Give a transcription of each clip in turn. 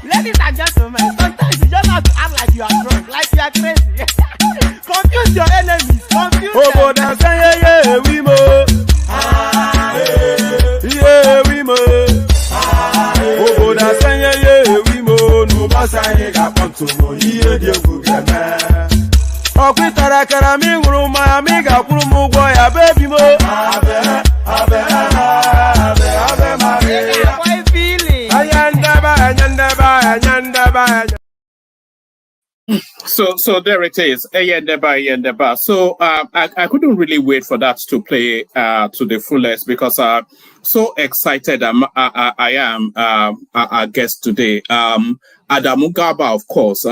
Ladies and gentlemen, sometimes you just have to act like you are drunk, like you are crazy. Confuse your enemies, confuse them. So there it is. So I couldn't really wait for that to play to the fullest because so excited I am our guest today. Adamu Garba, of course.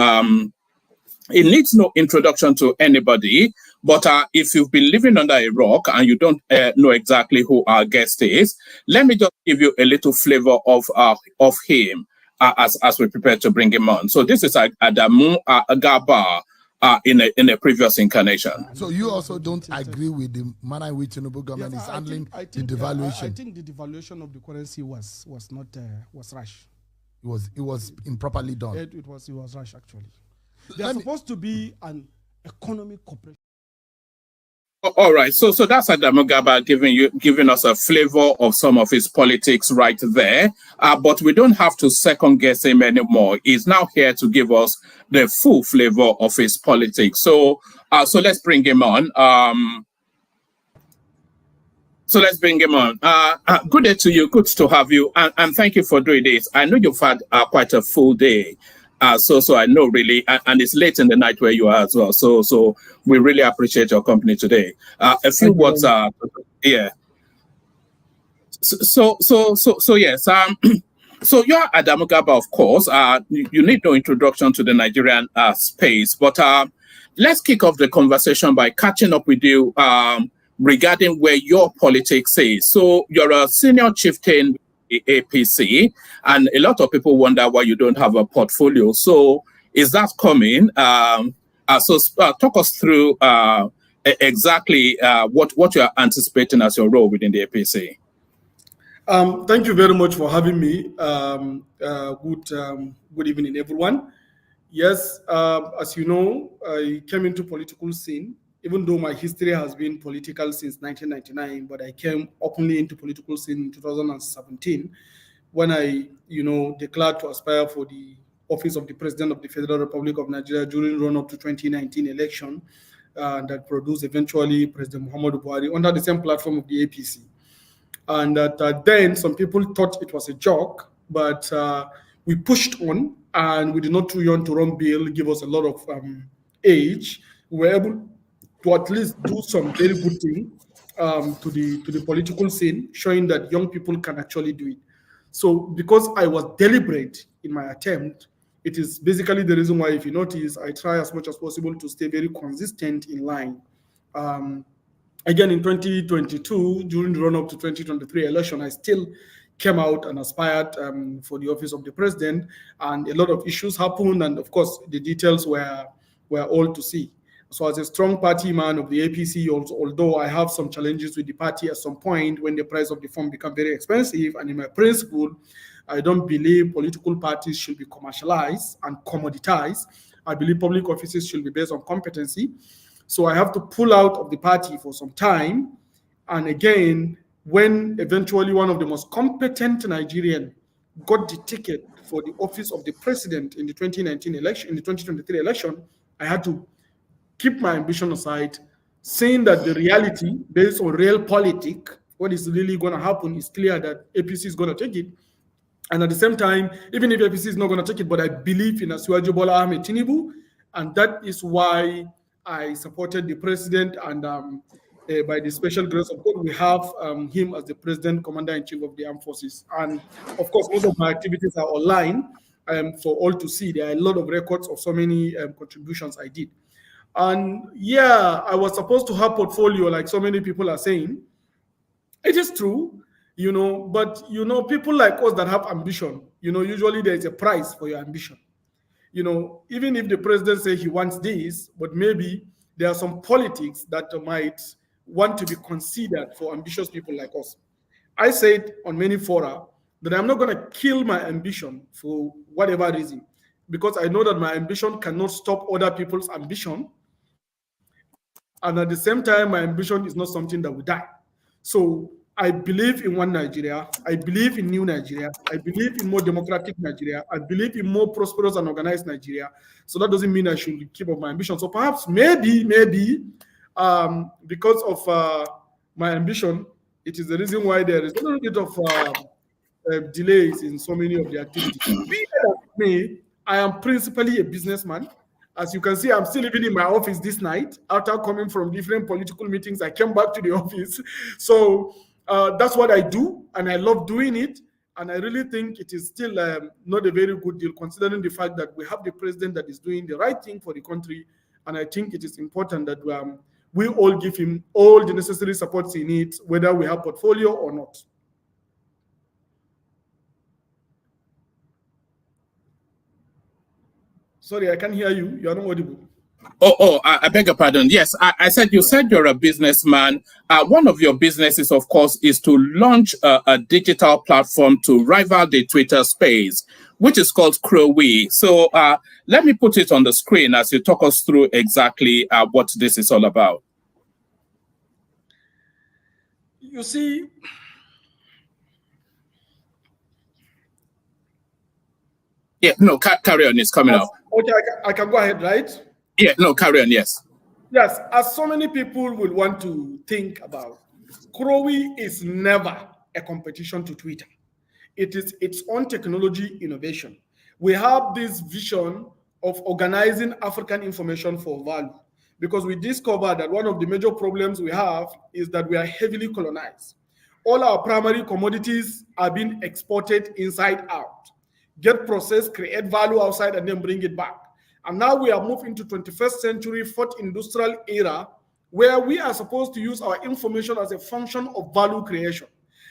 It needs no introduction to anybody, but if you've been living under a rock and you don't know exactly who our guest is, let me just give you a little flavor of him. As we prepare to bring him on. So this is Adamu Garba in a previous incarnation. So you also don't agree with the manner in which Tinubu government is handling the devaluation? I think the devaluation of the currency was not was rash. It was improperly done. It was rash actually. There's supposed to be an economic cooperation. All right, so that's Adamu Garba giving us a flavor of some of his politics right there. But we don't have to second guess him anymore. He's now here to give us the full flavor of his politics. So let's bring him on. Good day to you. Good to have you, and thank you for doing this. I know you've had quite a full day. So I know really, and it's late in the night where you are as well. So we really appreciate your company today. A few words, yeah. So yes. So you're Adamu Garba, of course. You need no introduction to the Nigerian space, but let's kick off the conversation by catching up with you regarding where your politics is. So you're a senior chieftain. APC, and a lot of people wonder why you don't have a portfolio. So is that coming? Talk us through exactly what you are anticipating as your role within the APC. Thank you very much for having me. Good evening, everyone. Yes, as you know, I came into political scene. Even though my history has been political since 1999, but I came openly into political scene in 2017 when I, declared to aspire for the office of the President of the Federal Republic of Nigeria during run-up to 2019 election that produced eventually President Muhammadu Buhari under the same platform of the APC. And then some people thought it was a joke, but we pushed on and we did not too young to run bill, give us a lot of age. We were able to at least do some very good thing to the political scene, showing that young people can actually do it. So because I was deliberate in my attempt, it is basically the reason why, if you notice, I try as much as possible to stay very consistent in line. Again, in 2022, during the run-up to 2023 election, I still came out and aspired for the office of the president, and a lot of issues happened, and of course, the details were all to see. So as a strong party man of the APC, also, although I have some challenges with the party at some point when the price of the form became very expensive, and in my principle, I don't believe political parties should be commercialized and commoditized. I believe public offices should be based on competency. So I have to pull out of the party for some time. And again, when eventually one of the most competent Nigerian got the ticket for the office of the president in the 2019 election, in the 2023 election, I had to keep my ambition aside, saying that the reality, based on real politics, what is really going to happen is clear that APC is going to take it. And at the same time, even if APC is not going to take it, but I believe in Asiwaju Bola Ahmed Tinubu, and that is why I supported the president, and by the special grace of God, we have him as the president, commander-in-chief of the armed forces. And of course, most of my activities are online for all to see. There are a lot of records of so many contributions I did. And yeah, I was supposed to have portfolio, like so many people are saying. It is true, but people like us that have ambition, usually there is a price for your ambition. Even if the president says he wants this, but maybe there are some politics that might want to be considered for ambitious people like us. I said on many fora that I'm not going to kill my ambition for whatever reason, because I know that my ambition cannot stop other people's ambition. And at the same time, my ambition is not something that will die. So I believe in one Nigeria. I believe in new Nigeria. I believe in more democratic Nigeria. I believe in more prosperous and organized Nigeria. So that doesn't mean I should keep up my ambition. So perhaps, maybe, because of my ambition, it is the reason why there is a little bit of delays in so many of the activities. I am principally a businessman. As you can see, I'm still living in my office this night. After coming from different political meetings, I came back to the office. So that's what I do, and I love doing it. And I really think it is still not a very good deal, considering the fact that we have the president that is doing the right thing for the country. And I think it is important that we all give him all the necessary supports he needs, whether we have portfolio or not. Sorry, I can't hear you. You are not audible. I beg your pardon. Yes, I said you said you're a businessman. One of your businesses, of course, is to launch a digital platform to rival the Twitter space, which is called Cri Tic. So let me put it on the screen as you talk us through exactly what this is all about. You see, yeah, no, carry on. It's coming up. Okay, I can go ahead, right? Yeah, no, carry on, yes. Yes, as so many people will want to think about, Cri Tic is never a competition to Twitter. It is its own technology innovation. We have this vision of organizing African information for value, because we discovered that one of the major problems we have is that we are heavily colonized. All our primary commodities are being exported inside out, get processed, create value outside, and then bring it back. And now we are moving into 21st century, fourth industrial era, where we are supposed to use our information as a function of value creation.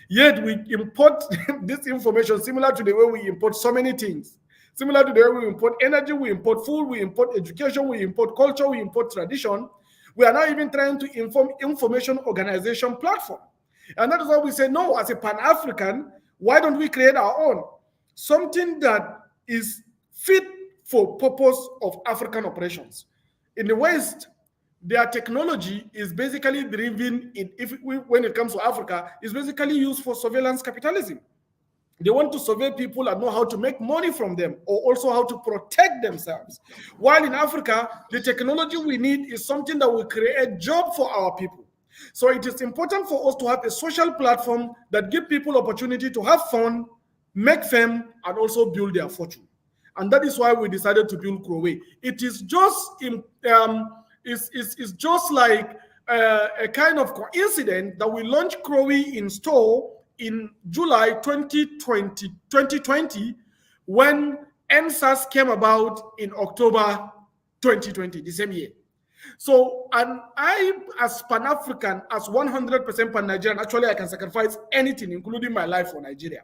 Yet we import this information similar to the way we import so many things. Similar to the way we import energy, we import food, we import education, we import culture, we import tradition. We are now even trying to inform information organization platform. And that is why we say, no, as a Pan-African, why don't we create our own? Something that is fit for purpose of African operations. In the West, their technology is basically driven when it comes to Africa, is basically used for surveillance capitalism. They want to survey people and know how to make money from them, or also how to protect themselves. While in Africa, the technology we need is something that will create job for our people. So it is important for us to have a social platform that gives people opportunity to have fun, make fame, and also build their fortune. And that is why we decided to build Cri Tic. It is just is just like a kind of coincidence that we launched Cri in store in July 2020 when NSAS came about in October 2020, the same year. So, and I, as Pan-African, as 100% Pan-Nigerian, actually I can sacrifice anything, including my life, for Nigeria.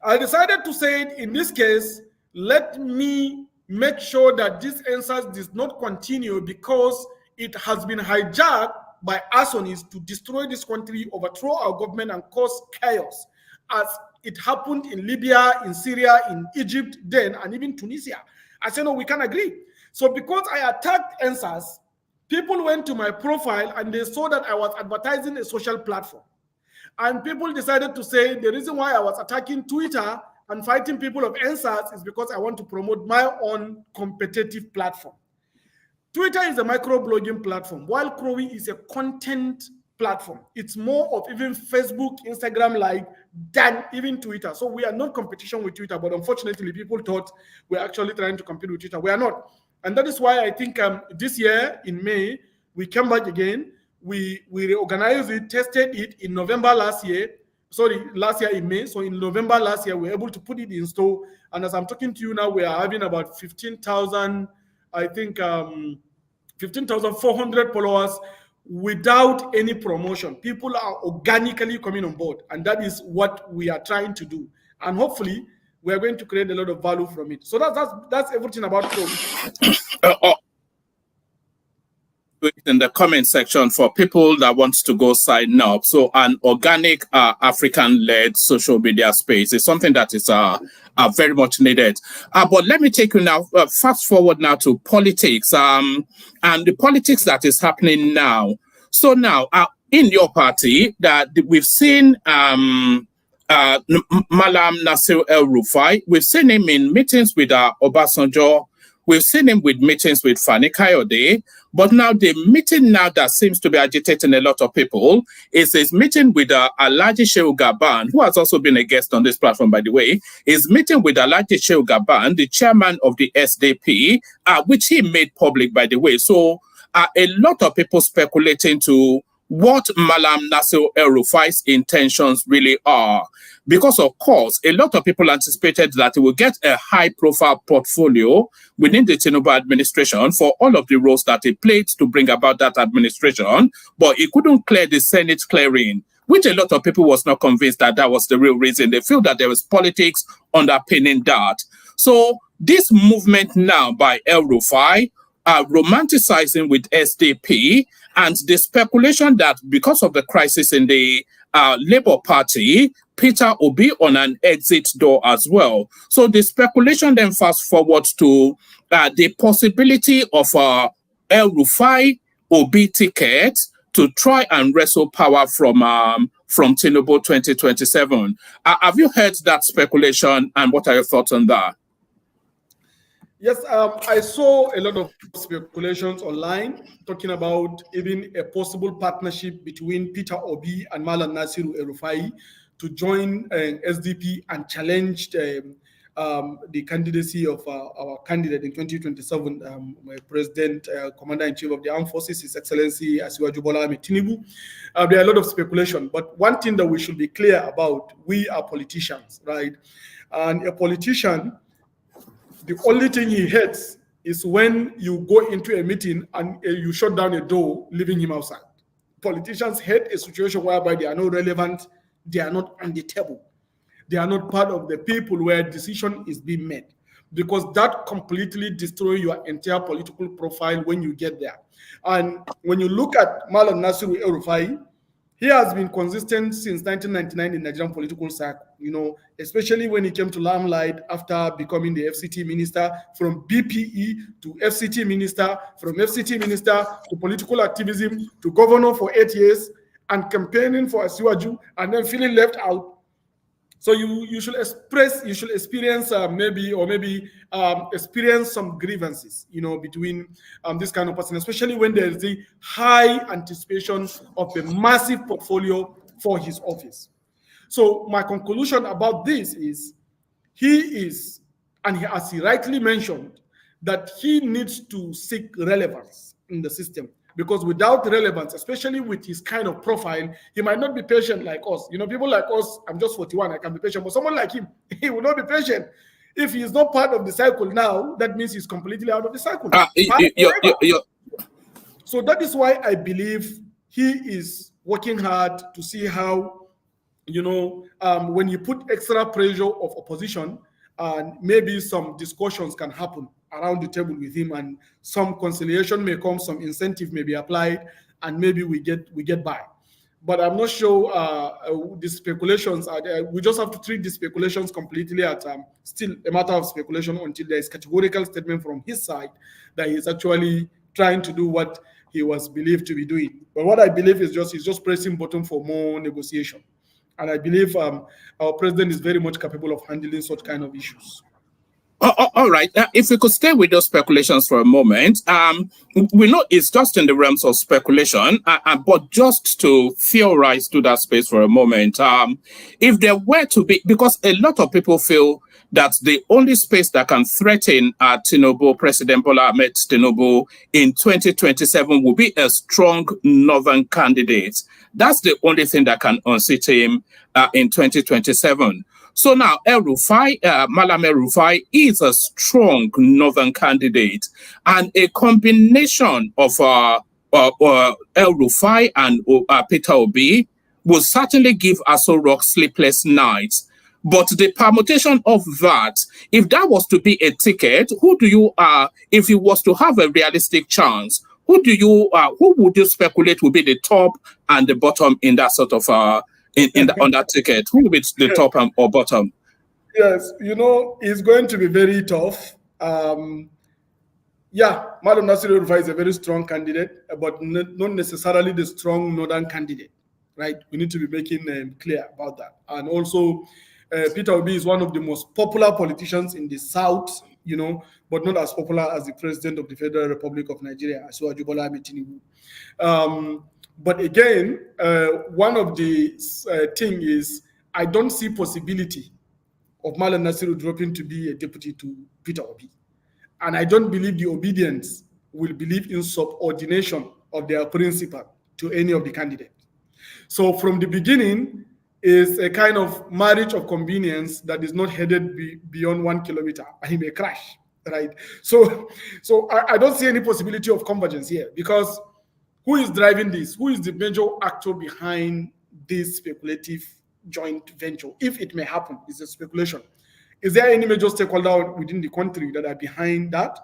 I decided to say, in this case, let me make sure that this NSAS does not continue because it has been hijacked by arsonists to destroy this country, overthrow our government, and cause chaos, as it happened in Libya, in Syria, in Egypt then, and even Tunisia. I said, no, we can't agree. So because I attacked NSAS, people went to my profile and they saw that I was advertising a social platform. And people decided to say the reason why I was attacking Twitter and fighting people of NSAS is because I want to promote my own competitive platform. Twitter is a microblogging platform, while Cri is a content platform. It's more of even Facebook, Instagram-like than even Twitter. So we are not competition with Twitter, but unfortunately, people thought we're actually trying to compete with Twitter. We are not. And that is why I think this year in May, we came back again. We reorganized it, tested it in November last year. Sorry, last year in May. So in November last year, we were able to put it in store. And as I'm talking to you now, we are having about 15,000, I think, 15,400 followers without any promotion. People are organically coming on board. And that is what we are trying to do. And hopefully, we are going to create a lot of value from it. So that's everything about Cri. In the comment section for people that want to go sign up. So an organic African-led social media space is something that is very much needed. But let me take you now, fast forward now to politics and the politics that is happening now. So now in your party that we've seen Malam Nasir El-Rufai, we've seen him in meetings with Obasanjo, we've seen him with meetings with Fani Kayode, but now the meeting now that seems to be agitating a lot of people is his meeting with Alhaji Shehu Gaban, who has also been a guest on this platform, by the way, is meeting with Alhaji Shehu Gaban, the chairman of the SDP, which he made public, by the way. So a lot of people speculating to what Malam Nasir El-Rufai's intentions really are. Because, of course, a lot of people anticipated that he will get a high-profile portfolio within the Tinubu administration for all of the roles that he played to bring about that administration, but he couldn't clear the Senate clearing, which a lot of people was not convinced that that was the real reason. They feel that there was politics underpinning that. So this movement now by El-Rufai, romanticizing with SDP, and the speculation that because of the crisis in the Labour Party, Peter Obi on an exit door as well. So the speculation then fast forward to the possibility of El-Rufai Obi ticket to try and wrestle power from Tinubu 2027. Have you heard that speculation, and what are your thoughts on that? Yes, I saw a lot of speculations online talking about even a possible partnership between Peter Obi and Malam Nasir El-Rufai to join SDP and challenge the candidacy of our candidate in 2027, President, Commander-in-Chief of the Armed Forces, His Excellency Asiwaju Bola Ahmed Tinubu. There are a lot of speculation, but one thing that we should be clear about, we are politicians, right? And a politician, the only thing he hates is when you go into a meeting and you shut down a door, leaving him outside. Politicians hate a situation whereby they are not relevant, they are not on the table. They are not part of the people where decision is being made, because that completely destroys your entire political profile when you get there. And when you look at Malam Nasir El-Rufai, he has been consistent since 1999 in Nigerian political circle, you know, especially when he came to limelight after becoming the FCT minister, from BPE to FCT minister, from FCT minister to political activism to governor for 8 years and campaigning for Asiwaju and then feeling left out. So you should experience experience some grievances, you know, between this kind of person, especially when there is the high anticipation of a massive portfolio for his office. So my conclusion about this is, he is, and as he rightly mentioned, that he needs to seek relevance in the system. Because without relevance, especially with his kind of profile, he might not be patient like us. You know, people like us, I'm just 41, I can be patient. But someone like him, he will not be patient. If he is not part of the cycle now, that means he's completely out of the cycle. So that is why I believe he is working hard to see how, you know, when you put extra pressure of opposition, and maybe some discussions can happen around the table with him, and some conciliation may come, some incentive may be applied, and maybe we get by. But I'm not sure the speculations are there. We just have to treat the speculations completely as still a matter of speculation until there is categorical statement from his side that he's actually trying to do what he was believed to be doing. But what I believe is he's just pressing button for more negotiation. And I believe our president is very much capable of handling such kind of issues. All right. If we could stay with those speculations for a moment, we know it's just in the realms of speculation, but just to theorize to that space for a moment, if there were to be, because a lot of people feel that the only space that can threaten Tinubu, President Bola Ahmed Tinubu in 2027 will be a strong northern candidate. That's the only thing that can unseat him in 2027. So now El-Rufai, Malam El-Rufai is a strong northern candidate, and a combination of El-Rufai and Peter Obi will certainly give Aso Rock sleepless nights. But the permutation of that, if that was to be a ticket, who do you, if it was to have a realistic chance, who would you speculate will be the top and the bottom in that sort of on that ticket? Who will be the top or bottom? Yes, you know, it's going to be very tough. Madam Nasiru El-Rufai is a very strong candidate, but not necessarily the strong northern candidate, right? We need to be making clear about that. And also, Peter Obi is one of the most popular politicians in the South, you know, but not as popular as the President of the Federal Republic of Nigeria, Asiwaju Bola Ahmed Tinubu. But again, one of the thing is, I don't see possibility of Malam Nasiru dropping to be a deputy to Peter Obi. And I don't believe the obedience will believe in subordination of their principal to any of the candidates. So from the beginning, is a kind of marriage of convenience that is not headed beyond 1 kilometer, and he may crash, right? So I don't see any possibility of convergence here, because who is driving this? Who is the major actor behind this speculative joint venture? If it may happen, it's a speculation. Is there any major stakeholder within the country that are behind that?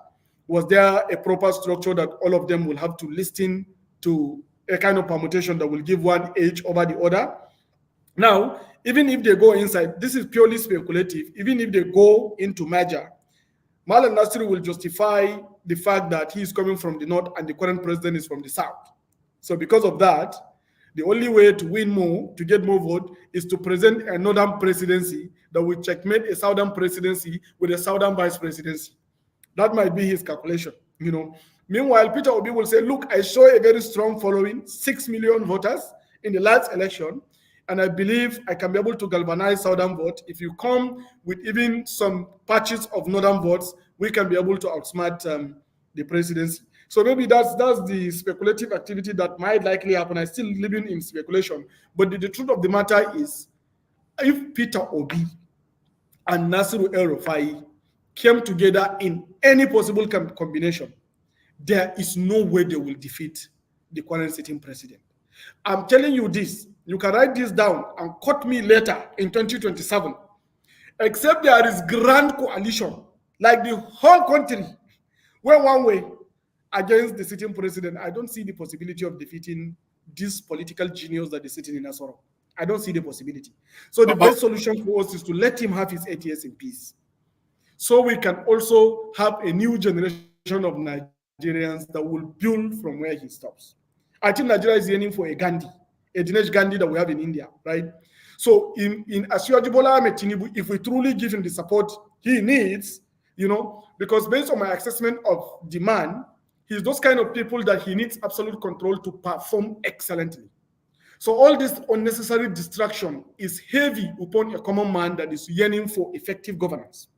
Was there a proper structure that all of them will have to listen to a kind of permutation that will give one edge over the other? Now, even if they go inside, this is purely speculative. Even if they go into merger, Malam Nasiru will justify the fact that he is coming from the north and the current president is from the south. So because of that, the only way to win more, to get more vote, is to present a northern presidency that will checkmate a southern presidency with a southern vice presidency. That might be his calculation, you know. Meanwhile, Peter Obi will say, look, I show a very strong following, 6 million voters in the last election, and I believe I can be able to galvanize southern vote. If you come with even some patches of northern votes, we can be able to outsmart the presidency. So maybe that's the speculative activity that might likely happen. I'm still living in speculation. But the truth of the matter is, if Peter Obi and Nasiru El-Rufai came together in any possible combination, there is no way they will defeat the current sitting president. I'm telling you this. You can write this down and quote me later in 2027. Except there is grand coalition, like the whole country, where one way against the sitting president, I don't see the possibility of defeating this political genius that is sitting in Asoro. I don't see the possibility. So the best solution for us is to let him have his 8 years in peace. So we can also have a new generation of Nigerians that will build from where he stops. I think Nigeria is yearning for a Gandhi, a Dinesh Gandhi that we have in India, right? So in Asiwaju Bola Ahmed Tinubu, if we truly give him the support he needs, you know, because based on my assessment of demand, he's those kind of people that he needs absolute control to perform excellently. So all this unnecessary distraction is heavy upon a common man that is yearning for effective governance.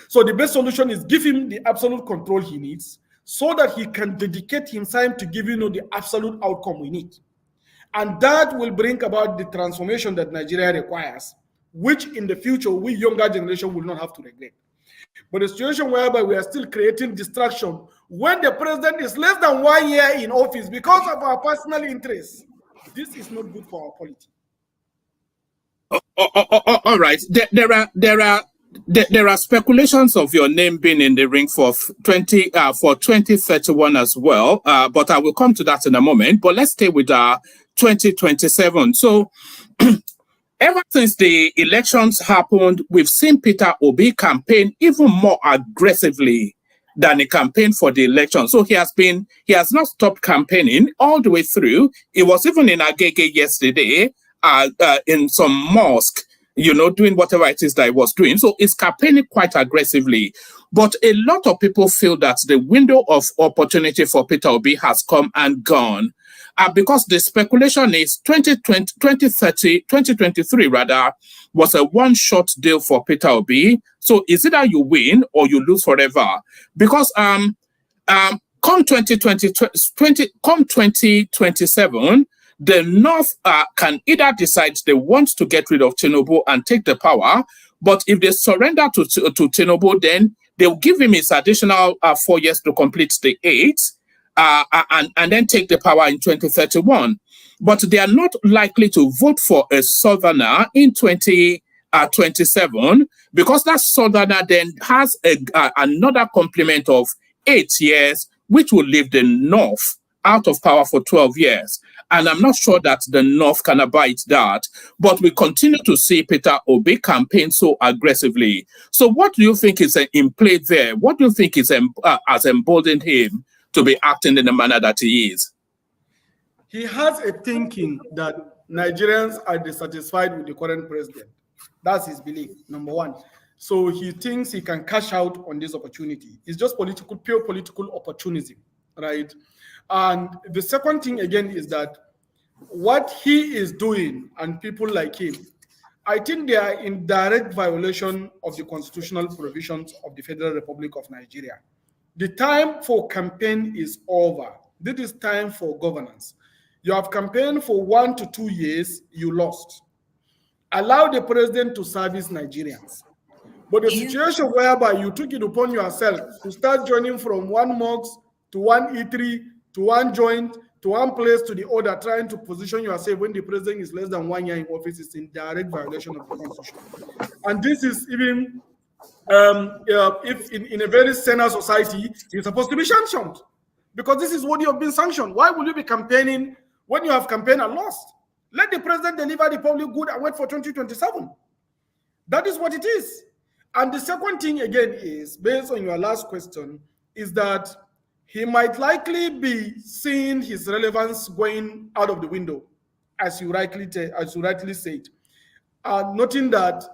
So the best solution is give him the absolute control he needs so that he can dedicate himself to give the absolute outcome we need. And that will bring about the transformation that Nigeria requires, which in the future, we younger generation will not have to regret. But a situation whereby we are still creating distraction when the president is less than 1 year in office because of our personal interests, this is not good for our polity. All right. There are speculations of your name being in the ring for 2031 as well. But I will come to that in a moment. But let's stay with 2027. So ever since the elections happened, we've seen Peter Obi campaign even more aggressively than he campaigned for the election. So he has not stopped campaigning all the way through. He was even in Agege yesterday, in some mosque, doing whatever it is that he was doing. So he's campaigning quite aggressively. But a lot of people feel that the window of opportunity for Peter Obi has come and gone. Because the speculation is 2023 rather, was a one-shot deal for Peter Obi. So is either you win or you lose forever. Because come 2027, the North can either decide they want to get rid of Tinubu and take the power, but if they surrender to Tinubu, then they'll give him his additional 4 years to complete the 8, and then take the power in 2031. But they are not likely to vote for a Southerner in 2027 because that Southerner then has another complement of 8 years, which will leave the North out of power for 12 years. And I'm not sure that the North can abide that. But we continue to see Peter Obi campaign so aggressively. So what do you think is in play there? What do you think is has emboldened him to be acting in the manner that he is? He has a thinking that Nigerians are dissatisfied with the current president. That's his belief, number one. So he thinks he can cash out on this opportunity. It's just pure political opportunism, right? And the second thing again is that what he is doing and people like him, I think they are in direct violation of the constitutional provisions of the Federal Republic of Nigeria. The time for campaign is over. This is time for governance. You have campaigned for 1 to 2 years, you lost. Allow the president to service Nigerians. But the situation whereby you took it upon yourself to start joining from one mosque to one eatery, to one joint, to one place to the other, trying to position yourself when the president is less than 1 year in office is in direct violation of the constitution. And this is even, if in a very sane society, you're supposed to be sanctioned. Because this is what you have been sanctioned. Why would you be campaigning when you have campaigned and lost? Let the president deliver the public good and wait for 2027. That is what it is. And the second thing again is, based on your last question, is that he might likely be seeing his relevance going out of the window, as you rightly said. Noting that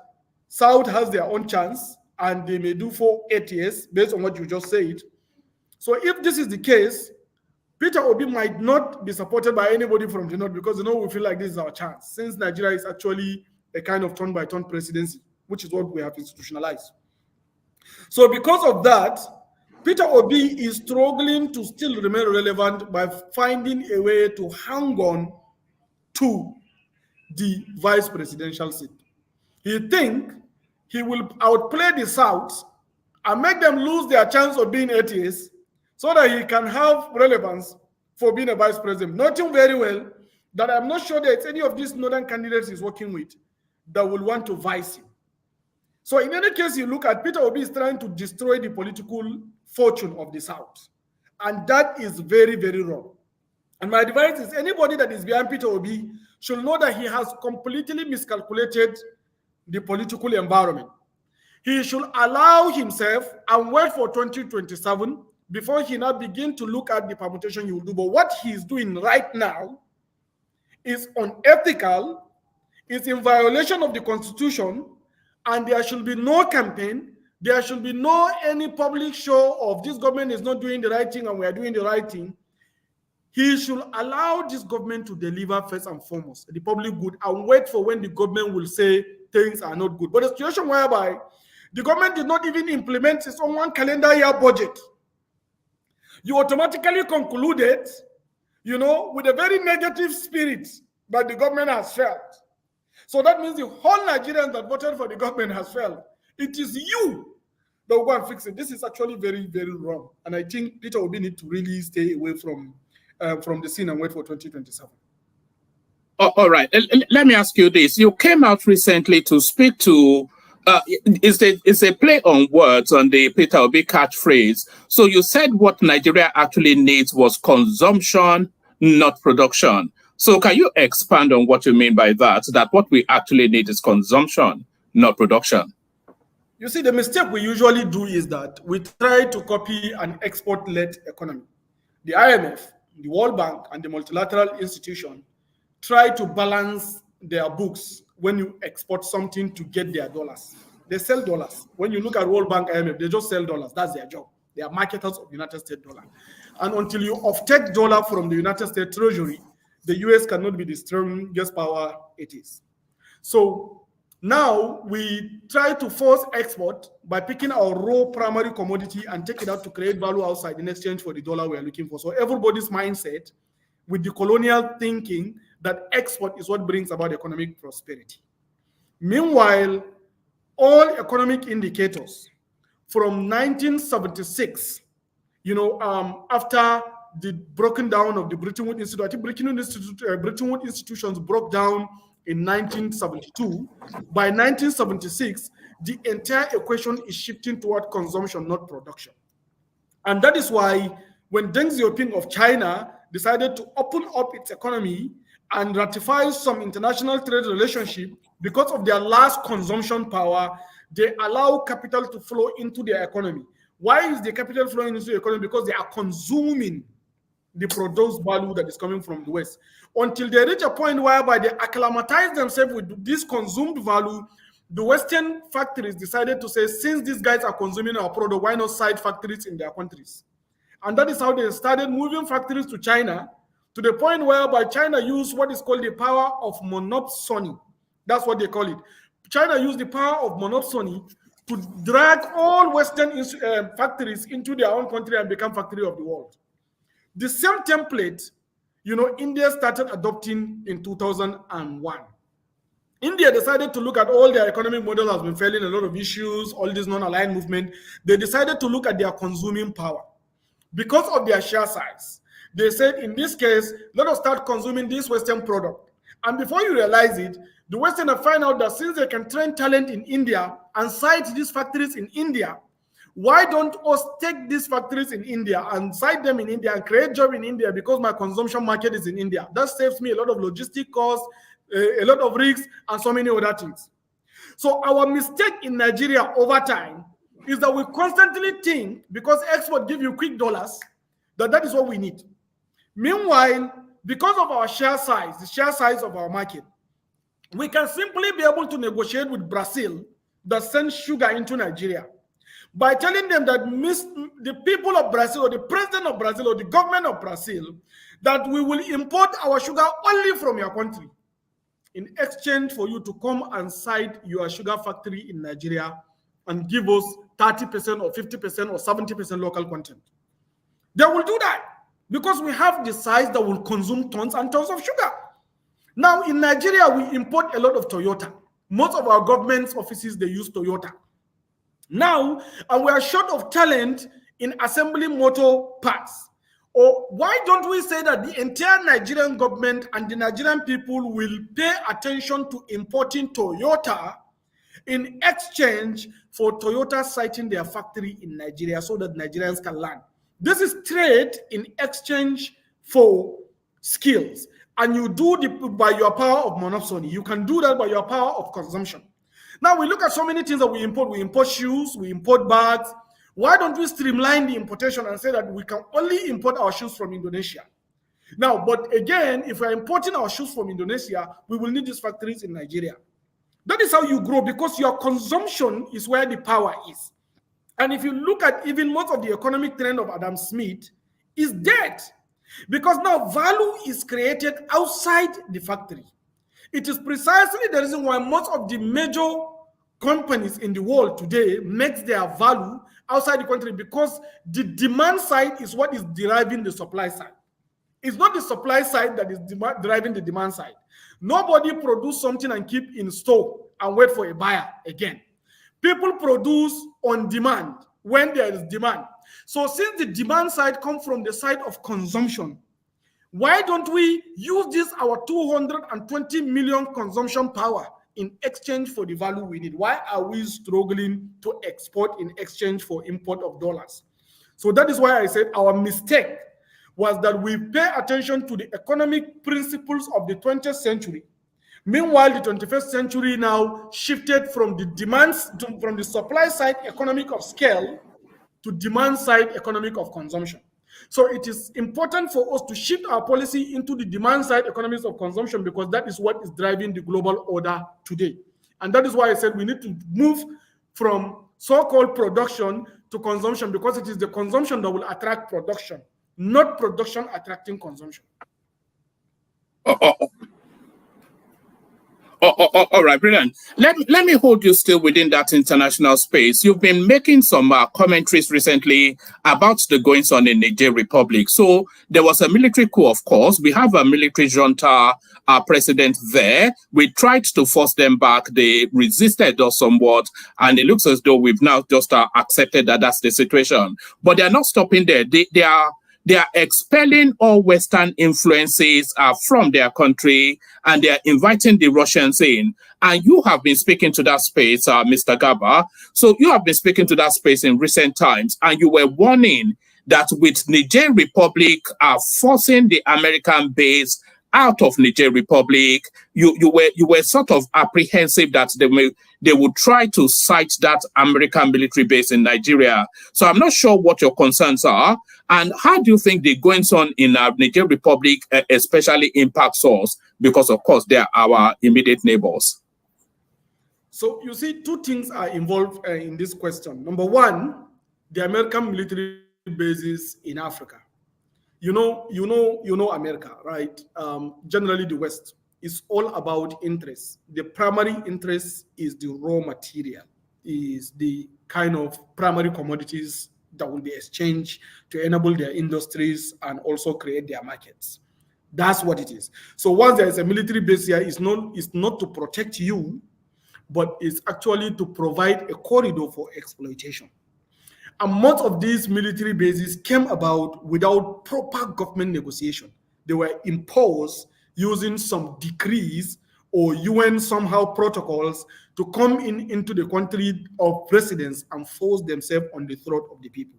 South has their own chance and they may do for 8 years, based on what you just said. So if this is the case, Peter Obi might not be supported by anybody from the North because we feel like this is our chance, since Nigeria is actually a kind of turn-by-turn presidency, which is what we have institutionalized. So because of that, Peter Obi is struggling to still remain relevant by finding a way to hang on to the vice presidential seat. He thinks he will outplay the South and make them lose their chance of being 8 years so that he can have relevance for being a vice president. Noting very well that I'm not sure that any of these northern candidates he's working with that will want to vice him. So in any case, you look at Peter Obi is trying to destroy the political fortune of the South. And that is very, very wrong. And my advice is anybody that is behind Peter Obi should know that he has completely miscalculated the political environment. He should allow himself and wait for 2027 before he now begin to look at the permutation he will do. But what he's doing right now is unethical, it's in violation of the Constitution, and there should be no campaign. There should be no any public show of this government is not doing the right thing and we are doing the right thing. He should allow this government to deliver first and foremost the public good and wait for when the government will say things are not good. But a situation whereby The government did not even implement its own 1 calendar year budget. You automatically concluded, with a very negative spirit that the government has failed. So that means the whole Nigerians that voted for the government has failed. It is you that will go and fix it. This is actually very, very wrong. And I think Peter Obi need to really stay away from the scene and wait for 2027. All right. Let me ask you this. You came out recently to speak to, it's a play on words on the Peter Obi catchphrase. So you said what Nigeria actually needs was consumption, not production. So can you expand on what you mean by that? That what we actually need is consumption, not production. You see, the mistake we usually do is that we try to copy an export-led economy. The IMF, the World Bank, and the multilateral institution try to balance their books when you export something to get their dollars. They sell dollars. When you look at World Bank, IMF, they just sell dollars. That's their job. They are marketers of United States dollar. And until you offtake dollar from the United States Treasury, the US cannot be the strongest power it is. So now we try to force export by picking our raw primary commodity and take it out to create value outside in exchange for the dollar we are looking for. So everybody's mindset with the colonial thinking that export is what brings about economic prosperity. Meanwhile, all economic indicators from 1976, after the broken down of the Bretton Woods Institute, I think Bretton Woods institutions broke down in 1972. By 1976, the entire equation is shifting toward consumption, not production. And that is why when Deng Xiaoping of China decided to open up its economy and ratify some international trade relationship, because of their last consumption power, they allow capital to flow into their economy. Why is the capital flowing into the economy? Because they are consuming the produced value that is coming from the West. Until they reach a point whereby they acclimatize themselves with this consumed value, the Western factories decided to say, since these guys are consuming our product, why not side factories in their countries? And that is how they started moving factories to China, to the point whereby China used what is called the power of monopsony. That's what they call it. China used the power of monopsony to drag all Western factories into their own country and become factory of the world. The same template, India started adopting in 2001. India decided to look at all their economic model has been failing, a lot of issues, all this non-aligned movement. They decided to look at their consuming power. Because of their share size, they said, in this case, let us start consuming this Western product. And before you realize it, the Westerners find out that since they can train talent in India and site these factories in India, why don't us take these factories in India and site them in India and create jobs in India, because my consumption market is in India? That saves me a lot of logistic costs, a lot of risks, and so many other things. So our mistake in Nigeria over time is that we constantly think, because export give you quick dollars, that is what we need. Meanwhile, because of our share size, the share size of our market, we can simply be able to negotiate with Brazil that sends sugar into Nigeria by telling them that the people of Brazil, or the president of Brazil, or the government of Brazil, that we will import our sugar only from your country in exchange for you to come and site your sugar factory in Nigeria and give us 30% or 50% or 70% local content. They will do that because we have the size that will consume tons and tons of sugar. Now, in Nigeria, we import a lot of Toyota. Most of our government's offices, they use Toyota. Now, and we are short of talent in assembling motor parts. Or why don't we say that the entire Nigerian government and the Nigerian people will pay attention to importing Toyota in exchange for Toyota siting their factory in Nigeria so that Nigerians can learn? This is trade in exchange for skills. And you do it by your power of monopsony. You can do that by your power of consumption. Now we look at so many things that we import. We import shoes, we import bags. Why don't we streamline the importation and say that we can only import our shoes from Indonesia? Now, but again, if we're importing our shoes from Indonesia, we will need these factories in Nigeria. That is how you grow, because your consumption is where the power is. And if you look at even most of the economic trend of Adam Smith, is dead. Because now value is created outside the factory. It is precisely the reason why most of the major companies in the world today makes their value outside the country, because the demand side is what is deriving the supply side. It's not the supply side that is driving the demand side. Nobody produce something and keep in store and wait for a buyer again. People produce on demand when there is demand. So since the demand side comes from the side of consumption, why don't we use this, our 220 million consumption power, in exchange for the value we need? Why are we struggling to export in exchange for import of dollars? So that is why I said our mistake was that we pay attention to the economic principles of the 20th century. Meanwhile, the 21st century now shifted from the from the supply side economic of scale to demand side economic of consumption. So it is important for us to shift our policy into the demand side economics of consumption, because that is what is driving the global order today. And that is why I said we need to move from so-called production to consumption, because it is the consumption that will attract production, not production attracting consumption. All right, brilliant. Let me hold you still within that international space. You've been making some commentaries recently about the goings on in Niger Republic. So there was a military coup, of course. We have a military junta president there. We tried to force them back. They resisted us somewhat, and it looks as though we've now just accepted that that's the situation. But they're not stopping there. They are expelling all Western influences from their country, and they are inviting the Russians in. And you have been speaking to that space, Mr. Garba. So you have been speaking to that space in recent times, and you were warning that with Niger Republic forcing the American base out of Niger Republic, you were sort of apprehensive that they would try to cite that American military base in Nigeria. So I'm not sure what your concerns are, and how do you think the goings on in Niger Republic especially impacts us, because of course they are our immediate neighbors. So you see, two things are involved in this question. Number one, the American military bases in Africa. You know America, right? Generally the West is all about interest. The primary interest is the raw material, is the kind of primary commodities that will be exchanged to enable their industries and also create their markets. That's what it is. So once there is a military base here, it's not to protect you, but it's actually to provide a corridor for exploitation. And most of these military bases came about without proper government negotiation. They were imposed using some decrees or UN somehow protocols to come into the country of residence and force themselves on the throat of the people.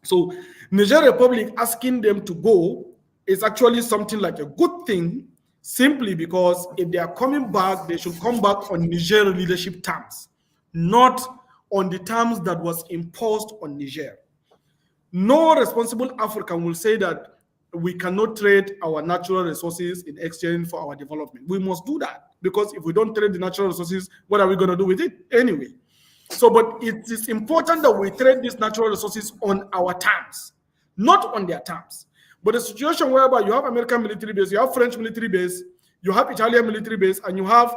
So Niger Republic asking them to go is actually something like a good thing, simply because if they are coming back, they should come back on Niger leadership terms, not on the terms that was imposed on Niger. No responsible African will say that we cannot trade our natural resources in exchange for our development. We must do that, because if we don't trade the natural resources, what are we going to do with it anyway? So, but it is important that we trade these natural resources on our terms, not on their terms. But a situation whereby you have American military base, you have French military base, you have Italian military base, and you have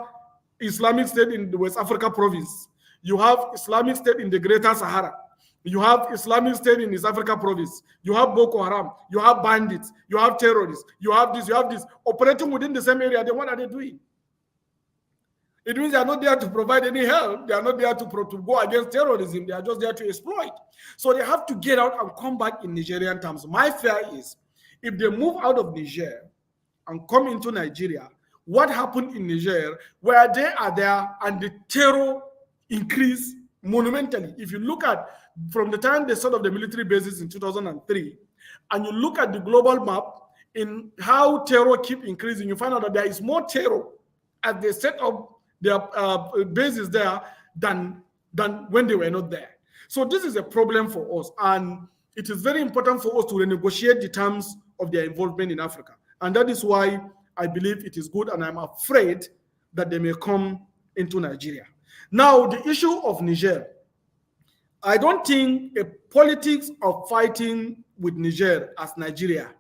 Islamic State in the West Africa province, you have Islamic State in the Greater Sahara, you have Islamic State in East Africa province, you have Boko Haram, you have bandits, you have terrorists, you have this, operating within the same area. Then what are they doing? It means they are not there to provide any help. They are not there to go against terrorism. They are just there to exploit. So they have to get out and come back in Nigerian terms. My fear is, if they move out of Niger and come into Nigeria, what happened in Niger, where they are there and the terror increase monumentally. If you look at from the time they set up the military bases in 2003, and you look at the global map in how terror keep increasing, you find out that there is more terror as they set up their bases there than when they were not there. So this is a problem for us, and it is very important for us to renegotiate the terms of their involvement in Africa. And that is why I believe it is good, and I'm afraid that they may come into Nigeria. Now, the issue of Niger, I don't think a politics of fighting with Niger as Nigeria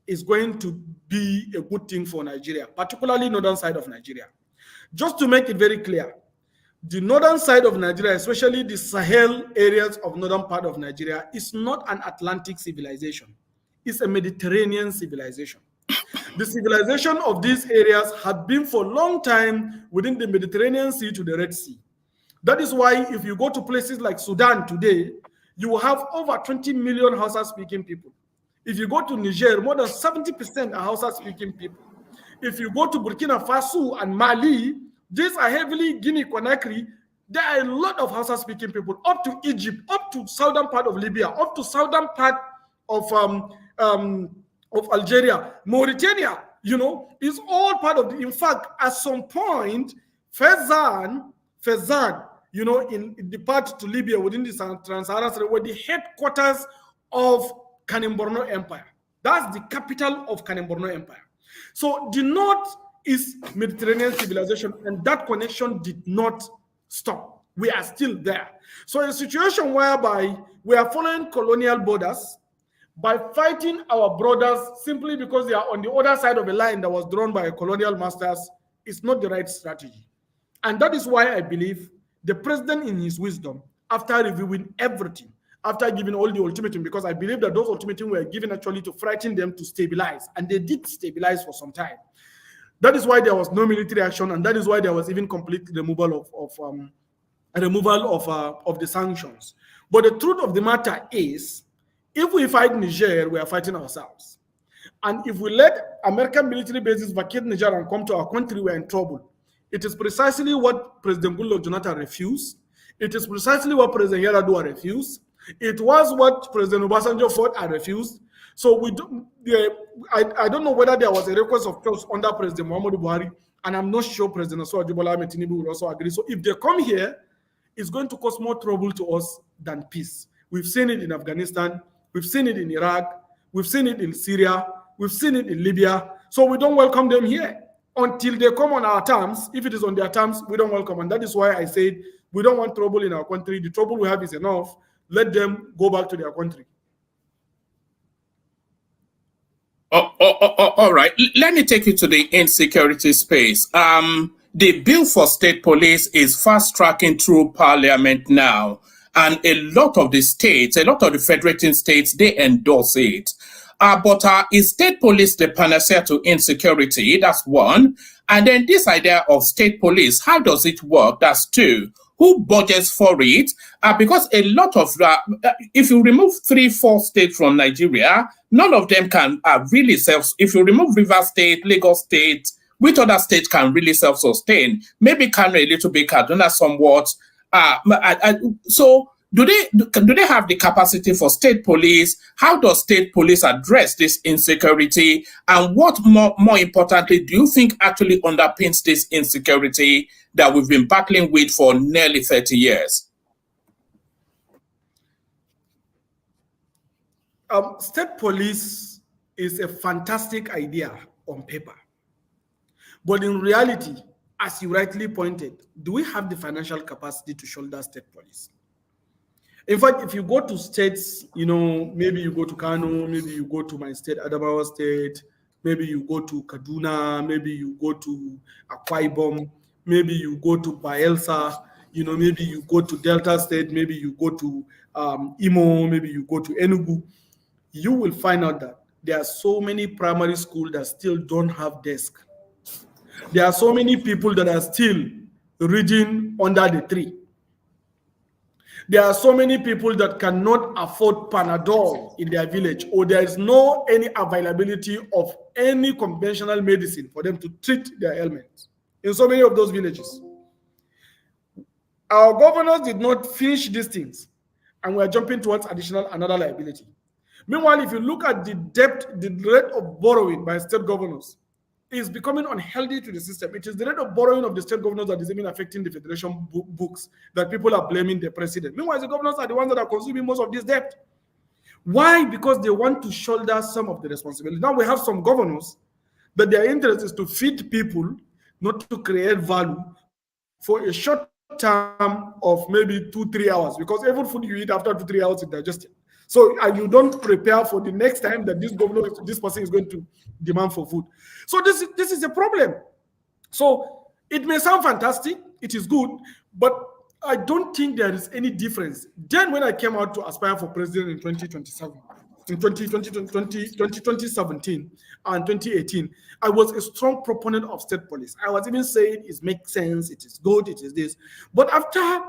is going to be a good thing for Nigeria, particularly northern side of Nigeria. Just to make it very clear, the northern side of Nigeria, especially the Sahel areas of northern part of Nigeria, is not an Atlantic civilization. It's a Mediterranean civilization. The civilization of these areas have been for a long time within the Mediterranean Sea to the Red Sea. That is why if you go to places like Sudan today, you will have over 20 million Hausa-speaking people. If you go to Niger, more than 70% are Hausa-speaking people. If you go to Burkina Faso and Mali, these are heavily Guinea-Conakry. There are a lot of Hausa-speaking people, up to Egypt, up to southern part of Libya, up to southern part of Algeria, Mauritania, is all part of the. In fact, at some point, Fezan, in the part to Libya within the Trans-Saharan were the headquarters of Kanem-Borno Empire. That's the capital of Kanem-Borno Empire. So the north is Mediterranean civilization, and that connection did not stop. We are still there. So a situation whereby we are following colonial borders by fighting our brothers simply because they are on the other side of a line that was drawn by colonial masters is not the right strategy. And that is why I believe the president in his wisdom, after reviewing everything, after giving all the ultimatum, because I believe that those ultimatums were given actually to frighten them to stabilize, and they did stabilize for some time. That is why there was no military action, and that is why there was even complete removal of the sanctions. But the truth of the matter is, if we fight Niger, we are fighting ourselves. And if we let American military bases vacate Niger and come to our country, we are in trouble. It is precisely what President Goodluck Jonathan refused. It is precisely what President Yar'Adua refused. It was what President Obasanjo fought and refused. So I don't know whether there was a request of trust under President Muhammadu Buhari, and I'm not sure President Asuwaju Bola Ahmed Tinubu will also agree. So if they come here, it's going to cause more trouble to us than peace. We've seen it in Afghanistan. We've seen it in Iraq. We've seen it in Syria. We've seen it in Libya. So we don't welcome them here until they come on our terms. If it is on their terms, we don't welcome. And that is why I said we don't want trouble in our country. The trouble we have is enough. Let them go back to their country. All right. Let me take you to the insecurity space. The bill for state police is fast tracking through parliament now. And a lot of the states, a lot of the federating states, they endorse it. But is state police the panacea to insecurity? That's one. And then this idea of state police, how does it work? That's two. Who budgets for it? Because a lot of, if you remove 3-4 states from Nigeria, none of them can really if you remove Rivers State, Lagos State, which other state can really self-sustain? Maybe Kano a little bit, Kaduna somewhat. So do they have the capacity for state police? How does state police address this insecurity? And what more importantly, do you think actually underpins this insecurity that we've been battling with for nearly 30 years? State police is a fantastic idea on paper. But in reality, as you rightly pointed, do we have the financial capacity to shoulder state police? In fact, if you go to states, maybe you go to Kano, maybe you go to my state, Adamawa State, maybe you go to Kaduna, maybe you go to Akwa Ibom, maybe you go to Bayelsa, maybe you go to Delta State, maybe you go to Imo, maybe you go to Enugu, you will find out that there are so many primary schools that still don't have desks. There are so many people that are still reading under the tree. There are so many people that cannot afford Panadol in their village, or there is no any availability of any conventional medicine for them to treat their ailments in so many of those villages. Our governors did not finish these things, and we are jumping towards another liability. Meanwhile, if you look at the rate of borrowing by state governors is becoming unhealthy to the system. It is the rate of borrowing of the state governors that is even affecting the federation books that people are blaming the president. Meanwhile, the governors are the ones that are consuming most of this debt. Why? Because they want to shoulder some of the responsibility. Now we have some governors that their interest is to feed people, not to create value for a short term of maybe 2-3 hours, because every food you eat after 2-3 hours is digested. So you don't prepare for the next time that this person is going to demand for food. So this is a problem. So it may sound fantastic, it is good, But I don't think there is any difference. Then when I came out to aspire for president in 2027, in 2017 and 2018, I was a strong proponent of state police. I was even saying it makes sense, it is good, it is this. But after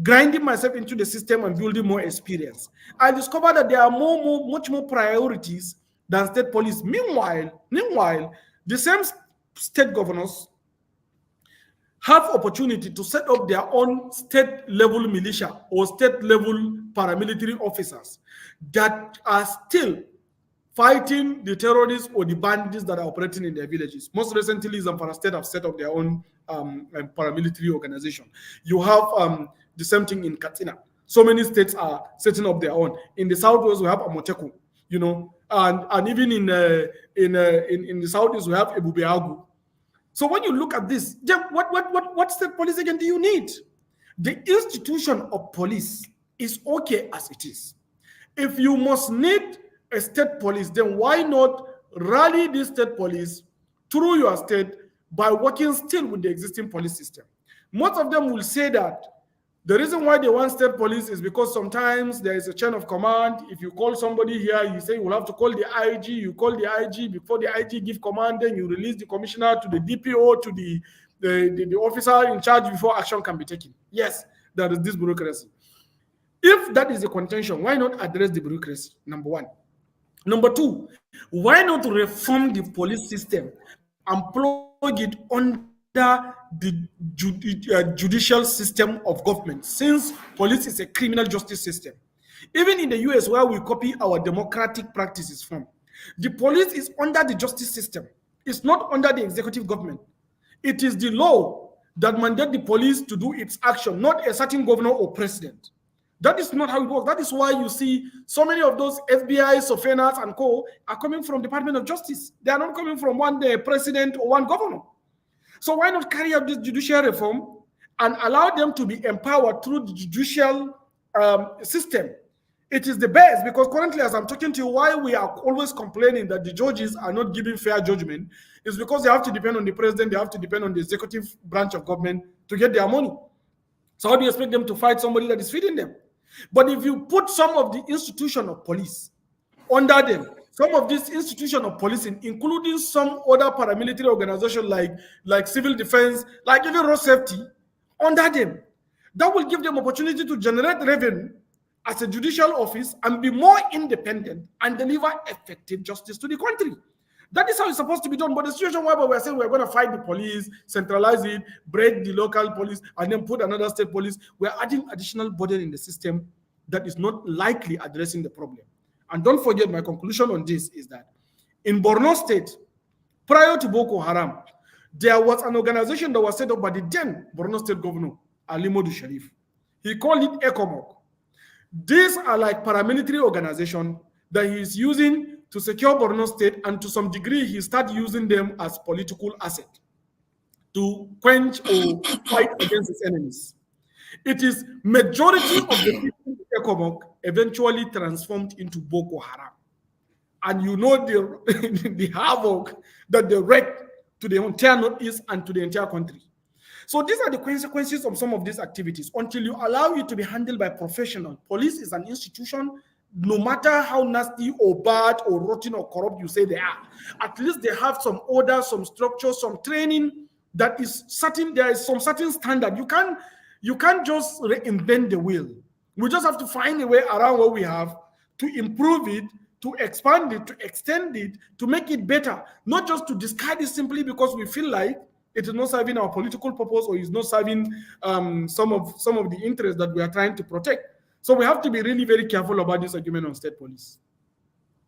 grinding myself into the system and building more experience, I discovered that there are much more priorities than state police. Meanwhile, the same state governors have opportunity to set up their own state-level militia or state-level paramilitary officers that are still fighting the terrorists or the bandits that are operating in their villages. Most recently, Zamfara State have set up their own paramilitary organization. You have the same thing in Katsina. So many states are setting up their own. In the southwest, we have Amoteku, you know, and even in the southeast, we have Ebubeagu. So when you look at this, what state police again do you need? The institution of police is okay as it is. If you must need a state police, then why not rally this state police through your state by working still with the existing police system? Most of them will say that the reason why they want state police is because sometimes there is a chain of command. If you call somebody here, you say you will have to call the IG. You call the IG before the IG give command, then you release the commissioner to the DPO, to the officer in charge before action can be taken. Yes, there is this bureaucracy. If that is the contention, why not address the bureaucracy? Number one. Number two, why not reform the police system and plug it under the judicial system of government, since police is a criminal justice system? Even in the US, where we copy our democratic practices from, the police is under the justice system. It's not under the executive government. It is the law that mandates the police to do its action, not a certain governor or president. That is not how it works. That is why you see so many of those FBI, Sofenas, and co. are coming from Department of Justice. They are not coming from one president or one governor. So why not carry out this judicial reform and allow them to be empowered through the judicial system? It is the best, because currently, as I'm talking to you, why we are always complaining that the judges are not giving fair judgment is because they have to depend on the president, they have to depend on the executive branch of government to get their money. So how do you expect them to fight somebody that is feeding them? But if you put some of the institution of police under them, some of this institution of policing, including some other paramilitary organization like civil defense, like even road safety, under them, that will give them opportunity to generate revenue as a judicial office and be more independent and deliver effective justice to the country. That is how it's supposed to be done. But the situation where we're saying we're going to fight the police, centralize it, break the local police, and then put another state police, we're adding additional burden in the system that is not likely addressing the problem. And don't forget, my conclusion on this is that in Borno State, prior to Boko Haram, there was an organization that was set up by the then Borno State Governor, Ali Modu Sharif. He called it ECOMOG. These are like paramilitary organizations that he is using to secure Borno State, and to some degree, he started using them as political asset to quench or fight against his enemies. It is majority of the people in ECOMOG eventually transformed into Boko Haram. And you know the havoc that they wreaked to the entire Northeast and to the entire country. So these are the consequences of some of these activities. Until you allow it to be handled by professionals, police is an institution. No matter how nasty or bad or rotten or corrupt you say they are, at least they have some order, some structure, some training that is certain. There is some certain standard. You can't just reinvent the wheel. We just have to find a way around what we have to improve it, to expand it, to extend it, to make it better. Not just to discard it simply because we feel like it is not serving our political purpose or is not serving some of the interests that we are trying to protect. So we have to be really very careful about this argument on state police.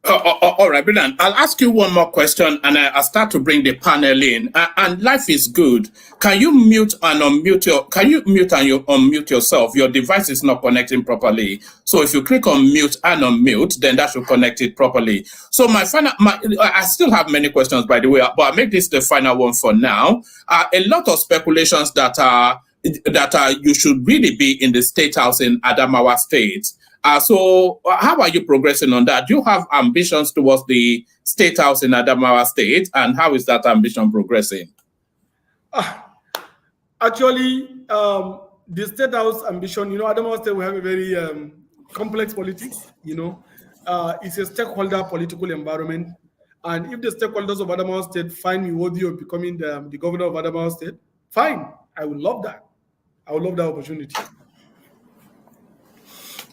All right, brilliant. I'll ask you one more question, and I'll start to bring the panel in. And life is good. Can you mute and unmute unmute yourself? Your device is not connecting properly. So if you click on mute and unmute, then that should connect it properly. So I still have many questions, by the way, but I'll make this the final one for now. A lot of speculations that you should really be in the State House in Adamawa State. So how are you progressing on that? Do you have ambitions towards the State House in Adamawa State, and how is that ambition progressing? Actually, the state house ambition, Adamawa State will have a very complex politics, it's a stakeholder political environment. And if the stakeholders of Adamawa State find me worthy of becoming the governor of Adamawa State, fine. I would love that. I would love that opportunity.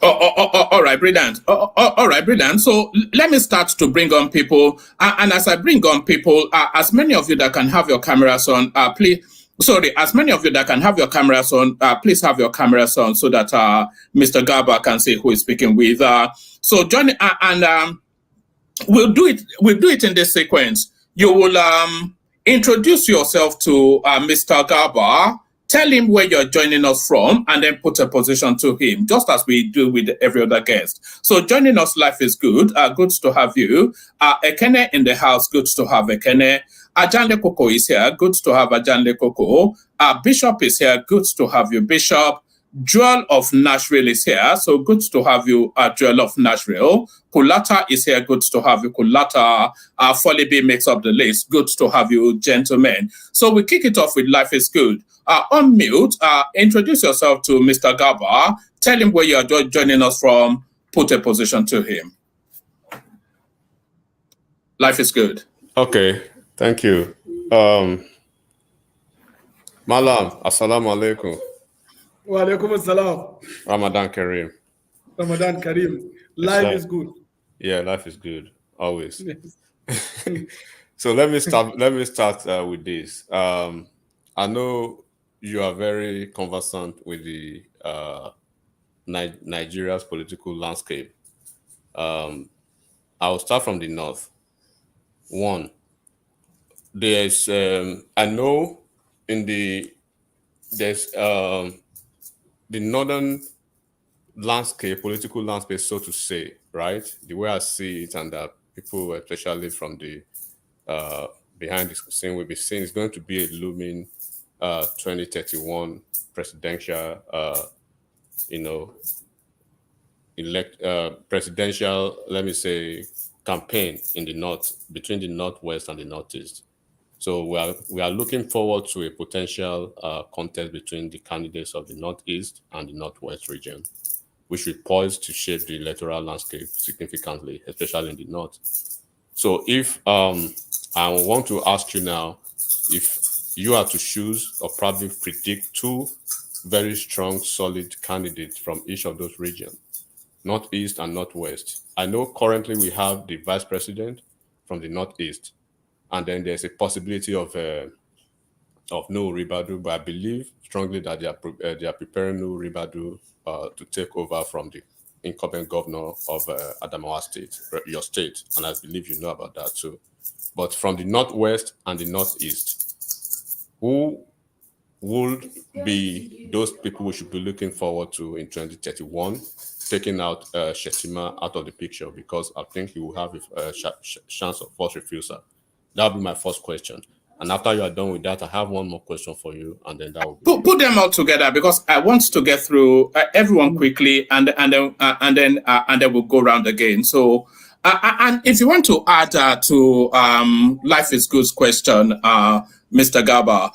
All right, brilliant. All right, brilliant. So let me start to bring on people. And as I bring on people, as many of you that can have your cameras on, as many of you that can have your cameras on, please have your cameras on so that Mr. Garba can see who is speaking with. So Johnny, we'll do it in this sequence. You will introduce yourself to Mr. Garba. Tell him where you're joining us from, and then put a position to him, just as we do with every other guest. So joining us, life is good. Good to have you. Ekene in the house, good to have Ekene. Ajande Koko is here, good to have Ajande Koko. Bishop is here, good to have you, Bishop. Joel of Nashville is here, so good to have you, Joel of Nashville. Kulata is here, good to have you, Kulata. Folibi makes up the list, good to have you, gentlemen. So we kick it off with Life is Good. Unmute, introduce yourself to Mr. Garba, tell him where you are joining us from, put a position to him. Life is good. Okay, thank you. Malam, assalamu alaikum. Wa alaikum assalam. Ramadan Kareem. Ramadan Kareem. Life is good. Yeah, life is good, always. So let me start with this. I know you are very conversant with the Nigeria's political landscape. I'll start from the north. One, there's I know there's the northern landscape, political landscape, so to say, right? The way I see it, and people, especially from the behind the scene, will be saying it's going to be a looming 2031 presidential, presidential, let me say, campaign in the north, between the northwest and the northeast. So we are looking forward to a potential contest between the candidates of the northeast and the northwest region, which will poise to shape the electoral landscape significantly, especially in the north. So if I want to ask you now, if you are to choose or probably predict two very strong, solid candidates from each of those regions, northeast and northwest. I know currently we have the vice president from the northeast, and then there's a possibility of no Ribadu, but I believe strongly that they are preparing no Ribadu to take over from the incumbent governor of Adamawa State, your state, and I believe you know about that too. But from the northwest and the northeast, who would be those people we should be looking forward to in 2031, taking out Shetima out of the picture, because I think he will have a chance of first refusal. That will be my first question. And after you are done with that, I have one more question for you, and then that will be put them all together, because I want to get through everyone quickly, and then we'll go around again. So, and if you want to add to Life is Good's question, Mr. Garba,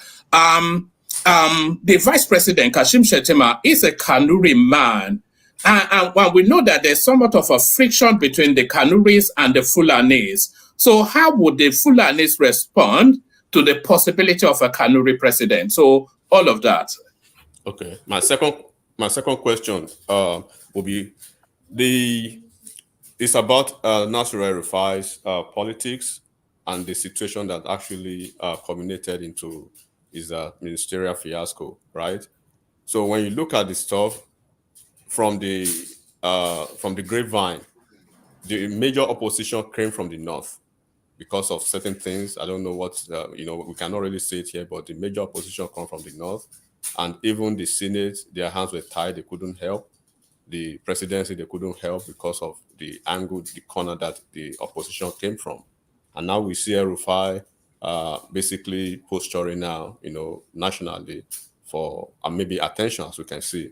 the Vice President Kashim Shettima is a Kanuri man, and we know that there's somewhat of a friction between the Kanuris and the Fulanis. So, how would the Fulanis respond to the possibility of a Kanuri president? So all of that. Okay. My second question will be it's about Nasir El-Rufai's politics and the situation that actually culminated into his ministerial fiasco, right? So when you look at the stuff from the grapevine, the major opposition came from the north. Because of certain things, I don't know what, we cannot really say it here, but the major opposition come from the north. And even the Senate, their hands were tied, they couldn't help. The presidency, they couldn't help because of the angle, the corner that the opposition came from. And now we see El-Rufai basically posturing now, nationally for maybe attention, as we can see.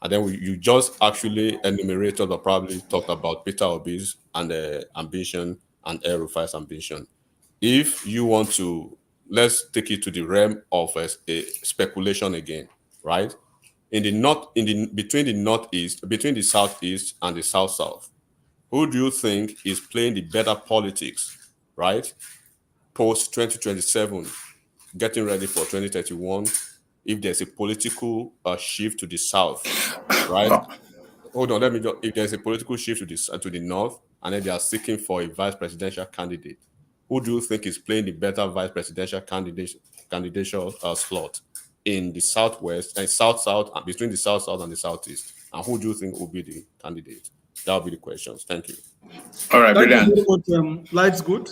And then you just actually enumerated or probably talked about Peter Obi's and ambition and El-Rufai's ambition. If you want to, let's take it to the realm of a speculation again, right? in the between the southeast and the south, who do you think is playing the better politics, right? Post 2027, getting ready for 2031, if there's a political shift to the south, right? Hold on, if there's a political shift to the north, and then they are seeking for a vice presidential candidate, who do you think is playing the better vice presidential candidature slot in the southwest and south, between the south and the southeast? And who do you think will be the candidate? That will be the questions. Thank you. All right, Thank brilliant. you very much, Light's good.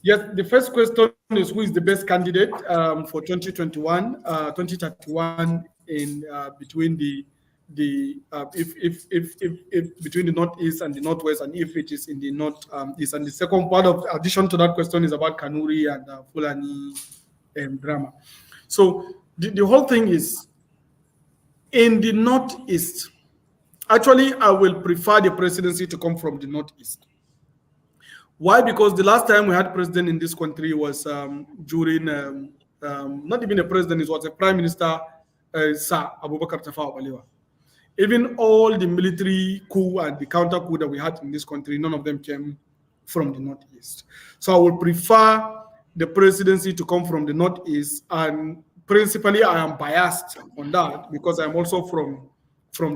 Yes, the first question is who is the best candidate for 2021, 2031 in between if between the northeast and the northwest, and if it is in the northeast. And the second part of addition to that question is about Kanuri and Fulani drama. So the whole thing is in the northeast. Actually, I will prefer the presidency to come from the northeast. Why? Because the last time we had president in this country was during not even a president, it was a prime minister, Sir Abubakar Tafawa Balewa. Even all the military coup and the counter coup that we had in this country, none of them came from the northeast. So I would prefer the presidency to come from the northeast, and principally I am biased on that because I'm also from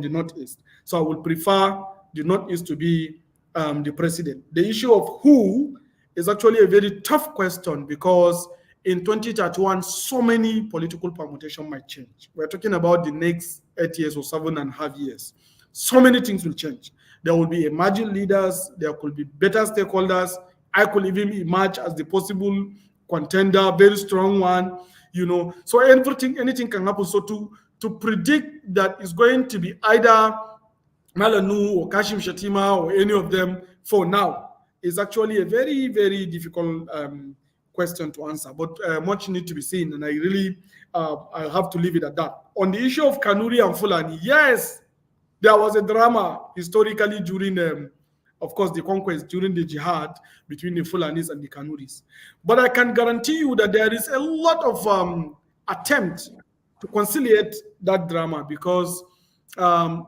the northeast. So I would prefer the northeast to be the president. The issue of who is actually a very tough question because in 2031, so many political permutations might change. We're talking about the next 8 years or 7.5 years. So many things will change. There will be emerging leaders. There could be better stakeholders. I could even emerge as the possible contender, very strong one, So anything can happen. So to predict that it's going to be either Malanu or Kashim Shatima or any of them for now is actually a very, very difficult question to answer. But much need to be seen, and I have to leave it at that. On the issue of Kanuri and Fulani, yes, there was a drama historically during, of course, the conquest, during the jihad between the Fulanis and the Kanuris. But I can guarantee you that there is a lot of attempt to conciliate that drama because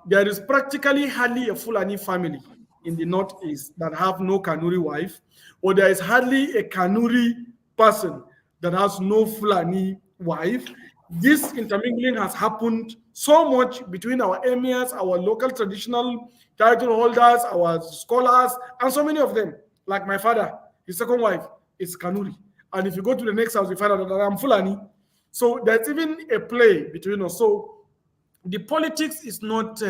there is practically hardly a Fulani family in the northeast that have no Kanuri wife, or there is hardly a Kanuri person that has no Fulani wife. This intermingling has happened so much between our emirs, our local traditional title holders, our scholars, and so many of them. Like my father, his second wife is Kanuri. And if you go to the next house, you find out that I'm Fulani. So there's even a play between us. So the politics is not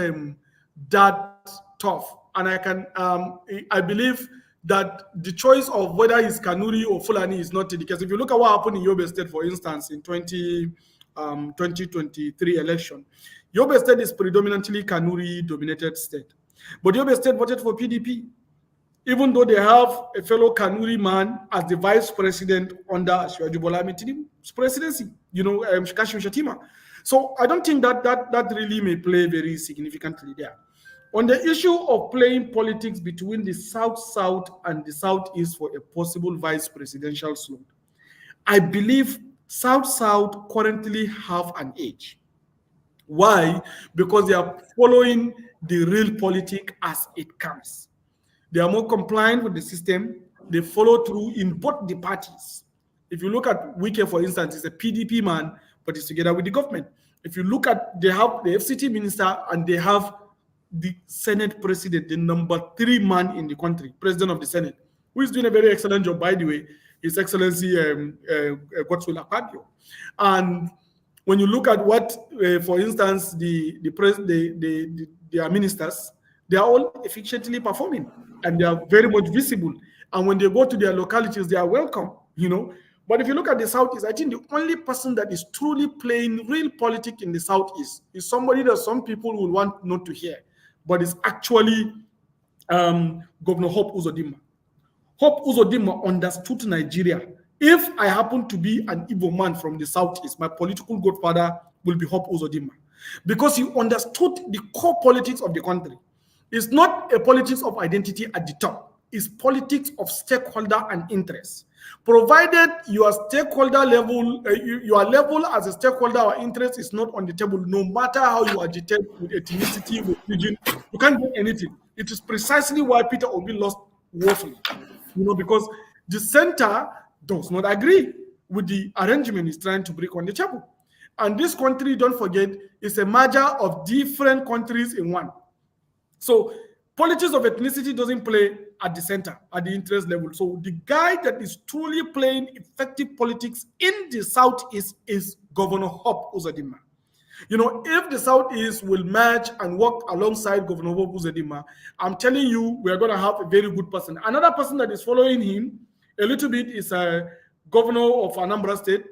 that tough. And I believe that the choice of whether it's Kanuri or Fulani is not the case. If you look at what happened in Yobe State, for instance, in 2023 election, Yobe State is predominantly Kanuri-dominated state. But Yobe State voted for PDP, even though they have a fellow Kanuri man as the vice president under Asiwaju Bola Ahmed Tinubu's presidency, Kashim Shatima. So I don't think that really may play very significantly there. On the issue of playing politics between the South-South and the Southeast for a possible vice presidential slot, I believe South-South currently have an edge. Why? Because they are following the real politics as it comes. They are more compliant with the system. They follow through in both the parties. If you look at Wike, for instance, he's a PDP man, but he's together with the government. If you look at, they have the FCT minister and they have the Senate president, the number 3 man in the country, president of the Senate, who is doing a very excellent job, by the way, His Excellency Godswill Akpabio. And when you look at what, for instance, their ministers, they are all efficiently performing and they are very much visible. And when they go to their localities, they are welcome, But if you look at the Southeast, I think the only person that is truly playing real politics in the Southeast is somebody that some people will want not to hear, but it's actually Governor Hope Uzodinma. Hope Uzodinma understood Nigeria. If I happen to be an Igbo man from the Southeast, my political godfather will be Hope Uzodinma, because he understood the core politics of the country. It's not a politics of identity at the top. is politics of stakeholder and interest. Provided your stakeholder level, your level as a stakeholder or interest is not on the table, no matter how you agitate with ethnicity, with region, you can't get anything. It is precisely why Peter Obi lost woefully, because the center does not agree with the arrangement he's trying to bring on the table. And this country, don't forget, is a merger of different countries in one. So politics of ethnicity doesn't play at the center, at the interest level. So the guy that is truly playing effective politics in the Southeast is Governor Hope Uzodinma. If the Southeast will match and work alongside Governor Hope Uzodinma, I'm telling you, we're going to have a very good person. Another person that is following him a little bit is a governor of Anambra State,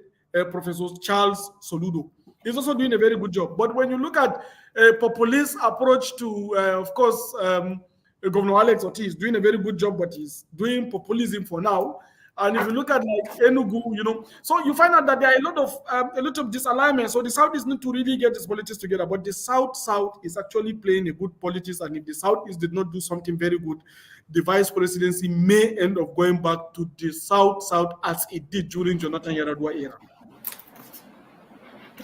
Professor Charles Soludo. He's also doing a very good job. But when you look at a populist approach to, of course, Governor Alex Ortiz doing a very good job, but he's doing populism for now. And if you look at like Enugu, so you find out that there are a lot of disalignment. So the South need to really get this politics together. But the South is actually playing a good politics. And if the Southeast did not do something very good, the vice presidency may end up going back to the South as it did during Jonathan Yaradua era.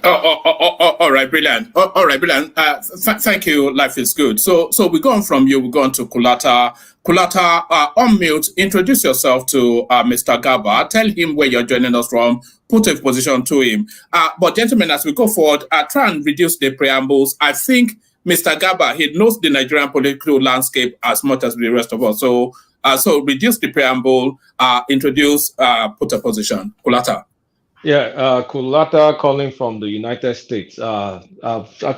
All right, brilliant. All right, brilliant. Thank you. Life is good. So we go on from you. We go on to Kulata. Kulata, on mute. Introduce yourself to Mr. Garba. Tell him where you're joining us from. Put a position to him. But gentlemen, as we go forward, try and reduce the preambles. I think Mr. Garba, he knows the Nigerian political landscape as much as the rest of us. So reduce the preamble. Introduce. Put a position. Kulata. Yeah, Kulata calling from the United States. I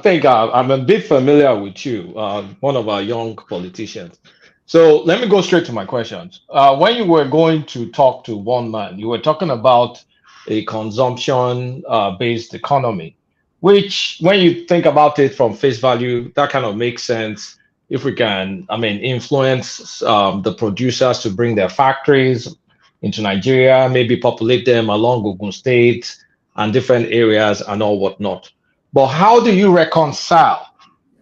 think I'm a bit familiar with you, one of our young politicians. So let me go straight to my questions. When you were going to talk to one man, you were talking about a consumption-based economy, which when you think about it from face value, that kind of makes sense. If we can, influence the producers to bring their factories into Nigeria, maybe populate them along Ogun State and different areas and all whatnot. But how do you reconcile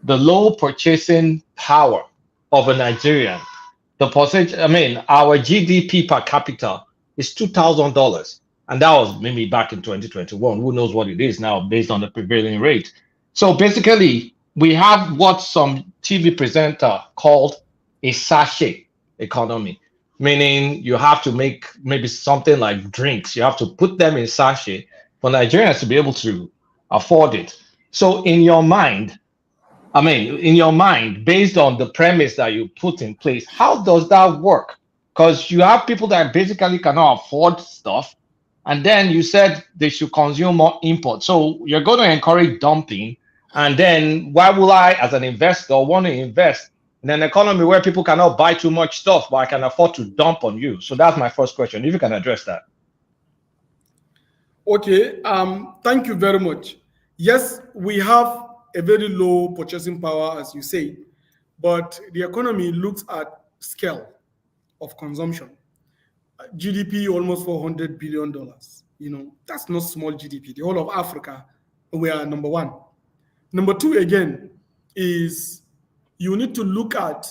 the low purchasing power of a Nigerian? The percentage, our GDP per capita is $2,000. And that was maybe back in 2021. Who knows what it is now based on the prevailing rate. So basically, we have what some TV presenter called a sachet economy. Meaning you have to make maybe something like drinks. You have to put them in sachet for Nigerians to be able to afford it. So in your mind, based on the premise that you put in place, how does that work? Because you have people that basically cannot afford stuff. And then you said they should consume more import. So you're going to encourage dumping. And then why will I, as an investor, want to invest in an economy where people cannot buy too much stuff, but I can afford to dump on you? So that's my first question, if you can address that. Okay, thank you very much. Yes, we have a very low purchasing power, as you say, but the economy looks at scale of consumption. GDP almost $400 billion. That's not small GDP. The whole of Africa, we are number one. Number two, again, is you need to look at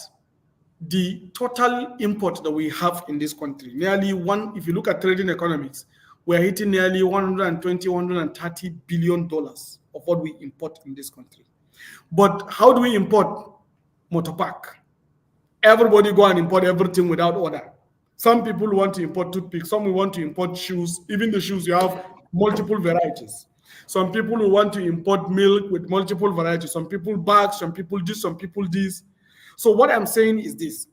the total import that we have in this country. If you look at trading economics, we're hitting nearly $120, $130 billion of what we import in this country. But how do we import? Motor park. Everybody go and import everything without order. Some people want to import toothpicks, some want to import shoes. Even the shoes, you have multiple varieties. Some people who want to import milk with multiple varieties. Some people bags, some people this, some people this. So what I'm saying is this.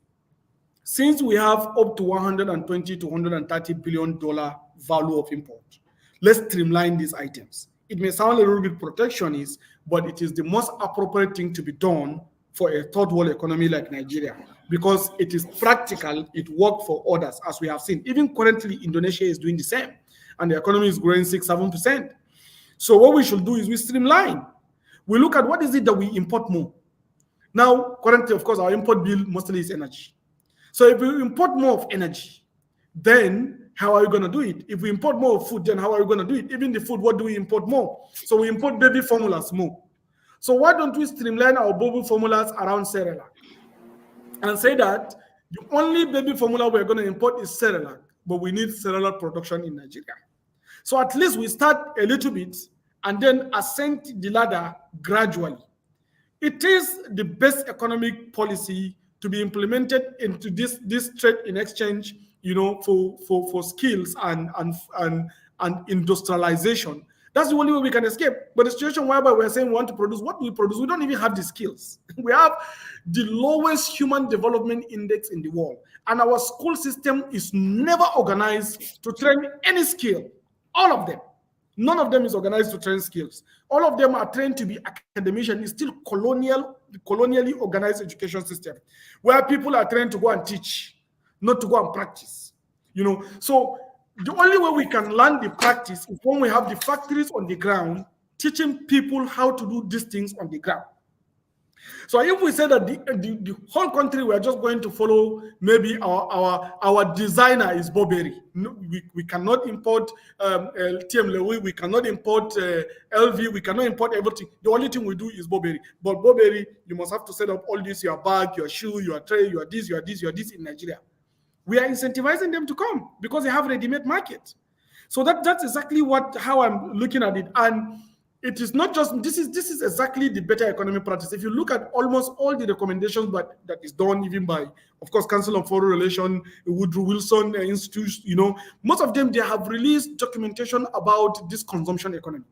Since we have up to $120 to $130 billion value of import, let's streamline these items. It may sound a little bit protectionist, but it is the most appropriate thing to be done for a third world economy like Nigeria, because it is practical, it works for others, as we have seen. Even currently, Indonesia is doing the same, and the economy is growing 6-7%. So what we should do is we streamline. We look at what is it that we import more. Now, currently, of course, our import bill mostly is energy. So if we import more of energy, then how are we going to do it? If we import more of food, then how are we going to do it? Even the food, what do we import more? So we import baby formulas more. So why don't we streamline our baby formulas around Cerelac and say that The only baby formula we're going to import is Cerelac, but we need Cerelac production in Nigeria. So at least we start a little bit and then ascend the ladder gradually. It is the best economic policy to be implemented into this trade in exchange, for skills and industrialization. That's the only way we can escape. But the situation whereby we're saying we want to produce, what we produce, we don't even have the skills. We have the lowest human development index in the world. And our school system is never organized to train any skill. All of them. None of them is organized to train skills. All of them are trained to be academicians. It's still colonially organized education system where people are trained to go and teach, not to go and practice. So the only way we can learn the practice is when we have the factories on the ground teaching people how to do these things on the ground. So if we say that the whole country, we are just going to follow maybe our designer is Burberry. No, we cannot import TM Lewy, we cannot import LV, we cannot import everything. The only thing we do is Burberry. But Burberry, you must have to set up all this, your bag, your shoe, your tray, your this in Nigeria. We are incentivizing them to come because they have ready-made market. So that's exactly how I'm looking at it. And it is not just, this is exactly the better economic practice. If you look at almost all the recommendations that is done even by, of course, Council on Foreign Relations, Woodrow Wilson Institute, most of them, they have released documentation about this consumption economy.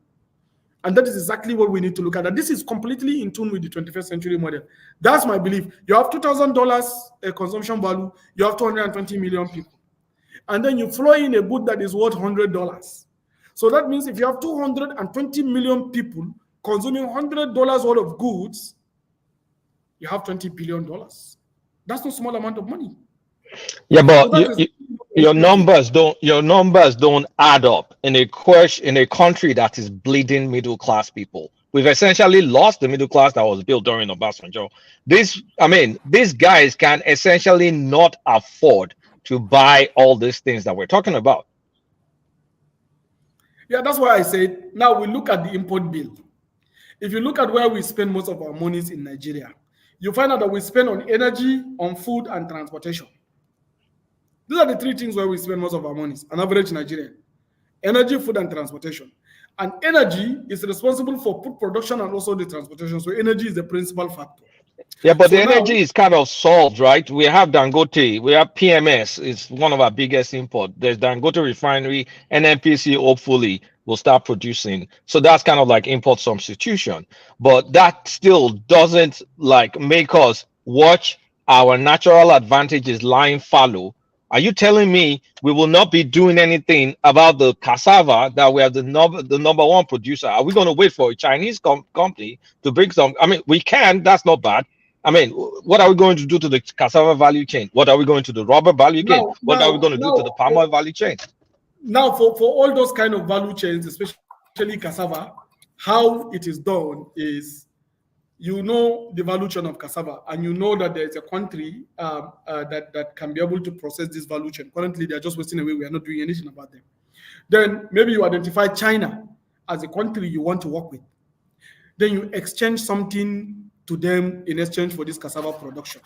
And that is exactly what we need to look at. And this is completely in tune with the 21st century model. That's my belief. You have $2,000 consumption value, you have 220 million people. And then you flow in a good that is worth $100. So that means if you have 220 million people consuming $100 worth of goods, you have $20 billion. That's no small amount of money. Yeah, but so your numbers don't add up in a country that is bleeding middle class people. We've essentially lost the middle class that was built during Obasanjo. These guys can essentially not afford to buy all these things that we're talking about. Yeah, that's why I said, now we look at the import bill. If you look at where we spend most of our monies in Nigeria, you find out that we spend on energy, on food, and transportation. These are the three things where we spend most of our monies, an average Nigerian. Energy, food, and transportation. And energy is responsible for food production and also the transportation. So energy is the principal factor. Yeah, but the energy is kind of solved, right? We have Dangote, we have PMS, it's one of our biggest import. There's Dangote refinery, NNPC hopefully will start producing. So that's kind of like import substitution. But that still doesn't make us watch our natural advantages lying fallow. Are you telling me we will not be doing anything about the cassava that we are the number one producer? Are we going to wait for a Chinese company to bring some? We can, that's not bad. What are we going to do to the cassava value chain? What are we going to the rubber value chain? What are we going to do to the palm oil value chain? Now, for all those kind of value chains, especially cassava, how it is done is, the value chain of cassava, and that there is a country that can be able to process this value chain. Currently, they are just wasting away. We are not doing anything about them. Then maybe you identify China as a country you want to work with. Then you exchange something to them in exchange for this cassava production.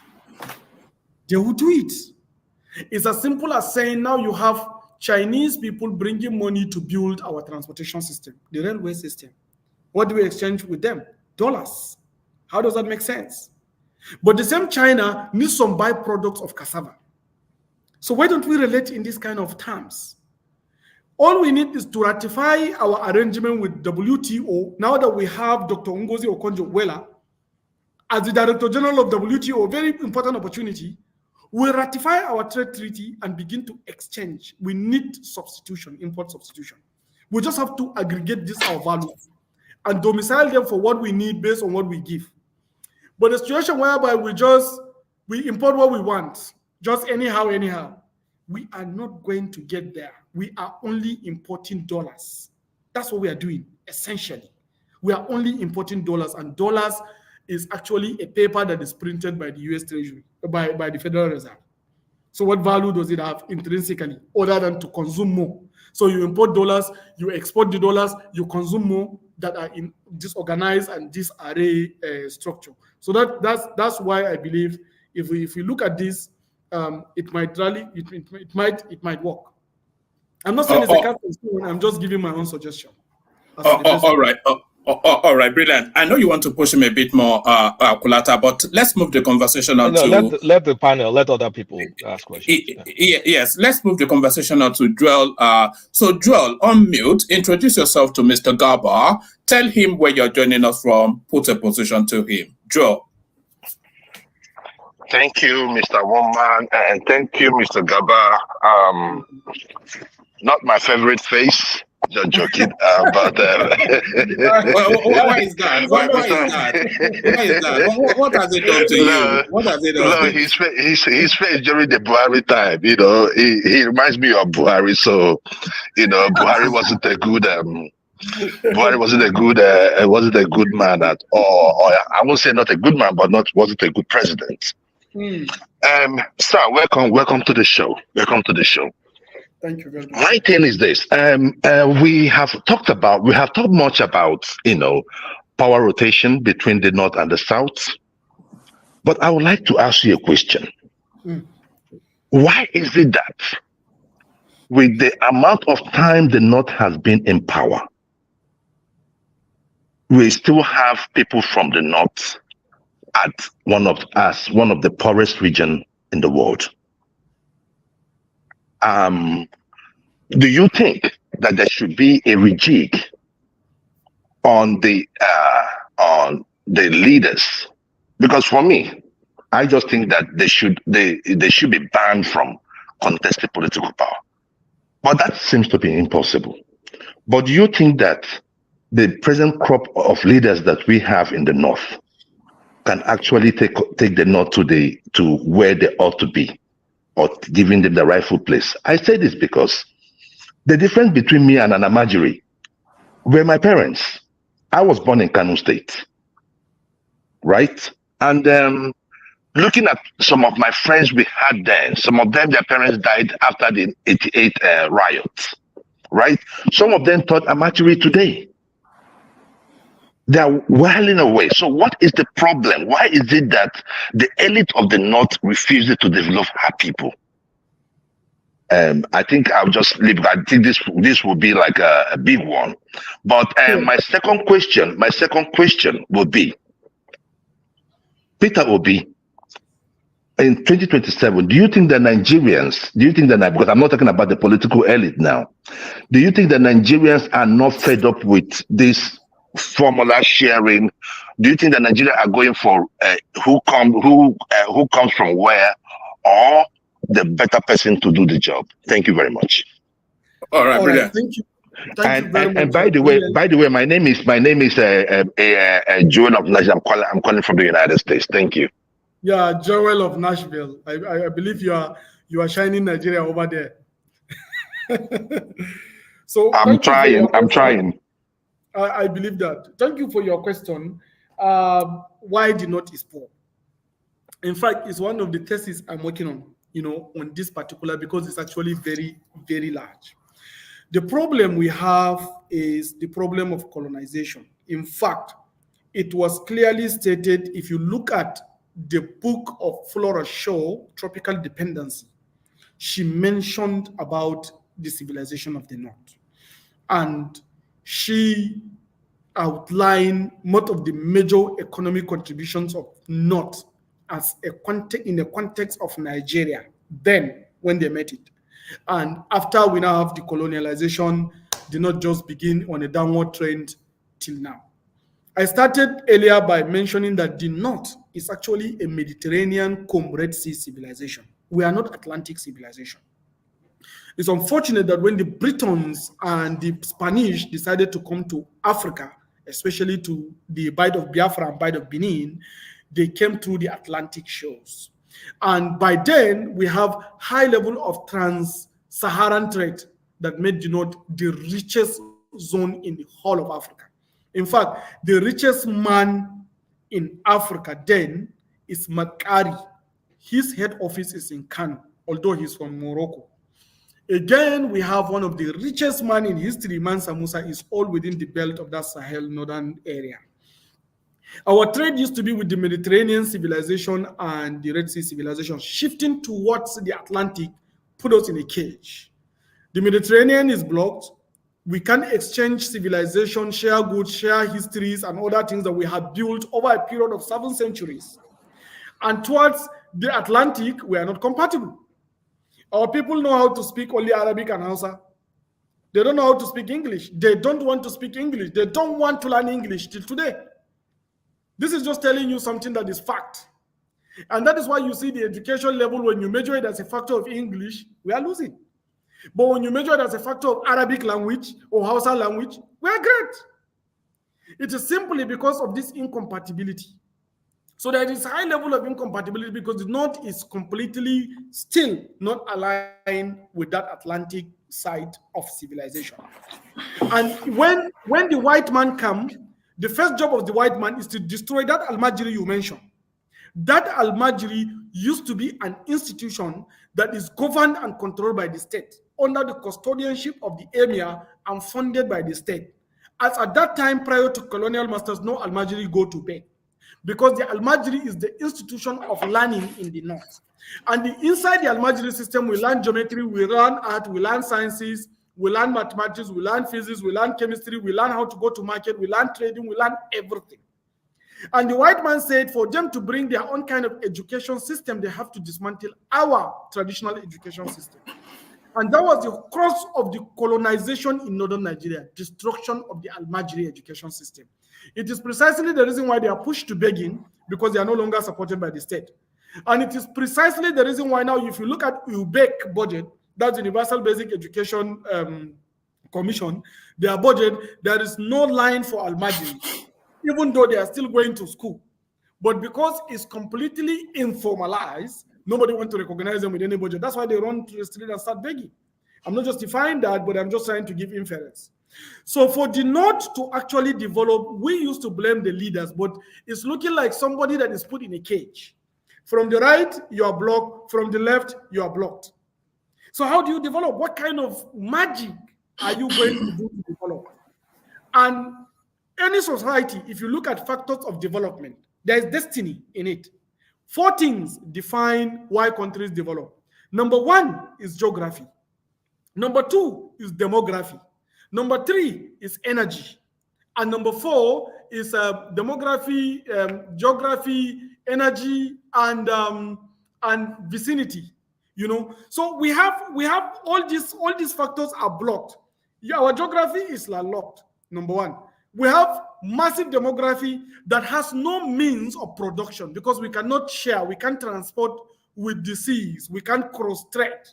They will do it. It's as simple as saying now you have Chinese people bringing money to build our transportation system, the railway system. What do we exchange with them? Dollars. How does that make sense? But the same China needs some byproducts of cassava. So why don't we relate in this kind of terms? All we need is to ratify our arrangement with WTO. Now that we have Dr. Ngozi Okonjo-Iweala as the Director General of WTO, very important opportunity, we ratify our trade treaty and begin to exchange. We need substitution, import substitution. We just have to aggregate this our values and domicile them for what we need based on what we give. But the situation whereby we import what we want, just anyhow, we are not going to get there. We are only importing dollars. That's what we are doing, essentially. We are only importing dollars, and dollars is actually a paper that is printed by the US Treasury, by the Federal Reserve. So what value does it have intrinsically, other than to consume more? So you import dollars, you export the dollars, you consume more that are in disorganized and disarray structure. So that's why I believe if we look at this, it might rally, it might work. I'm not saying it's a cast in stone, I'm just giving my own suggestion. All right. All right, brilliant. I know you want to push him a bit more, Kulata, but let's move the conversation on to... Let the panel, let other people ask questions. Yes, let's move the conversation on to Joel. So, Joel, unmute, introduce yourself to Mr. Garba, tell him where you're joining us from, put a position to him. Joel. Thank you, Mr. Woman, and thank you, Mr. Garba. Not my favorite face. Just joking, but why is that? Why is that? Why is that? What has it done to you? What has it done? No, his face during the Buhari time, he reminds me of Buhari. So, Buhari wasn't a good Buhari wasn't a good man at all. Or I won't say not a good man, but wasn't a good president. Sir, welcome to the show. Welcome to the show. Thank you very much. My thing is this: we have talked much about power rotation between the North and the South, but I would like to ask you a question. Why is it that with the amount of time the North has been in power, we still have people from the North at one of the poorest regions in the world? Do you think that there should be a rejig on the leaders? Because for me, I just think that they should be banned from contested political power. But that seems to be impossible. But do you think that the present crop of leaders that we have in the North can actually take the North to where they ought to be, or giving them the rightful place? I say this because the difference between me and Anamajiri were my parents. I was born in Kano State, right? And looking at some of my friends we had then, some of them, their parents died after the 88 riots, right? Some of them taught Amajiri today. They are whiling away. So what is the problem? Why is it that the elite of the North refuses to develop her people? I think I'll just leave. I think this will be like a big one. But my second question would be, Peter Obi, in 2027, do you think that because I'm not talking about the political elite now, do you think that Nigerians are not fed up with this formula sharing? Do you think that Nigeria are going for who comes from where, or the better person to do the job? Thank you very much. All right, brilliant. Thank you. And by the way, my name is Joel of Nashville. I'm calling from the United States. Thank you. Yeah, Joel of Nashville. I believe you are shining Nigeria over there. So I'm trying. I believe that. Thank you for your question. Why the North is poor? In fact, it's one of the theses I'm working on, on this particular, because it's actually very, very large. The problem we have is the problem of colonization. In fact, it was clearly stated, if you look at the book of Flora Shaw, Tropical Dependency, she mentioned about the civilization of the North. And she outlined most of the major economic contributions of North as in a context of Nigeria, then when they met it. And after we now have the colonialization, did not just begin on a downward trend till now. I started earlier by mentioning that the North is actually a Mediterranean Red Sea civilization. We are not Atlantic civilization. It's unfortunate that when the Britons and the Spanish decided to come to Africa, especially to the Bight of Biafra and Bight of Benin, they came through the Atlantic shores. And by then, we have high level of trans-Saharan trade that made the North the richest zone in the whole of Africa. In fact, the richest man in Africa then is Makari. His head office is in Kano, although he's from Morocco. Again, we have one of the richest man in history, Mansa Musa, is all within the belt of that Sahel northern area. Our trade used to be with the Mediterranean civilization and the Red Sea civilization. Shifting towards the Atlantic put us in a cage. The Mediterranean is blocked. We can't exchange civilization, share goods, share histories, and other things that we have built over a period of 7 centuries. And towards the Atlantic, we are not compatible. Our people know how to speak only Arabic and Hausa. They don't know how to speak English. They don't want to speak English. They don't want to learn English till today. This is just telling you something that is fact. And that is why you see the education level, when you measure it as a factor of English, we are losing. But when you measure it as a factor of Arabic language or Hausa language, we are great. It is simply because of this incompatibility. So there is a high level of incompatibility because the North is completely still not aligned with that Atlantic side of civilization. And when the white man comes, the first job of the white man is to destroy that Al-Majri you mentioned. That Al-Majri used to be an institution that is governed and controlled by the state under the custodianship of the emir and funded by the state. As at that time, prior to colonial masters, no Al-Majri go to bed, because the Al-Majri is the institution of learning in the North. And inside the Al-Majri system, we learn geometry, we learn art, we learn sciences, we learn mathematics, we learn physics, we learn chemistry, we learn how to go to market, we learn trading, we learn everything. And the white man said for them to bring their own kind of education system, they have to dismantle our traditional education system. And that was the crux of the colonization in northern Nigeria, destruction of the Al-Majri education system. It is precisely the reason why they are pushed to begging, because they are no longer supported by the state. And it is precisely the reason why now, if you look at UBEC budget, that's Universal Basic Education Commission, their budget, there is no line for Al-Majri, even though they are still going to school. But because it's completely informalized, nobody wants to recognize them with any budget. That's why they run to the street and start begging. I'm not justifying that, but I'm just trying to give inference. So for the North to actually develop, we used to blame the leaders, but it's looking like somebody that is put in a cage. From the right, you are blocked. From the left, you are blocked. So how do you develop? What kind of magic are you going to do to develop? And any society, if you look at factors of development, there is destiny in it. 4 things define why countries develop. Number 1 is geography. Number 2 is demography. Number 3 is energy. And number 4 is demography, geography, energy, and vicinity. You know, so we have all these factors are blocked. Yeah, our geography is landlocked. Number 1. We have massive demography that has no means of production because we cannot share, we can't transport with the seas, we can't cross-trade.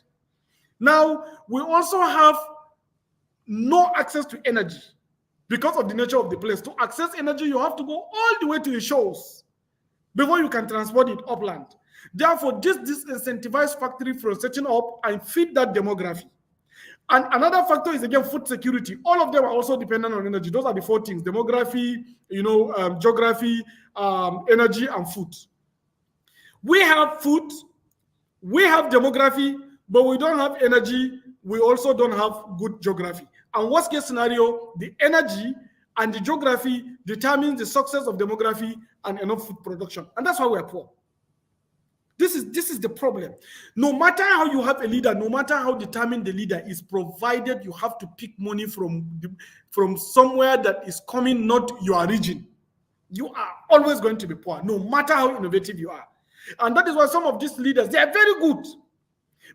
Now, we also have no access to energy because of the nature of the place. To access energy, you have to go all the way to the shores before you can transport it upland. Therefore, this disincentivizes factory from setting up and feed that demography. And another factor is, again, food security. All of them are also dependent on energy. Those are the 4 things: demography, geography, energy, and food. We have food, we have demography, but we don't have energy. We also don't have good geography. And worst case scenario, the energy and the geography determines the success of demography and enough food production. And that's why we're poor. This is the problem. No matter how you have a leader, no matter how determined the leader is, provided you have to pick money from somewhere that is coming, not your region, you are always going to be poor, no matter how innovative you are. And that is why some of these leaders, they are very good,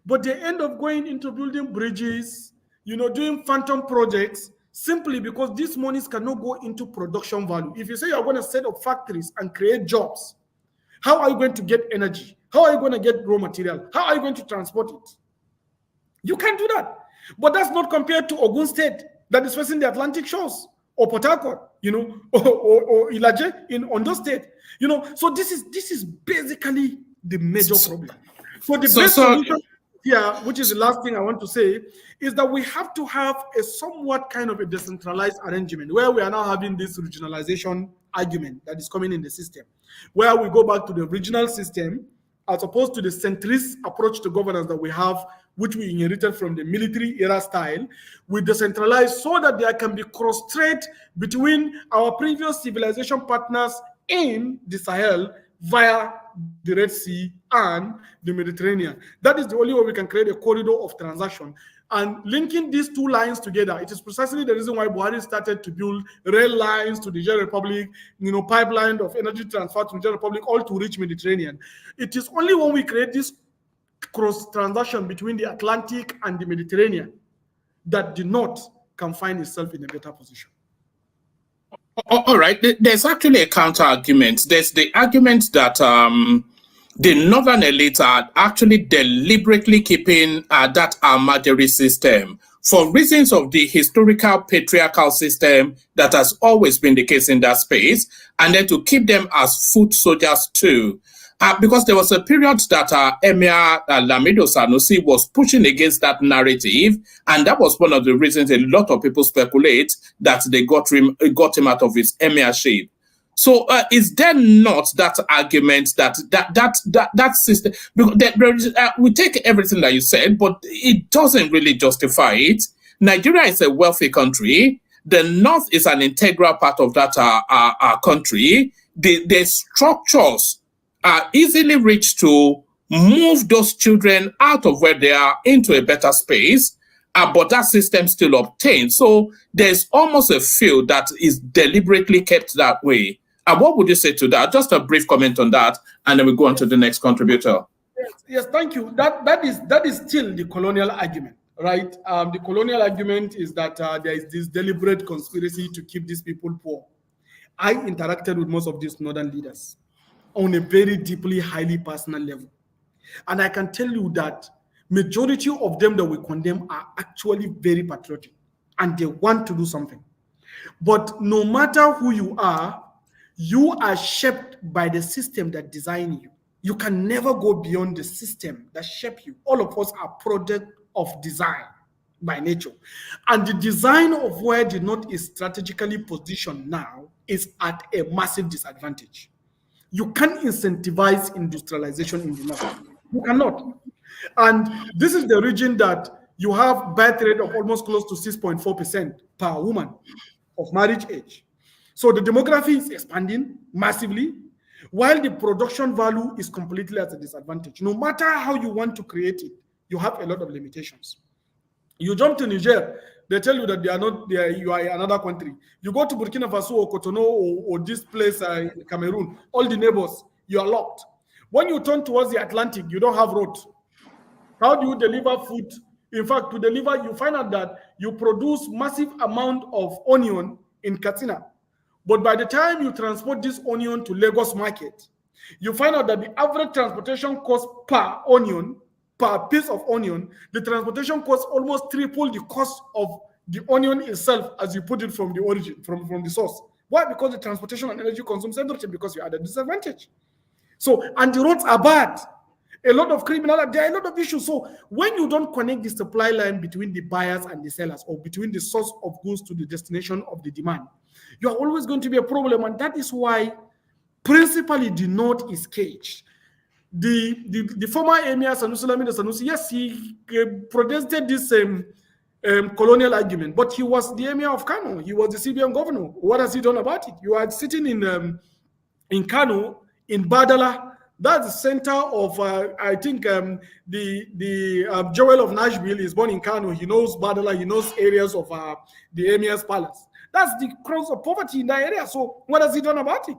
but they end up going into building bridges, doing phantom projects, simply because these monies cannot go into production value. If you say you're going to set up factories and create jobs, how are you going to get energy? How are you going to get raw material? How are you going to transport it? You can't do that. But that's not compared to Ogun State that is facing the Atlantic shores, or Port Harcourt, or Ilaje in Ondo State. So this is basically the major problem. So the best solution here, which is the last thing I want to say, is that we have to have a somewhat kind of a decentralized arrangement where we are now having this regionalization argument that is coming in the system, where we go back to the regional system as opposed to the centrist approach to governance that we have, which we inherited from the military era style. We decentralize so that there can be cross-trade between our previous civilization partners in the Sahel via the Red Sea and the Mediterranean. That is the only way we can create a corridor of transaction. And linking these two lines together, it is precisely the reason why Buhari started to build rail lines to the Niger Republic, pipeline of energy transfer to Niger Republic, all to reach Mediterranean. It is only when we create this cross transaction between the Atlantic and the Mediterranean that the North can find itself in a better position. All right. There's actually a counter argument. There's the argument that the northern elites are actually deliberately keeping that armagerie system for reasons of the historical patriarchal system that has always been the case in that space, and then to keep them as foot soldiers too. Because there was a period that Emir Lamido Sanusi was pushing against that narrative, and that was one of the reasons a lot of people speculate that they got him out of his emirship. So, is there not that argument that system? Because we take everything that you said, but it doesn't really justify it. Nigeria is a wealthy country. The North is an integral part of that country. The structures are easily reached to move those children out of where they are into a better space, but that system still obtains. So there's almost a feel that is deliberately kept that way. What would you say to that? Just a brief comment on that, and then we go on to the next contributor. Yes, thank you. That is still the colonial argument, right? The colonial argument is that there is this deliberate conspiracy to keep these people poor. I interacted with most of these northern leaders on a very deeply, highly personal level. And I can tell you that majority of them that we condemn are actually very patriotic and they want to do something. But no matter who you are shaped by the system that designed you. You can never go beyond the system that shaped you. All of us are product of design by nature. And the design of where the North is strategically positioned now is at a massive disadvantage. You can't incentivize industrialization in the North. You cannot. And this is the region that you have birth rate of almost close to 6.4% per woman of marriage age. So the demography is expanding massively, while the production value is completely at a disadvantage. No matter how you want to create it, you have a lot of limitations. You jump to Niger, they tell you that they are not there, you are in another country. You go to Burkina Faso or Cotonou or this place in Cameroon, all the neighbors, you are locked. When you turn towards the Atlantic, you don't have road. How do you deliver food? In fact, to deliver, you find out that you produce massive amount of onion in Katsina. But by the time you transport this onion to Lagos market, you find out that the average transportation cost per onion, per piece of onion, the transportation cost almost triple the cost of the onion itself as you put it from the origin, from the source. Why? Because the transportation and energy consumes everything because you are at a disadvantage. So, and the roads are bad. A lot of criminality, there are a lot of issues. So when you don't connect the supply line between the buyers and the sellers, or between the source of goods to the destination of the demand, you are always going to be a problem. And that is why principally the North is caged. The former Emir Sanusi Lamido Sanusi, yes, he protested this colonial argument, but he was the Emir of Kano. He was the CBN governor. What has he done about it? You are sitting in Kano, in Badala. That's the center of, I think, the Joel of Nashville is born in Kano. He knows Badala. He knows areas of the Emir's palace. That's the cause of poverty in that area. So what has he done about it?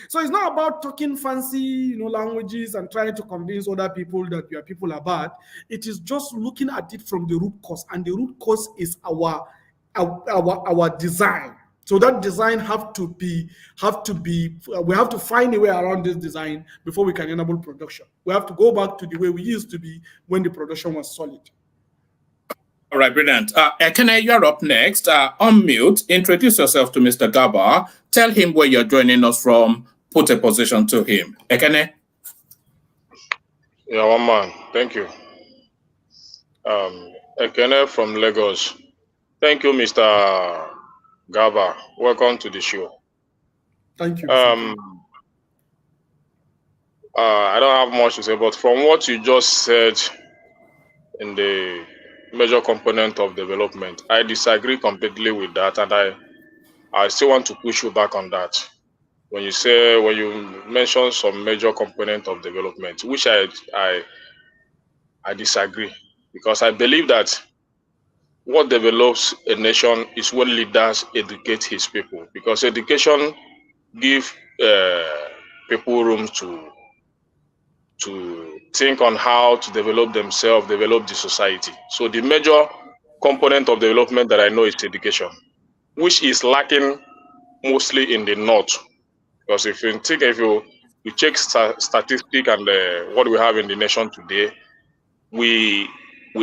So it's not about talking fancy, languages and trying to convince other people that your people are bad. It is just looking at it from the root cause, and the root cause is our design. So that design we have to find a way around this design before we can enable production. We have to go back to the way we used to be when the production was solid. All right, brilliant. Ekene, you're up next. Unmute, introduce yourself to Mr. Garba. Tell him where you're joining us from. Put a position to him. Ekene? Yeah, one man. Thank you. Ekene from Lagos. Thank you, Mr. Garba. Welcome to the show. Thank you. I don't have much to say, but from what you just said in the major component of development, I disagree completely with that, and I still want to push you back on that. when you mention some major component of development, which I disagree, because I believe that what develops a nation is when leaders educate his people, because education give people room to think on how to develop themselves, develop the society. So the major component of development that I know is education, which is lacking mostly in the north. Because if you check statistic and what we have in the nation today, we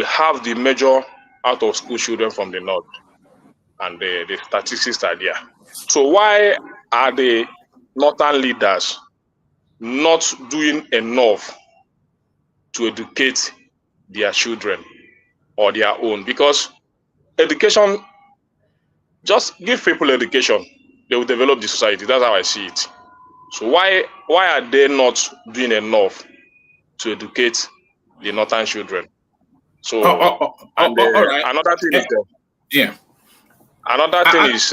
have the major out of school children from the north, and the statistics are there. So why are the northern leaders not doing enough to educate their children or their own? Because education, just give people education, they will develop the society. That's how I see it. So why are they not doing enough to educate the northern children? So and all right. another thing is Yeah. another thing is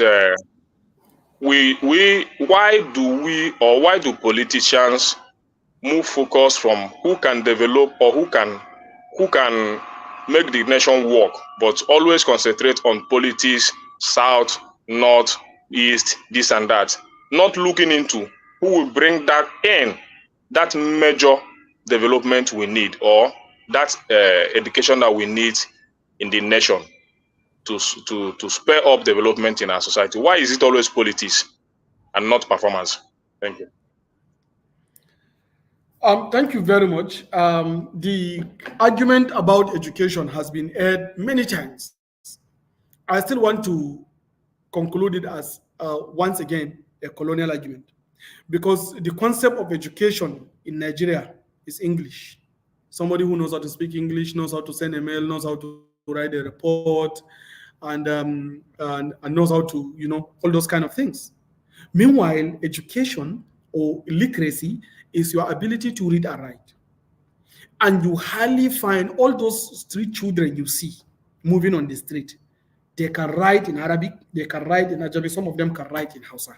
why do politicians move focus from who can develop or who can make the nation work, but always concentrate on politics, south, north, east, this and that, not looking into who will bring that in, that major development we need, or that education that we need in the nation to spur up development in our society? Why is it always politics and not performance? Thank you. Thank you very much. The argument about education has been aired many times. I still want to conclude it as, once again, a colonial argument, because the concept of education in Nigeria is English. Somebody who knows how to speak English, knows how to send a mail, knows how to write a report, and knows how to, all those kind of things. Meanwhile, education or literacy is your ability to read and write. And you hardly find all those street children you see moving on the street. They can write in Arabic, they can write in Ajabi, some of them can write in Hausa,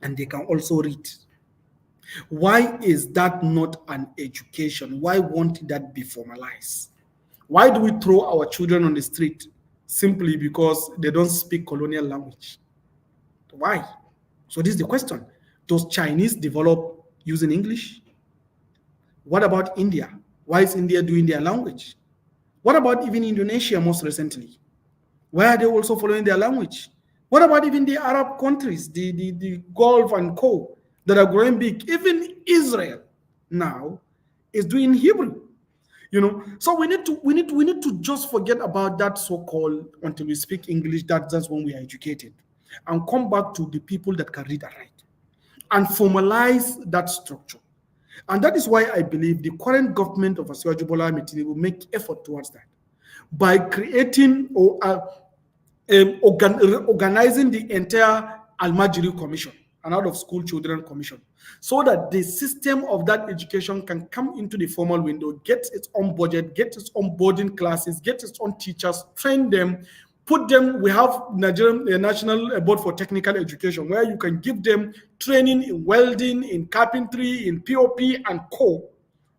and they can also read. Why is that not an education? Why won't that be formalized? Why do we throw our children on the street simply because they don't speak colonial language? Why? So this is the question. Does Chinese develop using English? What about India? Why is India doing their language? What about even Indonesia most recently? Why are they also following their language? What about even the Arab countries, the Gulf and Co that are growing big? Even Israel now is doing Hebrew. So we need to just forget about that so-called until we speak English, that's when we are educated, and come back to the people that can read and write and formalize that structure. And that is why I believe the current government of Asiwaju Bola Ahmed Tinubu will make effort towards that by creating or organizing the entire Almajiri Commission, an out-of-school children commission, so that the system of that education can come into the formal window, get its own budget, get its own boarding classes, get its own teachers, train them, put them. We have Nigerian National Board for Technical Education, where you can give them training in welding, in carpentry, in POP and co.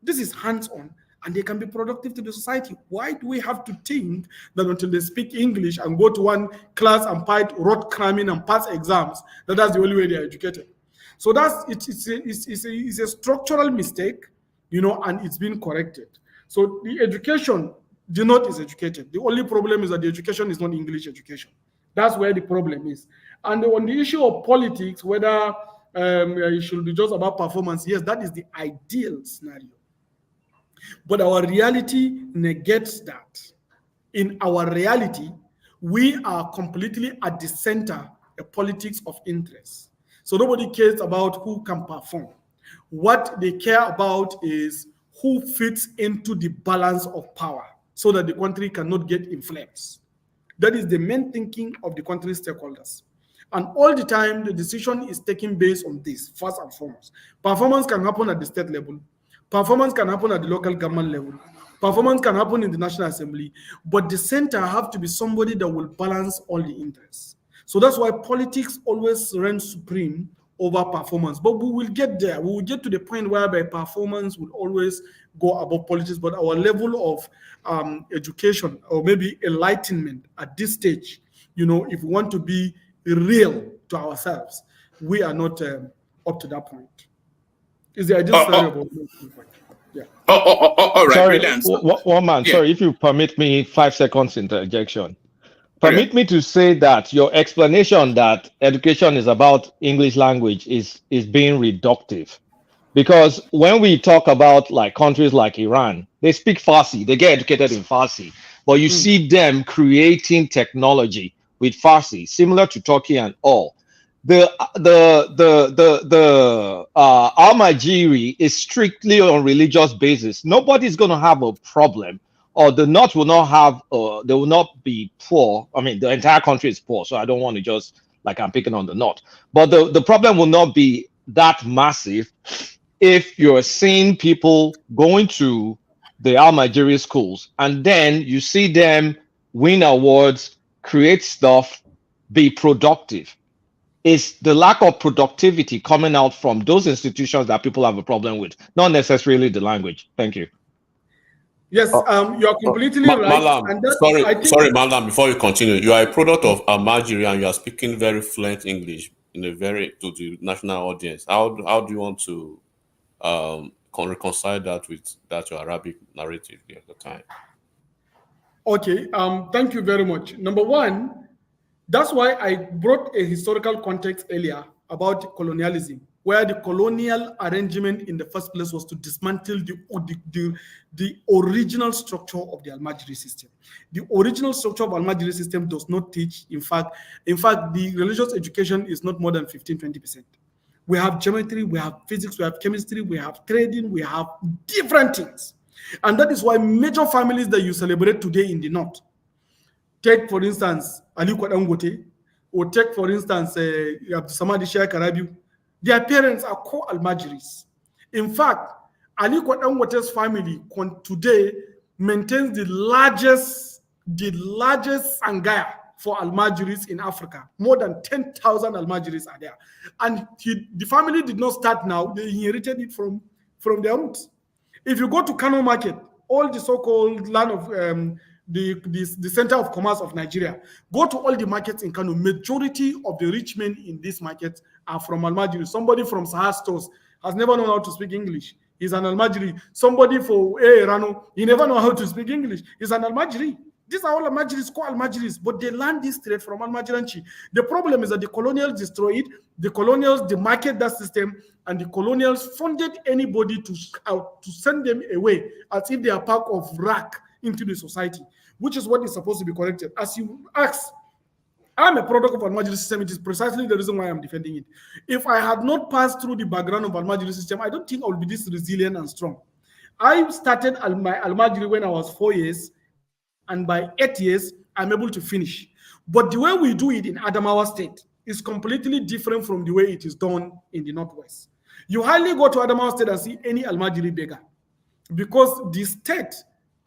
This is hands-on, and they can be productive to the society. Why do we have to think that until they speak English and go to one class and fight rote cramming and pass exams, that's the only way they are educated? So it's a structural mistake, and it's been corrected. So the education, the North is educated. The only problem is that the education is not English education. That's where the problem is. And on the issue of politics, whether it should be just about performance, yes, that is the ideal scenario. But our reality negates that. In our reality, we are completely at the center of politics of interest. So nobody cares about who can perform. What they care about is who fits into the balance of power so that the country cannot get inflamed. That is the main thinking of the country's stakeholders. And all the time, the decision is taken based on this, first and foremost. Performance can happen at the state level. Performance can happen at the local government level. Performance can happen in the National Assembly. But the center have to be somebody that will balance all the interests. So that's why politics always reigns supreme over performance. But we will get there. We will get to the point whereby performance will always go above politics. But our level of education or maybe enlightenment at this stage, if we want to be real to ourselves, we are not up to that point. Is there just yeah. All right. Sorry, Brilliant. one man. Yeah. Sorry, if you permit me 5 seconds interjection. Permit me to say that your explanation that education is about English language is being reductive. Because when we talk about like countries like Iran, they speak Farsi, they get educated in Farsi, but you see them creating technology with Farsi, similar to Turkey and all. The Almajiri is strictly on religious basis. Nobody's going to have a problem, or the North will not have, they will not be poor. I mean, the entire country is poor, so I don't want to just like I'm picking on the North. But the problem will not be that massive if you're seeing people going to the Almajiri schools and then you see them win awards, create stuff, be productive. Is the lack of productivity coming out from those institutions that people have a problem with, not necessarily the language? Thank you. Yes, you are completely right. Malam, and sorry, Malam, before you continue, you are a product of Almajiri and you are speaking very fluent English to the national audience. How do you want to reconcile that with your Arabic narrative at the time? Okay, thank you very much. Number one, that's why I brought a historical context earlier about colonialism, where the colonial arrangement in the first place was to dismantle the original structure of the Almajiri system. The original structure of Almajiri system does not teach. In fact, the religious education is not more than 15-20%. We have geometry, we have physics, we have chemistry, we have trading, we have different things. And that is why major families that you celebrate today in the North, take for instance, Aliko Dangote, or take for instance, Samadi Sheikh Arabi, their parents are co-Almajiris. In fact, Aliko Dangote's family today maintains the largest sangaya for Almajiris in Africa. More than 10,000 Almajiris are there. And the family did not start now, they inherited it from their roots. If you go to Kano market, all the so-called land of the center of commerce of Nigeria, go to all the markets in Kano, majority of the rich men in this market are from Almajiri. Somebody from Sahar stores has never known how to speak English. He's an Almajiri. Somebody for Rano, he never know how to speak English. He's an Almajiri. These are all Almajiris, co-Almajiris, but they learn this trade from Almajiranchi. The problem is that the colonials destroyed it, the colonials demarcated that system, and the colonials funded anybody to send them away as if they are part of rack into the society, which is what is supposed to be corrected. As you asked, I'm a product of Almajiri system. It is precisely the reason why I'm defending it. If I had not passed through the background of Almajiri system, I don't think I would be this resilient and strong. I started my Almajiri when I was 4 years, and by 8 years, I'm able to finish. But the way we do it in Adamawa State is completely different from the way it is done in the Northwest. You hardly go to Adamawa State and see any Almajiri beggar, because the state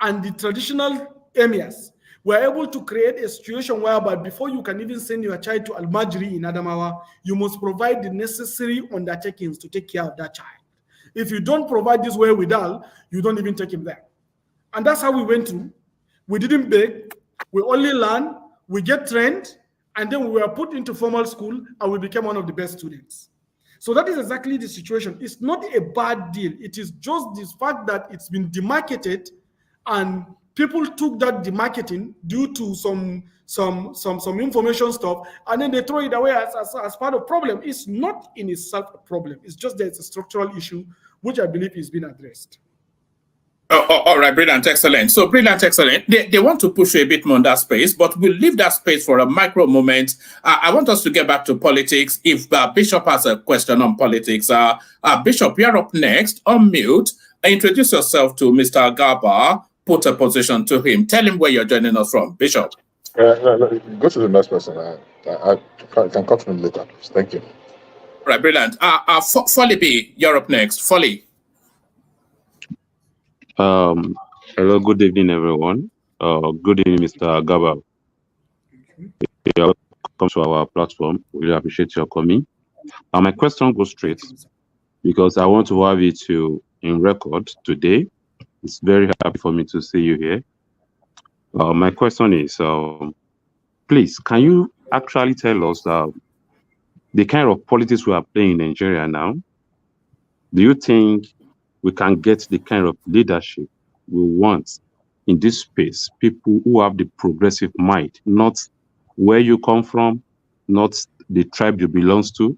and the traditional emirs were able to create a situation whereby before you can even send your child to Almajiri in Adamawa, you must provide the necessary undertakings to take care of that child. If you don't provide this wherewithal, you don't even take him there. And that's how we went through. We didn't beg, we only learn, we get trained, and then we were put into formal school and we became one of the best students. So that is exactly the situation. It's not a bad deal. It is just this fact that it's been demarketed and people took that demarketing due to some information stuff, and then they throw it away as part of problem. It's not in itself a problem. It's just that it's a structural issue, which I believe is being addressed. All right, brilliant, excellent. So brilliant, excellent. They want to push you a bit more on that space, but we'll leave that space for a micro moment. I want us to get back to politics. If Bishop has a question on politics, Bishop, you're up next. Unmute. Introduce yourself to Mr. Garba. Put a position to him. Tell him where you're joining us from, Bishop. No, go to the next person. I can continue later. Thank you. All right, brilliant. Folly B, you're up next. Folly. Hello, good evening, everyone. Good evening, Mr. Garba. Welcome to our platform. We really appreciate your coming. My question goes straight because I want to have it in record today. It's very happy for me to see you here. My question is, please, can you actually tell us the kind of politics we are playing in Nigeria now? Do you think we can get the kind of leadership we want in this space? People who have the progressive mind, not where you come from, not the tribe you belong to,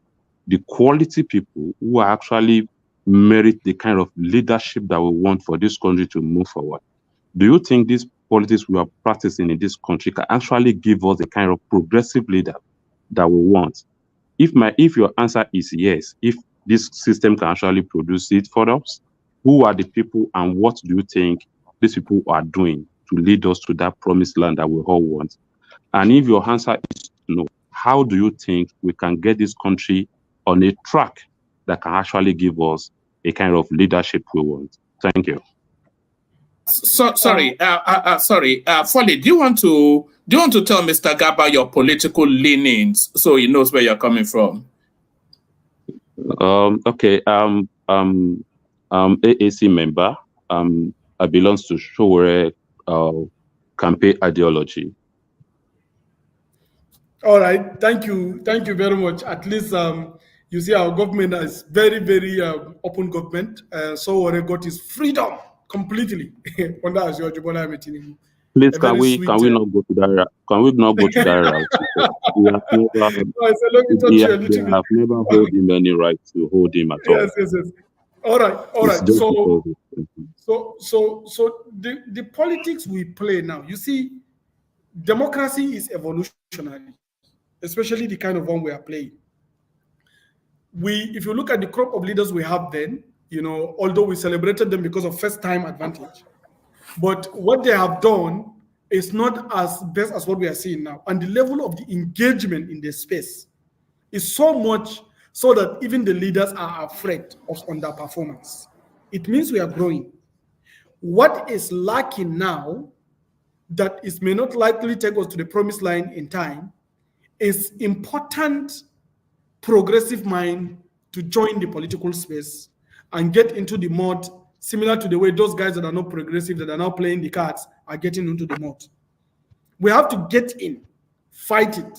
the quality people who actually merit the kind of leadership that we want for this country to move forward. Do you think this politics we are practicing in this country can actually give us the kind of progressive leader that we want? If your answer is yes, if this system can actually produce it for us, who are the people and what do you think these people are doing to lead us to that promised land that we all want? And if your answer is no, how do you think we can get this country on a track that can actually give us a kind of leadership we want? Thank you. Sorry, Folly, do you want to tell Mr. Garba your political leanings so he knows where you're coming from? Okay. AAC member. I belong to Showore campaign ideology. All right, thank you very much. At least you see our government is very, very open government. So what I got is freedom completely. Please, can we not go to that route? Can we not go to that route? We have never hold him any right to hold him at all. Yes. All right. So the politics we play now, you see, democracy is evolutionary, especially the kind of one we are playing. If you look at the crop of leaders we have then, although we celebrated them because of first-time advantage, but what they have done is not as best as what we are seeing now. And the level of the engagement in the space is so much so that even the leaders are afraid of underperformance. It means we are growing. What is lacking now that may not likely take us to the promised line in time is important progressive mind to join the political space and get into the mud, similar to the way those guys that are not progressive, that are now playing the cards, are getting into the mud. We have to get in, fight it,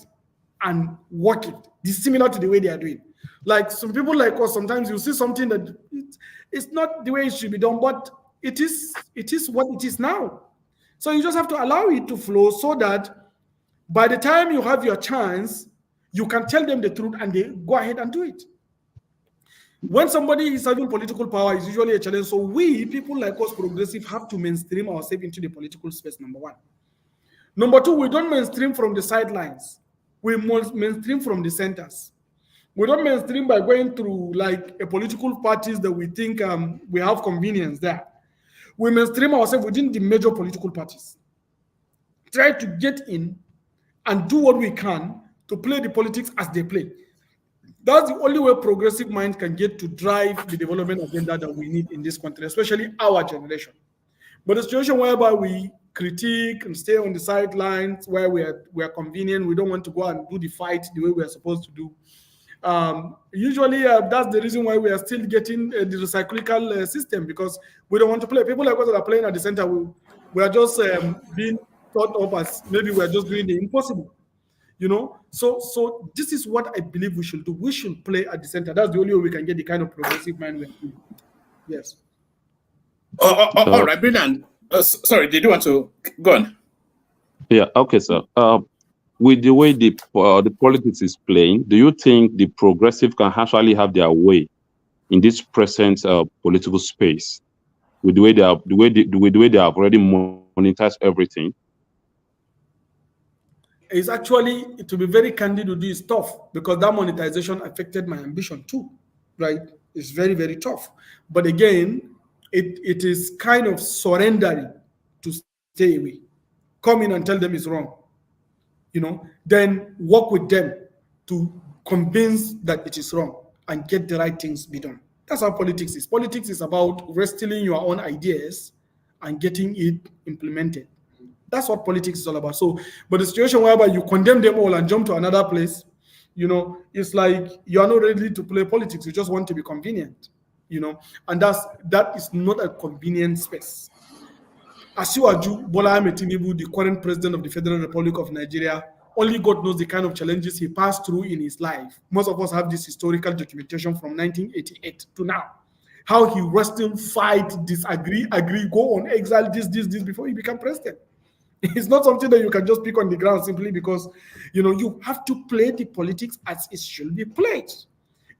and work it. It's similar to the way they are doing. Like some people like us, sometimes you see something that it's not the way it should be done, but it is what it is now. So you just have to allow it to flow so that by the time you have your chance, you can tell them the truth and they go ahead and do it. When somebody is having political power, it's usually a challenge. So we, people like us, progressive, have to mainstream ourselves into the political space, number one. Number two, we don't mainstream from the sidelines. We must mainstream from the centers. We don't mainstream by going through like a political parties that we think we have convenience there. We mainstream ourselves within the major political parties. Try to get in and do what we can to play the politics as they play. That's the only way progressive mind can get to drive the development agenda that we need in this country, especially our generation. But the situation whereby we critique and stay on the sidelines where we are convenient, we don't want to go and do the fight the way we are supposed to do. Usually that's the reason why we are still getting the recyclical system, because we don't want to play. People like us that are playing at the center, we are just being thought of as maybe we are just doing the impossible. So this is what I believe we should do. We should play at the center. That's the only way we can get the kind of progressive mind we are doing. Yes. All right, brilliant. Sorry, did you want to go on? Yeah. Okay, sir. With the way the politics is playing, do you think the progressive can actually have their way in this present political space? With the way they have already monetized everything. It's actually, to be very candid with you, is tough because that monetization affected my ambition too, right? It's very, very tough. But again, it is kind of surrendering to stay away. Come in and tell them it's wrong. Then work with them to convince that it is wrong and get the right things be done. That's how politics is. Politics is about wrestling your own ideas and getting it implemented. That's what politics is all about. So, but the situation whereby you condemn them all and jump to another place, You know, it's like you are not ready to play politics. You just want to be convenient, you know, and that is not a convenient space. Asiwaju Bola Ahmed Tinubu, the current president of the Federal Republic of Nigeria, only God knows the kind of challenges he passed through in his life. Most of us have this historical documentation from 1988 to now. How he wrestled, fight, disagree, agree, go on exile, this before he became president. It's not something that you can just pick on the ground simply because, you know, you have to play the politics as it should be played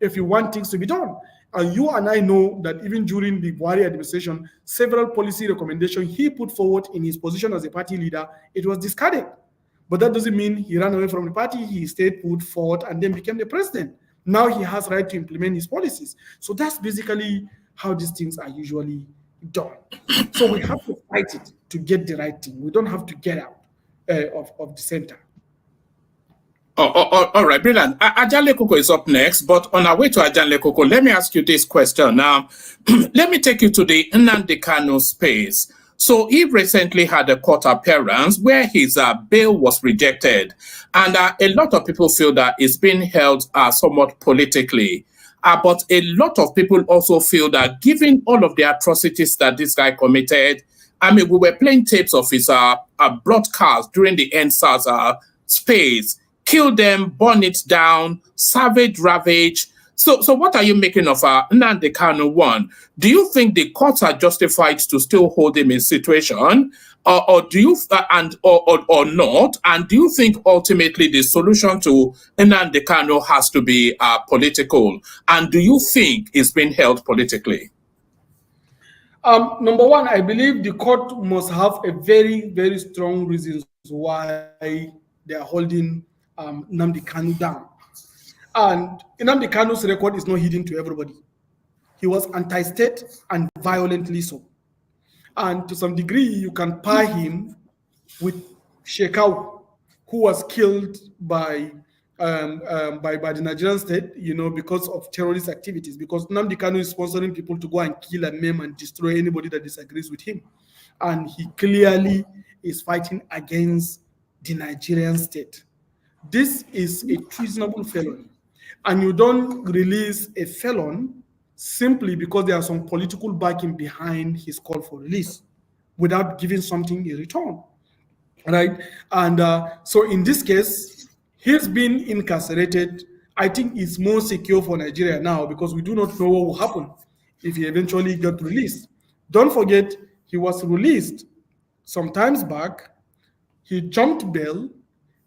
if you want things to be done. And you and I know that even during the Buhari administration, several policy recommendations he put forward in his position as a party leader, it was discarded. But that doesn't mean he ran away from the party. He stayed put forward and then became the president. Now he has right to implement his policies. So that's basically how these things are usually done. So we have to fight it to get the right thing. We don't have to get out of the center. All right, brilliant. Ajanle Koko is up next, but on our way to Ajanle Koko, let me ask you this question. Now, let me take you to the Nnamdi Kanu space. So he recently had a court appearance where his bail was rejected. And a lot of people feel that it's been held somewhat politically. But a lot of people also feel that given all of the atrocities that this guy committed, I mean, we were playing tapes of his broadcast during the NSAS space, kill them, burn it down, savage ravage. So what are you making of Nnamdi Kanu one? Do you think the courts are justified to still hold him in situation, or do you or not? And do you think ultimately the solution to Nnamdi Kanu has to be political? And do you think it's been held politically? Number one, I believe the court must have a very, very strong reasons why they are holding Nnamdi Kanu down. And Nnamdi Kanu's record is not hidden to everybody. He was anti-state and violently so. And to some degree, you can pair him with Shekau, who was killed by the Nigerian state, you know, because of terrorist activities. Because Nnamdi Kanu is sponsoring people to go and kill and maim and destroy anybody that disagrees with him. And he clearly is fighting against the Nigerian state. This is a treasonable felony. And you don't release a felon simply because there are some political backing behind his call for release without giving something in return, right? And so in this case, he's been incarcerated. I think it's more secure for Nigeria now because we do not know what will happen if he eventually got released. Don't forget, he was released some times back. He jumped bail,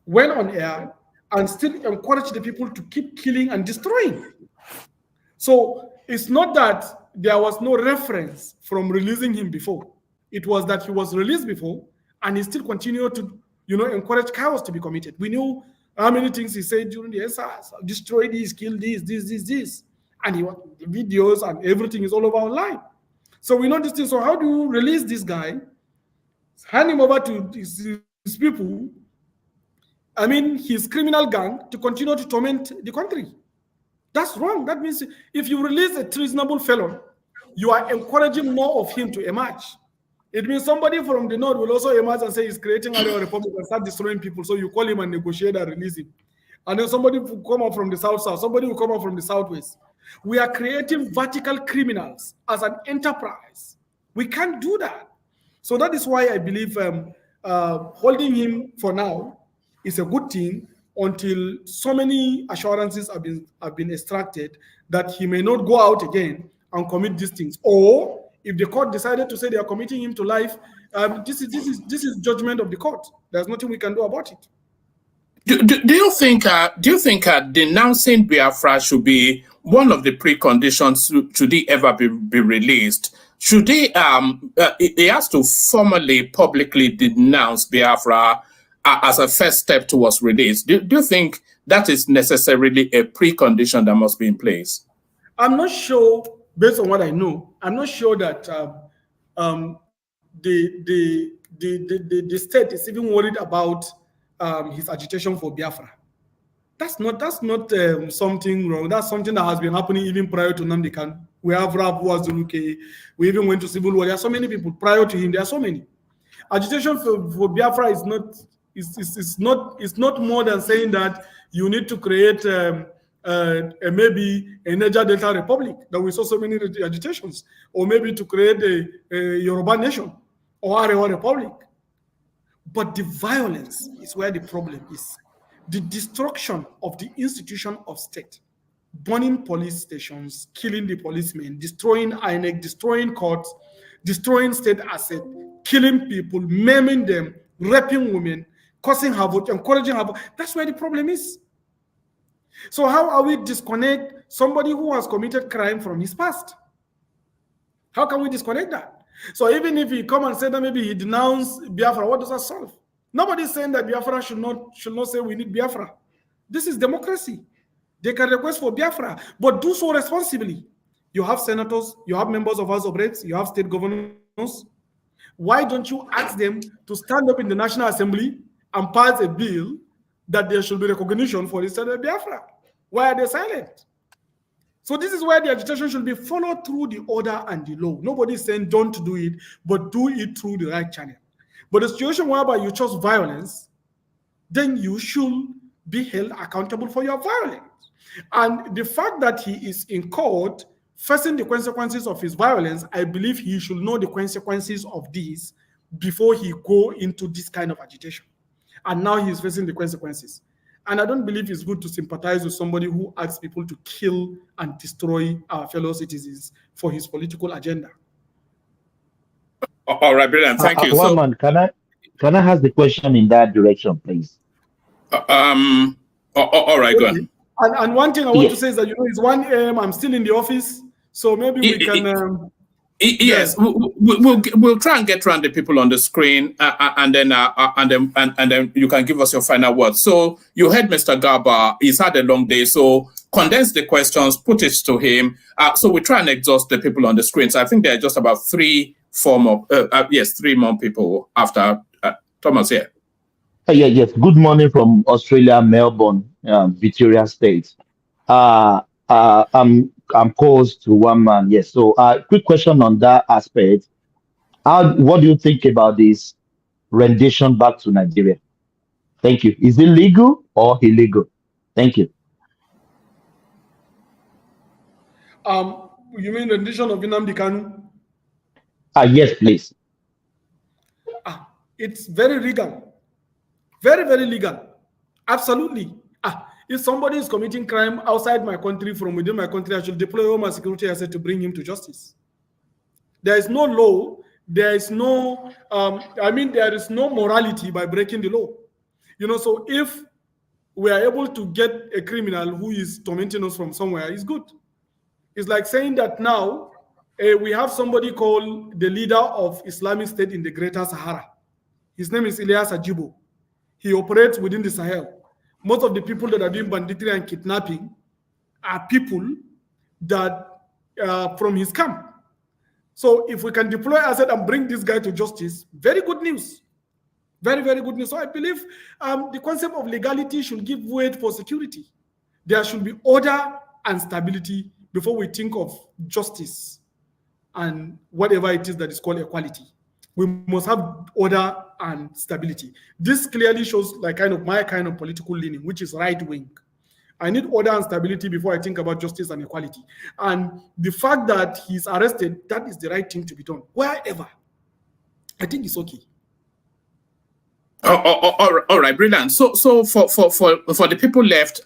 went on air, and still encouraged the people to keep killing and destroying. So it's not that there was no reference from releasing him before. It was that he was released before, and he still continued to, you know, encourage chaos to be committed. We knew how many things he said during the SARS, destroy this, kill this. And the videos and everything is all over online. So we know this thing. So how do you release this guy, hand him over to his people, I mean, his criminal gang, to continue to torment the country? That's wrong. That means if you release a treasonable felon, you are encouraging more of him to emerge. It means somebody from the north will also emerge and say he's creating a republic and start destroying people. So you call him and negotiate and release him. And then somebody will come up from the south, somebody will come up from the southwest. We are creating vertical criminals as an enterprise. We can't do that. So that is why I believe holding him for now is a good thing until so many assurances have been extracted that he may not go out again and commit these things. Or if the court decided to say they are committing him to life, this is judgment of the court. There's nothing we can do about it. Do you think denouncing Biafra should be one of the preconditions should he ever be released? Should he has to formally, publicly denounce Biafra as a first step towards release? Do you think that is necessarily a precondition that must be in place? I'm not sure, based on what I know, I'm not sure that the state is even worried about his agitation for Biafra. That's not something wrong. That's something that has been happening even prior to Nnamdi Kanu. We have Rab Wazuruke. We even went to civil war. There are so many people prior to him. There are so many. Agitation for Biafra is not It's not more than saying that you need to create maybe a Niger Delta Republic that we saw so many agitations, or maybe to create a Yoruba nation or Arewa Republic. But the violence is where the problem is. The destruction of the institution of state, burning police stations, killing the policemen, destroying INEC, destroying courts, destroying state assets, killing people, maiming them, raping women, causing havoc, encouraging havoc. That's where the problem is. So how are we disconnect somebody who has committed crime from his past? How can we disconnect that? So even if he come and say that maybe he denounced Biafra, what does that solve? Nobody's saying that Biafra should not say we need Biafra. This is democracy. They can request for Biafra, but do so responsibly. You have senators, you have members of House of Reps, you have state governors. Why don't you ask them to stand up in the National Assembly and pass a bill that there should be recognition for the state of Biafra? Why are they silent? So this is where the agitation should be followed through the order and the law. Nobody is saying don't do it, but do it through the right channel. But the situation whereby you chose violence, then you should be held accountable for your violence. And the fact that he is in court facing the consequences of his violence, I believe he should know the consequences of this before he go into this kind of agitation. And now he's facing the consequences. And I don't believe it's good to sympathize with somebody who asks people to kill and destroy our fellow citizens for his political agenda. All right, brilliant. Thank you. One man, can I ask the question in that direction, please? All right, go on. And one thing I want to say is that, it's 1 a.m. I'm still in the office, so maybe we can. Yes, we'll try and get around the people on the screen, and then you can give us your final words. So you heard Mr. Garba. He's had a long day, so condense the questions, put it to him. So we try and exhaust the people on the screen. So I think there are just about 3 more people after Thomas here. Yes. Good morning from Australia, Melbourne, Victoria State. I'm close to one man. Yes. So, quick question on that aspect. What do you think about this rendition back to Nigeria? Thank you. Is it legal or illegal? Thank you. You mean rendition of Nnamdi Kanu? Yes, please. It's very legal. Very, very legal. Absolutely. If somebody is committing crime outside my country, from within my country, I should deploy all my security assets to bring him to justice. There is no law. There is no, there is no morality by breaking the law. So if we are able to get a criminal who is tormenting us from somewhere, it's good. It's like saying that now we have somebody called the leader of Islamic State in the Greater Sahara. His name is Ilyas Ajibo. He operates within the Sahel. Most of the people that are doing banditry and kidnapping are people that from his camp. So if we can deploy assets and bring this guy to justice, very good news. Very, very good news. So I believe the concept of legality should give weight for security. There should be order and stability before we think of justice and whatever it is that is called equality. We must have order and stability. This clearly shows like my kind of political leaning, which is right wing. I need order and stability before I think about justice and equality. And the fact that he's arrested, that is the right thing to be done. Wherever, I think it's okay. All right, brilliant. So for the people left,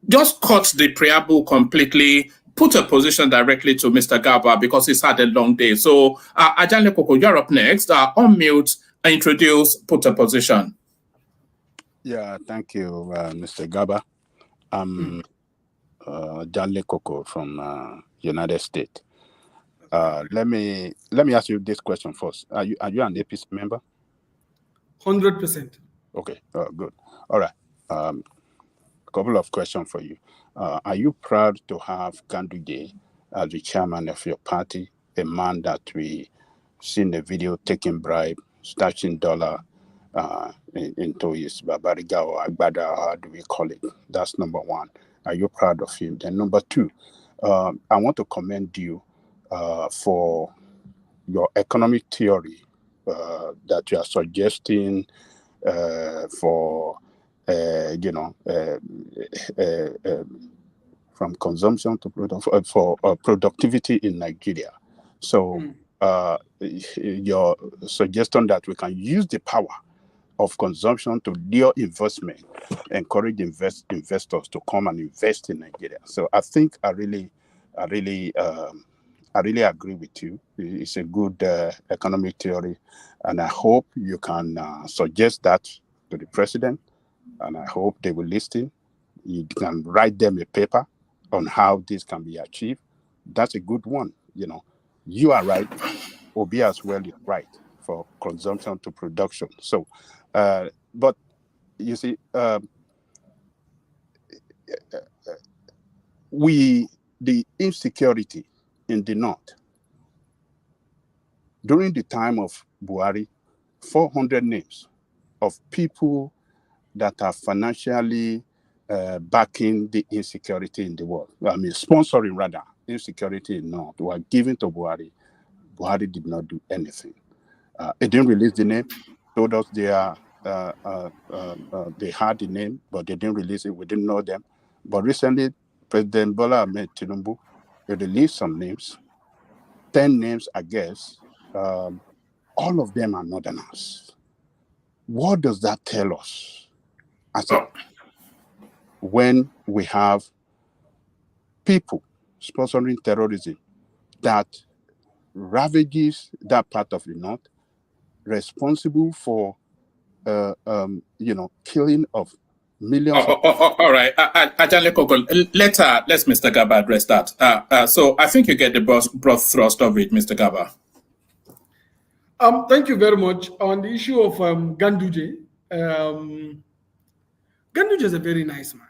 just cut the preamble completely. Put a position directly to Mr. Garba because he's had a long day. So, Ajanle Koko, you're up next. Unmute, introduce, put a position. Yeah, thank you, Mr. Garba. I'm Ajanle Koko from United States. Let me ask you this question first. Are you an APC member? 100%. Okay, good. All right. A couple of questions for you. Are you proud to have Ganduje as the chairman of your party, a man that we seen the video taking bribe, stashing dollar into his babariga or agbada, how do we call it? That's number one. Are you proud of him? Then number two, I want to commend you for your economic theory that you are suggesting for from consumption to productivity in Nigeria. So your suggestion that we can use the power of consumption to lure investment, encourage investors to come and invest in Nigeria. So I think I really agree with you. It's a good economic theory, and I hope you can suggest that to the president, and I hope they will listen. You can write them a paper on how this can be achieved. That's a good one. You are right. Obi as well is right for consumption to production. So, but you see, the insecurity in the north during the time of Buhari, 400 names of people that are financially backing the insecurity in the world. I mean, sponsoring rather insecurity in north were given to Buhari. Buhari did not do anything. It didn't release the name. Told us they had the name, but they didn't release it. We didn't know them. But recently, President Bola Ahmed Tinubu released some names, 10 names, I guess. All of them are northerners. What does that tell us? When we have people sponsoring terrorism that ravages that part of the north, responsible for killing of millions of all right. Let's Mr. Garba address that. So I think you get the broad thrust of it, Mr. Garba. Thank you very much. On the issue of Ganduje, Ganduje is a very nice man.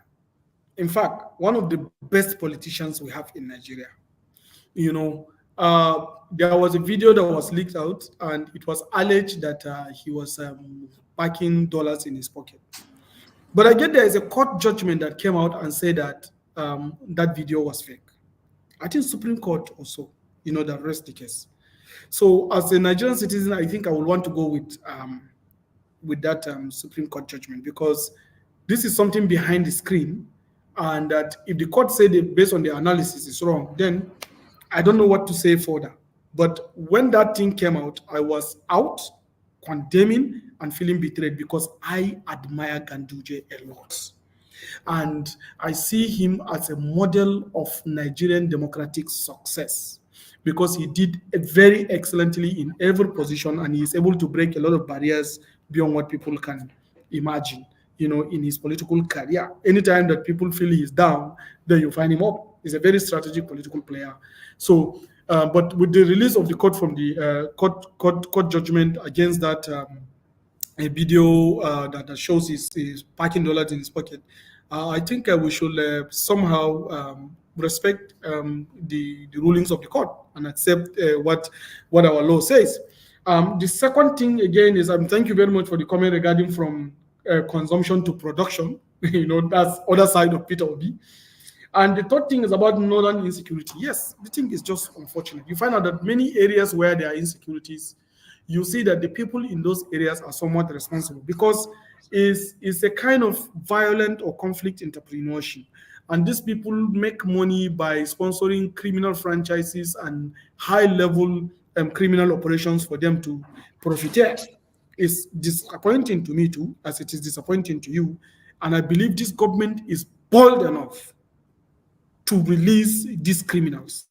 In fact, one of the best politicians we have in Nigeria. There was a video that was leaked out, and it was alleged that he was packing dollars in his pocket. But again, there is a court judgment that came out and said that that video was fake. I think Supreme Court also, that rest the case. So as a Nigerian citizen, I think I would want to go with that Supreme Court judgment, because this is something behind the screen, and that if the court said it based on the analysis is wrong, then I don't know what to say further. But when that thing came out, I was out condemning and feeling betrayed, because I admire Ganduje a lot. And I see him as a model of Nigerian democratic success, because he did very excellently in every position, and he is able to break a lot of barriers beyond what people can imagine, in his political career. Anytime that people feel he's down, then you find him up. He's a very strategic political player. So, but with the release of the court from the court judgment against that a video that shows his packing dollars in his pocket, I think we should somehow respect the rulings of the court and accept what our law says. The second thing again is thank you very much for the comment regarding from consumption to production. That's other side of Peter Obi. And the third thing is about northern insecurity. Yes, the thing is just unfortunate. You find out that many areas where there are insecurities, you see that the people in those areas are somewhat responsible, because it's a kind of violent or conflict entrepreneurship. And these people make money by sponsoring criminal franchises and high-level criminal operations for them to profiteer. It's disappointing to me too, as it is disappointing to you. And I believe this government is bold enough to release these criminals,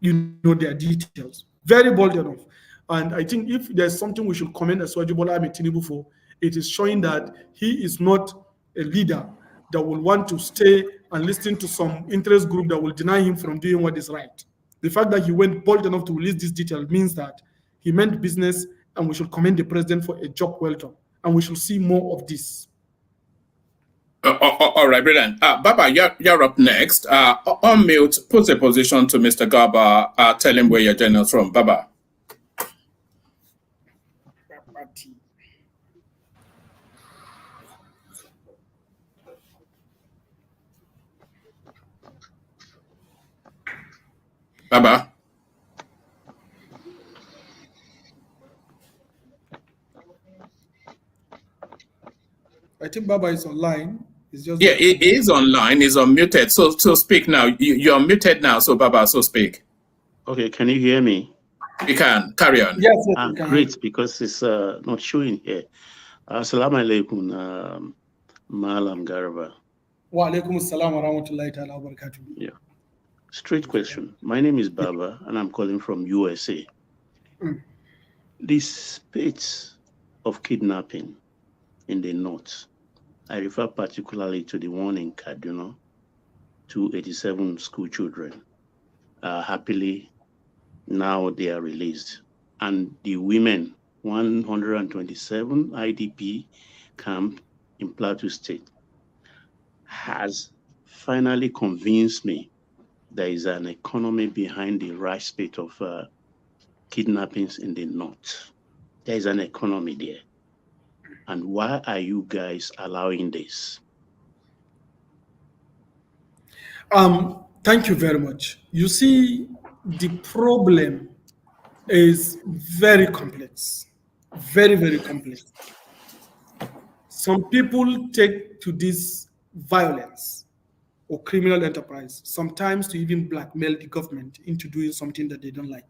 their details. Very bold enough. And I think if there's something we should commend Asiwaju Bola Ahmed Tinubu for, it is showing that he is not a leader that will want to stay and listen to some interest group that will deny him from doing what is right. The fact that he went bold enough to release this detail means that he meant business, and we should commend the president for a job well done. And we should see more of this. All right, brilliant. Baba, you're up next. On mute, put a position to Mr. Garba. Tell him where your journal from. Baba. Baba. think Baba is online. It's just Yeah, it is online. He's unmuted. So speak now. You're muted now. So Baba, so speak. Okay, can you hear me? You can carry on. Yes, yes, great, because it's not showing here. Assalamu alaikum, Malam Garba. Wa alaikum assalam wa rahmatullahi ta'ala wa barakatuh. Yeah. Straight question. My name is Baba, and I'm calling from USA. The spate of kidnapping in the north, I refer particularly to the one in Kaduna, 287 school children. Happily, now they are released. And the women, 127 IDP camp in Plateau State, has finally convinced me there is an economy behind the rise rate of kidnappings in the north. There is an economy there. And why are you guys allowing this? Thank you very much. You see, the problem is very complex, very, very complex. Some people take to this violence or criminal enterprise, sometimes to even blackmail the government into doing something that they don't like.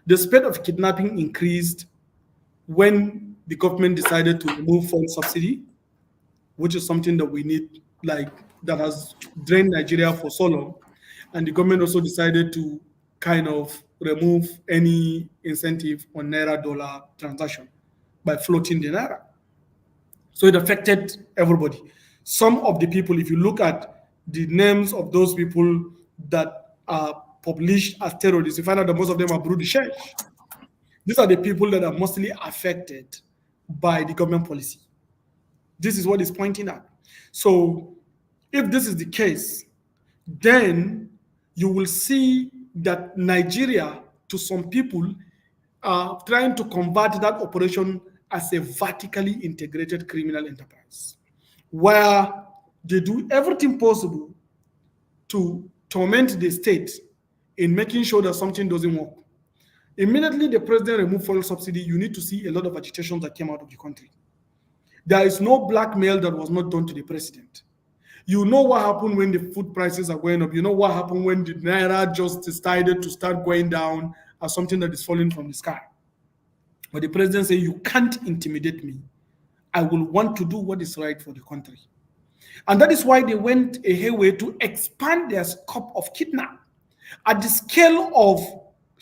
The spate of kidnapping increased when the government decided to remove fuel subsidy, which is something that we need, like that has drained Nigeria for so long. And the government also decided to kind of remove any incentive on Naira dollar transaction by floating the Naira. So it affected everybody. Some of the people, if you look at the names of those people that are published as terrorists, you find out that most of them are Brudi Sheikh. These are the people that are mostly affected by the government policy. This is what it's pointing at. So if this is the case, then you will see that Nigeria, to some people, are trying to convert that operation as a vertically integrated criminal enterprise, where they do everything possible to torment the state in making sure that something doesn't work. Immediately the president removed fuel subsidy, you need to see a lot of agitation that came out of the country. There is no blackmail that was not done to the president. You know what happened when the food prices are going up. You know what happened when the Naira just decided to start going down as something that is falling from the sky. But the president said, you can't intimidate me. I will want to do what is right for the country. And that is why they went a hayway to expand their scope of kidnap at the scale of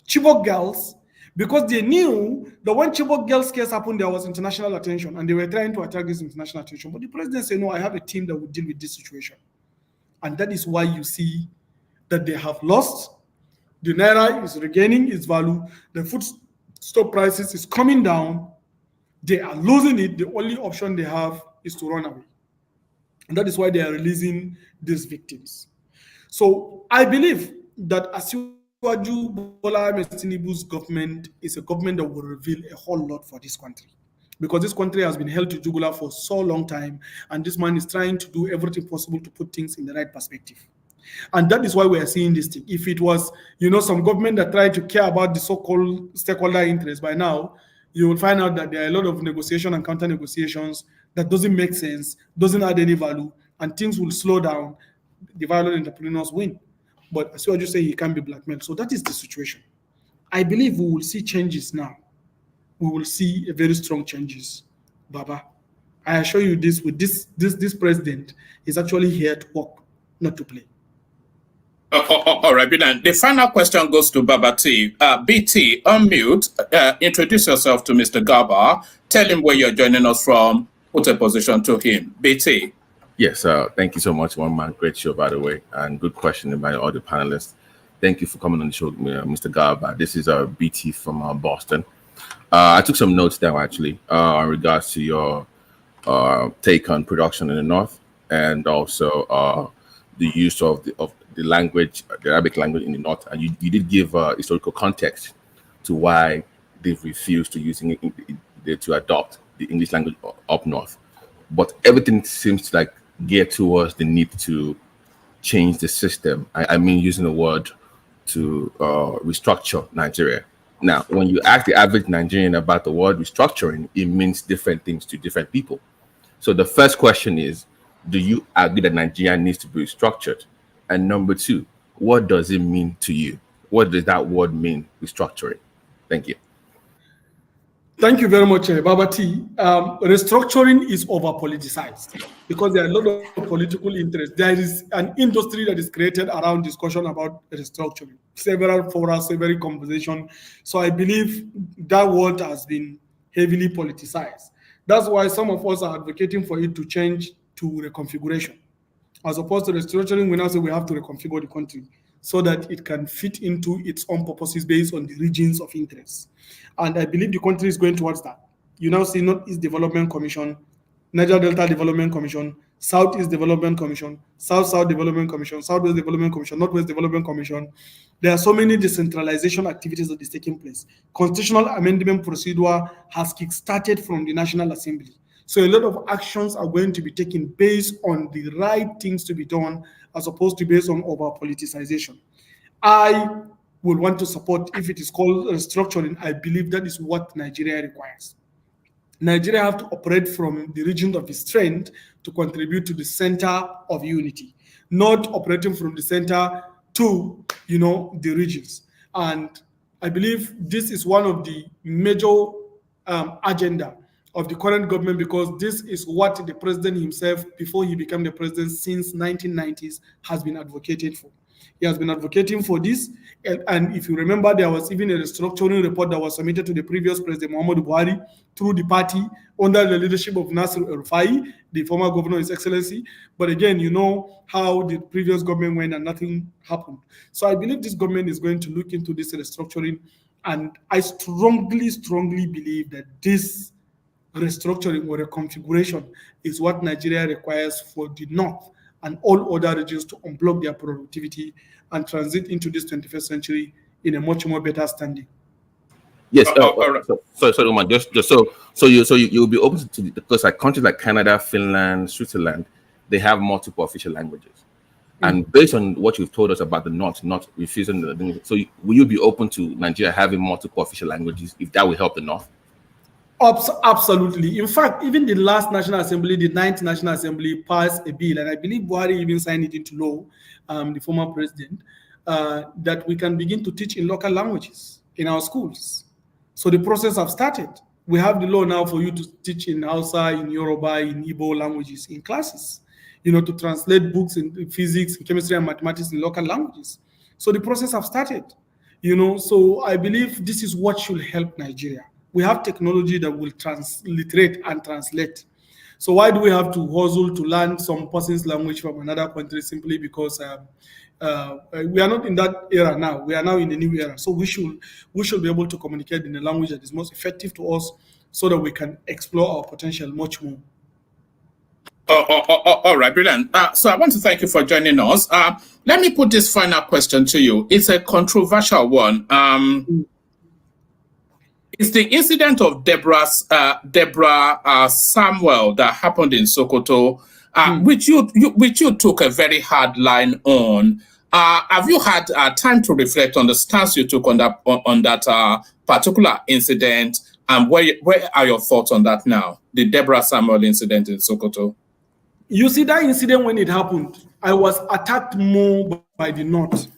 Chibok girls, because they knew that when Chibok girls case happened, there was international attention, and they were trying to attract this international attention. But the president said, no, I have a team that will deal with this situation. And that is why you see that they have lost. The Naira is regaining its value. The food stock prices is coming down. They are losing it. The only option they have is to run away. And that is why they are releasing these victims. So I believe that Asiwaju Bola Ahmed Tinubu's government is a government that will reveal a whole lot for this country, because this country has been held to jugular for so long time, and this man is trying to do everything possible to put things in the right perspective. And that is why we are seeing this thing. If it was, some government that tried to care about the so-called stakeholder interest, by now, you will find out that there are a lot of negotiation and counter negotiations that doesn't make sense, doesn't add any value, and things will slow down. The violent entrepreneurs win. But as you just say, he can't be blackmailed. So that is the situation. I believe we will see changes now. We will see a very strong changes, Baba. I assure you this, with this president is actually here to work, not to play. All right, Bidan. The final question goes to Baba T. BT, unmute, introduce yourself to Mr. Garba, tell him where you're joining us from, put a position to him. BT. Yes, thank you so much. One man, great show, by the way, and good question by all the panelists. Thank you for coming on the show, Mr. Garba. This is BT from Boston. I took some notes down, actually, in regards to your take on production in the North, and also the use of the language, the Arabic language in the North. And you did give historical context to why they've refused to to adopt the English language up North. But everything seems to like geared towards the need to change the system. I mean, using the word to restructure Nigeria. Now, when you ask the average Nigerian about the word restructuring, it means different things to different people. So the first question is, do you agree that Nigeria needs to be restructured? And number two, what does it mean to you? What does that word mean, restructuring? Thank you. Thank you very much, Baba T. Restructuring is over politicized because there are a lot of political interest. There is an industry that is created around discussion about restructuring, several forums, several conversations. So I believe that word has been heavily politicized. That's why some of us are advocating for it to change to reconfiguration. As opposed to restructuring, we now say we have to reconfigure the country so that it can fit into its own purposes based on the regions of interest. And I believe the country is going towards that. You now see Northeast Development Commission, Niger Delta Development Commission, Southeast Development Commission, South-South Development Commission, Southwest Development Commission, Northwest Development Commission. There are so many decentralization activities that is taking place. Constitutional amendment procedure has kick-started from the National Assembly. So a lot of actions are going to be taken based on the right things to be done as opposed to based on over-politicization. I would want to support, if it is called restructuring, I believe that is what Nigeria requires. Nigeria have to operate from the region of its strength to contribute to the center of unity, not operating from the center to, the regions. And I believe this is one of the major agenda of the current government, because this is what the president himself, before he became the president since 1990s, has been advocating for. He has been advocating for this. And if you remember, there was even a restructuring report that was submitted to the previous president, Muhammadu Buhari, through the party under the leadership of Nasir El-Rufai, the former governor, His Excellency. But again, you know how the previous government went and nothing happened. So I believe this government is going to look into this restructuring. And I strongly believe that this restructuring or reconfiguration is what Nigeria requires for the North and all other regions to unblock their productivity and transit into this 21st century in a much more better standing. Yes. So Roman, just so you'll be open to because like countries like Canada, Finland, Switzerland, they have multiple official languages. And based on what you've told us about the North not refusing the, so will you be open to Nigeria having multiple official languages if that will help the North? Absolutely. In fact, even the last National Assembly, the 9th National Assembly, passed a bill, and I believe Buhari even signed it into law, the former president, that we can begin to teach in local languages in our schools. So the process has started. We have the law now for you to teach in Hausa, in Yoruba, in Igbo languages in classes, to translate books in physics, in chemistry, and mathematics in local languages. So the process has started, so I believe this is what should help Nigeria. We have technology that will transliterate and translate. So why do we have to hustle to learn some person's language from another country simply because we are not in that era now. We are now in a new era. So we should be able to communicate in a language that is most effective to us so that we can explore our potential much more. All right, brilliant. So I want to thank you for joining us. Let me put this final question to you. It's a controversial one. It's the incident of Deborah Samuel that happened in Sokoto, which you took a very hard line on. Have you had time to reflect on the stance you took on that particular incident, and where are your thoughts on that now? The Deborah Samuel incident in Sokoto. You see, that incident, when it happened, I was attacked more by the North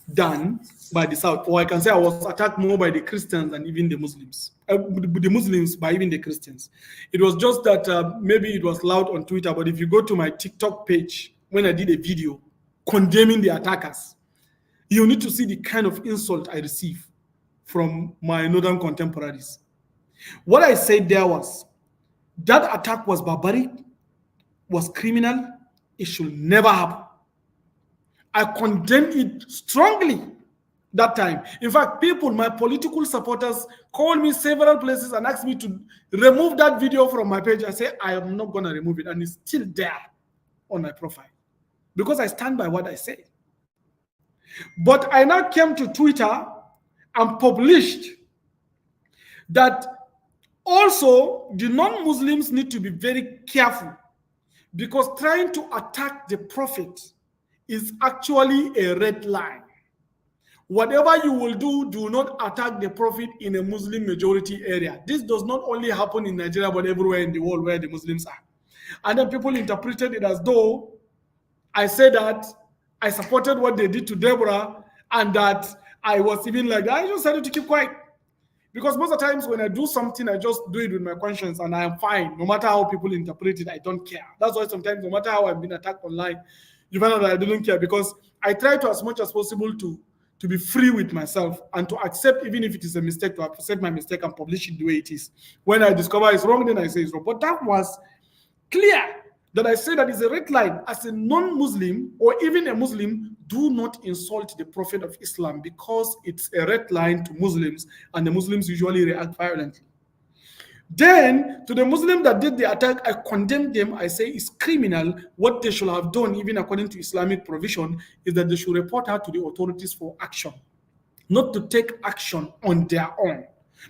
than by the South, or I can say I was attacked more by the Christians than even the Muslims. The Muslims by even the Christians. It was just that maybe it was loud on Twitter, but if you go to my TikTok page, when I did a video condemning the attackers, you need to see the kind of insult I receive from my northern contemporaries. What I said there was, that attack was barbaric, was criminal, it should never happen. I condemn it strongly that time. In fact, my political supporters, called me several places and asked me to remove that video from my page. I say, I am not going to remove it, and it's still there on my profile because I stand by what I say. But I now came to Twitter and published that also the non-Muslims need to be very careful, because trying to attack the Prophet is actually a red line. whatever you will do, do not attack the Prophet in a Muslim majority area. This does not only happen in Nigeria, but everywhere in the world where the Muslims are. And then people interpreted it as though I said that I supported what they did to Deborah and that I was even like, I just decided to keep quiet. Because most of the times when I do something, I just do it with my conscience and I am fine. No matter how people interpret it, I don't care. That's why sometimes, no matter how I've been attacked online, you find out that I didn't care because I try to, as much as possible, to be free with myself and to accept, even if it is a mistake, to accept my mistake and publish it the way it is. When I discover it's wrong, then I say it's wrong. But that was clear that I say that is a red line. As a non-Muslim or even a Muslim, do not insult the Prophet of Islam because it's a red line to Muslims and the Muslims usually react violently. Then, to the Muslim that did the attack, I condemn them. I say it's criminal. What they should have done, even according to Islamic provision, is that they should report her to the authorities for action, not to take action on their own.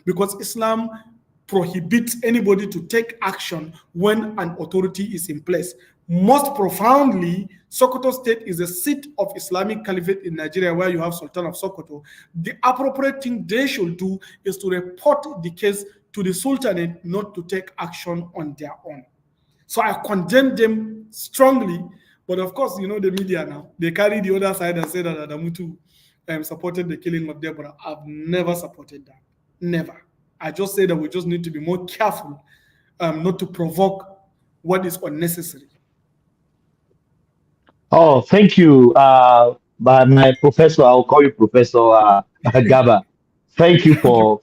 Because Islam prohibits anybody to take action when an authority is in place. Most profoundly, Sokoto State is a seat of Islamic Caliphate in Nigeria where you have Sultan of Sokoto. The appropriate thing they should do is to report the case to the Sultanate, not to take action on their own. So I condemn them strongly, but of course, you know the media now, they carry the other side and say that Adamu too supported the killing of Deborah. I've never supported that, never. I just say that we just need to be more careful not to provoke what is unnecessary. Oh, thank you, by my professor. I'll call you Professor Garba. Thank you for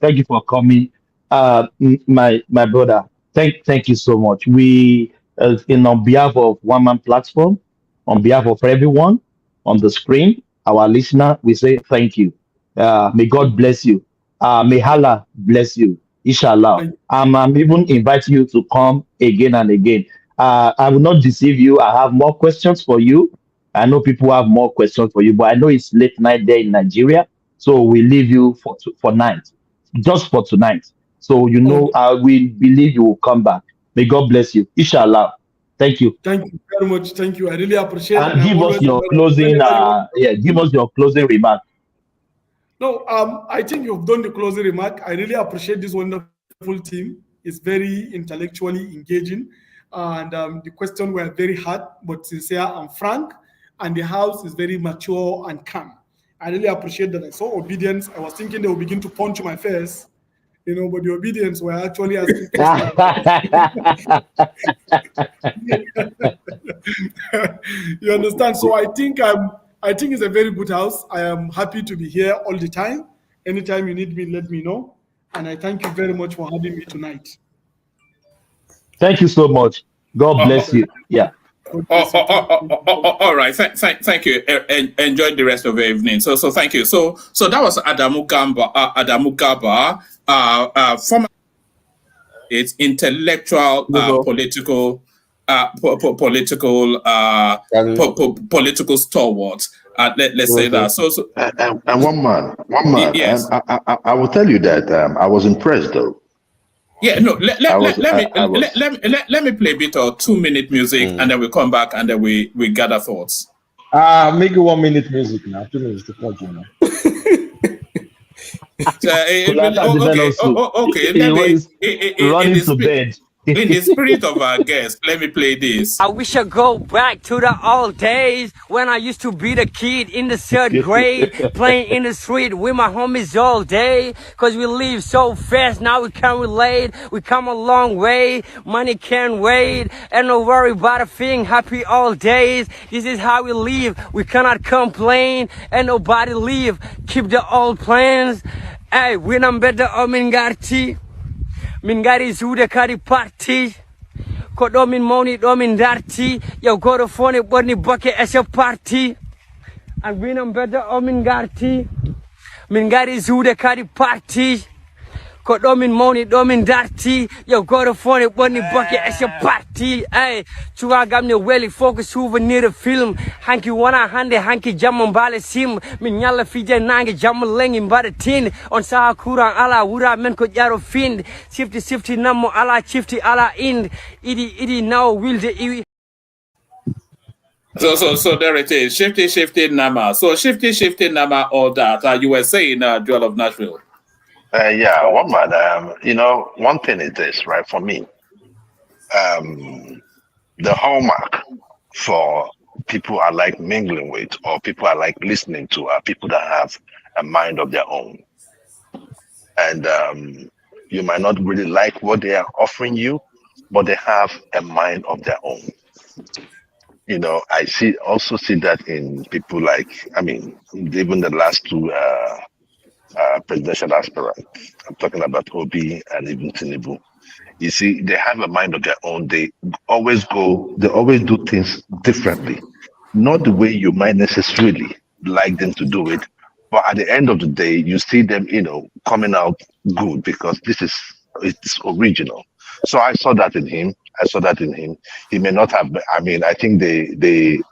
coming, my brother. Thank you so much. We, on behalf of One Man Platform, on behalf of everyone on the screen, our listener, we say thank you. May God bless you. May Allah bless you, inshallah. I'm even inviting you to come again and again. I will not deceive you. I have more questions for you. I know people have more questions for you, but I know it's late night there in Nigeria, so we leave you for night, just for tonight. So we believe you will come back. May God bless you, inshallah. Thank you. Thank you very much. Thank you. I really appreciate it. And give us your closing. Give us your closing remark. No, I think you've done the closing remark. I really appreciate this wonderful team. It's very intellectually engaging, and the questions were very hard but sincere and frank. And the house is very mature and calm. I really appreciate that. I saw obedience. I was thinking they would begin to punch my face, but the obedience were actually asking questions. You understand? So I think it's a very good house. I am happy to be here all the time. Anytime you need me, let me know. And I thank you very much for having me tonight. Thank you so much. God bless you. Yeah. All right. Thank you. Enjoy the rest of the evening. So thank you. So that was Adamu Garba, from its intellectual, political stalwart. Let's say that. So and one man. Yes. I will tell you that I was impressed though. Yeah, no. Let me play a bit of 2-minute music, and then we come back and then we gather thoughts. Make it 1 minute music now. 2 minutes to punch, Okay. Running to bed. In the spirit of our guest, let me play this. I wish I go back to the old days when I used to be the kid in the 3rd grade, playing in the street with my homies all day. Cause we live so fast, now we can relate. We come a long way, money can't wait. And no worry about a thing, happy all days. This is how we live, we cannot complain. And nobody leave, keep the old plans. Hey, when I'm better, I'm in Garti. Min gari zude kari party ko do min mawni do min darti yow goto fone borni boke as a party and winam bedda o min garti min gari zude kari party ko do min mawni do min darti yow goto fone borni boke as a party ay tuwa gamne weli focus souvenir de film hanki wana hande hanki jamma bale sim min nyalla fije nange jamma lengi mbade tin on sa kuran ala wura men ko jaro find sifti nammo ala chifti ala ind idi now wilde iwi. So there it is. Shifty Nama. So shifty Nama, all that. You were saying, Joel of Nashville. Yeah, one man. One thing is this, right? For me, the hallmark for people I like mingling with or people I like listening to are people that have a mind of their own. And you might not really like what they are offering you, but they have a mind of their own. I also see that in people like, even the last two presidential aspirants. I'm talking about Obi and even Tinubu. You see, they have a mind of their own. They always do things differently, not the way you might necessarily like them to do it. But at the end of the day, you see them, coming out good because it's original. So I saw that in him. He may not have. I think the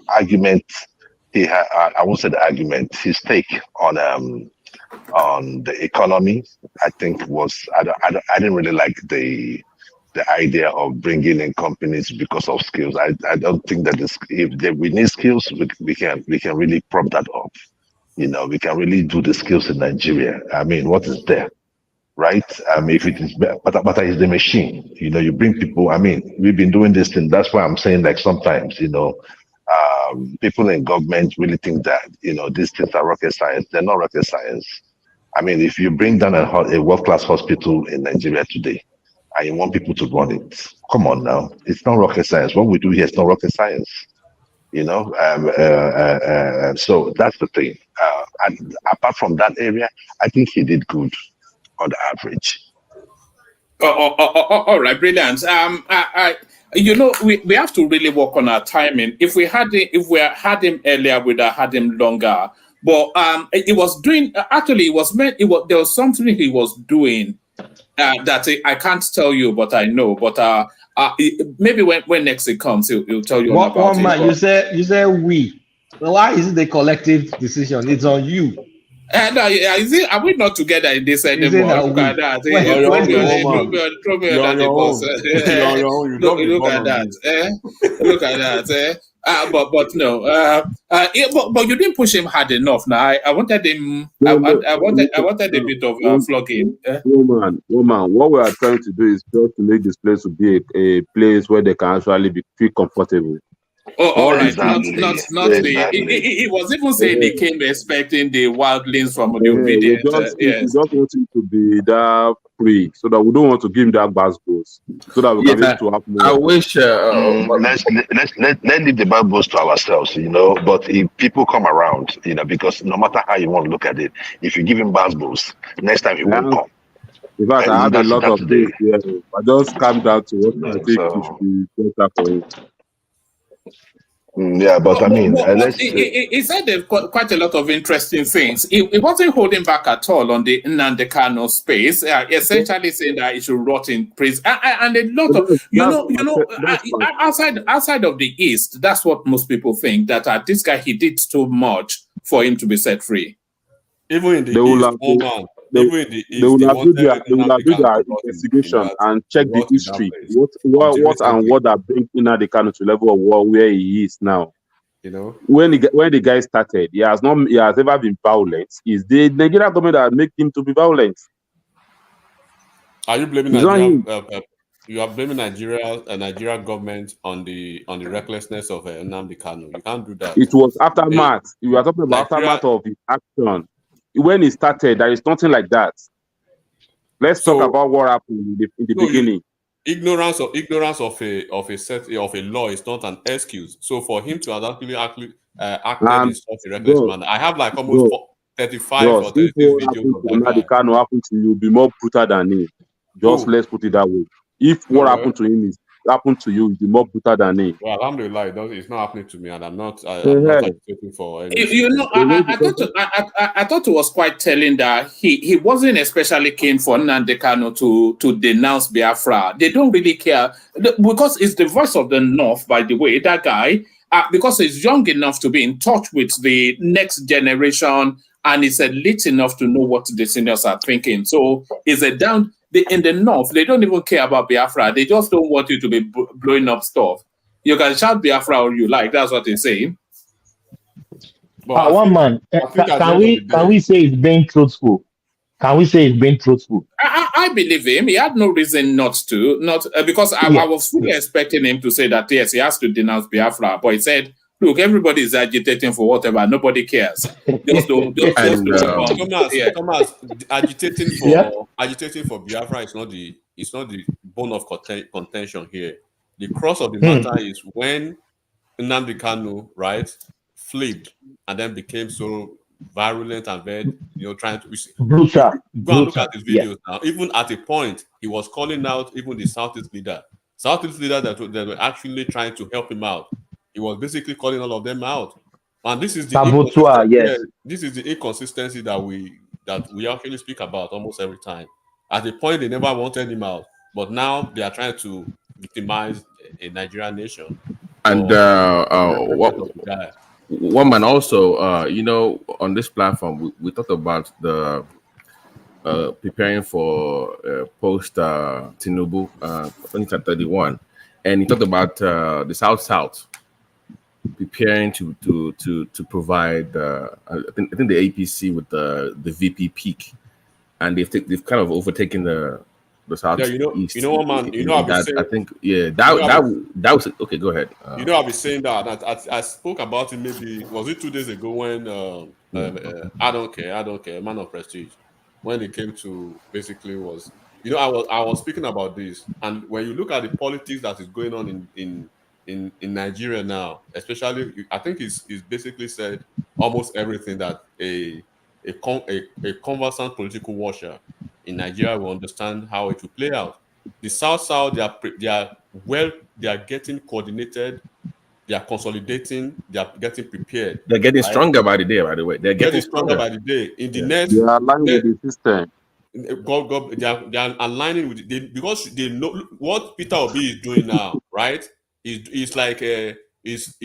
argument he had. I won't say the argument. His take on the economy, I think was. I didn't really like the idea of bringing in companies because of skills. I don't think that we need skills, we can really prop that up. We can really do the skills in Nigeria. What is there, right? If it is, but is the machine. You bring people. We've been doing this thing. That's why I'm saying, like, sometimes, people in government really think that these things are rocket science. They're not rocket science. If you bring down a world-class hospital in Nigeria today, and you want people to run it, come on now. It's not rocket science. What we do here is not rocket science. So that's the thing. And apart from that area, I think he did good on the average. All right, brilliant. We have to really work on our timing. If we had him earlier, we'd have had him longer. But there was something he was doing that I can't tell you, but I know. But maybe when next it comes, he'll tell you about one it. Man, you said we. Why is it the collective decision? It's on you. Are we not together in this anymore? Look at that. Look at that. Look at that. But no. But you didn't push him hard enough. Now I wanted him. I wanted a bit of flogging. Woman, what we are trying to do is just to make this place to be a place where they can actually feel comfortable. Oh, all right. Exactly. Not Exactly. he was even saying they came expecting the wildlings from the obedient. We just want him to be that free, so that we don't want to give him that goes, so that we can be able to have more. I wish. Let's leave the bad boys to ourselves, But if people come around, because no matter how you want to look at it, if you give him bad boys, next time he won't come. In fact, I had a lot of days here. I just calmed down to what I think it should be better for him. Yeah, but he said there's quite a lot of interesting things. He wasn't holding back at all on the Nnamdi Kanu space. Essentially saying that he should rot in prison, and a lot of outside of the East. That's what most people think, that this guy, he did too much for him to be set free. Even in the East, they will do their investigation and check the history. What that bring Nnamdi Kanu to level of war where he is now. When the guy started, he has never been violent. It's the Nigerian government that make him to be violent. Are you blaming Nigeria? You are blaming Nigeria government on the recklessness of Nnamdi Kanu. You can't do that. It was aftermath. You are talking about aftermath of his action. When it started, there is nothing like that. Let's talk about what happened in the beginning. Ignorance of a law is not an excuse. So for him to actually act in such a reckless manner, I have like almost 35 or 36 videos of that guy. Kanu happened to you, be more brutal than him. Let's put it that way. If what happened to him is happened to you, be more brutal than him. Well, alhamdulillah, it's not happening to me, and I'm not agitating for anything. I thought it was quite telling that he wasn't especially keen for Nnamdi Kanu to denounce Biafra. They don't really care because it's the voice of the North, by the way, that guy, because he's young enough to be in touch with the next generation and he's elite enough to know what the seniors are thinking. So is a in the North, they don't even care about Biafra. They just don't want you to be blowing up stuff. You can shout Biafra all you like. That's what he's saying. But one man, can we say it's being truthful? Can we say it's being truthful? I believe him. He had no reason not to, because I was fully expecting him to say that yes, he has to denounce Biafra, but he said, "Look, everybody is agitating for whatever. Nobody cares." Thomas, agitating for Biafra is not the bone of contention here. The cross of the matter is when Nnamdi Kanu, right, flipped and then became so virulent and very, trying to brutal. Go and look at his videos now. Even at a point, he was calling out even the Southeast leader that were actually trying to help him out. He was basically calling all of them out. And this is the this is the inconsistency that we actually speak about almost every time. At a point, they never wanted him out, but now they are trying to victimize a Nigerian nation. And one man also, on this platform, we talked about the preparing for post Tinubu 2031, and he talked about the South preparing to provide. I think the APC with the VP peak, and they've kind of overtaken the South. Yeah, you know what, man. I think that was okay. Go ahead. I've been saying that. I spoke about it. Maybe was it 2 days ago when I don't care, man of prestige, when it came to basically was I was speaking about this, and when you look at the politics that is going on in Nigeria now, especially, I think it's basically said almost everything that a conversant political watcher in Nigeria will understand how it will play out. The South, they are getting coordinated, they are consolidating, they are getting prepared. They're getting stronger by the day, by the way. They're getting stronger by the day. In the next, they are aligned with the system. They are aligning with it because they know what Peter Obi is doing now, right? He's like he's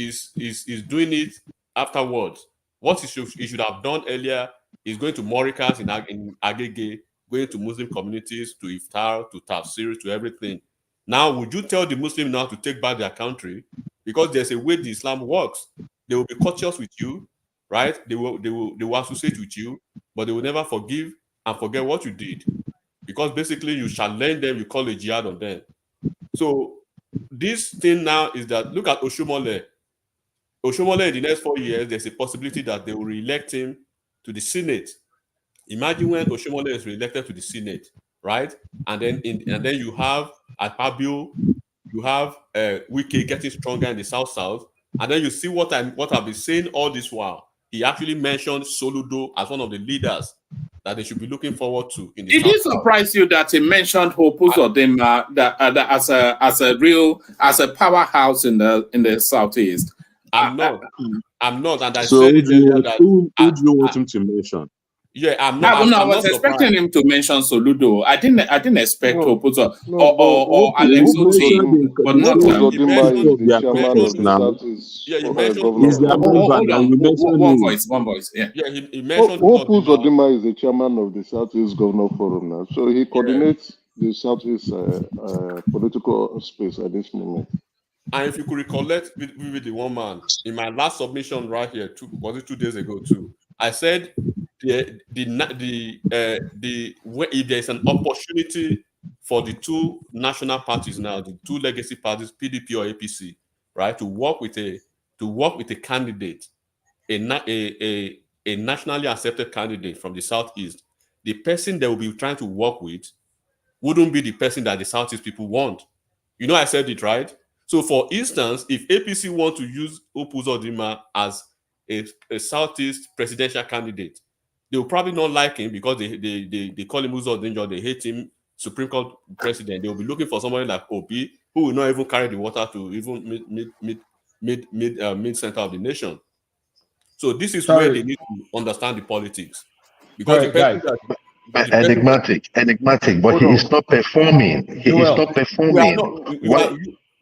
doing it afterwards. What he should have done earlier is going to Morikas in Agege, going to Muslim communities, to Iftar, to Tafsir, to everything. Now, would you tell the Muslim now to take back their country? Because there's a way the Islam works. They will be courteous with you, right? They will associate with you, but they will never forgive and forget what you did. Because basically you challenge them, you call a jihad on them. So this thing now is that, look at Oshomole. Oshomole, in the next 4 years, there's a possibility that they will re-elect him to the Senate. Imagine when Oshomole is re-elected to the Senate, right? And then you have Akpabio, you have Wike getting stronger in the South, and then you see what I've been saying all this while. He actually mentioned Soludo as one of the leaders that they should be looking forward to in the Did it surprise you that he mentioned Hope Uzodinma as a powerhouse in the Southeast? I'm not, and I so said it earlier that who do you want him to mention? Yeah, I'm not. I was expecting him to mention Soludo. I didn't expect Hope Uzo or Alex Oti, but not one voice. Yeah, he mentioned. Hope Uzodinma is the chairman of the Southeast Governor Forum now, so he coordinates the Southeast political space at this moment. And if you could recollect with the one man in my last submission right here, was it 2 days ago too? I said if there's an opportunity for the two national parties now, the two legacy parties, PDP or APC, right, to work with a candidate, a nationally accepted candidate from the Southeast, the person they will be trying to work with wouldn't be the person that the Southeast people want. I said it, right? So, for instance, if APC want to use Hope Uzodinma as a Southeast presidential candidate, they will probably not like him because they call him Uzodinma, they hate him, Supreme Court president. They will be looking for somebody like Obi who will not even carry the water to even mid-center of the nation. So this is where they need to understand the politics. Because enigmatic, but he is not performing. He is not performing.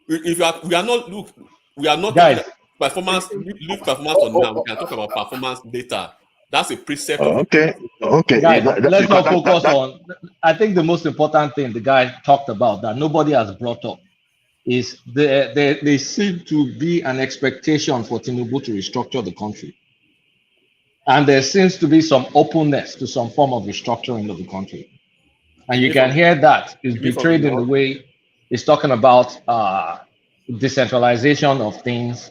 We are not guys. Performance. Leave performance on now. We can talk about performance data. That's a precept. Okay. Guys, let's not focus on. I think the most important thing the guy talked about that nobody has brought up is there seem to be an expectation for Tinubu to restructure the country. And there seems to be some openness to some form of restructuring of the country. And you can hear that is betrayed in the way it's talking about decentralization of things,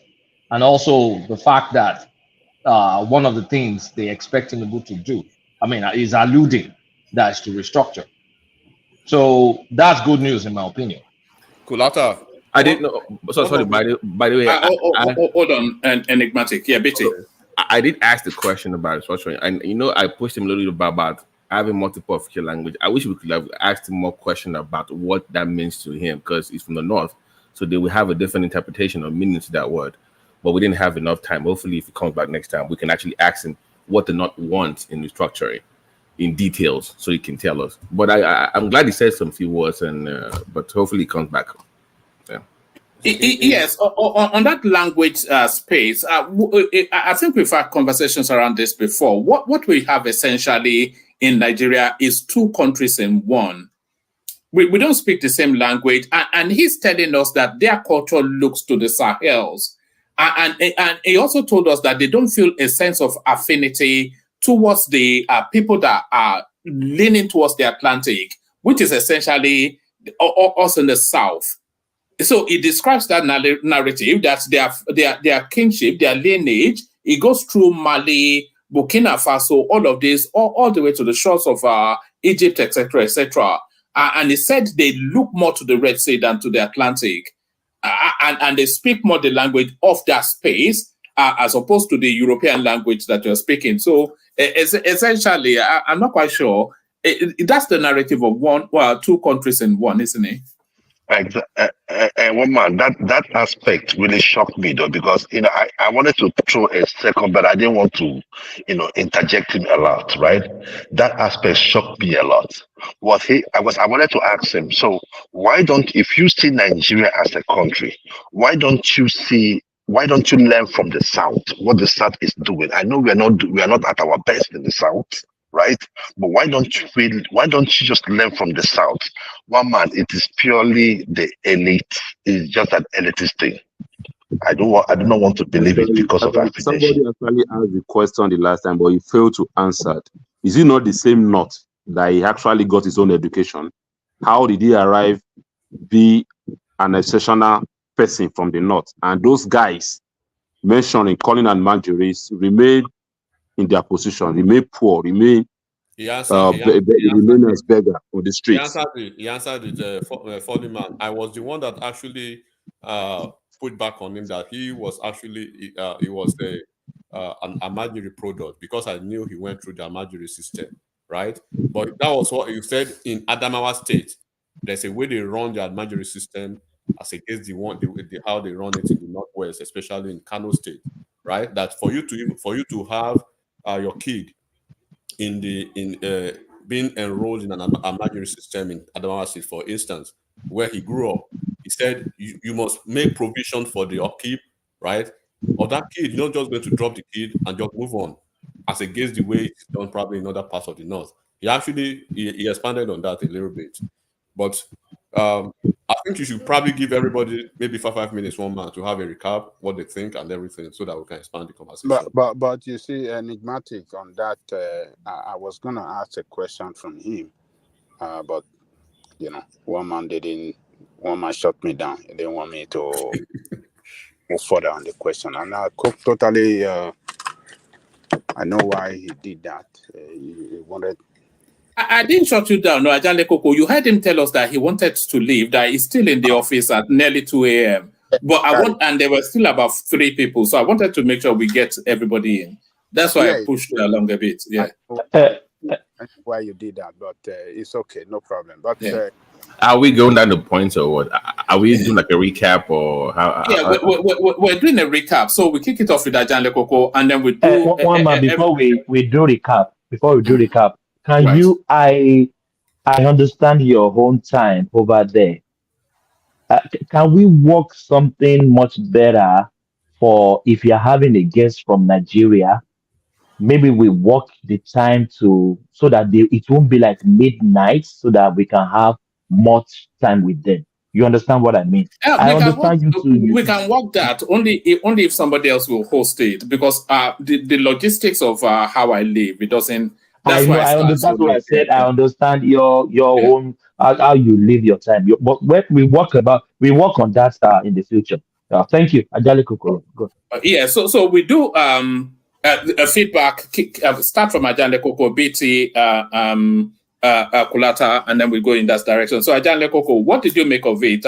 and also the fact that one of the things they expect Tinubu to do, is alluding that's to restructure. So that's good news in my opinion. Kulata. I didn't know. So sorry. By the way, hold on, enigmatic. Yeah, BT. I did ask the question about restructuring, and I pushed him a little bit about having multiple official language. I wish we could have asked him more questions about what that means to him, because he's from the north, so they will have a different interpretation or meaning to that word. But we didn't have enough time. Hopefully, if he comes back next time, we can actually ask him what the North wants in restructuring in details, so he can tell us. But I'm glad he said some few words, and but hopefully he comes back. Yeah. Yes, on that language space, I think we've had conversations around this before. What we have essentially in Nigeria is two countries in one. We don't speak the same language, and he's telling us that their culture looks to the Sahels. And he also told us that they don't feel a sense of affinity towards the people that are leaning towards the Atlantic, which is essentially us in the South. So it describes that narrative that their kinship, their lineage, it goes through Mali, Burkina Faso, all of this, all the way to the shores of Egypt, etc., etc. And he said they look more to the Red Sea than to the Atlantic, and they speak more the language of that space as opposed to the European language that you're speaking. So essentially, I'm not quite sure. That's the narrative of two countries in one, isn't it? One man, that aspect really shocked me though, because I wanted to throw a second, but I didn't want to interject him a lot, right? That aspect shocked me a lot. I wanted to ask him, so if you see Nigeria as a country, why don't you learn from the South what the South is doing? I know we are not at our best in the South, right? But why don't you just learn from the South? One man, it is purely the elite. It's just an elitist thing. I do not want to believe it because of affiliation. Somebody actually asked the question the last time, but he failed to answer it. Is it not the same North that he actually got his own education? How did he arrive, be an exceptional person from the North? And those guys mentioned in Colin and Marjorie remain in their position, remain poor, remain as beggar on the streets. He answered with Folly Man. I was the one that actually put back on him that he was actually an Amajiri product, because I knew he went through the Amajiri system, right? But that was what you said in Adamawa State. There's a way they run the Amajiri system as against how they run it in the Northwest, especially in Kano State, right? That for you to have your kid in being enrolled in an Amajiri system in Adamawa State, for instance, where he grew up, he said you must make provision for the upkeep, right, of that kid. You're not just going to drop the kid and just move on, as against the way it's done probably in other parts of the North. He expanded on that a little bit, but I think you should probably give everybody maybe 5 minutes, 1 man, to have a recap, what they think and everything, so that we can expand the conversation. But you see, enigmatic on that. I was gonna ask a question from him, but 1 man shut me down. He didn't want me to move further on the question, and I totally I know why he did that. He wanted. I didn't shut you down. No, Ajale Koko. You heard him tell us that he wanted to leave, that he's still in the office at nearly 2 a.m. But and there were still about 3 people. So I wanted to make sure we get everybody in. That's why I pushed along a bit. Yeah. I know why you did that, but it's okay, no problem. But are we going down the points or what? Are we doing like a recap or how? Yeah, we're doing a recap. So we kick it off with Ajale Koko, and then we do one man before we do recap. Can you? I understand your own time over there. Can we work something much better for if you're having a guest from Nigeria? Maybe we work the time so that it won't be like midnight, so that we can have much time with them. You understand what I mean? Yeah, I understand you too. we can work that only if somebody else will host it, because the logistics of how I live, it doesn't. I That's know. why I I start understand. so That's what I late. Yeah, said. I yeah. understand your Yeah. own how you live your time. But when we work on that in the future. Thank you, Ajali Kokoro. Good. Yeah, so we do feedback. Start from Ajanle Koko, BT, Kulata, and then we go in that direction. So Ajanle Koko, what did you make of it?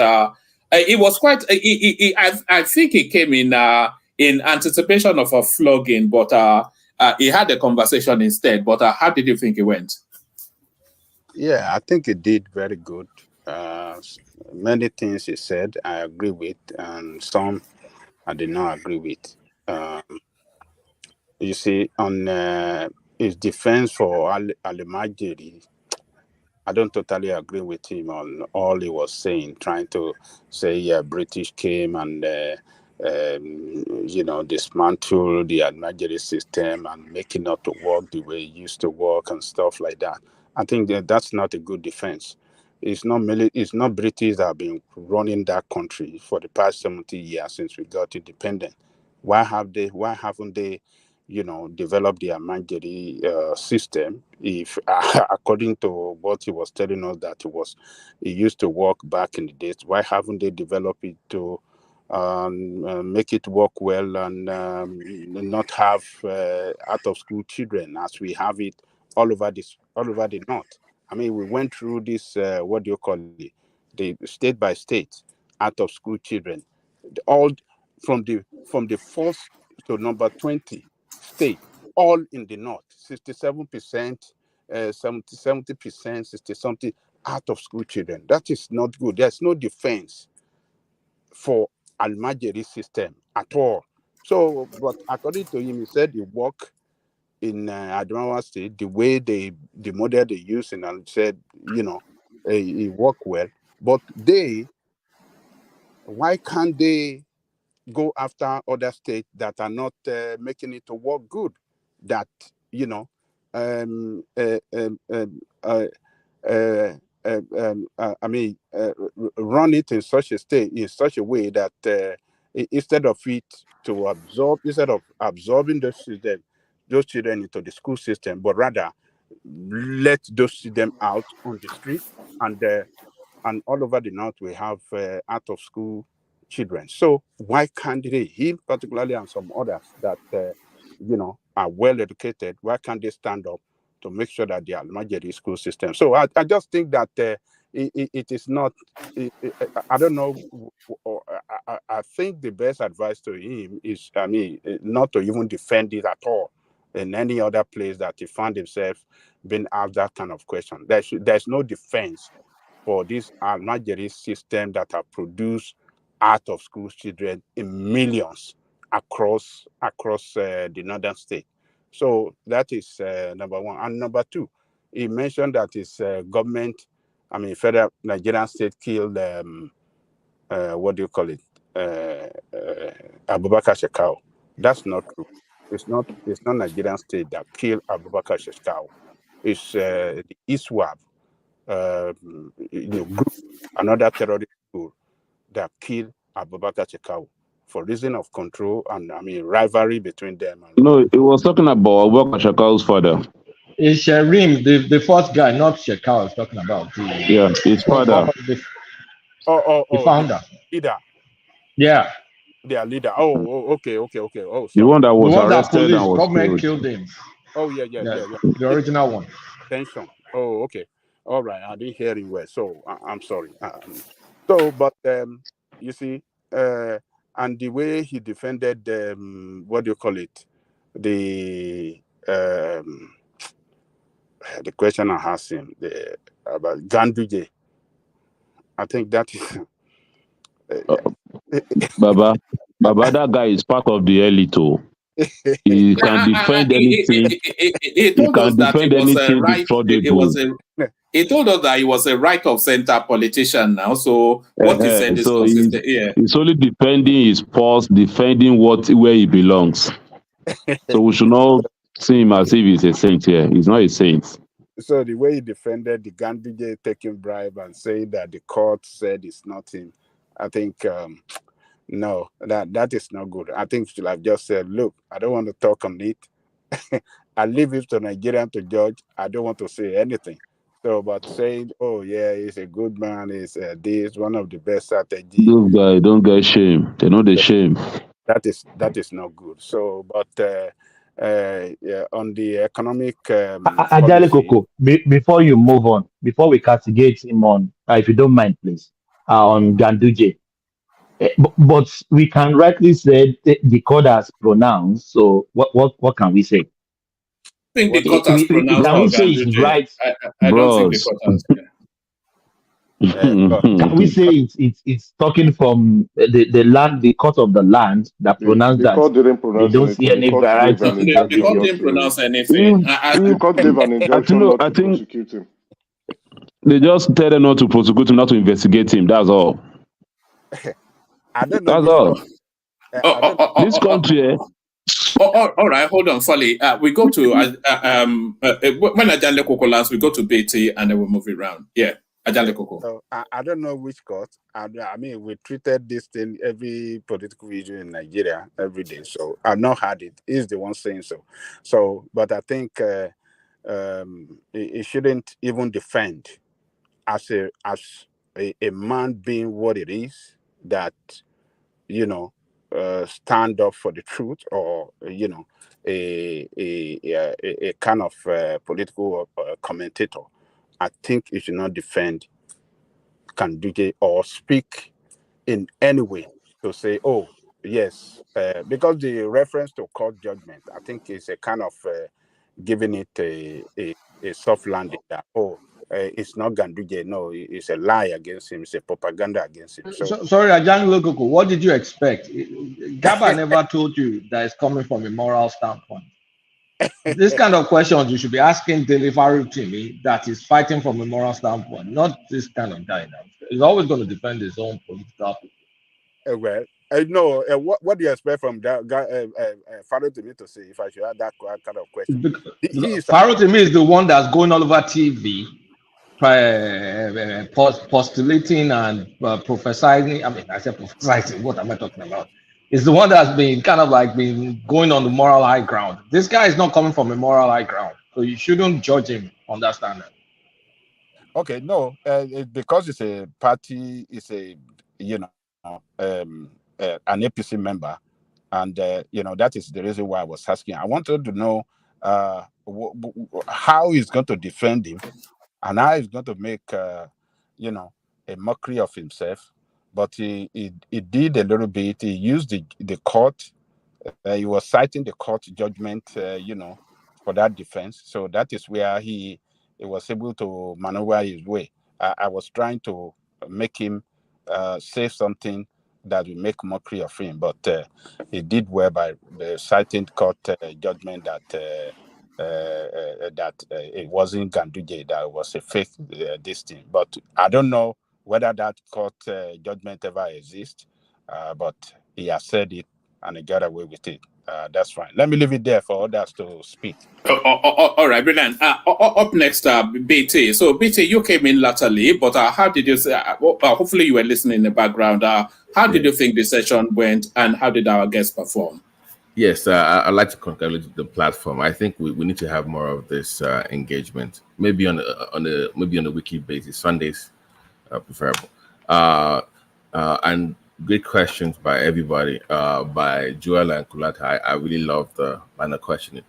It was quite. I think it came in anticipation of a flogging, but he had a conversation instead. But how did you think it went? Yeah, I think it did very good. Many things he said I agree with, and some I did not agree with. You see, on his defense for Alimajiri, I don't totally agree with him on all he was saying, trying to say, yeah, British came and, dismantle the Almajiri system and make it not to work the way it used to work and stuff like that. I think that's not a good defense. It's not British that have been running that country for the past 70 years since we got independent. Why haven't they develop the Almajiri system? If according to what he was telling us that it used to work back in the days, why haven't they developed it to make it work well and not have out of school children as we have it all over the north? I mean, we went through this what do you call it, the state by state out of school children, all from the first to number 20 state, all in the north, 67%, 70%, 60 something out of school children. That is not good. There's no defense for Almajiri system at all. So, but according to him, he said he work in Adamawa State, the way the model they use, and said, it work well. But why can't they go after other states that are not making it to work good? That um, uh, um, um, uh, run it in such a state, in such a way that instead of absorbing those children into the school system, but rather let those children out on the street, and all over the north we have out of school children. So why can't they, him particularly and some others that are well educated, why can't they stand up to make sure that the Almajiri school system? So I just think that it is not. I don't know. I think the best advice to him is, not to even defend it at all in any other place that he found himself being asked that kind of question. There's no defense for this Almajiri system that have produced out of school children in millions across the northern state. So that is number one. And number two, he mentioned that his government, federal Nigerian state killed what do you call it? Abubakar Shekau. That's not true. It's not Nigerian state that killed Abubakar Shekau. It's the ISWAP group, another terrorist group that killed Abubakar Shekau for reason of control and rivalry between them. No, it was talking about Abubakar Shekau's father. It's Sharim, the fourth guy, not Shekau, I was talking about. Yeah, his father. The founder. Leader. Yeah. Their leader. Okay. Oh, sorry. The one that was the one arrested that and was government killed him. Oh, yeah. The original one. Tension. Oh, okay. All right. I didn't hear him well, so I'm sorry. But you see, and the way he defended, what do you call it? The question I asked him about Ganduje. I think that is. Baba, that guy is part of the elite. He can defend anything. He told us that he was a right. He told us that he was a right of center politician now. So what he said is consistent. He's only defending his pulse, defending where he belongs. So we should not see him as if he's a saint here. He's not a saint. So the way he defended the Ganduje taking bribe and saying that the court said it's not him, I think no, that is not good. I think should have just said, look, I don't want to talk on it. I leave it to Nigerian to judge. I don't want to say anything. So, but saying, oh yeah, he's a good man, he's this one of the best strategies. Those guys don't get shame. They know the shame. That is not good. So, but yeah, on the economic Ajale Koko, before you move on, before we castigate him on, if you don't mind, please, on Ganduje. But we can rightly say the court has pronounced. So what can we say? I think the court has pronounced. Can we say it's right? I don't think the court has. Can we say it's talking from the land, the court of the land that pronounced that court didn't pronounce they don't see any variety? The court didn't pronounce anything. The court gave an injunction not to prosecute him. They just tell them not to prosecute him, not to investigate him. That's all. I don't know. That's all. This country. All right, hold on, Folly. We go to when Ajale Koko lands, we go to BT and then we'll move it around. Yeah, Ajale Koko. So, I don't know which court. I mean, we treated this thing every political issue in Nigeria every day. So I've not had it. He's the one saying so. So, but I think it shouldn't even defend as a man being what it is, that stand up for the truth, or a kind of political commentator. I think you should not defend Ganduje or speak in any way to say, oh yes, because the reference to court judgment, I think is a kind of giving it a soft landing that it's not Ganduje, no, it's a lie against him, it's a propaganda against him. Sorry, Ajang Lokoko, what did you expect? Garba never told you that it's coming from a moral standpoint. This kind of questions you should be asking delivery to me that is fighting from a moral standpoint, not this kind of guy. He's always going to defend his own political people. No, what do you expect from that guy, Faro to me to say, if I should have that kind of question? Faro to me is the one that's going all over TV, postulating and prophesying. I mean, I said prophesying, what am I talking about? It's the one that's been kind of like been going on the moral high ground. This guy is not coming from a moral high ground, so you shouldn't judge him on that standard. Okay, no, because it's a party, it's a an APC member, and that is the reason why I was asking. I wanted to know how he's going to defend him, and how he's going to make a mockery of himself. But he did a little bit. He used the court. He was citing the court judgment, for that defense. So that is where he was able to maneuver his way. I was trying to make him say something that will make mockery of him, but he did well by citing court judgment that it wasn't Ganduje, that was a fake this thing. But I don't know whether that court judgment ever exists, but he has said it and he got away with it. That's fine. Let me leave it there for others to speak. All right, brilliant. Up next, BT. So, BT, you came in latterly, but how did you say? Hopefully, you were listening in the background. How did you think the session went, and how did our guests perform? Yes, I'd like to congratulate the platform. I think we need to have more of this engagement. Maybe on a weekly basis, Sundays, preferable. And great questions by everybody, by Joella and Kulata. I really love the line of questioning.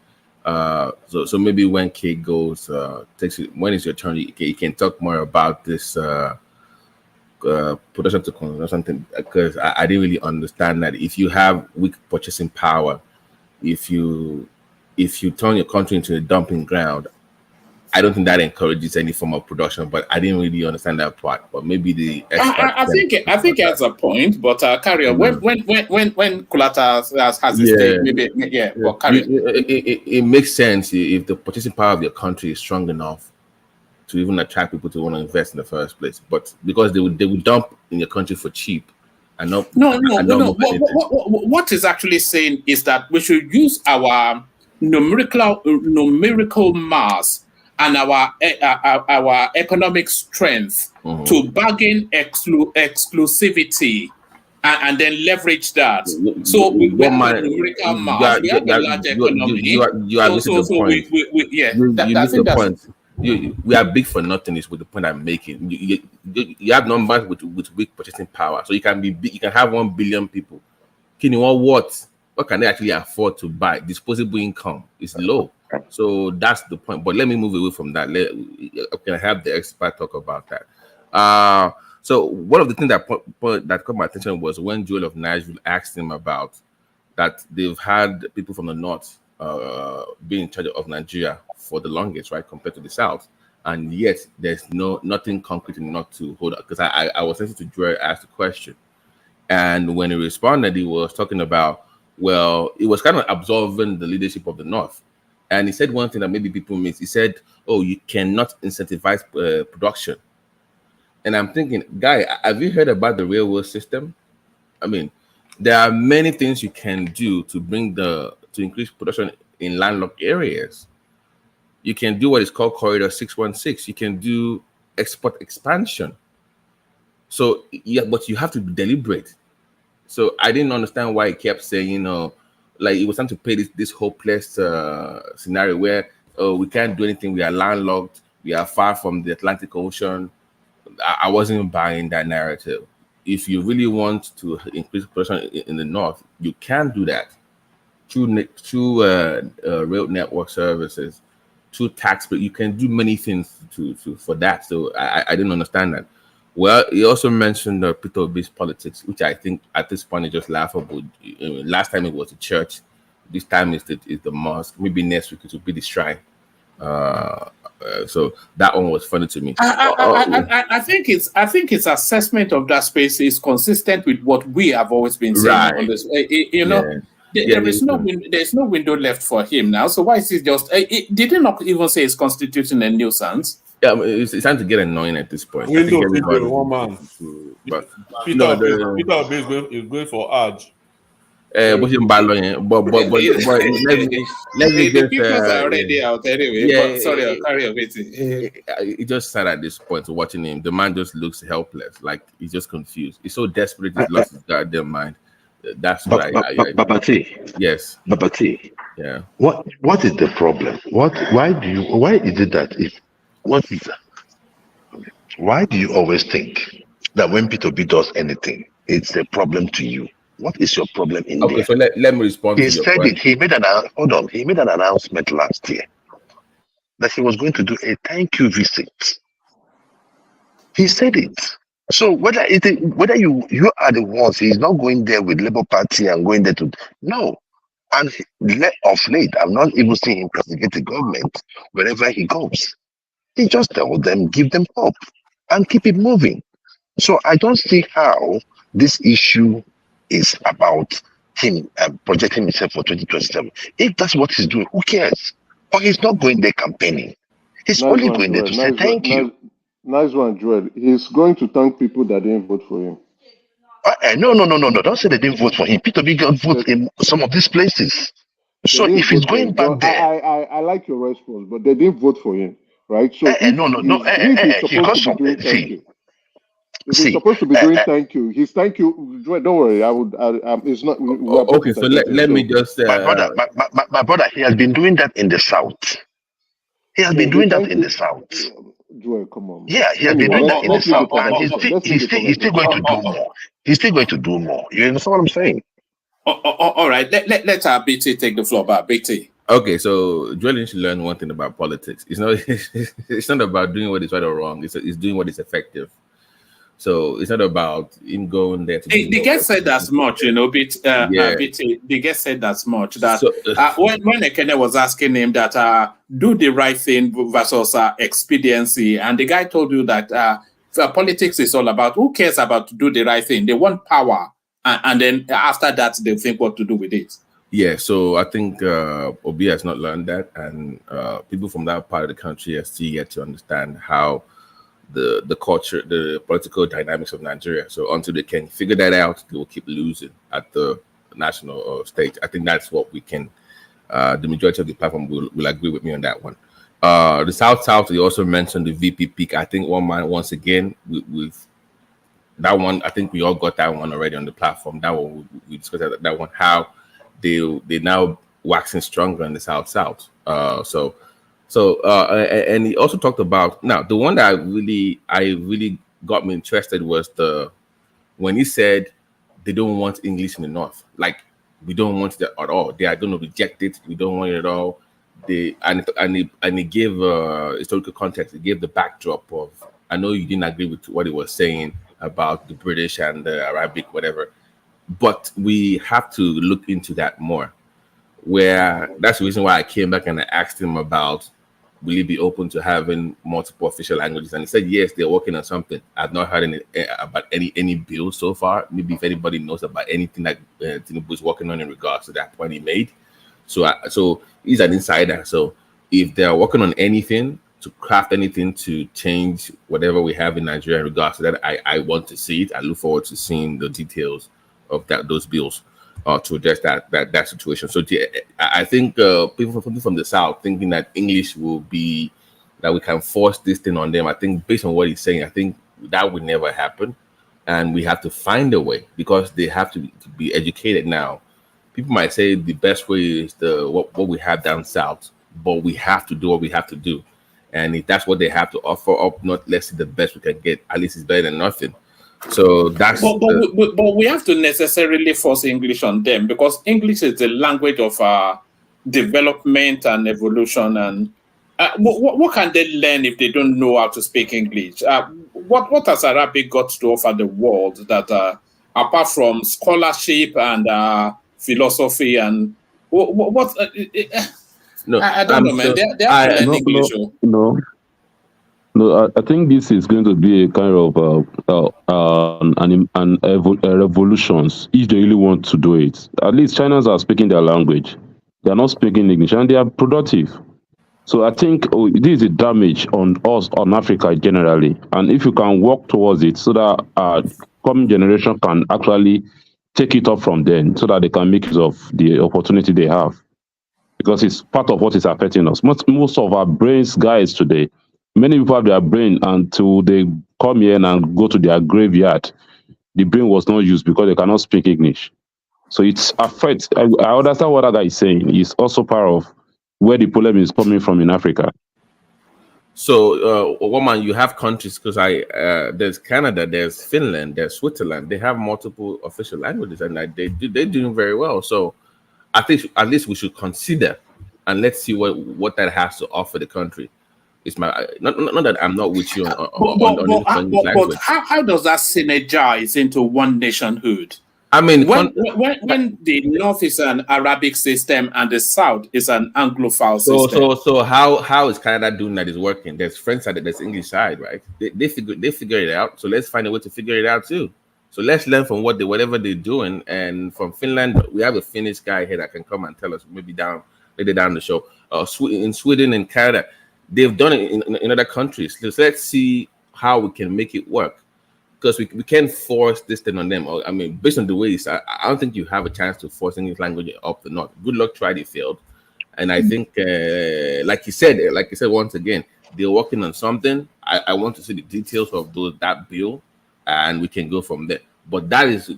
So maybe when Kate goes, when it's your turn, you can talk more about this production to consumption or something, because I didn't really understand that if you have weak purchasing power, if you turn your country into a dumping ground, I don't think that encourages any form of production, but I didn't really understand that part. But maybe the I think it has a point, but carry on. When Kulata has his stake, maybe but carry on. It makes sense if the purchasing power of your country is strong enough to even attract people to want to invest in the first place. But because they would dump in your country for cheap. No. What is actually saying is that we should use our numerical mass and our economic strength to bargain exclusivity and then leverage that. So we have a numerical mass, we have a large economy. You are missing the point. You I miss the think that's point. We are big for nothing is with the point I'm making. You have numbers with weak purchasing power, so you can be big, you can have 1 billion people. Can you want what can they actually afford to buy? Disposable income is low, so that's the point. But let me move away from that. Can I have the expert talk about that? So one of the things that caught my attention was when Joel of Nashville asked him about that they've had people from the north be in charge of Nigeria for the longest, right, compared to the south, and yet there's nothing concrete enough to hold up. Because I was listening to Joel ask the question, and when he responded, he was talking about, well, it was kind of absolving the leadership of the north, and he said one thing that maybe people miss. He said, "Oh, you cannot incentivize production." And I'm thinking, guy, have you heard about the railway system? I mean, there are many things you can do to increase production in landlocked areas. You can do what is called Corridor 616. You can do export expansion. So yeah, but you have to be deliberate. So I didn't understand why he kept saying, like it was time to play this hopeless scenario where we can't do anything. We are landlocked. We are far from the Atlantic Ocean. I wasn't buying that narrative. If you really want to increase production in the north, you can do that through rail network services, through tax, but you can do many things for that. So I didn't understand that. Well, he also mentioned Peter Obi's politics, which I think at this point is just laughable. Last time it was the church, this time is the mosque. Maybe next week it will be the shrine. So that one was funny to me. I think its assessment of that space is consistent with what we have always been saying on this. There's no window left for him now. So why is it just? Did he not even say it's constituting a nuisance? Yeah, it's time to get annoying at this point. Window one man. But Peter Obi is going for Hajj. But let me The just people are already out anyway. yeah, But sorry, I'll carry on with it. It just sad at this point watching him. The man just looks helpless, like he's just confused. He's so desperate, he's lost his goddamn mind. That's what Babati. Yes. Babati. Yeah. What is the problem? Why is it that why do you always think that when Peter B does anything, it's a problem to you? What is your problem in there? Okay, so let me respond to your question. He made an announcement last year that he was going to do a thank you visit. He said it. So whether you are the ones, he's not going there with Labour Party and going there to no. And of late, I've not even seen him castigate the government wherever he goes. He just tell them, give them hope, and keep it moving. So I don't see how this issue is about him projecting himself for 2027. If that's what he's doing, who cares? But he's not going there campaigning. He's only going there to say thank you. Nice one, Joel. He's going to thank people that didn't vote for him. No. Don't say they didn't vote for him. Peter B got vote in some of these places. So if he's going back there, I like your response, but they didn't vote for him, right? So If he's supposed to be doing thank you, his thank you. Don't worry, it's not. Okay, so let me just. My brother, he has been doing that in the south. He has been doing that in the south. Joel, come on. Yeah, he has been doing that in the south, and he's still going to do more. He's still going to do more. You understand what I'm saying? All right, let our BT take the floor back. BT. Okay, so Joel should learn one thing about politics. It's not about doing what is right or wrong. It's doing what is effective. So it's not about him going there. The guest said as much, BT. The guest said as much that when Ekene was asking him that do the right thing versus expediency, and the guy told you that politics is all about who cares about do the right thing. They want power, and then after that they think what to do with it. Yeah, so I think Obi has not learned that, and people from that part of the country are still yet to understand how the culture, the political dynamics of Nigeria. So until they can figure that out, they will keep losing at the national stage. I think that's what we can. The majority of the platform will agree with me on that one. The South, we also mentioned the VP peak. I think one man, once again, with that one, I think we all got that one already on the platform. That one, we discussed that one, how they now waxing stronger in the South. And he also talked about, now the one that I really got me interested was when he said they don't want English in the North. Like, we don't want it at all. They are going to reject it. We don't want it at all. He gave historical context. He gave the backdrop of, I know you didn't agree with what he was saying about the British and the Arabic, whatever, but we have to look into that more. Where that's the reason why I came back and I asked him about, will he be open to having multiple official languages? And he said yes, they're working on something. I've not heard about any bill so far. Maybe if anybody knows about anything that Tinubu is working on in regards to that point he made. So he's an insider. So if they're working on anything, to craft anything to change whatever we have in Nigeria in regards to that, I want to see it. I look forward to seeing the details of those bills to address that situation. So I think people from the South thinking that English will be, that we can force this thing on them. I think based on what he's saying, I think that would never happen. And we have to find a way, because they have to be educated now. People might say the best way is what we have down South, but we have to do what we have to do. And if that's what they have to offer up, not less than the best we can get, at least it's better than nothing. So that's. But we have to necessarily force English on them, because English is the language of development and evolution. And what can they learn if they don't know how to speak English? What has Arabic got to offer the world that, apart from scholarship and philosophy and what? No, I don't know, man. They have to learn English. No, I think this is going to be a kind of revolutions if they really want to do it. At least Chinese are speaking their language. They are not speaking English, and they are productive. So I think this is a damage on us, on Africa generally. And if you can work towards it so that coming generation can actually take it up from them, so that they can make use of the opportunity they have. Because it's part of what is affecting us. Most of our brains, guys, today, many people have their brain until they come here and go to their graveyard. The brain was not used because they cannot speak English. So it's affects. I understand what that guy is saying. It's also part of where the problem is coming from in Africa. So, woman, you have countries, because there's Canada, there's Finland, there's Switzerland. They have multiple official languages, and they're doing very well. So, I think at least we should consider, and let's see what that has to offer the country. It's not that I'm not with you on but how does that synergize into one nationhood? I mean, when the North is an Arabic system and the South is an Anglophile system. So how is Canada doing that? Is working? There's French side, there's English side, right? They figure it out. So let's find a way to figure it out too. So let's learn from whatever they're doing. And from Finland, we have a Finnish guy here that can come and tell us maybe down the show. In Sweden and Canada, they've done it in other countries. So let's see how we can make it work. Because we can't force this thing on them. I mean, based on the ways, I don't think you have a chance to force English language up the north. Good luck, tried, it failed. And I think, like you said once again, they're working on something. I want to see the details of that bill, and we can go from there. But that's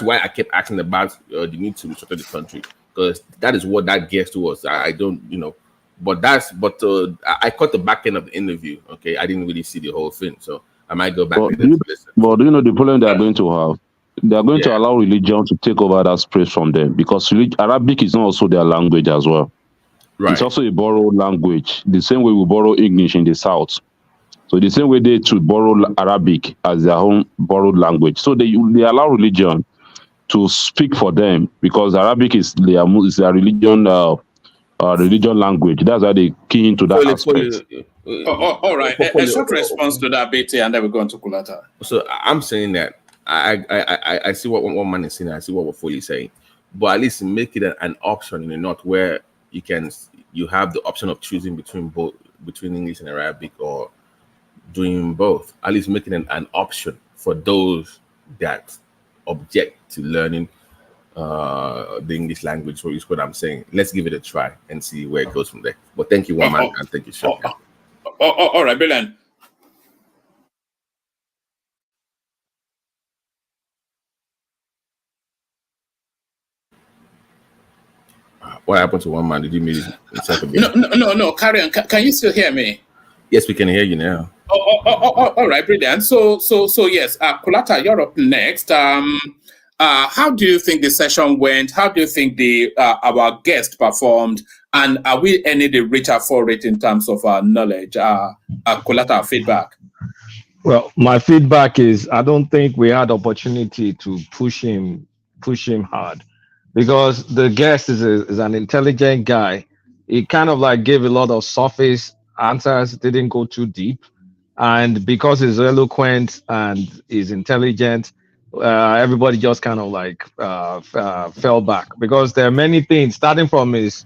why I kept asking about the need to restructure the country, because that is what that gets to us. I don't, but I caught the back end of the interview. Okay, I didn't really see the whole thing, so I might go back. But do you know the problem they are going to have? They are going to allow religion to take over that space from them, because Arabic is not also their language as well. Right. It's also a borrowed language, the same way we borrow English in the South. So the same way they should borrow Arabic as their own borrowed language. So they allow religion to speak for them, because Arabic is their religion language. That's why they key into that aspect. All right. A short response to that, BT, and then we go on to Kulata. So I'm saying that I see what one man is saying. I see what Wafoli is saying, but at least make it an option in the North, where you have the option of choosing between English and Arabic, or doing both. At least making an option for those that object to learning the English language, so is what I'm saying. Let's give it a try and see where it goes from there. But thank you, Woman, and thank you, Sean. All right, brilliant. What happened to One Man? Did you meet himself again? No. Carry on. Can you still hear me? Yes, we can hear you now. All right, brilliant. So yes, Kulata, you're up next. How do you think the session went? How do you think our guest performed? And are we any the richer for it in terms of knowledge? Kulata, feedback. Well, my feedback is I don't think we had opportunity to push him hard, because the guest is an intelligent guy. He kind of like gave a lot of surface answers, didn't go too deep. And because he's eloquent and he's intelligent, everybody just kind of like fell back, because there are many things, starting from his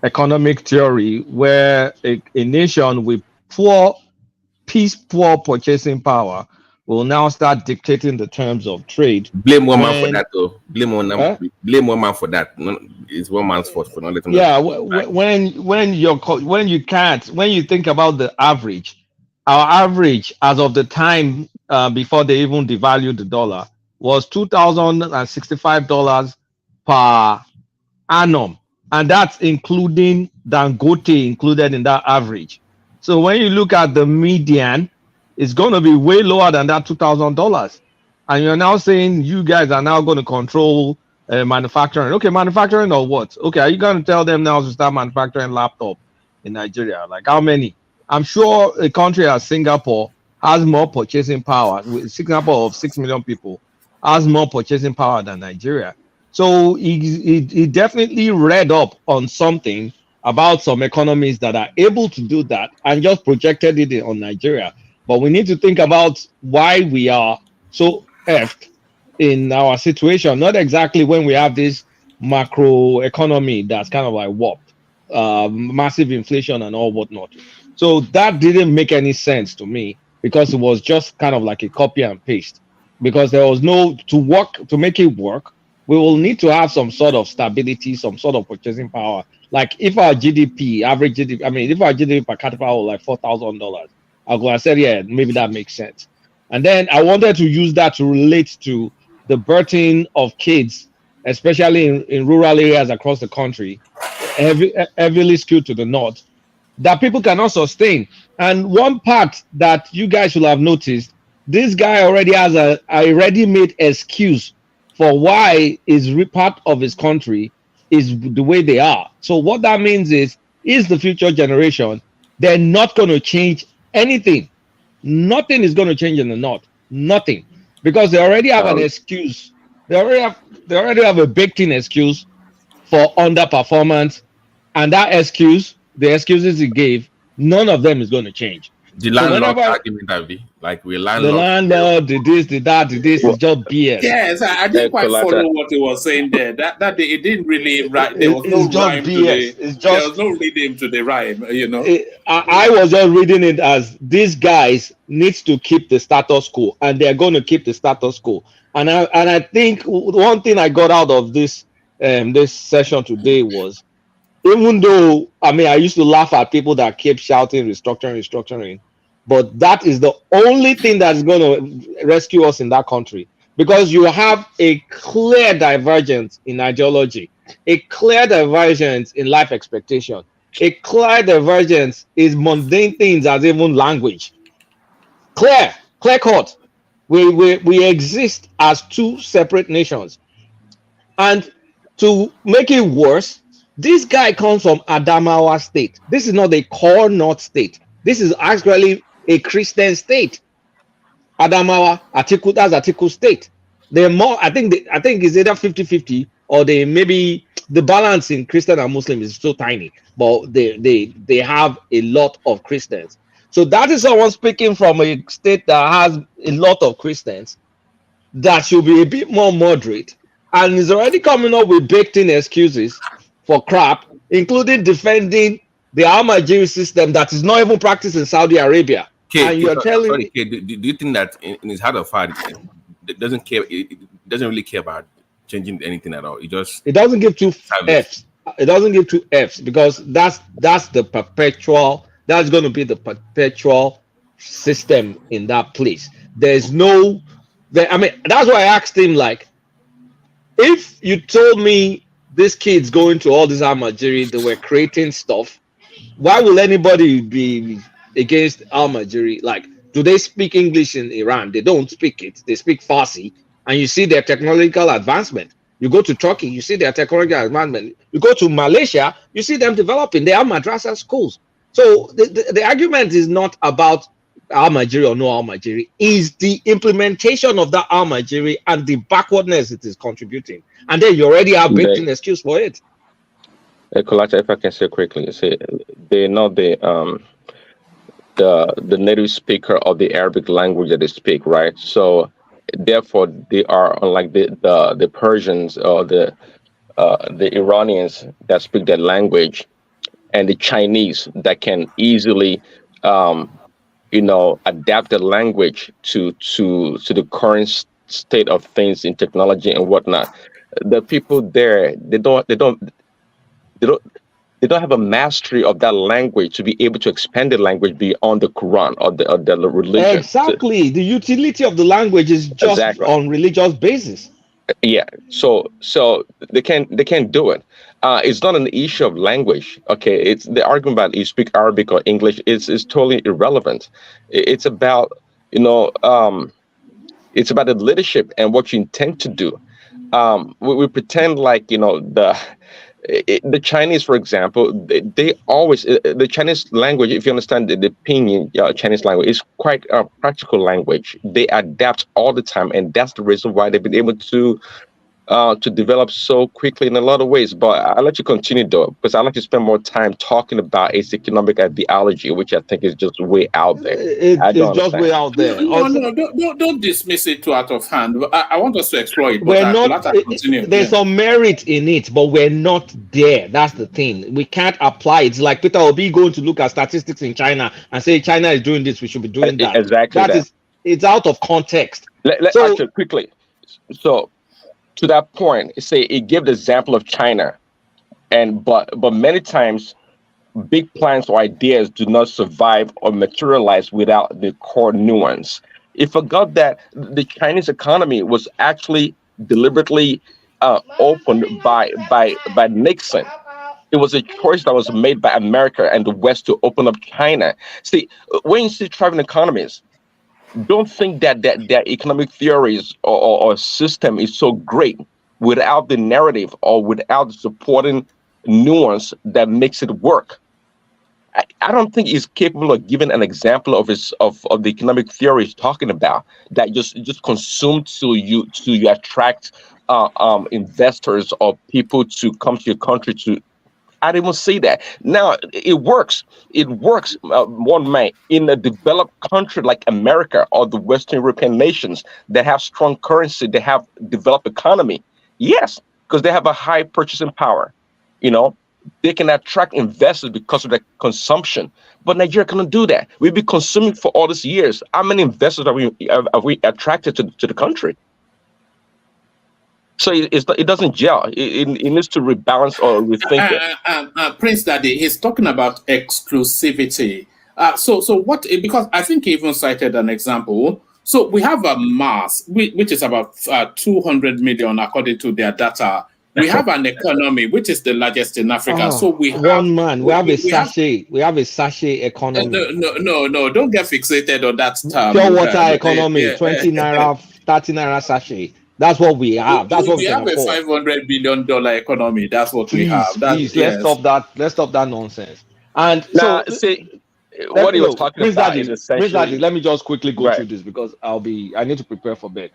economic theory, where a nation with poor purchasing power will now start dictating the terms of trade. Blame one man for that, though. Blame one man for that. It's one man's fault for not letting. Yeah, when you think about the average, our average as of the time before they even devalued the dollar was $2,065 per annum, and that's including Dangote included in that average. So when you look at the median, it's going to be way lower than that $2,000. And you're now saying you guys are now going to control manufacturing. Okay, manufacturing or what? Okay, are you going to tell them now to start manufacturing laptop in Nigeria? Like how many? I'm sure a country as Singapore has more purchasing power. Singapore of 6 million people has more purchasing power than Nigeria. So he definitely read up on something about some economies that are able to do that and just projected it on Nigeria. But we need to think about why we are so effed in our situation, not exactly when we have this macro economy that's kind of like warped, massive inflation and all whatnot. So that didn't make any sense to me, because it was just kind of like a copy and paste, because there was no to make it work. We will need to have some sort of stability, some sort of purchasing power. Like if our GDP, average GDP, if our GDP per capita was like $4,000, I would have said, yeah, maybe that makes sense. And then I wanted to use that to relate to the birthing of kids, especially in rural areas across the country, heavily skewed to the north, that people cannot sustain. And one part that you guys should have noticed, this guy already has a ready-made excuse for why his part of his country is the way they are. So what that means is the future generation, they're not going to change anything. Nothing is going to change in the north. Nothing. Because they already have an excuse. They already have a baked-in excuse for underperformance. And that excuse, the excuses he gave, none of them is going to change. The landlord argument that be like we landlord. The landlord did this, did that, did this. It's just BS. Yes, I didn't quite follow what he was saying there. That it didn't really right. There was no rhyme to the. There was no rhythm to the rhyme. You know. I was just reading it as these guys needs to keep the status quo, and they're going to keep the status quo. And I think one thing I got out of this this session today was, even though I used to laugh at people that kept shouting restructuring, but that is the only thing that's going to rescue us in that country, because you have a clear divergence in ideology, a clear divergence in life expectation, a clear divergence is mundane things as even language. Clear cut. We exist as two separate nations, and to make it worse, this guy comes from Adamawa State. This is not a core North state. This is actually a Christian state. Adamawa, Atiku, that's Atiku State. They're more, I think it's either 50-50 or they maybe the balance in Christian and Muslim is so tiny, but they have a lot of Christians. So that is someone speaking from a state that has a lot of Christians that should be a bit more moderate, and is already coming up with baked-in excuses for crap, including defending the Al-Majiri system that is not even practiced in Saudi Arabia. And you're telling me, do you think that in his heart of heart, it doesn't care? It doesn't really care about changing anything at all. It just It doesn't give two Fs. It doesn't give two Fs because that's the perpetual. That's going to be the perpetual system in that place. There's no. I mean, that's why I asked him, like, if you told me these kids going to all this Almajiri, they were creating stuff, why will anybody be against Almajiri? Like, do they speak English in Iran? They don't speak it. They speak Farsi, and you see their technological advancement. You go to Turkey, you see their technological advancement. You go to Malaysia, you see them developing. They have madrasa schools. So the argument is not about Almajiri or no Almajiri, is the implementation of that Almajiri and the backwardness it is contributing. And then you already have baked in excuse for it. Kolata, if I can say quickly, they're not the native speaker of the Arabic language that they speak, right? So therefore they are unlike the Persians or the Iranians that speak that language, and the Chinese that can easily adapt the language to the current state of things in technology and whatnot. The people there, they don't have a mastery of that language to be able to expand the language beyond the Quran or the religion. Exactly. The utility of the language is just on religious basis. Yeah. So they can't do it. It's not an issue of language. Okay. It's the argument about you speak Arabic or English is totally irrelevant. It's about, it's about the leadership and what you intend to do. We pretend like, the Chinese, for example, they always, the Chinese language, if you understand the pinyin Chinese language, is quite a practical language. They adapt all the time, and that's the reason why they've been able to develop so quickly in a lot of ways. But I'll let you continue, though, because I'd like to spend more time talking about its economic ideology, which I think is just way out there. It's just way out there. No, don't dismiss it too out of hand. I want us to explore it. We're not. There's some merit in it, but we're not there. That's the thing. We can't apply it. It's like Peter Obi going to look at statistics in China and say China is doing this, we should be doing that. Exactly. It's out of context. Let's actually quickly. So, to that point, say it gave the example of China, but many times big plans or ideas do not survive or materialize without the core nuance. It forgot that the Chinese economy was actually deliberately opened by Nixon. It was a choice that was made by America and the West to open up China. See, when you see thriving economies, don't think that their economic theories or system is so great without the narrative or without the supporting nuance that makes it work. I don't think he's capable of giving an example of the economic theory he's talking about that just consumed to you attract investors or people to come to your country to. I didn't even see that. Now it works. It works. One may in a developed country like America or the Western European nations that have strong currency, they have developed economy. Yes, because they have a high purchasing power. They can attract investors because of their consumption. But Nigeria cannot do that. We've been consuming for all these years. How many investors have we attracted to the country? So it doesn't gel. It needs to rebalance or rethink it. Prince Daddy, he's talking about exclusivity. So what? Because I think he even cited an example. So we have a mass, which is about 200 million according to their data. We have an economy which is the largest in Africa. So we have We have a sachet. We have a sachet economy. No. Don't get fixated on that term. Pure water economy. 20 naira, 30 naira sachet. That's what we have. That's what we have. can afford. A $500 billion economy. That's what we have. Please, let's stop that. Let's stop that nonsense. And now, what he was talking about is essentially. Daddy, let me just quickly go through this because I need to prepare for bed.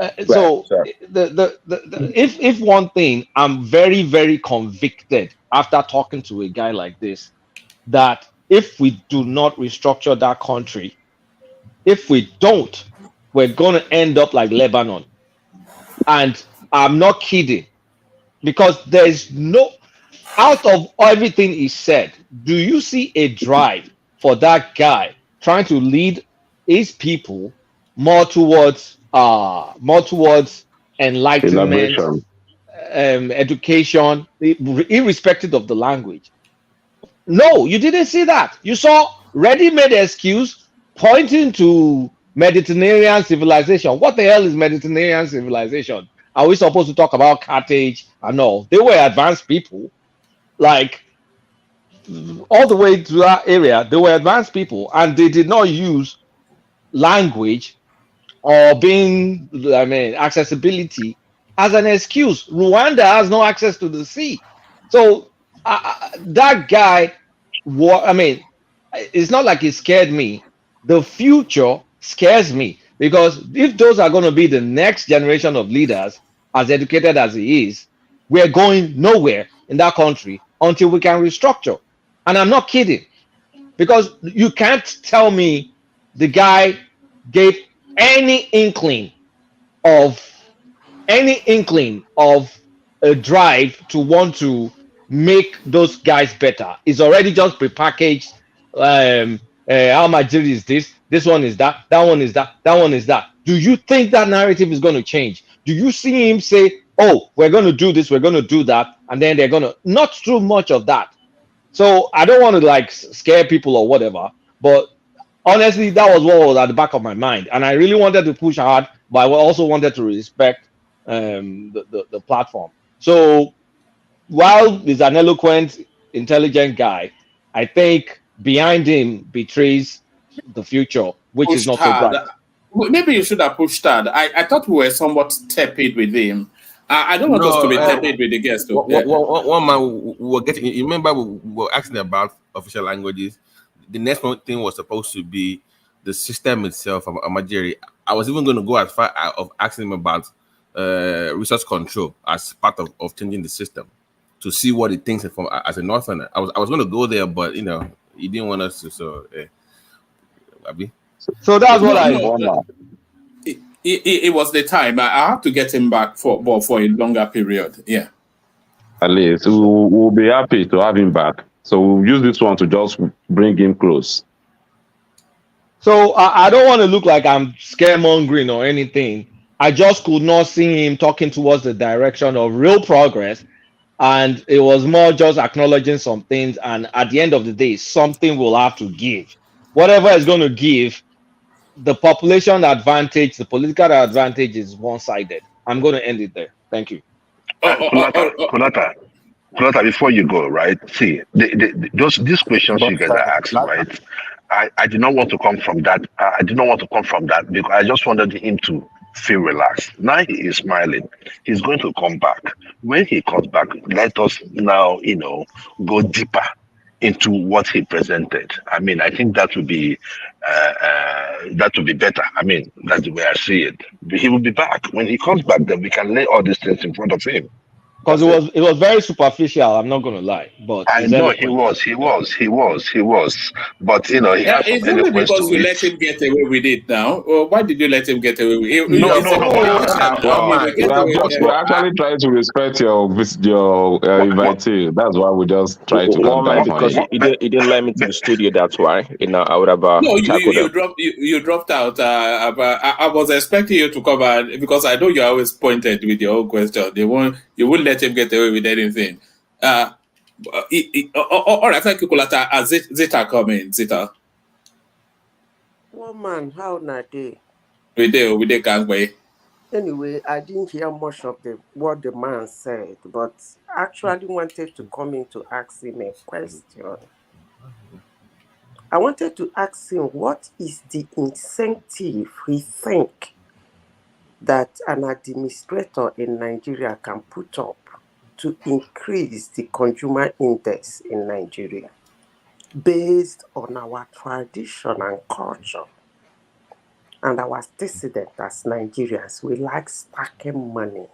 If one thing, I'm very, very convicted after talking to a guy like this, that if we do not restructure that country, if we don't, we're going to end up like Lebanon. And I'm not kidding, because there's no, out of everything he said, do you see a drive for that guy trying to lead his people more towards enlightenment, education, irrespective of the language. No, you didn't see that. You saw ready-made excuse pointing to Mediterranean civilization. What the hell is Mediterranean civilization? Are we supposed to talk about Carthage and all? They were advanced people, like all the way to that area. They were advanced people, and they did not use language or being, accessibility as an excuse. Rwanda has no access to the sea. So that guy, it's not like it scared me. The future scares me because if those are going to be the next generation of leaders, as educated as he is, we're going nowhere in that country until we can restructure. And I'm not kidding, because you can't tell me the guy gave any inkling of a drive to want to make those guys better. It's already just prepackaged. How much is this one is that one is that one is that. Do you think that narrative is going to change? Do you see him say, oh, we're going to do this, we're going to do that, and then they're going to, not too much of that. So I don't want to like scare people or whatever, but honestly, that was what was at the back of my mind, and I really wanted to push hard, but I also wanted to respect the platform. So while he's an eloquent, intelligent guy, I think behind him betrays the future, which is Pushed not so hard. bright. Maybe you should have pushed hard. I thought we were somewhat tepid with him. I don't want us to be tepid with the guest. One man we were getting. You remember we were asking about official languages. The next one thing was supposed to be the system itself. Amajiri. I was even going to go as far of asking him about resource control as part of changing the system to see what he thinks from as a northerner. I was going to go there, but he didn't want us to. So, Abi. So that's what I want. It was the time. I have to get him back for a longer period. Yeah. At least we'll be happy to have him back. So we'll use this one to just bring him close. So I don't want to look like I'm scaremongering or anything. I just could not see him talking towards the direction of real progress. And it was more just acknowledging some things. And at the end of the day, something will have to give. Whatever is going to give, the population advantage, the political advantage is one-sided. I'm going to end it there. Thank you. Kunata, before you go, right? See, these questions you guys are asking, right? I did not want to come from that. I did not want to come from that because I just wanted him to feel relaxed. Now he is smiling. He's going to come back. When he comes back, let us now, go deeper into what he presented. I mean, I think that would be better. I mean, that's the way I see it. He will be back. When he comes back, then we can lay all these things in front of him. Because it was very superficial, I'm not gonna lie. But I know he was. But he has some it's only eloquence because to you it. let him get away with it now. Or why did you let him get away with it? We're actually trying to respect your invitee. That's why we just try to come down because he didn't let me to the studio. That's why. I would have you dropped out. I was expecting you to come out because I know you're always pointed with your own question. You won't let him get away with anything. All right, thank you, Kulata. Zita coming, Zita. Well, man, how na day? We did Gangway. Anyway, I didn't hear much of what the man said, but actually wanted to come in to ask him a question. I wanted to ask him what is the incentive he think that an administrator in Nigeria can put up to increase the consumer index in Nigeria based on our tradition and culture and our antecedent as Nigerians. We like stacking money.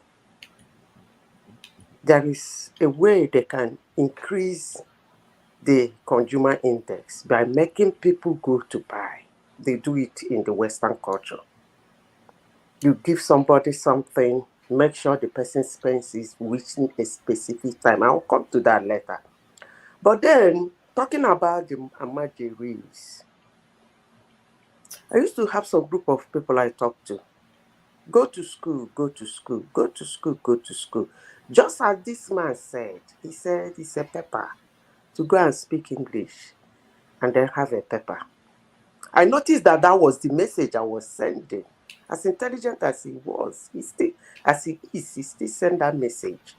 There is a way they can increase the consumer index by making people go to buy. They do it in the Western culture. You give somebody something, make sure the person spends it within a specific time. I'll come to that later. But then, talking about the Amajeris, I used to have some group of people I talked to. Go to school, go to school, go to school, go to school. Just as this man said, he said it's a paper to go and speak English and then have a paper. I noticed that that was the message I was sending. As intelligent as he was, he still send that message.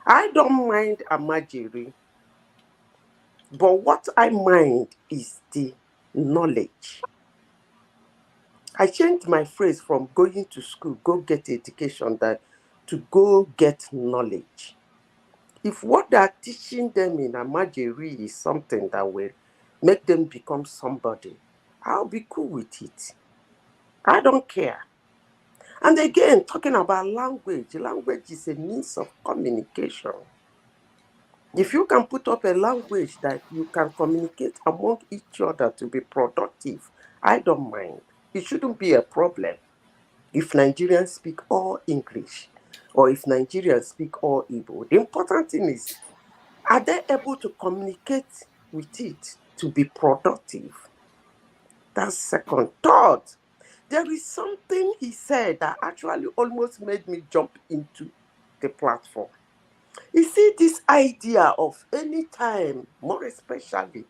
I don't mind Amajiri, but what I mind is the knowledge. I changed my phrase from going to school, go get education, to go get knowledge. If what they are teaching them in Amajiri is something that will make them become somebody, I'll be cool with it. I don't care. And again, talking about language is a means of communication. If you can put up a language that you can communicate among each other to be productive, I don't mind. It shouldn't be a problem if Nigerians speak all English or if Nigerians speak all Igbo. The important thing is, are they able to communicate with it to be productive? That's second. Third, there is something he said that actually almost made me jump into the platform. You see, this idea of any time, more especially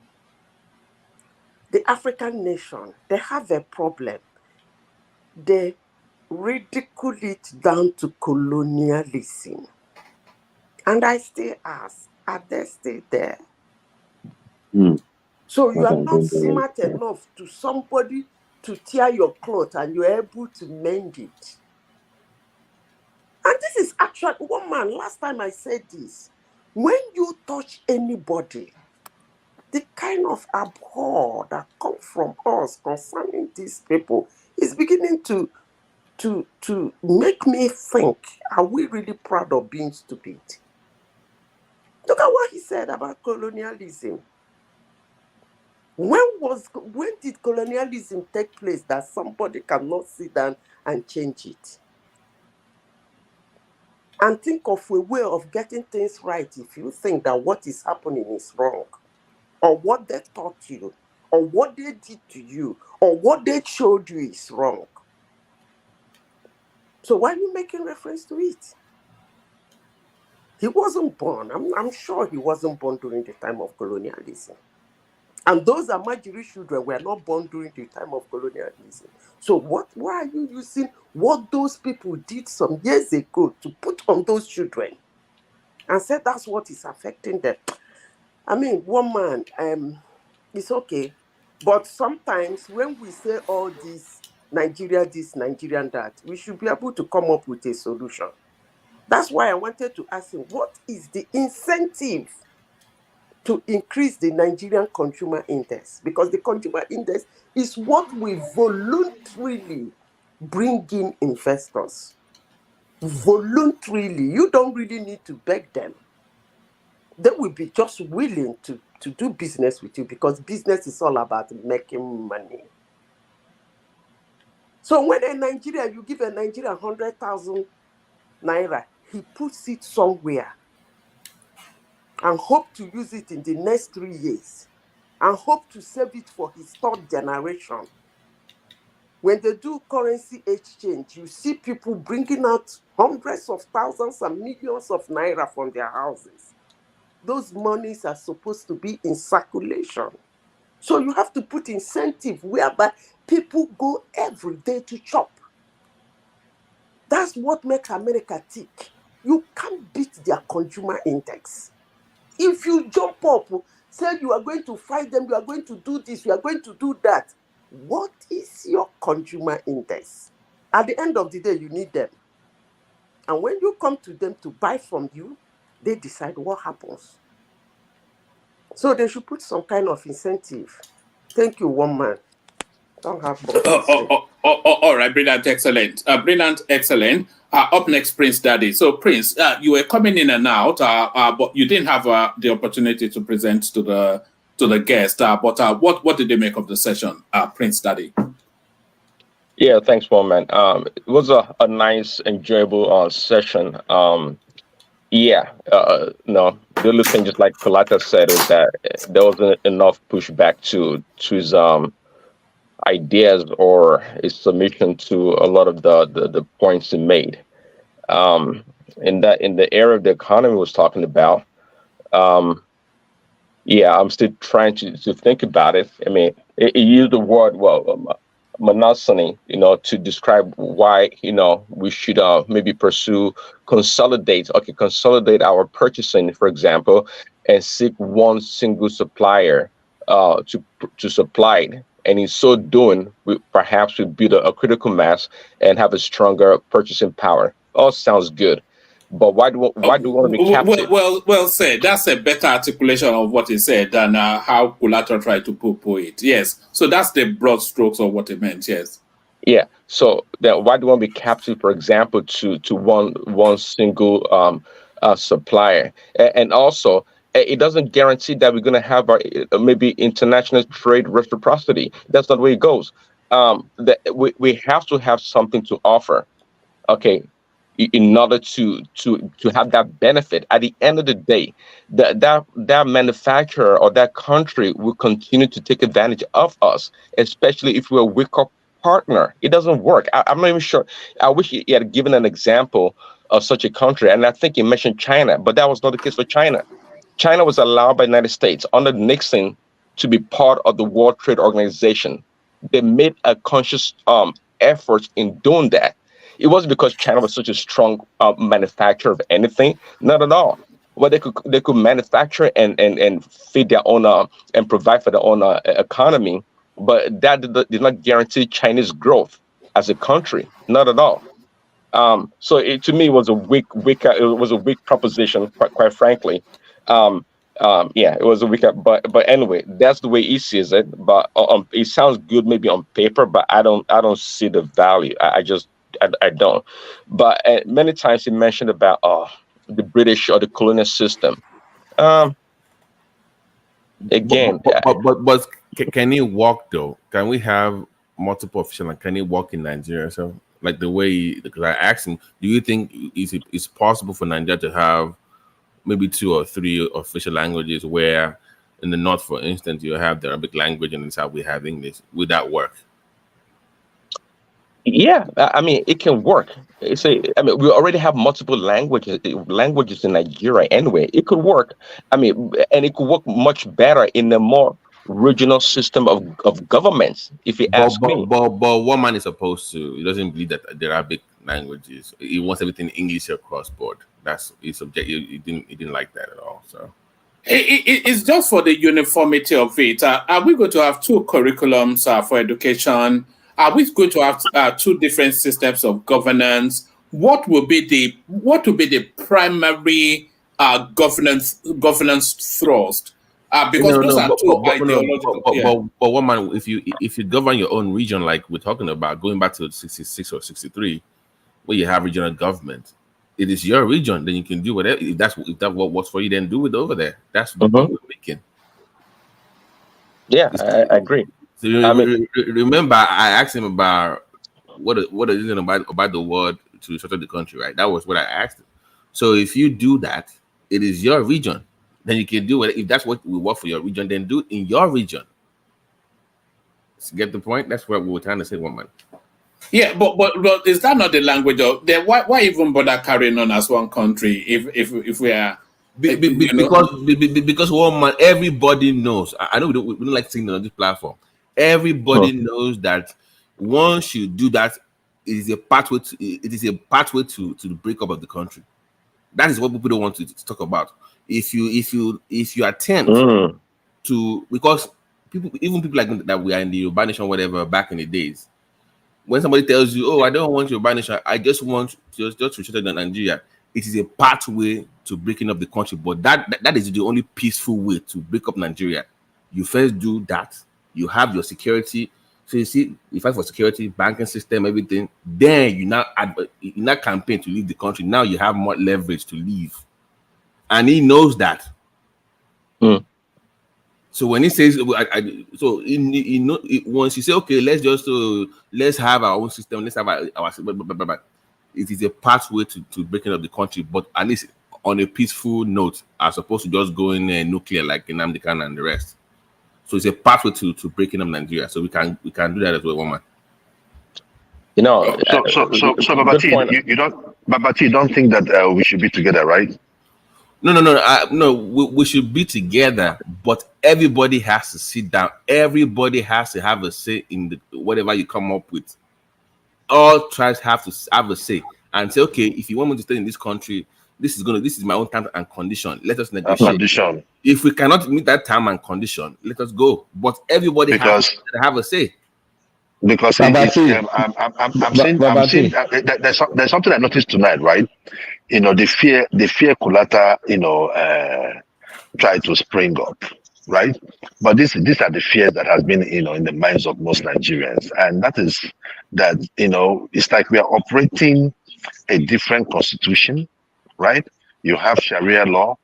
the African nation, they have a problem. They ridicule it down to colonialism. And I still ask, are they still there? So you are not smart enough to somebody to tear your cloth and you're able to mend it. And this is actually, one man, last time I said this, when you touch anybody, the kind of abhor that comes from us concerning these people is beginning to make me think, are we really proud of being stupid? Look at what he said about colonialism. When did colonialism take place that somebody cannot sit down and change it? And think of a way of getting things right if you think that what is happening is wrong, or what they taught you, or what they did to you, or what they showed you is wrong. So why are you making reference to it? He wasn't born. I'm sure he wasn't born during the time of colonialism. And those Amajiri children were not born during the time of colonialism. So why are you using what those people did some years ago to put on those children and say that's what is affecting them? I mean, one man, it's okay. But sometimes when we say all this, Nigeria this, Nigerian that, we should be able to come up with a solution. That's why I wanted to ask him, what is the incentive to increase the Nigerian consumer index? Because the consumer index is what we voluntarily bring in investors. Voluntarily. You don't really need to beg them. They will be just willing to do business with you because business is all about making money. So when you give a Nigerian 100,000 naira, he puts it somewhere and hope to use it in the next 3 years and hope to save it for his third generation. When they do currency exchange, you see people bringing out hundreds of thousands and millions of naira from their houses. Those monies are supposed to be in circulation. So you have to put incentive whereby people go every day to shop. That's what makes America tick. You can't beat their consumer index. If you jump up, say you are going to fight them, you are going to do this, you are going to do that, what is your consumer index? At the end of the day, you need them. And when you come to them to buy from you, they decide what happens. So they should put some kind of incentive. Thank you, one man. Don't have more to say. All right, brilliant, excellent. Excellent. Up next, Prince Daddy. So, Prince, you were coming in and out, but you didn't have the opportunity to present to the guest. But what did they make of the session, Prince Daddy? Yeah, thanks, one man. It was a nice, enjoyable session. No, the only thing, just like Kolata said, was that there wasn't enough pushback to his ideas or a submission to a lot of the points he made. In the area of the economy was talking about, yeah, I'm still trying to think about it. I mean, it used the word, monotony, to describe why, we should maybe consolidate our purchasing, for example, and seek one single supplier to supply it. And in so doing, perhaps we build a critical mass and have a stronger purchasing power. All sounds good. But why do we want to be captive? Well said. That's a better articulation of what he said than how Kulato tried to poo it. Yes. So that's the broad strokes of what he meant. Yes. Yeah. So then why do we want to be captive, for example, to one single supplier? And also, it doesn't guarantee that we're going to have our maybe international trade reciprocity. That's not the way it goes. That we have to have something to offer. Okay, in order to have that benefit. At the end of the day, that manufacturer or that country will continue to take advantage of us, especially if we're a weaker partner. It doesn't work. I'm not even sure. I wish he had given an example of such a country, and I think he mentioned China, but that was not the case for China. China was allowed by the United States under Nixon to be part of the World Trade Organization. They made a conscious effort in doing that. It wasn't because China was such a strong manufacturer of anything, not at all. Well, they could manufacture and feed their own and provide for their own economy, but that did not guarantee Chinese growth as a country, not at all. So to me, it was a weak proposition, quite frankly. Yeah, it was a weak, but anyway, that's the way he sees it. But it sounds good maybe on paper, but I don't see the value. I don't. But many times he mentioned about the British or the colonial system. Again, but can it work though? Can we have multiple officials? And can it work in Nigeria? So, like the way, because I asked him, do you think it's possible for Nigeria to have maybe 2 or 3 official languages, where in the north, for instance, you have the Arabic language and in the south we have English? Would that work? Yeah, I mean, it can work. I mean, we already have multiple languages in Nigeria anyway. It could work. I mean, and it could work much better in a more regional system of governments, if you ask me. But what man is opposed to? He doesn't believe that the Arabic languages. He wants everything English across board. That's his objective. He didn't like that at all. So it's just for the uniformity of it. Are we going to have 2 curriculums for education? Are we going to have 2 different systems of governance? What will be the primary governance thrust? Because those are 2 ideological. But what man, if you govern your own region, like we're talking about, going back to 66 or 63, where you have regional government, it is your region. Then you can do whatever. If that's what works for you, then do it over there. That's the point we're making. Yeah, I agree. So remember, I asked him about what is it about the word to structure the country, right? That was what I asked him. So if you do that, it is your region. Then you can do it. If that's what will work for your region, then do it in your region. So get the point? That's what we were trying to say, one man. Yeah, but is that not the language of then why even bother carrying on as one country if we are because one man, everybody knows. I know we don't like saying on this platform. Everybody knows that once you do that, it is a pathway to the breakup of the country. That is what people don't want to talk about. If you attempt to, because people like that, we are in the Yoruba nation, whatever, back in the days. When somebody tells you, "Oh, I don't want Yoruba nation, I just want just to shut down Nigeria," it is a pathway to breaking up the country. But that is the only peaceful way to break up Nigeria. You first do that. You have your security. So you see, you fight for security, banking system, everything. Then you now campaign to leave the country. Now you have more leverage to leave, and he knows that. So when he says, once you say, okay, let's have our own system, let's have our it is a pathway to breaking up the country, but at least on a peaceful note, as opposed to just going nuclear like in Nnamdi Kanu and the rest. So it's a pathway to breaking up Nigeria. So we can do that as well, one man. You know, So good Babati, point. you don't think that we should be together, right? No. We should be together, but everybody has to sit down. Everybody has to have a say in whatever you come up with. All tribes have to have a say and say, okay, if you want me to stay in this country, this is my own time and condition. Let us negotiate. Condition. If we cannot meet that time and condition, let us go. But everybody has to have a say. Because I'm saying there's something I noticed tonight, right? You know, the fear Kulata, try to spring up, right? But these are the fears that has been, in the minds of most Nigerians, and that is that, it's like we are operating a different constitution, right? You have Sharia law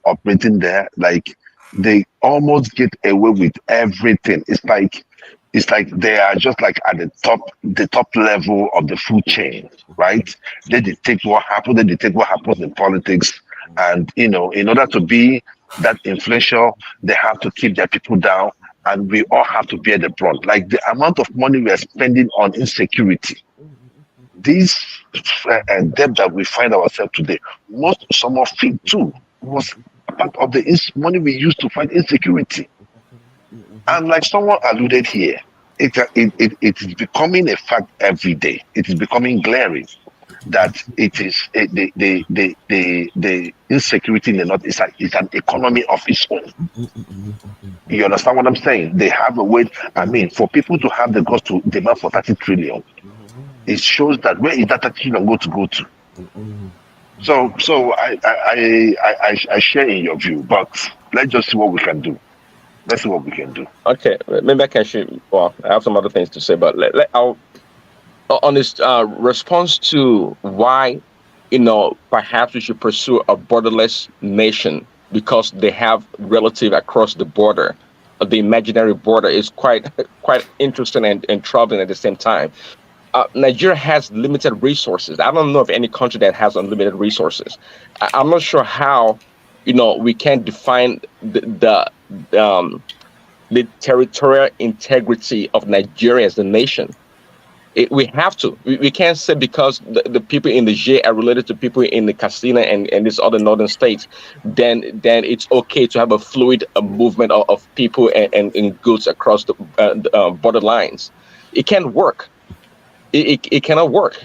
operating there, like they almost get away with everything. It's like they are just like at the top level of the food chain, right? They dictate what happens. They dictate what happens in politics, and in order to be that influential, they have to keep their people down, and we all have to bear the brunt. Like the amount of money we are spending on insecurity, this debt that we find ourselves today, some of it too was part of the money we used to fight insecurity. And like someone alluded here, it is becoming a fact every day. It is becoming glaring that it is the insecurity in the north is an economy of its own. You understand what I'm saying? They have a way. I mean, for people to have the guts to demand for 30 trillion, it shows that where is that 30 trillion go to? So I share in your view, but let's just see what we can do. Let's see what we can do. Okay, maybe I can share. Well, I have some other things to say, but I'll on this response to why, perhaps we should pursue a borderless nation because they have relative across the border. The imaginary border is quite interesting and troubling at the same time. Nigeria has limited resources. I don't know of any country that has unlimited resources. I'm not sure how, we can define the territorial integrity of Nigeria as a nation. We have to. We can't say because the people in the J are related to people in the Katsina and these other northern states, then it's okay to have a fluid movement of people and goods across the border lines. It can't work. It cannot work.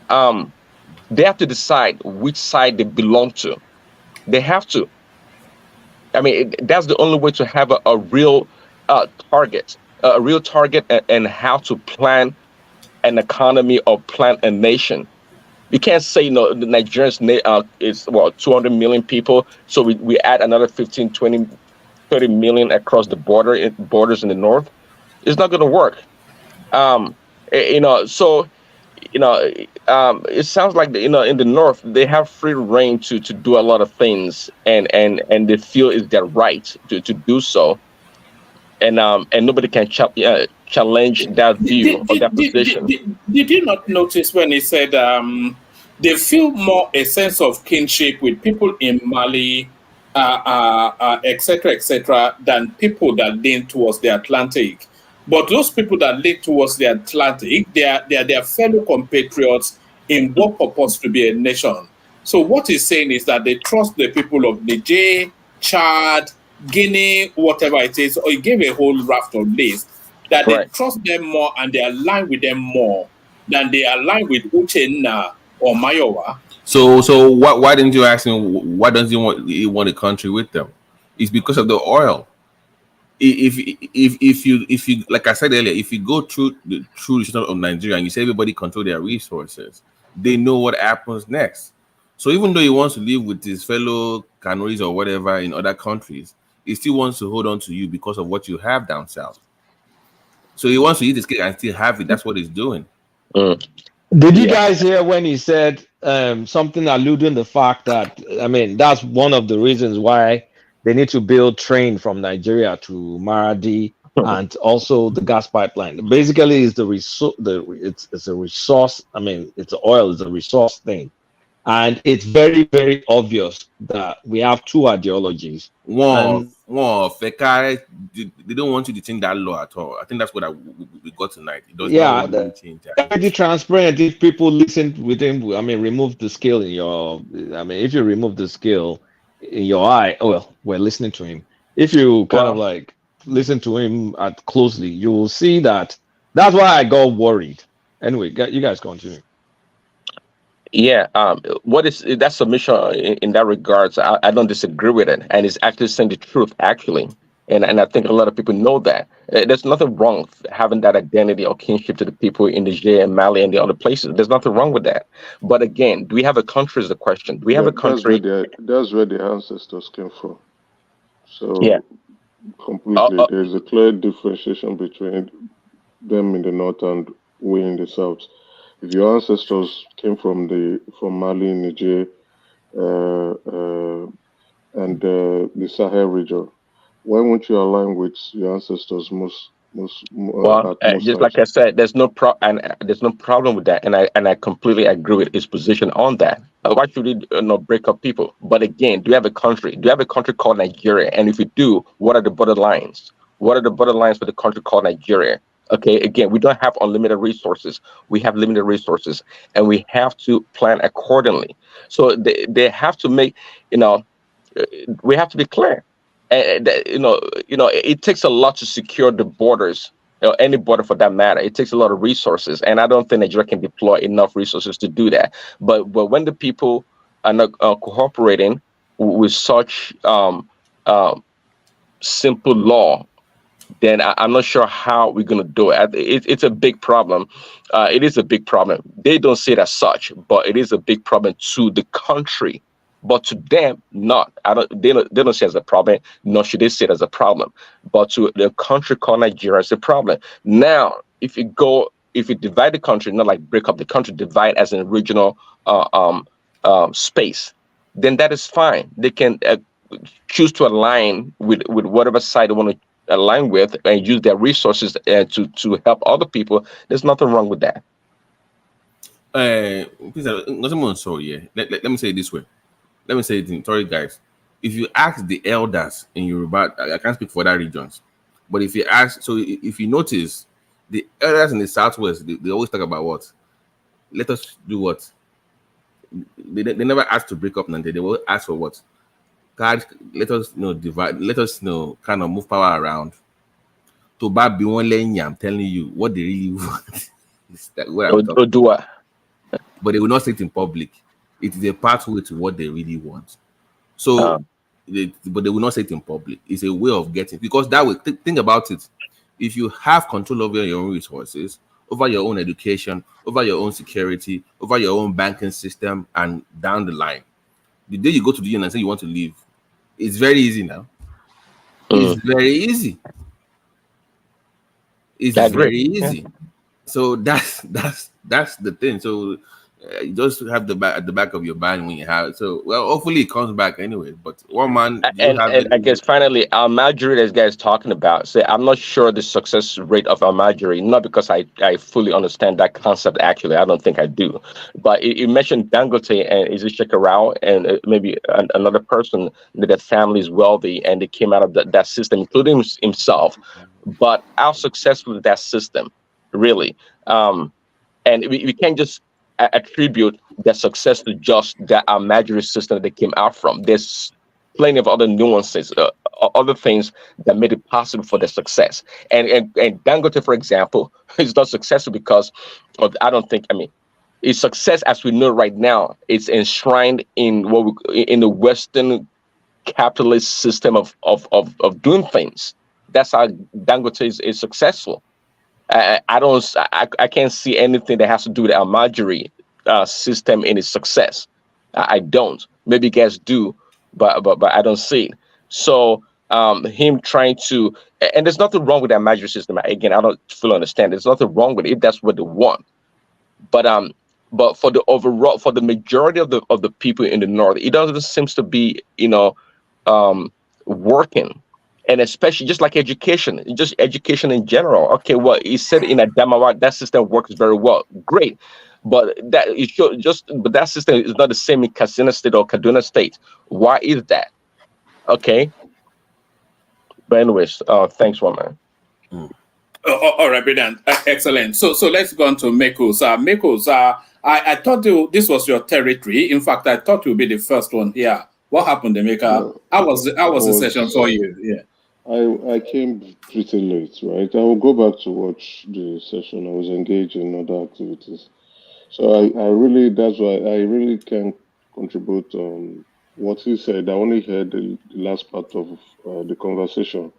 They have to decide which side they belong to. They have to. I mean, that's the only way to have a real target, and how to plan an economy or plan a nation. You can't say, the Nigerians is 200 million people, so we add another 15, 20, 30 million across the borders in the north. It's not going to work. It sounds like in the north they have free reign to do a lot of things, and they feel it's their right to do so, and nobody can challenge that view or that position. Did you not notice when he said they feel more a sense of kinship with people in Mali, etc., than people that lean towards the Atlantic? But those people that lean towards the Atlantic, they are their fellow compatriots in what purports to be a nation. So what he's saying is that they trust the people of Niger, Chad, Guinea, whatever it is, or he gave a whole raft of lists, that they trust them more and they align with them more than they align with Uchenna or Mayowa. So why didn't you ask him why doesn't he want a country with them? It's because of the oil. If you like I said earlier, if you go through the system of Nigeria and you say everybody control their resources, they know what happens next. So even though he wants to live with his fellow Canoes or whatever in other countries, he still wants to hold on to you because of what you have down south. So he wants to eat his cake and still have it. That's what he's doing. Did you guys hear when he said something alluding the fact that, I mean, that's one of the reasons why they need to build train from Nigeria to Maradi and also the gas pipeline. Basically, it's a resource. I mean, it's oil is a resource thing, And it's very, very obvious that we have two ideologies. And they don't want you to change that law at all. I think that's what we got tonight. It does not yeah, want any change. pretty transparent. If people listen with him, I mean, remove the scale in your, I mean, if you remove the scale in your eye, well, we're listening to him. If you kind of like listen to him at closely, you will see that that's why I got worried. Anyway, you guys continue. Yeah, what is that submission in that regards? I don't disagree with it, and it's actually saying the truth, actually, and I think a lot of people know that. There's nothing wrong with having that identity or kinship to the people in Niger and Mali and the other places. There's nothing wrong with that. But again, do we have a country? Is the question. Do we have a country? That's where the ancestors came from. So Yeah. completely, there's a clear differentiation between them in the north and we in the south. If your ancestors came from Mali, Niger, and the Sahel region, why won't you align with your ancestors Well, at most just times? like I said, there's no problem with that, and I completely agree with his position on that. Why should we not break up people? But again, do you have a country? Do you have a country called Nigeria? And if you do, what are the borderlines? What are the borderlines for the country called Nigeria? Okay, again, we don't have unlimited resources. We have limited resources, and we have to plan accordingly. So they have to make, we have to be clear. And it takes a lot to secure the borders, any border for that matter. It takes a lot of resources, and I don't think Nigeria can deploy enough resources to do that. But when the people are not cooperating with such simple law, then I'm not sure how we're going to do it. It's a big problem. It is a big problem. They don't see it as such, but it is a big problem to the country. But to them, not. They don't see it as a problem, nor should they see it as a problem. But to the country called Nigeria, it's a problem. Now, if you divide the country, not like break up the country, divide as an regional space, then that is fine. They can choose to align with whatever side they want to align with and use their resources to help other people. There's nothing wrong with that. Please, let me say it this way. Let me say it. Sorry, guys. If you ask the elders in Yoruba, I can't speak for other regions, but if you ask, so if you notice, the elders in the southwest, they always talk about what? Let us do what? They never ask to break up Nigeria. They will ask for what? God, let us divide. Let us kind of move power around. To be one lane, I'm telling you what they really want. What I'm talking about. But they will not say it in public. It is a pathway to what they really want. So, but they will not say it in public. It's a way of getting, because that way, think about it. If you have control over your own resources, over your own education, over your own security, over your own banking system, and down the line, the day you go to the union and say you want to leave, it's very easy now. It's very easy. It's very easy. Yeah. So that's the thing. So you just have at the back of your mind when you have it. So hopefully it comes back anyway. But one man, and I guess finally, Almajiri, this guy is talking about. So I'm not sure the success rate of Almajiri, not because I fully understand that concept. Actually, I don't think I do. But you mentioned Dangote and is it Shekarau and maybe another person that their family is wealthy and they came out of that system, including himself. But how successful is that system, really? And we can't just attribute their success to just that Almajiri system that they came out from. There's plenty of other nuances, other things that made it possible for their success. And Dangote, for example, is not successful because of, its success as we know right now is enshrined in in the Western capitalist system of doing things. That's how Dangote is successful. I can't see anything that has to do with the Almajiri system in its success. I don't. Maybe guys do, but I don't see it. So him trying to, and there's nothing wrong with that Almajiri system. Again, I don't fully understand. There's nothing wrong with it if that's what they want. But for the overall, for the majority of the people in the north, it doesn't seem to be working. And especially just like education, just education in general. Okay, well, he said in Adamawa that system works very well. Great. But but that system is not the same in Katsina State or Kaduna State. Why is that? Okay. But anyways, thanks, woman. All right, brilliant, excellent. So let's go on to Mekos. Mekos, I thought this was your territory. In fact, I thought you'd be the first one here. What happened, Emeka? No, How was the session for you? Yeah. I came pretty late, right? I will go back to watch the session. I was engaged in other activities. So I really, that's why I really can contribute what he said. I only heard the last part of the conversation.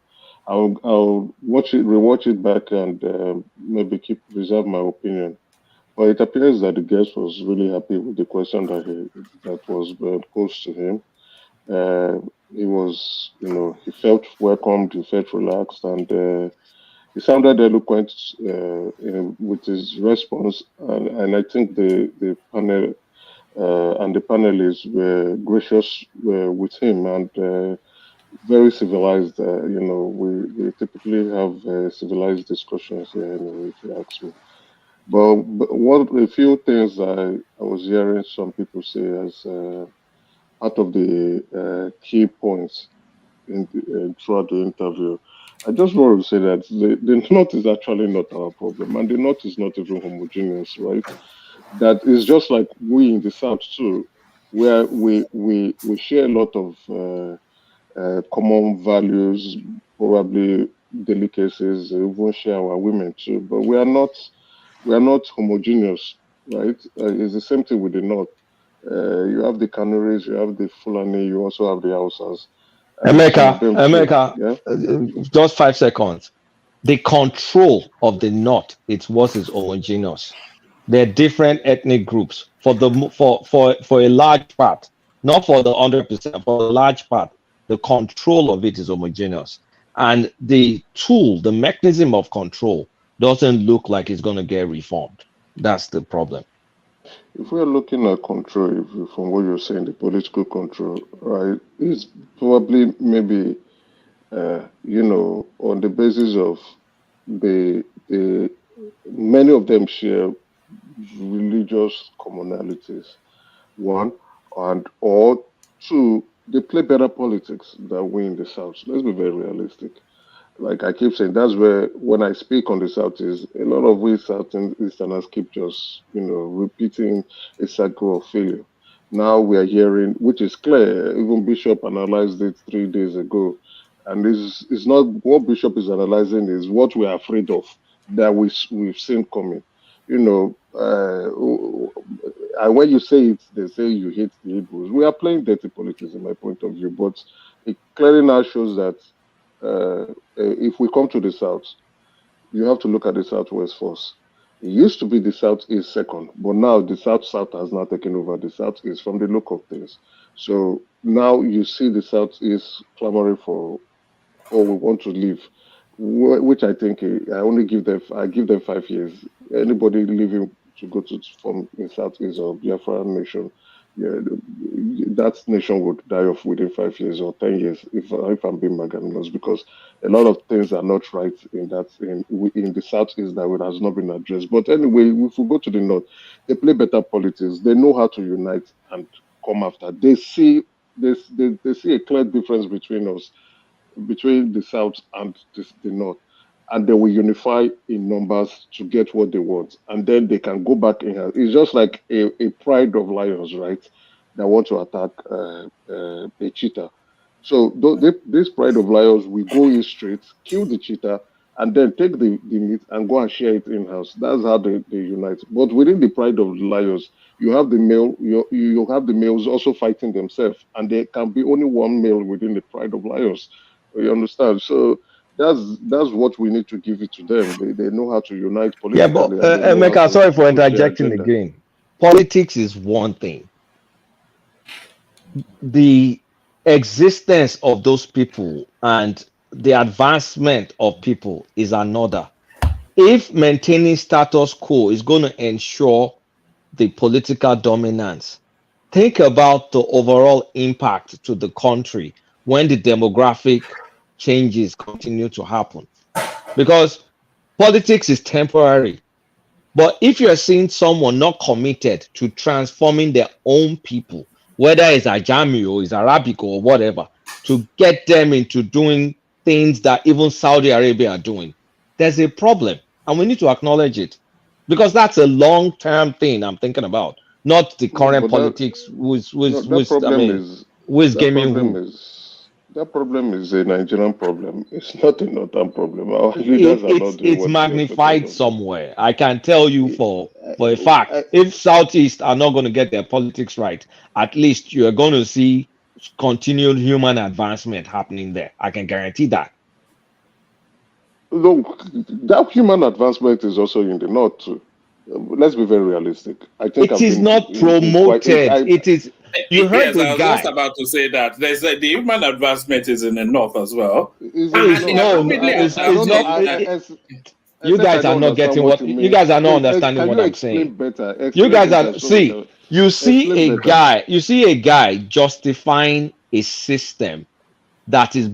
I'll watch it, rewatch it back, and maybe reserve my opinion. But it appears that the guest was really happy with the question that was posed to him. He was, he felt welcomed, he felt relaxed, and he sounded eloquent with his response. And I think the panel and the panelists were gracious with him and very civilized. We typically have civilized discussions here, anyway, if you ask me. But what a few things I was hearing some people say as part of the key points throughout the interview. I just want to say that the North is actually not our problem, and the North is not even homogeneous, right? That is just like we in the South too, where we share a lot of common values, probably delicacies, even share our women too, but we are not homogeneous, right? It's the same thing with the North. You have the Canaries, you have the Fulani, you also have the Hausas. And some of them too, yeah? Just 5 seconds. The control of the North, it's what is homogeneous. There are different ethnic groups for a large part, not for the 100%, for a large part. The control of it is homogeneous, and the tool, the mechanism of control, doesn't look like it's going to get reformed. That's the problem. If we're looking at control, from what you're saying, the political control, right, is probably maybe, on the basis of the many of them share religious commonalities, one, or two, they play better politics than we in the South. Let's be very realistic. Like I keep saying, that's where when I speak on the Southeast, a lot of we Southeasterners keep just, repeating a cycle of failure. Now we are hearing, which is clear, even Bishop analyzed it 3 days ago. And this is not what Bishop is analyzing is what we are afraid of that we've seen coming. And when you say it, they say you hate the Hebrews. We are playing dirty politics, in my point of view, but it clearly now shows that if we come to the South, you have to look at the Southwest first. It used to be the Southeast second, but now the South has now taken over the Southeast from the look of things. So now you see the Southeast clamoring for, we want to leave, which I think I give them 5 years. Anybody leaving to go from the Southeast or Biafra nation, yeah, that nation would die off within 5 years or 10 years, if I'm being magnanimous, because a lot of things are not right in the Southeast that has not been addressed. But anyway, if we go to the North, they play better politics. They know how to unite and come after. They see a clear difference between us, between the South and the North, and they will unify in numbers to get what they want, and then they can go back in. It's just like a pride of lions, right? That want to attack a cheetah. So this pride of lions will go in straight, kill the cheetah, and then take the meat and go and share it in house. That's how they unite. But within the pride of the lions, you have the male, you have the males also fighting themselves, and there can be only one male within the pride of lions. You understand? So that's what we need to give it to them. They know how to unite Yeah, but politically, and they know how Emeka, to sorry for push their interjecting agenda. again. Politics is one thing. The existence of those people and the advancement of people is another. If maintaining status quo is going to ensure the political dominance, think about the overall impact to the country when the demographic changes continue to happen. Because politics is temporary. But if you're seeing someone not committed to transforming their own people, whether it's Ajami or it's Arabic or whatever, to get them into doing things that even Saudi Arabia are doing, there's a problem. And we need to acknowledge it. Because that's a long-term thing I'm thinking about, not the current But politics that problem is who's that gaming problem who. is a Nigerian problem. It's not a northern problem. Our leaders are not doing It's what is expected magnified of them. somewhere. I can tell you for a fact, if Southeast are not going to get their politics right, at least you're going to see continued human advancement happening there. I can guarantee that. Look, that human advancement is also in the north too. Let's be very realistic. I think It is not promoted. It is. You heard Yes, the I was guy. just about to say that there's the human advancement is in the north as well. Is And it they not? are rapidly it's advancing. you guys are not getting what you guys are not understanding what I'm saying. You guys are you see a guy justifying a system that is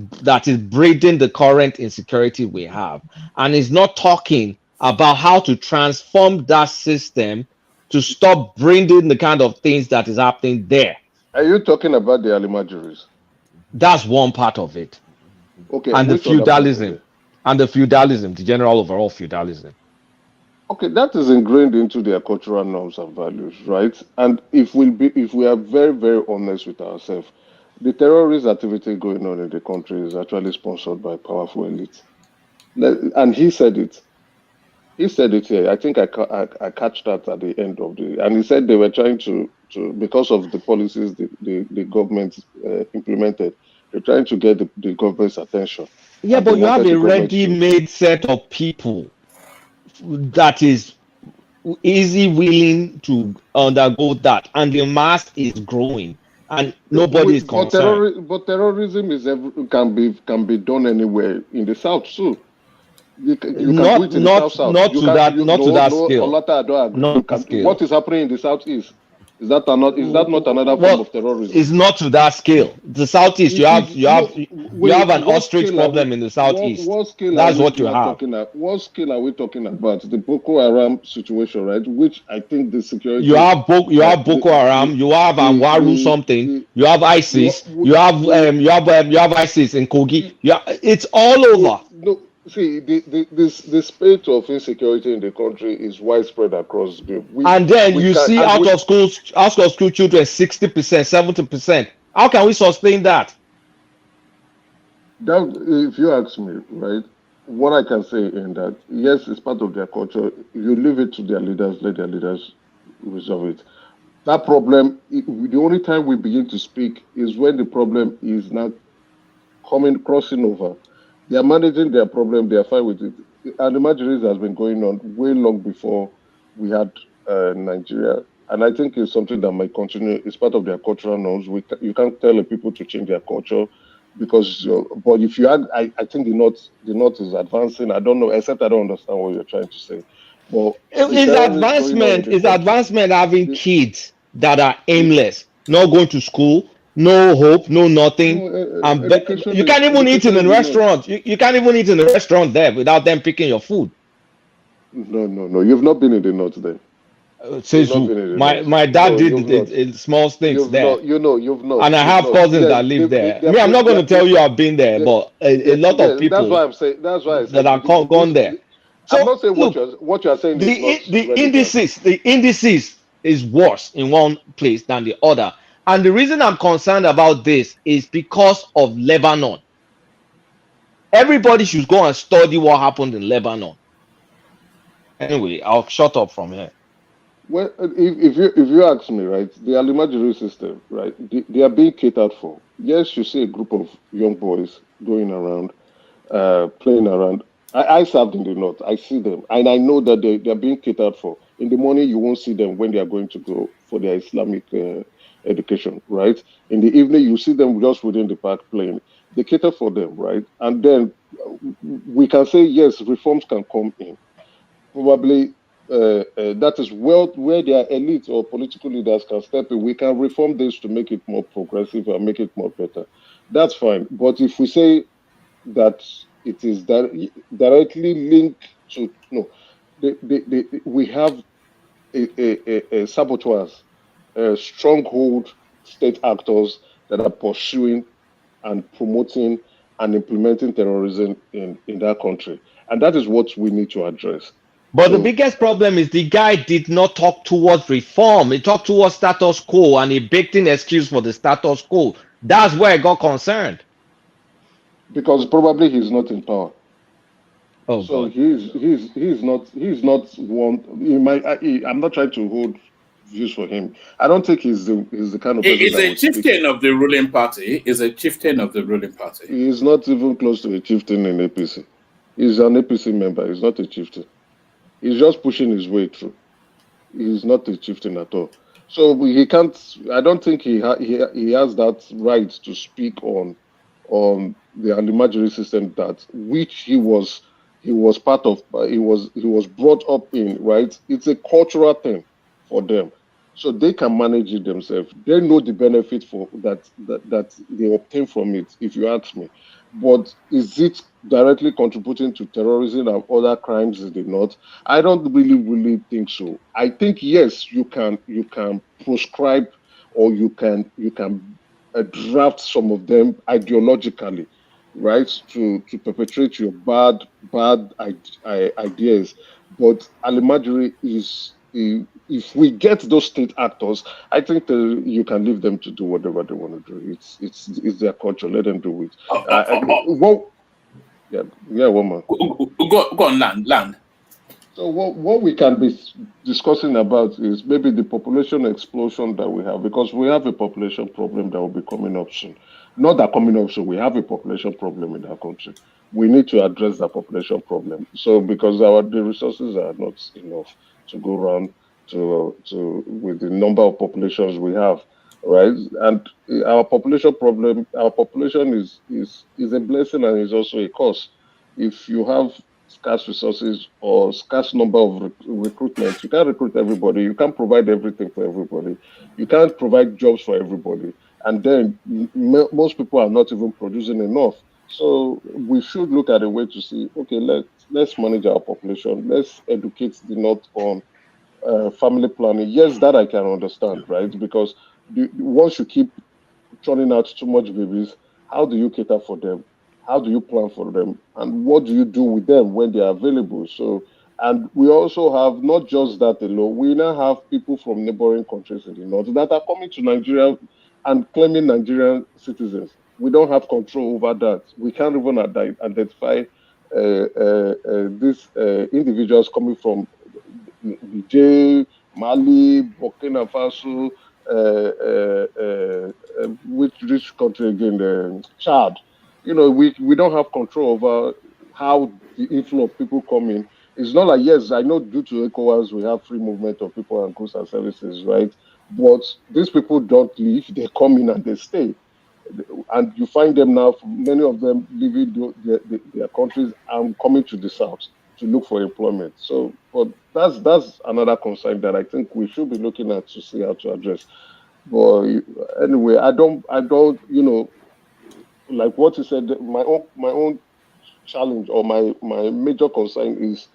breeding the current insecurity we have, and is not talking about how to transform that system to stop bringing the kind of things that is happening there. Are you talking about the Alimajuris? That's one part of it. Okay, And the which other part is feudalism, the general overall feudalism. Okay, that is ingrained into their cultural norms and values, right? And if we are very, very honest with ourselves, the terrorist activity going on in the country is actually sponsored by powerful elites. And he said it. He said it here. I think I catch that at the end of the. And he said they were trying to because of the policies the government implemented, they're trying to get the government's attention. Yeah, but you have a ready-made set of people that is easy willing to undergo that, and the mass is growing, and nobody is concerned. But terrorism can be done anywhere in the south too. You can do it in the south. Not to that scale. What is happening in the southeast? Is that not another form of terrorism? It's not to that scale. The southeast, you have an ostrich problem in the southeast. That's what you have. What scale are we talking about? The Boko Haram situation, right? Which I think the security. You have Boko Haram. You have Anwaru something. You have ISIS. You have ISIS in Kogi. It's all over. No. See, the spate of insecurity in the country is widespread across the globe. And then you see out of school children 60%, 70%. How can we sustain that? If you ask me, right, what I can say in that, yes, it's part of their culture. You leave it to their leaders, let their leaders resolve it. That problem, the only time we begin to speak is when the problem is not crossing over. They are managing their problem. They are fine with it. And the Majuris has been going on way long before we had Nigeria. And I think it's something that might continue. It's part of their cultural norms. You can't tell people to change their culture because. But if you add, I think the North is advancing. I don't know, except I don't understand what you're trying to say. But it's advancement having kids that are aimless, not going to school. No hope, no nothing. You can't even eat in a restaurant. You can't even eat in a restaurant there without them picking your food. No. You've not been in the north then. Says who? My dad did small things there. You've not. And I have cousins that live there. I'm not going to tell you I've been there, but a lot of people. That's why I'm saying. That's why I said that are gone there. So I'm not saying what you are saying. The indices is worse in one place than the other. And the reason I'm concerned about this is because of Lebanon. Everybody should go and study what happened in Lebanon. Anyway, I'll shut up from here. Well, if you ask me, right, the Alimajiri system, right, they are being catered for. Yes, you see a group of young boys going around, playing around. I served in the north. I see them, and I know that they are being catered for. In the morning, you won't see them when they are going to go for their Islamic education, right? In the evening, you see them just within the park playing. They cater for them, right? And then we can say, yes, reforms can come in. Probably that is where their elite or political leaders can step in. We can reform this to make it more progressive and make it more better. That's fine. But if we say that it is directly linked to no. We have a saboteurs, stronghold state actors that are pursuing and promoting and implementing terrorism in that country. And that is what we need to address. But the So biggest problem is the guy did not talk towards reform. He talked towards status quo and he baked in excuse for the status quo. That's where I got concerned. because probably he's not in power. Oh So God. he's not one. I'm not trying to hold views for him. I don't think he's the kind of He person is that a would speak. chieftain of the ruling party. Is a chieftain of the ruling party. He's not even close to a chieftain in APC. He's an APC member. He's not a chieftain. He's just pushing his way through. He's not a chieftain at all. So he can't. I don't think he has that right to speak on the Alimajiri system that which he was part of. He was brought up in. Right. It's a cultural thing for them, so they can manage it themselves. They know the benefit for that they obtain from it. If you ask me, but is it directly contributing to terrorism and other crimes in the north? I don't really think so. I think yes, you can prescribe or you can draft some of them ideologically, right? To perpetrate your bad ideas. But Alimajiri is if we get those state actors, I think you can leave them to do whatever they want to do. It's their culture. Let them do it. Well, yeah, one more. Go on, land. So what we can be discussing about is maybe the population explosion that we have, because we have a population problem that will be coming up soon. Not that coming up soon, we have a population problem in our country. We need to address that population problem. So because the resources are not enough to go around to with the number of populations we have, right? And our population is a blessing and is also a curse. If you have scarce resources or scarce number of recruitment, you can't recruit everybody. You can't provide everything for everybody. You can't provide jobs for everybody. And then most people are not even producing enough. So we should look at a way to see, okay, let's manage our population. Let's educate the North on family planning. Yes, that I can understand, right? Because once you keep churning out too much babies, how do you cater for them? How do you plan for them? And what do you do with them when they are available? So, and we also have not just that alone, we now have people from neighboring countries in the north that are coming to Nigeria and claiming Nigerian citizens. We don't have control over that. We can't even identify these individuals coming from Niger, Mali, Burkina Faso, which country again? Chad. We don't have control over how the inflow of people come in. It's not like, yes, I know due to ECOWAS we have free movement of people and goods and services, right? But these people don't leave; they come in and they stay, and you find them now. Many of them leaving their countries and coming to the south to look for employment. So, but that's another concern that I think we should be looking at to see how to address. But anyway, I don't, like what you said. My own challenge or my major concern is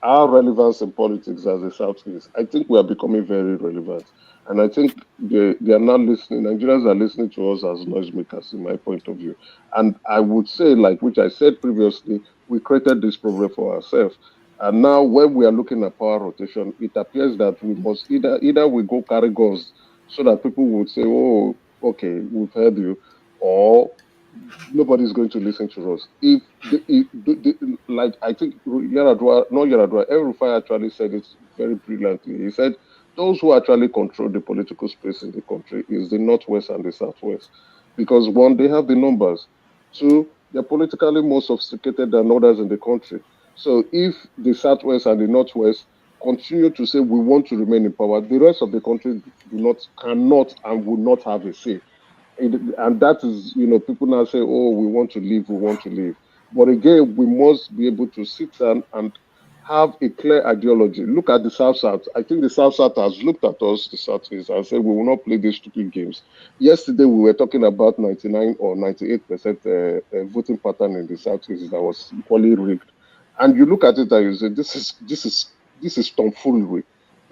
our relevance in politics as a Southeast. I think we are becoming very relevant, and I think they are not listening. Nigerians are listening to us as noisemakers, in my point of view. And I would say, like which I said previously, we created this problem for ourselves. And now, when we are looking at power rotation, it appears that we must either we go carry guns so that people would say, "Oh, okay, we've heard you," or nobody's going to listen to us. Like I think Yaradua, not Yaradua, El-Rufai actually said it very brilliantly. He said those who actually control the political space in the country is the Northwest and the Southwest. Because one, they have the numbers. Two, they're politically more sophisticated than others in the country. So if the Southwest and the Northwest continue to say we want to remain in power, the rest of the country cannot and will not have a say. And that is, people now say, oh, we want to leave. But again, we must be able to sit down and have a clear ideology. Look at the South-South. I think the South-South has looked at us, the South-East, and said we will not play these stupid games. Yesterday, we were talking about 99 or 98% voting pattern in the South-East that was equally rigged. And you look at it and you say, this is tomfoolery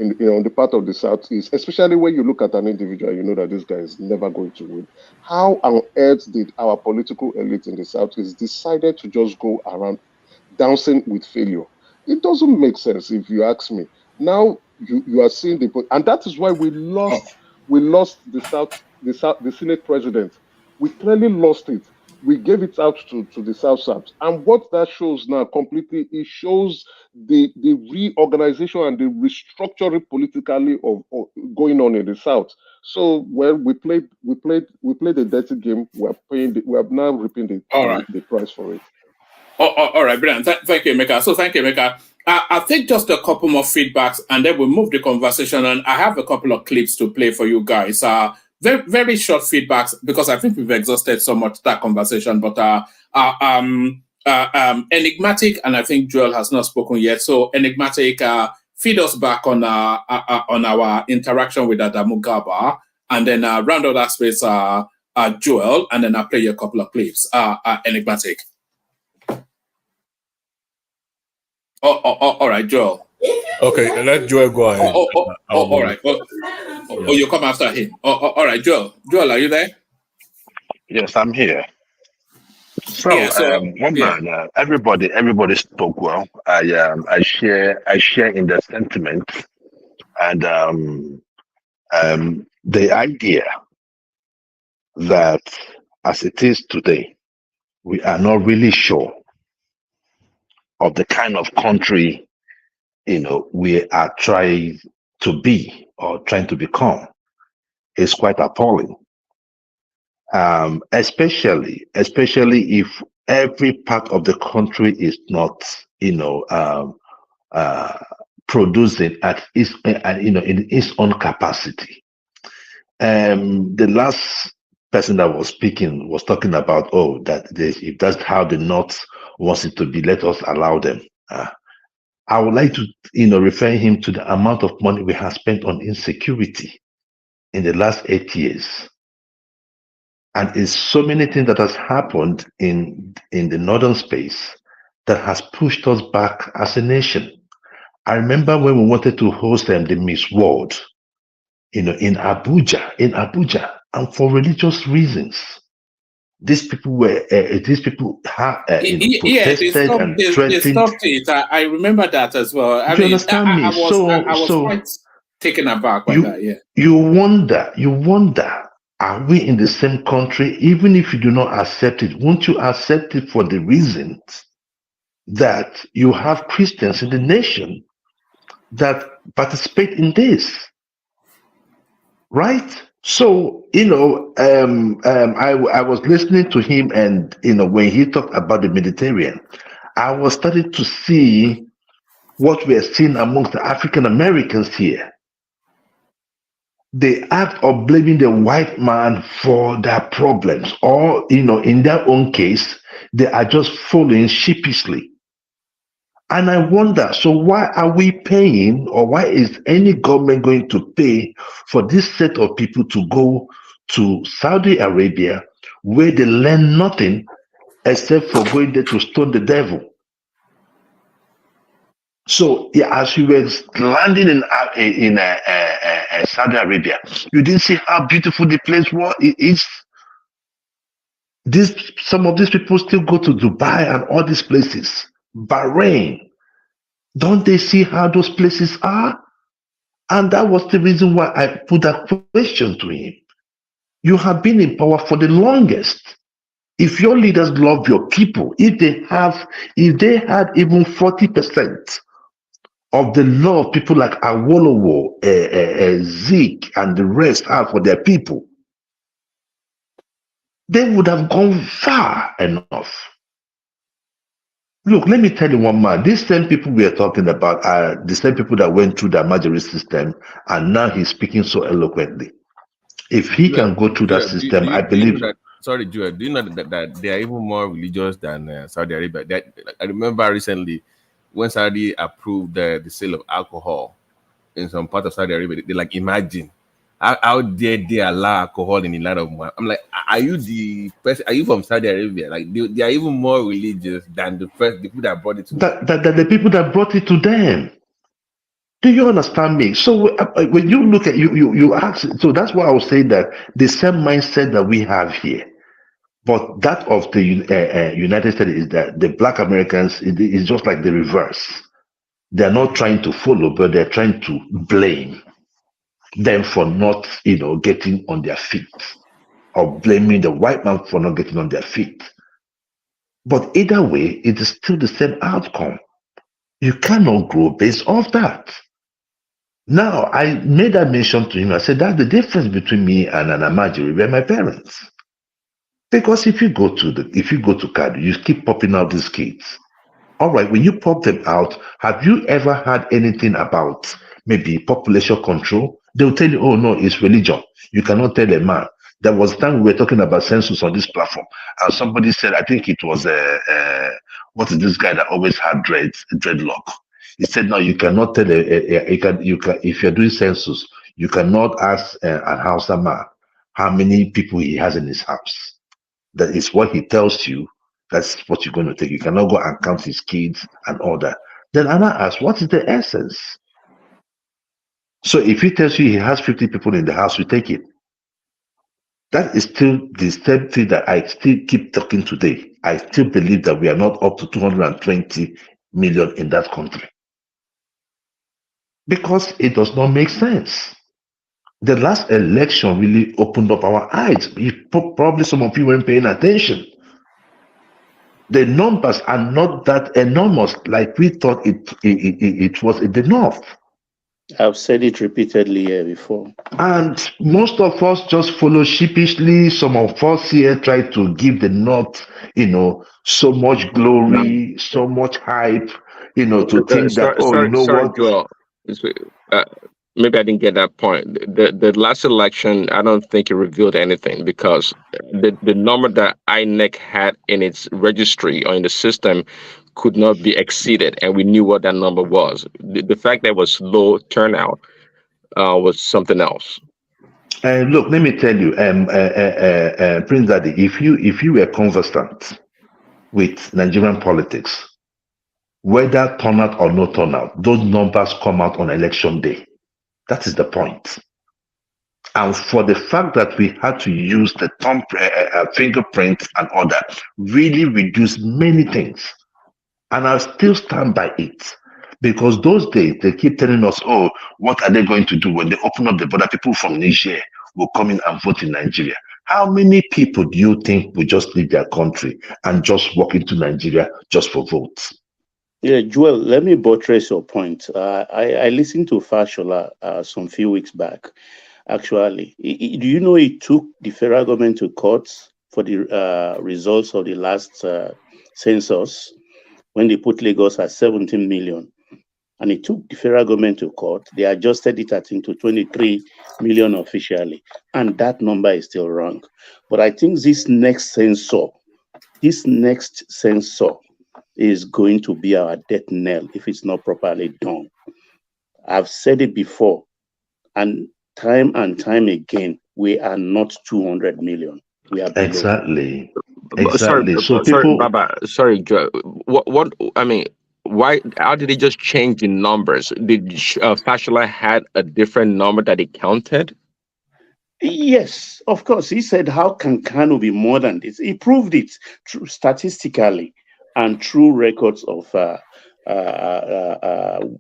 on the part of the Southeast, especially when you look at an individual, you know that this guy is never going to win. How on earth did our political elite in the Southeast decided to just go around dancing with failure? It doesn't make sense if you ask me. Now you are seeing and that is why we lost the Senate president. We clearly lost it. We gave it out to the South. And what that shows now completely, it shows the reorganization and the restructuring politically of going on in the South. So we played a dirty game. We are now reaping the price for it. All right, brilliant. Thank you, Emeka. So thank you, Emeka. I think just a couple more feedbacks and then we'll move the conversation, and I have a couple of clips to play for you guys. Very, very short feedbacks because I think we've exhausted so much that conversation, but Enigmatic, and I think Joel has not spoken yet. So Enigmatic, feed us back on our interaction with Adamu Garba, and then round out that space, Joel, and then I'll play you a couple of clips. Enigmatic. All right, Joel. Okay, let Joel go ahead. All right. You come after him. All right, Joel. Joel, are you there? Yes, I'm here. So, everybody spoke well. I share in the sentiment, and the idea that as it is today, we are not really sure of the kind of country we are trying to be or trying to become is quite appalling. Especially if every part of the country is not producing at its in its own capacity. The last person that was speaking was talking about if that's how the North wants it to be, let us allow them. I would like to refer him to the amount of money we have spent on insecurity in the last 8 years. And it's so many things that has happened in the northern space that has pushed us back as a nation. I remember when we wanted to host the Miss World, in Abuja, and for religious reasons. These people protested and threatened. They stopped it. I remember that as well. Do you understand me? I was quite taken aback by that. Yeah. You wonder, are we in the same country? Even if you do not accept it, won't you accept it for the reason that you have Christians in the nation that participate in this, right? So, I was listening to him, and, when he talked about the Mediterranean, I was starting to see what we are seeing amongst the African Americans here. The act of blaming the white man for their problems, or, in their own case, they are just following sheepishly. And I wonder, so why are we paying, or why is any government going to pay for this set of people to go to Saudi Arabia, where they learn nothing except for going there to stone the devil? So, as you were landing in Saudi Arabia, you didn't see how beautiful the place is. Some of these people still go to Dubai and all these places. Bahrain, don't they see how those places are? And that was the reason why I put that question to him. You have been in power for the longest. If your leaders love your people, if they had even 40% of the love of people like Awolowo, Zeke, and the rest have for their people, they would have gone far enough. Look, let me tell you one man. These same people we are talking about are the same people that went through the Majority system, and now he's speaking so eloquently. If he can go through that system, I believe. Sorry, Joel. Do you know that they are even more religious than Saudi Arabia? I remember recently when Saudi approved the sale of alcohol in some part of Saudi Arabia, they like, imagine how dare they allow alcohol in the land of Muhammad? I'm like, are you the person? Are you from Saudi Arabia? Like they are even more religious than the people that brought it to That the people that brought it to them. Do you understand me? So when you look at you ask. So that's why I was saying that the same mindset that we have here, but that of the United States is that the Black Americans is just like the reverse. They're not trying to follow, but they're trying to blame them for not, getting on their feet, or blaming the white man for not getting on their feet. But either way, it is still the same outcome. You cannot grow based off that. Now, I made that mention to him. I said, that's the difference between me and an Amajiri and my parents. Because if you go to Kadu, you keep popping out these kids. All right, when you pop them out, have you ever had anything about maybe population control? They'll tell you, oh no, it's religion. You cannot tell a man. There was a time we were talking about census on this platform, and somebody said, I think it was what is this guy that always had dreadlock? He said, no, you cannot tell you can if you're doing census, you cannot ask an Hausa man how many people he has in his house. That is what he tells you. That's what you're going to take. You cannot go and count his kids and all that. Then Anna asks, what is the essence? So if he tells you he has 50 people in the house, you take it. That is still the same thing that I still keep talking today. I still believe that we are not up to 220 million in that country. Because it does not make sense. The last election really opened up our eyes. Probably some of you weren't paying attention. The numbers are not that enormous like we thought it was in the north. I've said it repeatedly here before. And most of us just follow sheepishly. Some of us here try to give the north, so much glory, so much hype, to think that, sorry, Joel. Maybe I didn't get that point. The last election, I don't think it revealed anything, because the number that INEC had in its registry or in the system could not be exceeded, and we knew what that number was. The fact that it was low turnout was something else. Look, let me tell you, Prince Daddy, if you were conversant with Nigerian politics, whether turnout or no turnout, those numbers come out on election day. That is the point. And for the fact that we had to use the thumb fingerprint and all that, really reduced many things. And I'll still stand by it. Because those days, they keep telling us, oh, what are they going to do when they open up the border? People from Niger will come in and vote in Nigeria. How many people do you think will just leave their country and just walk into Nigeria just for votes? Yeah, Joel, let me buttress your point. I listened to Fashola some few weeks back, actually. Do you know it took the federal government to court for the results of the last census when they put Lagos at 17 million? And it took the federal government to court. They adjusted it, I think, to 23 million officially. And that number is still wrong. But I think this next census is going to be our death knell if it's not properly done. I've said it before, and time again, we are not 200 million. We are below. Exactly. Sorry, Baba. Sorry, Joe. What I mean, why? How did they just change the numbers? Did Fashola had a different number that he counted? Yes, of course. He said, how can Kano be more than this? He proved it statistically and through records of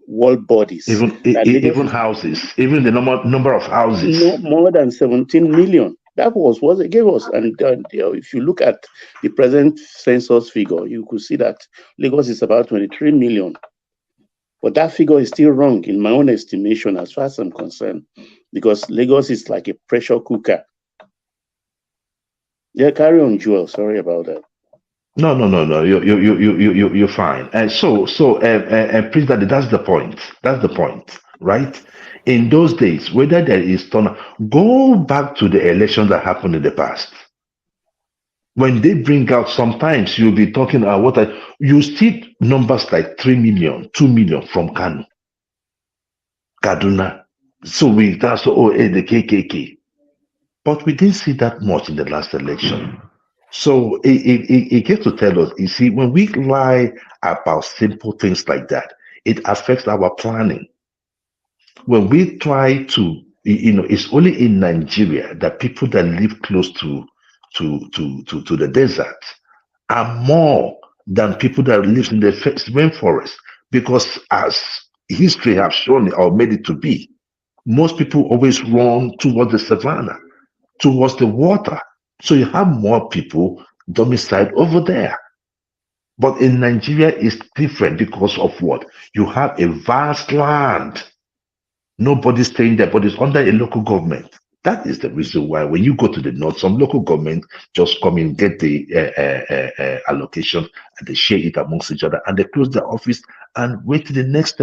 world bodies. Even houses, even the number of houses. No more than 17 million. That was what they gave us. And if you look at the present census figure, you could see that Lagos is about 23 million. But that figure is still wrong in my own estimation, as far as I'm concerned, because Lagos is like a pressure cooker. Yeah, carry on, Joel. Sorry about that. No. You're fine. And so, Prince Daddy, that's the point. That's the point, right? In those days, whether there is turnout, go back to the elections that happened in the past. When they bring out, sometimes you'll be talking about you see numbers like 3 million, 2 million from Kano, Kaduna. So that's the KKK. But we didn't see that much in the last election. So it gets to tell us, you see, when we lie about simple things like that, it affects our planning. When we try to, it's only in Nigeria that people that live close to the desert are more than people that live in the rainforest, because as history have shown or made it to be, most people always run towards the savannah, towards the water. So you have more people domiciled over there. But in Nigeria, it's different because of what? You have a vast land. Nobody's staying there, but it's under a local government. That is the reason why when you go to the north, some local government just come in, get the allocation, and they share it amongst each other, and they close the office and wait to the next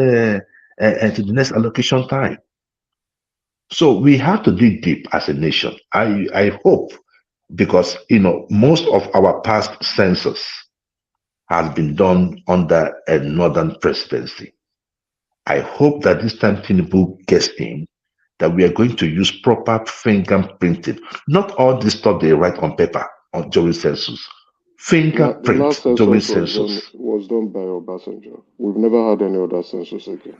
allocation time. So we have to dig deep as a nation. I hope, because most of our past census has been done under a northern presidency. I hope that this time Tinubu gets in, that we are going to use proper fingerprinting, not all this stuff they write on paper during census. Fingerprint last during census census. was done by Obasanjo. We've never had any other census again.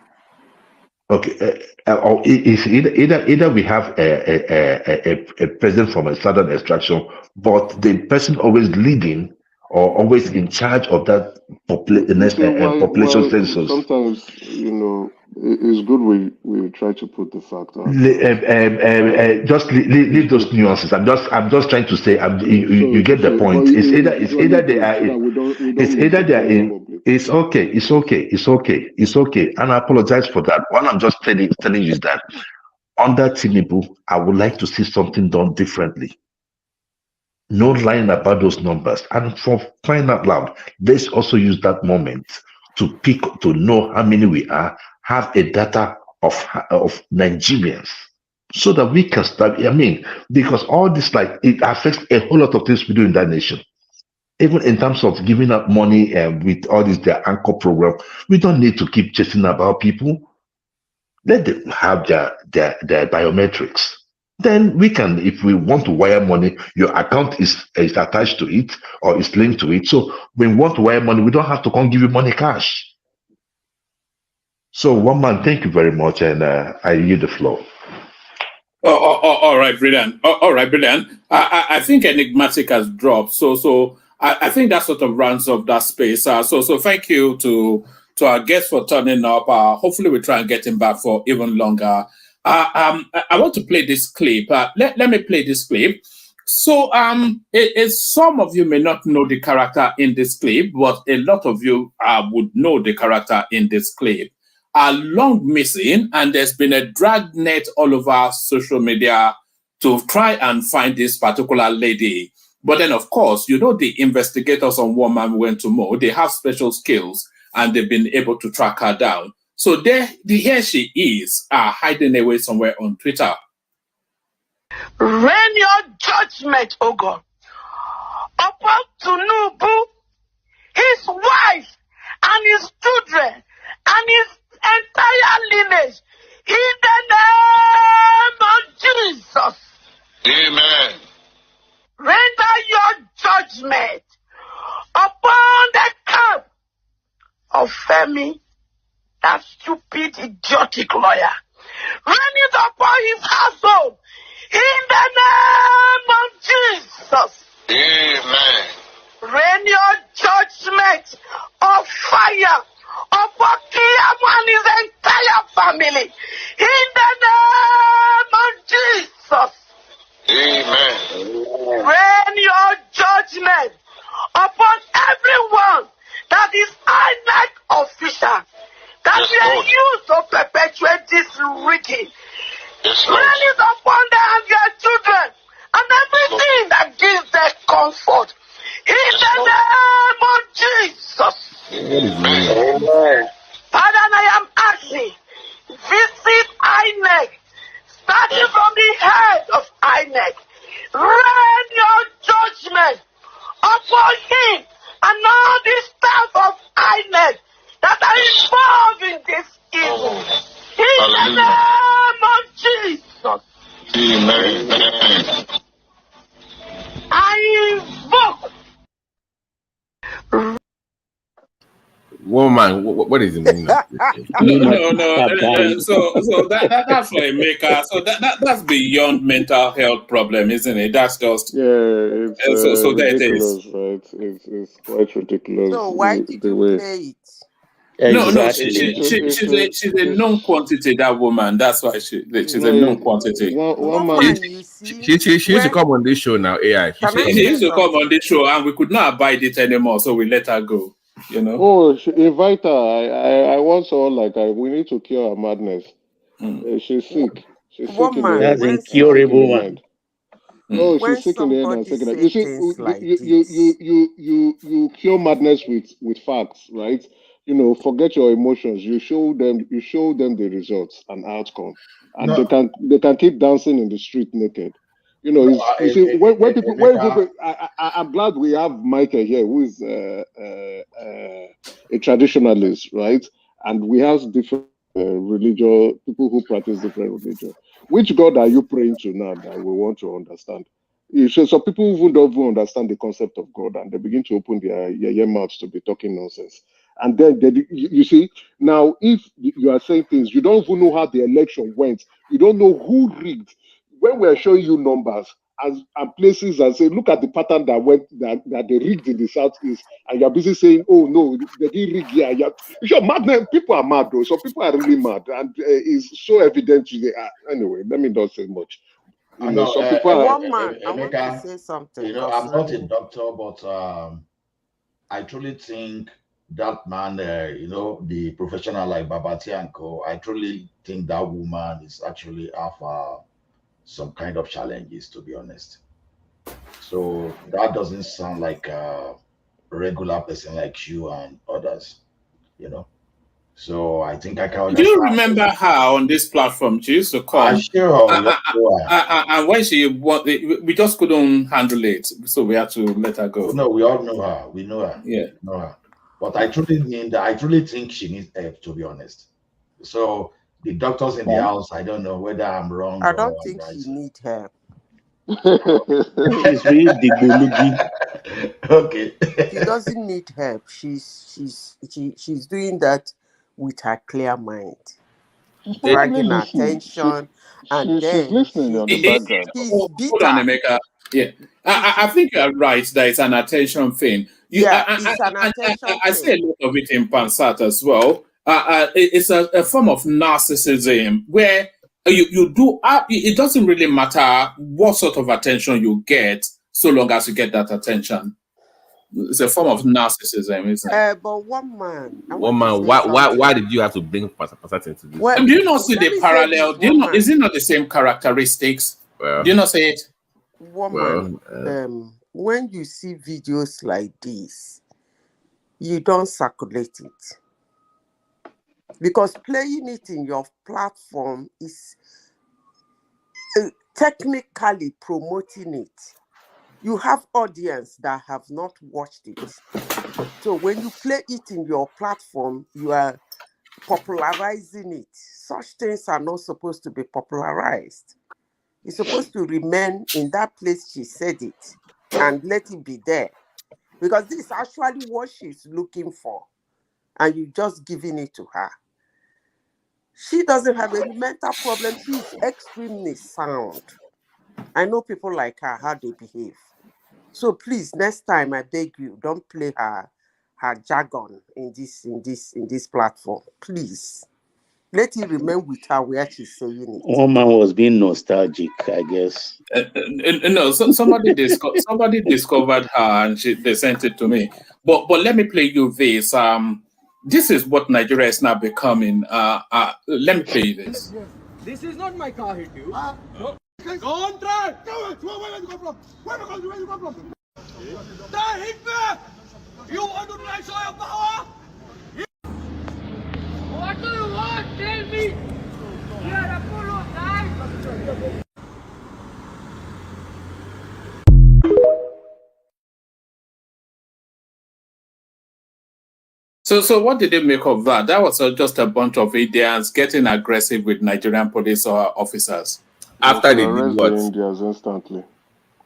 Okay, or it's either we have a president from a southern extraction, but the person always leading or always in charge of that population census. Sometimes, it's good we try to put the fact out. Just leave those nuances. I'm just trying to say, you get the point. It's either they are in. It's okay, and I apologize for that. What I'm just telling you is that under Tinubu, I would like to see something done differently. No lying about those numbers, and for crying out loud, let's also use that moment to know how many we are, have a data of Nigerians, so that we can start. Because all this, it affects a whole lot of things we do in that nation. Even in terms of giving out money with all this their anchor program, we don't need to keep chasing about people. Let them have their biometrics. Then we can, if we want to wire money, your account is attached to it or is linked to it. So when we want to wire money, we don't have to come give you money cash. So one man, thank you very much, and I yield the floor. All right, brilliant. All right, brilliant. I think Enigmatic has dropped. So I think that sort of rounds up that space. So thank you to our guests for turning up. Hopefully we try and get him back for even longer. I want to play this clip. Let me play this clip. So some of you may not know the character in this clip, but a lot of you would know the character in this clip. Are long missing, and there's been a dragnet all over social media to try and find this particular lady. But then, of course, the investigators on One Man Went to Mo, they have special skills, and they've been able to track her down. So here she is, hiding away somewhere on Twitter. Rain your judgment, O God, upon Tinubu, his wife, and his children, and his entire lineage, in the name of Jesus. Amen. Render your judgment upon the camp of Femi, that stupid, idiotic lawyer. Rain it upon his household, in the name of Jesus. Amen. Rain your judgment of fire upon Kiyamo and his entire family, in the name of Jesus. Amen. Rain your judgment upon everyone that is INEC official, that we are used to perpetuate this rigging. Rain it upon them and their children, and everything that gives them comfort, in the name of Jesus. Amen. Father, I am asking, visit INEC, starting from the head of INEC. Rain your judgment for him and all the staff of INEC that are involved in this evil. In the name of Jesus, Amen. I invoke. Woman, what is the meaning of this? No. So that's for a maker. So that's beyond mental health problem, isn't it? That's just so there it is. Ridiculous, right? It's quite ridiculous. So why did you play it? No, she's a known quantity. That woman. That's why she's a known quantity. One man. She used to come on this show now. AI. She used to come on this show, and we could not abide it anymore, so we let her go. You know. Oh, invite her. I once saw we need to cure her madness. She's sick. She's sick in the That's incurable one. Oh, she's sick in the head and sick in the head. You see, you cure madness with facts, right? Forget your emotions. You show them the results and outcome, and they can keep dancing in the street naked. When people, I'm glad we have Michael here, who is a traditionalist, right? And we have different religious people who practice different religion. Which God are you praying to now that we want to understand? So people who don't even understand the concept of God, and they begin to open their mouths to be talking nonsense. And then you see, now if you are saying things, you don't even know how the election went. You don't know who rigged. When we're showing you numbers and places and say, look at the pattern that they rigged in the southeast, and you're busy saying, oh no, they didn't rig here. Sure, madness. People are mad though. So people are really mad, and it's so evident today. Anyway, let me not say much. Some people are. One man, I want to say something. I'm not a doctor, but I truly think that man, the professional like Babati and Co. I truly think that woman is actually have some kind of challenges, to be honest. So that doesn't sound like a regular person like you and others, So I think I can understand. Do you remember her on this platform? She used to come. Sure. And when we just couldn't handle it, so we had to let her go. No, we all know her. We know her. Yeah. We know her. But I truly think she needs help, to be honest. So the doctors in the house, I don't know whether I'm wrong. I don't think she needs help. She's really the Okay. She doesn't need help. She's doing that with her clear mind, dragging attention, and then she's listening on the background. Hold on, Emeka. Yeah, I think you're right. That it's an attention thing. It's an attention thing. I see a lot of it in Pansat as well. It's a form of narcissism where you do. It doesn't really matter what sort of attention you get, so long as you get that attention. It's a form of narcissism, isn't it? But one man. Why did you have to bring Pansat into this? Do you not see the parallel? Is it not the same characteristics? Do you not see it? Woman, when you see videos like this, you don't circulate it. Because playing it in your platform is technically promoting it. You have audience that have not watched it. So when you play it in your platform, you are popularizing it. Such things are not supposed to be popularized. It's supposed to remain in that place she said it and let it be there. Because this is actually what she's looking for. And you're just giving it to her. She doesn't have any mental problem. She's extremely sound. I know people like her, how they behave. So please, next time I beg you, don't play her jargon in this platform. Please. Let it remain with her where she's saying it. One man was being nostalgic, I guess. No, somebody discovered her and they sent it to me. But let me play you this. This is what Nigeria is now becoming. Let me play you this. This is not my car hit you. No. Don't try. Where you come from? Where you come from? Don't hit me. You want to try show your power? What do you want? Tell me. You are a full of time. So what did they make of that? That was just a bunch of Indians getting aggressive with Nigerian police officers. After To they did arrest the what? Indians instantly.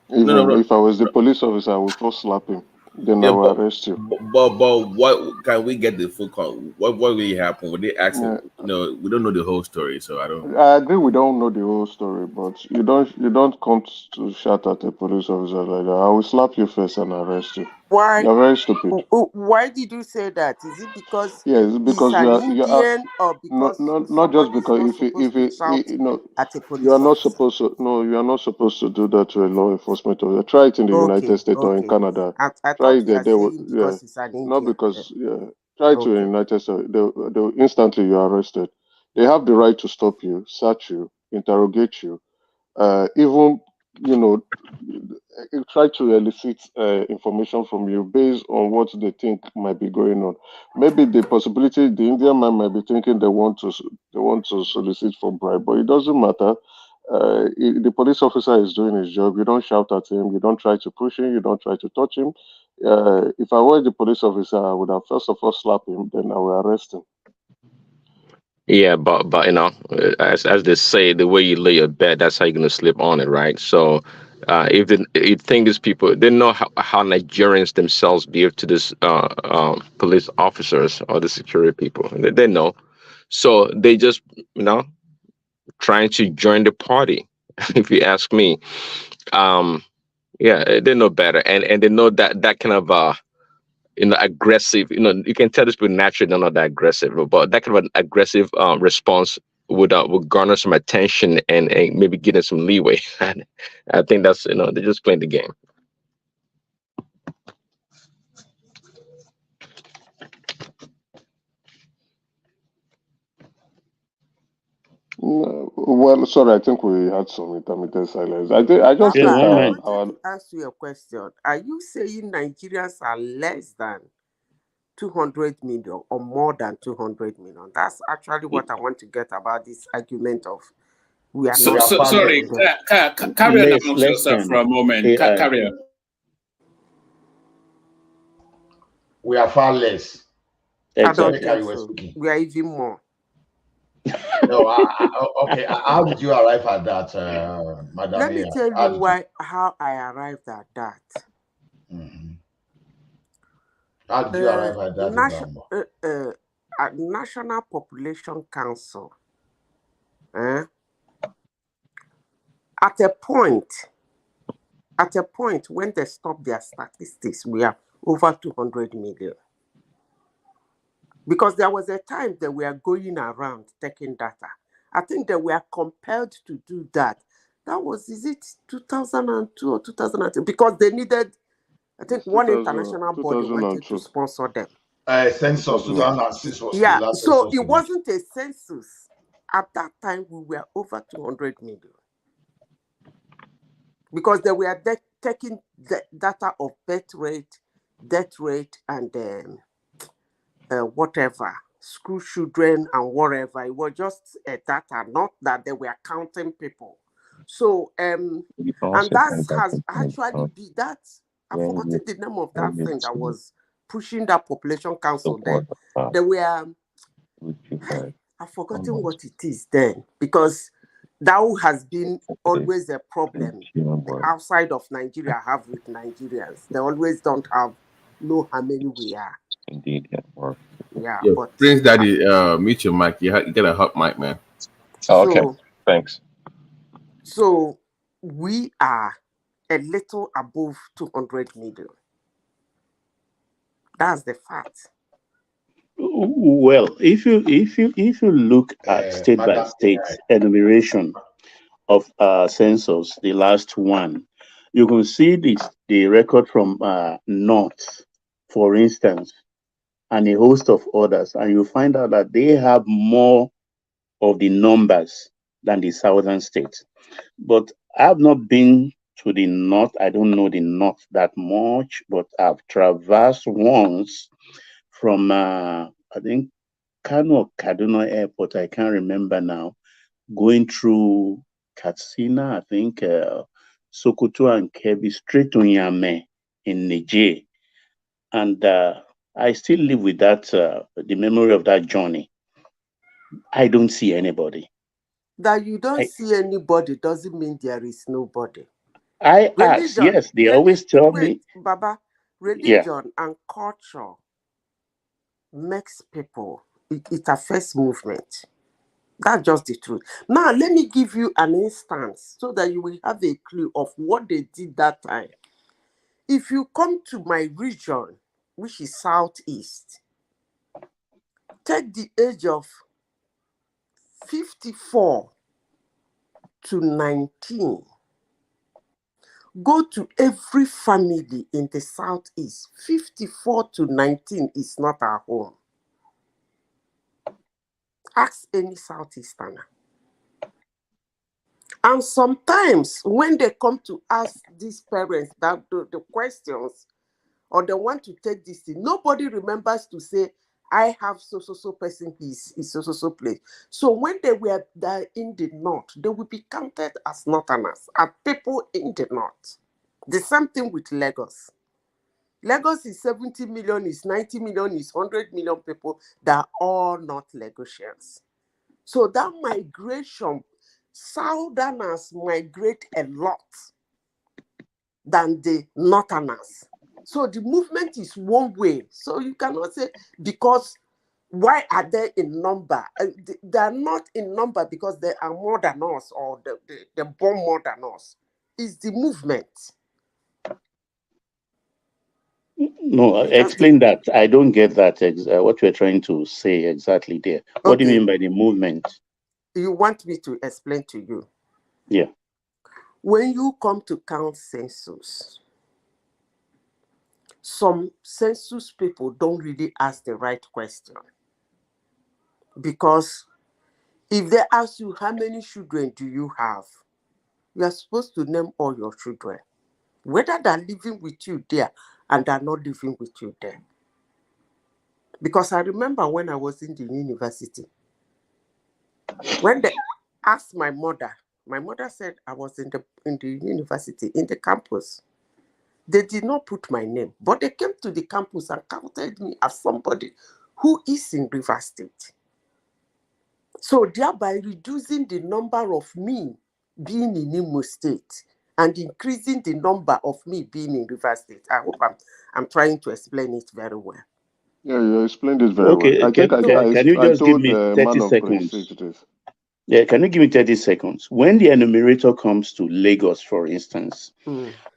No, no, Even no. if I was the police officer, I would first slap him. Then I Yeah, will arrest you. but what can we get the full call? What really happened? Would they ask? Yeah. No, we don't know the whole story, so I don't. I agree we don't know the whole story, but you don't come to shout at a police officer like that. I will slap you first and arrest you. Why? You're very stupid. Why did you say that? Is it because Yes, he's because an you are Indian, or because not just somebody is because not if supposed to shout at a you police are not officer? supposed to you are not supposed to do that to a law enforcement officer. Try it in the United States or in Okay. Canada. I Try thought it you there. are They will, saying yeah, because he's an Indian. not because Try it in the Okay. United States. They'll instantly you are arrested. They have the right to stop you, search you, interrogate you, even you know try to elicit information from you based on what they think might be going on. Maybe the Indian man might be thinking they want to solicit for bribe, but it doesn't matter. The police officer is doing his job. You don't shout at him. You don't try to push him. You don't try to touch him. If I were the police officer, I would have first of all slapped him, then I will arrest him. Yeah, but as they say, the way you lay your bed, that's how you're gonna sleep on it, right? So, if you think these people, they know how Nigerians themselves behave to this police officers or the security people. They know, so they just trying to join the party. If you ask me, yeah, they know better, and they know that kind of aggressive. You can tell this people naturally they're not that aggressive, but that kind of an aggressive response would garner some attention and maybe give them some leeway. And I think that's they're just playing the game. No, well, sorry, I think we had some intermittent silence. I just think Baba, I our wanted to ask you a question. Are you saying Nigerians are less than 200 million or more than 200 million? That's actually what I want to get about this argument of we are not. Sorry, carry on amongst less yourself for a moment. Carry on. We are far less. I don't Exactly. think so. We are even more. No, okay. How did you arrive at that, Madam? Let me tell you how I arrived at that. How did you arrive at that? National Population Council. At a point when they stopped their statistics, we are over 200 million. Because there was a time that we are going around taking data. I think that we are compelled to do that. That was, is it 2002 or 2003? Because they needed, I think, one international body wanted to sponsor them. Census 2006 was yeah, the last so census. it wasn't a census. At that time, we were over 200 million. Because they were taking the data of birth rate, death rate, and whatever, school children and whatever. It was just a data, not that they were counting people. So, and that has actually been that, I've forgotten the name of that thing that was pushing that population council then. They were, I've forgotten what it is then, because that has been always a problem outside of Nigeria have with Nigerians. They always don't know how many we are. Indeed, yeah, Yo, but Prince Daddy, mute your mic. You get a hot mic, man. Oh, okay, thanks. So we are a little above 200 million. That's the fact. Well, if you look at state by state enumeration of census, the last one, you can see the record from North, for instance, and a host of others, and you find out that they have more of the numbers than the southern states. But I've not been to the North. I don't know the North that much, but I've traversed once from I think Kano or Kaduna Airport. I can't remember now. Going through Katsina, I think Sokoto and Kebbi, straight to Niamey in Niger. And I still live with that, the memory of that journey. I don't see anybody. That you don't see anybody doesn't mean there is nobody. I ask, yes, they always tell me. Baba, religion and culture makes people, it affects movement. That's just the truth. Now, let me give you an instance so that you will have a clue of what they did that time. If you come to my region, which is Southeast, take the age of 54 to 19. Go to every family in the Southeast. 54 to 19 is not our home. Ask any Southeasterner. And sometimes when they come to ask these parents that the questions, or they want to take this thing, nobody remembers to say, I have so person is so place. So when they were there in the north, they will be counted as northerners, as people in the north. The same thing with Lagos. Lagos is 70 million, is 90 million, is 100 million people that are all not Lagosians. So that migration, Southerners migrate a lot than the Northerners. So the movement is one way. So you cannot say, because why are they in number? They are not in number because they are more than us, or they're born more than us. It's the movement. No, explain that. I don't get that, what you're trying to say exactly there. What do you mean by the movement? You want me to explain to you? Yeah. When you come to count census, some census people don't really ask the right question. Because if they ask you, how many children do you have? You are supposed to name all your children, whether they're living with you there and they're not living with you there. Because I remember when I was in the university, when they asked my mother said I was in the university, in the campus. They did not put my name, but they came to the campus and counted me as somebody who is in River State. So thereby reducing the number of me being in Imo State and increasing the number of me being in River State. I hope I'm trying to explain it very well. Yeah, you explained it very well. I think can you just give me 30 seconds? Yeah, can you give me 30 seconds? When the enumerator comes to Lagos, for instance,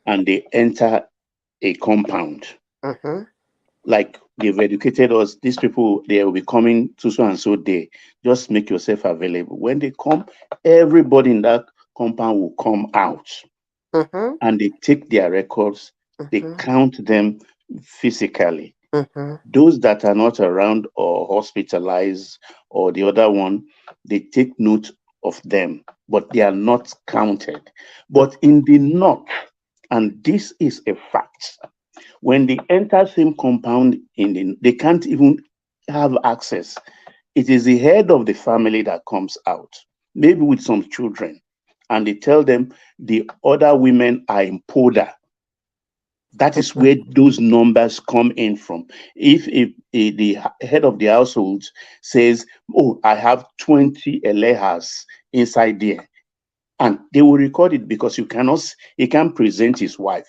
and they enter a compound, like they've educated us, these people, they will be coming to so and so day. Just make yourself available. When they come, everybody in that compound will come out and they take their records, they count them physically. Those that are not around or hospitalized or the other one, they take note of them, but they are not counted. But in the north, and this is a fact, when they enter same compound, they can't even have access. It is the head of the family that comes out, maybe with some children, and they tell them the other women are in Poda. That is where those numbers come in from. If the head of the household says, oh, I have 20 elehas inside there, and they will record it because he can't present his wife.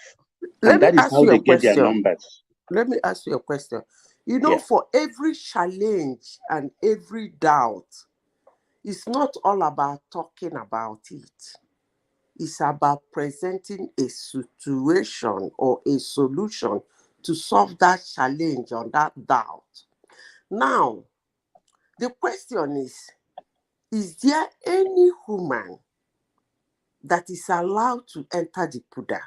And that is how they get their numbers. Let me ask you a question. You know, for every challenge and every doubt, it's not all about talking about it. It's about presenting a situation or a solution to solve that challenge or that doubt. Now, the question is there any woman that is allowed to enter the Puda?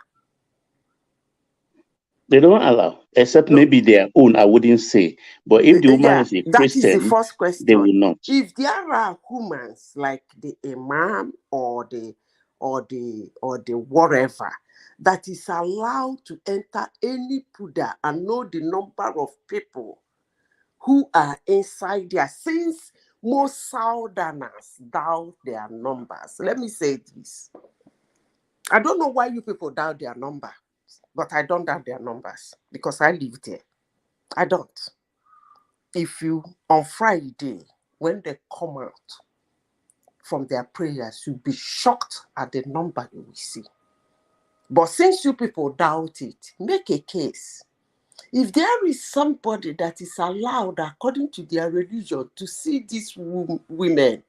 They don't allow, except maybe their own, I wouldn't say. But if the woman is a Christian, that is the first question. They will not. If there are humans like the imam or the whatever that is allowed to enter any Puda and know the number of people who are inside there, since most Southerners doubt their numbers. Let me say this. I don't know why you people doubt their number, but I don't doubt their numbers because I live there. I don't. if you, on Friday, when they come out from their prayers, you'll be shocked at the number you will see. But since you people doubt it, make a case. If there is somebody that is allowed, according to their religion, to see these women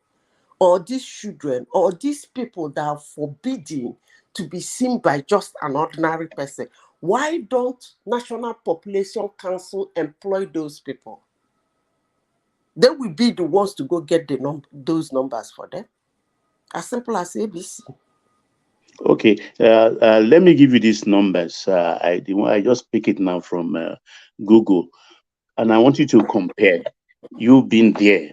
or these children or these people that are forbidden to be seen by just an ordinary person, why don't National Population Council employ those people? They will be the ones to go get those numbers for them. As simple as ABC. Okay, let me give you these numbers. I just pick it now from Google, and I want you to compare. You've been there,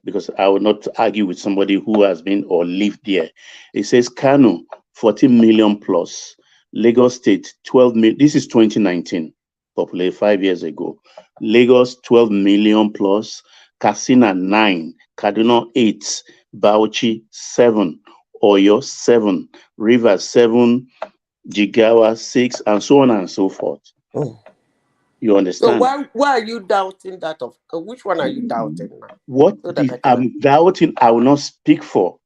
because I will not argue with somebody who has been or lived there. It says Kano, 14 million plus. Lagos State, 12 million. This is 2019, populated 5 years ago. Lagos, 12 million plus. Katsina, 9. Kaduna, 8. Bauchi, 7. Oyo, 7. Rivers, 7. Jigawa, 6, and so on and so forth. Oh. You understand? So why are you doubting that? Which one are you doubting now? What I'm doubting, I will not speak for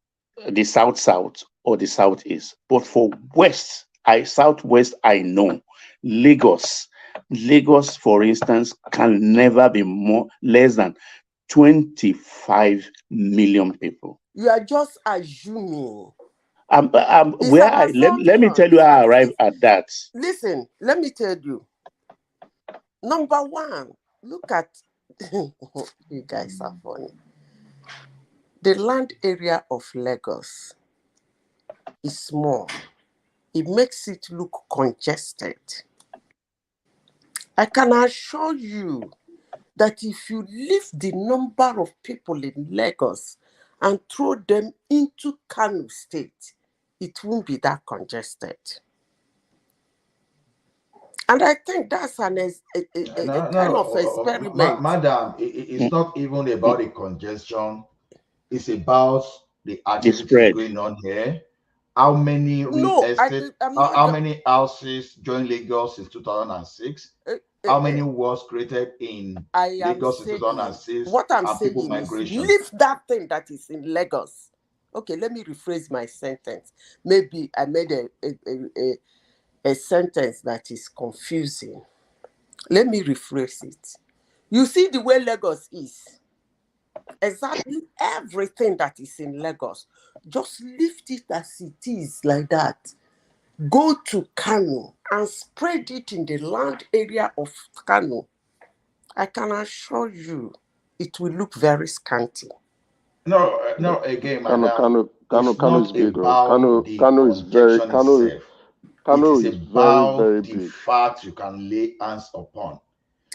the South or the Southeast, but for West, Southwest, I know. Lagos, for instance, can never be less than 25 million people. You are just assuming. Let me tell you how I arrived at that. Listen, let me tell you. Number one, look at you guys are funny. The land area of Lagos is small. It makes it look congested. I can assure you that if you lift the number of people in Lagos and throw them into Kano State, it won't be that congested. And I think that's an kind of experiment. Madam, it's not even about the congestion. It's about the activity going on here. How many real estate, how many houses joined Lagos since 2006? How many was created in Lagos in 2006? What I'm saying people is, migration. lift that thing that is in Lagos. Okay, let me rephrase my sentence. Maybe I made a sentence that is confusing. Let me rephrase it. You see the way Lagos is. Exactly everything that is in Lagos. Just lift it as it is like that. Go to Kano and spread it in the land area of Kano. I can assure you it will look very scanty. No, again, madam. Kano is big. Kano is very big. The fact you can lay hands upon.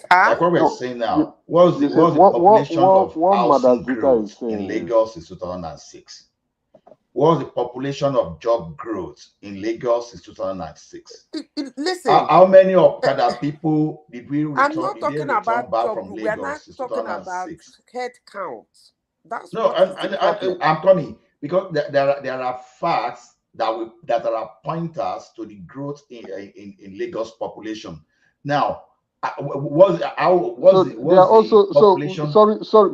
Like what we're saying now, what's the population of housing growth in Lagos in 2006? What's the population of job growth in Lagos in 2006? Listen, how many Okada people did we return? I'm not talking about back from Lagos? We're not talking about head count. That's no, I'm coming because there are facts that are pointers to the growth in Lagos population. Now, sorry,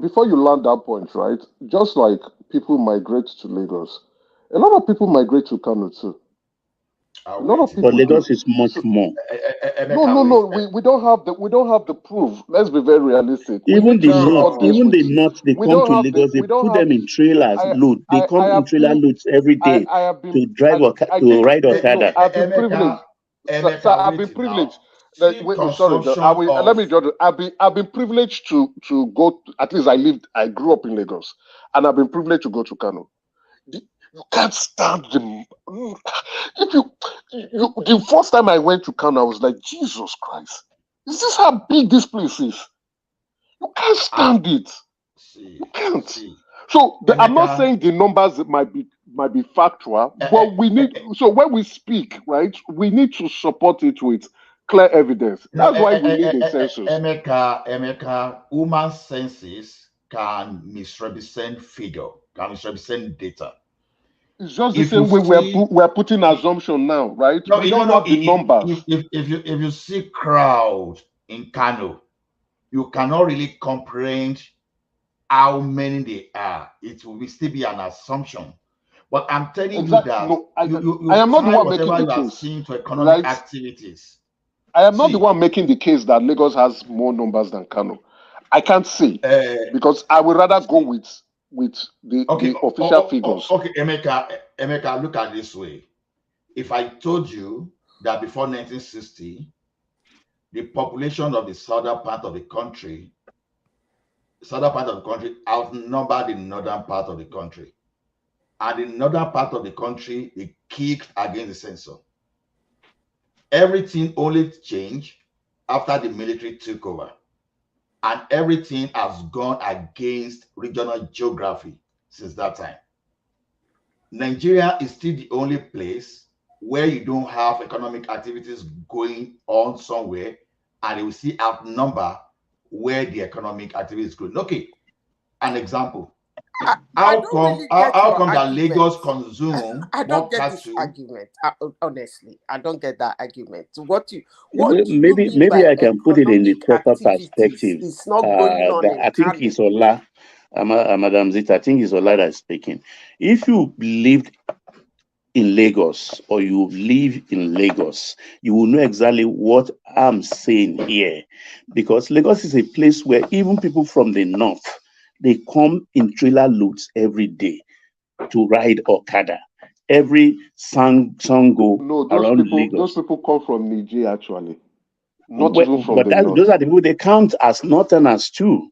before you land that point, right? Just like people migrate to Lagos, a lot of people migrate to Kano too. A lot of people. But Lagos is much more. No. We don't have the proof. Let's be very realistic. Even the north, they come to Lagos. They put them in trailers, load. They come in trailer loads every day to drive or to ride Okada. I've been privileged. I've been privileged. Let me judge. I've been privileged to go. At least I grew up in Lagos, and I've been privileged to go to Kano. You can't stand them. The first time I went to Kano, I was like, Jesus Christ, is this how big this place is? You can't stand it. You can't. So I'm not saying the numbers might be factual, but we need. So when we speak, right, we need to support it with clear evidence. That's why we need a census. Emeka, human senses can misrepresent figure, can misrepresent data. It's just the same way we're putting assumption now, right? No, we don't have the numbers. If you see crowd in Kano, you cannot really comprehend how many they are. It will still be an assumption. But I'm telling you Exactly. that No, I you am not the tie one making whatever the you are case, seeing to economic right? activities. I am not the See, one making the case that Lagos has more numbers than Kano. I can't say because I would rather go with okay, the official figures. okay, Emeka, look at it this way. If I told you that before 1960, the population of the southern part of the country outnumbered the northern part of the country, and the northern part of the country, they kicked against the census. Everything only changed after the military took over, and everything has gone against regional geography since that time. Nigeria is still the only place where you don't have economic activities going on somewhere, and it will still outnumber where the economic activity is going. Okay, an example. I How don't come really get your that argument. Lagos consume I more don't get this cattle? argument. Honestly, I don't get that argument. What do you Maybe mean by I can put it in the economic proper activities? perspective. It's not going on in I think Kano. it's Ola, Madam Zita. I think it's Ola that's speaking. If you lived in Lagos or you live in Lagos, you will know exactly what I'm saying here, because Lagos is a place where even people from the north, they come in trailer loads every day to ride Okada. Every Sango No, around those Lagos. people come from Niger actually, not even from But the north. those are the people they count as northerners too.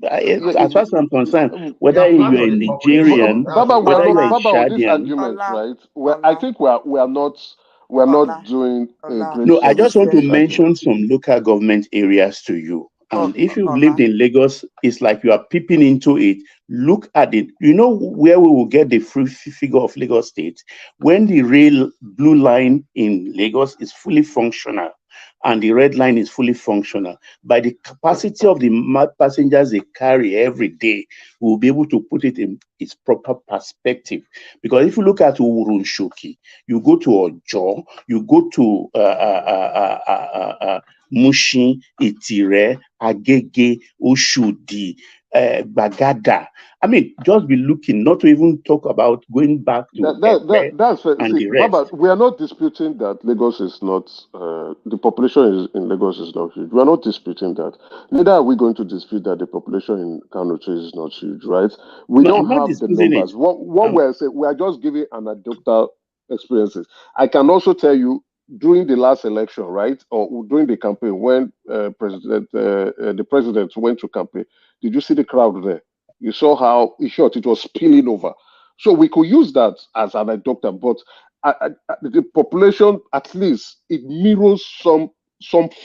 As far as I'm concerned, whether you're a Nigerian, Baba, whether you're a Baba, with this Chadian. argument, right? I think we're not doing a great No, I just service to want to this argument. mention some local government areas to you. And if you've lived Ola. in Lagos, it's like you are peeping into it. Look at it. You know where we will get the figure of Lagos State? When the rail blue line in Lagos is fully functional and the red line is fully functional, by the capacity of the passengers they carry every day, we'll be able to put it in its proper perspective. Because if you look at Urunshoki, you go to Ojo, you go to Mushin, Itire, Agege, Oshodi, Bagada. I mean, just be looking, not to even talk about going back to That's fair. and See, the rest. Baba, we are not disputing that Lagos is not the population in Lagos is not huge. We are not disputing that. Neither are we going to dispute that the population in Kano is not huge, right? We No, don't I'm not have the disputing it. numbers. What we're saying, we are just giving anecdotal experiences. I can also tell you during the last election, right, or during the campaign when the president went to campaign, did you see the crowd there? You saw how, in short, it was spilling over. So we could use that as an anecdote, but the population, at least, it mirrors some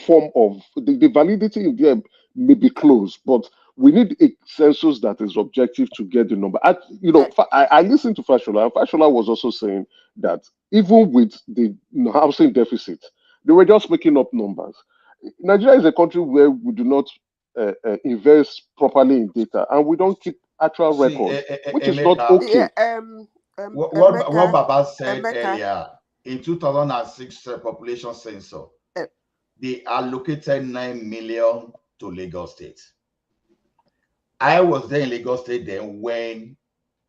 form of the validity in there may be close, but we need a census that is objective to get the number. I listened to Fashola, and Fashola was also saying that even with the housing deficit, they were just making up numbers. Nigeria is a country where we do not invest properly in data, and we don't keep actual See, records, which is not Emeka, okay. what Baba said Emeka. earlier, in 2006 population census, they allocated 9 million to Lagos State. I was there in Lagos State then when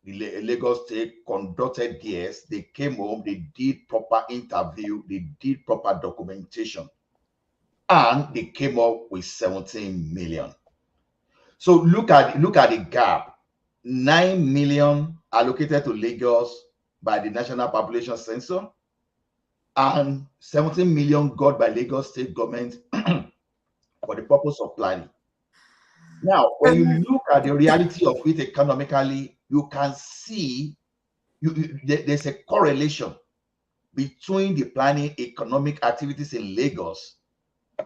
the Lagos State conducted theirs. They came home, they did proper interview, they did proper documentation, and they came up with 17 million. So look at the gap. 9 million allocated to Lagos by the National Population Census, and 17 million got by Lagos State government for the purpose of planning. Now, when you look at the reality of it economically, you can see there's a correlation between the planning economic activities in Lagos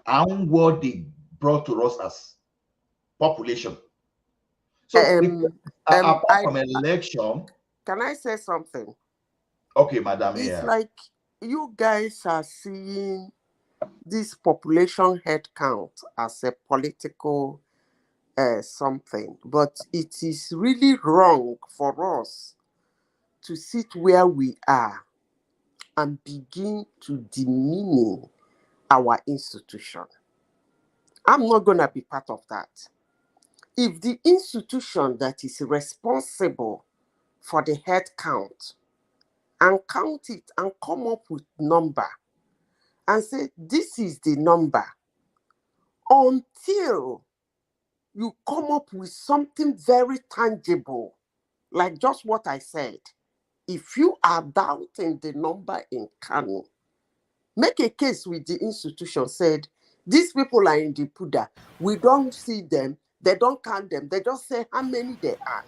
and what they brought to us as population. So apart from election, can I say something? Okay, madam. It's like you guys are seeing this population head count as a political something, but it is really wrong for us to sit where we are and begin to demean our institution. I'm not going to be part of that. If the institution that is responsible for the head count and count it and come up with number and say, this is the number, until you come up with something very tangible, like just what I said. If you are doubting the number in Kano, make a case with the institution, said, these people are in the Puda. We don't see them. They don't count them. They just say how many they are.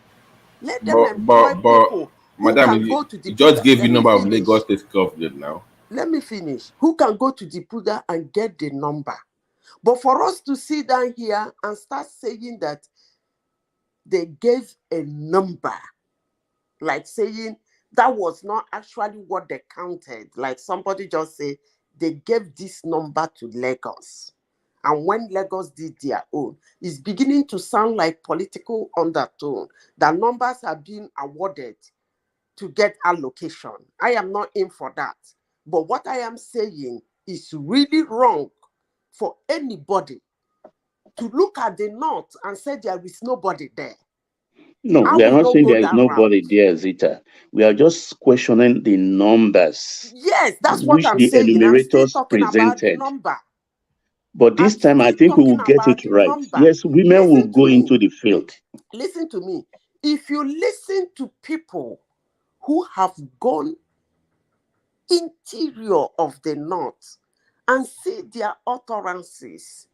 Let them employ people who Madam, can go to the you just Puda. gave you number of Lagos State government now. Let me finish. Who can go to the Puda and get the number? But for us to sit down here and start saying that they gave a number, like saying that was not actually what they counted, like somebody just say they gave this number to Lagos. And when Lagos did their own, it's beginning to sound like political undertone. The numbers are being awarded to get allocation. I am not in for that. But what I am saying is really wrong for anybody to look at the north and say there is nobody there. No, we are not saying there is nobody there, Zita. We are just questioning the numbers. Yes, that's what which I'm the saying. enumerators I'm still talking about the presented. number. But this time, I think we will get it right. Yes, women will go into the field. Listen to me. If you listen to people who have gone interior of the north and see their utterances,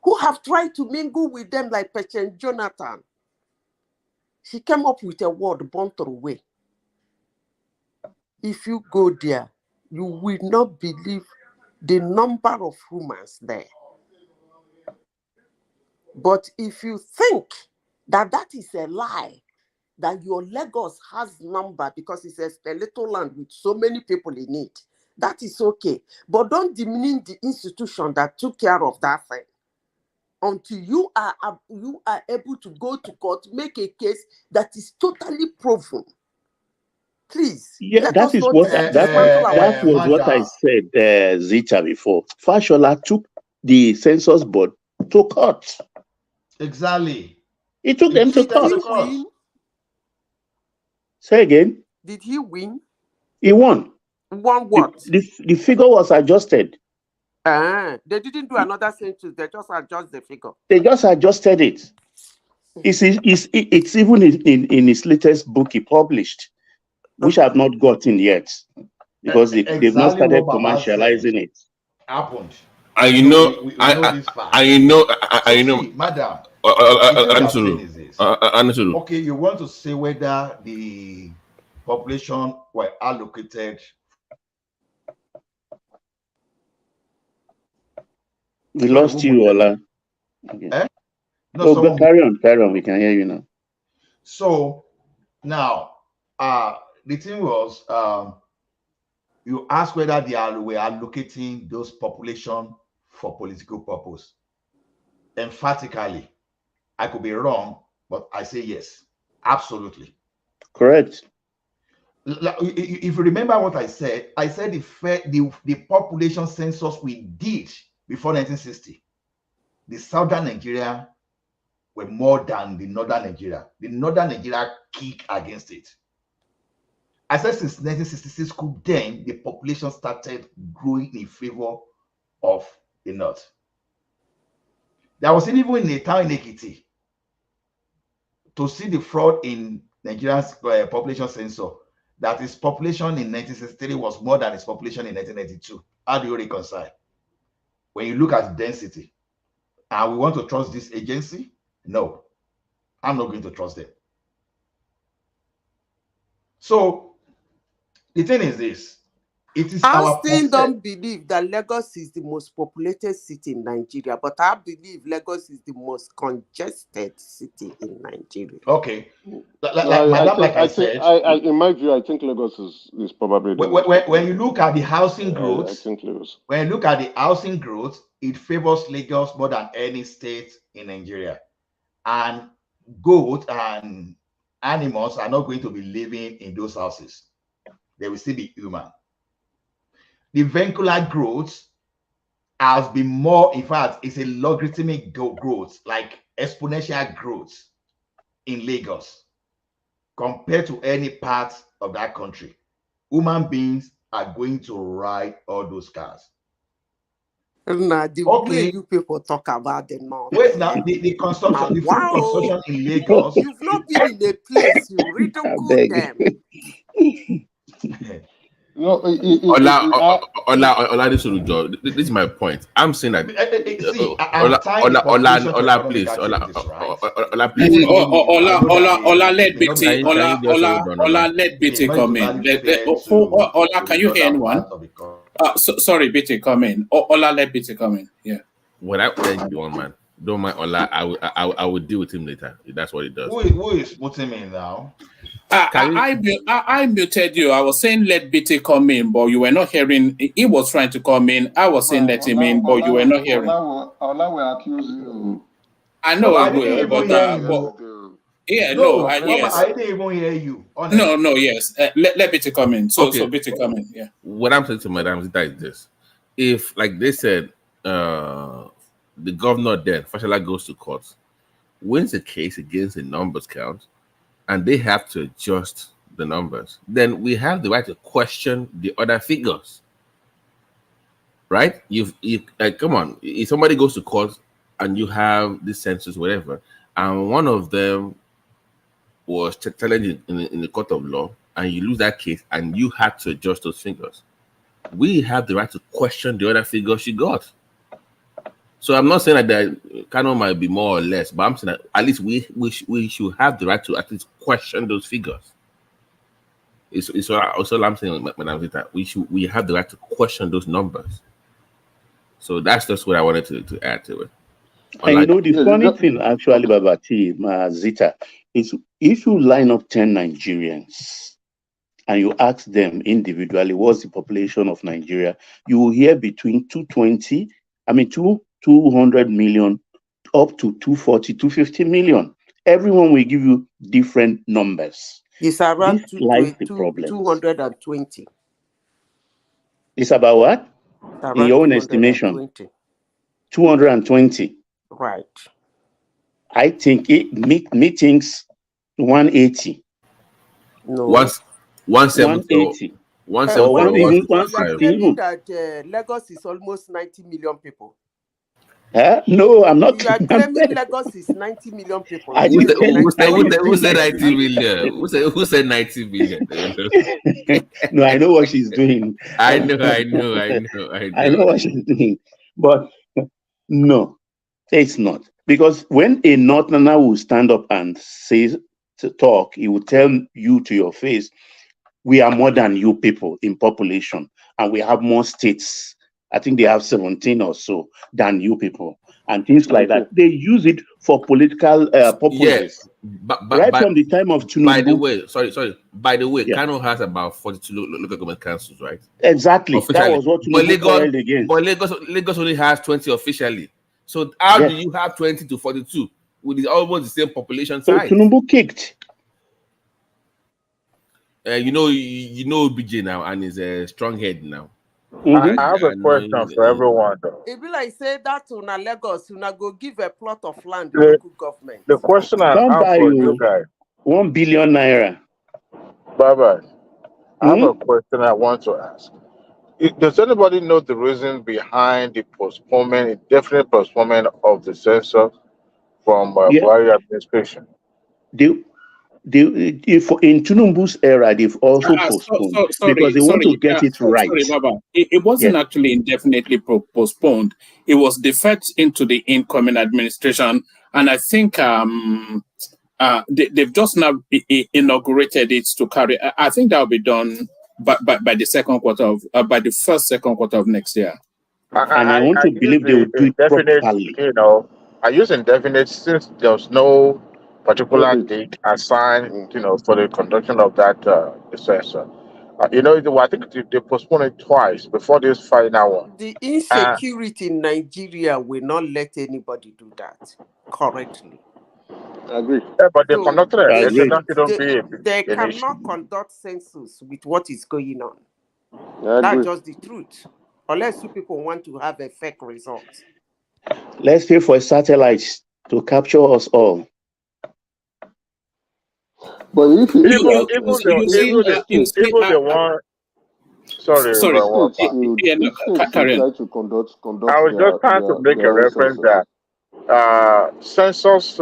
who have tried to mingle with them like Patient Jonathan, she came up with a word, born away. If you go there, you will not believe the number of humans there. But if you think that that is a lie, that your Lagos has number because it's a little land with so many people in it, that is okay. But don't diminish the institution that took care of that thing until you are able to go to court, make a case that is totally proven. Please, yeah, that is what that was what I said, Zita, before. Fashola took the census board to court. Exactly. He took them to court. Did he win? Say again. Did he win? He won. Won what? The figure was adjusted. They didn't do another census. They just adjust the figure. They just adjusted it. It's even in his latest book he published, which I've not gotten yet because they've not started commercializing it. Happened. And you know, Madam. Okay, you want to say whether the population were allocated. We lost you, Ola. Okay. No, but carry on. We can hear you now. So now, the thing was, you asked whether they were allocating those population for political purpose. Emphatically, I could be wrong, but I say yes, absolutely. Correct. If you remember what I said the population census we did before 1960, the southern Nigeria were more than the northern Nigeria. The northern Nigeria kicked against it. I said since 1966, then the population started growing in favor of the north. There was even in a town in Ekiti, to see the fraud in Nigeria's population census, that its population in 1963 was more than its population in 1992. How do you reconcile? When you look at the density, and we want to trust this agency? No, I'm not going to trust them. So the thing is this. It is I still don't believe that Lagos is the most populated city in Nigeria, but I believe Lagos is the most congested city in Nigeria. Okay. In my view, I think Lagos is probably the when you look at the housing growth, I think Lagos. When you look at the housing growth, it favors Lagos more than any state in Nigeria. And goat and animals are not going to be living in those houses. They will still be human. The vehicular growth has been more, in fact, it's a logarithmic growth, like exponential growth in Lagos compared to any part of that country. Human beings are going to ride all those cars. Nah, the way you people talk about the north. Wait, now the construction, the food construction in Lagos. You've not been in a place, you ridicule them. No, this is my point. I'm saying that. See, I'm tying the population to economic activities, right? Please. Let BT come in. Ola, can you hear anyone? Sorry, BT, come in. Ola, let BT come in. Yeah. When I thank you, man. Don't mind Ola. I will deal with him later. That's what he does. Who is putting me in now? I muted you. I was saying let BT come in, but you were not hearing. He was trying to come in. I was saying let him in, but you were not hearing. Ola will accuse you. I know I didn't even hear you. Yeah, yes. I didn't even hear you. Honestly. No, yes. Let BT come in. So BT come in. Yeah. What I'm saying to Madam Zita is this: if, like they said, the governor then Fashola goes to court, wins a case against the numbers count, and they have to adjust the numbers, then we have the right to question the other figures, right? You come on, if somebody goes to court and you have this census, whatever, and one of them was challenged in the court of law, and you lose that case, and you had to adjust those figures, we have the right to question the other figures you got. So I'm not saying that Kano might be more or less, but I'm saying that at least we should have the right to at least question those figures. It's also I'm saying, Madam Zita, we have the right to question those numbers. So that's just what I wanted to add to it. And you know the funny thing, actually, Babati, Zita, is if you line up 10 Nigerians and you ask them individually what's the population of Nigeria, you will hear between 200 million up to 240, 250 million. Everyone will give you different numbers. It's around 220. It's about what? Around in your own estimation? 220. Right. I think meetings 180. No. 180. 170. You are claiming that Lagos is almost 90 million people. No, I'm not. You are claiming Lagos is 90 million people. Who said 90 million? Who said 90 million? No, I know what she's doing. I know what she's doing. But no, it's not. Because when a Northerner will stand up and say to talk, he will tell you to your face, we are more than you people in population, and we have more states. I think they have 17 or so than you people, and things like that. They use it for political purposes. Yes, right from the time of Tinubu. By the way, sorry. By the way, Kano has about 42 local government councils, right? Exactly. That was what Tinubu called again. But Lagos only has 20 officially. So how do you have 20 to 42 with almost the same population size? So Tinubu kicked. You know BJ now, and is a strong head now. I have a question for everyone, though. It be like say that una Lagos, una go give a plot of land to local government. The question I have for you guys, 1 billion naira. Bye-bye. I have a question I want to ask. Does anybody know the reason behind the indefinite postponement of the census from Buhari administration? In Tinubu's era, they've also postponed because they want to get it right. Sorry, Baba. It wasn't actually indefinitely postponed. It was deferred into the incoming administration, and I think they've just now inaugurated it to carry. I think that will be done by the by the second quarter of next year. And I want to believe they will do it properly. I use indefinite since there's no particular date assigned, for the conduction of that census. I think they postponed it twice before this final one. The insecurity in Nigeria will not let anybody do that correctly. I agree. Yeah, but they conducted it. They cannot conduct census with what is going on. I That's agree. just the truth. unless you people want to have a fake result. Let's pay for satellites to capture us all. But if You even the one. Sorry, sorry. if states Karen. decide to conduct I was just trying to make a their own reference census, that census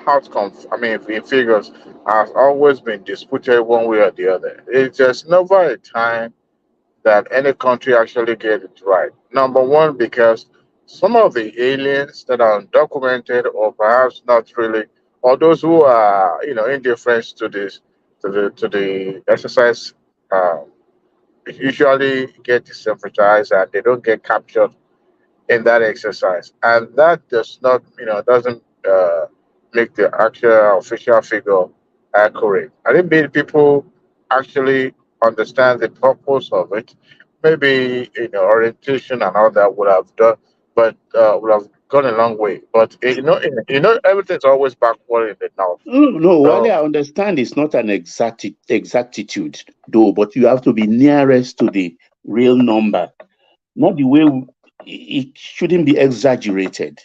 outcomes, I mean, in figures, has always been disputed one way or the other. It's just never a time that any country actually get it right. Number one, because some of the aliens that are undocumented or perhaps not really, or those who are indifferent to this to the exercise, usually get disenfranchised and they don't get captured in that exercise, and that does not, doesn't make the actual official figure accurate. I think many people actually understand the purpose of it. Maybe orientation and all that would have done, but would have gone a long way. But everything's always backward in the north. No, So while I understand it's not an exactitude, though, but you have to be nearest to the real number, not the way it shouldn't be exaggerated.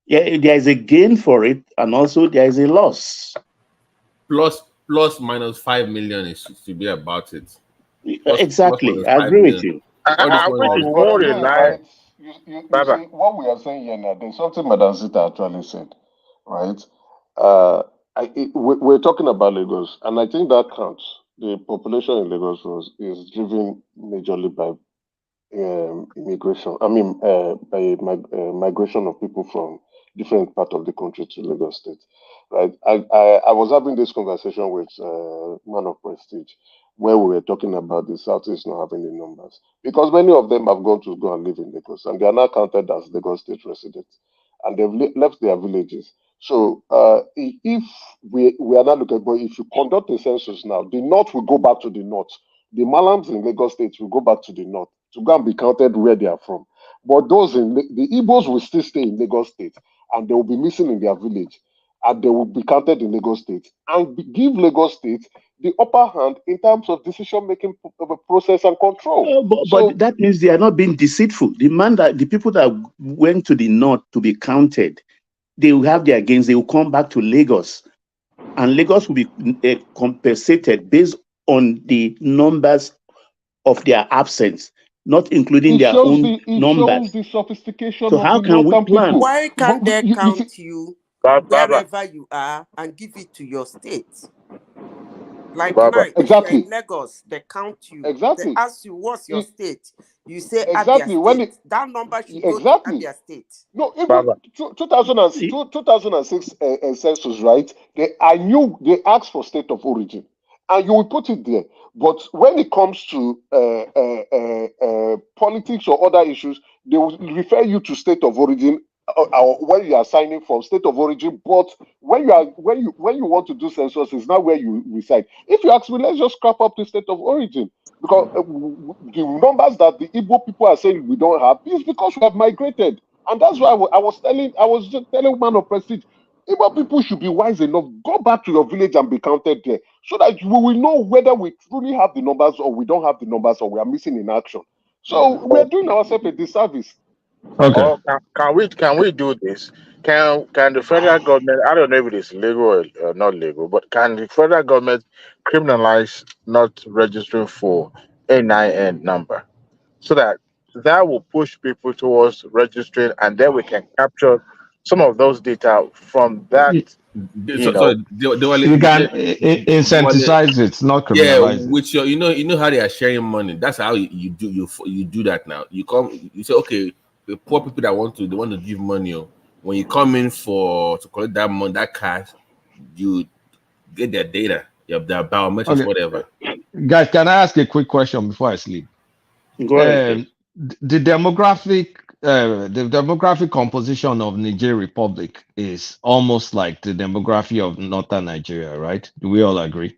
Yeah, there is a gain for it, and also there is a loss. Plus minus 5 million is to be about it. Exactly, I agree with you. I wish you would rely. you see, what we are saying here now, there's something Madam Zita actually said, right? We're talking about Lagos, and I think that counts. The population in Lagos is driven majorly by immigration. I mean, by migration of people from different parts of the country to Lagos State, right? I was having this conversation with Man of Prestige, where we were talking about the Southeast not having the numbers, because many of them have gone to go and live in Lagos, and they are now counted as Lagos State residents, and they've left their villages. So if we are not looking, but if you conduct a census now, the North will go back to the North. The Malams in Lagos State will go back to the North to go and be counted where they are from. But those in the Igbos will still stay in Lagos State, and they will be missing in their village, and they will be counted in Lagos State, and give Lagos State the upper hand in terms of decision-making process and control. But that means they are not being deceitful. The people that went to the North to be counted, they will have their gains. They will come back to Lagos, and Lagos will be compensated based on the numbers of their absence, not including their own numbers. Shows the sophistication so of how the can we northern plan? people. Why can't they count you wherever you are and give it to your state? Like now, if you're in Lagos, they count you. Exactly. They ask you, what's your state? You say exactly. Abia State. That number should go to Abia State. No, even 2006 census, right? I knew they asked for state of origin, and you will put it there. But when it comes to politics or other issues, they will refer you to state of origin, or when you are signing for state of origin. But when you want to do census, is not where you reside. If you ask me, let's just scrap up the state of origin, because the numbers that the Igbo people are saying we don't have is because we have migrated, and that's why I was just telling Man of Prestige, Igbo people should be wise enough, go back to your village and be counted there, so that we will know whether we truly have the numbers or we don't have the numbers, or we are missing in action. So we're doing ourselves a disservice. Okay. Or can we do this? Can the federal government, I don't know if it is legal or not legal, but can the federal government criminalize not registering for a NIN number, so that will push people towards registering, and then we can capture some of those data from that. You can incentivize it, not criminalize it. With your, you know how they are sharing money. That's how you do that now. You say, okay, the poor people that want to give money. When you come in to collect that money, that cash, you get their data, their biometrics, whatever. Guys, can I ask a quick question before I sleep? Go ahead. The demographic composition of Niger Republic is almost like the demography of northern Nigeria, right? Do we all agree?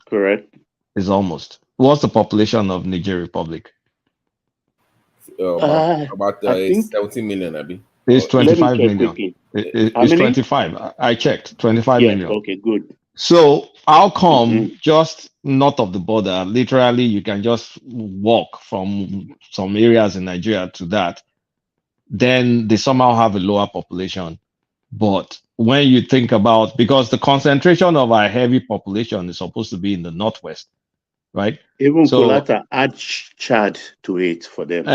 Correct. It's almost. What's the population of Niger Republic? About 17 million, Abi. It's 25 million. It's 25. I checked. 25 million. Okay, good. So how come just north of the border, literally you can just walk from some areas in Nigeria to that, then they somehow have a lower population. But when you think about, because the concentration of our heavy population is supposed to be in the northwest, right? Even So Kolata add Chad to it for them.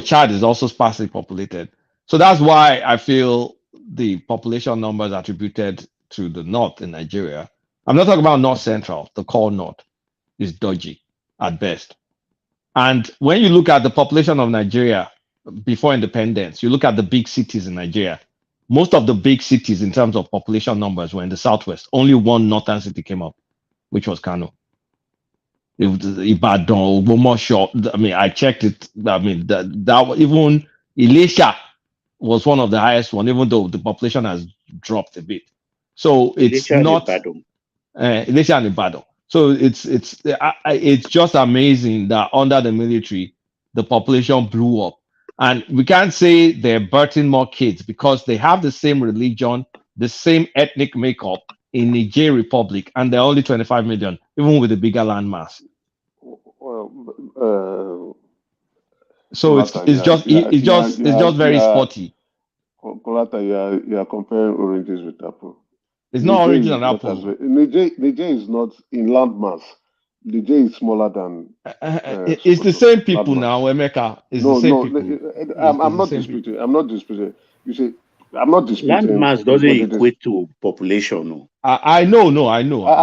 Chad is also sparsely populated. So that's why I feel the population numbers attributed to the north in Nigeria. I'm not talking about north central, the core north is dodgy at best. And when you look at the population of Nigeria before independence, you look at the big cities in Nigeria, most of the big cities in terms of population numbers were in the southwest. Only one northern city came up, which was Kano. Ibadan, Ogbomoso. I mean, I checked it. I mean, that even Ilesha was one of the highest one, even though the population has dropped a bit. So it's Ilesha not Ilesha and Ibadan. So it's just amazing that under the military, the population blew up, and we can't say they're birthing more kids because they have the same religion, the same ethnic makeup in Niger Republic, and they're only 25 million, even with a bigger landmass. Well, So it's just very spotty. Kolata, you are comparing oranges with apple. It's not oranges and not apple. Niger is not in landmass. Niger is smaller than. It's the same people now, Emeka. It's the same people. I'm not disputing. I'm not disputing. You see, I'm not disputing. Landmass doesn't equate to population. No. I know. I'm answering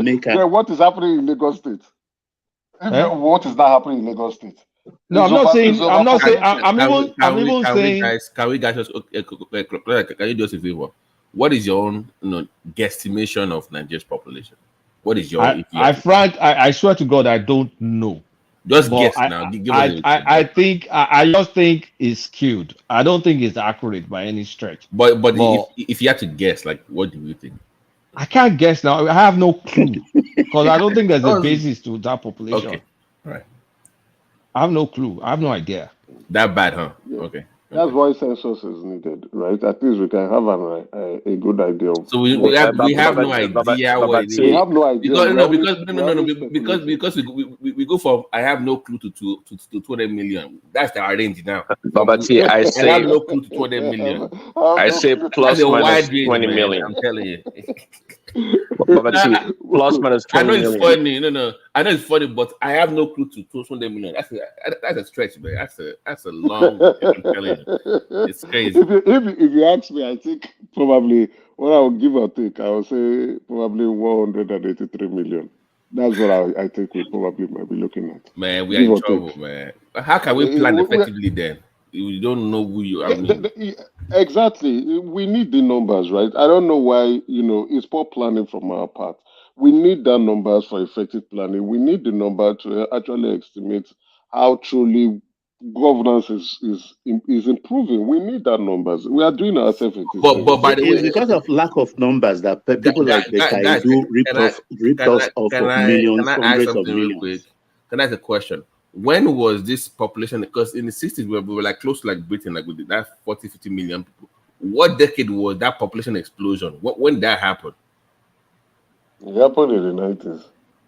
Emeka. Then what is happening in Lagos State? What is not happening in Lagos State? No, I'm not saying. I'm not saying. I'm even saying. Can we guys just can you do us a favor? What is your own guesstimation of Nigeria's population? What is your? I swear to God, I don't know. Just guess now. I just think it's skewed. I don't think it's accurate by any stretch. But if you had to guess, like, what do you think? I can't guess now. I have no clue because I don't think there's a basis to that population. Okay, all right. I have no clue. I have no idea. That bad, huh? Yeah. Okay. That's why census is needed, right? At least we can have a good idea of. So we have no idea what it is. We have no idea. Because we go from I have no clue to 200 million. That's our range now. Babati, I have no clue to 200 million. I say plus minus 20 million. I'm telling you. Babati, plus minus 20 million. I know it's funny. No. I know it's funny, but I have no clue to 200 million. That's a stretch, man. That's a long. I'm telling you. It's crazy. If you ask me, I think probably what I will give or take, I will say probably 183 million. That's what I think we probably might be looking at. Man, we are in trouble, man. How can we plan effectively then? You don't know who you are. Exactly. We need the numbers, right? I don't know why, it's poor planning from our part. We need the numbers for effective planning. We need the number to actually estimate how truly governance is improving. We need that numbers. We are doing ourselves. But by the way, it's because of lack of numbers that people like Bekaidu ripped us off of millions, hundreds of millions. Can I ask a question? When was this population? Because in the 60s, we were like close to like Britain, like with that 40-50 million people. What decade was that population explosion? When did that happen? It happened in the 90s.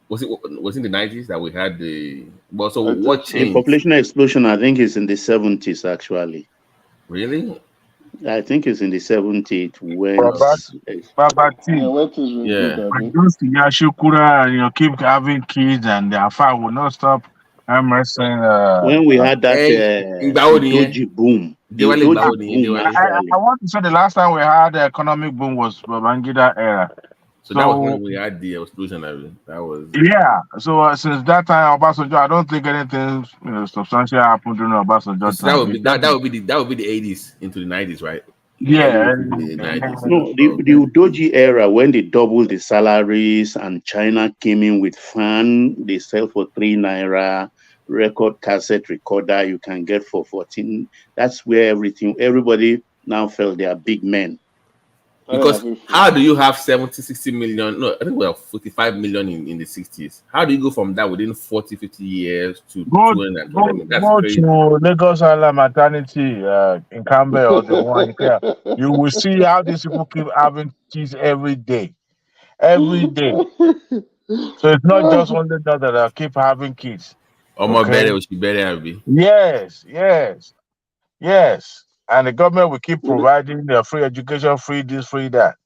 Was it in the 90s that we had the? Well, so what changed? The population explosion, I think, is in the 70s actually. Really? I think it's in the 70s when. Yashukura, keep having kids, and their father will not stop. When we had that doji boom. I want to say the last time we had the economic boom was Babangida era. So that was when we had the explosion. That was So since that time, Obasanjo, I don't think anything substantial happened during Obasanjo time. That would be the 80s into the 90s, right? Yeah. The 90s. No, the Udoji era when they doubled the salaries and China came in with fan, they sell for 3 naira. Record cassette recorder you can get for 14. That's where everybody now felt they are big men. Because how do you have 70, 60 million? No, I think we have 45 million in the 60s. How do you go from that within 40, 50 years to Go 200? That's go crazy. to Lagos Island maternity in Campbell or the one here. You will see how these people keep having kids every day. Every day. So it's not just only that keep having kids. Okay? Yes. And the government will keep providing free education, free this, free that.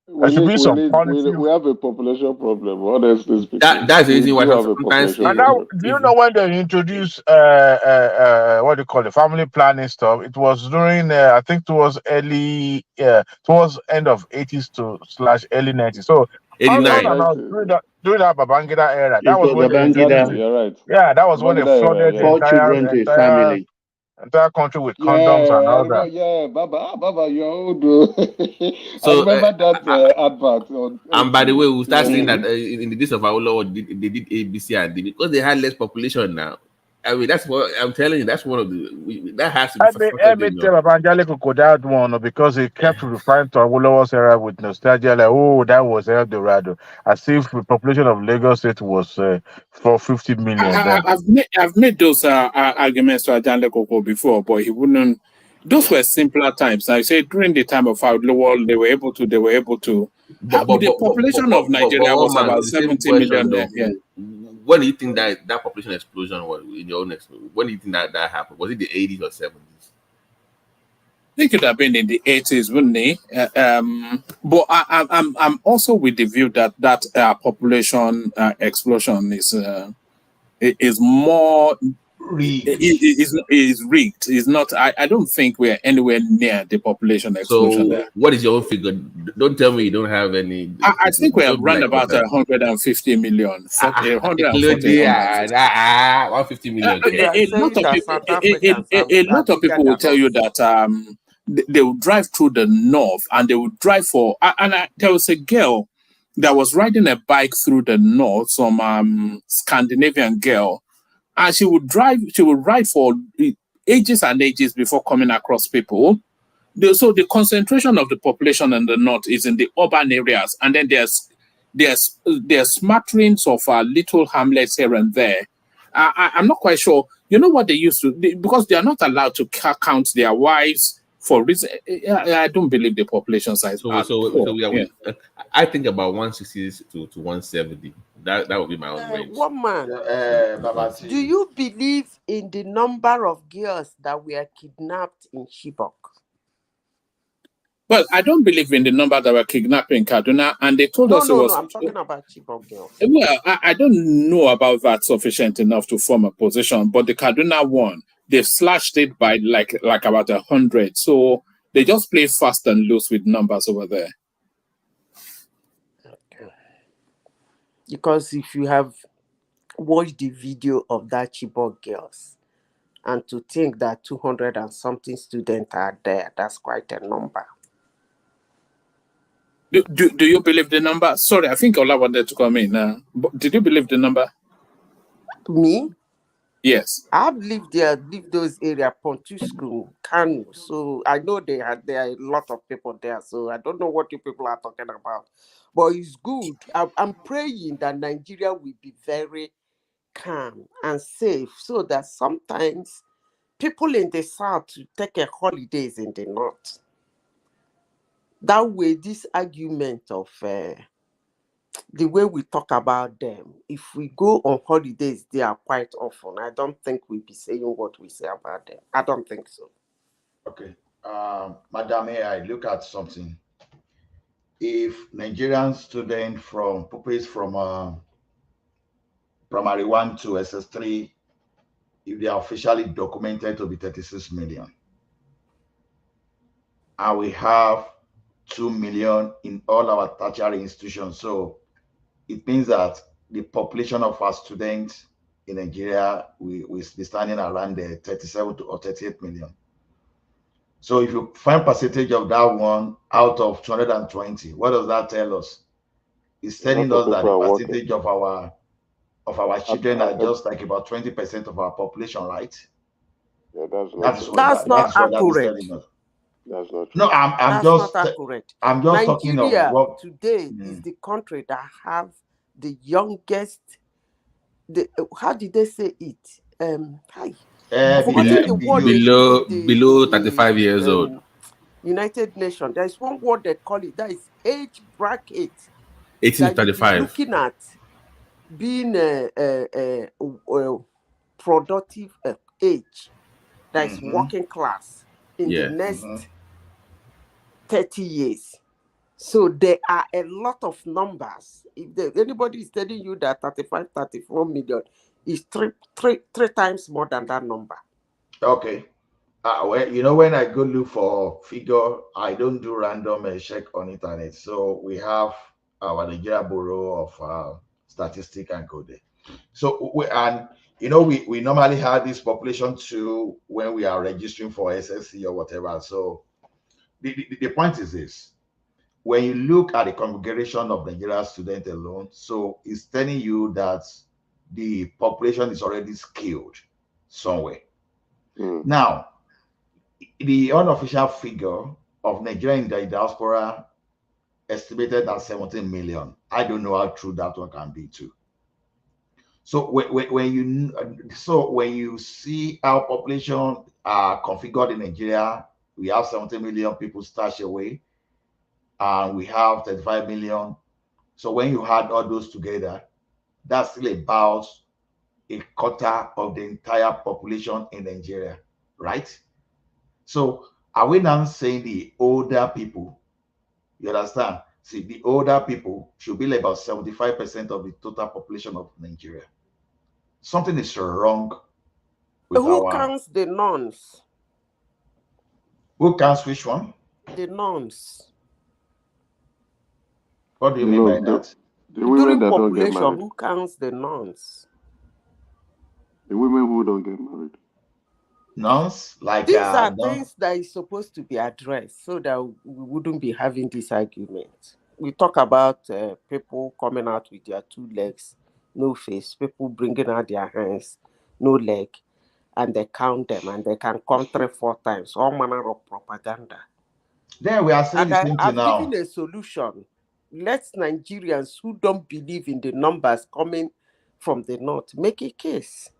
There should be some policy. We have a population problem, honestly speaking. That's the We reason why do have a sometimes. population And now, problem. do you know when they introduced what do you call it, family planning stuff? It was during I think towards end of 80s to / early 90s. So on and on during that Babangida era, that It was was when they introduced Babangida. it. You're right. Yeah, that was when they Babangida era, flooded the yeah. 4 children to a family. entire country with Yeah, condoms and I all remember. that. Yeah, Baba, you're old. Though. I So, remember that advert on and by the way, we'll start saying yeah. that in the days of our Lord, they did ABC and D because they had less population now. I mean, that's what I'm telling you. That's one of that has to be Let me tell Babangida could that one because he kept referring to Awolowo's era with nostalgia, like, oh, that was El Dorado, as if the population of Lagos State was for 50 million then. I've made those arguments to Ajanle Koko before, but he wouldn't. Those were simpler times. I say during the time of our world, they were able to. But The population of Nigeria was about 70 million then. Yeah. When do you think that population explosion was in your own experience? When do you think that happened? Was it the 80s or 70s? I think it would have been in the 80s, wouldn't it? But I'm also with the view that population explosion is more is rigged. Is not. I don't think we're anywhere near the population explosion So, there. what is your own figure? Don't tell me you don't have any. I think we're around about 150 million. 140. 150 million. A lot of people will tell you that they will drive through the north and they will drive for. There was a girl that was riding a bike through the north, some Scandinavian girl, and she would ride for ages and ages before coming across people. So the concentration of the population in the north is in the urban areas, and then there's smatterings of little hamlets here and there. I'm not quite sure. You know what they used to, because they are not allowed to count their wives for reason. I don't believe the population size. I think about 160 to 170. That would be my own range. One man, do you believe in the number of girls that were kidnapped in Chibok? Well, I don't believe in the number that were kidnapped in Kaduna, and they told us it was. No, I'm talking about Chibok girls. Well, I don't know about that sufficient enough to form a position, but the Kaduna one, they've slashed it by like about 100. So they just play fast and loose with numbers over there. Okay. Because if you have watched the video of that Chibok girls, and to think that 200 and something students are there, that's quite a number. Do you believe the number? Sorry, I think Ola wanted to come in. But did you believe the number? Me? Yes. I've lived those areas, Pontu School, Kanu. So I know there are a lot of people there. So I don't know what you people are talking about. But it's good. I'm praying that Nigeria will be very calm and safe, so that sometimes people in the south take a holidays in the north. That way, this argument of the way we talk about them, if we go on holidays, they are quite often. I don't think we'll be saying what we say about them. I don't think so. Okay. Madam, here I look at something. If Nigerian students from pupils from primary 1 to SS3, if they are officially documented to be 36 million, and we have 2 million in all our tertiary institutions, so it means that the population of our students in Nigeria will be standing around the 37 or 38 million. So if you find percentage of that one out of 220, what does that tell us? It's telling us that the percentage of our children are just like about 20% of our population, right? Yeah, That's not accurate. That's not true. No, I'm That's just not accurate. talking of Nigeria what. today is the country that have the youngest. How did they say it? Hi. I've forgotten the word they use in below the 35 years old. United Nations. There is one word they call it. That is age bracket 18 to that you'll be 35. looking at being a productive age. That is working class in the Yeah. next 30 years. So there are a lot of numbers. If anybody is telling you that 35, 34 million is three times more than that number. Okay. Well, when I go look for figure, I don't do random check on internet. So we have our Nigeria Bureau of Statistics and Code. So we normally have this population too when we are registering for SSC or whatever. So the point is this: when you look at the configuration of Nigeria student alone, so it's telling you that the population is already skewed somewhere. Now, the unofficial figure of Nigeria in the diaspora estimated at 17 million. I don't know how true that one can be too. So when you see how population are configured in Nigeria, we have 70 million people stashed away, and we have 35 million. So when you add all those together, that's still about a quarter of the entire population in Nigeria, right? So are we now saying the older people, you understand? See, the older people should be like about 75% of the total population of Nigeria. Something is wrong with Who counts the nuns? Who counts which one? The nuns. What do you mean by that? The women During that don't get population, married. who counts the nuns? The women who don't get married. Nuns? Like These are things that is supposed to be addressed so that we wouldn't be having this argument. We talk about people coming out with their 2 legs, no face, people bringing out their hands, no leg, and they count them and they can count 3-4 times, all manner of propaganda. Then we are saying And the same thing I've now. given a solution. Let Nigerians who don't believe in the numbers coming from the north make a case.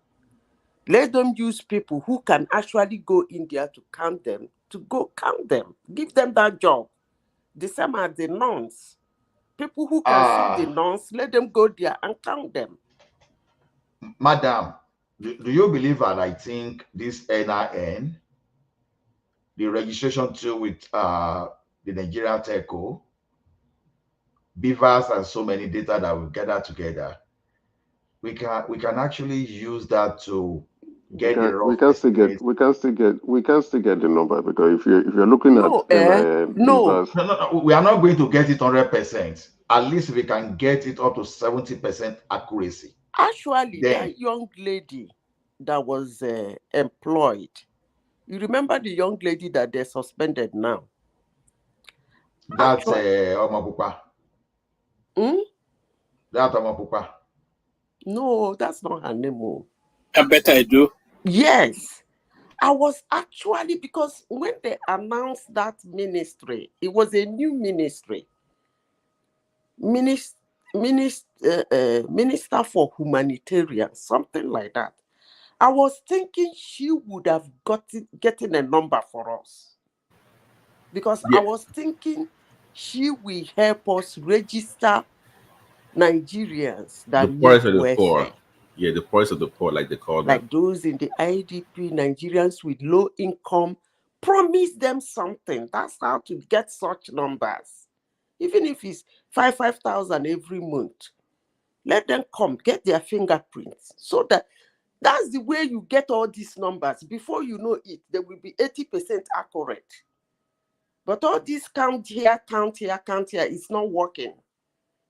Let them use people who can actually go in there to count them, to go count them. Give them that job. The same as the nuns. People who can see the nuns, let them go there and count them. Madam, do you believe that I think this NIN, the registration tool with the Nigerian Telco, Beavers, and so many data that we gather together, we can actually use that to get the rough We can still get the number, because if you're looking at NIN, No, we are not going to get it 100%. At least we can get it up to 70% accuracy. Actually, that young lady that was employed, you remember the young lady that they suspended now? That's Omapupa. That Omapupa. No, that's not her name. I bet I do. Yes. I was actually, because when they announced that ministry, it was a new ministry. Minister for Humanitarian, something like that. I was thinking she would have gotten a number for us. Because I was thinking she will help us register Nigerians that The need poorest of the welfare. poor. Yeah, the poorest of the poor, like they call them. Like those in the IDP, Nigerians with low income, promise them something. That's how to get such numbers. Even if it's 5,000 every month, let them come, get their fingerprints. So that's the way you get all these numbers. Before you know it, they will be 80% accurate. But all this count here, it's not working.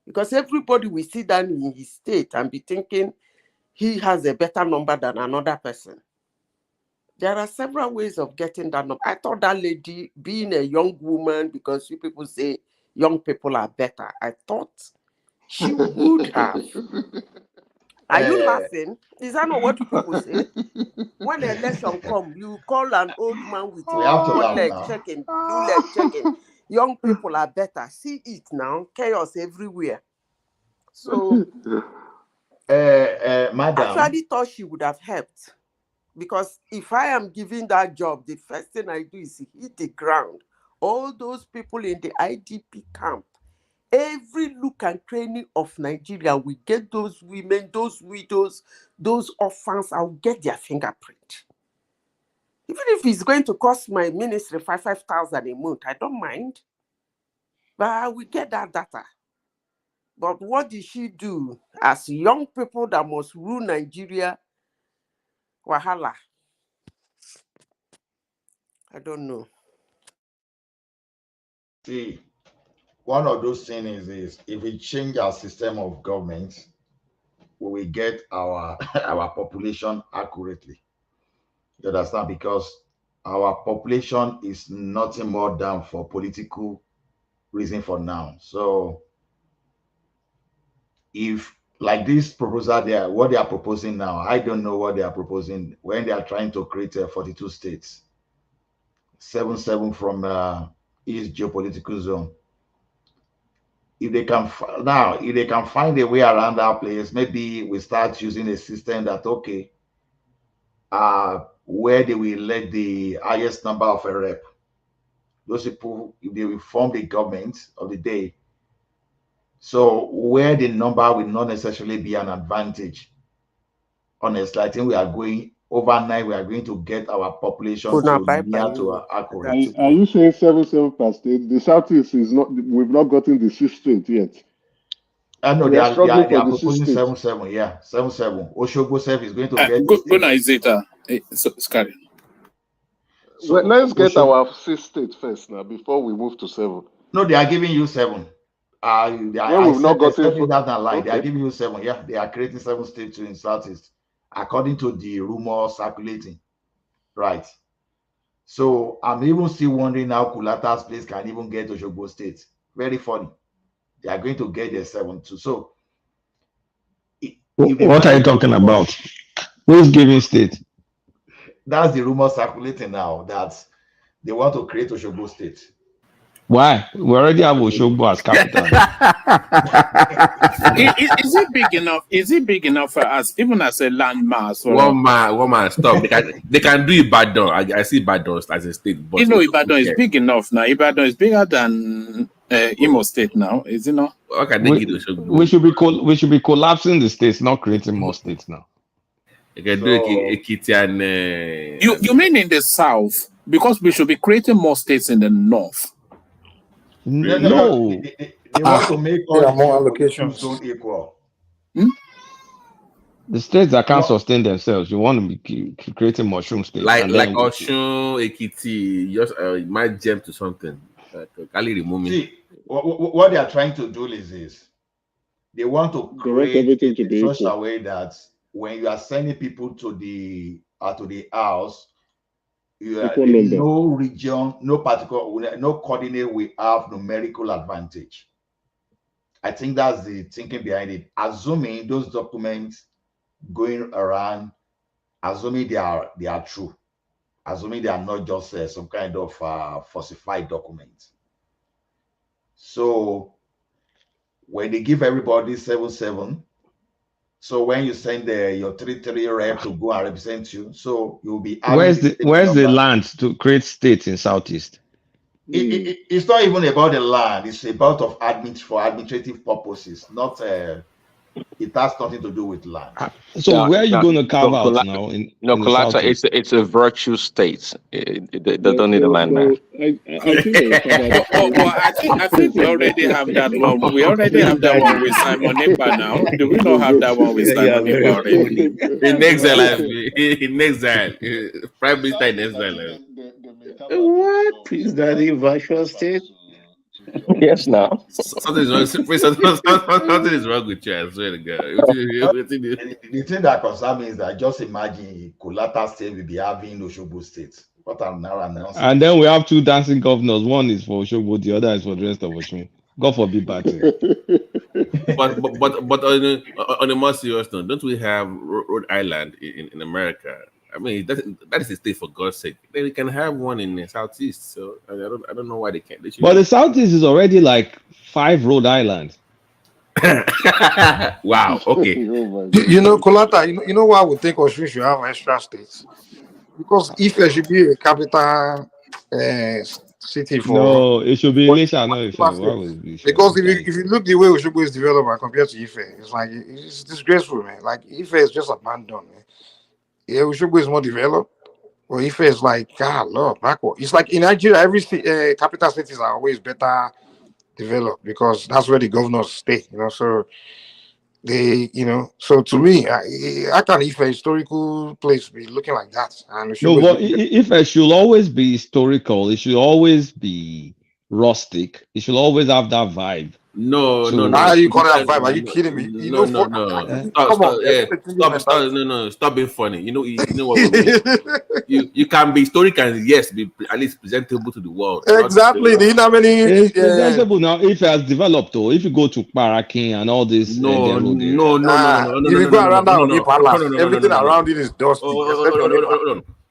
Because everybody will sit down in his state and be thinking he has a better number than another person. There are several ways of getting that number. I thought that lady, being a young woman, because you people say young people are better, I thought she would have Are you laughing? Is that not what people say? When the election come, you call an old man with We have to one laugh leg now. checking, blue leg checking. Young people are better. See it now. Chaos everywhere. So Madam. actually thought she would have helped. Because if I am given that job, the first thing I do is hit the ground. All those people in the IDP camp, every look and training of Nigeria, we get those women, those widows, those orphans, I'll get their fingerprint. Even if it's going to cost my ministry 5,000 a month, I don't mind. But I will get that data. But what did she do as young people that must rule Nigeria? Wahala. I don't know. See, one of those things is if we change our system of government, we will get our our population accurately. You understand? Because our population is nothing more than for political reason for now. So if like this proposal there, what they are proposing now, I don't know what they are proposing when they are trying to create 42 states, 7 from each geopolitical zone. If they can if they can find a way around that place, maybe we start using a system that okay, where they will elect the highest number of a rep. Those people, if they will form the government of the day, so where the number will not necessarily be an advantage. Honestly, I think we are going overnight. We are going to get our population to near to accurate. Are you saying 7 per state? The Southeast is not. We've not gotten the 6th state yet. No, We they are are struggling for the proposing 6th 7. Yeah, 7. Oshogbo Self is going to get Go now, Zeta. So, Scary. So well, let's get our 6th state first now before we move to 7. No, they are giving you 7. We've not gotten that line. They are giving you 7. Yeah, they are creating 7 states in Southeast, according to the rumor circulating. Right. So I'm even still wondering how Kulata's place can even get Oshogbo State. Very funny. They are going to get their 7 too. So what are you talking about? Who is giving state? That's the rumor circulating now that they want to create Oshogbo State. Why? We already have Oshogbo as capital. Is it big enough? Is it big enough for us, even as a landmass? One man, stop. They can do Ibadan. I see Ibadan as a state, but Ibadan is big enough now. Ibadan is bigger than Imo State now, is it not? Okay, we should be collapsing the states, not creating more states now. You can do Ekiti and you mean in the south? Because we should be creating more states in the north. No. They want to make all more allocations equal. The states that can't sustain themselves, you want to be creating mushroom states. Like Oshun, Ekiti, just might jump to something. See, what they are trying to do is this. They want to create it in such a way that when you are sending people to the house, you are no region, no particular, no coordinate will have numerical advantage. I think that's the thinking behind it. Assuming those documents going around, assuming they are true, assuming they are not just some kind of falsified document. So when they give everybody 7, so when you send your 3 rep to go and represent you, so you'll be. Where's the land to create states in Southeast? It's not even about the land. It's about for administrative purposes. Not it has nothing to do with land. So where are you going to carve out now? Colata, it's a virtue state. They don't need a land now. I think we already have that one. We already have that one with Simon Ekpa now. Do we not have that one with Simon Ekpa already? In exile, Prime Minister in exile. What is that in virtual state? Yes, now. Something is wrong with you, I swear to God. The thing that concerns me is that just imagine Kulata State will be having Oshogbo State. What I'm now announcing. And then we have 2 dancing governors. One is for Oshogbo, the other is for the rest of Oshun. God forbid bad thing. But on a more serious note, don't we have Rhode Island in America? I mean, that is a state, for God's sake. Then we can have one in the Southeast. So I don't know why they can't. They should. But the Southeast is already like 5 Rhode Islands. Wow. Okay. You know, Kolata, you know why I would think Osun should have extra states? Because if there should be a capital city for No, it should be Elisha, not Ife. Why would it be? because if you look the way Oshogbo is developed and compared to Ife, it's like it's disgraceful, man. Like Ife is just abandoned, man. Yeah, Oshogbo is more developed, but Ife is like God, Lord, backward. It's like in Nigeria, every capital cities are always better developed because that's where the governors stay, you know. So they, you know, so to me, I can Ife historical place be looking like that, and No, Oshogbo but is if it should always be historical, it should always be rustic. It should always have that vibe. No. How you call that vibe? Are you kidding me? You know, No. come on, Stop being funny. You know what we mean. you can be historic and yes, be at least presentable to the world. Exactly. Do you know how many? It's presentable now. If it has developed, though, if you go to Parakin and all this, No. If you go around that Obi Palace, everything around it is dusty.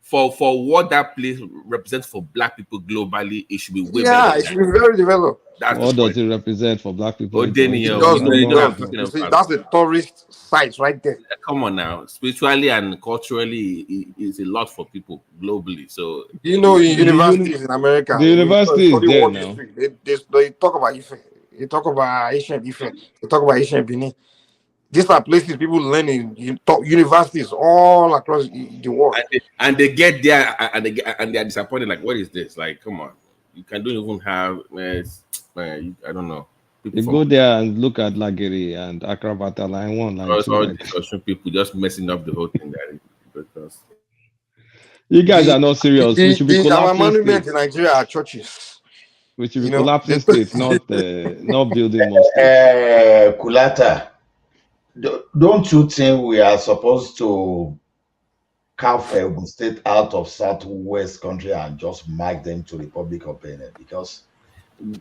For what that place represents for Black people globally, it should be way better. Yeah, it should be very developed. What does it represent for Black people? That's the tourist site right there. Come on now, spiritually and culturally, it's a lot for people globally. So you know, in universities in America, the university is there now. They talk about Ife. They talk about Asian Ife. They talk about Asian Benin. These are places people learn in top universities all across the world. And they get there and they are disappointed. Like, what is this? Like, come on, you don't even have. I don't know. You go there and look at Lageri and Akrabata line 1, line 2. All discussion people just messing up the whole thing there because you guys are not serious. We should be collapsing. Our monuments in Nigeria are churches. We should be collapsing states, not building more states. Kulata, don't you think we are supposed to carve Ogun State out of Southwest country and just mark them to Republic of Benin? Because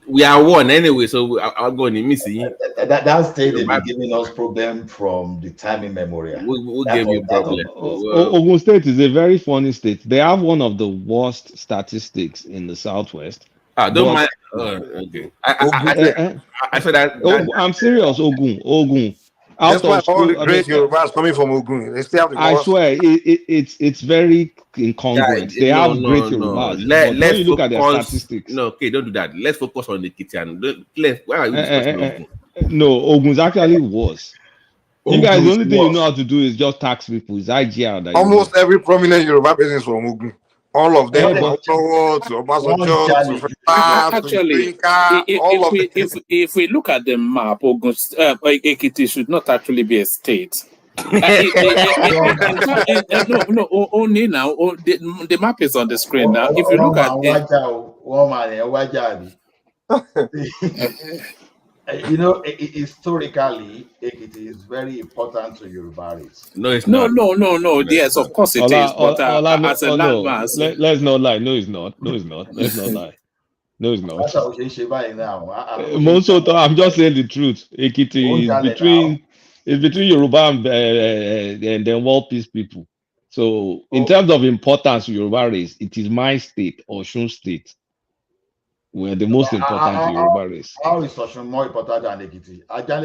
we are one anyway, so I'm going to miss it. That state they've been giving us problem from the time immemorial. We'll give you problem. Ogun State is a very funny state. They have one of the worst statistics in the Southwest. Don't mind. Okay. I said that. I'm serious. Ogun. That's why all the great Yorubas coming from Ogun. They still have the I swear, it's very incongruent. They have great Yorubas. When you look at their statistics. No, okay, don't do that. Let's focus on the kitchen. Why are you discussing Ogun? No, Ogun's actually worse. You guys, the only thing you know how to do is just tax people. It's IGR. Almost every prominent Yoruba business from Ogun. All of them, actually, if we look at the map, Ekiti should not actually be a state. Only now. The map is on the screen now. If you look at you know, historically, it is very important to Yorubaris. No, it's not. No. Yes, of course it is. But as a landmass, let's not lie. No, it's not. Let's not lie. No, it's not. Monsoto, I'm just saying the truth. Ekiti is between Yoruba and then world peace people. So, in terms of importance to Yoruba race, it is my state, Osun State. We're the most important to Yoruba race. How is Osun more important than Ekiti?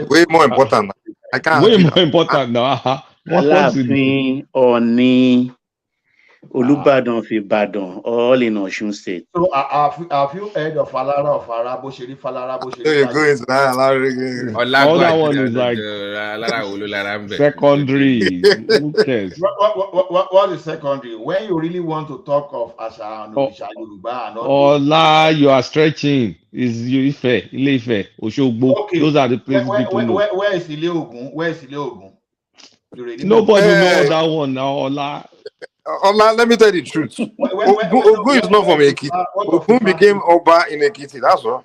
Way more important. I can't. Way more important now. Alaafin, Oni, Olubadan of Ibadan, all in Osun State. So have you heard of Falara of Arabo Sheri Falara? All that one is like secondary. Who cares? What is secondary? When you really want to talk of Asha and Yoruba and all. Ola, you are stretching. Is Ife, Ile-Ife, Oshogbo. Okay. Those are the places people know. Where is Ile-Ogun? Where is Ile-Ogun? Nobody knows that one now, Ola. Ola, let me tell you the truth. Ogun is not from Ekiti. Ogun became Oba in Ekiti. That's all.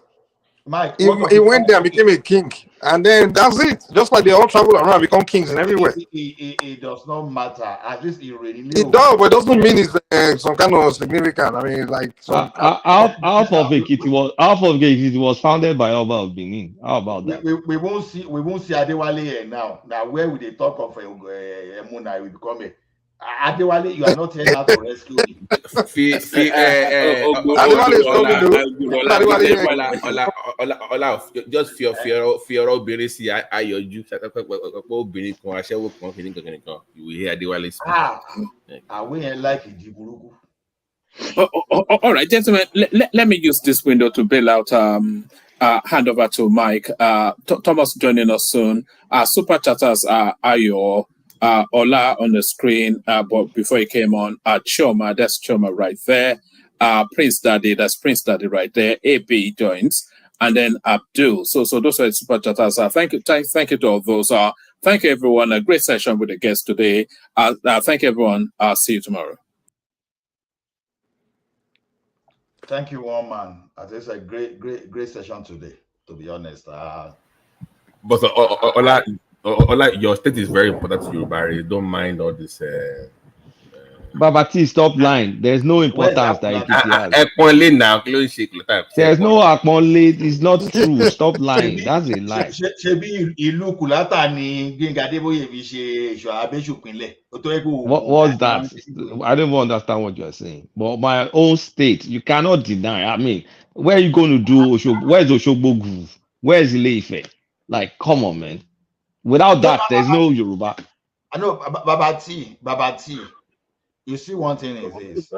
Mike, he went there and became a king. And then that's it. Just like they all travel around, become kings and everywhere. It does not matter. At least it really It does, but it doesn't mean it's some kind of significant. I mean, like some. Half of Ekiti was founded by Oba of Benin. How about that? We won't see Adewale here now. Now where would they talk of Emuna will become a Adewale? You are not here now to rescue him. Adewale is coming. Just fear obìnrin ayọ̀jú obìnrin kan aṣẹ́wó kan kìíní kan you will hear Adewale speak. We like Ijiburuku. All right, gentlemen, let me use this window to bail out. Hand over to Mike. Thomas joining us soon. Super chatters are Ayo, Ola on the screen. But before he came on, Choma, that's Choma right there. Prince Daddy, that's Prince Daddy right there. AB joins, and then Abdul. So those are the super chatters. Thank you to all those. Thank you everyone. A great session with the guests today. Thank you everyone. See you tomorrow. Thank you, one man. It's a great session today, to be honest. But Ola, your state is very important to you, Barry. Don't mind all this. Babati, stop lying. There's no importance that Ekiti has. There's no Akmonle. It's not true. Stop lying. That's a lie. What's that? I don't understand what you're saying. But my own state, you cannot deny. I mean, where are you going to do Oshogbo? Where's Oshogbo Groove? Where's Ile-Ife? Like, come on, man. Without that, there's no Yoruba. I know, Babati. You see, one thing is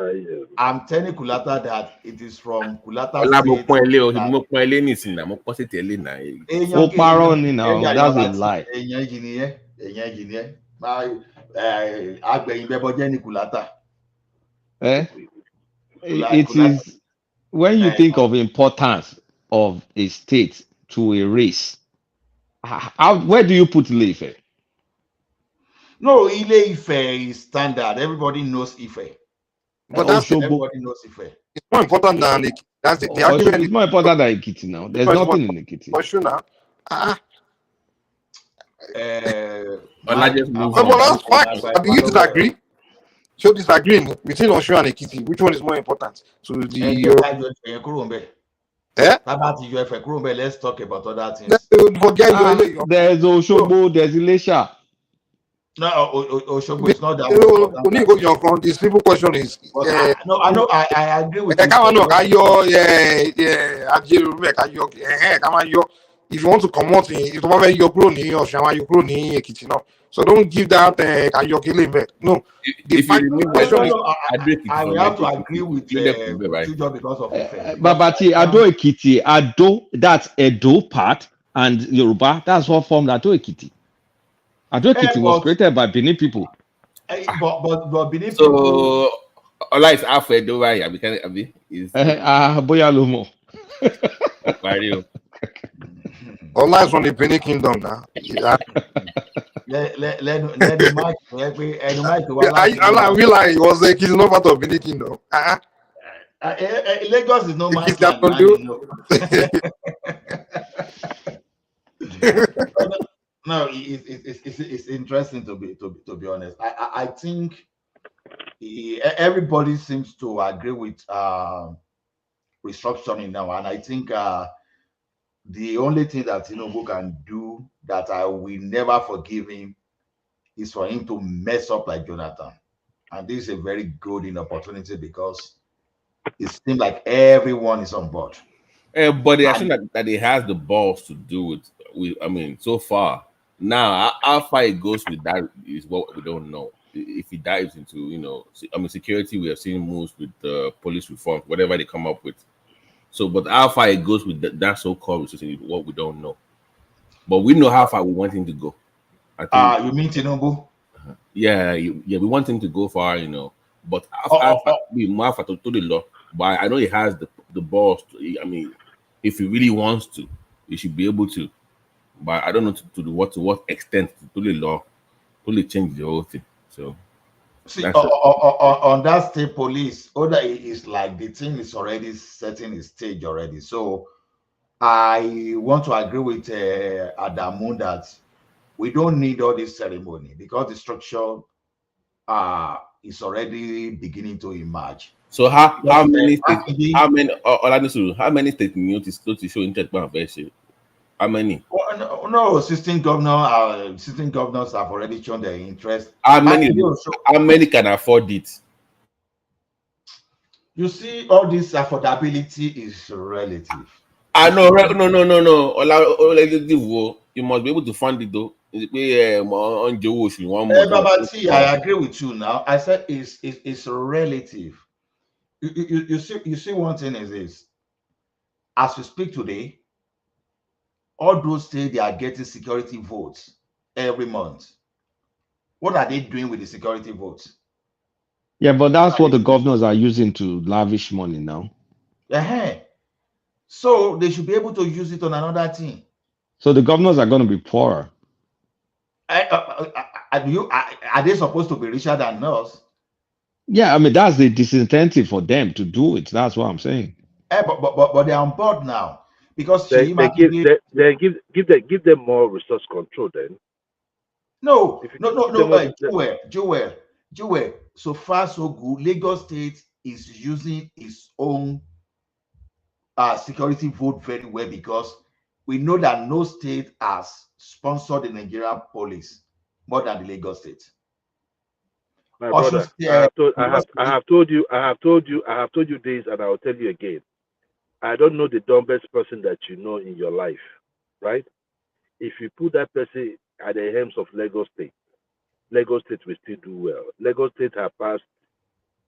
I'm telling Kulata that it is from Kulata State. That's a lie. It is when you think of importance of a state to a race. Where do you put Ile-Ife? No, Ile-Ife is standard. Everybody knows Ife. But everybody knows Ife. It's more important than Ekiti. That's the argument. It's more important than Ekiti now. There's nothing in Ekiti. For sure now. But that's facts. Do you disagree? So disagreeing between Osun and Ekiti, which one is more important? So let's talk about other things. There's Oshogbo, there's Ilesha. No, Oshogbo is not that important. The simple question is I agree with you. If you want to come out so don't give that no. I will have to agree with Tujo because of Babati, Ado Ekiti, Ado, that's Edo part, and Yoruba, that's what formed Ado Ekiti. Ado Ekiti was created by Benin people. But Benin people. So, Ola is half Edo, right? Boya Lomo. Ola is from the Benin Kingdom now. Let the mic. I realize it was like he's not part of Benin Kingdom. Lagos is no man's land. No, it's interesting to be honest. I think everybody seems to agree with restructuring now, and I think the only thing that Tinubu can do that I will never forgive him is for him to mess up like Jonathan. And this is a very good opportunity because it seems like everyone is on board. But I think that he has the balls to do it. I mean, so far. Now, how far it goes with that is what we don't know. If he dives into, security, we have seen moves with the police reform, whatever they come up with. So, but how far it goes with that so-called recession is what we don't know. But we know how far we want him to go. You mean Tinubu? Yeah, we want him to go far, But but I know he has the balls. I mean, if he really wants to, he should be able to. But I don't know to what extent to totally change the whole thing. So. See, on that state police, Oda is like the thing is already setting the stage already. So I want to agree with Adamu that we don't need all this ceremony because the structure is already beginning to emerge. So how many states? Makinde, How many states notice to show interest by version? How many? no, assistant governors have already shown their interest. How many? Makinde also, How many can afford it? you see, all this affordability is relative. Ah, It's no, not. You must be able to fund it though. Is it pay on Joe one month? Baba T, I agree with you now. I said it's relative. You see, one thing is this: as we speak today, all those states they are getting security votes every month. What are they doing with the security votes? Yeah, but that's what the governors are using to lavish money now. Uh-huh. So they should be able to use it on another thing. So the governors are going to be poorer. Are they supposed to be richer than us? Yeah, I mean that's the disincentive for them to do it. That's what I'm saying. But they're on board now because They, Sheyi they give Makinde. they give them more resource control then. No, If you no, no, give them no. more, Joel. So far, so good. Lagos State is using its own security vote very well because we know that no state has sponsored the Nigerian police more than the Lagos State. my Osun brother, State, I have told you this, and I will tell you again. I don't know the dumbest person that you know in your life, right? If you put that person at the helms of Lagos State will still do well. Lagos State have passed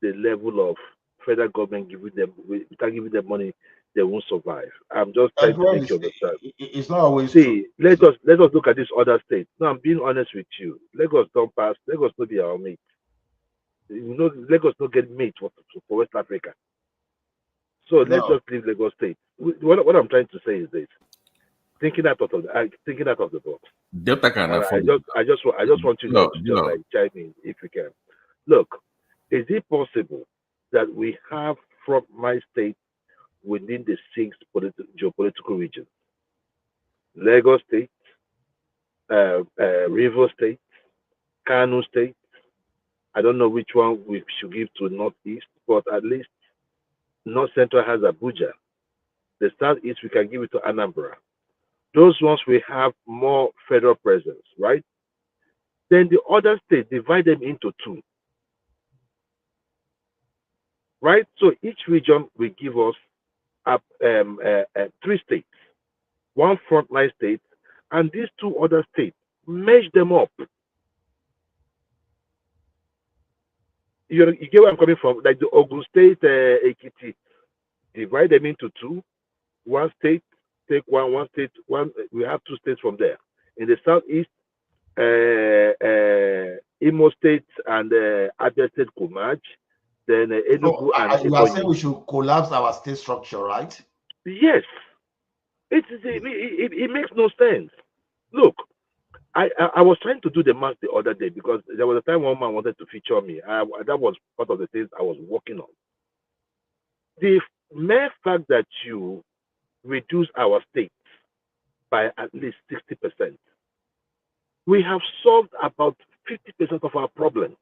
the level of federal government without giving them money, they won't survive. I'm just trying to make you understand. It's not always See, true. let us look at this other state. No, I'm being honest with you. Lagos don't pass. Lagos no be our mate. You know, Lagos no get mate for West Africa. So let's No. just leave Lagos State. What I'm trying to say is this: thinking out of the box. Delta can afford it. I just want you guys to just like chime in if you can. Look, is it possible that we have from my state within the 6 geopolitical regions? Lagos State, River State, Kano State. I don't know which one we should give to Northeast, but at least North Central has Abuja. The Southeast we can give it to Anambra. Those ones we have more federal presence, right? Then the other states, divide them into 2. Right? So each region will give us 3 states, 1 frontline state, and these 2 other states, merge them up. You get where I'm coming from? Like the Ogun State, Ekiti, divide them into 2. 1 state, take one state, we have 2 states from there. In the Southeast, Imo State and Abia State could merge. Then Enugu and You are saying we should collapse our state structure, right? Yes. It makes no sense. Look, I was trying to do the math the other day because there was a time one man wanted to feature me. That was part of the things I was working on. The mere fact that you reduce our states by at least 60%, we have solved about 50% of our problems.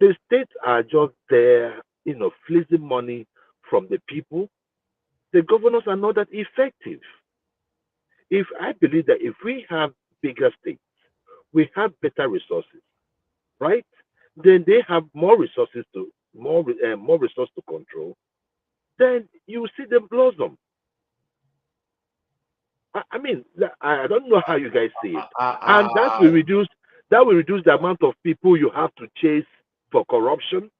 The states are just there, fleecing money from the people. The governors are not that effective. I believe that if we have bigger states, we have better resources, right? Then they have more resources to control. Then you see them blossom. I mean, I don't know how you guys see it, and that will reduce the amount of people you have to chase for corruption.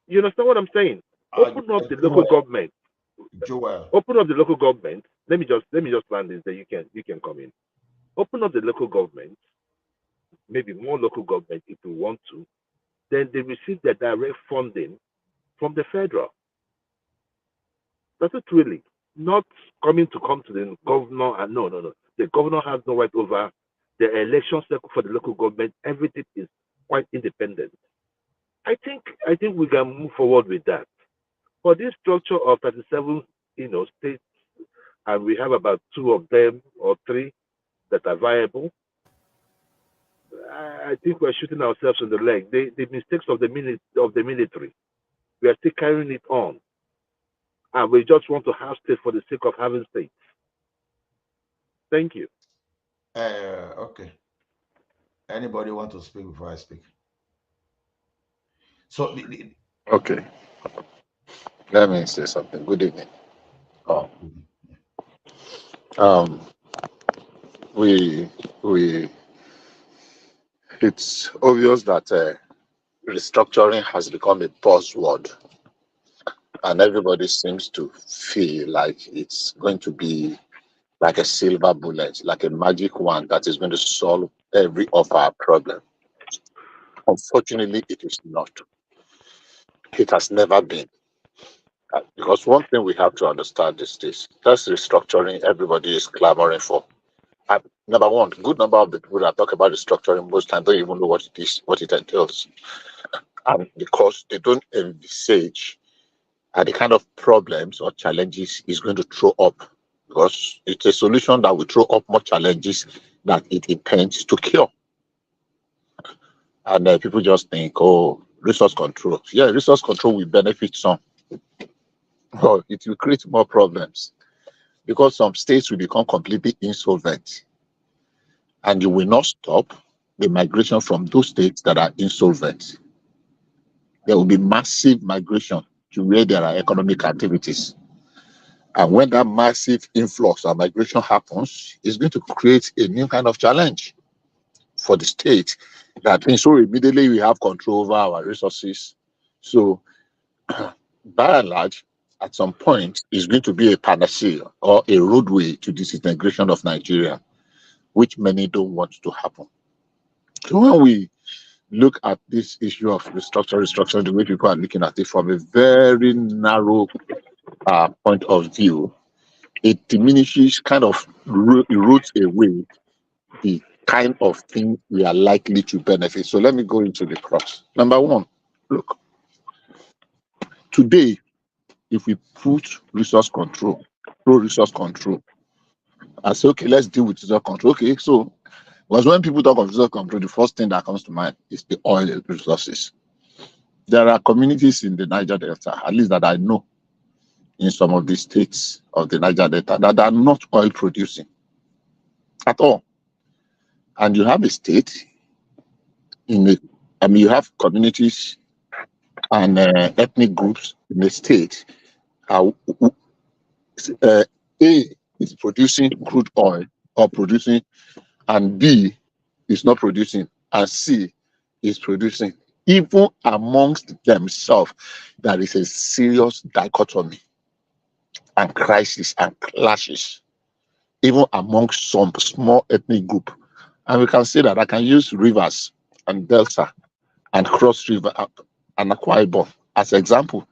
You understand what I'm saying? Open up the local government. Joel. Open up the local government. Let me just plan this. Then you can come in. Open up the local government. Maybe more local government if we want to. Then they receive their direct funding from the federal. That's it really. Not come to the governor and no. The governor has no right over the election cycle for the local government. Everything is quite independent. I think we can move forward with that. For this structure of 37, states and we have about 2 of them or 3 that are viable, I think we're shooting ourselves in the leg. The mistakes of the military, we are still carrying it on, and we just want to have state for the sake of having states. Thank you. Okay. Anybody want to speak before I speak? So, Okay. Let me say something. Good evening. We it's obvious that restructuring has become a buzzword, and everybody seems to feel like it's going to be like a silver bullet, like a magic wand that is going to solve every of our problem. Unfortunately, it is not. It has never been. Because one thing we have to understand is this: that's restructuring everybody is clamoring for. Number one, good number of the people that talk about restructuring most times don't even know what it is, what it entails. And because they don't envisage the kind of problems or challenges it's going to throw up, because it's a solution that will throw up more challenges that it intends to cure. And people just think, oh, resource control. Yeah, resource control will benefit some, but it will create more problems because some states will become completely insolvent, and you will not stop the migration from those states that are insolvent. There will be massive migration to where there are economic activities. And when that massive influx or migration happens, it's going to create a new kind of challenge for the state. That means so immediately we have control over our resources. So by and large, at some point, it's going to be a panacea or a roadway to disintegration of Nigeria, which many don't want to happen. So when we look at this issue of restructuring, the way people are looking at it from a very narrow point of view, it diminishes, kind of erodes away the kind of thing we are likely to benefit. So let me go into the crux. Number one, look, today, if we put resource control, pro-resource control, I say, okay, let's deal with resource control. Okay, so because when people talk of resource control, the first thing that comes to mind is the oil resources. There are communities in the Niger Delta, at least that I know, in some of the states of the Niger Delta, that are not oil producing at all. And you have a state you have communities and ethnic groups in the state. A is producing crude oil or producing, and B is not producing, and C is producing. Even amongst themselves, there is a serious dichotomy and crisis and clashes, even amongst some small ethnic group. And we can say that I can use rivers and Delta and Cross River and Akwa Ibom as example.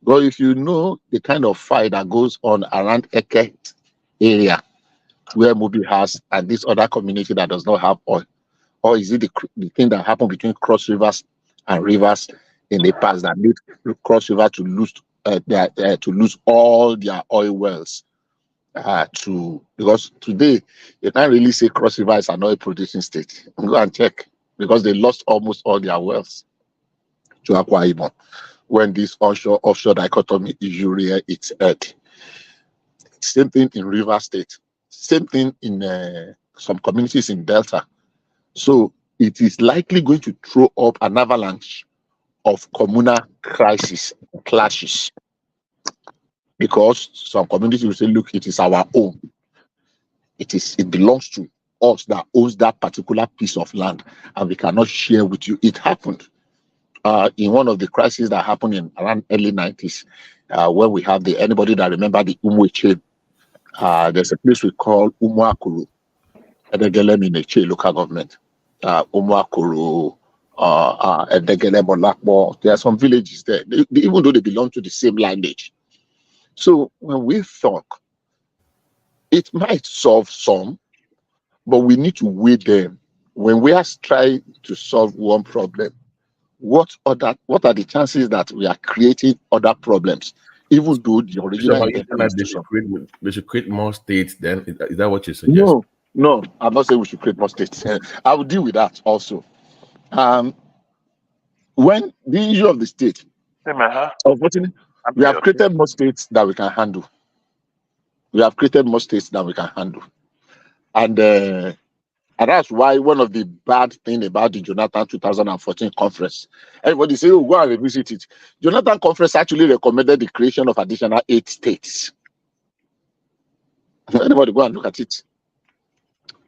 But if you know the kind of fight that goes on around Eke area, where Mobi has, and this other community that does not have oil, or is it the thing that happened between Cross Rivers and Rivers in the past that made Cross River to lose all their oil wells? Because today you can't really say Cross River is an oil producing state. Go and check, because they lost almost all their wells to Akwa Ibom when this offshore dichotomy issue reared its head. Same thing in River State. Same thing in some communities in Delta. So it is likely going to throw up an avalanche of communal crisis, clashes, because some communities will say, look, it is our own. It belongs to us that owns that particular piece of land, and we cannot share with you. It happened in one of the crises that happened in around early 90s, when we have anybody that remember the Umwe chain. There's a place we call Umuakuru, Edegelem in Eche local government. Umuakuru, Edegelem, Olakbo. There are some villages there, even though they belong to the same lineage. So when we talk, it might solve some, but we need to weigh them. When we are trying to solve one problem, what are the chances that we are creating other problems even though the So original about you intention saying is that to solve. they should create more states then? Is that what you suggest? No, no, I'm not saying we should create more states. I will deal with that also. When the issue of the state, unfortunately, we have created more states that we can handle. We have created more states than we can handle. And that's why one of the bad things about the Jonathan 2014 conference, everybody say, oh, go and revisit it. Jonathan conference actually recommended the creation of additional 8 states. Anybody go and look at it.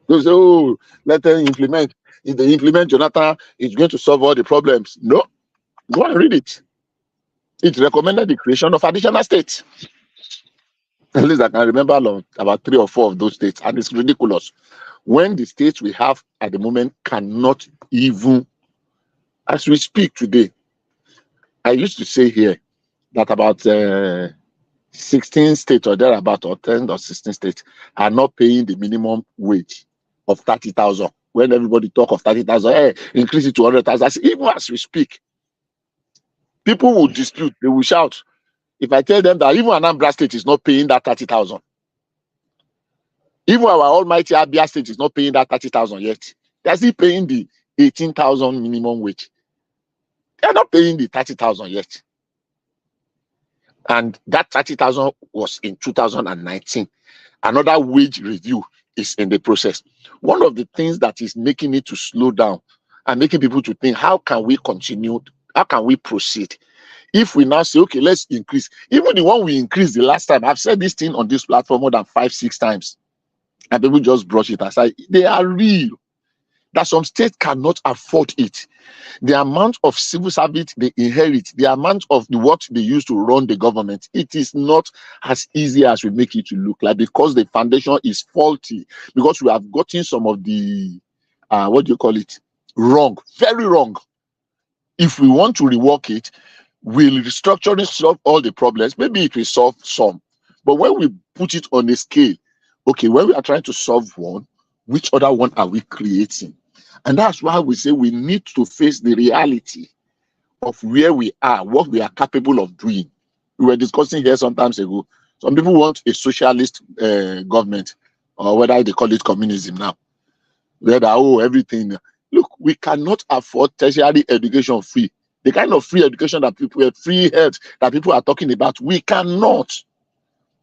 They say, oh, let them implement. If they implement Jonathan, it's going to solve all the problems. No, go and read it. It recommended the creation of additional states. At least I can remember about 3 or 4 of those states, and it's ridiculous. When the states we have at the moment cannot even, as we speak today, I used to say here that about 16 states or thereabout, or 10 or 16 states are not paying the minimum wage of 30,000. When everybody talk of 30,000, hey, increase it to 100,000. Even as we speak, people will dispute, they will shout. If I tell them that even Anambra State is not paying that 30,000, even our almighty Abia State is not paying that 30,000 yet. They're still paying the 18,000 minimum wage. They're not paying the 30,000 yet. And that 30,000 was in 2019. Another wage review is in the process. One of the things that is making it to slow down and making people to think, how can we continue? How can we proceed? If we now say, okay, let's increase. Even the one we increased the last time, I've said this thing on this platform more than 5-6 times. And people just brush it aside. They are real. That some states cannot afford it. The amount of civil service they inherit, the amount of what they use to run the government, it is not as easy as we make it to look like, because the foundation is faulty, because we have gotten some of the, wrong, very wrong. If we want to rework it, will restructuring solve all the problems? Maybe it will solve some. But when we put it on a scale, okay, when we are trying to solve one, which other one are we creating? And that's why we say we need to face the reality of where we are, what we are capable of doing. We were discussing here some times ago. Some people want a socialist government, or whether they call it communism now. Where everything. Look, we cannot afford tertiary education free. The kind of free education that people, free health that people are talking about, we cannot.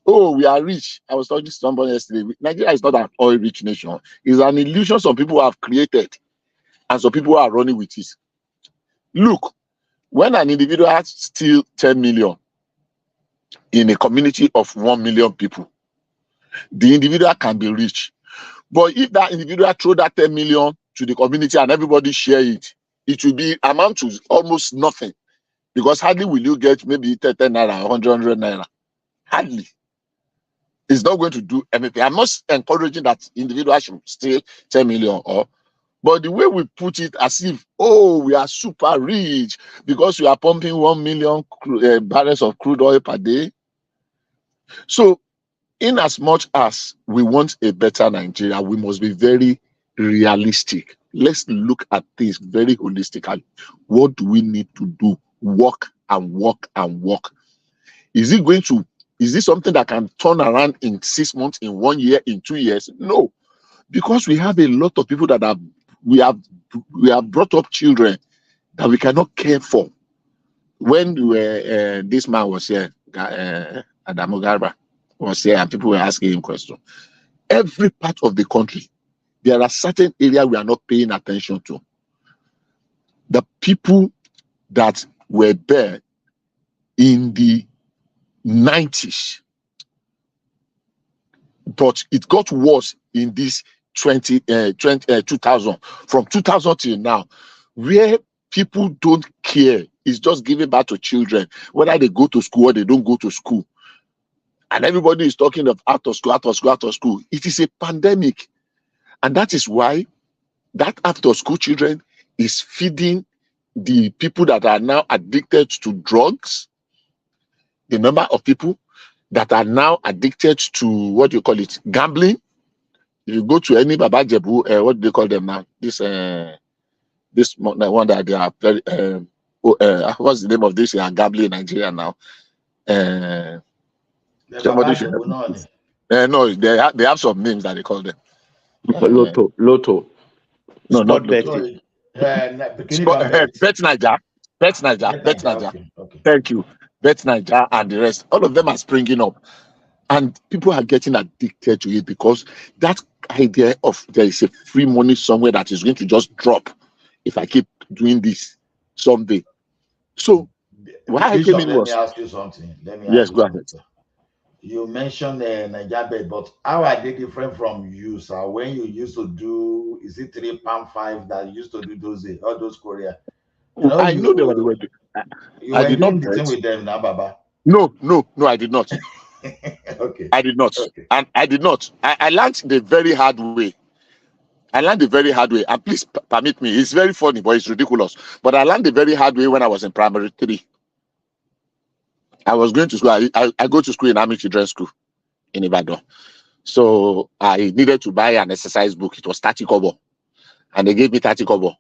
Oh, we are rich. I was talking to somebody yesterday. Nigeria is not an oil-rich nation. It's an illusion some people have created, and some people are running with it. Look, when an individual steals 10 million in a community of 1 million people, the individual can be rich. But if that individual throw that 10 million to the community and everybody share it, it will be amount to almost nothing. Because hardly will you get maybe 10 naira, 100 naira. Hardly. It's not going to do anything. I'm not encouraging that individuals should steal 10 million, but the way we put it as if, oh, we are super rich because we are pumping 1 million barrels of crude oil per day. So, in as much as we want a better Nigeria, we must be very realistic. Let's look at things very holistically. What do we need to do? Work and work and work. Is this something that can turn around in 6 months, in 1 year, in 2 years? No, because we have a lot of people that we have brought up children that we cannot care for. When this man was here, Adamu Garba was here, and people were asking him questions. Every part of the country, there are certain areas we are not paying attention to. The people that were there in the 90s, but it got worse in this 2000, from 2000 till now, where people don't care. It's just giving back to children, whether they go to school or they don't go to school. And everybody is talking of out of school, out of school, out of school. It is a pandemic. And that is why that after school children is feeding the people that are now addicted to drugs. The number of people that are now addicted to gambling. If you go to any Baba Jebu, what do they call them now? This one that they are very what's the name of this gambling in Nigeria now? Somebody should help me. No, they have some names that they call them. Lotto. No, not Sport Lotto. betting. Bet Niger. Okay. Thank you. Bet Niger and the rest. All of them are springing up. And people are getting addicted to it because that idea of there is a free money somewhere that is going to just drop if I keep doing this someday. So why I came in was... Let me ask you something. Yes, go ahead. You mentioned Niger bet, but how are they different from you, sir? When you used to do, is it 3 pound 5 that used to do all those Korea? I know they were the way. You were doing the thing with them now, Baba. No, I did not. Okay. I did not. Okay. And I did not. I learned the very hard way. And please permit me. It's very funny, but it's ridiculous. But I learned the very hard way when I was in primary 3. I was going to school. I go to school in Army Children's School in Ibadan. So I needed to buy an exercise book. It was 30 kobo. And they gave me 30 kobo.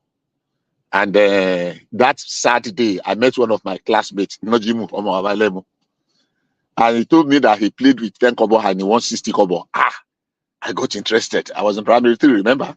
And that Saturday, I met one of my classmates, Nojimu Omo Avalemo. And he told me that he played with 10 kobo and he won 60 kobo. I got interested. I was in primary 3, remember?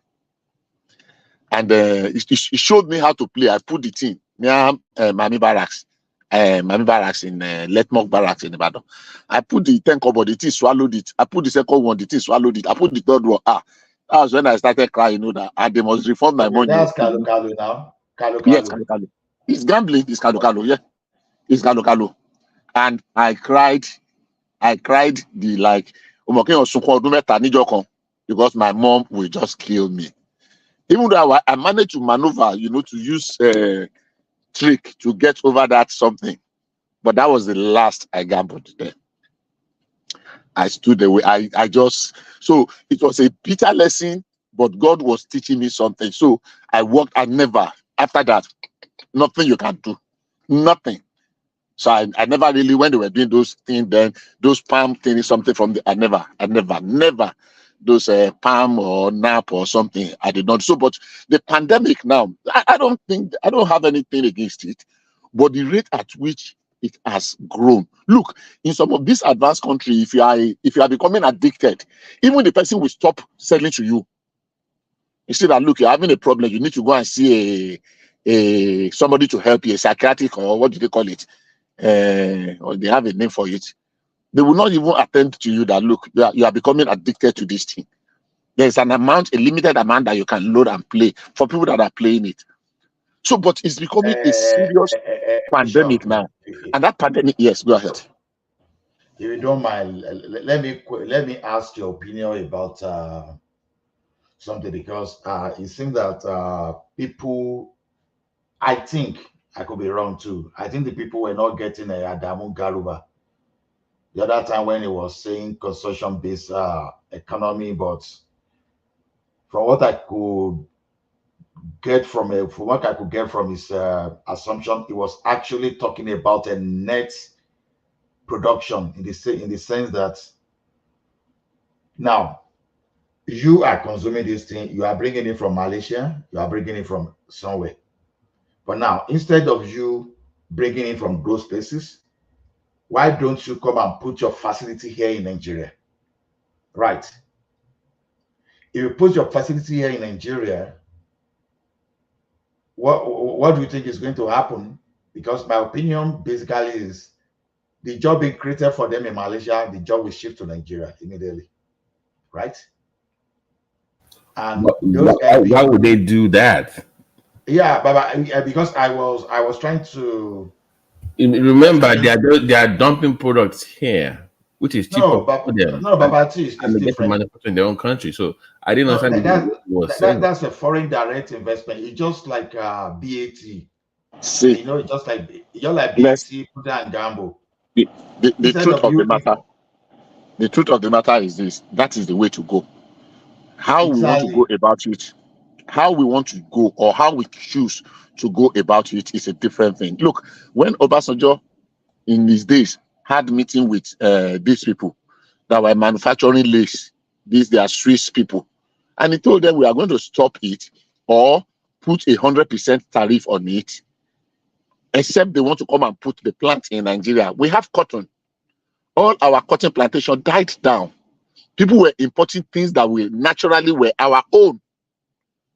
And he showed me how to play. I put the team near Mami Barracks. Mami Barracks in Letmore Barracks in Ibadan. I put the 10 kobo, the team swallowed it. I put the second one, the team swallowed it. I put the third one. That was when I started crying, that they must reform my money. That's Kalu now. Kalu. Yes, Kalu. It's gambling. It's Kalu. Yeah. It's Kalu. And I cried because my mom will just kill me. Even though I managed to maneuver, to use trick to get over that something. But that was the last I gambled there. I stood away. So it was a bitter lesson, but God was teaching me something. So I worked, after that, nothing you can do. Nothing. So I never really, when they were doing those things then, those palm things, something from I never, those palm or nap or something, I did not. So, but the pandemic now, I don't have anything against it, but the rate at which it has grown. Look, in some of these advanced countries, if you are becoming addicted, even the person will stop selling to you. You see that, look, you're having a problem, you need to go and see somebody to help you, a psychiatric, or what do they call it? Or they have a name for it. They will not even attend to you that, look, you are becoming addicted to this thing. There's a limited amount that you can load and play for people that are playing it. So, but it's becoming a serious pandemic now. And that pandemic, yes, go ahead. If you don't mind, let me ask your opinion about something, because it seems that people, I think, I could be wrong too. I think the people were not getting Adamu Garba the other time when he was saying consumption-based economy, but from what I could get from his assumption, he was actually talking about a net production in the sense that now you are consuming this thing, you are bringing it from Malaysia, you are bringing it from somewhere. But now, instead of you bringing it from those places, why don't you come and put your facility here in Nigeria? Right. If you put your facility here in Nigeria, what do you think is going to happen? Because my opinion basically is the job being created for them in Malaysia, the job will shift to Nigeria immediately. Right? And why would they do that? Yeah, but because I was trying to remember they are dumping products here, which is cheaper for them. But it's they get to manufacture in their own country. So I didn't understand that's a foreign direct investment. It's just like BAT. See, it's just like BAT, Put and Gamble. The truth of the matter. The truth of the matter is this: that is the way to go. How we want to go about it, how we want to go, or how we choose to go about it is a different thing. Look, when Obasanjo in these days had meeting with these people that were manufacturing lace, they are Swiss people, and he told them we are going to stop it or put 100% tariff on it, except they want to come and put the plant in Nigeria. We have cotton. all our cotton plantation died down. People were importing things that naturally were our own.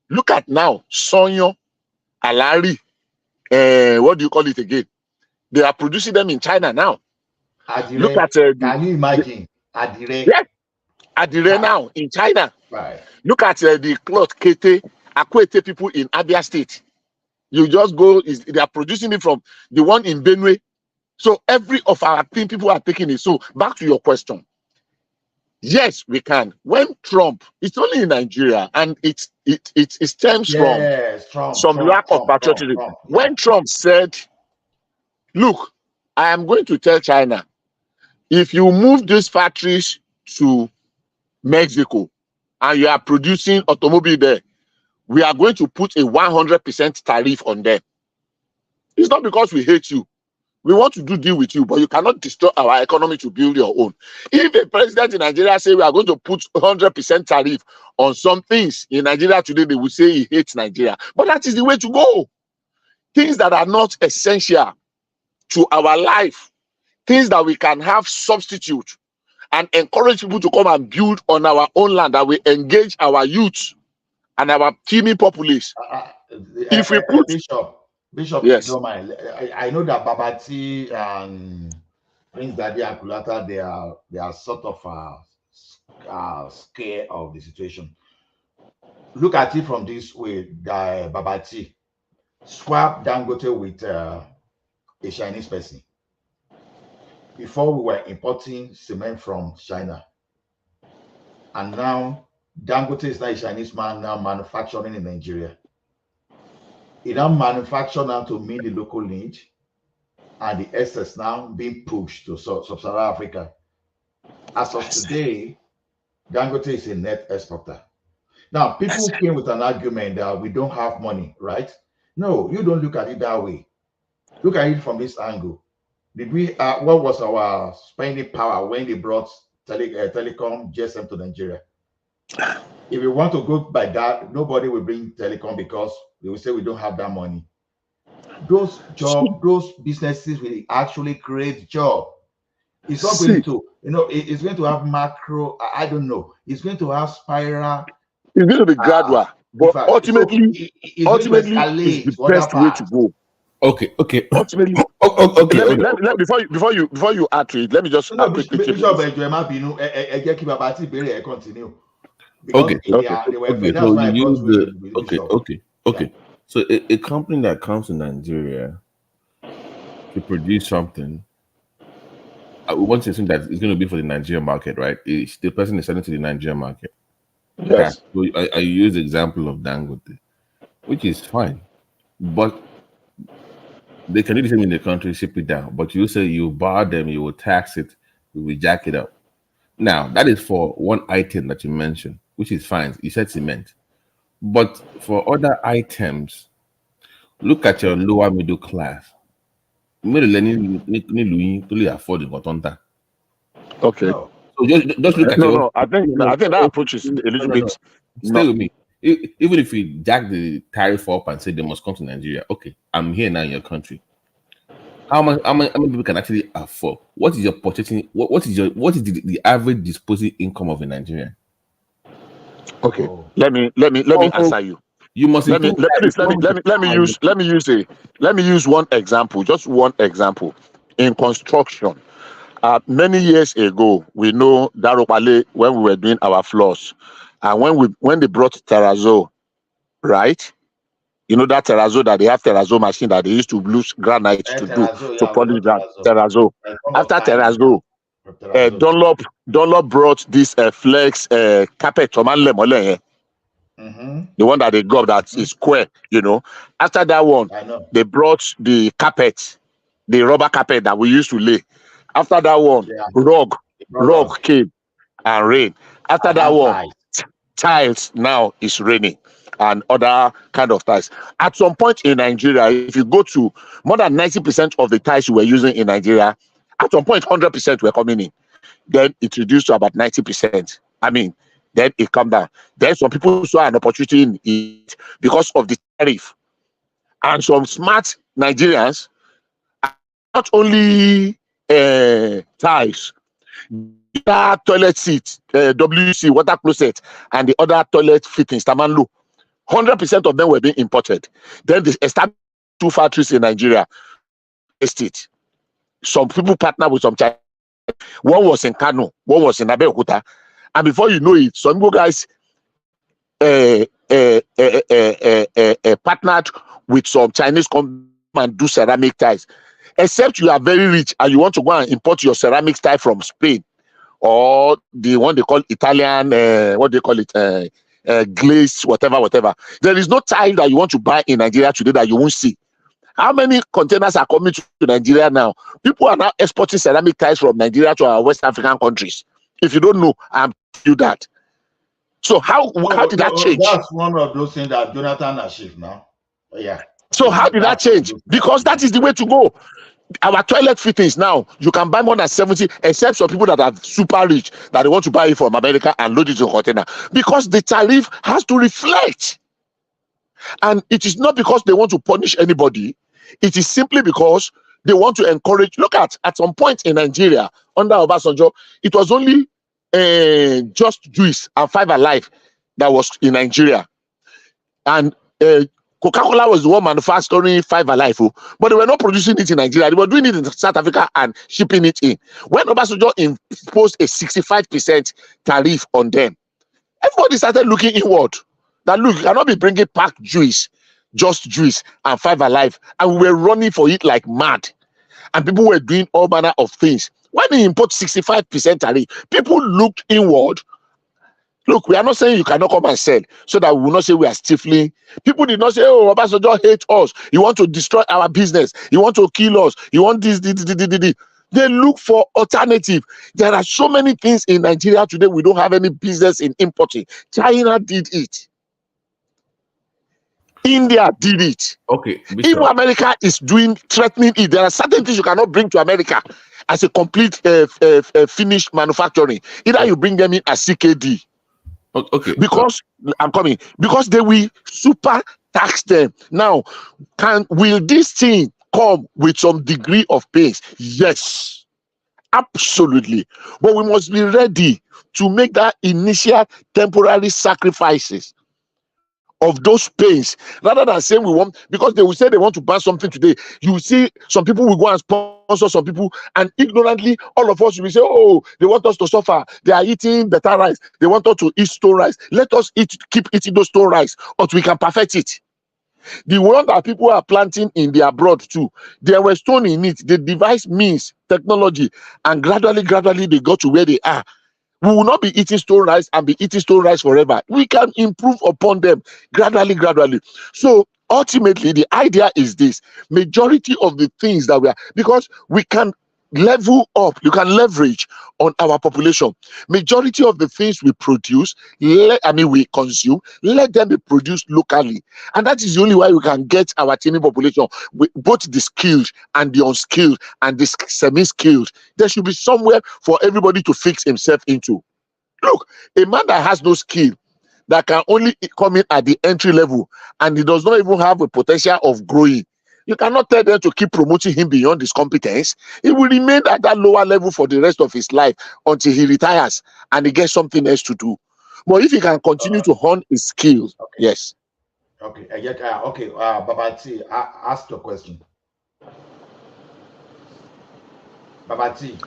Look at now, Sonyo, Alari, what do you call it again? They are producing them in China now. Look Adire. at Can you imagine? Adire. yes, Adire now in China. Right. Look at the cloth Kete, Akwete people in Abia State. You just go, they are producing it from the one in Benue. So every of our thing, people are taking it. So back to your question. Yes, we can. When Trump, it's only in Nigeria, and it stems from some lack of patriotism. Yeah. When Trump said, look, I am going to tell China, if you move these factories to Mexico and you are producing automobile there, we are going to put a 100% tariff on them. It's not because we hate you. We want to do deal with you, but you cannot destroy our economy to build your own. If a president in Nigeria say we are going to put 100% tariff on some things in Nigeria today, they will say he hates Nigeria. But that is the way to go. Things that are not essential to our life, things that we can have substitute and encourage people to come and build on our own land, that we engage our youth and our teeming populace. If we put Bishop, yes, don't mind. I know that Babati and Prince Daddy Akulata, they are sort of scared of the situation. Look at it from this way: Babati swap Dangote with a Chinese person. Before we were importing cement from China, and now Dangote is not a Chinese man now manufacturing in Nigeria. It now manufacture now to meet the local need, and the excess now being pushed to sub-Saharan Africa. As of today, Dangote is a net exporter. Now, people came with an argument that we don't have money, right? No, you don't look at it that way. Look at it from this angle. Did we? What was our spending power when they brought telecom GSM to Nigeria? If we want to go by that, nobody will bring telecom because they will say we don't have that money. Those jobs, those businesses will actually create job. It's not going to, it's going to have macro. I don't know. It's going to have spiral. It's going to be gradual, but ultimately, it's the best way to go. Okay. Ultimately, okay. Before you add to it, let me just quickly keep continue. Okay. So a company that comes to Nigeria to produce something, we want to assume that it's going to be for the Nigerian market, right? The person is selling to the Nigerian market. Yes. So I use the example of Dangote, which is fine, but they can do the same in the country, ship it down. But you say you bar them, you will tax it, you will jack it up. Now, that is for one item that you mentioned, which is fine. You said cement. But for other items, look at your lower middle class. Okay. So just look at No, I think that approach is a little bit. Stay with me. Even if we jack the tariff up and say they must come to Nigeria, okay, I'm here now in your country. How many people can actually afford? What is your purchasing? What is the average disposable income of a Nigerian? Okay, let me answer you. You must let me use one example, just one example. In construction, many years ago, we know Daropale when we were doing our floors, and when they brought terrazzo, right? You know that terrazzo, that they have terrazzo machine that they used to use granite to polish that terrazzo. After terrazzo, Dunlop brought this flex carpet, the one that they got that is square, After that one, they brought the carpet, the rubber carpet that we used to lay. After that one, rug came and rain. After that one, tiles now is raining and other kind of tiles. At some point in Nigeria, if you go to more than 90% of the tiles you were using in Nigeria, at some point 100% were coming in. Then it reduced to about 90%. Then it come down. Then some people saw an opportunity in it because of the tariff. And some smart Nigerians, not only tiles, The toilet seat, WC, water closet, and the other toilet fittings, Tamanlu, 100% of them were being imported. Then they established 2 factories in Nigeria. Estate. Some people partner with some China. One was in Kano, one was in Abeokuta. And before you know it, some guys partnered with some Chinese companies and do ceramic tiles. Except you are very rich and you want to go and import your ceramic tile from Spain or the one they call Italian, what they call it, glaze, whatever. There is no tile that you want to buy in Nigeria today that you won't see. How many containers are coming to Nigeria now? People are now exporting ceramic tiles from Nigeria to our West African countries. If you don't know, I'm telling you that. So how did that change? That's one of those things that Jonathan achieved now. Yeah. So how did that change? Because that is the way to go. Our toilet fittings now, you can buy more than 70, except for people that are super rich, that they want to buy it from America and load it in a container. Because the tariff has to reflect. And it is not because they want to punish anybody. It is simply because they want to encourage. Look at some point in Nigeria, under Obasanjo, it was only Just Juice and Five Alive that was in Nigeria. And Coca-Cola was the one manufacturing Five Alive, but they were not producing it in Nigeria. They were doing it in South Africa and shipping it in. When Obasanjo imposed a 65% tariff on them, everybody started looking inward. That look, you cannot be bringing packed juice, Just Juice and Five Alive, and we were running for it like mad. And people were doing all manner of things. When they import 65% tariff, people looked inward. Look, we are not saying you cannot come and sell, so that we will not say we are stifling. People did not say, oh, Obasanjo hate us. You want to destroy our business. You want to kill us. You want this. They look for alternative. There are so many things in Nigeria today we don't have any business in importing. China did it. India did it. Okay. Even America is threatening it. There are certain things you cannot bring to America as a complete finished manufacturing. Either you bring them in as CKD. Okay. Because I'm coming. Because they will super tax them. Now, will this thing come with some degree of pace? Yes, absolutely. But we must be ready to make that initial temporary sacrifices of those pains, rather than saying we want, because they will say they want to ban something today. You see, some people will go and sponsor some people, and ignorantly, all of us will say, oh, they want us to suffer. They are eating better rice. They want us to eat stone rice. Let us keep eating those stone rice until we can perfect it. The one that people are planting in the abroad too, there were stone in it. They devised means, technology, and gradually they got to where they are. We will not be eating stone rice and be eating stone rice forever. We can improve upon them gradually. So ultimately, the idea is this: majority of the things that we are, because we can level up, you can leverage on our population. Majority of the things we produce, we consume, let them be produced locally. And that is the only way we can get our teeming population, with both the skilled and the unskilled and the semi-skilled. There should be somewhere for everybody to fix himself into. Look, a man that has no skill, that can only come in at the entry level, and he does not even have a potential of growing, you cannot tell them to keep promoting him beyond his competence. He will remain at that lower level for the rest of his life until he retires and he gets something else to do. But if he can continue to hone his skills, okay. Yes. Okay, Babati, ask your question. Babati.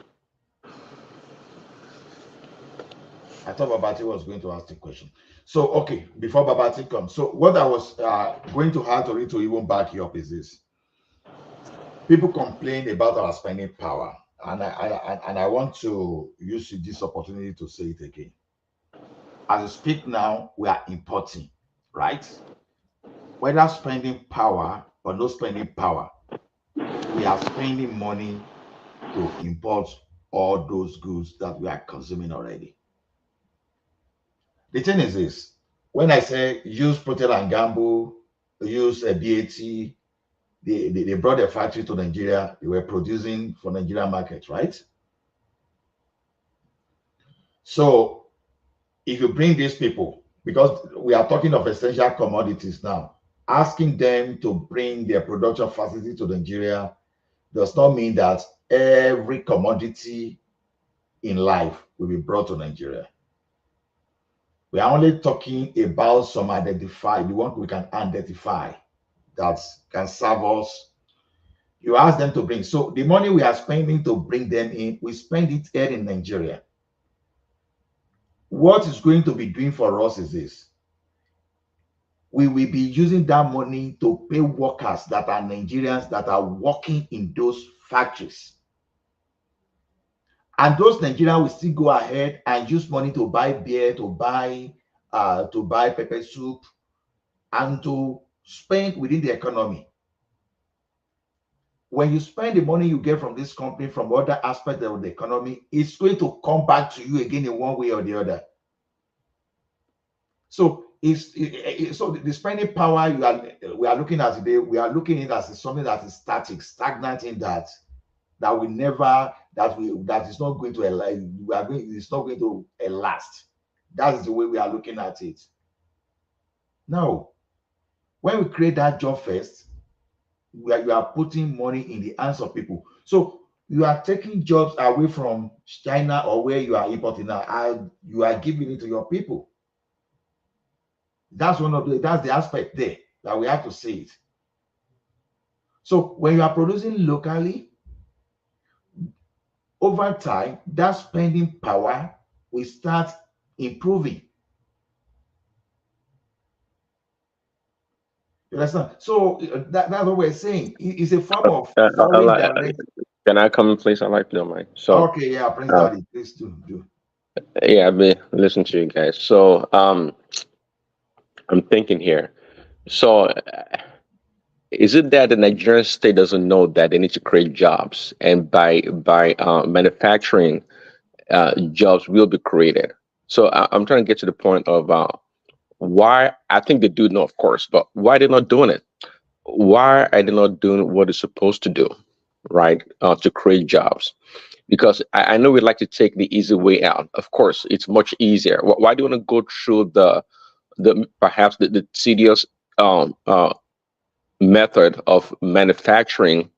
I thought Babati was going to ask the question. So, okay, before Babati comes, so what I was going to have to even back you up is this. People complain about our spending power, and I want to use this opportunity to say it again. As I speak now, we are importing, right? Whether spending power or no spending power, we are spending money to import all those goods that we are consuming already. The thing is this: when I say use Procter and Gamble, use a BAT, they brought a factory to Nigeria. They were producing for Nigerian market, right? So if you bring these people, because we are talking of essential commodities now, asking them to bring their production facility to Nigeria does not mean that every commodity in life will be brought to Nigeria. We are only talking about some identified, the one we can identify that can serve us. You ask them to bring. So the money we are spending to bring them in, we spend it here in Nigeria. What it's going to be doing for us is this. We will be using that money to pay workers that are Nigerians that are working in those factories. And those Nigerians will still go ahead and use money to buy beer, to buy pepper soup, and to spend within the economy. When you spend the money you get from this company, from other aspects of the economy, it's going to come back to you again in one way or the other. So so the spending power we are looking at today, we are looking at it as something that is static, stagnant, in that we never, that is not going to it's not going to last. That is the way we are looking at it. Now, when we create that job first, you are putting money in the hands of people. So you are taking jobs away from China or where you are importing now, you are giving it to your people. That's that's the aspect there that we have to see it. So when you are producing locally, over time, that spending power will start improving. You understand? So that's what we're saying. It's a form of foreign direct. Can I come in, please? I like to mind. So okay, yeah, Prince Daddy, please do. Yeah, I've been listening to you guys. So I'm thinking here. So is it that the Nigerian state doesn't know that they need to create jobs, and by manufacturing, jobs will be created? So I'm trying to get to the point of why. I think they do know, of course, but why they're not doing it? Why are they not doing what they're supposed to do, right? To create jobs? Because I know we'd like to take the easy way out. Of course, it's much easier. Why do you want to go through perhaps the tedious method of manufacturing,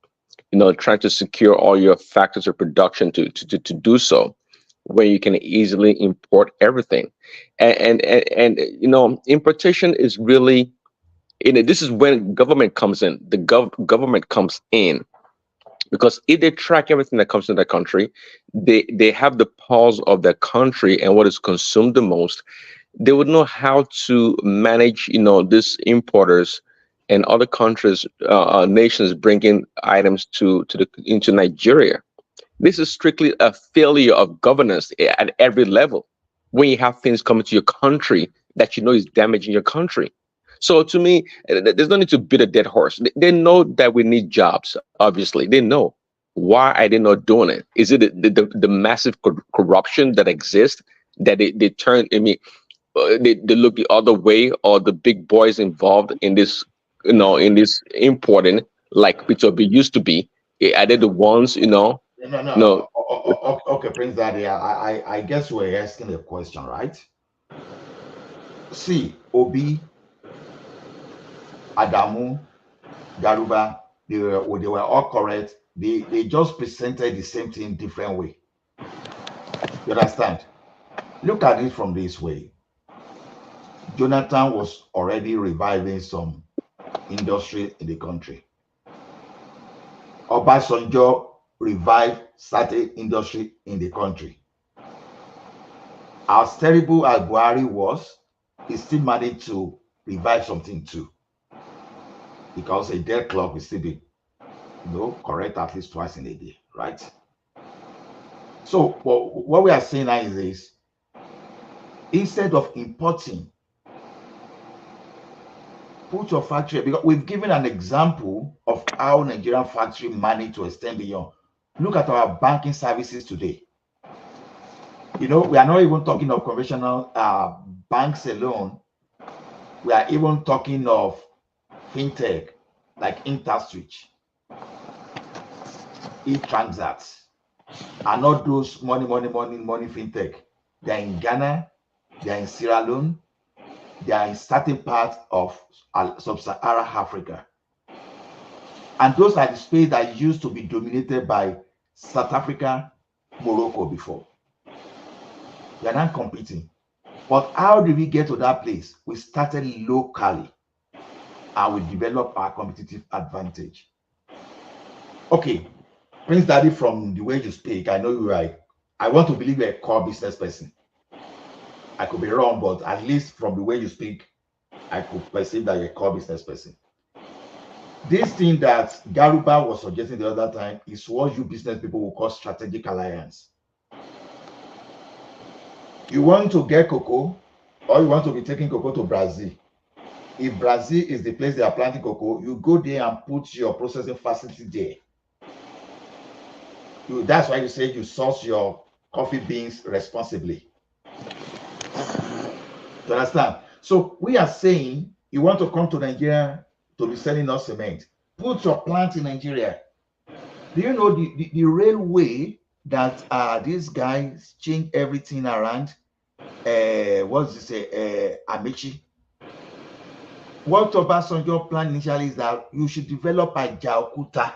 trying to secure all your factors of production to do so, where you can easily import everything? And importation is really, this is when government comes in. The government comes in, because if they track everything that comes into the country, they have the pulse of the country and what is consumed the most. They would know how to manage, these importers and other countries, nations bringing items into Nigeria. This is strictly a failure of governance at every level. When you have things coming to your country that is damaging your country. So to me, there's no need to beat a dead horse. They know that we need jobs. Obviously, they know. Why are they not doing it? Is it the massive corruption that exists that they turn? I mean, they look the other way, or the big boys involved in this, in this importing, like P2B used to be? Are they the ones, No. No. Okay, Prince Daddy, I guess we're asking a question, right? See, Obi, Adamu, Garba, they were all correct. They just presented the same thing different way. You understand? Look at it from this way. Jonathan was already reviving some industry in the country. Obasanjo revived certain industry in the country. As terrible as Buhari was, he still managed to revive something too. Because a dead clock will still be, correct at least twice in a day, right? So what we are saying now is this: instead of importing, put your factory, because we've given an example of how Nigerian factory managed to extend beyond. Look at our banking services today. We are not even talking of conventional banks alone. We are even talking of fintech like InterSwitch, eTransact, and all those money fintech. They are in Ghana, they are in Sierra Leone, they are in certain parts of sub-Saharan Africa. And those are the space that used to be dominated by South Africa, Morocco before. We are not competing. But how did we get to that place? We started locally and we developed our competitive advantage. Okay, Prince Daddy, from the way you speak, I know you're like, I want to believe you're a core business person. I could be wrong, but at least from the way you speak, I could perceive that you're a core business person. This thing that Garuba was suggesting the other time is what you business people will call strategic alliance. You want to get cocoa, or you want to be taking cocoa to Brazil. If Brazil is the place they are planting cocoa, you go there and put your processing facility there. That's why you say you source your coffee beans responsibly. You understand? So we are saying you want to come to Nigeria to be selling us cement. Put your plant in Nigeria. Do you know the railway that these guys change everything around? What's this say? Amici. What Obasanjo plan initially is that you should develop a Jaokuta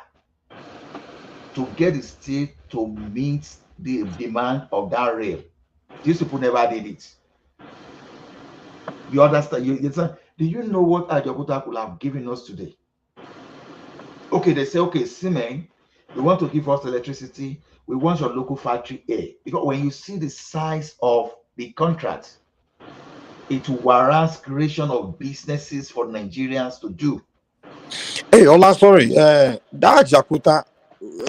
to get the state to meet the demand of that rail. These people never did it. You understand? Do you know what Ajaokuta could have given us today? Okay, they say, okay, cement, we want to give us electricity, we want your local factory air. Because when you see the size of the contract, it warrants creation of businesses for Nigerians to do. Hey, Ola, sorry. That Jakarta,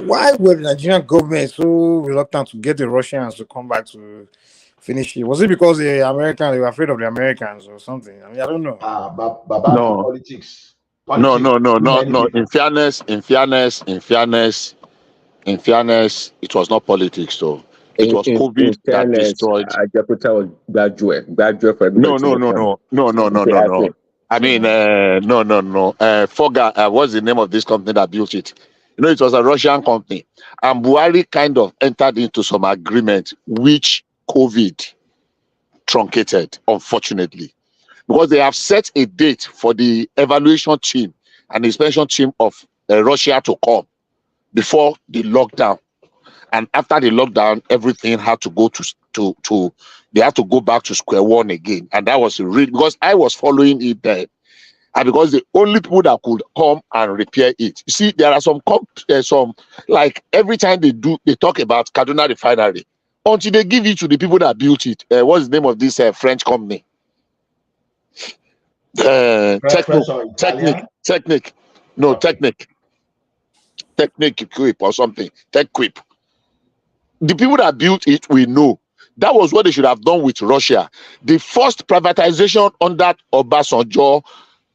why were the Nigerian government so reluctant to get the Russians to come back to finish it? Was it because they were afraid of the Americans or something? I mean, I don't know. No. Politics. No. People. In fairness, it was not politics, though. It was COVID In that fairness, destroyed. Jakarta was graduate for everybody. No. I mean, no. Foga, what's the name of this company that built it? You know, it was a Russian company, and Buhari kind of entered into some agreement which COVID truncated, unfortunately, because they have set a date for the evaluation team and inspection team of Russia to come before the lockdown. And after the lockdown, everything had to go they had to go back to square one again. And that was real, because I was following it there. And because the only people that could come and repair it. You see, there are some like every time they talk about Kaduna Refinery, until they give it to the people that built it. What's the name of this French company? Technic. No, Technic Equip or something. Techquip. The people that built it, we know. That was what they should have done with Russia. The first privatization under Obasanjo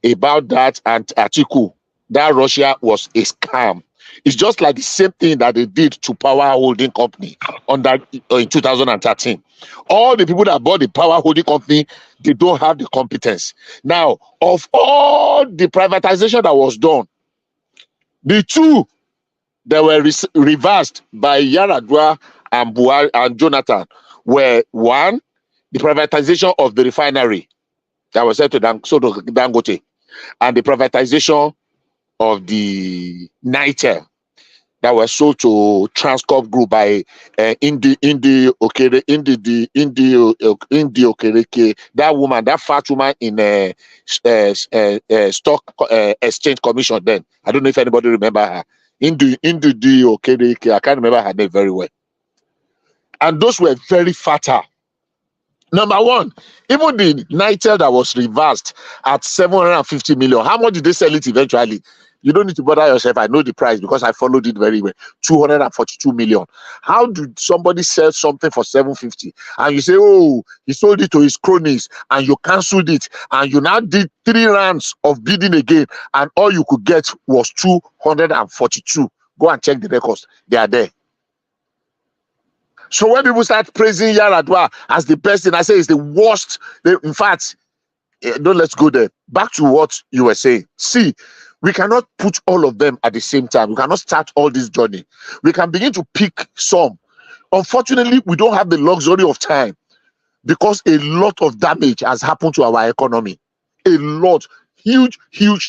about that and Atiku, that Russia was a scam. It's just like the same thing that they did to Power Holding Company in 2013. All the people that bought the Power Holding Company, they don't have the competence. Now, of all the privatization that was done, the two that were reversed by Yaradua and Buhari and Jonathan were, one, the privatization of the refinery that was said to Dangote, and the privatization of the Nitel that was sold to Transcorp Group by Indi Okereke, that woman, that fat woman in stock exchange commission then. I don't know if anybody remember her. Indi Okereke, I can't remember her name very well. And those were very fatal. Number one, even the Nitel that was reversed at 750 million, how much did they sell it eventually? You don't need to bother yourself. I know the price because I followed it very well. 242 million. How did somebody sell something for 750? And you say, oh, he sold it to his cronies and you canceled it. And you now did 3 rounds of bidding again. And all you could get was 242. Go and check the records. They are there. So when people start praising Yaradua as the best thing, I say it's the worst. In fact, don't let's go there. Back to what you were saying. See, we cannot put all of them at the same time. We cannot start all this journey. We can begin to pick some. Unfortunately, we don't have the luxury of time because a lot of damage has happened to our economy. A lot. Huge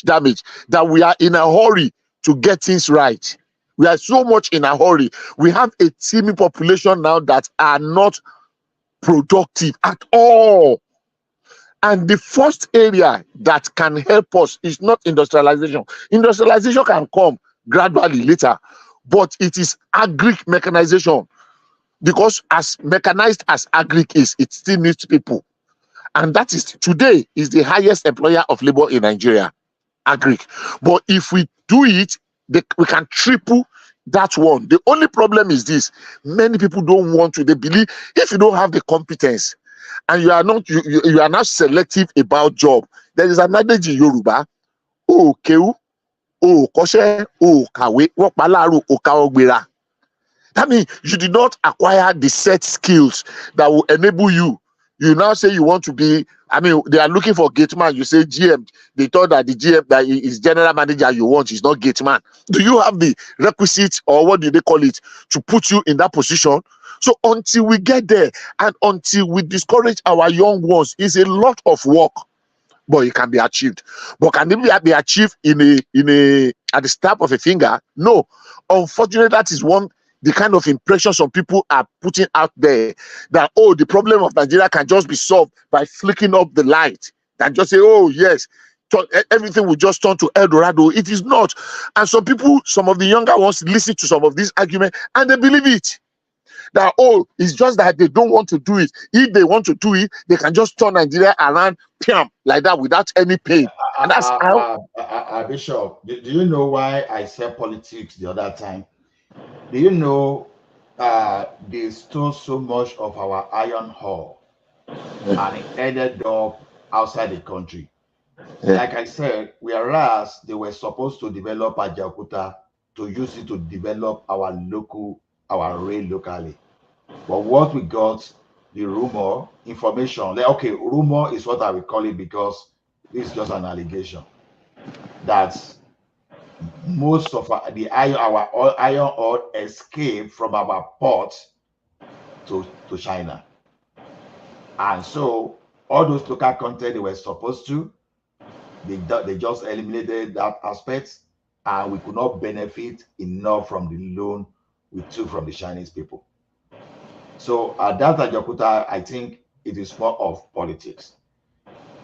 damage that we are in a hurry to get things right. We are so much in a hurry. We have a teeming population now that are not productive at all. And the first area that can help us is not industrialization. Industrialization can come gradually later, but it is agric mechanization. Because as mechanized as agric is, it still needs people. And that is today is the highest employer of labor in Nigeria, agric. But if we do it, we can triple that one. The only problem is this: many people don't want to. They believe if you don't have the competence and you are not selective about job. There is an adage in Yoruba: "Oh, keu, oh, koshe, oh, kawe, wopalaru, okaogbera." That means you did not acquire the set skills that will enable you. You now say you want to be, they are looking for gate man. You say GM. They thought that the GM that is general manager you want is not gate man. Do you have the requisite, or what do they call it, to put you in that position? So until we get there and until we discourage our young ones, it's a lot of work, but it can be achieved. But can it be achieved in a at the snap of a finger? No. Unfortunately, that is the kind of impression some people are putting out there, that, oh, the problem of Nigeria can just be solved by flicking up the light and just say, oh, yes, everything will just turn to El Dorado. It is not. And some people, some of the younger ones, listen to some of these arguments and they believe it. That, oh, it's just that they don't want to do it. If they want to do it, they can just turn Nigeria around like that without any pain. And that's how. Bishop, do you know why I said politics the other time? Do you know they stole so much of our iron ore and it ended up outside the country? Like I said, whereas they were supposed to develop Ajaokuta to use it to develop our rail locally. But what we got, the rumor, information, okay, rumor is what I will call it because this is just an allegation, that most of our iron ore escaped from our port to China. And so all those local content they were supposed to, they just eliminated that aspect, and we could not benefit enough from the loan we took from the Chinese people. So at that Ajaokuta, I think it is more of politics.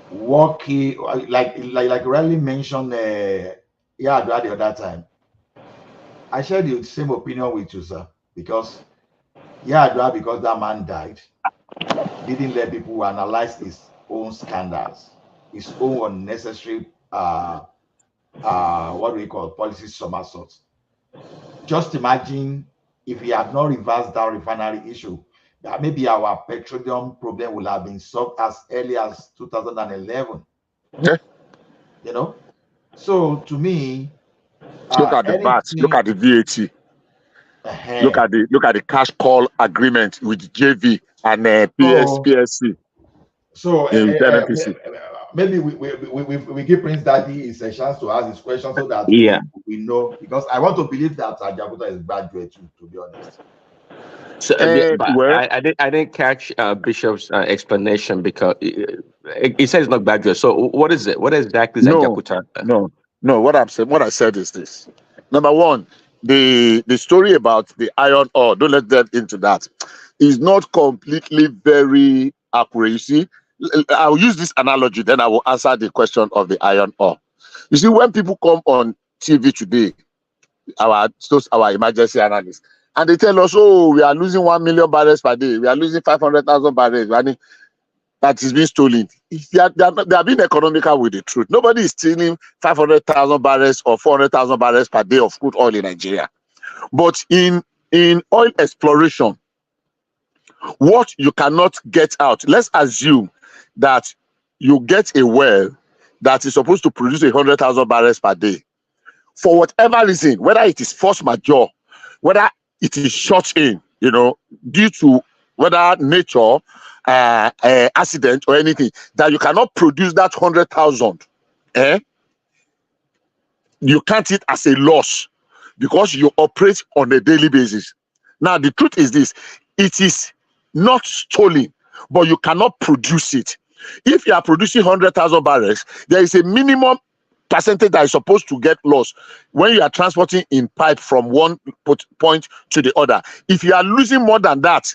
What key, like Riley mentioned, the other time, I shared the same opinion with you, sir, because because that man died, didn't let people analyze his own scandals, his own unnecessary what do we call policy somersaults. Just imagine if we had not reversed that refinery issue, that maybe our petroleum problem would have been solved as early as 2011. Yeah. You know, so to me, look at the VAT, look at the VAT, look at the cash call agreement with JV and PSC. So maybe we give Prince Daddy a chance to ask his question so that we know, because I want to believe that Ajaokuta is graduate too, to be honest. So, I didn't catch Bishop's explanation because he says it's not graduate. So what is it? What exactly is Ajaokuta? No. What I said is this. Number one, the story about the iron ore, don't let that into that, is not completely very accurate. You see, I'll use this analogy, then I will answer the question of the iron ore. You see, when people come on TV today, our emergency analysts, and they tell us, oh, we are losing 1 million barrels per day, we are losing 500,000 barrels, that is being stolen. They are being economical with the truth. Nobody is stealing 500,000 barrels or 400,000 barrels per day of crude oil in Nigeria. But in oil exploration, what you cannot get out, let's assume that you get a well that is supposed to produce 100,000 barrels per day. For whatever reason, whether it is force majeure, whether it is shut in, due to whether nature, accident or anything, that you cannot produce that 100,000, you count it as a loss because you operate on a daily basis. Now, the truth is this: it is not stolen, but you cannot produce it. If you are producing 100,000 barrels, there is a minimum percentage that is supposed to get lost when you are transporting in pipe from one point to the other. If you are losing more than that,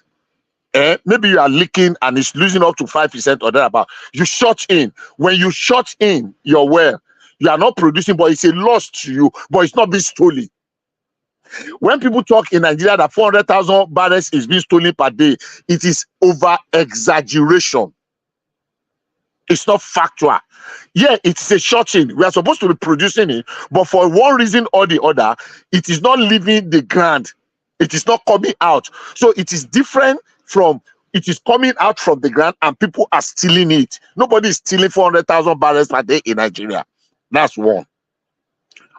maybe you are leaking and it's losing up to 5% or thereabout. You shut in. When you shut in your well, you are not producing, but it's a loss to you, but it's not being stolen. When people talk in Nigeria that 400,000 barrels is being stolen per day, it is over exaggeration. It's not factual. Yeah, it's a shorting. We are supposed to be producing it, but for one reason or the other, it is not leaving the ground. It is not coming out. So it is different from it is coming out from the ground and people are stealing it. Nobody is stealing 400,000 barrels per day in Nigeria. That's one.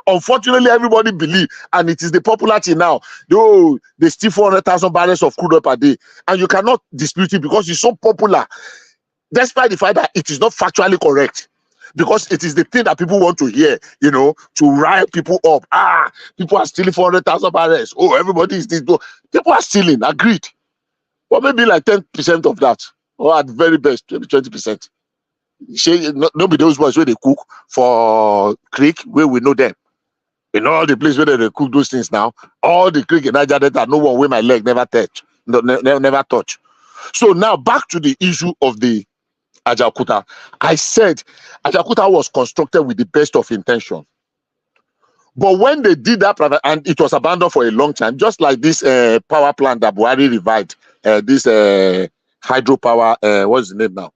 Unfortunately, everybody believe, and it is the popular thing now. Oh, they steal 400,000 barrels of crude oil per day, and you cannot dispute it because it's so popular, despite the fact that it is not factually correct. Because it is the thing that people want to hear, you know, to rile people up. People are stealing 400,000 barrels. Oh, everybody is this. People are stealing, agreed. But maybe like 10% of that, or at very best, maybe 20%. Nobody those boys where they cook for Creek, where we know them. In all the places where they cook those things now, all the Creek in Niger Delta, no one where my leg never touch. Never touch. So now back to the issue of the Ajaokuta. I said Ajaokuta was constructed with the best of intention. But when they did that, and it was abandoned for a long time, just like this power plant that Buhari revived, this hydropower, what's the name now?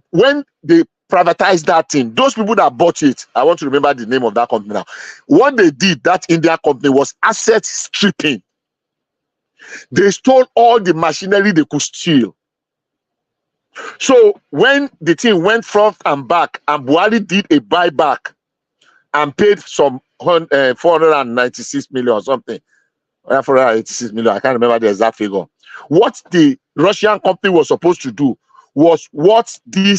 When they privatized that thing, those people that bought it, I want to remember the name of that company now. What they did, that India company, was asset stripping. They stole all the machinery they could steal. So when the thing went front and back, and Buhari did a buyback and paid some 496 million or something, 486 million, I can't remember the exact figure. What the Russian company was supposed to do was what they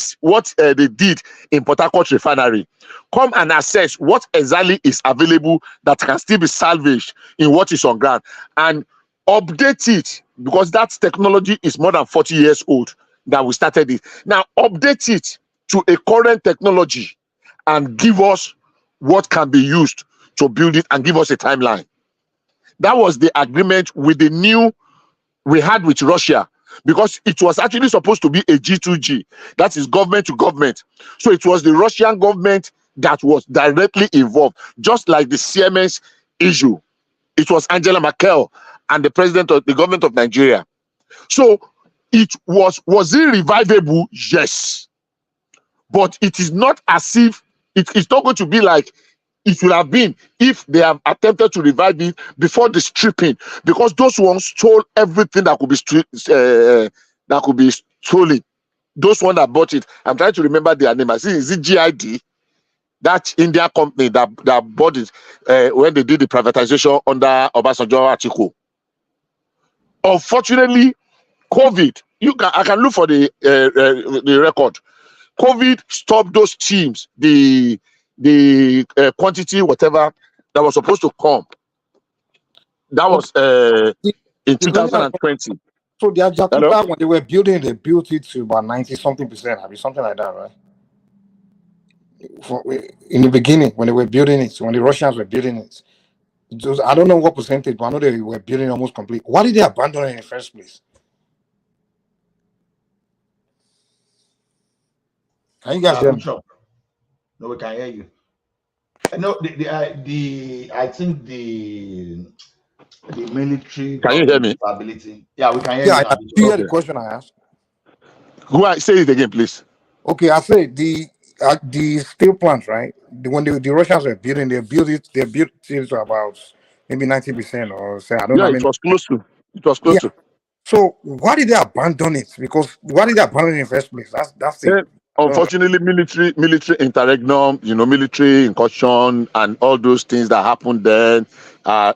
did in Port Harcourt refinery. Come and assess what exactly is available that can still be salvaged in what is on ground and update it, because that technology is more than 40 years old that we started it. Now update it to a current technology and give us what can be used to build it and give us a timeline. That was the agreement with the new we had with Russia, because it was actually supposed to be a G2G, that is government to government. So it was the Russian government that was directly involved, just like the Siemens issue. It was Angela Merkel and the president of the government of Nigeria. So it was it revivable? Yes. But it is not as if it's not going to be like it would have been if they have attempted to revive it before the stripping, because those ones stole everything that could be stolen. Those ones that bought it, I'm trying to remember their name. I see, is it GID? That India company that bought it when they did the privatization under Obasanjo Atiku. Unfortunately, COVID, I can look for the record. COVID stopped those teams, the quantity, whatever, that was supposed to come. That was in 2020. So the Ajaokuta, when they were building, they built it to about 90-something%, I mean, something like that, right? In the beginning, when they were building it, when the Russians were building it, I don't know what percentage, but I know they were building almost complete. Why did they abandon it in the first place? Can you guys hear me? No, we can hear you. No, I think the military. Can you hear me? Stability. Yeah, we can hear you. Now. Do you hear the question I asked? Say it again, please. Okay, I say the steel plant, right? When the Russians were building, they built it to about maybe 90% or say, I don't know. It was close to. So why did they abandon it? Because why did they abandon it in the first place? That's it. Unfortunately, military interregnum, military incursion and all those things that happened then,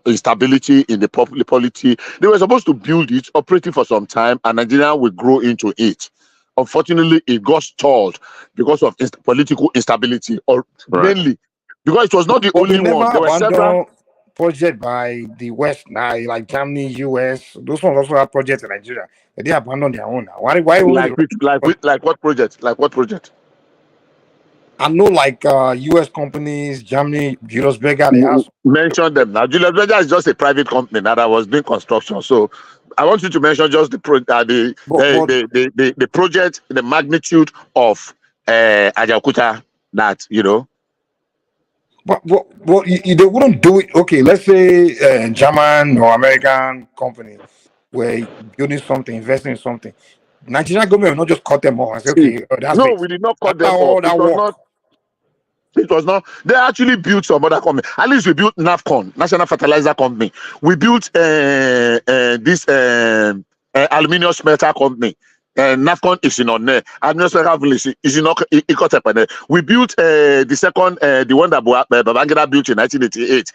instability in the polity. They were supposed to build it, operating for some time, and Nigeria will grow into it. Unfortunately, it got stalled because of political instability, or mainly because it was not the only one. There were several projects by the West now, like Germany, US. Those ones also have projects in Nigeria. They abandoned their own now. Why like what project? Like what project? I know, like US companies, Germany, Julius Berger. They have mention them now. Julius Berger is just a private company that was doing construction, so I want you to mention just the the project, the magnitude of Ajaokuta that But they wouldn't do it. Okay, let's say German or American company were building something, investing in something. Nigerian government will not just cut them off and say, See, okay, that's no, it. we did not cut After them off. all that It was work. not. It was not. They actually built some other company. At least we built NAFCON, National Fertilizer Company. We built this aluminium smelter company. NAFCON is in on there. Aluminium smelter village is in Ikotepene. We built the second, the one that Babangida built in 1988.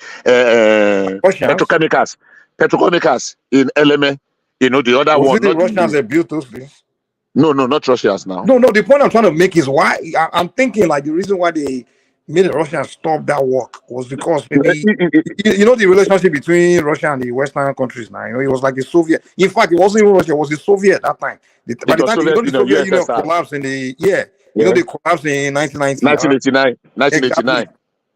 Petrochemicals in LMA. You know the other Was one. it the Not Russians the, that built those things? no, not Russians now. No, the point I'm trying to make is why I'm thinking like the reason why they made the Russians stop that work was because maybe the relationship between Russia and the Western countries now. It was like the Soviet. In fact, it wasn't even Russia; it was the Soviet at that time. By the time the Soviet Union USSR. collapsed in the they collapsed in 1990. 1989.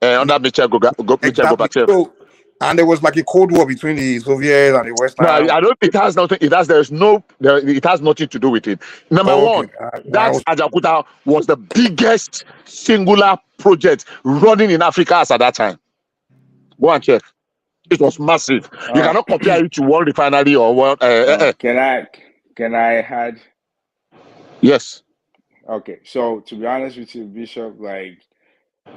Under Michel Gorbachev. So, and there was like a cold war between the Soviets and the Western. No, I don't. It has nothing. It has nothing to do with it. Number one, that Ajaokuta was the biggest singular project running in Africa as at that time. Go and check. It was massive. You cannot compare it to one refinery or one. Can I add? Yes. Okay, so to be honest with you, Bishop, like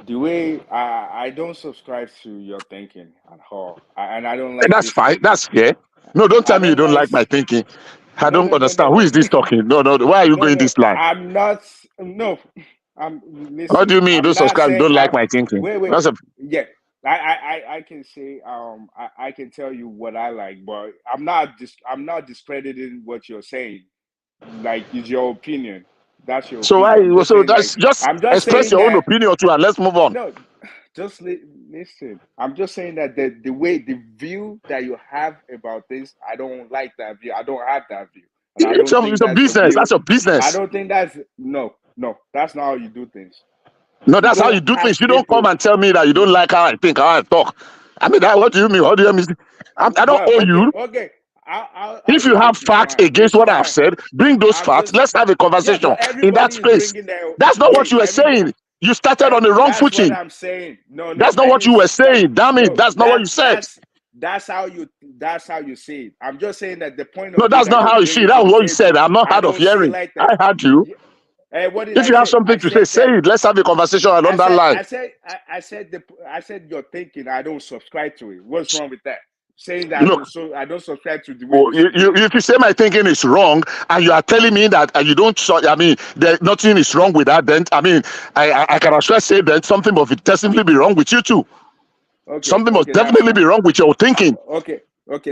the way I don't subscribe to your thinking at all, and I don't like. That's fine. That's fair. No, don't tell me you don't like my thinking. I don't understand. Who is this talking? No. Why are you going this line? I'm not. No, I'm. Listen, What do you mean? You don't subscribe? You don't like my thinking? Wait. That's Yeah, I can say I can tell you what I like, but I'm not discrediting what you're saying. Like, it's your opinion. That's your so opinion. why? So that's just express your own opinion too, and let's move on. No, just listen. I'm just saying that the view that you have about this, I don't like that view. I don't have that view. And I don't think It's a business. That's a business. I don't think that's no. That's not how you do things. No, that's how you do things. You don't come and tell me that you don't like how I think, how I talk. I mean, what do you mean? What do you mean? I don't owe you. Okay. If you have facts against what I've said, bring those facts. Let's have a conversation in that space. That's not what you were saying. You started on the wrong footing. That's what I'm saying. No. That's not what you were saying. Damn it. That's not what you said. That's how you say it. I'm just saying that the point of no, that's not how you see it. That was what you said. I'm not hard of hearing. Like I heard you. If you have something to say it. Let's have a conversation along that line. I said you're thinking. I don't subscribe to it. What's wrong with that? Saying that I don't subscribe to the way if you say my thinking is wrong and you are telling me that you don't, I mean, nothing is wrong with that, then I mean, I can actually say that something must definitely be wrong with you too. Something must definitely be wrong with your thinking. Okay,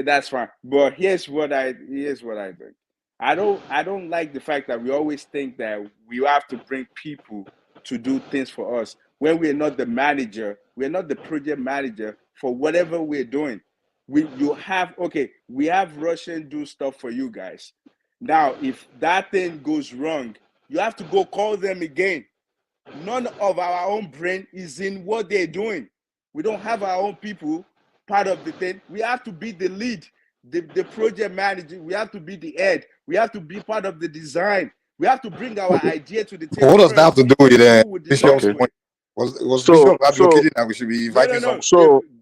that's fine. But here's what I think. I don't like the fact that we always think that we have to bring people to do things for us when we're not the manager, we're not the project manager for whatever we're doing. We have Russian do stuff for you guys. Now, if that thing goes wrong, you have to go call them again. None of our own brain is in what they're doing. We don't have our own people part of the thing. We have to be the lead, the project manager. We have to be the head. We have to be part of the design. We have to bring our idea to the table. What does that have to do with it? Bishop's point? Was Bishop advocating that we should be inviting someone?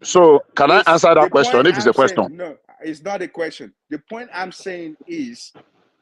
So can I answer that question if it's a question? No, it's not a question. The point I'm saying is,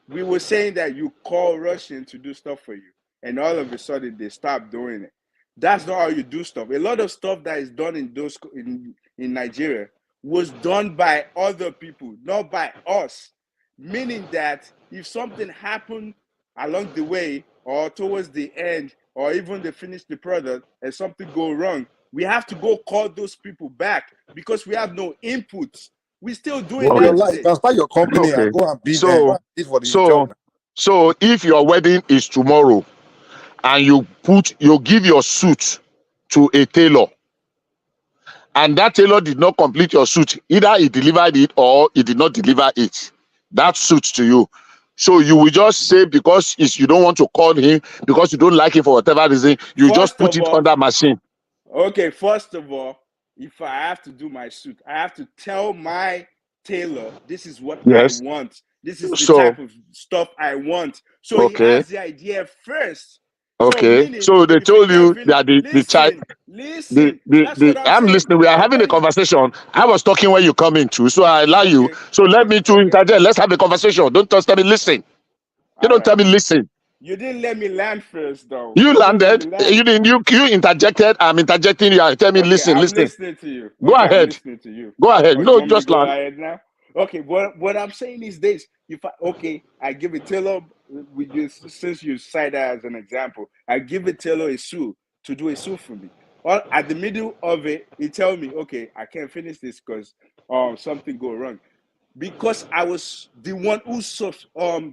we were saying that you call Russian to do stuff for you, and all of a sudden they stop doing it. That's not how you do stuff. A lot of stuff that is done in Nigeria was done by other people, not by us. Meaning that if something happened along the way or towards the end, or even they finish the product and something go wrong, we have to go call those people back because we have no inputs. We still doing that. You can start your company and go and beat them. So if your wedding is tomorrow and you give your suit to a tailor and that tailor did not complete your suit, either he delivered it or he did not deliver it, that suit to you. So you will just say because you don't want to call him, because you don't like him for whatever reason, you just put it on that machine. Okay, first of all, if I have to do my suit, I have to tell my tailor, this is what I Yes. want. This is the So type of stuff I want. So he okay. has the idea first. So Okay. meaning, So they if he told can't you finish, that the child listen. That's the what I'm I'm saying. listening. We are having a Okay, conversation. I was talking when you come into, so I allow you. okay, So let okay, me to okay. interject. Let's have a conversation. Don't just tell me listen. You All don't tell right. me listen. You didn't let me land first, though. You You didn't let me landed. land. You interjected. I'm interjecting. You are telling me Okay, listen, I'm listen. listening to you. Go Okay, I'm ahead. listening to you. Go ahead. Oh, you No, want me to just go land. ahead now? Okay, what I'm saying is this: if I give it Taylor, with this, since you cite that as an example, I give it Taylor a sue to do a sue for me. Or at the middle of it, he tell me, okay, I can't finish this because something go wrong. Because I was the one who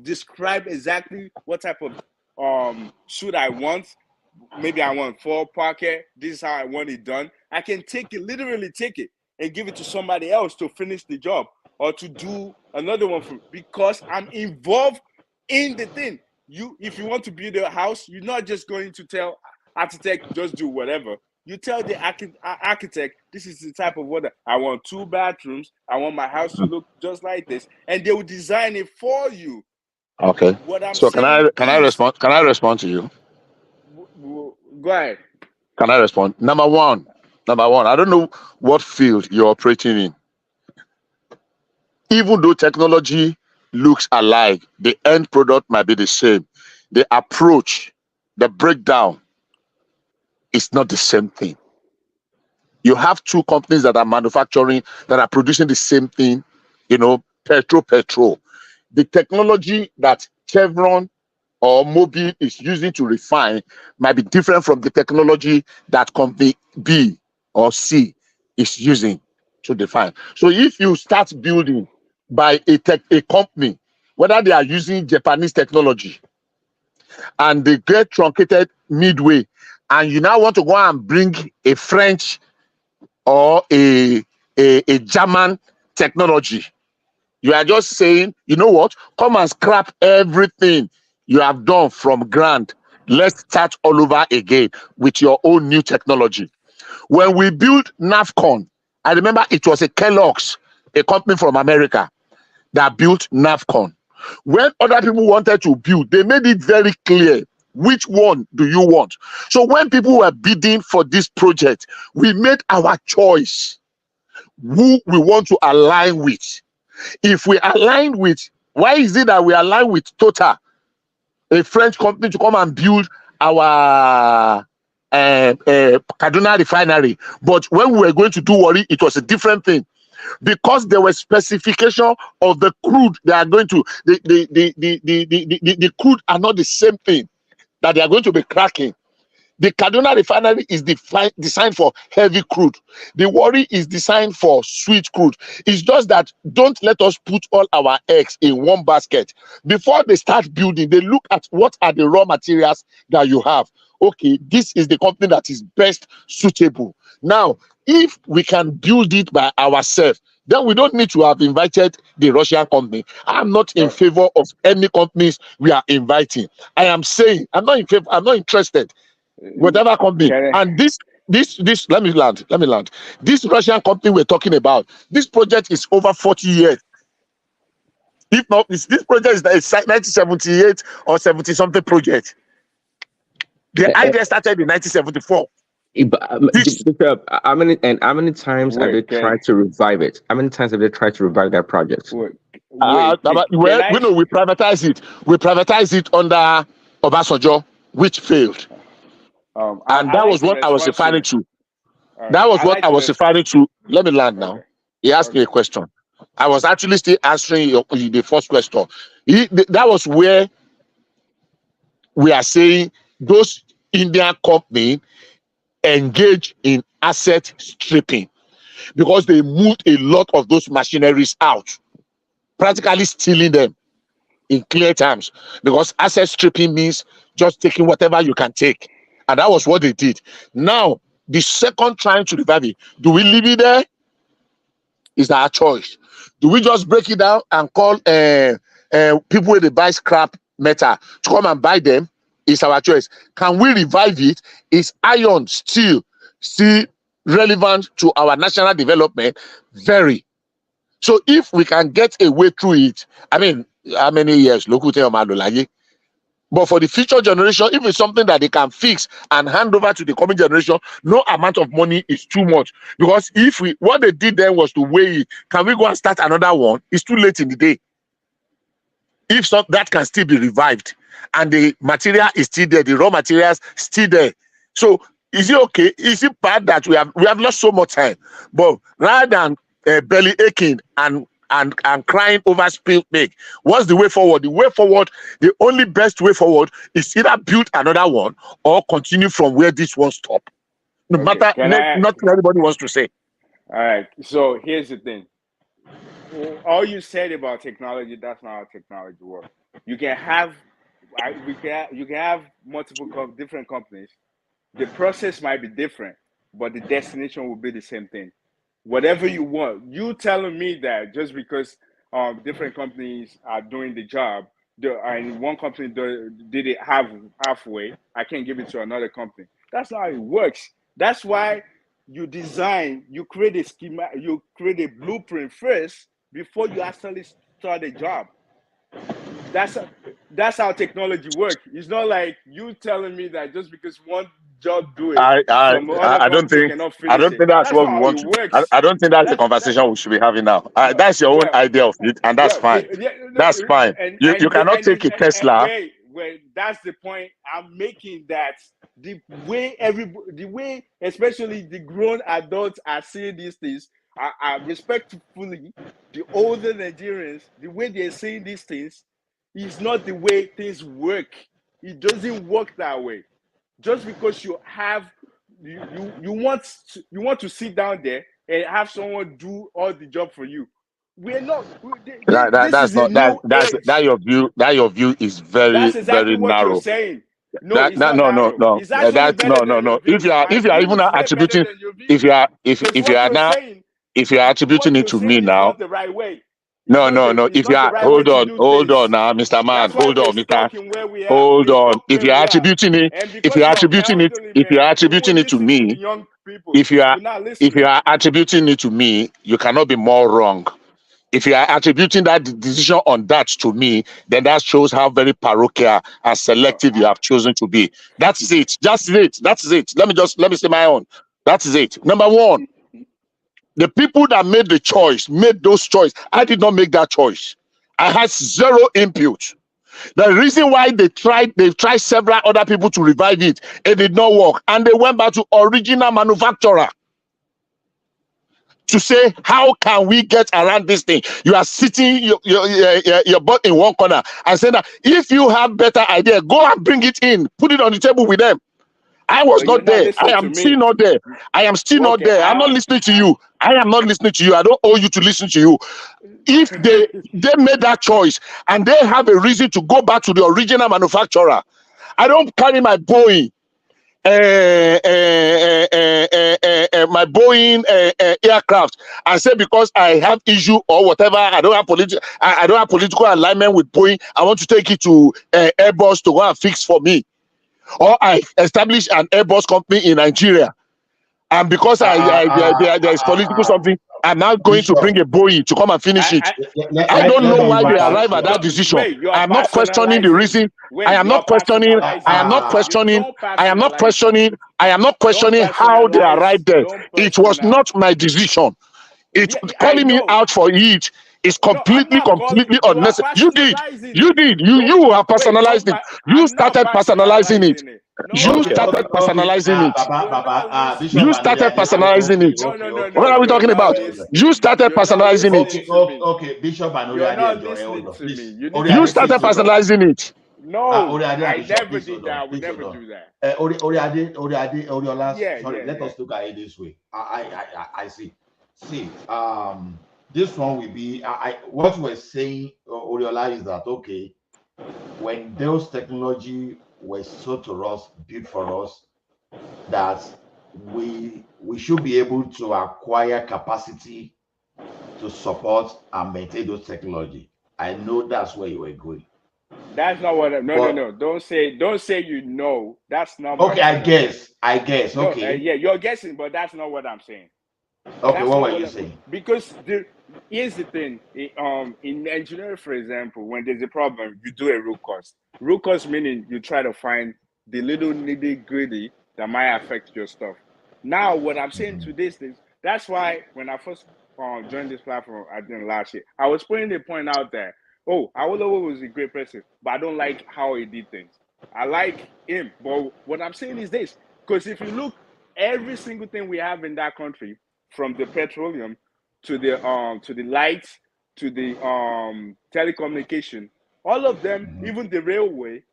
described exactly what type of suit I want. Maybe I want 4 pocket. This is how I want it done. I can literally take it and give it to somebody else to finish the job or to do another one for, because I'm involved in the thing. If you want to build a house, you're not just going to tell architect just do whatever. You tell the architect, this is the type of water I want. 2 bathrooms. I want my house to look just like this, and they will design it for you. Okay. What I'm So saying can I is, respond? Can I respond to you? go ahead. Can I respond? Number one. I don't know what field you're operating in. Even though technology looks alike, the end product might be the same. The approach, the breakdown is not the same thing. You have 2 companies that are manufacturing, that are producing the same thing, petrol. The technology that Chevron or Mobil is using to refine might be different from the technology that company B or C is using to define. So if you start building by a company, whether they are using Japanese technology and they get truncated midway, and you now want to go and bring a French or a German technology, you are just saying, you know what? Come and scrap everything you have done from ground. Let's start all over again with your own new technology. When we built NAVCON, I remember it was a Kellogg's, a company from America, that built NAVCON. When other people wanted to build, they made it very clear, which one do you want? So when people were bidding for this project, we made our choice who we want to align with. If we align with, why is it that we align with Total, a French company, to come and build our Kaduna refinery? But when we were going to do Warri, it was a different thing, because there was specification of the crude they are going to, the crude are not the same thing that they are going to be cracking. The Kaduna refinery is designed for heavy crude. The Warri is designed for sweet crude. It's just that don't let us put all our eggs in one basket. Before they start building, they look at what are the raw materials that you have. Okay, this is the company that is best suitable. Now, if we can build it by ourselves, then we don't need to have invited the Russian company. I'm not in favor of any companies we are inviting. I am saying I'm not in favor, I'm not interested. Whatever company. And this let me land. This Russian company we're talking about, this project is over 40 years. If not, this project is 1978 or 70 something project. The idea started in 1974. Bishop, how many times have they tried to revive it? How many times have they tried to revive that project? We privatize it. We privatized it under Obasanjo, which failed. And that was what I was referring to. That was what I was referring to. Let me land now. He asked me a question. I was actually still answering the first question. That was where we are saying those Indian companies engage in asset stripping, because they moved a lot of those machineries out, practically stealing them in clear terms, because asset stripping means just taking whatever you can take. And that was what they did. Now, the second trying to revive it, do we leave it there? Is our choice. Do we just break it down and call people where they buy scrap metal to come and buy them? Is our choice. Can we revive it? Is iron still relevant to our national development? Very. So if we can get a way through it, I mean, how many years? But for the future generation, if it's something that they can fix and hand over to the coming generation, no amount of money is too much. Because if what they did then was to weigh it, can we go and start another one? It's too late in the day. If so, that can still be revived, and the material is still there, the raw materials still there. So is it okay? Is it bad that we have lost so much time? But rather than belly aching and crying over spilled milk, what's the way forward? The way forward, the only best way forward is either build another one or continue from where this one stopped. No matter, nothing anybody wants to say. All right. So here's the thing. All you said about technology, that's not how technology works. You can have multiple different companies. The process might be different, but the destination will be the same thing. Whatever you want. You telling me that just because different companies are doing the job, and one company did it halfway, I can't give it to another company. That's not how it works. That's why you create a schema, you create a blueprint first before you actually start a job. That's how technology works. It's not like you telling me that just because one job do it, I don't think that's what we want to. I don't think that's the conversation we should be having now. That's your own idea of it, and that's fine. That's fine. You cannot take a Tesla. Wait, that's the point I'm making. That the way especially the grown adults are seeing these things, I respectfully, the older Nigerians, the way they're seeing these things is not the way things work. It doesn't work that way. Just because you want to sit down there and have someone do all the job for you. We're not. That your view is very, that's exactly very what narrow. You're saying. No, it's not narrow. No. It's actually better than your view. If you are even attributing, if you are attributing it to me now, not the right way. No. If you are, hold on now, Mr. Man, hold on, Mr. Hold on. If you are attributing it, if you are attributing it to me, if you are attributing it to me, you cannot be more wrong. If you are attributing that decision on that to me, then that shows how very parochial and selective you have chosen to be. That's it. That's it. Let me say my own. That is it. Number one. The people that made the choice, made those choices. I did not make that choice. I had zero input. The reason why they've tried several other people to revive it, it did not work. And they went back to original manufacturer to say, how can we get around this thing? You are sitting your butt in one corner and saying that if you have better idea, go and bring it in, put it on the table with them. I was not there. I am still not there. I am still not there. I'm not listening to you. I am not listening to you. I don't owe you to listen to you. If they made that choice and they have a reason to go back to the original manufacturer, I don't carry my Boeing, aircraft and say because I have issue or whatever, I don't have political alignment with Boeing. I want to take it to Airbus to go and fix for me. Or I establish an Airbus company in Nigeria, and because there is political something, I'm now going to bring a Boeing to come and finish it. I don't know why they arrive at that decision. I'm not questioning the reason. I am not questioning how they arrived there. It was not my decision. Calling me out for it is completely unnecessary. You have personalized it. You started personalizing it. You started personalizing it. You started personalizing it. What are we talking about? You started personalizing it. Okay, Bishop and You're not listening to me. You started personalizing it. No, I never did that. I would never do that. Oriola, sorry, let us look at it this way. I see. See, this one will be what we're saying, Oriola, is that okay, when those technology were sold to us, built for us, that we should be able to acquire capacity to support and maintain those technology. I know that's where you were going. That's not what. No. Don't say you know. That's not. Okay, I guess. Okay. Yeah, you're guessing, but that's not what I'm saying. Okay, That's what not were you what saying? because here's the thing. In engineering, for example, when there's a problem, you do a root cause. Root cause meaning you try to find the little nitty gritty that might affect your stuff. Now, what I'm saying to this is that's why when I first joined this platform, I did last year, I was putting the point out there. Oh, Awolowo was a great person, but I don't like how he did things. I like him, but what I'm saying is this: because if you look, every single thing we have in that country, from the petroleum to the lights to the telecommunication, all of them, even the railway,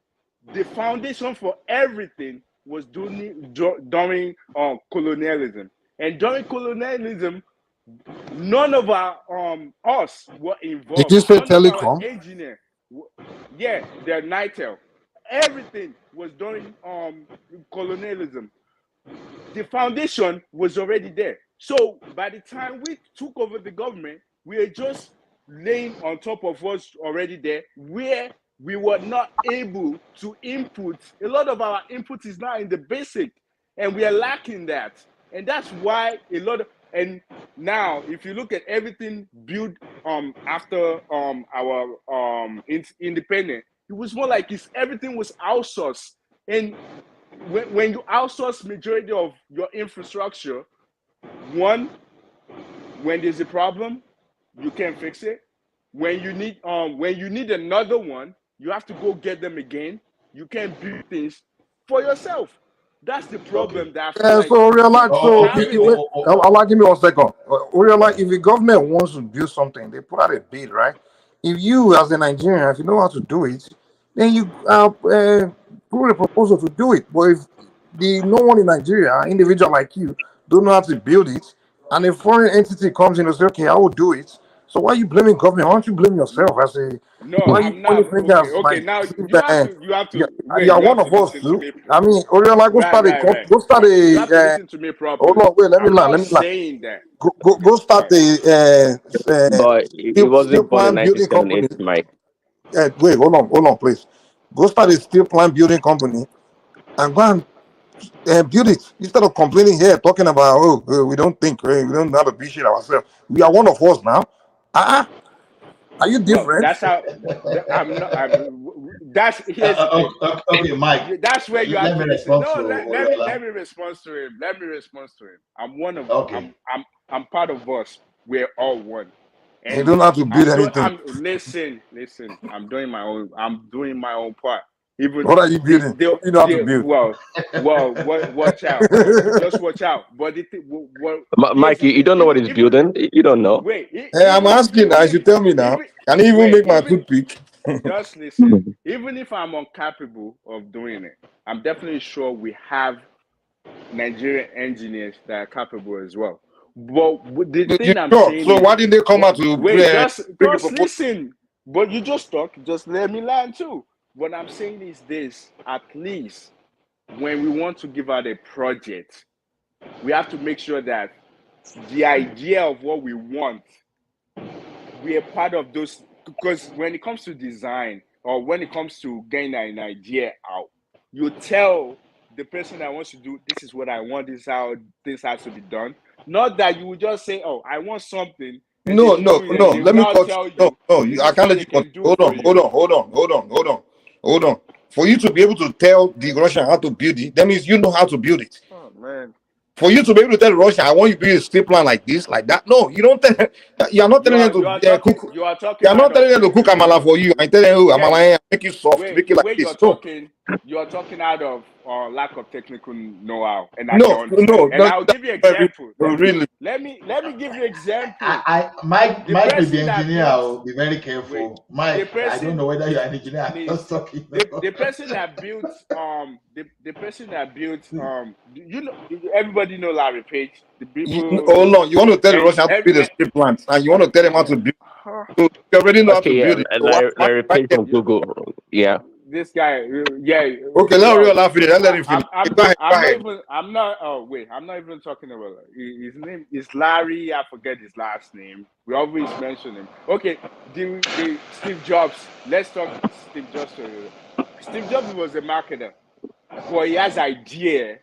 the foundation for everything was during colonialism. And during colonialism, none of our us were Did involved. you say None of our telecom? engineer, yeah, the NITEL, everything was during colonialism. The foundation was already there. So by the time we took over the government, we were just laying on top of what's already there, where we were not able to input. A lot of our input is now in the basic, and we are lacking that. And that's why a lot of, and now if you look at everything built after our independent, it was more like everything was outsourced. And when you outsource majority of your infrastructure, one, when there's a problem, you can't fix it. When you need another one, you have to go get them again. You can't build things for yourself. That's the problem that I feel like So realize. we So have in wait, it. allow give me 1 second. Realize if the government wants to build something, they put out a bid, right? If you, as a Nigerian, if you know how to do it, then you put a proposal to do it. But if the no one in Nigeria, individual like you, don't know how to build it, and a foreign entity comes in and says, "Okay, I will do it." So why are you blaming government? Why don't you blame yourself? As a No, why are you I'm pointing not. Okay, fingers okay. like Now if, you have to you wait. are You one have to of us listen to too? me. I mean, Oriola, Right, right, right. go start You have to a listen to me hold properly. on, wait, let me I'm land, not let me land. saying that. Go Okay, start But he steel wasn't born in plant building company. 1978, Mike. Wait, hold on, please. Go start a steel plant building company and go and build it instead of complaining here, talking about we don't think, we don't know how to build shit ourselves. We are one of us now. Are you Well, different? that's how. I'm not. That's here's the thing. Okay, Mike, That's where you have let to me listen. respond No, to let Oriola. me respond to him. Let me respond to him. I'm one of. Okay. I'm part of us. We're all one. And you And don't have to build anything. listen. I'm doing my own. I'm doing my own part. Even What are you building? What do you know how to build? watch out. Just watch out. But here's Mike, the you thing. don't know what he's building. You don't know. Wait. I'm asking. I should tell me now. Can you even make my toothpick? Just listen. Even if I'm incapable of doing it, I'm definitely sure we have Nigerian engineers that are capable as well. But the You thing I'm sure? saying So is, why didn't they come out to wait, bring a just proposal? listen. But you just talk. Just let me learn too. What I'm saying is this: at least when we want to give out a project, we have to make sure that the idea of what we want, we are part of those. Because when it comes to design or when it comes to getting an idea out, you tell the person that wants to do this is what I want, this is how this has to be done. Not that you would just say, "Oh, I want something," and they No, should do no, it, and no. they will Let me not cut. tell No, you no. this I is can't what let they you cut. can do Hold for on, hold you. on, hold on, hold on, hold on, hold on. For you to be able to tell the Russian how to build it, that means you know how to build it. Oh man, For you to be able to tell the Russian, I want you to build a steel plant like this, like that. No, you don't tell. You are not telling them to cook. you are You talking are out not of telling them to cook amala for you. I tell them, oh, yeah. amala, make it soft, Wait, make it the like way this. No, you're talking out of lack of technical know-how, and I can no, understand. no. And That's I'll give you very example. really. Let me give you example. Mike The Mike may be person that engineer. built Oh, be very wait, careful. the Mike, I don't person know whether you're an engineer. I'm please just talking. the person that built the person that built everybody know Larry Page, the people Hold on. You want to tell the and Russian how to build a steel plant, and you want to tell them how to build. So you already know how to Okay, yeah, build it. So why Larry Page from Google. Yeah. this guy, yeah. Okay, let Well, Rio laugh it. Let him finish. Go ahead. Go I'm not ahead. even. I'm not. Oh wait, I'm not even talking about his name. Is Larry. I forget his last name. We always mention him. Okay, the Steve Jobs. Let's talk Steve Jobs. Steve Jobs was a marketer, but he has idea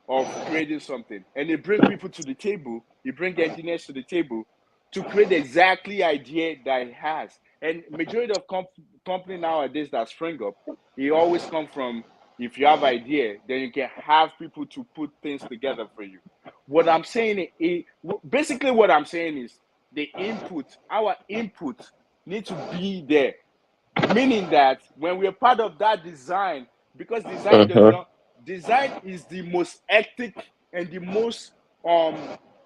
of creating something, and they bring people to the table. You bring engineers to the table to create exactly idea that he has. And majority of company nowadays that spring up, it always come from, if you have idea, then you can have people to put things together for you. What I'm saying is, basically what I'm saying is the our input need to be there. Meaning that when we're part of that design, because design is the most hectic and the most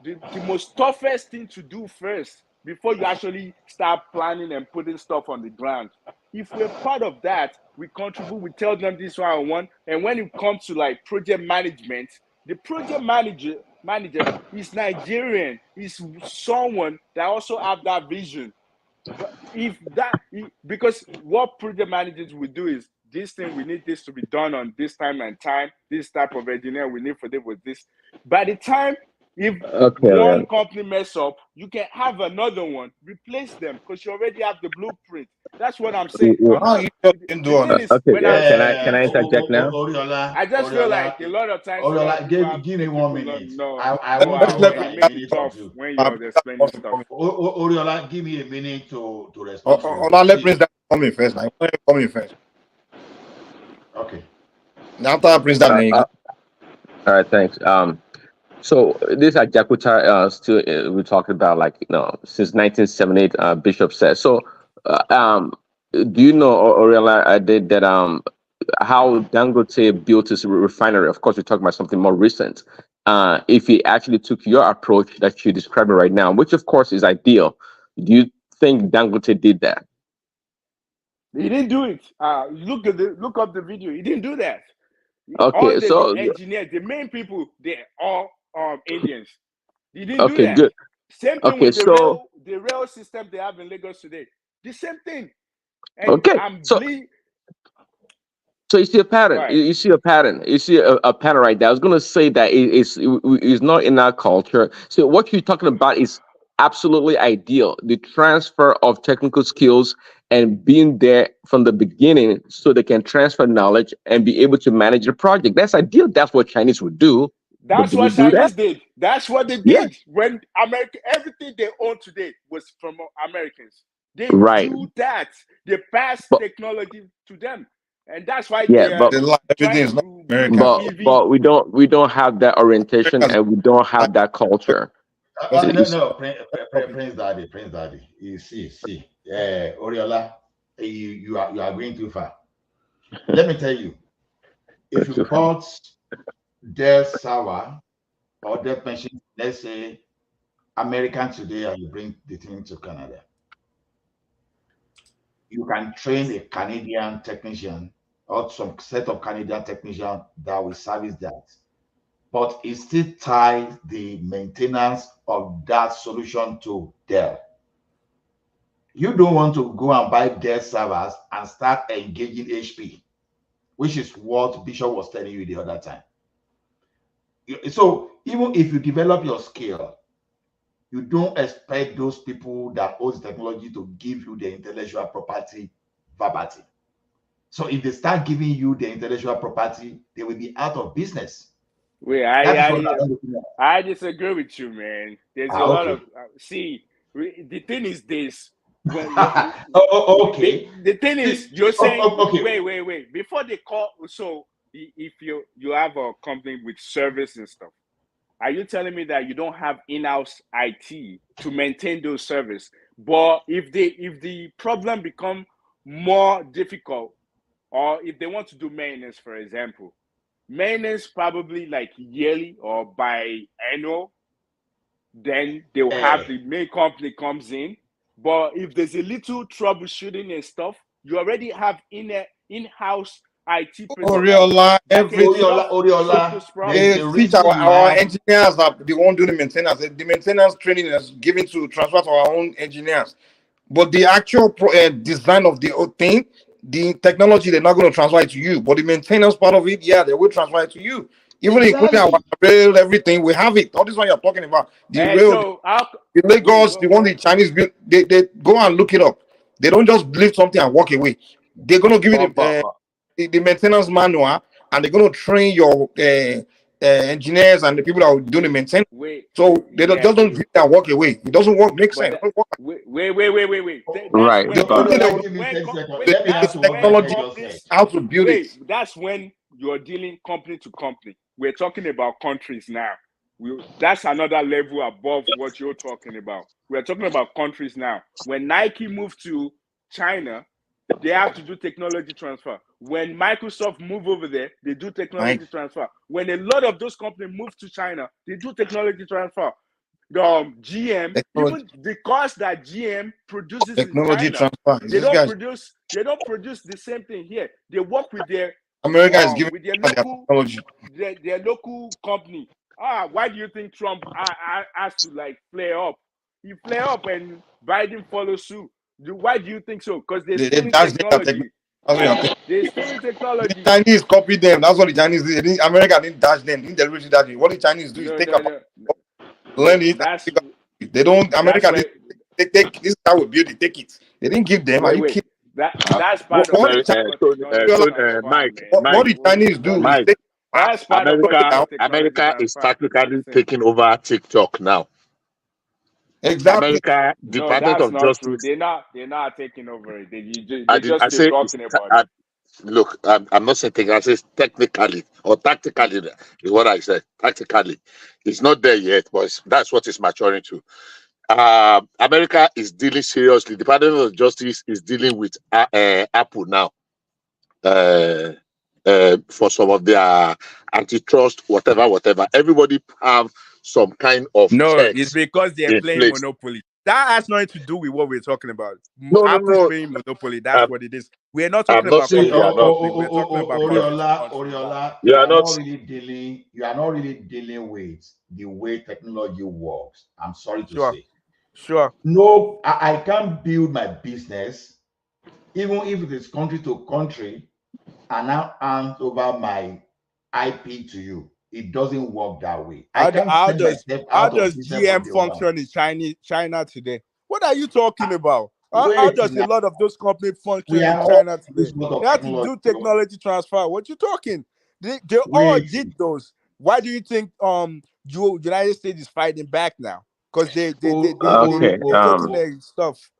the most toughest thing to do first before you actually start planning and putting stuff on the ground. If we're part of that, we contribute, we tell them this one I want, and when it comes to like project management, the project manager is Nigerian, is someone that also have that vision. But because what project managers will do is, this thing, we need this to be done on this time and time, this type of engineer we need for this with this. By the time, if one company mess up, you can have another one replace them because you already have the blueprint. That's what I'm saying. You can do on Can I interject now? I just feel like a lot of times give me 1 minute. it makes it tough when you're explaining stuff. Oriola, give me a minute to respond. Let Prince Dad come in first. Come in first. Okay. Now after Prince Dad, then you go. All right, thanks. So this Ajakuta still we're talking about, like, since 1978, Bishop said. So do you know, Oriela, I did that how Dangote built his refinery? Of course, we're talking about something more recent. If he actually took your approach that you're describing right now, which of course is ideal, do you think Dangote did that? He didn't do it. Look up the video. He didn't do that. Okay, all so the engineers, the main people, they're all Indians. He didn't do okay, that. good. Same thing Okay, with so the rail system they have in Lagos today. The same thing. And okay, so you see a pattern. Right. You see a pattern. You see a pattern right there. I was going to say that it's not in our culture. So what you're talking about is absolutely ideal. The transfer of technical skills and being there from the beginning so they can transfer knowledge and be able to manage a project. That's ideal. That's what Chinese would do. That's what Chinese did. That's what they did. Yeah. When everything they own today was from Americans. They do that. They pass technology to them. And that's why but we don't have that orientation and we don't have that culture. No, Prince Daddy. You see. Oriola, you are going too far. Let me tell you, if you bought their server or their machine, let's say American today, and you bring the thing to Canada, you can train a Canadian technician or some set of Canadian technicians that will service that. But it still ties the maintenance of that solution to Dell. You don't want to go and buy Dell servers and start engaging HP, which is what Bishop was telling you the other time. So even if you develop your skill, you don't expect those people that own technology to give you the intellectual property verbatim. So if they start giving you the intellectual property, they will be out of business. Wait, I disagree with you, man. There's a lot of the thing is this. Okay. The thing is, you're saying wait. Before they call, so if you have a company with service and stuff, are you telling me that you don't have in-house IT to maintain those servers? But if the problem become more difficult, or if they want to do maintenance, for example, maintenance probably like yearly or by annual, then they'll have the main company comes in. But if there's a little troubleshooting and stuff, you already have in-house IT person. Oriola, Oriola, teach our engineers that they won't do the maintenance. The maintenance training is given to transfer to our own engineers. But the actual design of the whole thing, the technology, they're not going to transfer it to you. But the maintenance part of it, yeah, they will transfer it to you. Even including our rail, everything, we have it. All this one you're talking about. The rail, the Lagos, the one the Chinese built, they go and look it up. They don't just lift something and walk away. They're going to give you the maintenance manual, and they're going to train your engineers and the people that will do the maintenance. Wait, So they yeah, just don't and walk away. It doesn't work. Make but sense. wait. That's Right. when But Give me 10 seconds. The Let me that's answer what when Michael technology, just said. companies how to build it. that's when you're dealing company to company. We're talking about countries now. That's another level above what you're talking about. We're talking about countries now. When Nike moved to China, they have to do technology transfer. When Microsoft move over there, they do technology transfer. When a lot of those companies move to China, they do technology transfer. GM, even the cars that GM produces Technology in China, transfer. they don't produce the same thing here. They work with their America is giving with their their local technology. their local company. Why do you think Trump has to like flare up? He flare up and Biden follows suit. Why do you think so? Because they're They stealing dash their technology. technology. They're stealing The technology. Chinese copy them. That's what the Chinese did. America didn't dash them. Didn't deliberately dash it. What the Chinese do is take about learn it. That's They don't. America where take this is how we build it. Take it. They didn't give them. Are you kidding? That's part of What the technology transfer, Mike, man. what the Chinese do is Mike, take That's part of the technology America is transfer. practically taking over TikTok now. Exactly. America, No, Department that's of not true. Justice. They're not taking over it. They I just still say talking about it. look, I'm not saying I say technically or tactically is what I said. Tactically, it's not there yet, but that's what it's maturing to. America is dealing seriously. Department of Justice is dealing with Apple now for some of their antitrust, whatever. Everybody have some kind of No, it's checks because they're in playing place. Monopoly. That has nothing to do with what we're talking about. No. Apple's playing Monopoly. That's what it is. We're not I'm talking not about saying country they are to not. country. We're talking about country to country. Oriola, You are not. you are not really dealing with the way technology works. I'm sorry to say. Sure. No, I can't build my business, even if it is country to country, and now hand over my IP to you. It doesn't work that way. I can't send myself out of does business GM from day one. function in China today? What are you talking about? How does a lot of those companies function in China today? They have to do technology transfer. What you talking? They all did those. Why do you think United States is fighting back now? Because they're taking their stuff.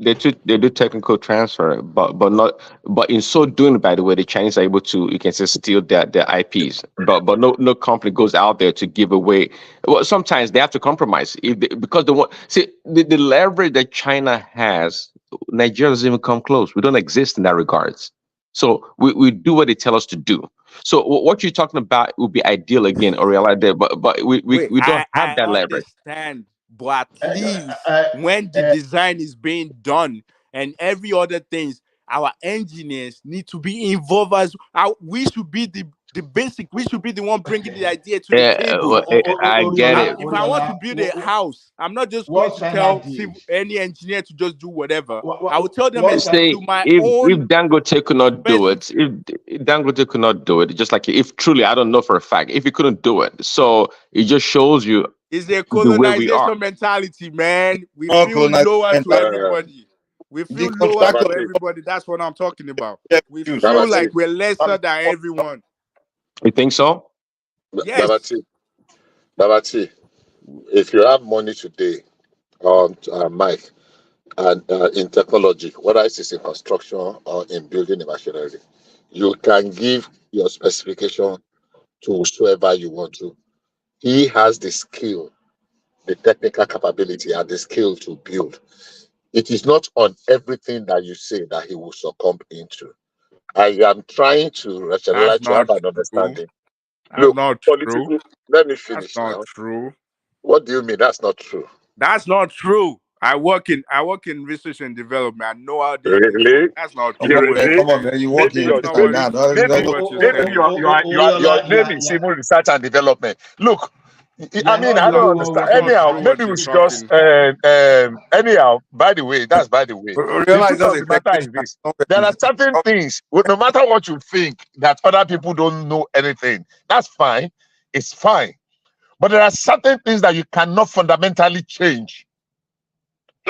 They do technical transfer, but in so doing, by the way, the Chinese are able to, you can say, steal their IPs. But no company goes out there to give away. Well, sometimes they have to compromise because they want the leverage that China has. Nigeria doesn't even come close. We don't exist in that regards. So we do what they tell us to do. So what you're talking about would be ideal again, Oriela, there, but we don't have that leverage. Understand, but at least when the design is being done and every other things, our engineers need to be involved as we should be the basic. We should be the one bringing the idea to the table. I get it. If I want to build a house, I'm not just going to tell any engineer to just do whatever. I will tell them Say to my if own. Dangote could not do it, if Dangote could not do it, just like if truly, I don't know for a fact, if he couldn't do it, so it just shows you It's a the way we are. colonization mentality, man. We feel lower to everybody. We feel lower to everybody. That's what I'm talking about. We feel like we're lesser than everyone. You think so? Yes. Babati, if you have money today on Mike and in technology, whether it is in construction or in building a machinery, you can give your specification to whoever you want to. He has the skill, the technical capability, and the skill to build. It is not on everything that you say that he will succumb into. I am trying to rationalize to have an understanding. That's not true. Let me finish That's not now. true. What do you mean that's not true? That's not true. I work in research and development. I know how these things Really? work. That's not true. Come on, man. You work in Maybe your name is even research and development. Look, I mean, I don't understand. Anyhow, maybe we should just anyhow. By the way, that's by the way. The truth of the matter is this: there are certain things, no matter what you think, that other people don't know anything. That's fine. It's fine. But there are certain things that you cannot fundamentally change.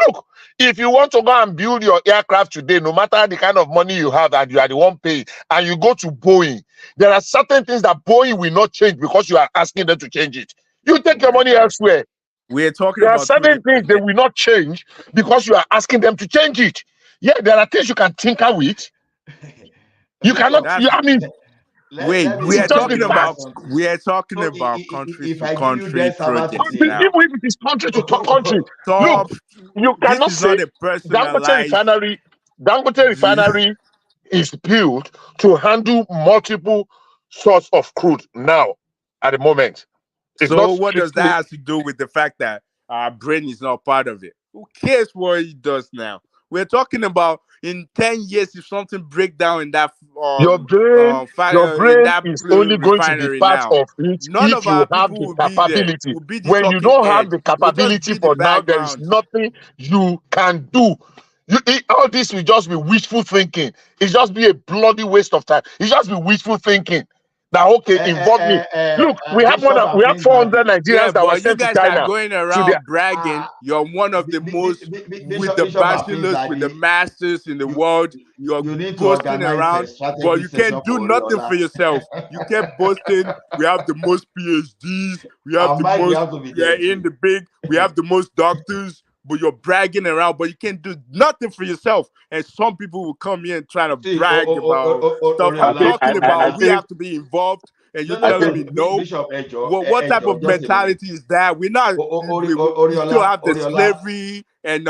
Look, if you want to go and build your aircraft today, no matter the kind of money you have and you are the one paying, and you go to Boeing, there are certain things that Boeing will not change because you are asking them to change it. You take your money elsewhere. We're talking There are about two certain things different they things. will not change because you are asking them to change it. Yeah, there are things you can tinker with. You cannot. That's I mean, wait. let me We are it's just the talking tell you about fact. something. we are talking So about countries if to I give you country that server projects Even today, now. if it is country to country, look, Stop. you This cannot is not say a personalized. Dangote refinery is built to handle multiple source of crude now at the moment. It's So not what does that strictly have to do with the fact that our brain is not part of it? Who cares what he does now? We're talking about in 10 years if something break down in that your brain. Your in brain that is only going to be refinery part now. of it None if of you our have people the will be there. capability. Will be the When you talking don't have head. the We'll just capability be the for now, there is background. nothing you can do. All this will just be wishful thinking. It's just be a bloody waste of time. It's just be wishful thinking. Now, okay, involve me. Look, Bishop and we have Prince 400 Daddy. Yeah, Nigerians that were but you sent to guys are China. going To the around bragging. You're one of the most with the Bishop and Prince bachelors, with the Daddy, masters in the world. You're you need to boasting organize a around, but strategy you session can't do for nothing for Oriola. yourself. You kept boasting. We have the most PhDs. We have And the Mike, you most. have to be We are there in too. the big. We have the most doctors. But you're bragging around, but you can't do nothing for yourself. And some people will come here and try to See, brag about stuff. I'm Oriola, talking I about we think have to be involved, and you're I telling think me no. Bishop Ejo, What type of just a minute. mentality is that? We're not. We still have the Oriola, slavery and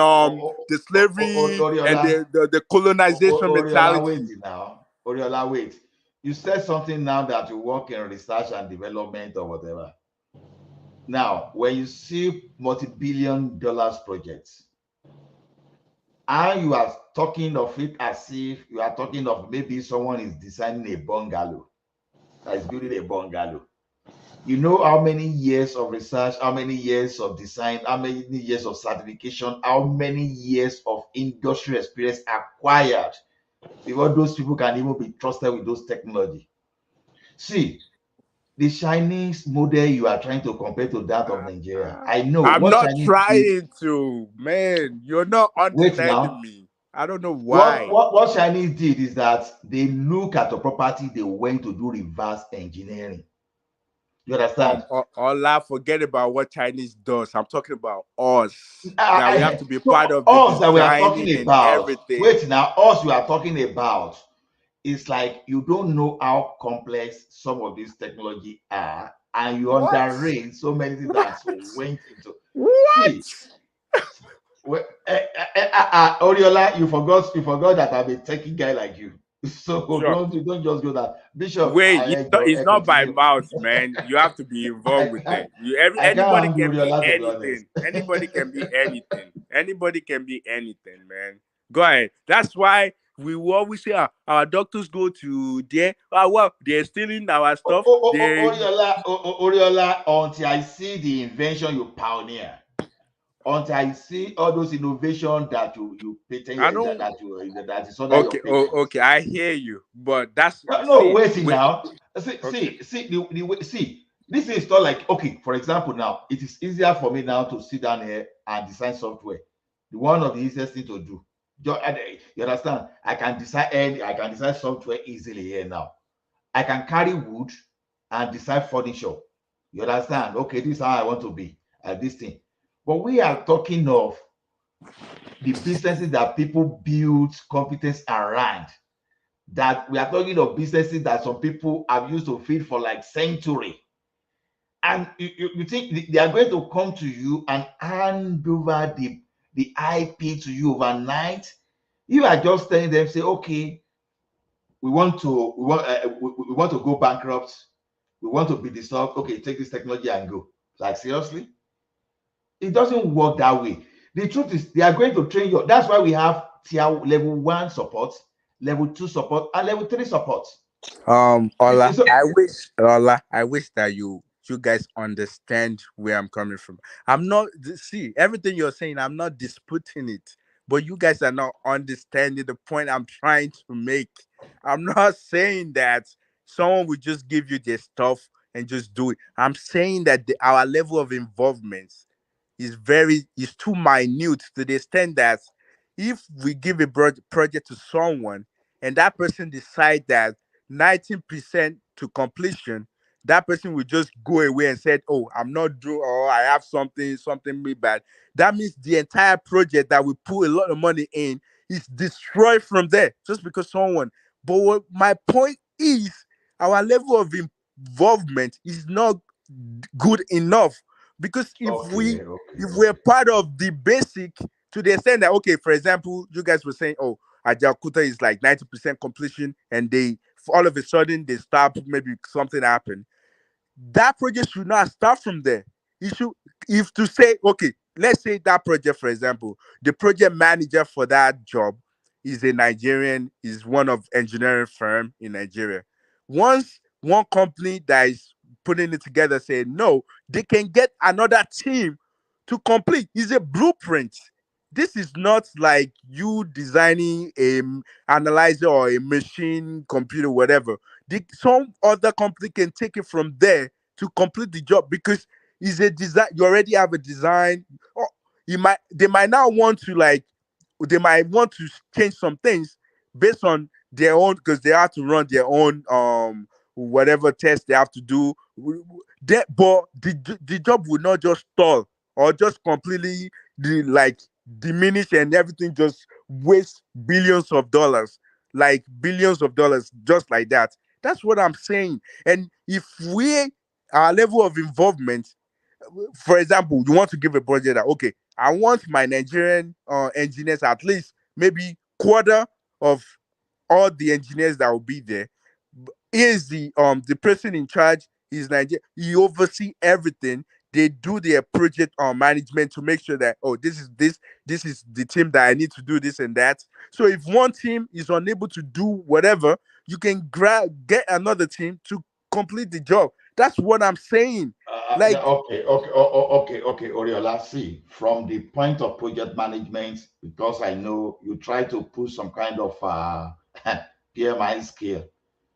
Oriola, the colonization Oriola, wait mentality. now. Oriola, wait. You said something now that you work in research and development or whatever. Now, when you see multi-billion dollars projects, and you are talking of it as if you are talking of maybe someone is designing a bungalow, that is building a bungalow. You know how many years of research, how many years of design, how many years of certification, how many years of industry experience acquired before those people can even be trusted with those technology. See, the Chinese model you are trying to compare to that of Nigeria. I know I'm what not Chinese did. trying to, man. You're not Wait understanding now. me. I don't know What, why. what what Chinese did is that they look at the property, they went to do reverse engineering. You understand? Ola, forget about what Chinese does. I'm talking about us. That we have I, to be part so of the us that we are designing talking and about, everything. wait now, us we are talking about, it's like you don't know how complex some of these technology are, and you What? underrate so many things What? that went into. What? See, Oriola, you forgot that I'm a techie guy like you. So Sure. don't just go that. Bishop, Wait, I it's not by continue. mouth, man. You have to be involved I with can't it. I Anybody can't handle can be Oriola, to be honest. anything. Anybody can be anything. Anybody can be anything, man. Go ahead. That's why we will always say our doctors go to there. Well, they're stealing our stuff. They Oriola, until I see the invention you pioneer, until I see all those innovations that you I patent, don't. that is under your Okay, patent. okay, I hear you, but that's No, see. waiting Wait, now. okay. See, this is not like, okay, for example, now it is easier for me now to sit down here and design software. The one of the easiest thing to do. You understand? I can design software easily here now. I can carry wood and design furniture. You understand? Okay, this is how I want to be at this thing. But we are talking of the businesses that people build competence around, that we are talking of businesses that some people have used to feed for like century, and you think they are going to come to you and hand over the IP to you overnight? You are just telling them, say, okay, we want to go bankrupt, we want to be dissolved, okay, take this technology and go. Like, seriously? It doesn't work that way. The truth is, they are going to train you. That's why we have tier level 1 support, level 2 support, and level 3 support. Ola, So, I wish that you guys understand where I'm coming from. I'm not see everything you're saying. I'm not disputing it, but you guys are not understanding the point I'm trying to make. I'm not saying that someone will just give you their stuff and just do it. I'm saying that our level of involvement is too minute to the extent that if we give a project to someone and that person decide that 90% to completion, that person will just go away and said, "Oh, I'm not doing, or I have something really bad." That means the entire project that we put a lot of money in is destroyed from there just because someone. But my point is, our level of involvement is not good enough, because Okay, if we're part of the basic, to the extent that, okay, for example, you guys were saying, oh, Ajakuta is like 90% completion, and they all of a sudden they stop, maybe something happened. That project should not start from there. It should, if to say, okay, let's say that project, for example, the project manager for that job is a Nigerian, is one of engineering firm in Nigeria. Once one company that is putting it together say no, they can get another team to complete. It's a blueprint. This is not like you designing a analyzer or a machine computer, whatever. Some other company can take it from there to complete the job, because it's a design. You already have a design. Or they might not want to, like, they might want to change some things based on their own, because they have to run their own whatever test they have to do. But the job would not just stall or just completely like diminish, and everything just waste billions of dollars just like that. That's what I'm saying. And if our level of involvement, for example, you want to give a project that, okay, I want my Nigerian engineers, at least maybe quarter of all the engineers that will be there. Is the person in charge is Nigeria. He oversee everything. They do their project management to make sure that, oh, this is the team that I need to do this and that. So if one team is unable to do whatever, you can get another team to complete the job. That's what I'm saying. Like, okay, Oriola. See, from the point of project management, because I know you try to put some kind of PMI scale.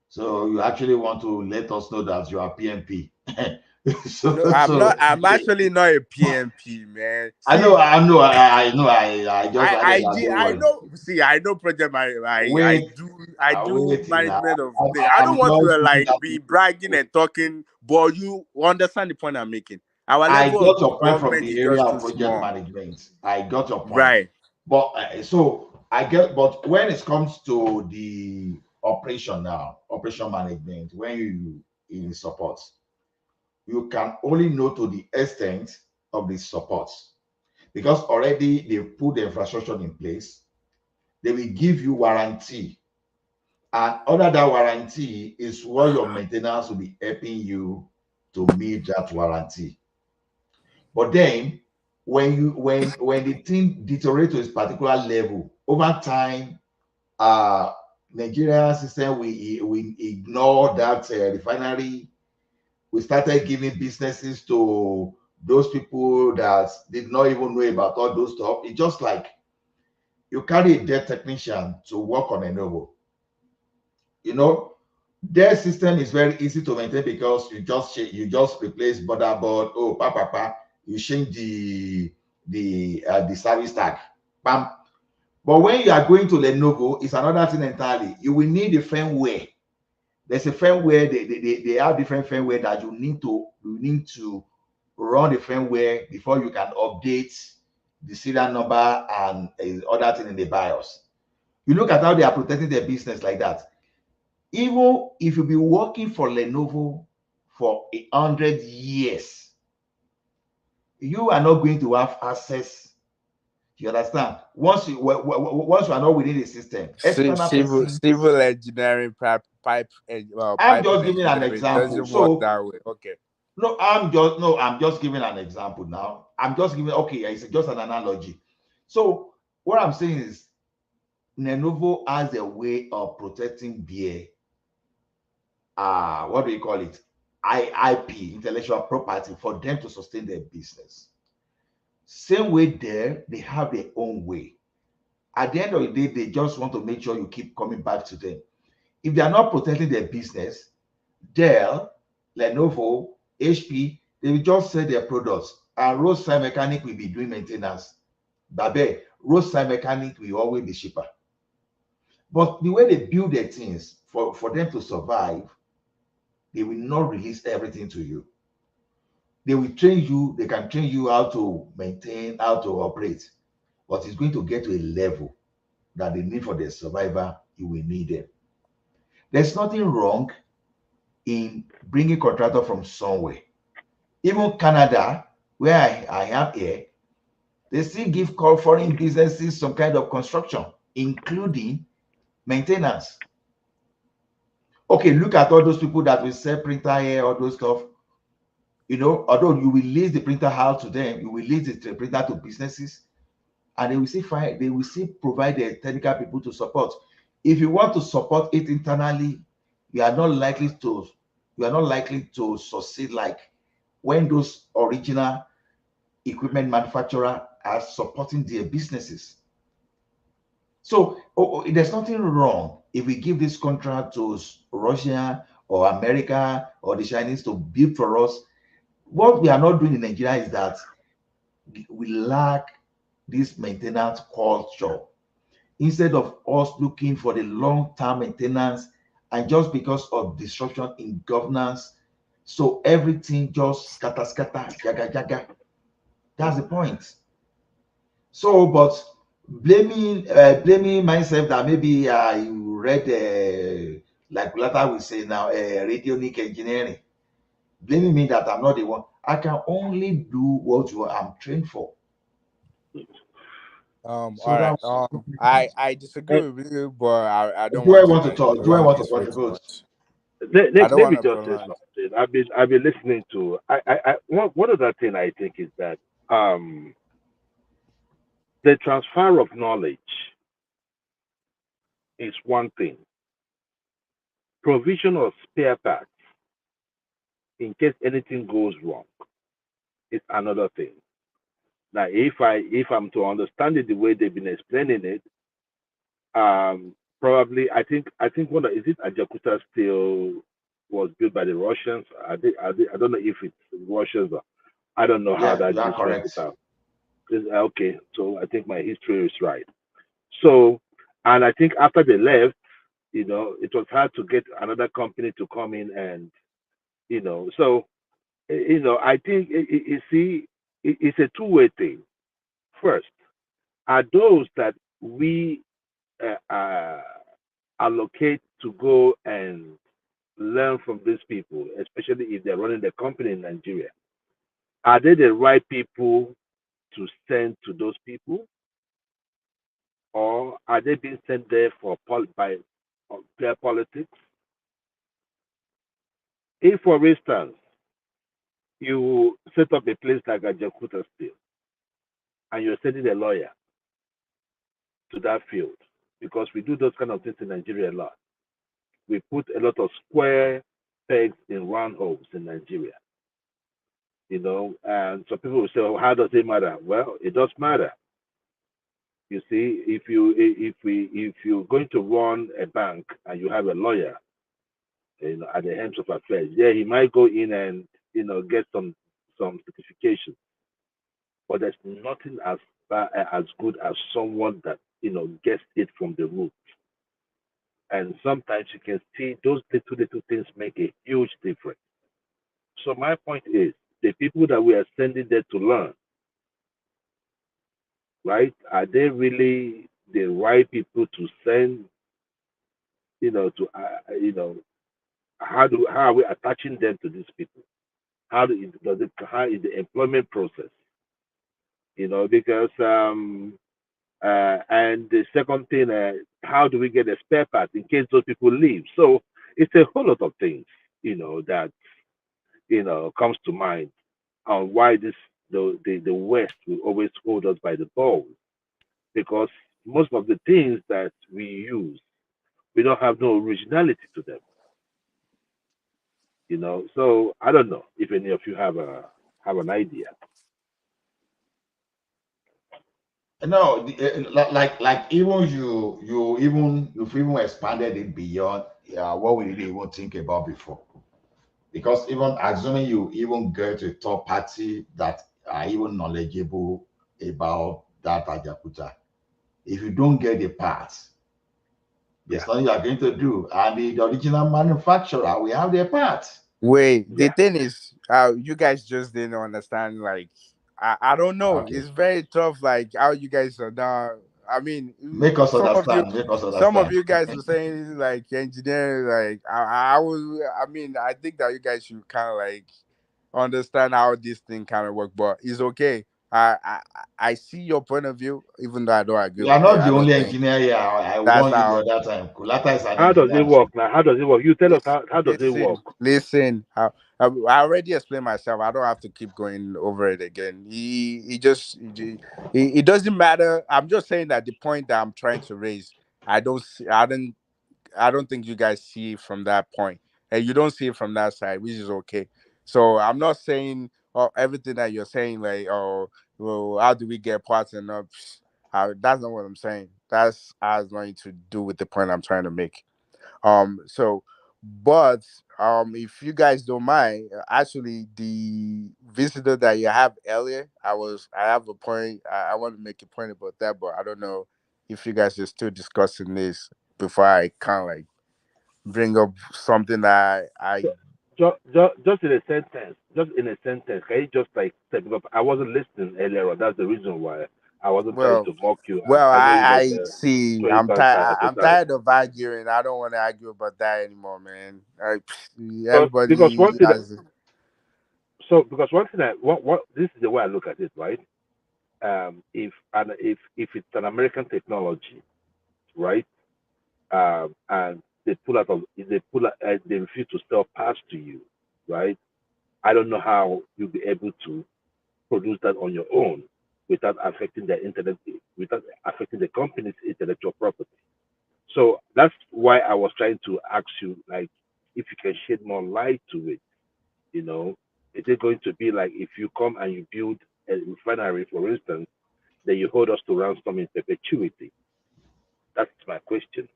So you actually want to let us know that you are PMP. no, I'm not. So I'm actually not a PMP, man. I See, know, I just, don't I worry. know. See, I know project management. Wait, I do waiting now. management of things. I I'm don't want just to giving like be bragging and talking, but you understand the point I'm making. Our I level of got your point from involvement the is area just of too project small. management. I got your point. Right. But so I get, but when it comes to the operation now, operation management, when you in support, you can only know to the extent of the support, because already they put the infrastructure in place. They will give you warranty, and under that warranty is what your maintenance will be helping you to meet that warranty. But then when the thing deteriorates to a particular level over time, uh Nigerian system, we ignore that refinery. We started giving businesses to those people that did not even know about all those stuff. It's just like you carry a dead technician to work on a novel. You know, their system is very easy to maintain because you just replace motherboard. Oh, papa, you change the service tag. Bam. But when you are going to Lenovo, it's another thing entirely. You will need a firmware. There's a firmware. They have different firmware that you need to run the firmware before you can update the serial number and other thing in the BIOS. You look at how they are protecting their business like that. Even if you be working for Lenovo for 100 years, you are not going to have access. You understand? Once you are not within the system, external person. Civil engineering, I'm piping just giving an engineering example. doesn't work So that way. Okay. I'm just giving an example now. I'm just giving, okay, it's just an analogy. So what I'm saying is Lenovo has a way of protecting their what do you call it? IP, intellectual property, for them to sustain their business. Same way there, they have their own way. At the end of the day, they just want to make sure you keep coming back to them. If they are not protecting their business, Dell, Lenovo, HP, they will just sell their products. and roadside mechanic will be doing maintenance. Babe, roadside mechanic will always be cheaper. But the way they build their things for them to survive, they will not release everything to you. They will train you, they can train you how to maintain, how to operate, but it's going to get to a level that they need for their survival, you will need them. There's nothing wrong in bringing contractor from somewhere. Even Canada, where I am here, they still give foreign businesses some kind of construction, including maintenance. Okay, look at all those people that will sell printer here, all those stuff. You know, although you will lease the printer out to them, you will lease the printer to businesses, and they will still find, they will still provide the technical people to support. If you want to support it internally, you are not likely to succeed like when those original equipment manufacturer are supporting their businesses. So there's nothing wrong if we give this contract to Russia or America or the Chinese to build for us. What we are not doing in Nigeria is that we lack this maintenance culture. Instead of us looking for the long-term maintenance, and just because of disruption in governance, so everything just scatter, jaga. That's the point. So, but blaming myself that maybe I read like Lata will say now, radionic engineering, blaming me that I'm not the one. I can only do what I'm trained for. All So right. that I disagree with you, but I don't do I want to want to like talk? Do I prolong want to this way too contribute? much. I don't Let want me to just say prolong. something. I've been listening to. One other thing I think is that the transfer of knowledge is one thing. Provision of spare parts in case anything goes wrong is another thing. Now, if I'm to understand it the way they've been explaining it, probably I think one is it Ajakuta Steel was built by the Russians. I don't know if it's Russians or I don't know how Yeah, that you are this went correct. about. Okay, so I think my history is right. So, and I think after they left, it was hard to get another company to come in and, so, I think, you see, it's a two-way thing. First, are those that we allocate to go and learn from these people, especially if they're running the company in Nigeria, are they the right people to send to those people? Or are they being sent there by their politics? If, for instance, you set up a place like a Jakuta Steel and you're sending a lawyer to that field, because we do those kind of things in Nigeria a lot. We put a lot of square pegs in round holes in Nigeria. And some people will say, "Oh, how does it matter?" Well, it does matter. You see, if you're going to run a bank and you have a lawyer, at the helm of affairs, yeah, he might go in and get some certification, but there's nothing as good as someone that gets it from the root. And sometimes you can see those little things make a huge difference. So my point is, the people that we are sending there to learn, right? Are they really the right people to send? How are we attaching them to these people? How is the employment process? Because and the second thing, how do we get a spare part in case those people leave? So it's a whole lot of things, that comes to mind on why the West will always hold us by the balls, because most of the things that we use, we don't have no originality to them. So I don't know if any of you have an idea. No, like even you've even expanded it beyond what we didn't even think about before. Because even assuming you even get a third party that are even knowledgeable about that Ajakuta. If you don't get the parts, there's nothing you are going to do. And the original manufacturer, we have their parts. Wait, the thing is, you guys just didn't understand. Like, I don't know. Okay. It's very tough. Like how you guys are now. I mean, Make us some of you, understand. Make us some of understand. you guys were saying like engineering. Like I was. I mean, I think that you guys should kind of like understand how this thing kind of work. But it's okay. I see your point of view, even though I don't agree You are with it. not the I don't only think engineer here. I that's warned you the how. other time. Kulata is an How does it engineer work too. now? How does it work? You tell us how does it Listen, work? listen. I already explained myself. I don't have to keep going over it again. It doesn't matter. I'm just saying that the point that I'm trying to raise, I don't think you guys see it from that point, and you don't see it from that side, which is okay. So I'm not saying everything that you're saying, like, oh, well, how do we get parts and that's not what I'm saying. That's has nothing to do with the point I'm trying to make. So, but if you guys don't mind, actually, the visitor that you have earlier, I have a point. I want to make a point about that, but I don't know if you guys are still discussing this before I kind of like bring up something that I Just in a sentence, can you just like step it up? I wasn't listening earlier on. That's the reason why I wasn't trying well, to mock you. well, I know you just I see. throw it on the I'm side. tired of arguing. I don't want to argue about that anymore, man. Because Everybody one thing has. because one thing what this is the way I look at it, right? If it's an American technology, right? And they refuse to sell parts to you, right? I don't know how you'll be able to produce that on your own without affecting without affecting the company's intellectual property. So that's why I was trying to ask you, like, if you can shed more light to it. You know, is it going to be like if you come and you build a refinery, for instance, then you hold us to ransom in perpetuity? That's my question.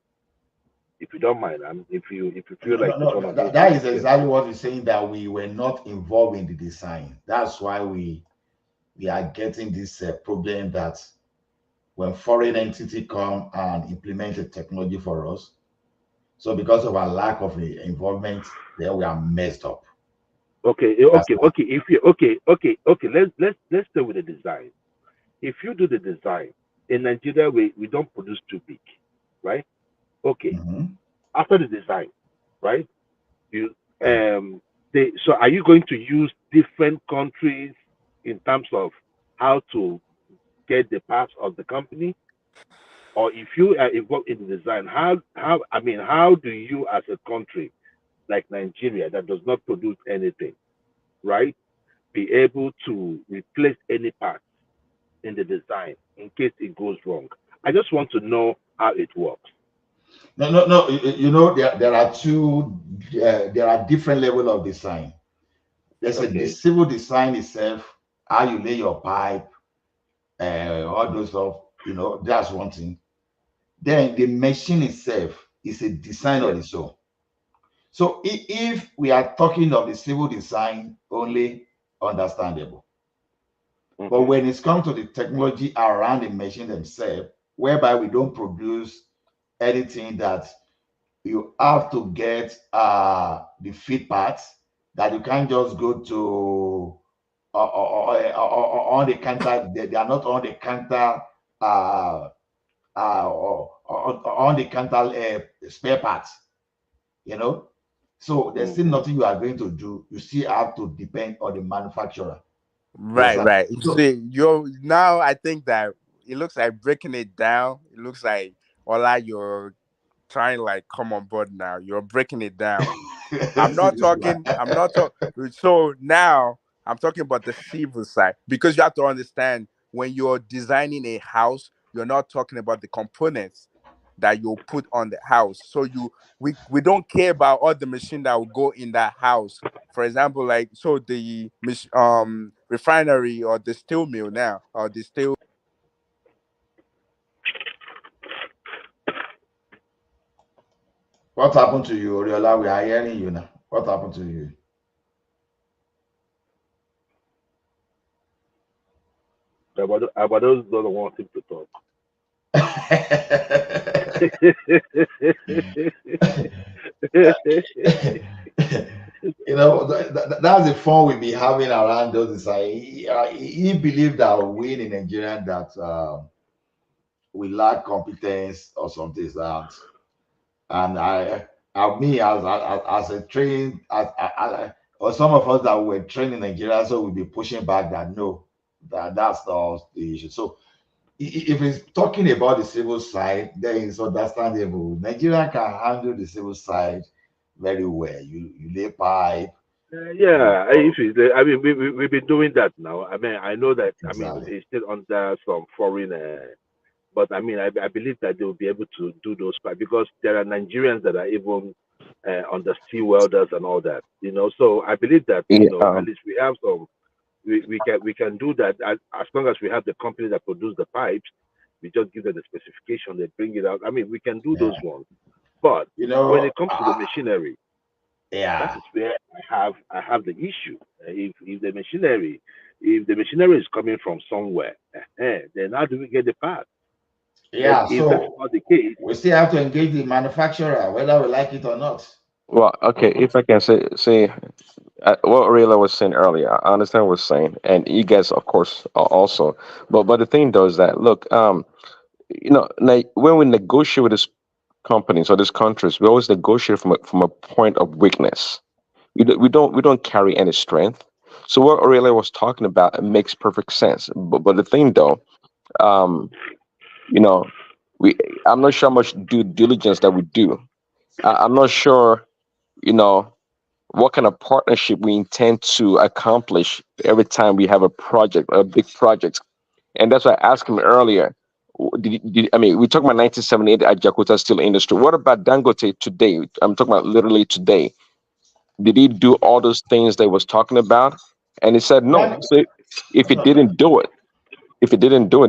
If you don't mind, if you feel No, like no, it's no. one of those That things, is yes. exactly what he's saying, that we were not involved in the design. That's why we are getting this problem that when foreign entity come and implement a technology for us, so because of our lack of involvement, then we are messed up. That's why. If you okay. Let's stay with the design. If you do the design in Nigeria, we don't produce too big, right? Okay. Mhm. After the design, right? You Yeah. so are you going to use different countries in terms of how to get the parts of the company? Or if you are involved in the design, how do you as a country like Nigeria that does not produce anything, right, be able to replace any part in the design in case it goes wrong? I just want to know how it works. No, no, no. You know, there are two. There are different level of design. There's the Okay. civil design itself, how you lay your pipe, all those stuff. You know, that's one thing. Then the machine itself is a design on Yes. its own. So if we are talking of the civil design only, understandable. But Mm-hmm. when it's come to the technology around the machine themselves, whereby we don't produce anything, that you have to get the feed parts, that you can't just go to on the counter. They are not on the counter on the counter spare parts, you know. So there's still Mm-hmm. nothing you are going to do. You still have to depend on the manufacturer. You Right, understand? right. You So see, you're now. I think that it looks like breaking it down. It looks like Ola, you're trying to like come on board now. You're breaking it down. I'm not this man. talking. I'm not talking. So now I'm talking about the civil side, because you have to understand, when you're designing a house, you're not talking about the components that you put on the house. So we don't care about all the machine that will go in that house. For example, like, so the refinery or the steel mill now, or the steel. What happened to you, Oriola? We are hearing you now. What happened to you? Those don't want him to talk. That's the fun we be having around those. He believed that we in Nigeria that we lack competence or something like that. And me as a trained or some of us that were trained in Nigeria, so we'll be pushing back that no, that's not the issue. So if it's talking about the civil side, then it's understandable. Nigeria can handle the civil side very well. You lay pipe. Yeah, if it's, I mean, we've been doing that now. I mean, I know that. I mean, Exactly. it's still under some foreign, but I mean, I believe that they will be able to do those parts because there are Nigerians that are even under steel welders and all that. So I believe that Yeah, at least we have some. We can do that as long as we have the company that produce the pipes. We just give them the specification, they bring it out. I mean, we can do those Yeah. ones. But when it comes to the Yeah. machinery, that is where I have the issue. If the machinery is coming from somewhere, then how do we get the part? And Yeah, if that's so not the case, we still have to engage the manufacturer, whether we like it or not. well, okay, if I can say what Rayla was saying earlier, I understand what was saying, and you guys, of course, also. But the thing though is that look, when we negotiate with these companies or these countries, we always negotiate from a point of weakness. We don't carry any strength. So what Aurelia was talking about, it makes perfect sense. But the thing though, um, you know, we I'm not sure how much due diligence that we do. I'm not sure, you know, what kind of partnership we intend to accomplish every time we have a project, a big project. And that's why I asked him earlier. I mean, we talked about 1978 at Jakarta Steel Industry. What about Dangote today? I'm talking about literally today. Did he do all those things they was talking about? And he said no. Dan, So if no, he no, didn't do it,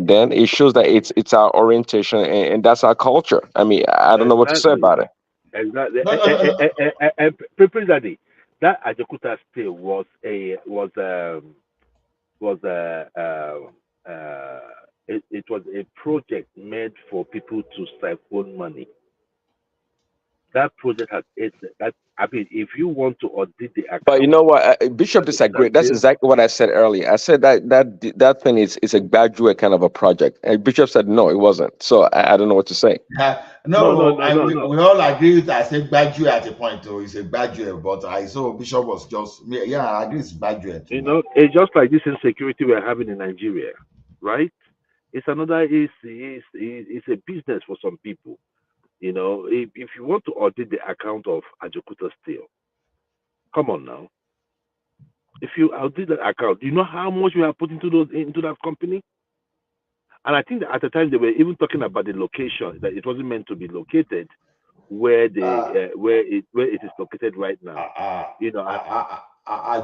then it shows that it's our orientation and that's our culture. I mean, I don't know what to say exactly, about it. exactly. no, no, no, no. Precisely, that Ajakuta still was it was a project made for people to siphon money. That project has it. That I mean, if you want to audit the But you account know what, of Bishop Ajakuta disagreed. That's still, exactly what I said earlier. I said that thing is a graduate kind of a project, and Bishop said no, it wasn't. So I don't know what to say. no, no, No, no, no, no. we all agree with I say graduate at a point, though. It's a graduate, but I saw Bishop was just, yeah, I agree it's graduate too now. It's just like this insecurity we're having in Nigeria, right? It's another it's a business for some people. If you want to audit the account of Ajokuta Steel, come on now. If you audit that account, do you know how much we have put into that company? And I think that at the time they were even talking about the location that it wasn't meant to be located where Uh, it is located right now.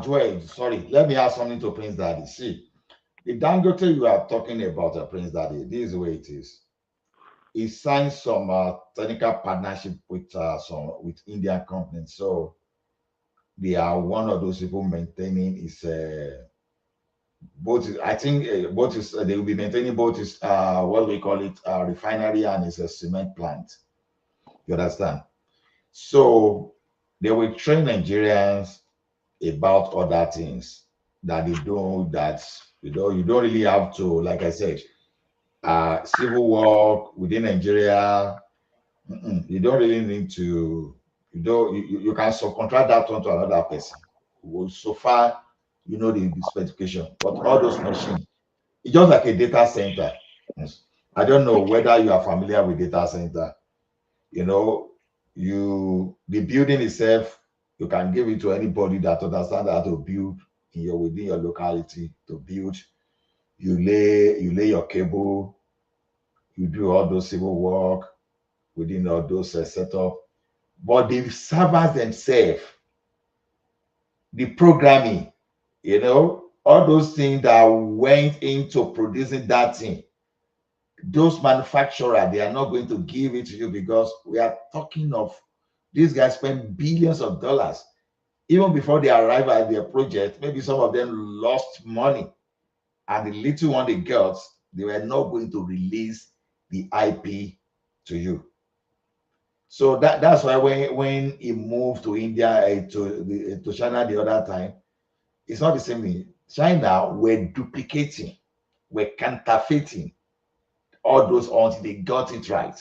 Joel, sorry, let me ask something to Prince Daddy. See, the Dangote you are talking about, Prince Daddy, this is the way it is. He signed some technical partnership with Indian companies, so they are one of those people maintaining his both. I think both is they will be maintaining both his what we call it refinery and his cement plant. You understand? So they will train Nigerians about other things that they don't that you don't really have to, like I said, civil work within Nigeria. You don't really need to you can subcontract that one to another person. Well, so far you know the specification, but all those machines, it's just like a data center. Yes. I don't know whether you are familiar with data center. You know, the building itself, you can give it to anybody that understands how to build within your locality to build. You lay your cable, you do all those civil work within all those setup. But the servers themselves, the programming, all those things that went into producing that thing, those manufacturers, they are not going to give it to you because we are talking of these guys spend billions of dollars. Even before they arrive at their project, maybe some of them lost money and the little one they got, they were not going to release the IP to you. So that's why when he moved to India to China the other time, it's not the same thing. China were duplicating, were counterfeiting all those until they got it right.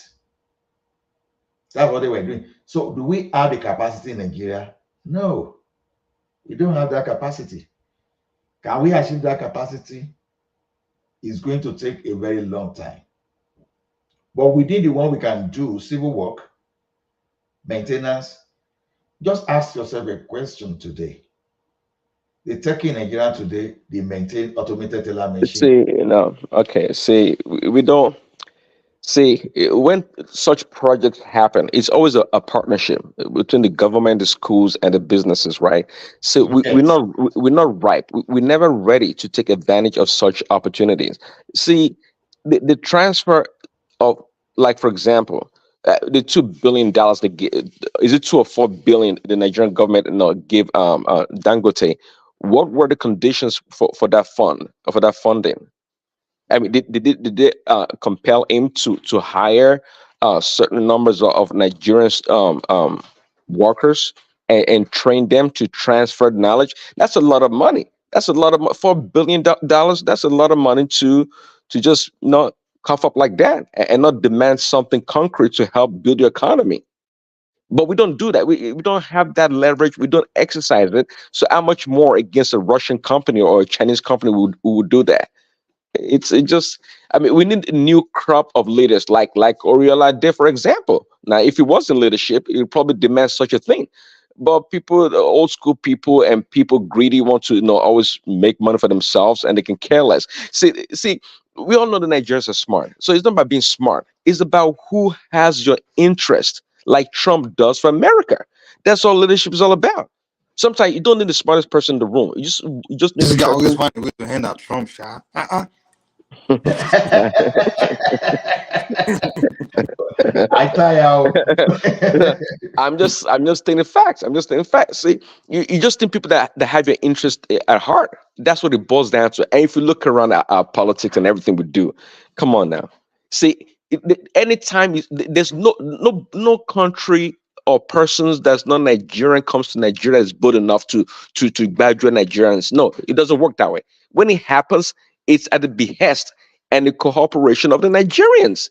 That's what they were doing. So do we have the capacity in Nigeria? No, we don't have that capacity. Can we achieve that capacity? It's going to take a very long time. But within the one we can do, civil work, maintenance, just ask yourself a question today. The tech in Nigeria today, they maintain automated teller machine. Okay. See, we don't. See, when such projects happen, it's always a partnership between the government, the schools, and the businesses, right? So we're not ripe. We're never ready to take advantage of such opportunities. See, the transfer of, like for example, the $2 billion they give, is it 2 or 4 billion the Nigerian government give Dangote? What were the conditions for that funding? I mean, did they compel him to hire certain numbers of Nigerian workers and train them to transfer knowledge? That's a lot of money. That's a lot of $4 billion. That's a lot of money to just not cough up like that and not demand something concrete to help build your economy. But we don't do that. We don't have that leverage. We don't exercise it. So how much more against a Russian company or a Chinese company would do that? It just, I mean, we need a new crop of leaders like Oriola did, for example. Now, if he was in leadership, he would probably demand such a thing. But people, the old school people and people greedy want to always make money for themselves and they can care less. See, we all know the Nigerians are smart. So it's not about being smart. It's about who has your interest, like Trump does for America. That's all leadership is all about. Sometimes you don't need the smartest person in the room. You just need This the guy always person. find a way to hand out Trump shot. I tell you. I'm just stating facts. I'm just stating facts. See, you just think people that have your interest at heart. That's what it boils down to. And if you look around at our politics and everything we do, come on now. See, anytime there's no country or persons that's not Nigerian comes to Nigeria is good enough to graduate Nigerians. No, it doesn't work that way. When it happens, it's at the behest and the cooperation of the Nigerians.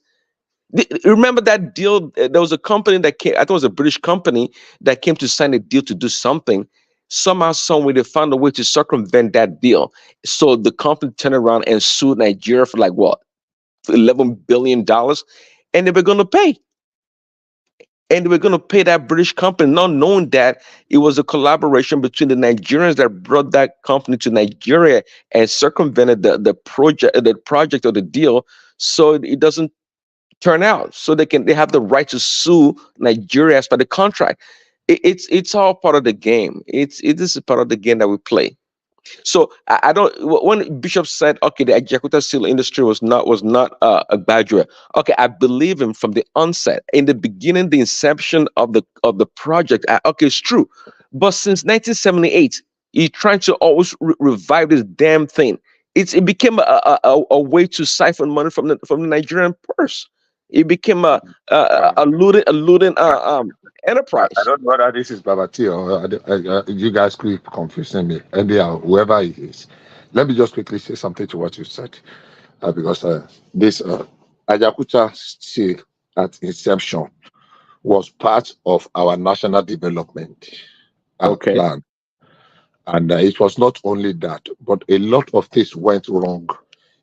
Remember that deal? There was a company that came, I think it was a British company that came to sign a deal to do something. Somehow, someway, they found a way to circumvent that deal. So the company turned around and sued Nigeria for like what, $11 billion, and they were going to pay. And they were going to pay that British company, not knowing that it was a collaboration between the Nigerians that brought that company to Nigeria and circumvented the project or the deal, so it doesn't turn out, so they have the right to sue Nigeria as per the contract. It's all part of the game. It is part of the game that we play. So I don't. When Bishop said, "Okay, the Ajakuta steel industry was not a graduate," okay, I believe him from the onset. In the beginning, the inception of the project, okay, it's true. But since 1978, he's trying to always revive this damn thing. It became a way to siphon money from the Nigerian purse. It became a looting enterprise. I don't know whether this is Babati or you guys keep confusing me. Anyhow, whoever it is, let me just quickly say something to what you said, because this Ajakuta Steel at inception was part of our national development plan, and it was not only that, but a lot of things went wrong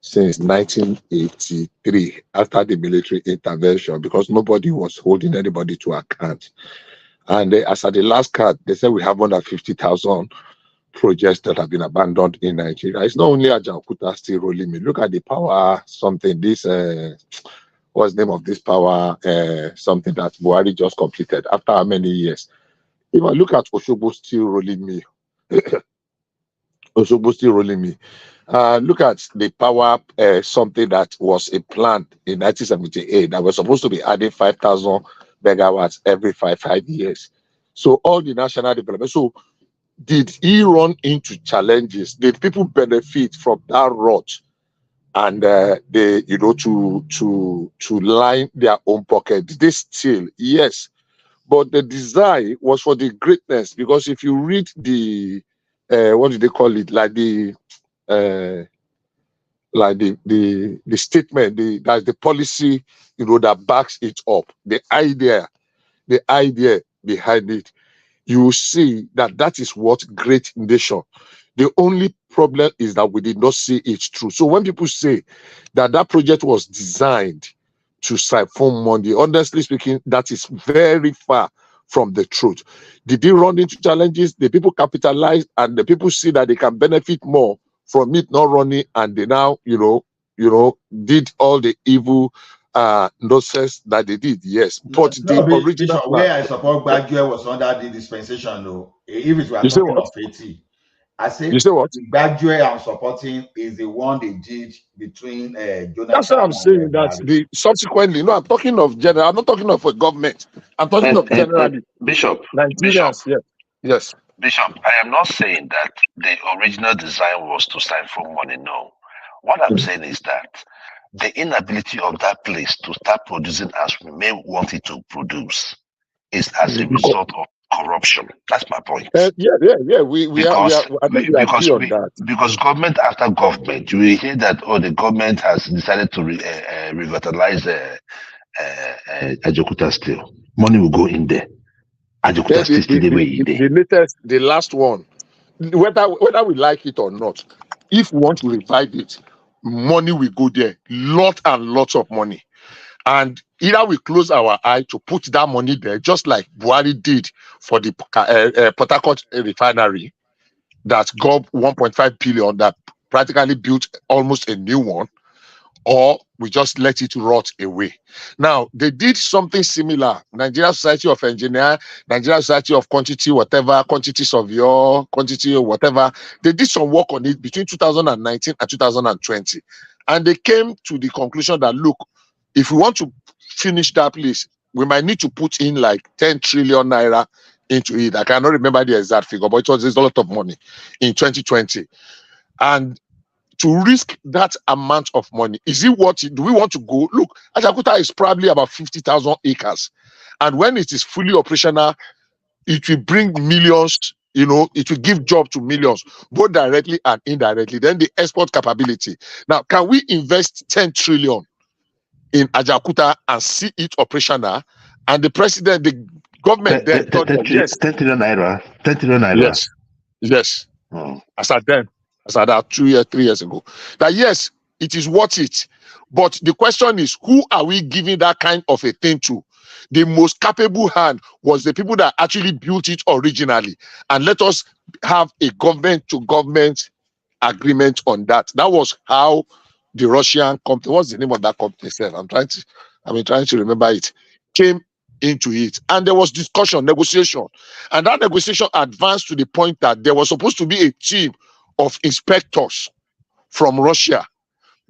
since 1983 after the military intervention because nobody was holding anybody to account. And as at the last card, they said we have more than 50,000 projects that have been abandoned in Nigeria. It's not only Ajakuta Steel rolling mill. Look at the power something. This what's the name of this power something that Buhari just completed after how many years? If I look at Osogbo Steel rolling mill, Osogbo Steel rolling mill. Look at the power something that was a plan in 1978 that was supposed to be adding 5,000 megawatts every five years. So all the national development. So did he run into challenges? Did people benefit from that rot? And they, to line their own pocket. Did they steal? Yes. But the desire was for the greatness, because if you read the what do they call it? Like the statement, that's the policy, that backs it up. The idea behind it, you will see that is what great nation. The only problem is that we did not see it through. So when people say that project was designed to siphon money, honestly speaking, that is very far from the truth. Did they run into challenges? The people capitalize, and the people see that they can benefit more from it not running, and they now, did all the evil nonsense that they did. Yes, but No, the original Bishop, plan. where I support Gbadue was under the dispensation, though. If it were You say talking what? of 80, I You said say what? the Gbadue I'm supporting is the one they did between That's what I'm Jonathan saying. and That Buhari. the subsequently, no, I'm talking of general. I'm not talking of a government. I'm talking of generally Bishop, Nigerians. Yes, yes. Bishop, I am not saying that the original design was to sign for money. No. What I'm saying is that the inability of that place to start producing as we may want it to produce is as a result of corruption. That's my point. Yeah. We are. I think we agree on that. Because government after government, you will hear that the government has decided to revitalize Ajakuta Steel. Money will go in there. Ajakuta Steel still the way it is. The latest, the last one, whether we like it or not, if we want to revive it, money will go there, lot and lots of money. And either we close our eye to put that money there, just like Buhari did for the Port Harcourt refinery, that got 1.5 billion, that practically built almost a new one, or we just let it rot away. Now, they did something similar. Nigeria Society of Engineers, Nigeria Society of Quantity, whatever, quantities of your quantity or whatever, they did some work on it between 2019 and 2020. And they came to the conclusion that, look, if we want to finish that place, we might need to put in like 10 trillion naira into it. I cannot remember the exact figure, but it was a lot of money in 2020. And to risk that amount of money, is it what do we want to go? Look, Ajakuta is probably about 50,000 acres. And when it is fully operational, it will bring millions, it will give job to millions, both directly and indirectly. Then the export capability. Now, can we invest 10 trillion in Ajakuta and see it operational? And the president, the government then thought that, yes. 10 trillion naira. 10 trillion naira. Yes. Oh. As at that 3 years ago, that yes, it is worth it. But the question is, who are we giving that kind of a thing to? The most capable hand was the people that actually built it originally. And let us have a government-to-government agreement on that. That was how the Russian company, what's the name of that company? I'm trying to remember it, came into it. And there was discussion, negotiation. And that negotiation advanced to the point that there was supposed to be a team of inspectors from Russia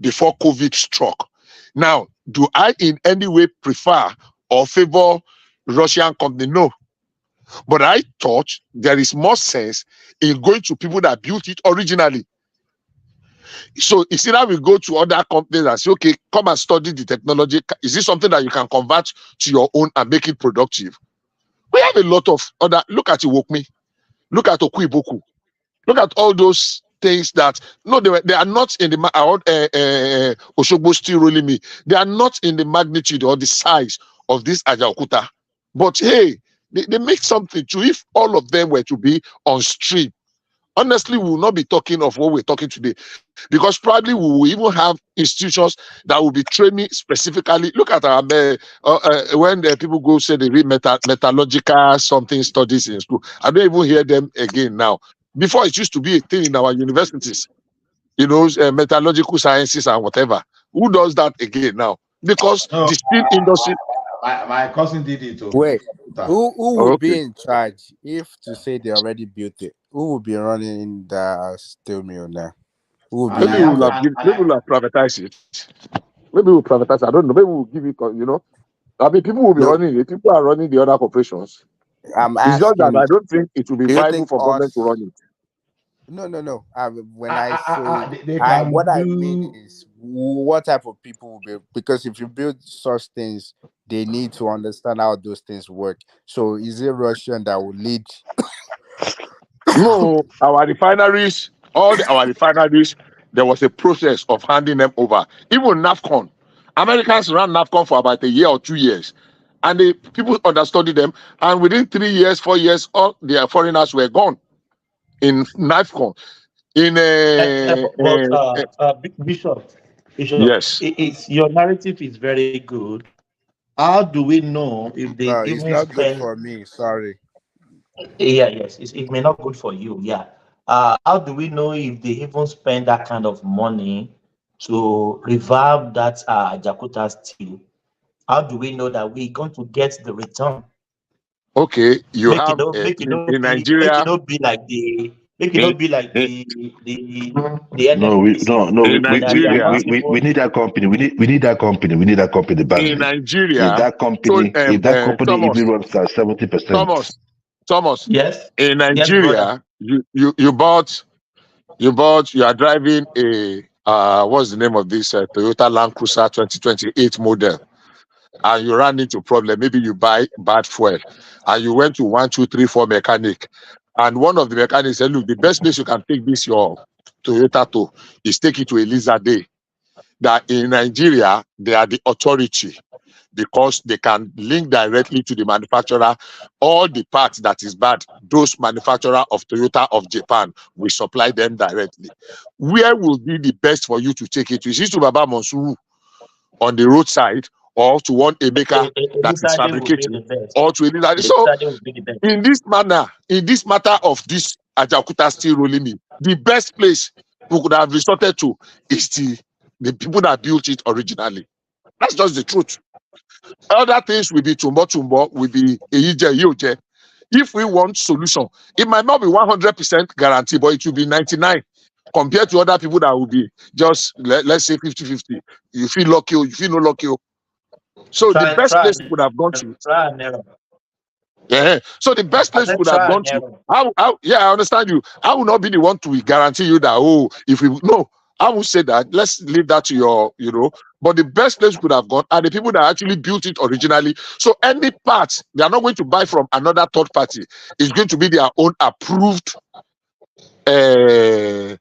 before COVID struck. Now, do I in any way prefer or favor Russian company? No. But I thought there is more sense in going to people that built it originally. So it's either we go to other companies and say, okay, come and study the technology. Is this something that you can convert to your own and make it productive? We have a lot of other, look at Iwokmi, look at Okuiboku, look at all those things that, no, they are not in the, Oshogbo Steel Rolling Mill, they are not in the magnitude or the size of this Ajaokuta. But hey, they make something too. If all of them were to be on stream, honestly, we will not be talking of what we're talking today, because probably we will even have institutions that will be training specifically. Look at our when people go say they read metallurgical something studies in school. I don't even hear them again now. Before, it used to be a thing in our universities, metallurgical sciences and whatever. Who does that again now? Because the steel industry. My cousin did it. Wait, who would be in charge if to say they already built it? Who would be running the steel mill now? Who would be Maybe we'll have privatized it. Maybe we'll privatize it. I don't know. Maybe we'll give it, I mean, people will be running it. People are running the other corporations. I'm It's just that asking, I don't think it will be do you viable think for government to us? run it. No. When I say They what can I mean do. is what type of people will be, because if you build such things, they need to understand how those things work. So is it Russian that will lead? No, our refineries, our refineries, there was a process of handing them over. Even NAFCON, Americans ran NAFCON for about a year or 2 years, and the people understudied them. And within 3 years, 4 years, all their foreigners were gone in NAFCON. In Bishop, yes, it's your narrative is very good. How do we know if they No, it's even not good spend? for me. Sorry. Yeah, yes, it may not good for you. Yeah. How do we know if they even spend that kind of money to revive that Jakarta steel? How do we know that we're going to get the return? okay, you have in Make it Nigeria. not be like the make it In, not be like in, the No, NNPC in that they are not Nigeria, we even. need that company. We need that company. We need that company in badly. Nigeria, If that company even Thomas, runs at 70%. Thomas, Thomas, Yes, in yes, brother. Nigeria, you are driving a what's the name of this Toyota Land Cruiser 2028 model, and you ran into problem. Maybe you buy bad fuel, and you went to 1, 2, 3, 4 mechanic, and one of the mechanics said, "Look, the best place you can take this your Toyota to is take it to Eliza Day." That in Nigeria they are the authority, because they can link directly to the manufacturer. All the parts that is bad, those manufacturer of Toyota of Japan will supply them directly. Where will be the best for you to take it? Is it to Baba Monsuru on the roadside, or to one Emeka that is Elizade will be the fabricating, best. or to Elizabeth? So Elizade will be the best. in this matter of this Ajaokuta steel rolling mill, the best place we could have resorted to is the people that built it originally. That's just the truth. Other things will be tumbo, will be eije. If we want solution, it might not be 100% guarantee, but it will be 99 compared to other people that will be just, let's say 50-50. You feel lucky, you feel no lucky. So the best place we could have gone to. Try and error. Yeah. So the best I place we said could have try gone and to. error. I understand you. I will not be the one to guarantee you that, if we no, I will say that let's leave that to your. But the best place we could have gone are the people that actually built it originally. So any parts they are not going to buy from another third party. It's going to be their own approved to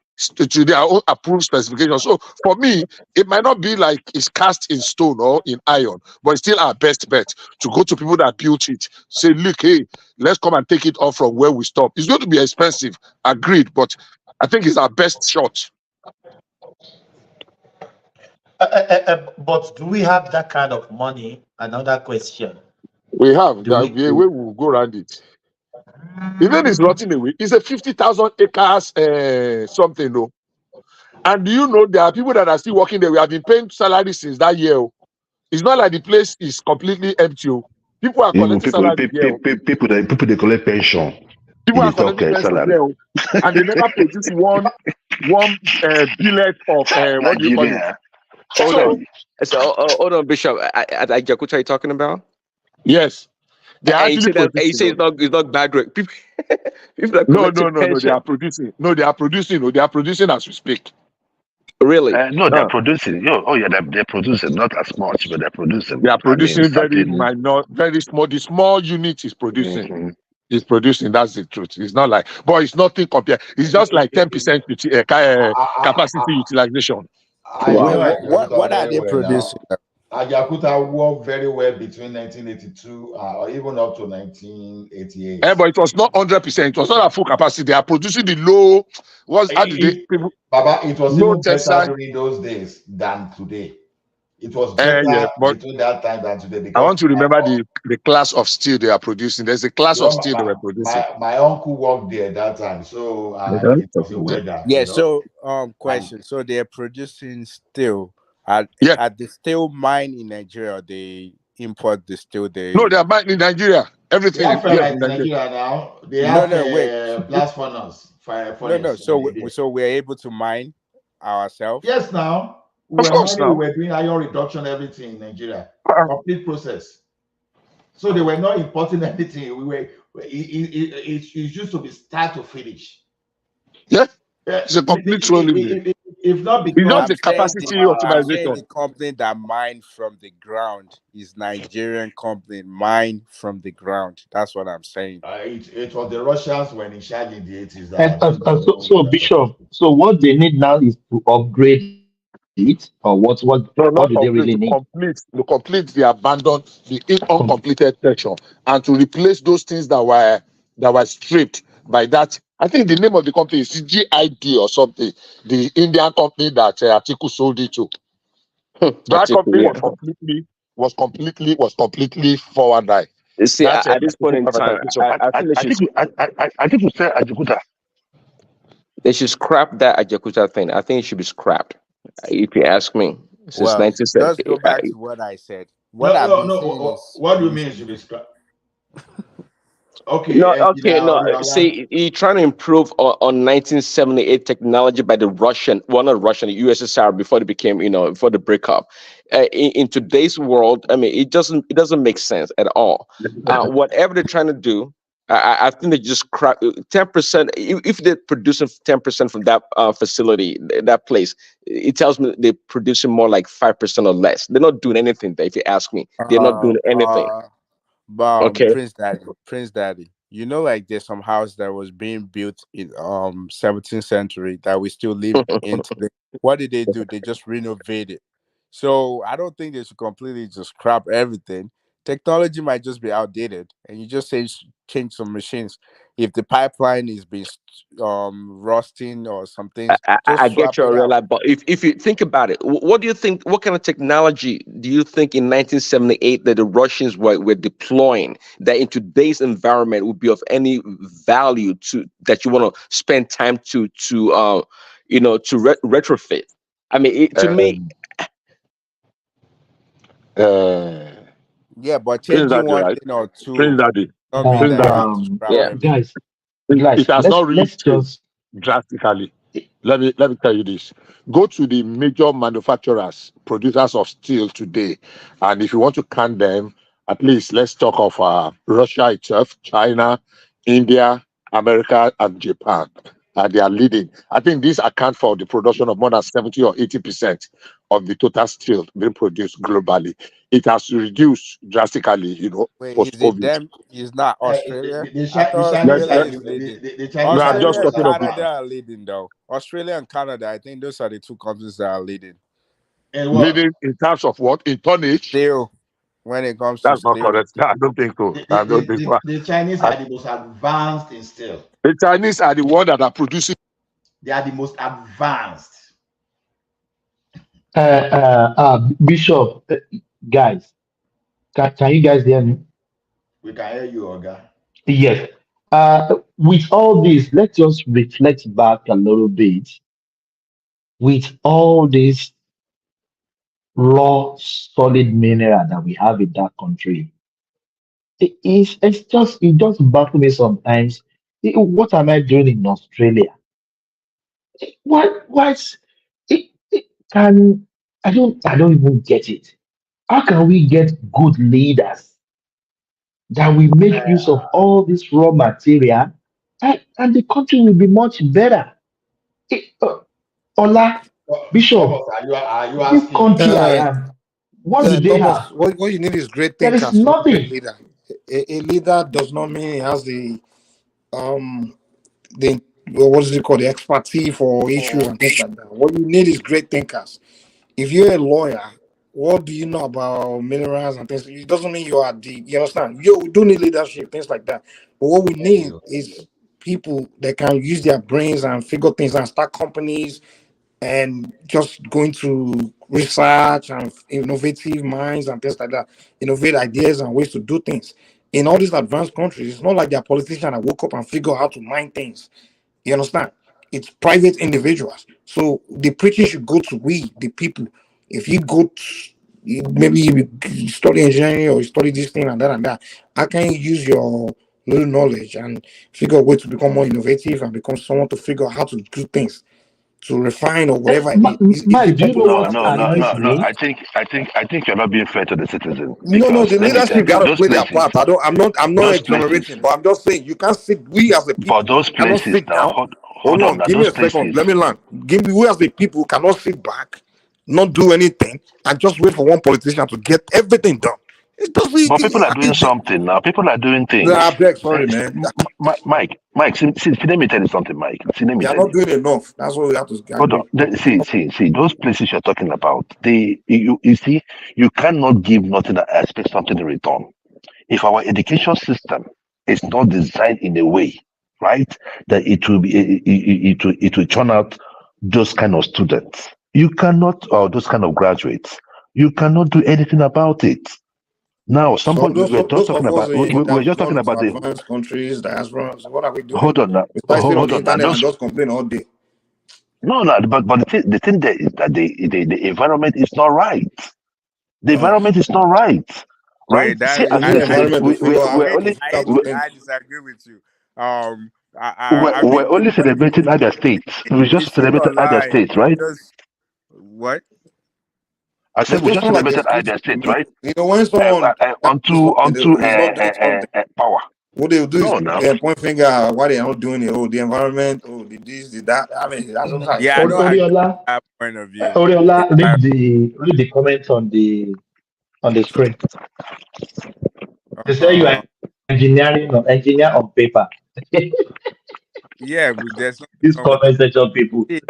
their own approved specification. So for me, it might not be like it's cast in stone or in iron, but it's still our best bet to go to people that built it. Say, look, hey, let's come and take it off from where we stop. It's going to be expensive, agreed, but I think it's our best shot. But do we have that kind of money? Another question. We have Do that we? way we will go around it. Even it's rotting away. It's a 50,000 acres something, no. And do you know there are people that are still working there? We have been paying salary since that year. It's not like the place is completely empty. People are Even collecting salary there. people they collect pension. People They are talk collecting pension salary. there, and they never produce one billet of what do you call it? Nigeria. Hold on. So, hold on, Bishop. At Jakarta, are you talking about? Yes, they are And you actually say that. And you producing. say it's not bad work. People are No, collecting they pension. are producing. No, they are producing. No, they are producing as we speak. Really? No, they're producing. They're producing, not as much, but they're producing. They are I mean, producing very certain. minor, very small. The small unit is producing. Mhm. Is producing. That's the truth. It's not like, but it's nothing compared. It's just like 10% capacity utilization. I know What Ajakuta are very they well now. producing? Ajakuta worked very well between 1982 or even up to 1988. But it was not 100%. It was not at full capacity. They are producing the low. How do they people? Baba, it was Low even better tensile. during those days than today. It was better Yeah, but between that time than today I because want to remember the class of steel they are producing. There's a class of steel they were producing. my uncle worked there that time, so it was a weather, Yeah. So And question. So they're producing steel at the steel mine in Nigeria. They import the steel. No, they are buying in Nigeria. they Everything have is here ferrite in in Nigeria. Nigeria now. They have No, wait. blast furnace, furnace. So we're able to mine ourselves. Yes, now we Of were course, mining, we now. were doing iron reduction, everything in Nigeria, complete process. So they were not importing anything. It used to be start to finish. Yeah, it's a complete rolling. If not It's because just the capacity I'm saying optimization. the company that mine from the ground is Nigerian company mine from the ground. That's what I'm saying. It was the Russians when in charge in the 80s that And actually so Bishop, so what they need now is to upgrade it, or what No, do they not really complete. need? To complete the abandoned, the uncompleted section, and to replace those things that were stripped by that. I think the name of the company is GID or something. The Indian company that Atiku sold it to. That company Yeah. was completely forward line. You see, That's at this point Atiku in time, privatization. I think I think we said Ajakuta. they should scrap that Ajakuta thing. I think it should be scrapped. If you ask me, since Well, let's 1970. go back to what I said. What No, I've no, been saying no. is What do you you mean it should be scrapped? Okay, No, engineer okay, no. Oriola. See, you're trying to improve on 1978 technology by the Russian, well, not Russian, the USSR before they became, before the breakup. In today's world, I mean, it doesn't make sense at all. Whatever they're trying to do, I think they just 10%. If they're producing 10% from that facility, that place, it tells me they're producing more like 5% or less. They're not doing anything there. If you ask me, they're not uh doing anything. uh Okay. Prince Daddy. You know, like there's some house that was being built in 17th century that we still live in today. What did they do? They just renovated. So I don't think they should completely just scrap everything. Technology might just be outdated, and you just say change some machines. If the pipeline is being rusting or some things, just I get swap your it real out. life, but if you think about it, what do you think? What kind of technology do you think in 1978 that the Russians were deploying that in today's environment would be of any value to that you want to spend time to retrofit? I mean, to me, Uh, Yeah, but Prince changing Daddy, one right? thing or Prince two Daddy. don't mean Prince that you Daddy. have to scrap yeah. everything. It has not really Let's changed just drastically. Let me tell you this. Go to the major manufacturers, producers of steel today, and if you want to count them, at least let's talk of Russia itself, China, India, America, and Japan. They are leading. I think these account for the production of more than 70 or 80% of the total steel being produced globally. It has reduced drastically, Wait, is it post-COVID. them? Is not Australia? I The thought Chinese Australia are is leading. the Chinese No, are I'm the just Australia and most talking of the Canada advanced. are leading though. Australia and Canada, I think those are the two countries that are leading. And what? leading in terms of what? In tonnage? Still, when it comes to That's not steel. correct. I don't think so. I don't think so. The Chinese I- are the most advanced in steel. The Chinese are the one that are producing. They are the most advanced. Bishop, guys, can you guys hear me? We can hear you, Oga. Yes. With all this, let's just reflect back a little bit. With all this raw, solid mineral that we have in that country, it just baffles me sometimes. What am I doing in Australia? What it can I don't even get it. How can we get good leaders that will make use of all this raw material, and the country will be much better? Ola, Bishop, Thomas, are you this asking me? country I am, what do they Thomas, have? what you need is great There is thinkers, not great nothing. leader. A leader does not mean he has um the what is it called, the expertise for issues and things like that. What you need is great thinkers. If you're a lawyer, what do you know about minerals and things? It doesn't mean you are the, you understand? You do need leadership, things like that. But what we need is people that can use their brains and figure things and start companies and just going to research and innovative minds and things like that, innovate ideas and ways to do things. In all these advanced countries, it's not like they're politicians that woke up and figure out how to mine things. You understand? It's private individuals. So the preaching should go to we, the people. If you go to, maybe you study engineering or you study this thing and that, how can you use your little knowledge and figure a way to become more innovative and become someone to figure out how to do things? to refine or whatever it is. Mike, do you know No, what no, no, annoys no, no. me? I think you're not being fair to the citizen No, because the let me tell leadership you, got to those play their places, part. I'm not those places, exonerating, but I'm just saying you can't sit. We as a but people those cannot places sit now. down. Hold Hold on, on, now give me those a second. places. Let me land. Give me. We as a people cannot sit back, not do anything, and just wait for one politician to get everything done. It doesn't. But people are doing something now. People are doing things. I beg, sorry, man. Mike, see, let me tell you something, Mike. See, let me They are tell not you. doing enough. That's what we have to Hold on. agree. See, those places you're talking about, you see, you cannot give nothing and expect something in return. If our education system is not designed in a way, right, that it will turn out those kind of students, you cannot, or those kind of graduates, you cannot do anything about it. Now, So somebody we're just those talking of us about, that we're have just talking gone to about the. advanced countries, diaspora, so what are we doing? Hold on now, Besides staying on hold the on now. internet and Those just complain all day. no, no, but the thing there is that the environment is not right. The environment is not right, right? Wait, See, that as You need I I said, environment to figure out we're hate to only figure out those things. I disagree with you. I've we're been only when celebrating other states. We we just see celebrated other online, states, right? just what? I said we Those just sound like celebrated excuses other to states, me. right? You know, when someone do something Onto is not doing something, power. what they'll do is No, now. point finger why they are not doing it. Oh, the environment. Oh, the this, the that. I mean, that's what I'm Yeah, I don't excuses. agree with Oriola, that point of view. Oriola, read the comments on the screen. They say you Uh, are engineer on paper. yeah, there's nothing This wrong with comment section people. it.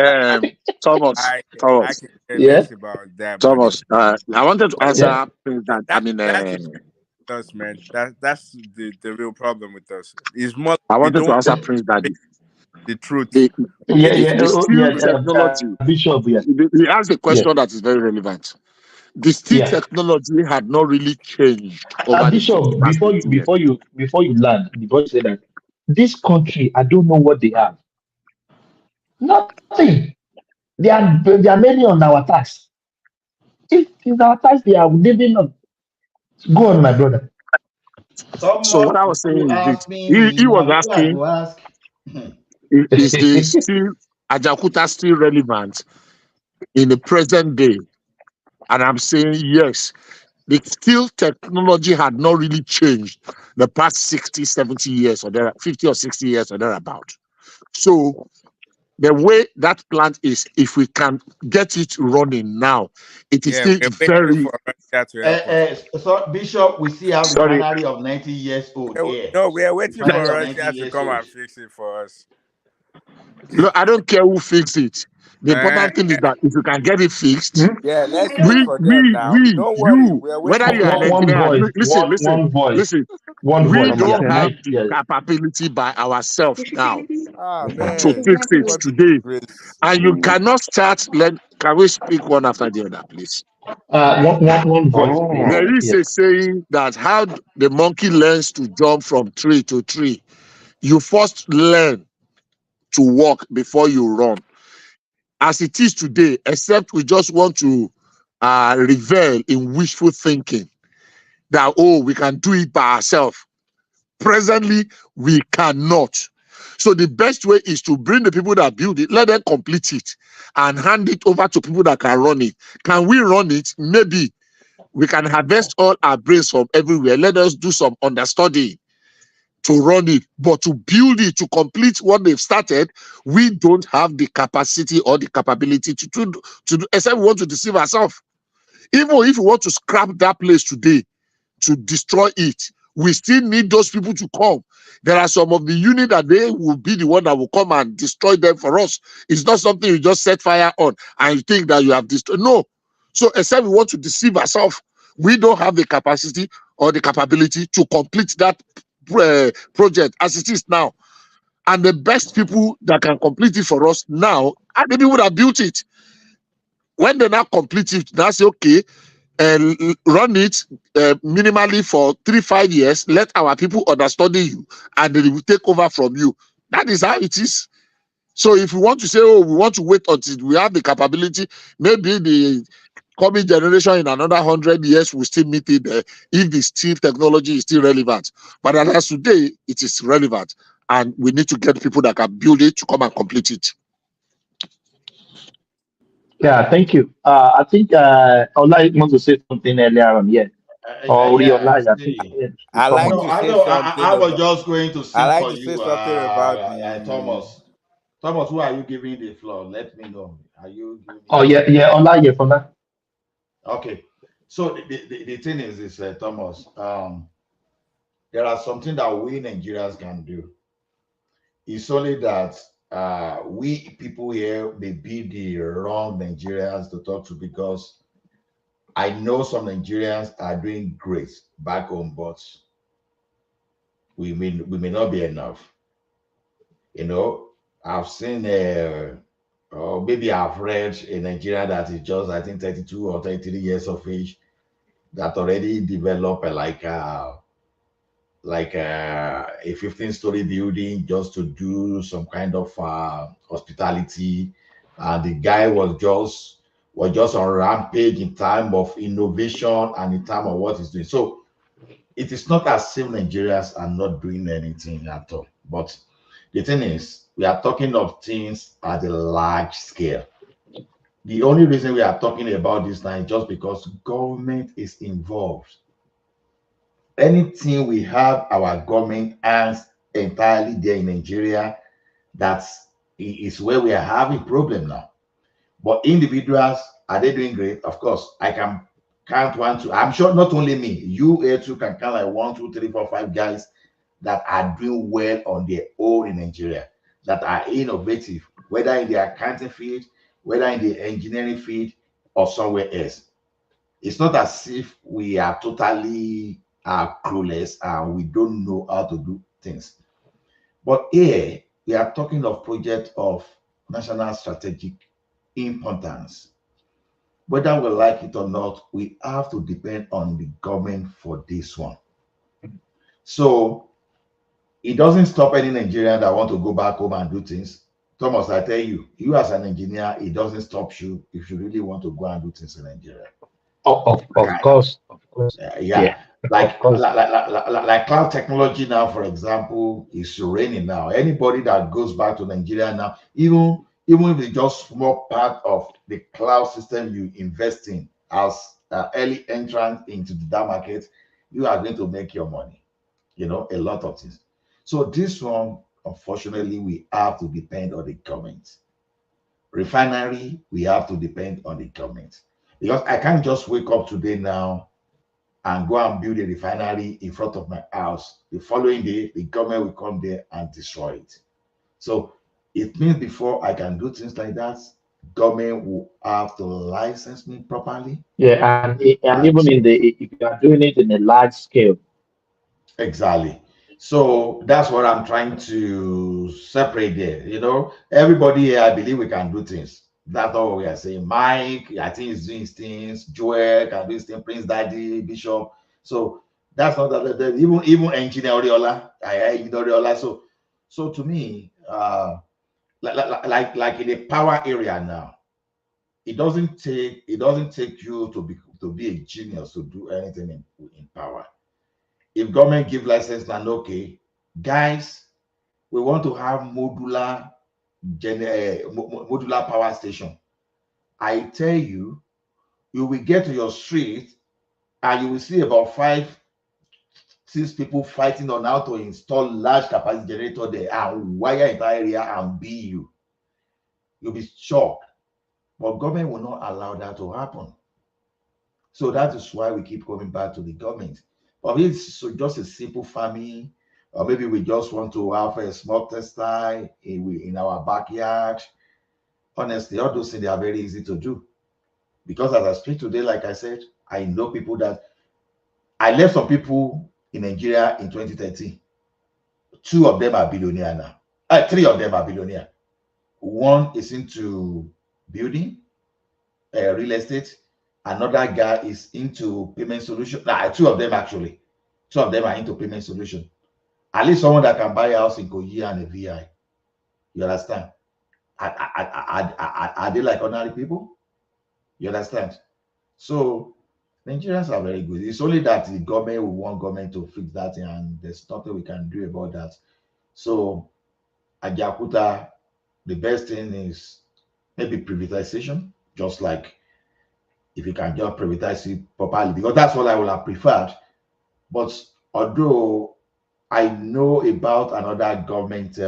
Thomas, I Thomas, can care Yeah, less about that, but Thomas. I wanted to but yeah. answer things that I mean. that's the thing with us, man. That's the real problem with us. It's more like I we wanted to don't answer Prince face Daddy. the truth. The Yeah, Face yeah, the steel yeah. technology. Bishop, yeah, He asked a yeah, question that is very relevant. The steel yeah. technology had not really changed over the Bishop, past 50 years. before you land, before you say that, this country, I don't know what they have. Nothing. They are mainly on our tax. If it's our tax, they are living on. Go on, my brother. So what Someone I was saying will is this: ask me, he was now who I asking, go ask? is the steel Ajakuta still relevant in the present day? And I'm saying yes. The steel technology had not really changed the past 60, 70 years or there, 50 or 60 years or thereabout. So the way that plant is, if we can get it running now, it is Yeah, still we're waiting very for Russia to help us. So Bishop, we see a sorry. refinery of 90 years old here. No, we are waiting for Refinery of 90 Russia to years come old. and fix it for us. No, I don't care who fixes it. The Eh, important thing is that if you can get it fixed, Hmm? yeah, let's wait for them now. Don't worry, you, we are whether waiting you're for an them. One engineer, voice, listen, one we voice. don't Mr. have Knight, the yeah, capability by ourselves now Ah to man, fix it what today. disgrace. And you cannot start, can we speak one after the other, please? one voice, please. There is Yes. a saying that how the monkey learns to jump from tree to tree, you first learn to walk before you run. As it is today, except we just want to revel in wishful thinking that, oh, we can do it by ourselves. Presently, we cannot. So the best way is to bring the people that build it, let them complete it, and hand it over to people that can run it. Can we run it? Maybe we can harvest all our brains from everywhere. Let us do some understudy to run it, but to build it, to complete what they've started, we don't have the capacity or the capability to do, except we want to deceive ourselves. Even if we want to scrap that place today, to destroy it, we still need those people to come. There are some of the unit that they will be the one that will come and destroy them for us. It's not something you just set fire on and you think that you have destroyed. No. So except we want to deceive ourselves, we don't have the capacity or the capability to complete that project as it is now. And the best people that can complete it for us now are the people that built it. When they now complete it, now say, okay, and run it minimally for 3-5 years. Let our people understudy you, and they will take over from you. That is how it is. So if we want to say, oh, we want to wait until we have the capability, maybe the coming generation in another 100 years will still meet it if the steel technology is still relevant. But as today, it is relevant, and we need to get people that can build it to come and complete it. Yeah, thank you. I think Ola want to say something earlier on, yeah. Or Yeah, Ola, I think see. I come like on. No, to I say know. something I was about. just going to I sing like for to say you, something about the. Thomas. Thomas, who are you giving the floor? Let me know. Are you giving me Oh the yeah, floor? yeah, Ola, yeah, for now. Okay. So the thing is Thomas, there are something that we Nigerians can do. It's only that we people here may be the wrong Nigerians to talk to, because I know some Nigerians are doing great back home, but we may not be enough. You know, I've seen or maybe I've read a Nigerian that is just, I think, 32 or 33 years of age, that already developed a 15-story building just to do some kind of hospitality, and the guy was just on rampage in time of innovation and in time of what he's doing. So it is not as if Nigerians are not doing anything at all. But the thing is, we are talking of things at a large scale. The only reason we are talking about this now is just because government is involved. Anything we have our government hands entirely there in Nigeria, that's is where we are having problem now. But individuals, are they doing great? Of course, I can count one, two. I'm sure not only me, you here too can count like 1, 2, 3, 4, 5 guys that are doing well on their own in Nigeria, that are innovative, whether in the accounting field, whether in the engineering field, or somewhere else. It's not as if we are totally clueless and we don't know how to do things. But here we are talking of project of national strategic importance. Whether we like it or not, we have to depend on the government for this one. So it doesn't stop any Nigerian that want to go back home and do things. Thomas, I tell you, you as an engineer, it doesn't stop you if you really want to go and do things in Nigeria. Of course, of course. Yeah, Yeah, of course. like cloud technology now, for example, is reigning now. Anybody that goes back to Nigeria now, even if it's just small part of the cloud system you invest in as early entrant into that market, you are going to make your money. A lot of things. So this one, unfortunately, we have to depend on the government. Refinery, we have to depend on the government, because I can't just wake up today now and go and build a refinery in front of my house. The following day, the government will come there and destroy it. So it means before I can do things like that, government will have to license me properly. Yeah, and And even if you are doing it in a large scale. exactly. So that's what I'm trying to separate there. Everybody here, I believe we can do things. That's all we are saying. Mike, I think he's doing his things. Joel can do his thing. Prince Daddy, Bishop. So that's not that. Even Engineer Oriola, Engineer Oriola. So to me, like in the power area now, it doesn't take you to be a genius to do anything in power. If government give license, then okay, guys, we want to have modular power station. I tell you, you will get to your street and you will see about 5, 6 people fighting on how to install large capacity generator there and wire entire area and be you. You'll be shocked. But government will not allow that to happen. So that is why we keep coming back to the government. But if it's just a simple farming, or maybe we just want to have a small textile in our backyard, honestly, all those things they are very easy to do. Because as I speak today, like I said, I know people that I left some people in Nigeria in 2013. 2 of them are billionaire now. 3 of them are billionaire. One is into building, real estate. Another guy is into payment solution. 2 of them actually. 2 of them are into payment solution. At least someone that can buy a house in Kogi and a VI. You understand? Are they like ordinary people? You understand? So Nigerians are very good. It's only that the government will want government to fix that, and there's nothing we can do about that. So at Jakuta, the best thing is maybe privatization. just like if you can just privatize it properly, because that's what I would have preferred. But although I know about another government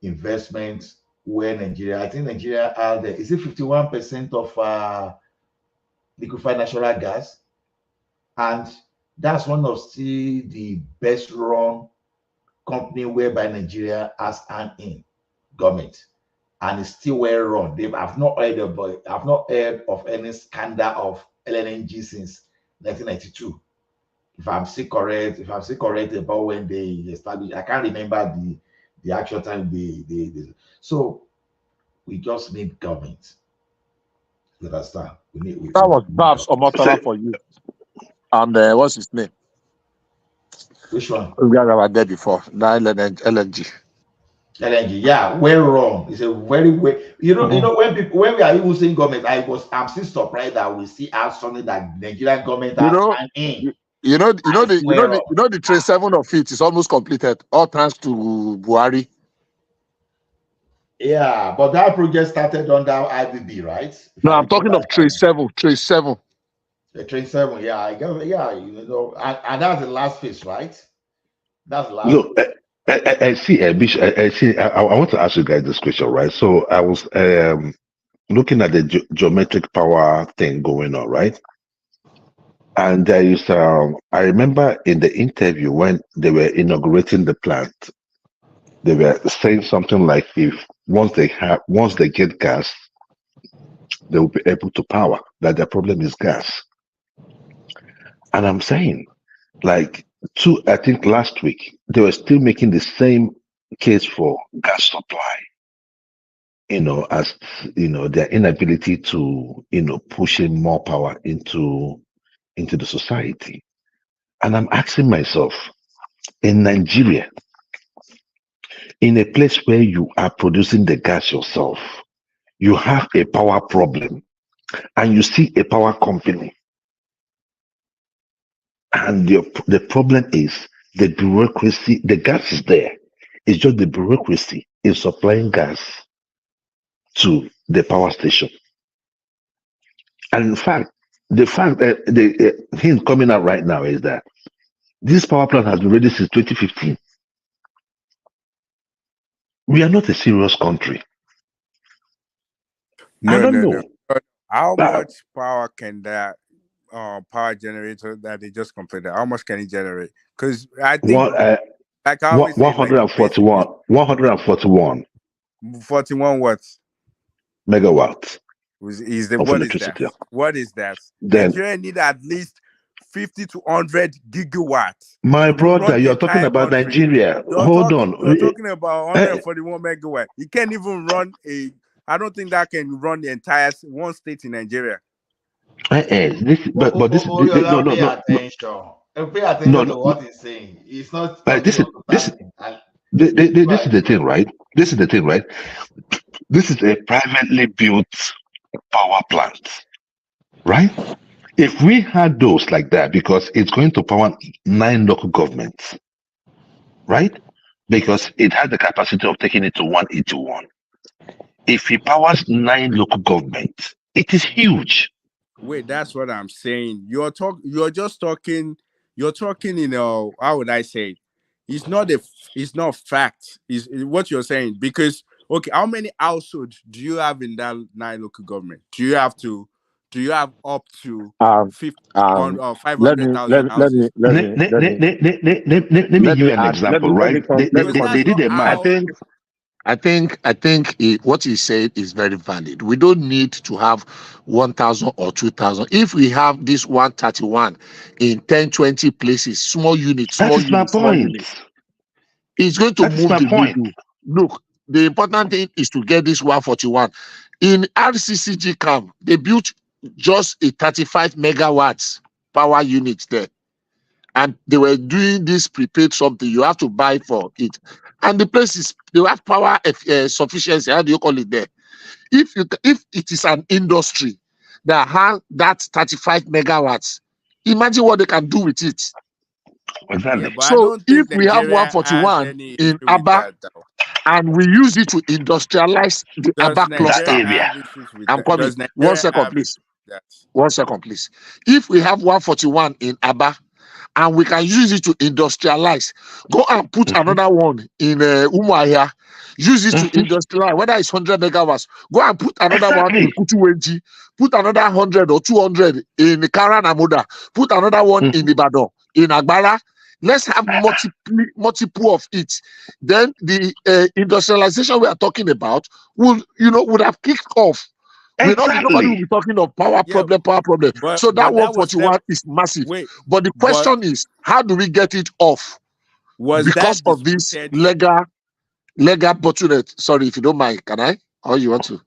investment where Nigeria, I think Nigeria had, is it 51% of liquefied natural gas? And that's one of still the best run company whereby Nigeria has an in government, and it's still well run. I've not heard of any scandal of LNG since 1992. If I'm still correct about when they established, I can't remember the actual time they. So we just need government. You understand? That was Babs Omotola for you. And what's his name? Which one? We were there before. Now LNG. LNG, yeah, well wrong. It's a very well. You know, when we are even saying government, I'm still surprised that we see out something that Nigerian government has signed in. The train 7 of it is almost completed. All thanks to Buhari. Yeah, but that project started under IBB, right? No, I'm talking of train 7. Train 7. The train 7, yeah, I guess, yeah, and that's the last phase, right? That's the last. Look, I see, Bishop. I want to ask you guys this question, right? So I was looking at the geometric power thing going on, right? And there is, I remember in the interview when they were inaugurating the plant, they were saying something like, once they get gas, they will be able to power. That their problem is gas. And I'm saying, like, I think last week they were still making the same case for gas supply. As their inability to push in more power into the society. And I'm asking myself, in Nigeria, in a place where you are producing the gas yourself, you have a power problem, and you see a power company, and the problem is the bureaucracy. The gas is there. It's just the bureaucracy in supplying gas to the power station. And in fact, the fact that the hint coming out right now is that this power plant has been ready since 2015. We are not a serious country. I don't know. How much power can that power generator that they just completed, how much can it generate? Because I think like I always say, 141 41 watts megawatts is the of what electricity. is that? What is that? Then Nigeria need at least 50 to 100 gigawatts. my brother, you're talking about country. Nigeria. Hold on. You're talking about 141 megawatt. You can't even run I don't think that can run the entire one state in Nigeria. Pay attention to what he's saying. It's not. This is the thing, right? This is the thing, right? This is a privately built power plant, right? If we had those like that, because it's going to power 9 local governments, right? Because it has the capacity of taking it to 181. If it powers 9 local governments, it is huge. Wait, that's what I'm saying. You're talking, how would I say? It's not fact. Is what you're saying. Because okay, how many households do you have in that 9 local government? Do you have up to 500,000 houses? Let me give you an example, right? They did a math. I think what he said is very valid. We don't need to have 1,000 or 2,000. If we have this 131 in 10, 20 places, small units, small units, it's going to move the needle. Look, the important thing is to get this 141. In RCCG camp, they built just a 35 megawatts power unit there. And they were doing this prepaid something you have to buy for it. And the places, they have power sufficiency, how do you call it there? If it is an industry that has that 35 megawatts, imagine what they can do with it. Exactly. Yeah, but so if we have 141 in Aba, and we use it to industrialize the Does Aba That cluster. Nigeria area. have issues with I'm that? coming. Does 1 Nigeria second, have issues please. with that? 1 second, please. If we have 141 in Aba and we can use it to industrialize, go and put another one in Umuahia. Use it to industrialize, whether it's 100 megawatts. Go and put another one in Exactly. Kutuwenji. Put another 100 or 200 in Karanamuda. Put another one in Ibadan, in Agbara. Let's have multiple of it. Then the industrialization we are talking about would have kicked off. Nobody will Exactly. be talking of power Yeah, problem. So that but that was 141 never. is massive. Wait, But the but question is, how do we get it off? was Because that of this disputed? legal bottleneck. Sorry, if you don't mind, can I? Or you want to?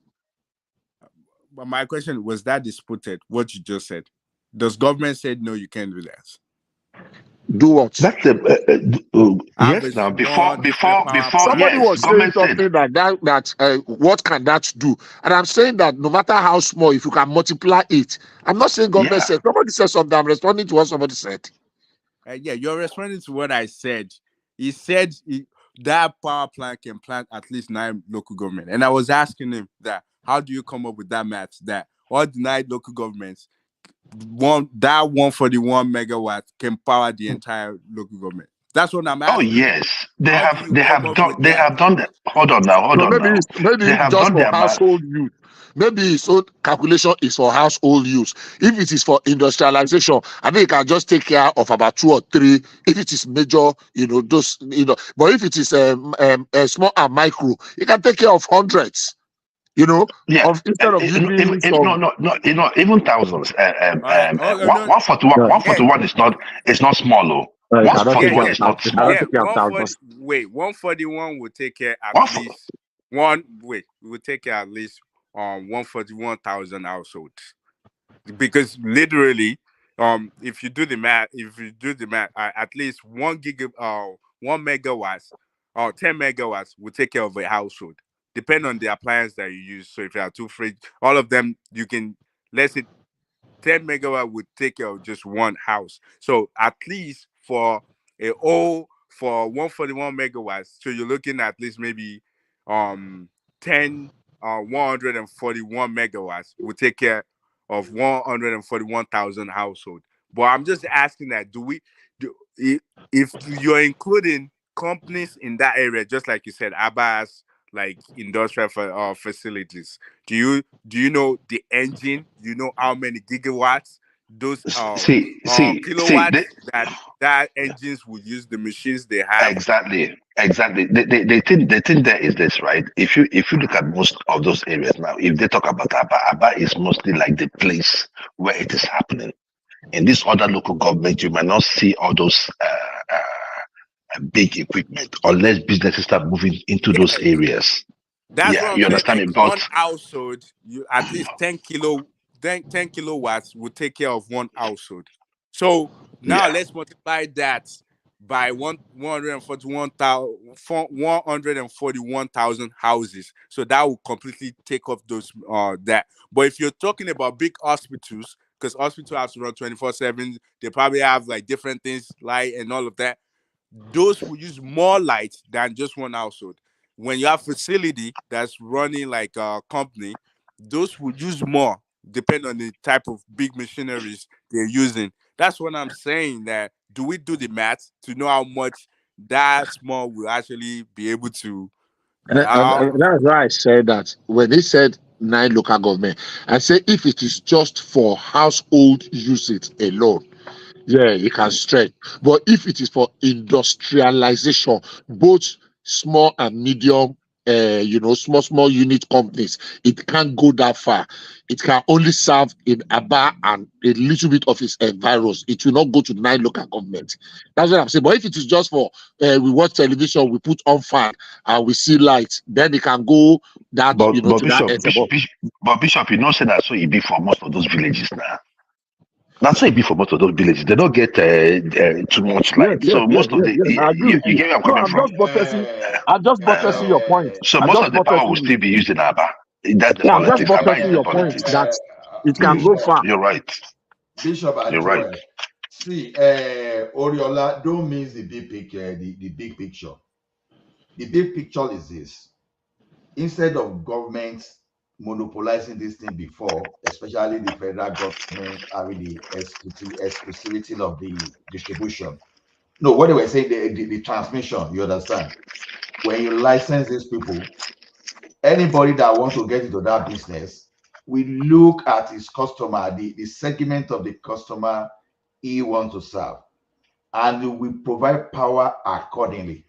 But my question was that disputed? What you just said. Does government say no? You can't do that. Do what? That's the Have yes. a Now, small nuclear power plant. Somebody yes, was saying government said something that what can that do? And I'm saying that no matter how small, if you can multiply it, I'm not saying government yeah. said. Somebody said something. I'm responding to what somebody said. Yeah, you're responding to what I said. He said that power plant can plant at least 9 local governments. And I was asking him that, how do you come up with that math? That all the 9 local governments, that 141 megawatts can power the entire local government. That's what I'm Oh asking. yes, they How have do you come up with they that? have done that. Hold on now. No, maybe They it's have just done for their math. household use. Maybe its own calculation is for household use. If it is for industrialization, I think it can just take care of about 2 or 3. If it is major, those, But if it is small and micro, it can take care of hundreds. Yeah, Instead of using some. no, even thousands. All right. Oh, no. 141, Yeah. 141 is not small. Oh. It cannot take care 141 of is not it cannot small. take care of 140. thousands. Wait, 141 will take care at One for- least one. Wait, we will take care at least 141,000 households, because literally, if you do the math, at least 1 megawatts or 10 megawatts will take care of a household, depending on the appliance that you use. So if you have 2 fridge, all of them, you can, let's say 10 megawatt would take care of just 1 house. So at least for 141 megawatts, so you're looking at least maybe 10 141 megawatts would take care of 141,000 households. But I'm just asking that, if you're including companies in that area, just like you said, Abbas, like industrial facilities, do you know the engine? Do you know how many gigawatts those See, kilowatts that engines will use, the machines they have? exactly. The thing there is this, right? If you look at most of those areas now, if they talk about Aba is mostly like the place where it is happening. In this other local government, you might not see all those big equipment unless businesses start moving into those Yes, areas. that's what Yeah, I'm you saying. understand me? Like But one household, you at least 10 kilowatts will take care of 1 household. So now yeah, let's multiply that by 141,000 houses. So that will completely take off those that. But if you're talking about big hospitals, because hospitals have to run 24/7, they probably have like different things, light and all of that. Those will use more light than just 1 household. When you have facility that's running like a company, those will use more, depending on the type of big machineries they're using. That's what I'm saying. That do we do the math to know how much that small will actually be able to? And that's why I said that when they said 9 local government, I say if it is just for household usage alone, yeah, it can stretch. But if it is for industrialization, both small and medium, small unit companies, it can't go that far. It can only serve in Aba and a little bit of its environs. It will not go to 9 local governments. That's what I'm saying. But if it is just for we watch television, we put on fan and we see lights, then it can go that but to that extent. Bishop, you know, say that so it be for most of those villages now. That's why it be for most of those villages. They don't get too much light. So most of the I agree you with you. get where I'm No, coming from. I'm just buttressing your point. So I'm most just of the power will buttressing still be used in Aba. That's the Yeah, I'm just politics. Aba is buttressing the your point politics. that it can go far. You're right. Bishop and You're right. Joel. See, Oriola don't miss the big picture, the big picture. the big picture is this: instead of government monopolizing this thing before, especially the federal government having the exclusivity of the distribution. No, what they were saying, the transmission, you understand? When you license these people, anybody that want to get into that business, we look at his customer, the segment of the customer he wants to serve, and we provide power accordingly.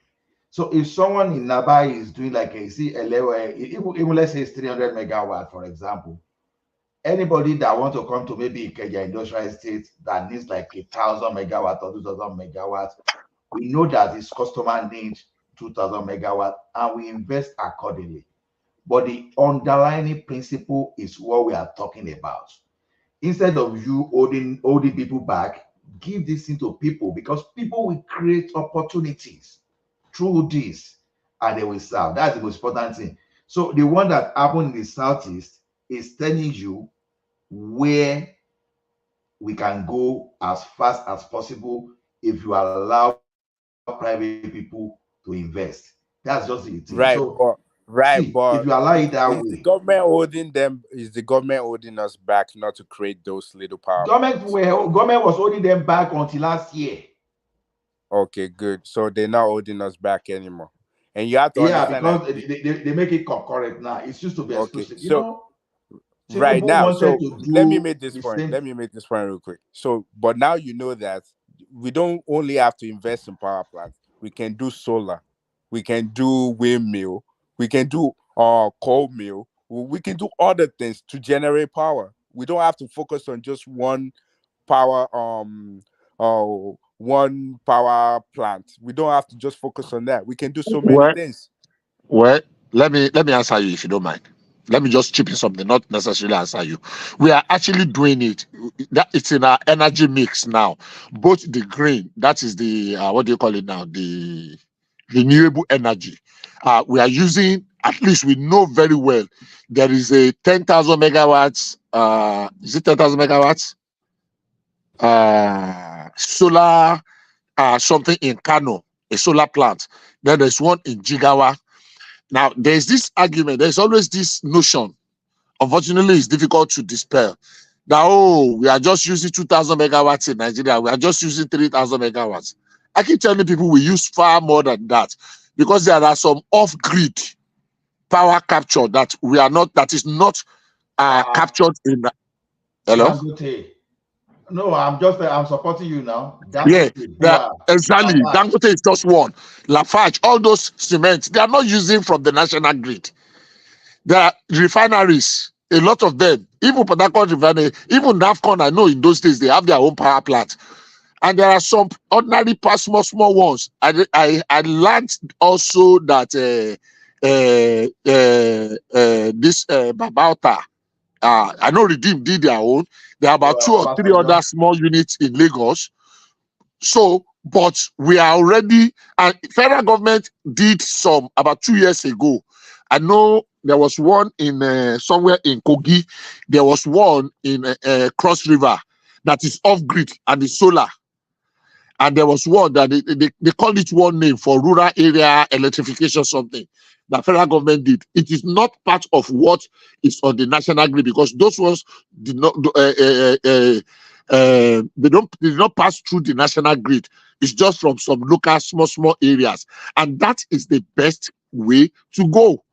So if someone in Nabai is doing like a even let's say it's 300 megawatt, for example, anybody that want to come to maybe Ikeja Industrial Estate that needs like 1,000 megawatt or 2,000 megawatt, we know that his customer needs 2,000 megawatt, and we invest accordingly. But the underlying principle is what we are talking about. Instead of you holding people back, give this into people, because people will create opportunities through this and they will serve. That's the most important thing. So the one that happened in the Southeast is telling you where we can go as fast as possible if you allow private people to invest. That's just the thing. So see, if you allow it that is the way, government holding them? Is the government holding us back not to create those little power plants? government was holding them back until last year. Okay, good. So they're not holding us back anymore. And you have to Yeah, understand that because they make it concurrent now. It's used to be exclusive. You so know, right Tinubu now, wanted so to let me do make this the point. same. Let me make this point real quick. So, but now you know that we don't only have to invest in power plants. We can do solar, we can do windmill, we can do coal mill, we can do other things to generate power. We don't have to focus on just one power one power plant. We don't have to just focus on that. We can do so many Well, things. well, let me answer you if you don't mind. Let me just chip in something, not necessarily answer you. We are actually doing it. That it's in our energy mix now. Both the green, that is the what do you call it now? The renewable energy. We are using, at least we know very well, there is a 10,000 megawatts. Is it 10,000 megawatts? Solar something in Kano, a solar plant. Then there's one in Jigawa. Now, there's this argument, there's always this notion, unfortunately, it's difficult to dispel, that, oh, we are just using 2,000 megawatts in Nigeria, we are just using 3,000 megawatts. I keep telling people we use far more than that, because there are some off-grid power capture that we are not, that is not captured in the... Hello? Dangote. No, I'm supporting you now. Yeah, Bua, exactly. Lafarge. Dangote is just one. Lafarge, all those cements, they are not using from the national grid. There are refineries, a lot of them, even Port Harcourt refinery, even NAFCON, I know in those days they have their own power plant. And there are some ordinary small ones. I learned also that this Babauta, I know Redeem did their own. There are about 2 or 3 other small units in Lagos. So, but we are already, and federal government did some about 2 years ago. I know there was one in somewhere in Kogi. There was one in Cross River that is off grid and is solar. And there was one that they call it one name for rural area electrification, something that federal government did. It is not part of what is on the national grid, because those ones did not they did not pass through the national grid. It's just from some local small areas, and that is the best way to go.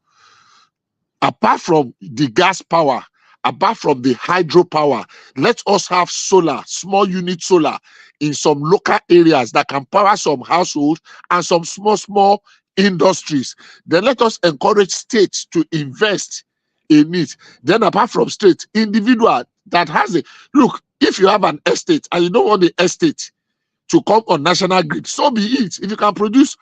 Apart from the gas power, apart from the hydropower, let us have solar, small unit solar in some local areas that can power some households and some small industries. Then let us encourage states to invest in it. Then apart from state, individual that has a look, if you have an estate and you don't want the estate to come on national grid, so be it. If you can produce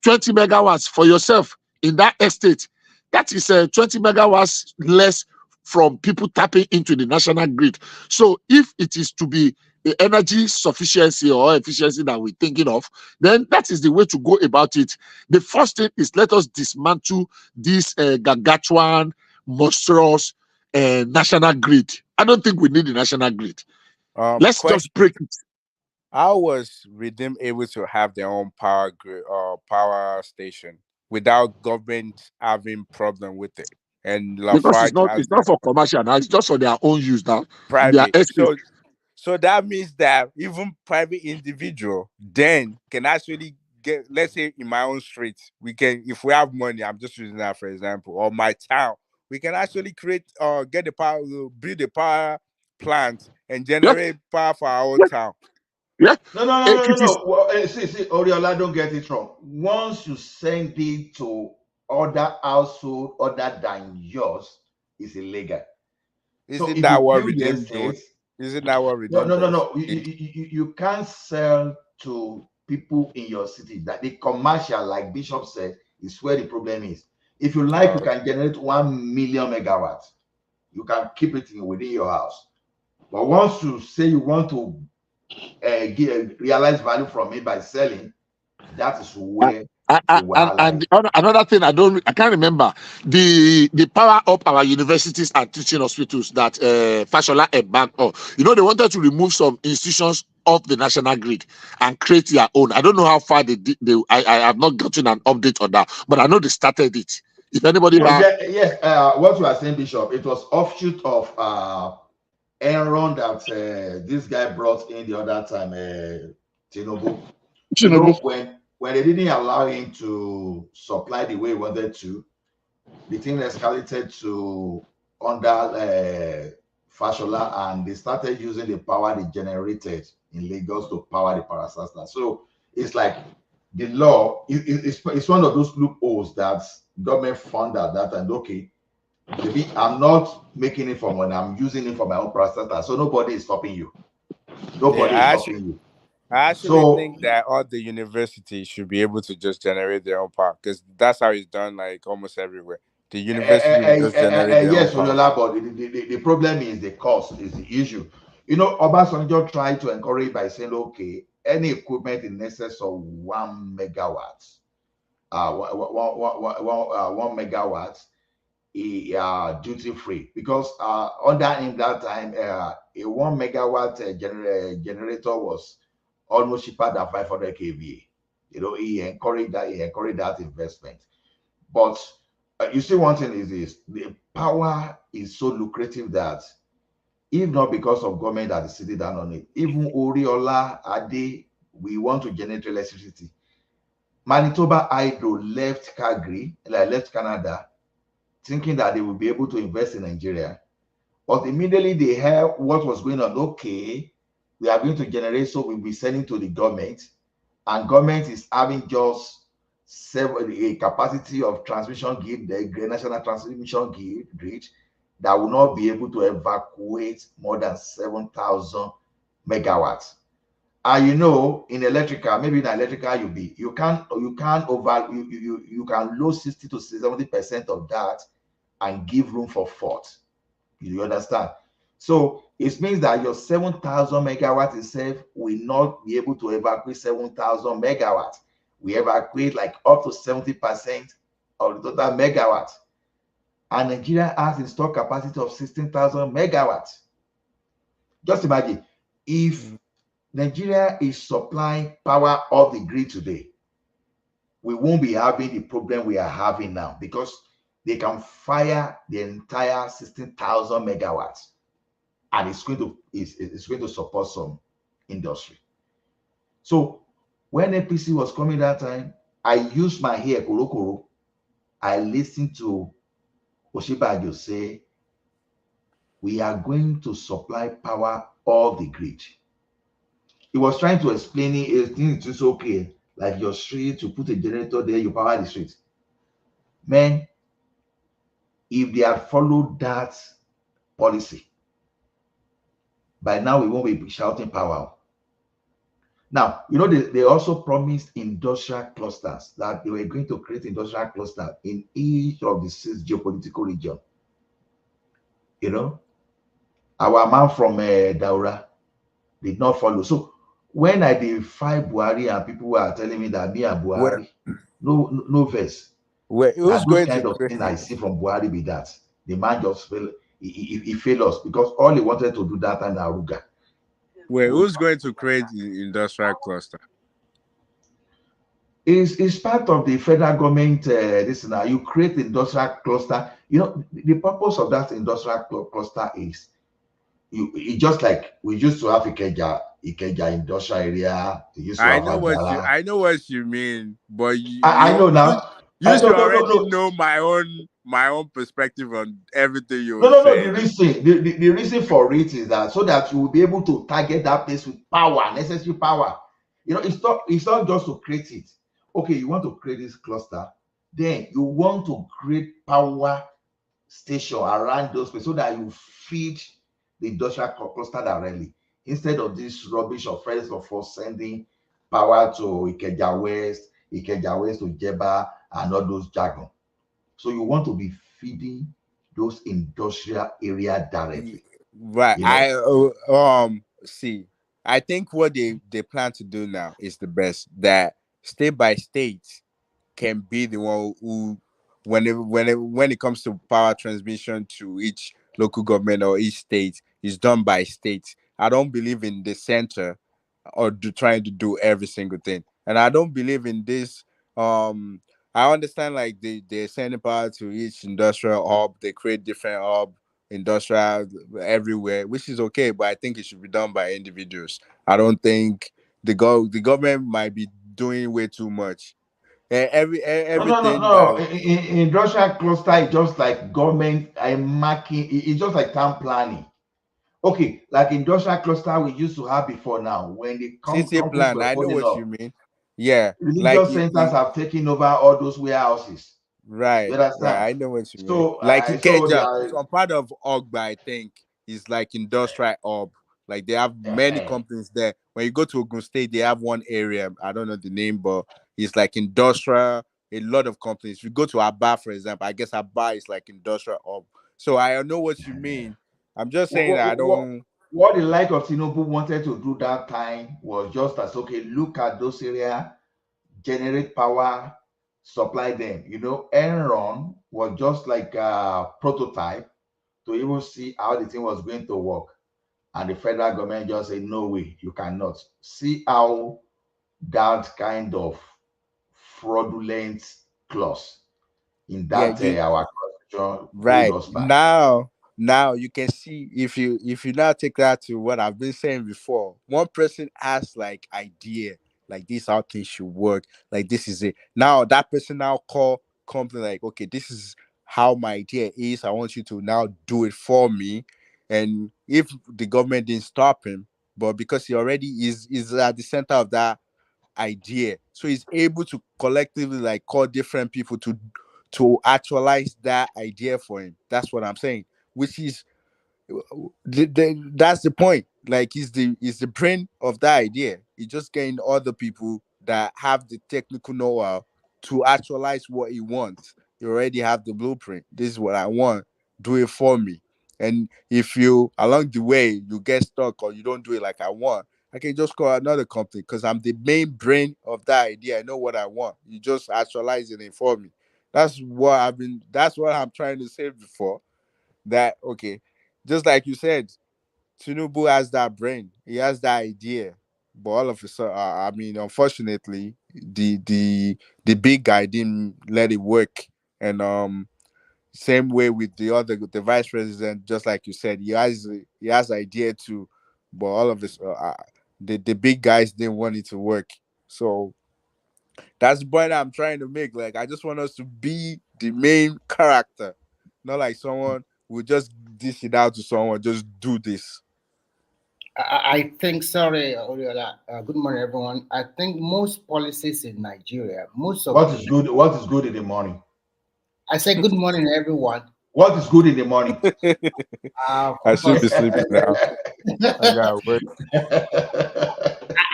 20 megawatts for yourself in that estate, that is 20 megawatts less from people tapping into the national grid. So if it is to be the energy sufficiency or efficiency that we're thinking of, then that is the way to go about it. The first thing is, let us dismantle this gargantuan, monstrous national grid. I don't think we need the national grid. Let's just break it. How was Redeem able to have their own power grid or power station without government having problem with it. And Because Lafarge has it's not for commercial now, it's just for their own use now. Their private. estate. So that means that even private individual then can actually get, let's say in my own street, we can, if we have money, I'm just using that for example, or my town, we can actually create get the power, build a power plant and generate power for our own town. Yeah. No. Well, see, Oriola, don't get it wrong. Once you send it to other household other than yours, it's illegal. Isn't if that you what build the Redeem does? estate, Isn't that what Redeem no. does? You can't sell to people in your city. That the commercial, like Bishop said, is where the problem is. If you like, you can generate 1 million megawatts. You can keep it within your house. But once you say you want to realize value from it by selling, that is where And another thing I can't remember the power up our universities and teaching hospitals that Fashola embarked on. You know, they wanted to remove some institutions off the national grid and create their own. I don't know how far they did. I have not gotten an update on that, but I know they started it. If anybody yes, what you are saying, Bishop, it was offshoot of Enron that this guy brought in the other time, Tinubu. You know, when they didn't allow him to supply the way he wanted to, the thing escalated to under Fashola, and they started using the power they generated in Lagos to power the parasasta. So it's like the law, it's one of those loopholes that government found at that time. Okay, maybe I'm not making it for money, I'm using it for my own parasasta. So nobody is stopping you. Nobody is stopping you. I actually think that all the universities should be able to just generate their own power, because that's how it's done like almost everywhere. The university will just generate their yes, own power. Oyola, but the problem is the cost is the issue. You know, Obasanjo tried to encourage by saying, okay, any equipment in excess of 1 megawatt, 1 megawatt, duty free, because under him that time, a 1 megawatt generator was almost cheaper than 500 kVA. You know, he encouraged that investment. But you see, one thing is this: the power is so lucrative that if not because of government that is sitting down on it, even Oriola, Ade, we want to generate electricity. Manitoba Hydro left Calgary, left Canada, thinking that they will be able to invest in Nigeria. But immediately they heard what was going on. Okay, we are going to generate, so we'll be sending to the government, and government is having just a capacity of transmission grid, the national transmission grid, that will not be able to evacuate more than 7,000 megawatts. And you know, in electrical, maybe in electrical, you can load 60 to 70% of that and give room for fault. You understand? So it means that your 7,000 megawatts itself will not be able to evacuate 7,000 megawatts. We evacuate like up to 70% of the total megawatts. And Nigeria has a stock capacity of 16,000 megawatts. Just imagine if Nigeria is supplying power off the grid today, we won't be having the problem we are having now, because they can fire the entire 16,000 megawatts, and it's going to support some industry. So when APC was coming that time, I used my hair korokoro. I listened to Oshibajo say, we are going to supply power off the grid. He was trying to explain it. It's okay, like your street, to put a generator there, you power the street. Man, if they had followed that policy, by now we won't be shouting power. Now, you know, they also promised industrial clusters, that they were going to create industrial clusters in each of the 6 geopolitical regions. You know, our man from Daura did not follow. So when I defy Buhari and people were telling me that me and Buhari, no verse. Who's those kind of things I see from Buhari be that the man just failed. He failed us, because all he wanted to do that time is part of the federal government. This now you create industrial cluster. You know the purpose of that industrial cluster is it just like we used to have Ikeja industrial area. We used to I have know what you Ajala. I know what you mean, but I know now. you should No, no, no, already no. know my own perspective on everything you No, were no, no. The saying. reason, the reason for it is that so that you will be able to target that place with power, necessary power. You know, it's not just to create it. Okay, you want to create this cluster, then you want to create power station around those places so that you feed the industrial cluster directly instead of this rubbish of first of all sending power to Ikeja West to Jeba and all those jargon. So you want to be feeding those industrial area directly, Right. you know. See, I think what they plan to do now is the best. That state by state can be the one who, when it comes to power transmission to each local government or each state, is done by state. I don't believe in the center or trying to do every single thing, and I don't believe in this. I understand like they're sending power to each industrial hub. They create different hub industrial everywhere, which is okay, but I think it should be done by individuals. I don't think the government might be doing way too much. No, no, no, Everything no. that In industrial cluster, it's just like government marking. It's just like town planning. Okay, like industrial cluster we used to have before now, when the city companies plan, were I know falling what you off, mean. Yeah, like religious centers have taken over all those warehouses. You right, understand? right. I know what you mean. So, Like so Ikeja, there, some part of Ogba, I think, is like industrial hub. Like they have many uh, companies there. When you go to Ogun State, they have one area. I don't know the name, but it's like industrial. A lot of companies. If you go to Aba, for example, I guess Aba is like industrial hub. So I know what you mean. I'm just saying that I what, don't. what the like of Tinubu wanted to do that time was just as okay, look at those area, generate power, supply them. You know, Enron was just like a prototype to even see how the thing was going to work. And the federal government just said, no way, you cannot. See how that kind of fraudulent clause in Yeah, that our constitution hold right us back. now you can see if you now take that to what I've been saying before. One person has like idea, like this how things should work, like this is it. Now that person now call company like, okay, this is how my idea is. I want you to now do it for me. And if the government didn't stop him, but because he already is at the center of that idea, so he's able to collectively like call different people to actualize that idea for him. That's what I'm saying, which is that's the point. Like he's the brain of that idea. He's just getting other people that have the technical know-how to actualize what he wants. You already have the blueprint. This is what I want. Do it for me. And if you along the way you get stuck or you don't do it like I want, I can just call another company because I'm the main brain of that idea. I know what I want. You just actualizing it for me. That's what I'm trying to say before. That okay, just like you said, Tinubu has that brain, he has that idea, but all of a sudden, I mean, unfortunately, the big guy didn't let it work, and same way with the vice president, just like you said, he has idea too, but all of this, the big guys didn't want it to work, so that's the point I'm trying to make. Like, I just want us to be the main character, not like someone will just dish it out to someone, just do this. I think, sorry, Oriola, good morning, everyone. I think most policies in Nigeria, most of What the, is good? What is good in the morning? I say good morning, everyone. What is good in the morning? I should be First, sleeping now. I got work.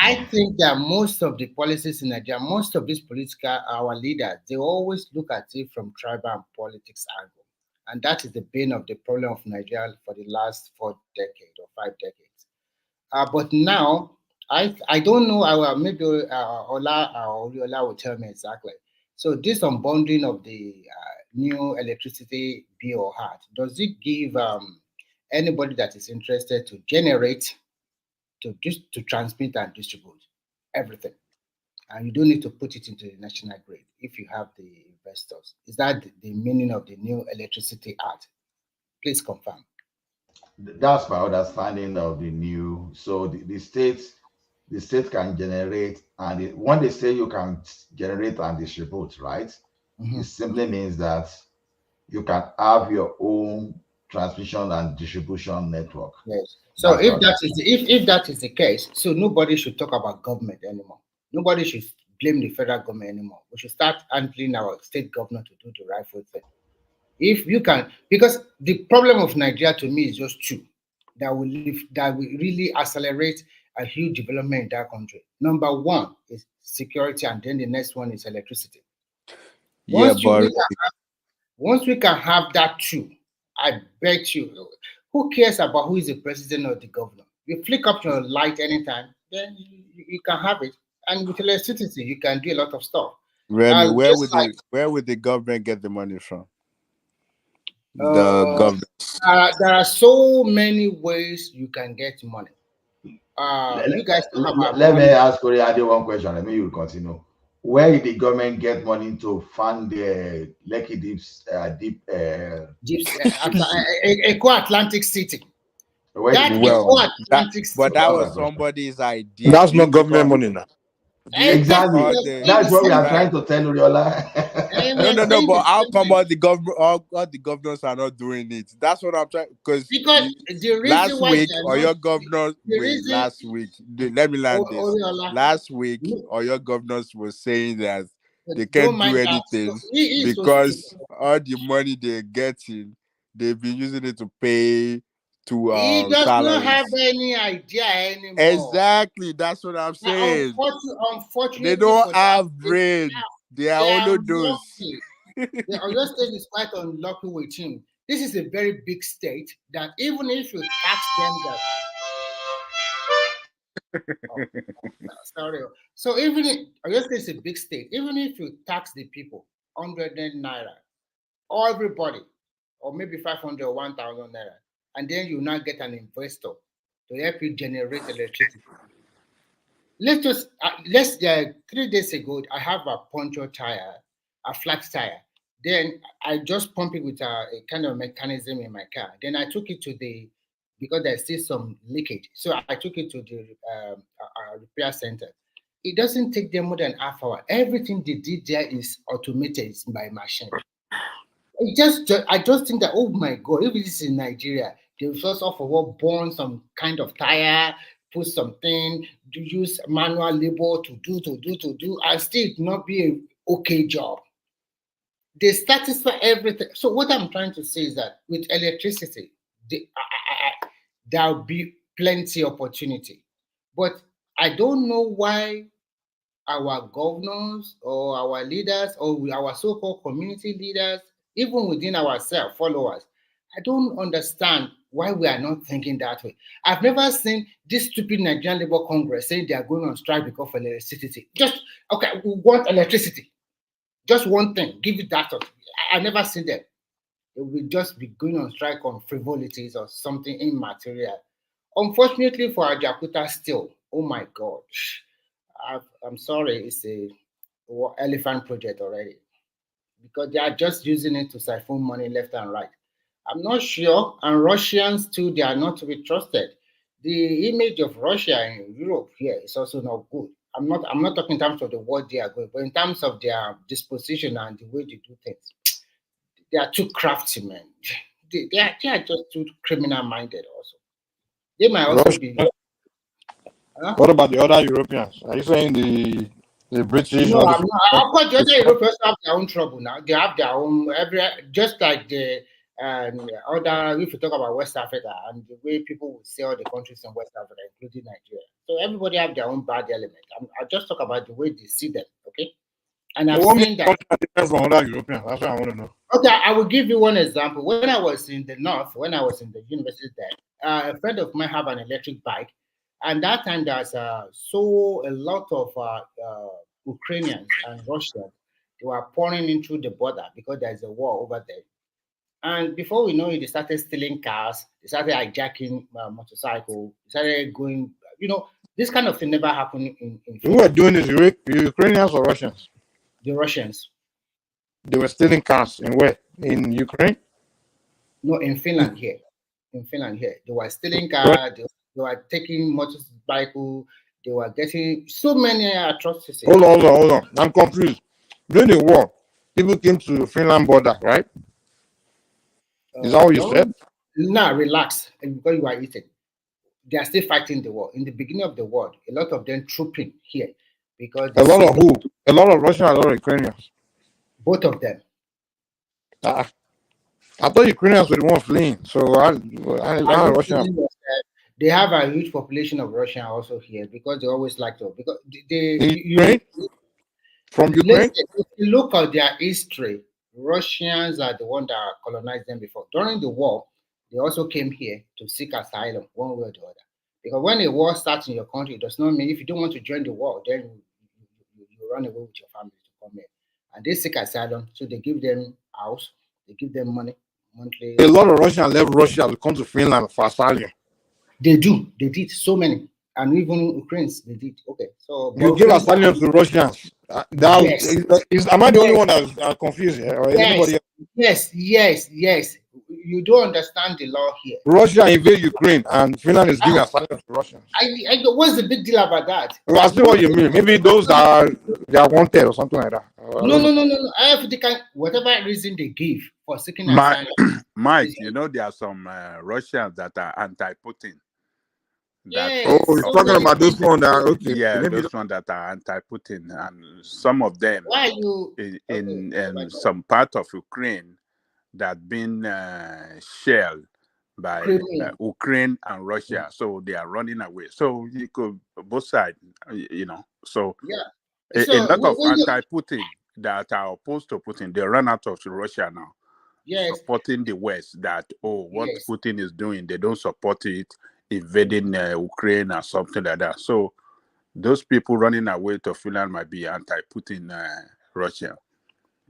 I think that most of the policies in Nigeria, most of these our leaders, they always look at it from tribal and politics angle. And that is the bane of the problem of Nigeria for the last 4 decades or 5 decades. But now, I don't know. Maybe Ola or Oriola will tell me exactly. So this unbundling of the new electricity bill or HAT, does it give anybody that is interested to generate, to transmit and distribute everything? and you don't need to put it into the national grid if you have the investors. Is that the meaning of the new Electricity Act? Please confirm. That's my understanding of the new. So the state can generate, and when they say you can generate and distribute, right? Mhm. It simply means that you can have your own transmission and distribution network. Yes. So That's if what. that is if that is the case, so nobody should talk about government anymore. Nobody should blame the federal government anymore. We should start handling our state government to do the rightful thing. If you can, because the problem of Nigeria to me is just two that will really accelerate a huge development in that country. Number one is security, and then the next one is electricity. Yeah, Once you we but can Once we can have that too, I bet you, who cares about who is the president or the governor? You flick up your light anytime, then you can have it. And with electricity, you can do a lot of stuff. Remy, Just like where would the government get the money from? The uh, government. there are so many ways you can get money. You guys talk about Let me money. ask Koreade one question. Let me you continue. Where did the government get money to fund the Lekki deep? Eco Atlantic City. Where did That they get Eco Well, money? Atlantic but City. that That's my was question. somebody's idea. That's not government money now. That Exactly. was in That's the what we same are vein. trying to tell Uriola. And we No, are no, no. saying But the how same come thing. all the governors are not doing it? That's what I'm trying. Because Because the reason last why they week, are or not, your governors, the wait, reason, last week, let me land this. Oriola, Last week, or your governors were saying that they don't can't do mind that. So anything he is so stupid. because all the money they're getting, they've been using it to pay to He does not have salaries. any idea anymore. Exactly, that's what I'm Now, saying. They unfortunately don't for that have state, brain. They are they are only those. unlucky. The Oyo State is quite unlucky with him. This is a very big state that even if you tax them, that sorry. So even if Oyo State is a big state, even if you tax the people 100 naira, everybody, or maybe 500 or 1,000 naira, and then you now get an investor to help you generate electricity. Let's 3 days ago, I have a puncture tire, a flat tire. Then I just pump it with a kind of mechanism in my car. Then I took it to because there's still some leakage. So I took it to the repair center. It doesn't take them more than half hour. Everything they did there is automated by machine. I just think that, oh my God, if this is in Nigeria, they will first of all burn some kind of tire, put something, to use manual labor to do, and still not be an okay job. They satisfy everything. So what I'm trying to say is that with electricity, there'll be plenty opportunity. But I don't know why our governors or our leaders or our so-called community leaders, even within ourselves, followers, I don't understand why we are not thinking that way. I've never seen this stupid Nigerian Labour Congress saying they are going on strike because of electricity. Just, okay, we want electricity. Just one thing, give it that. I never seen them. They will just be going on strike on frivolities or something immaterial. Unfortunately for Ajakuta still, oh my God, I'm sorry, it's a elephant project already because they are just using it to siphon money left and right. I'm not sure, and Russians too, they are not to be trusted. The image of Russia in Europe here is also not good. I'm not talking in terms of the what they are going, but in terms of their disposition and the way they do things. They are too crafty, man. They are just too criminal minded also. They might also Russia. be. Huh? What about the other Europeans? Are you saying the British No, or the I'm not. Of course, the other Europeans have their own trouble now. They have their own just like the other. If you talk about West Africa and the way people will see all the countries in West Africa, including Nigeria, so everybody have their own bad element. I just talk about the way they see them, okay? And I've what makes seen that. country different from other Europeans? That's what I want to know. Okay, I will give you one example. When I was in the north, when I was in the university there, a friend of mine have an electric bike, and that time there's so a lot of Ukrainians and Russians. They were pouring in through the border because there's a war over there. And before we know it, they started stealing cars. They started hijacking motorcycles. They started going. This kind of thing never happened in Who were doing this? Ukrainians or Russians? the Russians. They were stealing cars in where? In Ukraine? No, in Finland here. In Finland here. They were stealing cars, they were taking motorcycle, they were getting so many atrocities. Hold on. I'm confused. During the war, people came to Finland border, right? Is that what you said? No, relax. Because you are eating. They are still fighting the war. In the beginning of the war, a lot of them trooping here because a lot of who? A lot of Russians, a lot of Ukrainians. Both of them. I thought Ukrainians were the ones fleeing. So I Russian. They have a huge population of Russian also here because they always like to because from Ukraine. If you look at their history, Russians are the one that colonized them before. During the war, they also came here to seek asylum one way or the other. Because when a war starts in your country, it does not mean if you don't want to join the war, then you run away with your family to come here. And they seek asylum, so they give them house, they give them money monthly. A lot of Russians left Russia to come to Finland for asylum. They did so many, and even Ukrainians they did. Okay, so you give asylum to Russians. Am I the only one that's confused here? Or yes. You don't understand the law here. Russia invade Ukraine, and Finland is giving asylum to Russians. What's the big deal about that? Well, I see what you mean. Maybe those they are wanted or something like that. No. Whatever reason they give for seeking asylum. Mike, you know there are some Russians that are anti-Putin. You're talking about those ones that are okay. Yeah, those ones that are anti-Putin, and some of them in some part of Ukraine that been shelled by Ukraine and Russia, so they are running away. So you could both sides, you know. So a lot of anti-Putin that are opposed to Putin, they run out of Russia now. Supporting the West that what Putin is doing, they don't support it, invading Ukraine or something like that. So those people running away to Finland might be anti-Putin Russia.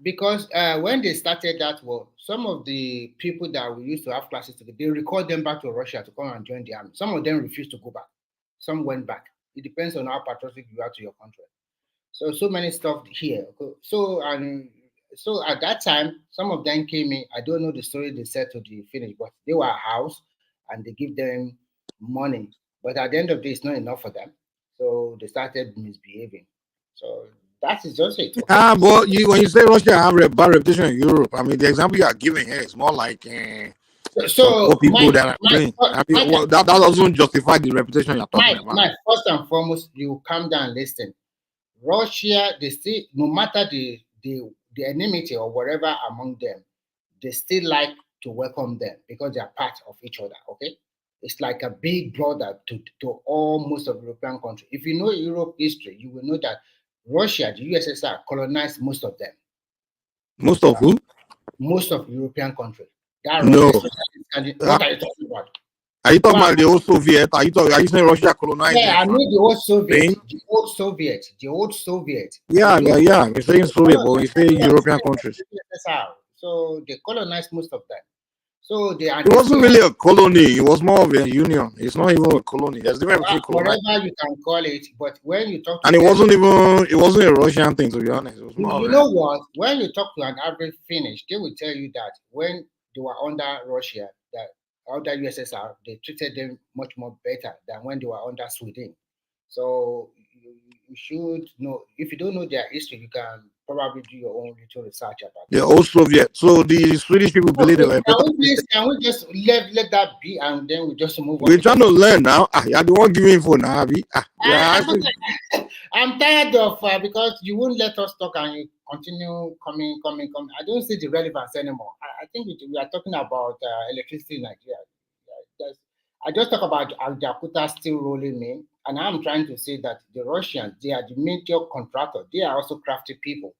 Because when they started that war, some of the people that we used to have classes together, they recalled them back to Russia to come and join the army. Some of them refused to go back. Some went back. It depends on how patriotic you are to your country. So many stuff here. So at that time, some of them came in. I don't know the story they said to the Finnish, but they were housed and they give them money. But at the end of the day, it's not enough for them. So they started misbehaving. So that is just it. Okay? But when you say Russia have a bad reputation in Europe, I mean, the example you are giving here is more like people that are playing. That doesn't justify the reputation you're talking about. First and foremost, you calm down and listen. Russia, they still, no matter the enmity or whatever among them, they still like to welcome them because they are part of each other. Okay, it's like a big brother to all most of European countries. If you know Europe history, you will know that Russia, the USSR, colonized most of them. Most of who? Most of European countries. No. What are you talking about? Are you talking about the old Soviet? Are you saying Russia colonized? Yeah, I mean the old Soviet. The old Soviet. Yeah. You're saying Soviet, but you say European countries. So they colonized most of them. So it wasn't really a colony. It was more of a union. It's not even a colony. There's difference between colonized. Whatever you can call it, but when you talk to it wasn't a Russian thing, to be honest. It was more you know what? When you talk to an average Finnish, they will tell you that when they were under Russia, that under USSR, they treated them much more better than when they were under Sweden. So you should know. If you don't know their history, you can probably do your own little research about it. The old Soviet. So the Swedish people believe they were better. Can we just let that be and then we just move on? We're trying to learn now. You're the one giving info now, Abby. I'm tired of because you won't let us talk and you continue coming. I don't see the relevance anymore. I think we are talking about electricity in Nigeria. I just talk about Jakarta still rolling in, and I'm trying to say that the Russians, they are the major contractor. They are also crafty people,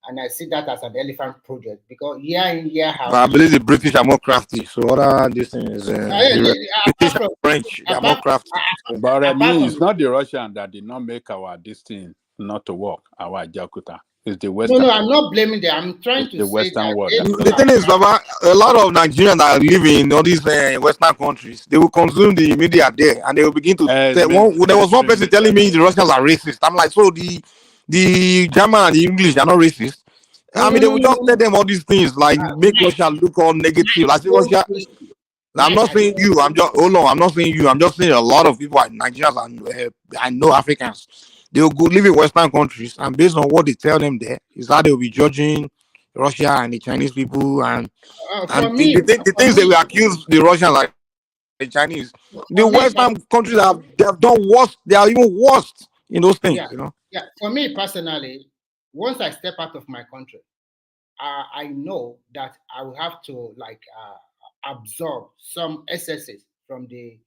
and I see that as an elephant project because year in year out. I believe the British are more crafty. So what are these things? British and French are more crafty. But I mean, it's not the Russian that did not make our this thing not to work. Our Jakarta. It's the No, Western. no, I'm not blaming them. I'm trying It's to the say Western that world. they That's don't The thing is, have. Baba, a lot of Nigerians that live in all these Western countries, they will consume the media there, and they will begin to tell. There was one person telling me the Russians are racist. I'm like, so the German and the English are not racist. I mean, they will just tell them all these things, like make Russia look all negative. I say Russia. I'm not saying you. I'm just hold on. I'm not saying you. I'm just saying a lot of people, Nigerians and I know Africans, they will go live in Western countries, and based on what they tell them there, is how they will be judging Russia and the Chinese people, and For me, the things they will accuse the Russians like the Chinese. The for Western me, countries they have done worse. They are even worse in those things. yeah, yeah. For me personally, once I step out of my country, I know that I will have to absorb some excesses from the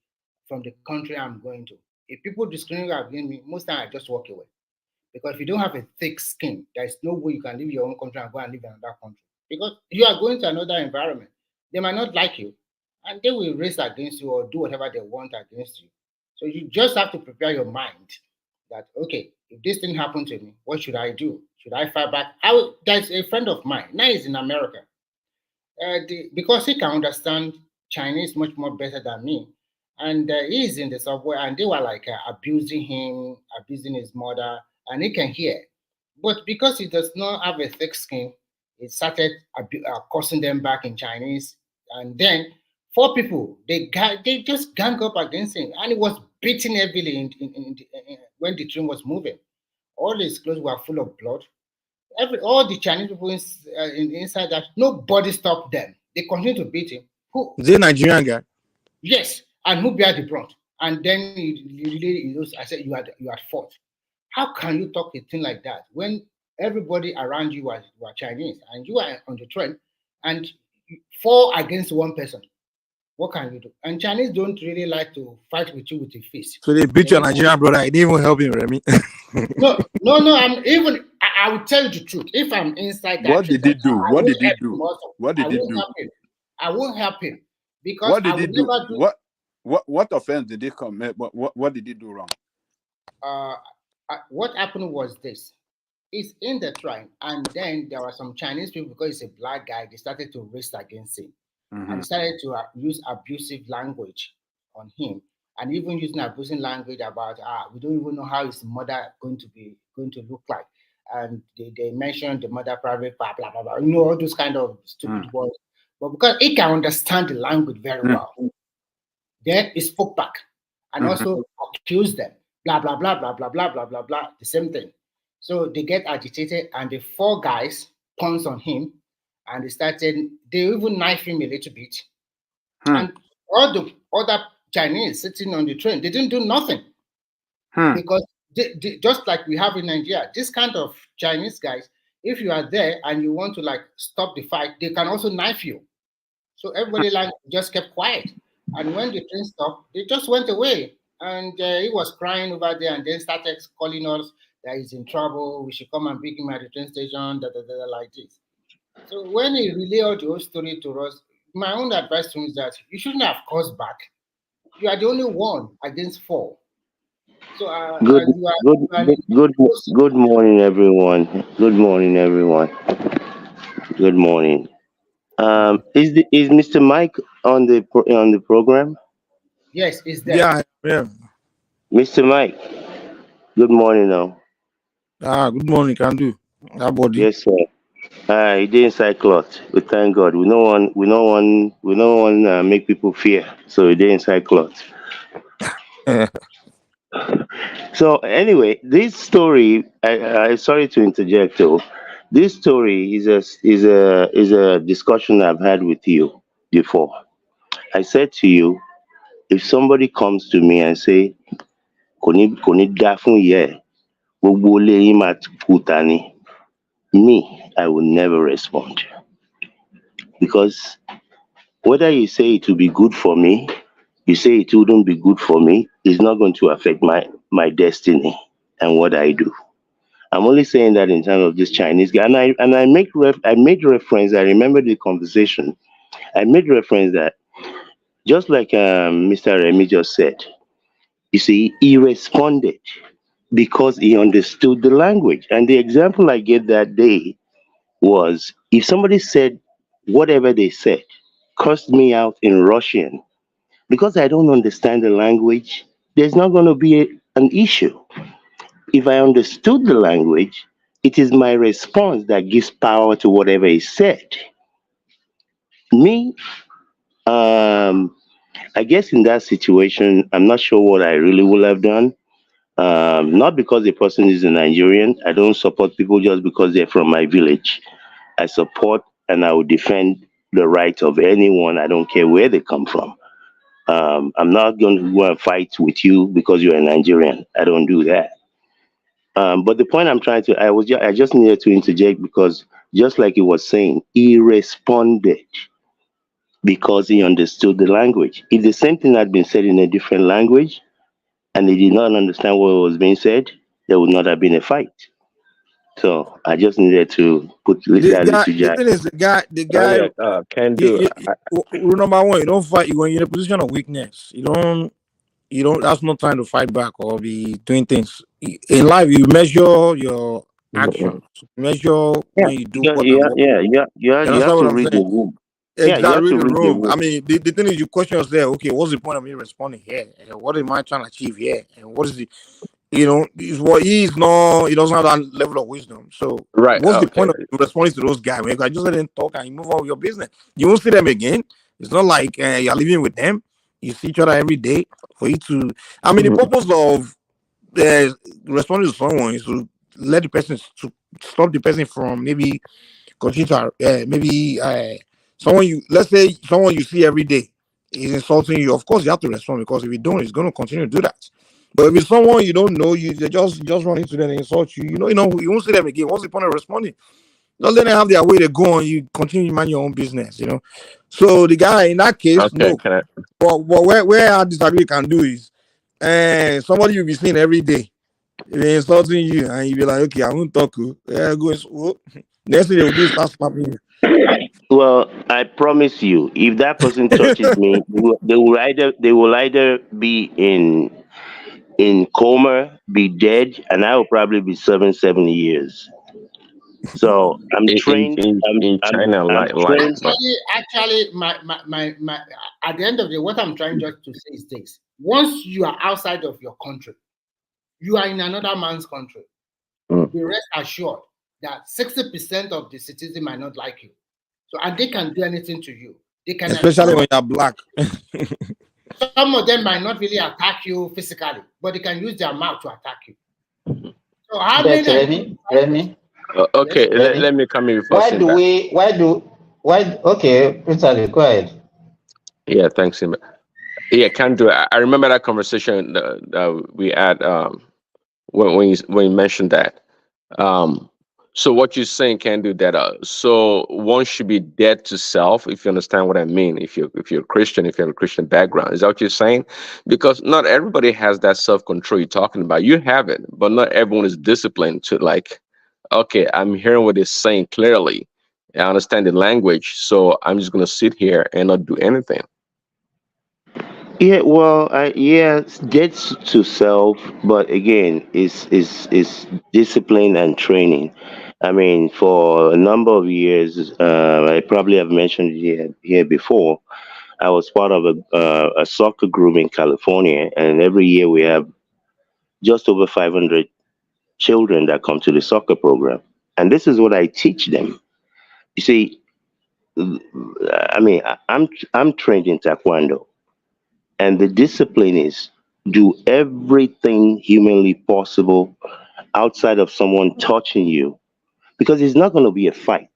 country I'm going to. If people discriminate against me, most time I just walk away. Because if you don't have a thick skin, there is no way you can leave your own country and go and live in another country. Because you are going to another environment. They might not like you, and they will race against you or do whatever they want against you. So you just have to prepare your mind that, okay, if this thing happened to me, what should I do? Should I fight back? There's a friend of mine, now he's in America, because he can understand Chinese much more better than me. And he's in the subway, and they were abusing him, abusing his mother, and he can hear. But because he does not have a thick skin, he started cursing them back in Chinese. And then four people, they just gang up against him, and he was beaten heavily when the train was moving. All his clothes were full of blood. All the Chinese people inside that, nobody stopped them. They continued to beat him. Who? Is he a Nigerian guy? Yes, and who bear the brunt? And then I said, you are at fault. How can you talk a thing like that when everybody around you were Chinese and you are on the train and 4 against 1 person? What can you do? And Chinese don't really like to fight with you with a fist. So they beat your Nigerian brother. I didn't even help him, Remy. No. I will tell you the truth. If I'm inside that, what did he do? What did he do? What did he do? I won't help him because what did I he will do? never do. What offense did he commit? What did he do wrong? What happened was this: he's in the train, and then there were some Chinese people, because he's a black guy, they started to race against him, and started to use abusive language on him, and even using abusive language about we don't even know how his mother going to look like, and they mentioned the mother private blah blah blah blah, all those kind of stupid words. But because he can understand the language very well, then he spoke back and also accused them, blah blah blah blah blah blah blah blah blah, the same thing. So they get agitated, and the 4 guys pounced on him, and they even knife him a little bit. And all the other Chinese sitting on the train, they didn't do nothing. Because just like we have in Nigeria, this kind of Chinese guys, if you are there and you want to stop the fight, they can also knife you. So everybody just kept quiet. And when the train stopped, they just went away. And he was crying over there, and then started calling us that he's in trouble. We should come and pick him at the train station, like this. So when he relayed the whole story to us, my own advice to him is that you shouldn't have caused back. You are the only one against 4. So Good morning, everyone. Good morning, everyone. Good morning. Is Mr. Mike on the program? Yes, it's there. Yeah. Mr. Mike. Good morning, now. Good morning, can do. That body. Yes, sir. He did inside cloth. We thank God. We don't want make people fear. So he did inside cloth. So anyway, this story. I sorry to interject, though. This story is a discussion I've had with you before. I said to you, if somebody comes to me and say, "Kò ní dá fún ìyá ẹ̀, gbogbo ilé yín máa kú ta ni," me, I will never respond, because whether you say it will be good for me, you say it wouldn't be good for me, it's not going to affect my destiny and what I do. I'm only saying that in terms of this Chinese guy, and I made reference. I remember the conversation. I made reference that just like Mr. Remy just said, you see, he responded because he understood the language. And the example I gave that day was if somebody said whatever they said, cursed me out in Russian, because I don't understand the language, there's not going to be an issue. If I understood the language, it is my response that gives power to whatever is said. Me, I guess in that situation, I'm not sure what I really would have done. Not because the person is a Nigerian. I don't support people just because they're from my village. I support and I will defend the rights of anyone. I don't care where they come from. I'm not going to go and fight with you because you're a Nigerian. I don't do that. But the point I'm trying to, I just needed to interject because just like he was saying, he responded because he understood the language. If the same thing had been said in a different language and they did not understand what was being said, there would not have been a fight. So I just needed to put The that guy, little the jack. thing is, the Oh guy, yeah, can do. rule number one, you don't fight when you're in a position of weakness. You don't. That's not time to fight back or be doing things in life. You measure your actions, measure Yeah, when you do yeah, what and yeah, what. yeah, yeah, yeah. You You understand have what to I'm read the saying? room. Yeah, you Exactly, have read to the read the room. I room. mean, the thing is, you question yourself. Okay, what's the point of me responding here? And what am I trying to achieve here? And what is the is what he's not. He doesn't have that level of wisdom. So, Right. what's the Okay. point of responding to those guys? Man, you can just let them talk and you move on with your business. You won't see them again. It's not like you're living with them. You see each other every day for you to. I mean, the Mhm. purpose of uh, responding to someone is to let the person to stop the person from maybe continue to maybe someone you let's say someone you see every day is insulting you. Of course, you have to respond because if you don't, it's going to continue to do that. But if it's someone you don't know, you they just run into them and insult you. You won't see them again. What's the point of responding? Just let them have their way to go on. You continue to mind your own business. So the guy in that case, Okay. no. But where I disagree can do is, somebody you'll be seeing every day, they insulting you, and you be like, okay, I won't talk to you. Yeah, go. Next thing they will do is start slapping you. Well, I promise you, if that person touches me, they will either be in coma, be dead, and I will probably be serving 7 years. So I'm In in trained. in, I'm in I'm China, I'm like, trained. but Actually, at the end of the day, what I'm trying just to say is this: once you are outside of your country, you are in another man's country. Be rest assured that 60% of the citizens might not like you. So, and they can do anything to you. They can, Especially when you're black. some of them might not really attack you physically, but they can use their mouth to attack you. So, how But many? Remy, okay. Let, Remy, let me come in before why saying do that. we, okay, Prince Ali, go ahead. Yeah, thanks, him. Yeah, can do. I remember that conversation that we had when you mentioned that. Um, so what you're saying can do that. So one should be dead to self, if you understand what I mean. If you're a Christian, if you have a Christian background, is that what you're saying? Because not everybody has that self control you're talking about. You have it, but not everyone is disciplined to like. Okay, I'm hearing what they're saying clearly. I understand the language, so I'm just gonna sit here and not do anything. Yeah, well, gets to self, but again, it's discipline and training. I mean, for a number of years, I probably have mentioned it here before. I was part of a soccer group in California, and every year we have just over 500 children that come to the soccer program, and this is what I teach them. You see, I mean, I'm trained in Taekwondo. And the discipline is do everything humanly possible outside of someone touching you because it's not going to be a fight.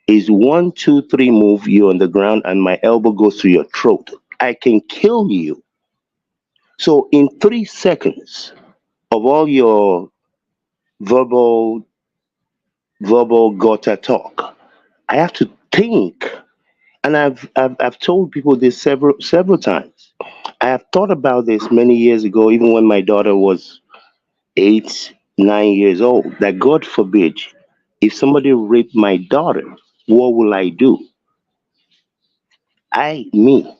It's one, two, three move, you're on the ground, and my elbow goes through your throat. I can kill you. So, in 3 seconds of all your verbal, verbal gutter talk, I have to think. And I've told people this several times. I have thought about this many years ago, even when my daughter was 8, 9 years old, that God forbid, if somebody raped my daughter, what will I do? Me,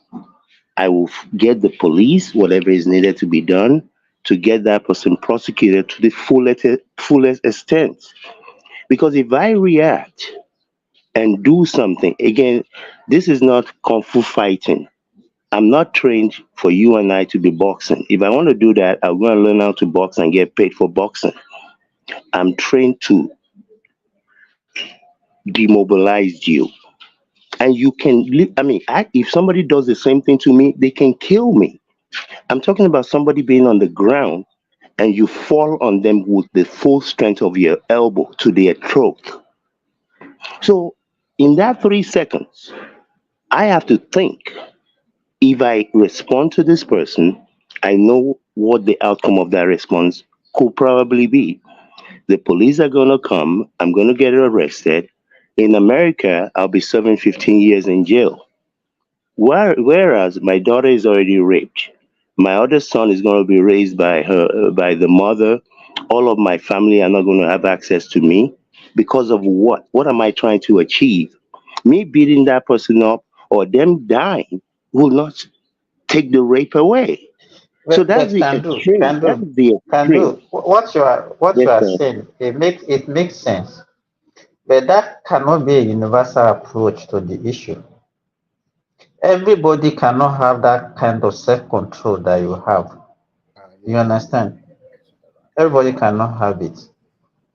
I will get the police, whatever is needed to be done, to get that person prosecuted to the fullest extent. Because if I react and do something, again, this is not kung fu fighting. I'm not trained for you and I to be boxing. If I want to do that, I'm going to learn how to box and get paid for boxing. I'm trained to demobilize you. And you can live, if somebody does the same thing to me, they can kill me. I'm talking about somebody being on the ground and you fall on them with the full strength of your elbow to their throat. So, in that 3 seconds, I have to think. If I respond to this person, I know what the outcome of that response could probably be. The police are going to come, I'm going to get arrested. In America, I'll be serving 15 years in jail. Whereas my daughter is already raped, my other son is going to be raised by the mother. All of my family are not going to have access to me because of what? What am I trying to achieve? Me beating that person up or them dying will not take the rape away. So that's But the extreme. That is the can extreme. do. What Yes, you are sir. saying, it makes sense. But that cannot be a universal approach to the issue. Everybody cannot have that kind of self-control that you have. You understand? Everybody cannot have it.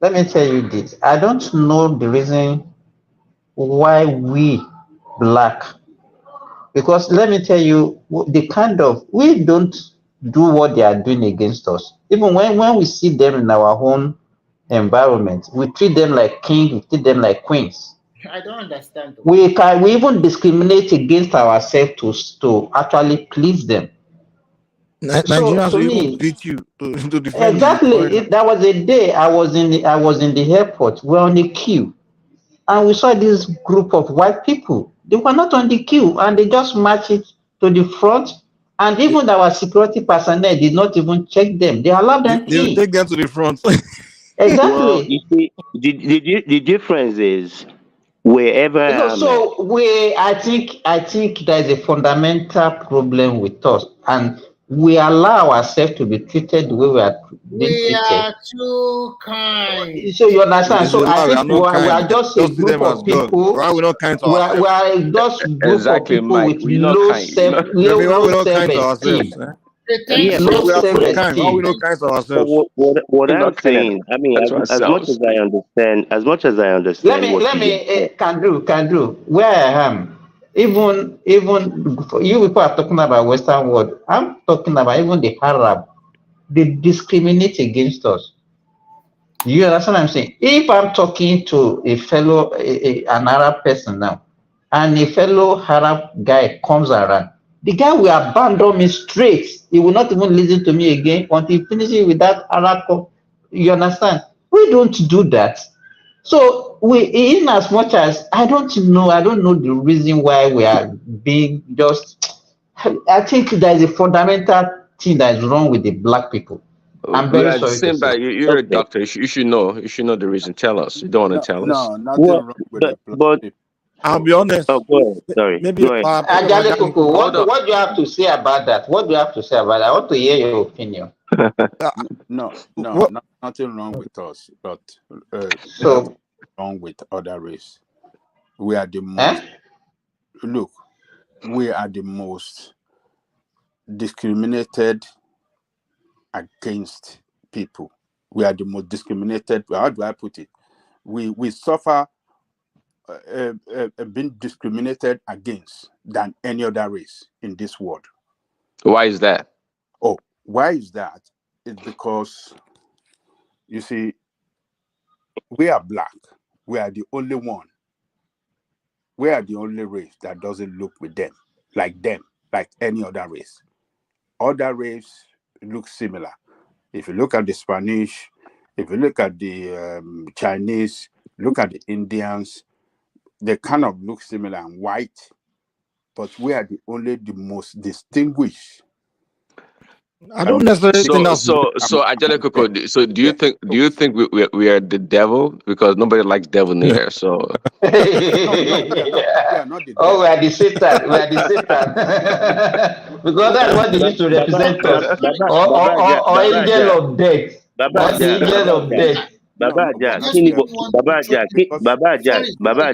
Let me tell you this. I don't know the reason why we black, because let me tell you the kind of, we don't do what they are doing against us. Even when we see them in our own environment, we treat them like kings, we treat them like queens. I don't understand. We even discriminate against ourselves to actually please them. So Nigerians to will even me, beat you to defend the exactly, foreigner. that was a day I was in the airport. We're on a queue, and we saw this group of white people. They were not on the queue, and they just marched it to the front. And even our security personnel did not even check them. They allowed them They will in. take them to the front. Well, Exactly. you see, the difference is wherever I'm at. So I think there is a fundamental problem with us, and we allow ourselves to be treated the way we are being We treated. are too kind. So you understand? This So is I why we are think we not are, we kind. are We just a just see group them as of God. people. Why we not kind to We ourselves? are just group of Exactly, people Mike. with We're not low kind. self, Remy, why we low not kind to self-esteem. ourselves? Eh? Thank Yeah, you. Low We are fully kind. Why we self-esteem. not kind to but ourselves? what We're I'm not kind saying, I mean, to as much ourselves. as I understand, Let me what let you me just said. can do where I am. Even you people are talking about Western world. I'm talking about even the Arab. They discriminate against us. You understand what I'm saying? If I'm talking to a fellow, an Arab person now, and a fellow Arab guy comes around, the guy will abandon me straight. He will not even listen to me again until he finishes with that Arab. You understand? We don't do that. So in as much as I don't know the reason why we are being just. I think there is a fundamental thing that is wrong with the black people. I'm We very are sorry to saying say. that you're a Okay. doctor. You should know. You should know the reason. Tell us. You don't want No, to tell us. no, nothing Well, wrong with the black but people. I'll be honest. oh, go ahead. Sorry, Maybe go ahead. our Ajale Koko, Hold on. what do you have to say about that? What do you have to say about that? I want to hear your opinion. uh, No, what nothing wrong with us, but there's nothing So, wrong with other race. We are the eh? most, look, we are the most discriminated against people. We are the most discriminated. How do I put it? We suffer being discriminated against than any other race in this world. Why is that? Oh, why is that? It's because, you see, we are black. We are the only one. We are the only race that doesn't look with them, like any other race. Other race look similar. If you look at the Spanish, if you look at the Chinese, look at the Indians, they kind of look similar and white, but we are the most distinguished I don't necessarily think that's So Angelico, so do you think we are the devil? Because nobody likes devil in here. So Oh, we are not the devil. we are the Satan. We are the Satan. Because that's what they used to represent us. Or angel of death. Baba Or the Aja, angel of death. Baba Aja, Just really want to Baba Aja, Baba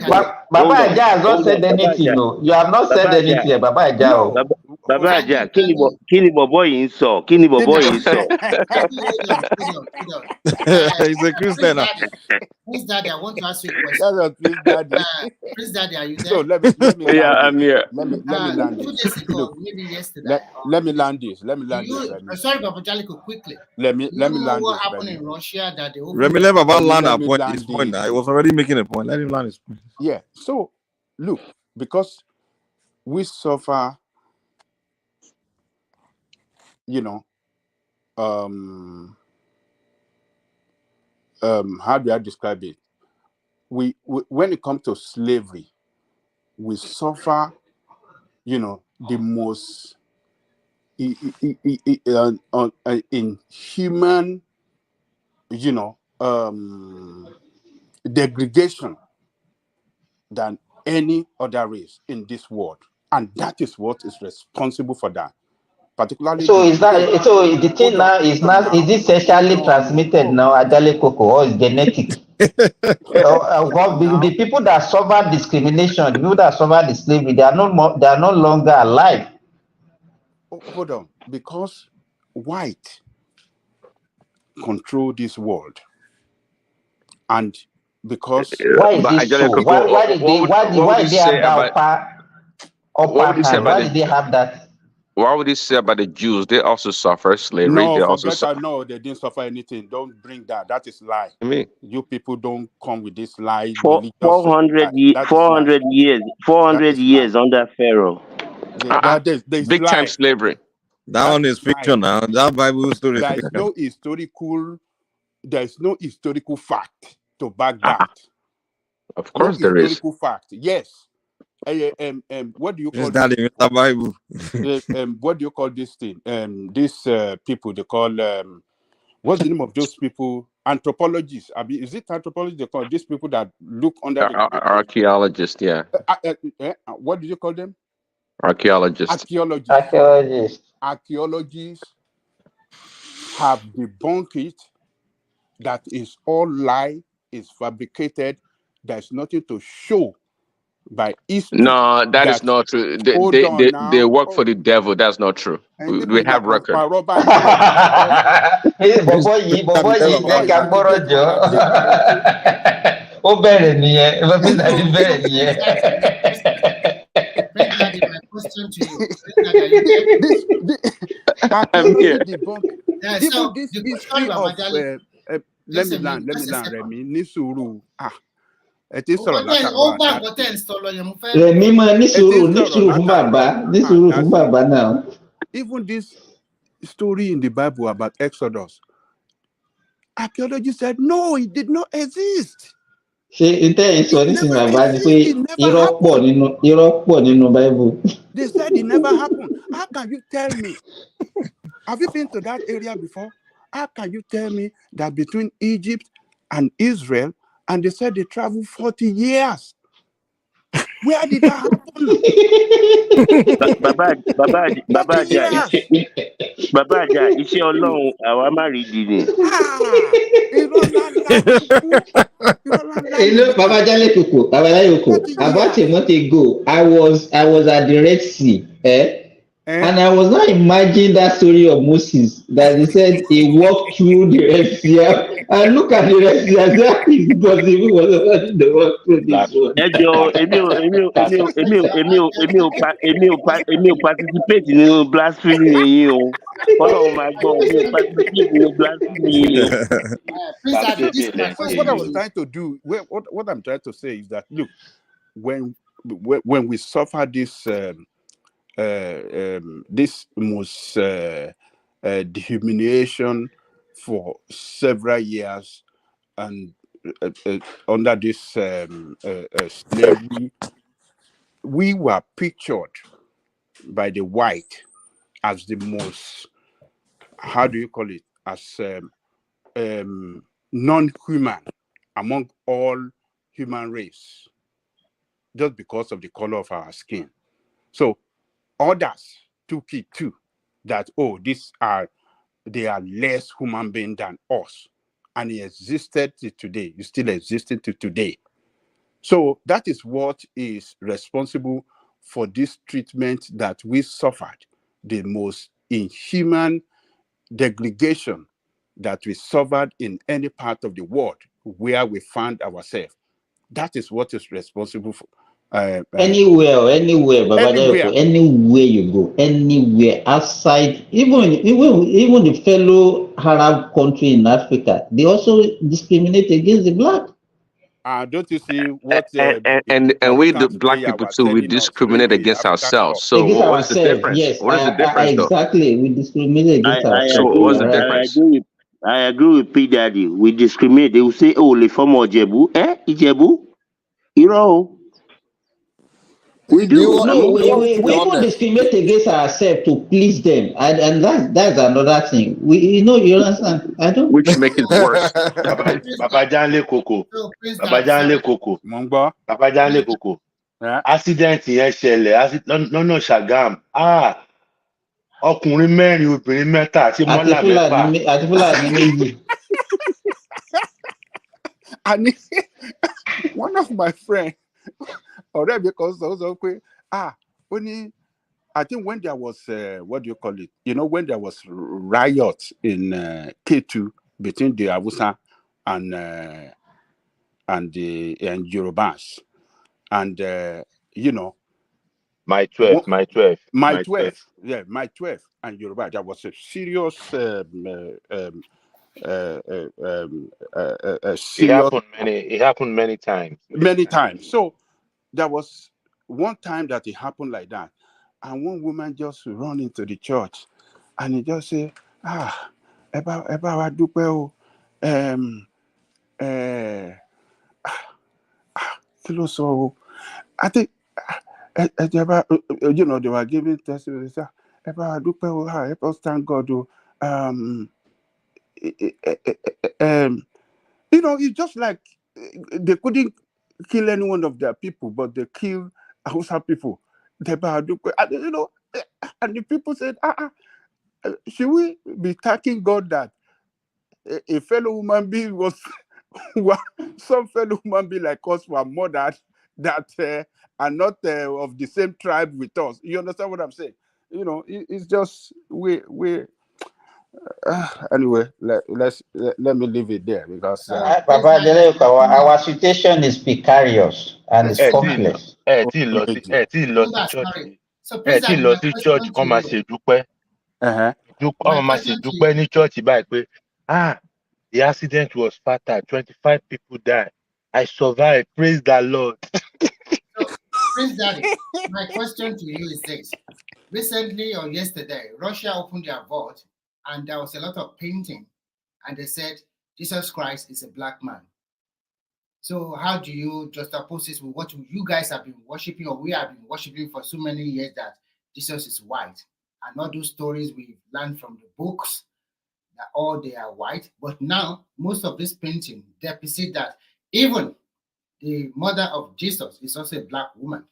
hold on, Aja has not hold on, said Baba anything. Aja, No, you have not Baba said Aja, anything, Baba Aja. No. Baba Aja, kí ni bọ̀bọ́ yìí ń sọ? Kí ni bọ̀bọ́ yìí ń sọ? he's a Christian. Prince Daddy, I want to ask you a question. That's a Prince Daddy. Prince Daddy, are you there? So let me yeah, land I'm here. Let me land 2 this. days ago, Look, maybe yesterday. let me land this. Let me land this. Sorry, Papa Jalico, quickly. Let me land what this. happened in Russia that they Remy, let Baba land his this. point. I was already making a point. Let him land his point. Yeah. So look, because we suffer, how do I describe it? We when it comes to slavery, we suffer, the most inhuman, degradation than any other race in this world, and that is what is responsible for that. Particularly, so is that so? The thing now is it sexually transmitted now, Adale Coco, or is genetic? The people that suffer discrimination, the people that suffer the slavery, they are no longer alive. Hold on, because white control this world, and because why is this so? Why did they have that upper hand? Why did they have that? What would you say about the Jews? They also suffer slavery. No, they also no, they didn't suffer anything. Don't bring that. That is lie. I mean, you people don't come with this lie. 400 years under Pharaoh. Big time slavery. That one is fiction now. That Bible story is fiction. There is no historical fact to back that. Of course there is. Historical fact. Yes. What do you call that in the Bible? What do you call this thing? These people they call what's the name of those people? Anthropologists. I mean, is it anthropologists they call these people that look under the archaeologists? Yeah. What do you call them? Archaeologists. Archaeologists have debunked it. That is all lie. Is fabricated. There's nothing to show by history. No, that is not true. They work for the devil. That's not true. We have record. My question to you. Let me land, Remy. Nisuru. Even this story in the Bible about Exodus, archaeologists said no, it did not exist. They said it never happened. How can you tell me? Have you been to that area before? How can you tell me that between Egypt and Israel, and they said they traveled 40 years? Where did that happen? Baba Aja, iṣẹ́ Ọlọ́run àwa má rí di ni. Baba Jalekoko, about a month ago, I was at the Red Sea, and I was not imagining that story of Moses that he said he walked through the Red Sea. And look at the Red Sea as that is possible was the walk through this one. Èmi ò participate nínú blasphemy yín o. Ọlọ́run máa gbọ́ èmi ò participate nínú blasphemy yín o. What I was trying to do, what I'm trying to say is that look, when we suffer this this most dehumiliation for several years and under this slavery, we were pictured by the white as the most how do you call it, as non-human among all human race, just because of the color of our skin. So others took it too, that, oh, they are less human being than us. And it existed to today. It still existing to today. So that is what is responsible for this treatment that we suffered, the most inhuman degradation that we suffered in any part of the world where we found ourselves. That is what is responsible for. Anywhere, Baba Anywhere. Jayoko, anywhere you go, anywhere outside, even the fellow Arab country in Africa, they also discriminate against the black. Don't you see what And we, the American black player people was too, we telling us during discriminate the against African ourselves. Cup? So Against what is the ourselves, difference? yes. What is the difference, though? Exactly. We discriminate against I ourselves. So what's agree. the You're right. I difference? agree with. I agree with P Daddy. We discriminate. They will say, "Oh, le former Jebu, Ijebu." You know, we do. I No, mean, we even discriminate against ourselves to please them, and that's another thing. You understand? I don't. Which make it worse. Baba Janle Koko. Please, Baba that, sorry. Janle Koko. Mongba. Baba Janle Koko. Accident yẹn ṣẹlẹ̀ lọ́nà Ṣàgám. Ọkùnrin mẹ́rin obìnrin mẹ́ta àti mọ́là mẹ́fà. Àti Fúlàní méjì. And one of my friends, already because only I think when there was what do you call it? When there was riot in K2 between the Hausa and Yorubas, and My 12, my 12. My 12, yeah, my 12 and Yoruba. There was a serious It happened many times. Many times. So there was one time that it happened like that, and one woman just run into the church, and he just say, eba wa dúpẹ́ o, kí ló sọ o? I think they were giving testimony. Eba wa dúpẹ́ o, help us thank God o. It's just like they couldn't kill any one of their people, but they killed Hausa people. And the people said, should we be thanking God that a fellow human being was some fellow human being like us were murdered that are not of the same tribe with us? You understand what I'm saying? It's just anyway, let me leave it there because Baba Jayoko, our situation is precarious and it's complex. Ẹ tí lọ sí church kán máa ṣe dúpẹ́. Wọ́n máa ṣe dúpẹ́ ní church báyìí pé the accident was fatal, 25 people died. I survived. Praise the Lord. So, Prince Daddy, my question to you is this. Recently or yesterday, Russia opened their vault and there was a lot of painting and they said Jesus Christ is a black man. So how do you juxtapose this with what you guys have been worshiping or we have been worshiping for so many years, that Jesus is white? And all those stories we've learned from the books, that all they are white. But now, most of this painting depict that even the mother of Jesus is also a black woman.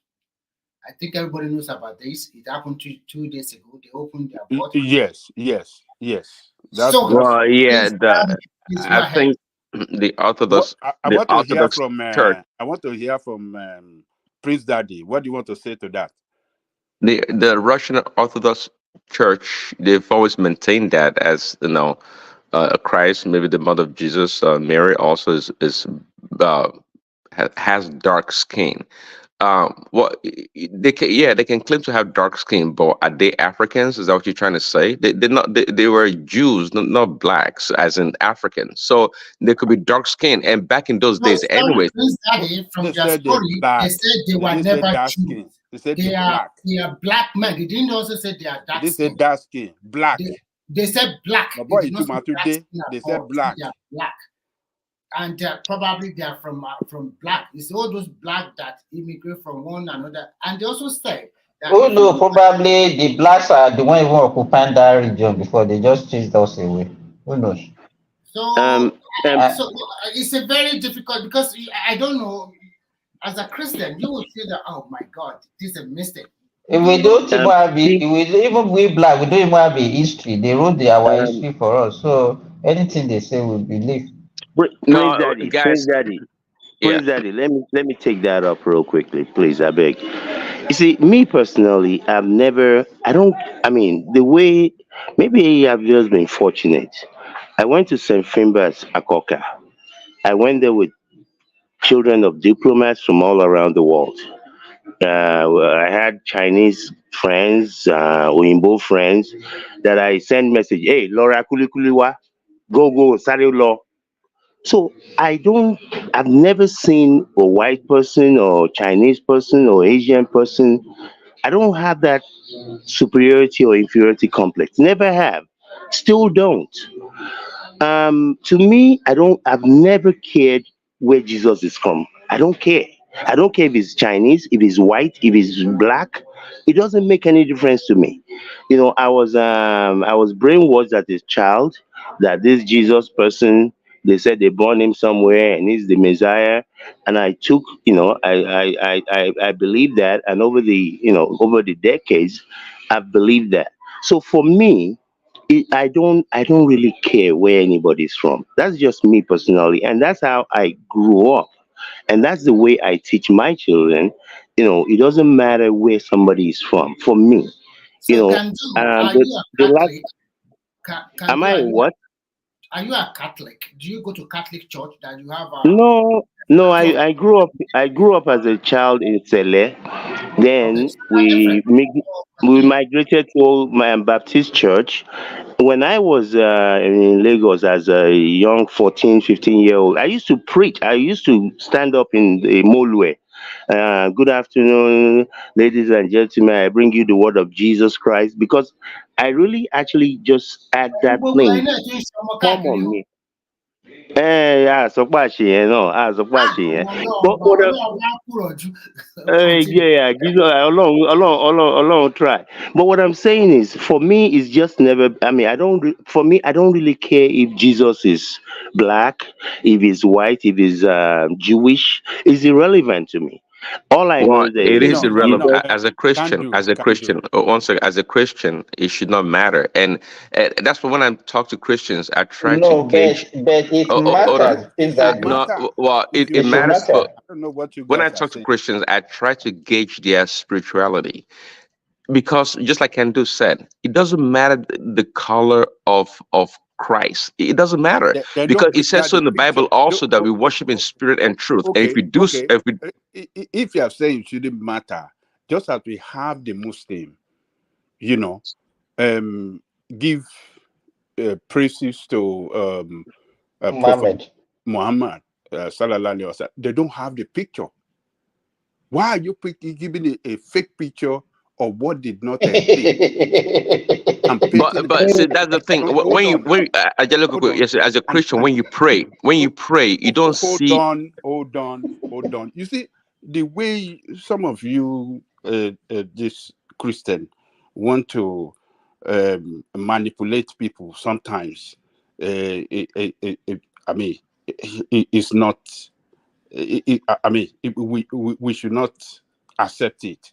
I think everybody knows about this. It happened 2 days ago. They opened their vault. Yes. Well, yeah, I think the Orthodox. I want to hear from Prince Daddy. What do you want to say to that? The Russian Orthodox Church, they've always maintained that as Christ, maybe the mother of Jesus, Mary also has dark skin. They can claim to have dark skin, but are they Africans? Is that what you're trying to say? They're not. They were Jews, not blacks, as in Africans. So they could be dark skin. And back in those days, anyway. From their story, they said they were never Jews. They said they are black men. They didn't also say they are dark skin. They said dark skin, black. They said black. They said black. They are black. And probably they are from black. It's all those black that immigrate from one another. And they also say Oh no, probably the blacks are the one even occupying that region before they just chased us away. Who knows? So, Uh, it's a very difficult because I don't know. As a Christian, you will feel that, oh my God, this is a mistake. if we don't even have it, even we black, we don't even have a history. They wrote our history for us. So anything they say, we believe. Prince No, Daddy, guys. Yeah. Prince Daddy, let me take that up real quickly, please. I beg. You see, me personally, I mean, the way, maybe I've just been fortunate. I went to St. Finbar's, Akoka. I went there with children of diplomats from all around the world. I had Chinese friends, Oyinbo friends that I send message, hey, Laura Kulikuliwa, go, Sari Law. So I've never seen a white person or Chinese person or Asian person. I don't have that superiority or inferiority complex. Never have. Still don't. To me, I've never cared where Jesus is from. I don't care. I don't care if he's Chinese, if he's white, if he's black. It doesn't make any difference to me. I was brainwashed as a child that this Jesus person, they said they born him somewhere and he's the Messiah. And I took, I believe that, and over the decades, I've believed that. So for me, I don't really care where anybody's from. That's just me personally, and that's how I grew up, and that's the way I teach my children. It doesn't matter where somebody is from. For me, you So, know, are the you a the last Catholic? am I what? Are you a Catholic? Do you go to Catholic church that you have No, no. a church? I grew up as a child in Sele. Okay, Then so they're different. we migrated to my Baptist church. When I was in Lagos as a young 14, 15-year old, I used to preach. I used to stand up in the Molue. Good afternoon, ladies and gentlemen. I bring you the word of Jesus Christ because I really actually just had that Gbogbo thing ẹ̀yin náà ti ń ṣe ọmọ come káàkiri on o. me. Àsọpọ̀ àṣeyẹn náà, àsọpọ̀ àṣeyẹn. But what Ọlọ́run wá kúrò jù. Continue. yeah, Jesus, Alone try. But what I'm saying is, for me, it's just never. I mean, for me, I don't really care if Jesus is black, if he's white, if he's Jewish. It's irrelevant to me. All I know Well, is that it is irrelevant. Jesus. As a Can Christian, do, can do. one second, as a Christian, it should not matter. And that's why when I talk to Christians, I try to no, gauge. but it Hold on. matters. It Things should that No, matter. well, If it it you should matters, matter. but I don't know what you when I guys are talk to saying. Christians, I try to gauge their spirituality because, just like Andrew said, it doesn't matter the color of Christ. It doesn't matter They because don't it give says that so the in the picture. Bible also that we worship in spirit and truth. And if Okay, we do, okay. If you are saying it shouldn't matter, just as we have the Muslim, you know, give praises to Prophet Muhammad. Muhammad, sallallahu alaihi wasallam, they don't have the picture. Why are you giving a fake picture of what did not exist and painting? but see, that's the thing. Hold on now. Hold on. Yes, as a And Christian, when you pray, you don't hold see. on, hold on, hold on. You see, the way some of you, this Christian, want to manipulate people sometimes, I mean, it's not. I mean, we should not accept it.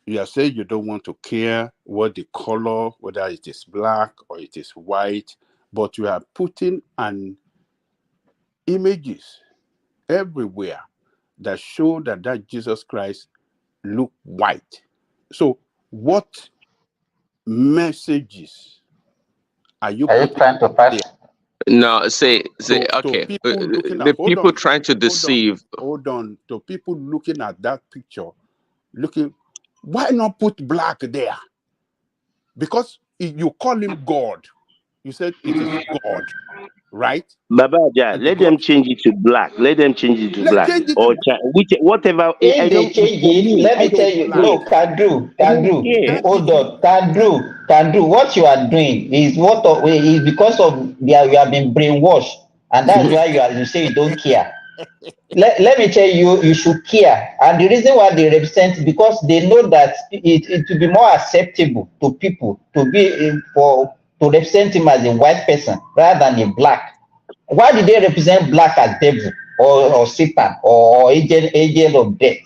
You are saying you don't want to care what the color, whether it is black or it is white, but you are putting an images everywhere that show that Jesus Christ look white. So what messages are you Are you putting trying to there pass? No, say to okay. people looking at The people trying to deceive. hold on to people looking at that picture, looking, why not put black there? Because you call him God. You said it is God, right? Baba Aja, It's let them God. change it to black. Let them change it to Let's black change it or to whatever. I If they don't. change For it, me, let I me tell don't you, care. no, I don't care. hold on, can do. What you are doing is is because of you have been brainwashed, and that's why you say you don't care. let me tell you, you should care. And the reason why they represent, because they know that it will be more acceptable to people to be to represent him as a white person rather than a black. Why did they represent black as devil or Satan or agent of death?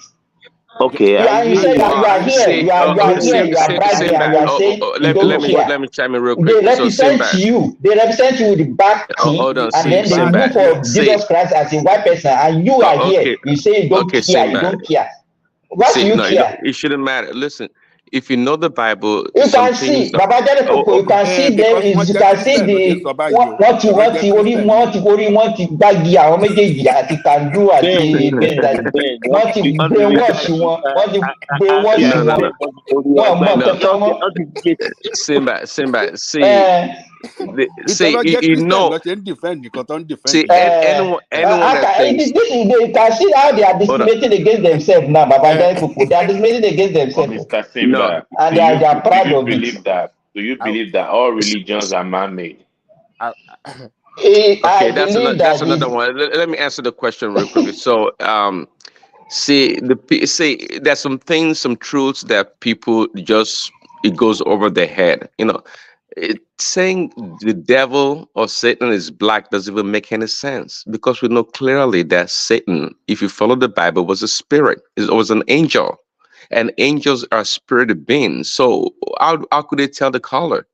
Okay, I You say hear you are you. here, you are here, you are bragging, and you are saying you don't care. Let me chime in real They quick. So represent Simba, you. They represent you with the back teeth, hold on, and then they will Simba, look for Jesus Christ as a white person, and you are here. okay, You say you don't okay, care. You Simba. don't care. Why should you No, you don't, care? it shouldn't matter. Listen, if you know the Bible, You some can things. see, Baba Jare Koko, you can see them. Because You wọ́n jẹ́ can see Christian ló ṣe ń the sọ báyìí o. what you Wọ́n jẹ́ Christian ni o. want to gbági àwọn méjèèjì àti Kandu àti President. Wọ́n ti brainwash wọn. Wọ́n ti brainwash No, no, wọn. no, Wọ́n mọ no. kankan mọ́. Simba, Ìtọ́lọ́ jẹ́ you Christian know, ló ṣe ń defend nìkan tó ń defend see, yìí. anyone that thinks. You can see how they are Hold on. discriminating against themselves now, Baba Jare Koko. They are discriminating against themselves. Mr. No. Simba, And they are proud of believe it. that? Do you believe that all religions are man-made? Okay, I that's believe another one. Let me answer the question real quickly. So, see, there's some things, some truths that people just it goes over their head. You know, saying the devil or Satan is black doesn't even make any sense because we know clearly that Satan, if you follow the Bible, was a spirit. It was an angel, and angels are spirit beings. So how could they tell the color?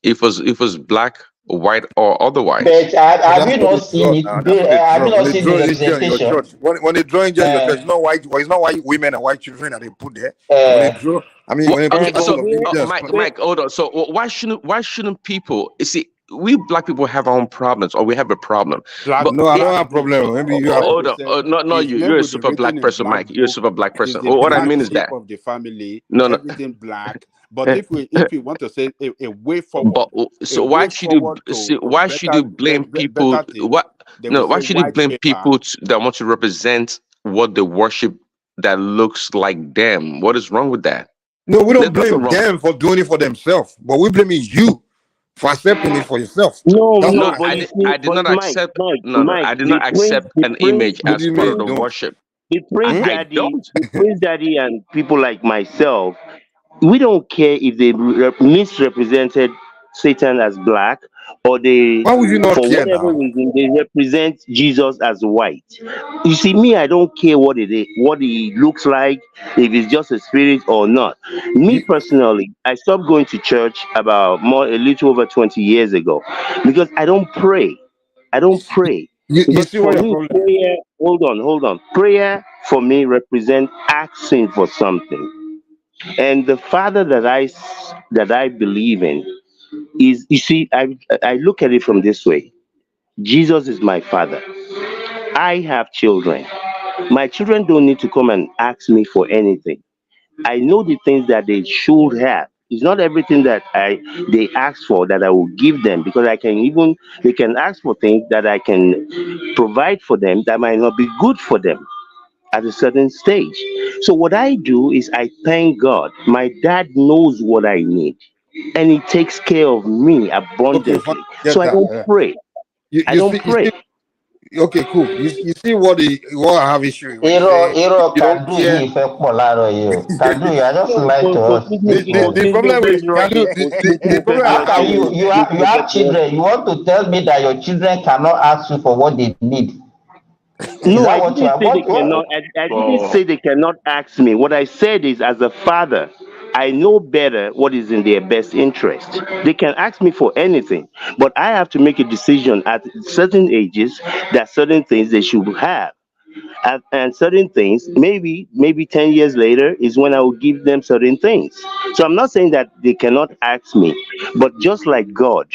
If it was black, white, or otherwise. But have you That's what not they seen draw it? now. That's what they Have draw. you When not they seen draw the angel in your representation? church, when they draw angel in your church, it's not white women and white children that they put there. When they draw, I mean, when they put Okay, so couple of angels. Mike, hold on. So why shouldn't people? You see, we black people have our own problems, or we have a problem. Black, no, I don't have a problem. Maybe you have. Hold on. Not you. You're a super black person, Mike. You're a super black person. What I mean is that of the family, no, everything black. But if we want to say a way forward, so why should you blame people? Why should you blame people that want to represent what they worship that looks like them? What is wrong with that? No, we don't blame them for doing it for themselves, but we blaming you for accepting it for yourself. I did not accept. I did not accept an image as part of the worship. The Prince Daddy and people like myself, we don't care if they misrepresented Satan as black or they, why would you not for care whatever now? reason, they represent Jesus as white. You see, me, I don't care what it is, what he looks like, if it's just a spirit or not. Me personally, I stopped going to church about a little over 20 years ago because I don't pray. I don't pray. You see what your problem? Prayer, hold on. Prayer for me represents asking for something. And the Father that I believe in is, you see, I look at it from this way. Jesus is my Father. I have children. My children don't need to come and ask me for anything. I know the things that they should have. It's not everything that they ask for that I will give them, because they can ask for things that I can provide for them that might not be good for them at a certain stage. So what I do is I thank God. My dad knows what I need, and he takes care of me abundantly. So I don't pray. I don't pray. Okay, cool. You see what I have issue with? Hero can do you pọ̀ láàárọ̀ yìí o. Can do you? I just like to us. The problem with the problem. How can you have children? You want to tell me that your children cannot ask you for what they need? No, I didn't say they cannot. I didn't say they cannot ask me. What I said is, as a father, I know better what is in their best interest. They can ask me for anything, but I have to make a decision at certain ages that certain things they should have. And certain things, maybe 10 years later is when I will give them certain things. So I'm not saying that they cannot ask me, but just like God,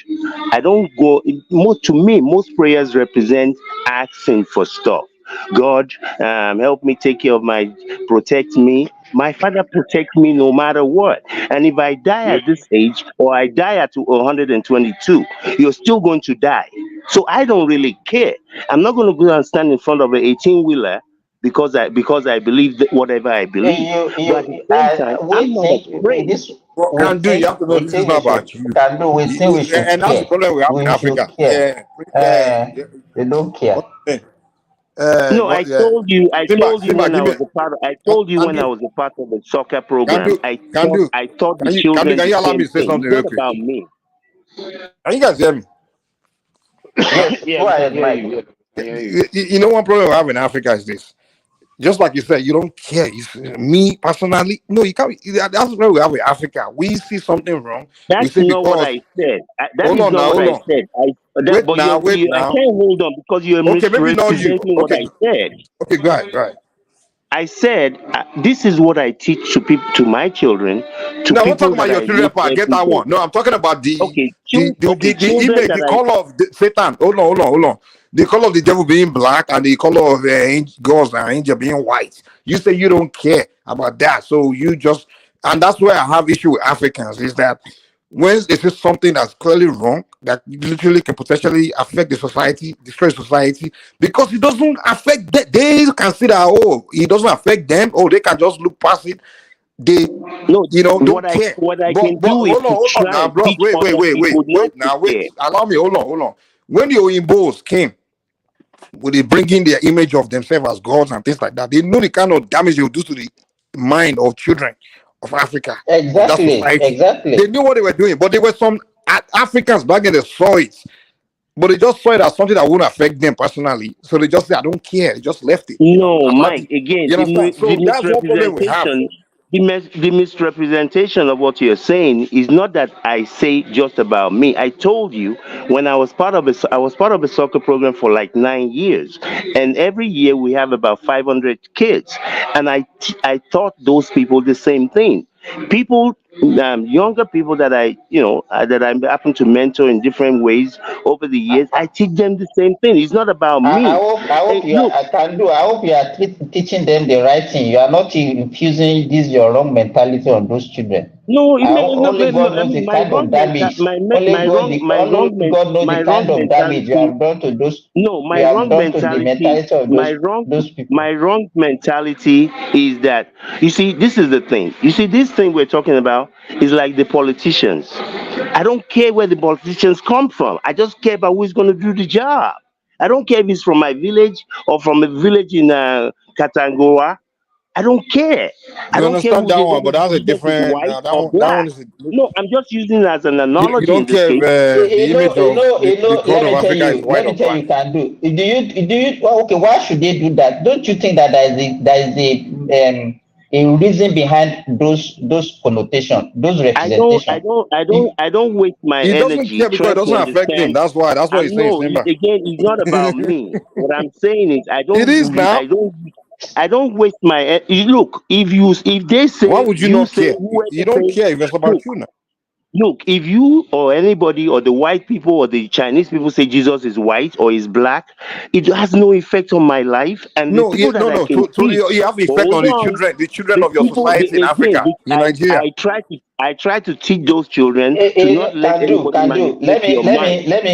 I don't go, to me, most prayers represent asking for stuff. God, help me take care of protect me. My Father protect me no matter what. And if I die at this age, or I die at 122, you're still going to die. So I don't really care. I'm not going to go and stand in front of an 18-wheeler because I believe that whatever I believe. But at the same time, I'm not afraid. Can do. You have to know this is not about you. Can do. We think we should and that's the problem we have in Africa. They don't care. No, I told you. I told you when I give me. was a part. I told you when I was a part of the soccer program. I taught the children Can the you allow me same to say thing. something It's real not quick? about me. Can you guys hear me? Yes, Yeah, go we can ahead, hear Mike. you. You know, one problem we have in Africa is this. Just like you said, you don't care. It's me personally. No, you can't. That's where we have in Africa. We see something wrong. We That's say not what because. I said. That Hold is on not now. what Hold I on. said. Wait now. Wait I now. can't hold on because you're Okay, maybe not you. misrepresenting what Okay. I said. Okay, go ahead. Go ahead. I said this is what I teach to people, to my children, to No, I'm not people talking about that your I children meet part. Get every that day. one. No, I'm talking about the Children image, that the I color of Satan. Hold on. The color of the devil being black and the color of God's and angel being white. You say you don't care about that, so you just, and that's where I have issue with Africans is that when this is something that's clearly wrong, that literally can potentially affect the society, destroy society, because it doesn't affect them. They consider, oh, it doesn't affect them. Oh, they can just look past it. They, no, don't care. what I But can do is to hold on try now, and bros. teach other people not Wait to now, wait. care. Allow me. Hold on. When the Oyimbos came, would they bring in their image of themselves as gods and things like that? They know the kind of damage they will do to the mind of children of Africa, of that society. They knew what they were doing, but there were some Africans back then that saw it, but they just saw it as something that wouldn't affect them personally. So they just said, I don't care. They just left it. No, Mike. Again, You understand? the So that's one problem we have. misrepresentation, the misrepresentation of what you're saying is not that I say just about me. I told you when I was part of a soccer program for like 9 years, and every year we have about 500 kids, and I taught those people the same thing. People, younger people that that I happen to mentor in different ways over the years, I teach them the same thing. It's not about me. I hope you are, I can do. I hope you are teaching them the right thing. You are not infusing this your wrong mentality on those children. No, it may, no, Only no, God I knows mean the kind of damage. Only God knows the kind of damage you have done to those. No, You have done to the mentality of those people. my wrong mentality is that, you see, this is the thing. You see, this thing we're talking about is like the politicians. I don't care where the politicians come from. I just care about who's going to do the job. I don't care if it's from my village or from a village in Katangoa. I don't care. I You don't care understand who that they, one, whether but that's a the Jesus is different. white That or one. That one black. is. No, I'm just using it as an You analogy in don't this care if case. the image of the God Let of me tell Africa is you. white Let or me tell black. you. Can do. Well, okay. Why should they do that? Don't you think that there is a reason behind those connotation, those representation? I don't waste my He doesn't energy care because it trying to doesn't affect him. understand. That's why. That's what he's saying, No, Simba. again, it's not about me. What I'm saying is It is now. I don't waste my look. If they Why say would you not care? You whoever don't say care if it's about look, you now. look, if you or anybody or the white people or the Chinese people say Jesus is white or is black, it has no effect on my life. And the No, people that I no. can So teach, you have effect on hold on, the children the of your people society in Africa, in Nigeria. I try to teach those children to not let anybody Can do. manipulate your mind. Let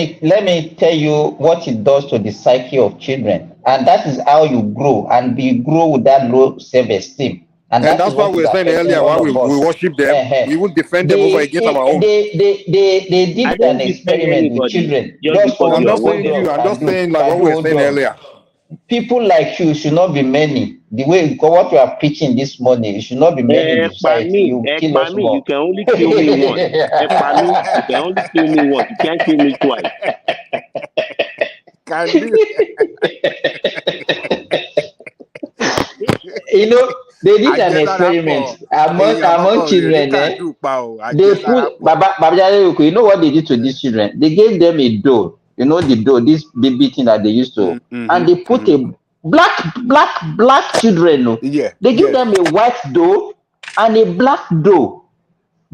me tell you what it does to the psyche of children, and that is how you grow, and you grow with that low self-esteem, and And that is that's why what we is were saying affecting earlier why all we of us. worship them. We would defend them over against our own. They I did an don't defend experiment with anybody children. just Just because I'm hold you are on, not hold saying white. you. on. I'm just saying like Can what do, we were hold saying on. earlier. People like you should not be many. The way what you are preaching this morning, it should not be many in the society. You kill us You more. can only kill me once. You can only kill me once. You can't kill me twice. Can do. You know, they did an Àjẹsára experiment pọ̀. Èèyàn among kankan ò lè rí children. kàndú pa o. They Àjẹsára put pọ̀. Baba Jare, you know what they did to these children? They gave them a dough. You know the dough, this baby thing that they used to, and they put a black children. No, Yeah, they give yes. them a white dough and a black dough.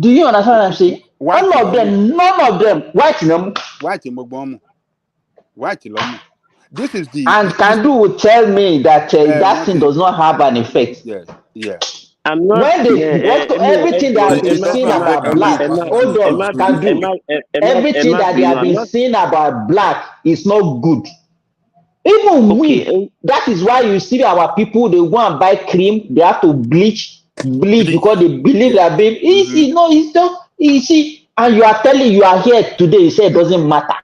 Do you understand what I'm saying? White All of lọ́mú. them, none of them, white them. White gbogbo wọn mú. White lọ́mú. This is the And this. Kandu will tell me that that Wọ́n thing ti. does not have an effect. Yes, yeah. I'm not. When they want to everything that have been It seen doesn't affect about them when black, it comes to hold food. on, Kandu. Everything that they have been seen about black is not good. Even we, that is why you see our people, they go and buy cream, they have to bleach because they believe that baby. It's just, you see, and you are here today, you say it doesn't matter.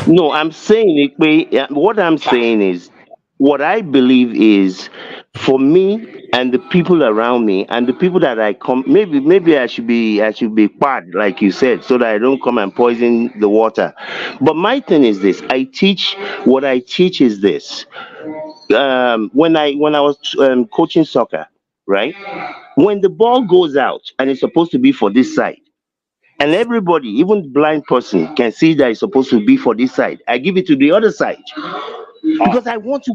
No, I'm saying it. What I'm saying is, what I believe is, for me and the people around me and the people that I come, maybe I should be bad, like you said, so that I don't come and poison the water. But my thing is this: what I teach is this. When I was coaching soccer, right? When the ball goes out and it's supposed to be for this side, and everybody, even the blind person, can see that it's supposed to be for this side, I give it to the other side because I want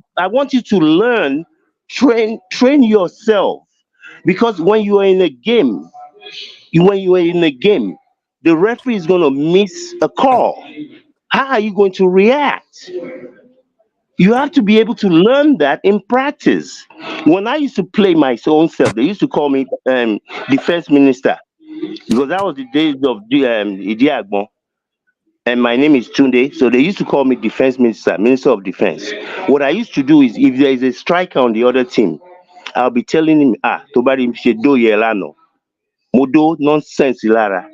you to learn, train yourself. Because when you are in a game, when you are in a game, the referee is going to miss a call. How are you going to react? You have to be able to learn that in practice. When I used to play my own self, they used to call me defense minister, because that was the days of the Idi Agbon, and my name is Tunde. So they used to call me defense minister, minister of defense. What I used to do is, if there is a striker on the other team, I'll be telling him, Tobari Mshedo Yelano, Modo nonsense Ilara.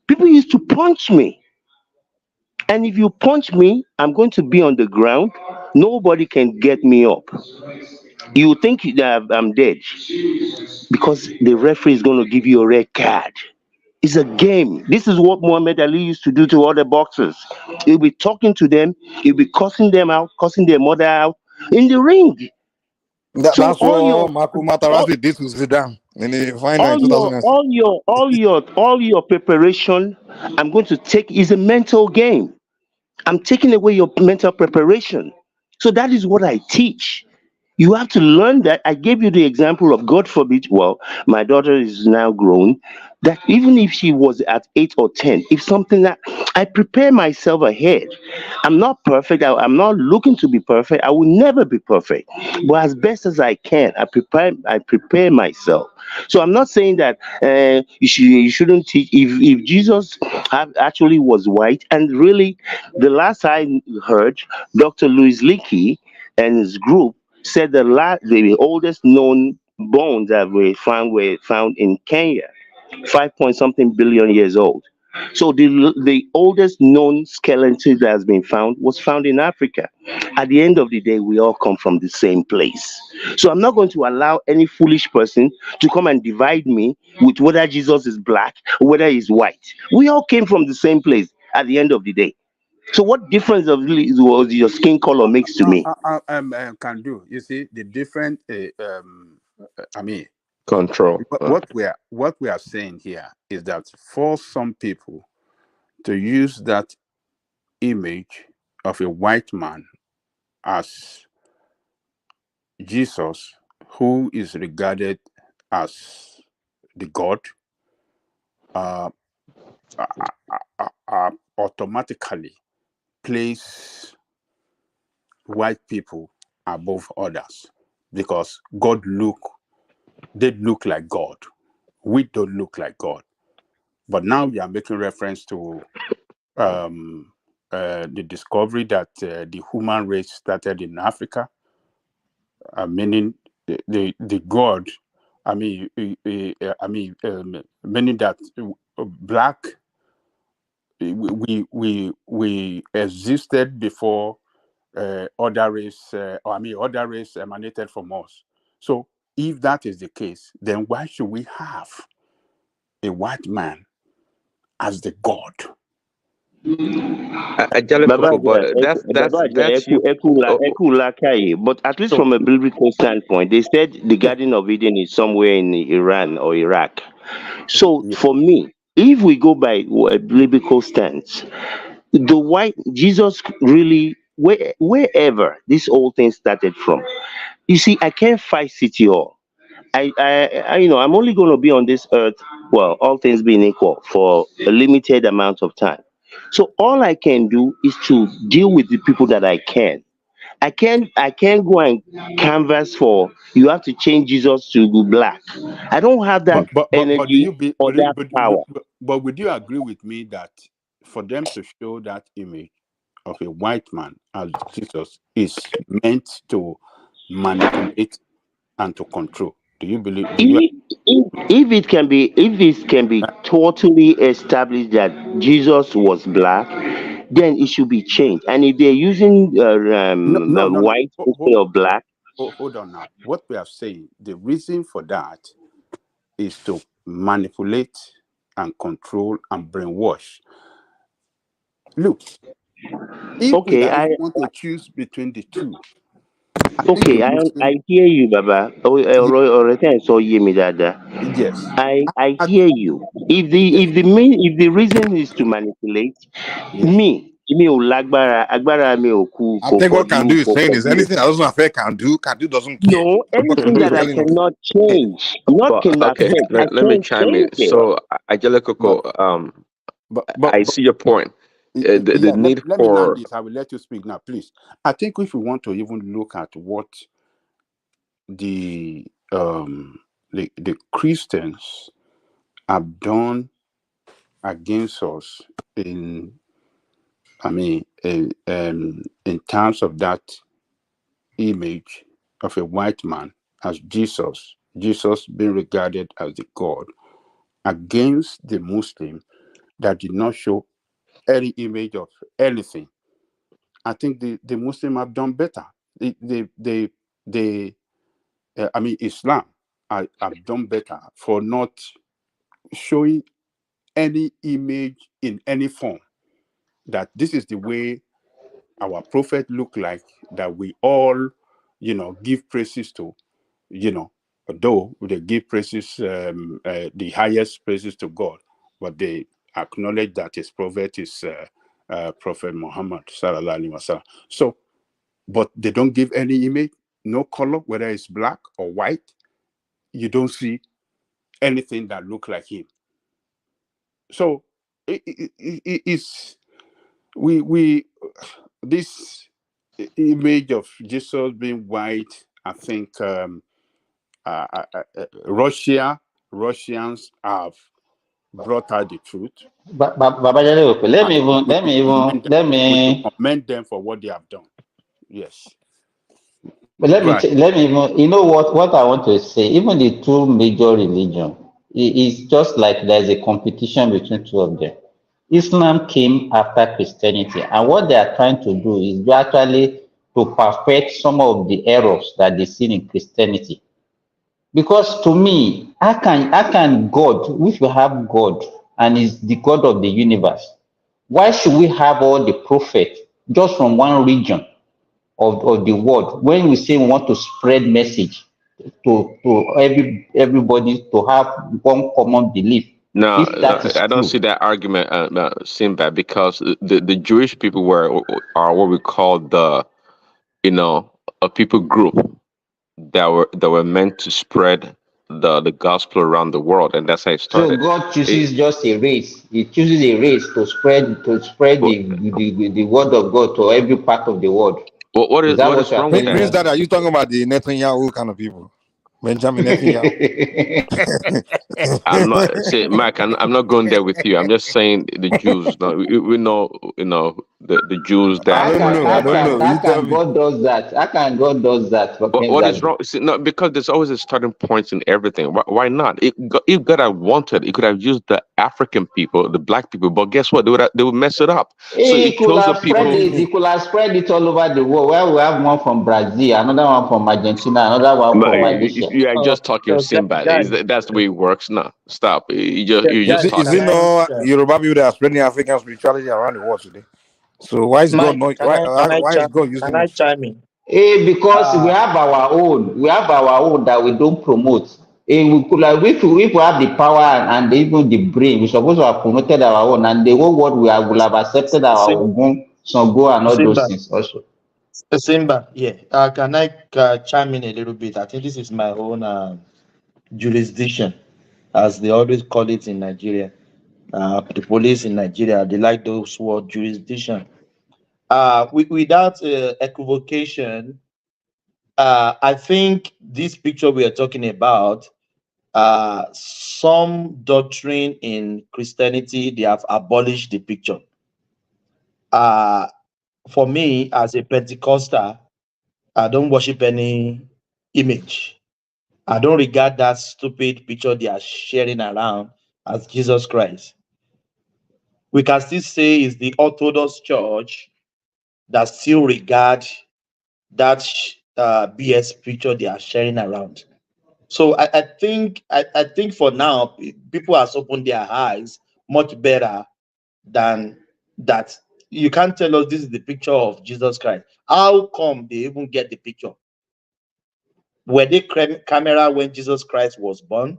People used to punch me. And if you punch me, I'm going to be on the ground. Nobody can get me up. You think that I'm dead because the referee is going to give you a red card. It's a game. This is what Muhammad Ali used to do to other boxers. He'll be talking to them, he'll be cussing them out, cussing their mother out in the ring. So That's what Marco Matarazzi did to Zidane in the final in 2006. all your preparation, I'm going to take, is a mental game. I'm taking away your mental preparation. So that is what I teach. You have to learn that. I gave you the example of, God forbid, well, my daughter is now grown, that even if she was at 8 or 10, if something that I prepare myself ahead. I'm not perfect. I'm not looking to be perfect. I will never be perfect. But as best as I can, I prepare myself. So I'm not saying that you shouldn't teach. If Jesus actually was white, and really, the last I heard, Dr. Louis Leakey and his group said the oldest known bones that were found in Kenya, 5 point something billion years old. So the oldest known skeleton that has been found was found in Africa. At the end of the day, we all come from the same place. So I'm not going to allow any foolish person to come and divide me with whether Jesus is black or whether he's white. We all came from the same place at the end of the day. So what difference was your skin color makes to me? Can do. You see the different. I mean, Control. what we are saying here is that for some people to use that image of a white man as Jesus, who is regarded as the God, automatically place white people above others because they look like God. We don't look like God. But now we are making reference to the discovery that the human race started in Africa, meaning the God. I mean, meaning that black we existed before other race. Other race emanated from us. So if that is the case, then why should we have a white man as the God? Babaja, But that's you. Oh, but at least so from a biblical standpoint, they said the Garden of Eden is somewhere in Iran or Iraq. So Yeah. for me, if we go by a biblical stance, the white Jesus really, wherever this whole thing started from, you see, I can't fight City Hall. I'm only going to be on this earth, well, all things being equal, for a limited amount of time. So all I can do is to deal with the people that I can. I can't go and canvas for, you have to change Jesus to be black. I don't have that But do you energy be or that power. but would you agree with me that for them to show that image of a white man as Jesus is meant to manipulate and to control? Do you believe? Do you? If it can be totally established that Jesus was black, then it should be changed. And if they're using No. white instead of black, Hold on now. What we are saying, the reason for that is to manipulate and control and brainwash. Look, if we okay, are even want to choose between the two, I think the okay, Muslim, I hear you, Baba. ye- Already, so hear me, Dada. yes, I I, hear you. yes, If the reason is to manipulate yes. me, me ò lágbára, agbára mi ò I kò think what pọ̀jù Kandu is kò saying is pọ̀jù. anything that doesn't affect Kandu doesn't care. No, That's what anything Kandu is that I telling us. cannot change, not But can okay, affect, I let me can't chime in. change it. So, But Angelico, I but see your point. The yeah, need let me land for this. I will let you speak now, please. I think if we want to even look at what the the Christians have done against us in, I mean, in terms of that image of a white man as Jesus being regarded as the God against the Muslim that did not show any image of anything. I think the Muslim have done better. They I mean, Islam have done better for not showing any image in any form that this is the way our prophet look like, that we all, give praises to, though they give praises, the highest praises to God, but they acknowledge that his prophet is Prophet Muhammad sallallahu alaihi wasallam. So, but they don't give any image, no color, whether it's black or white. You don't see anything that look like him. So it's we this image of Jesus being white. I think Russians have brought out the truth. Baba Jale, let And me even, let me even, let we should me, commend them for what they have done. Yes. but Go ahead. let me even, you know what I want to say, even the two major religion, it's just like there's a competition between two of them. Islam came after Christianity, and what they are trying to do is actually to perfect some of the errors that they see in Christianity. Because to me, how can God, which we have God and is the God of the universe, why should we have all the prophets just from one region of the world when we say we want to spread message to everybody to have one common belief? no, If that is I don't true. see that argument, Simba, because the Jewish people are what we call a people group that were meant to spread the gospel around the world, and that's how it So started. God It, chooses just a race. He chooses a race to spread what, the word of God to every part of the world. Is that what what is you are wrong with telling that? Prince us? Dad, are you talking about the Netanyahu kind of people? Benjamin Netanyahu. I'm not say Mike. I'm not going there with you. I'm just saying the Jews. No, we know the Jews I that. don't know. I don't know. You How tell can me. God does that? How can God does that against What is that wrong? group? See, no, because there's always a starting point in everything. Why not? If God had wanted, He could have used the African people, the black people. But guess what? They would mess it up. So He He could chose the have spread What do people. you it. mean? He could have spread it all over the world. Where we have one from Brazil, another one from Argentina, another one But from you Malaysia. you are just talking Simba. Guys, That's the way it works. No, stop. You're Is just guys, it, is can it talking. I no Yoruba people that are spreading African spirituality around the world today? So why is God Mike? not? Can I Why is God can using I us? chime in? Because we Uh have our own. We have our own that we don't promote. We could have, if we have the power and even the brain, we supposed to have promoted our own, and the whole world will have accepted our Ogun, Sango, and all those Simba, things also. Simba, yeah. Can I chime in a little bit? I think this is my own jurisdiction, as they always call it in Nigeria. The police in Nigeria, they like those word jurisdiction. Without equivocation, I think this picture we are talking about, some doctrine in Christianity, they have abolished the picture. For me, as a Pentecostal, I don't worship any image. I don't regard that stupid picture they are sharing around as Jesus Christ. we can still say it's the Orthodox Church that still regard that BS picture they are sharing around. So I think for now people has opened their eyes much better than that. You can't tell us this is the picture of Jesus Christ. How come they even get the picture? Were they camera when Jesus Christ was born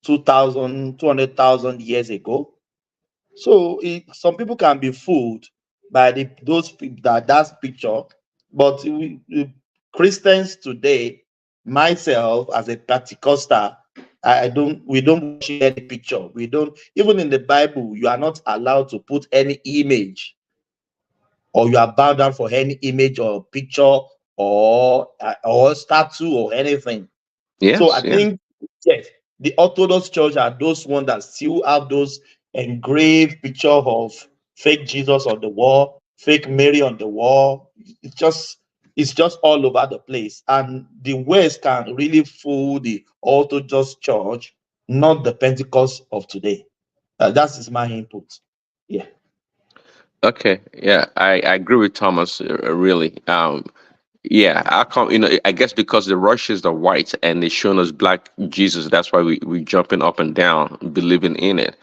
200,000 years ago? So some people can be fooled by those that picture, but Christians today, myself as a Pentecostal, we don't worship any picture. We don't, even in the Bible, you are not allowed to put any image, or you are bound down for any image or picture or statue or anything. So I Yes, yeah. think, yes, the Orthodox Church are those ones that still have those engraved picture of fake Jesus on the wall, fake Mary on the wall. It's just all over the place. And the West can really fool the Orthodox Church, not the Pentecost of today. That is my input. Yeah. Okay, yeah, I agree with Thomas, really. Yeah, I come, I guess because the Russians are white and they showing us black Jesus, that's why we jumping up and down, believing in it.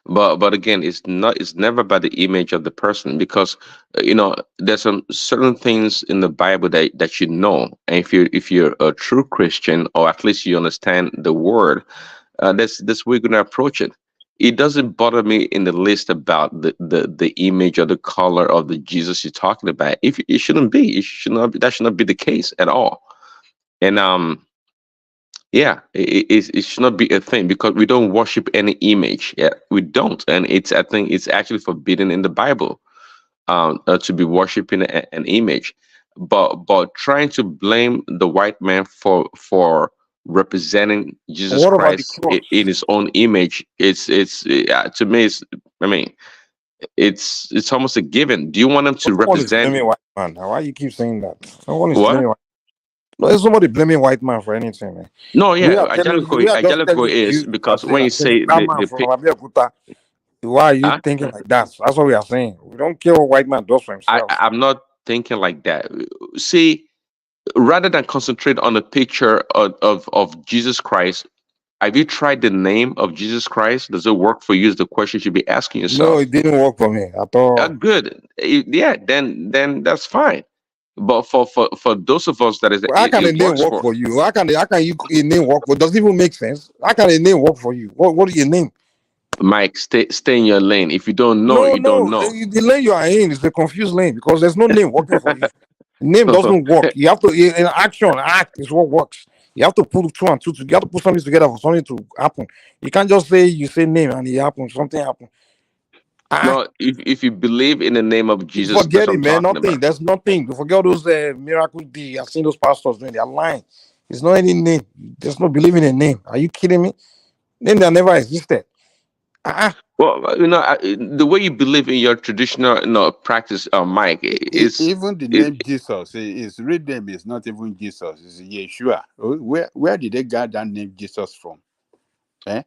But again, it's never about the image of the person, because there's some certain things in the Bible that you know, and if you're a true Christian, or at least you understand the word, that's we're gonna approach it. It doesn't bother me in the least about the image or the color of the Jesus you're talking about. If it shouldn't be, that should not be the case at all. And yeah, it should not be a thing, because we don't worship any image. Yeah, we don't, and I think it's actually forbidden in the Bible, to be worshiping an image. But trying to blame the white man for representing Jesus What about the Christ cross? in his own image, it's to me, I mean, it's almost a given. Do you want him to No one is represent blaming white man. Why you keep saying that? No one is what? blaming white. No, there's nobody blaming white man for anything, man. No, We yeah, are telling you, we are just Angelico telling is you that because say when you that there's say that man from Abeokuta. Why are you huh? thinking like that? That's what we are saying. We don't care what white man does for himself. I'm not thinking like that. See, rather than concentrate on the picture of Jesus Christ, have you tried the name of Jesus Christ? Does it work for you? Is the question you should be asking No, yourself. it didn't work for me at all. Good. Yeah, then that's fine. But for those of us that Well, how can a it name works work for. for you? How can you a name work for? Does it even make sense? How can a name work for you? What is your name? Mike, stay in your lane. If you don't know, No, you don't no. know. The lane you are in is a confused lane because there's no name working for you. Name doesn't work. You have to in action. Act is what works. You have to put two and two together. You have to put something together for something to happen. You can't just say you say name and it happens. Something happens. No, if you believe in the name of Jesus, that's Forget what it, I'm man. talking Nothing. about. There's nothing. Forget all those miracles. I've seen those pastors doing. They're lying. There's no any name. There's no believing in name. Are you kidding me? Name that never existed. Well, the way you believe in your traditional, practice, Mike, Even the is name Jesus, his real name is not even Jesus, it's Yeshua. Where did they get that name Jesus from? Eh?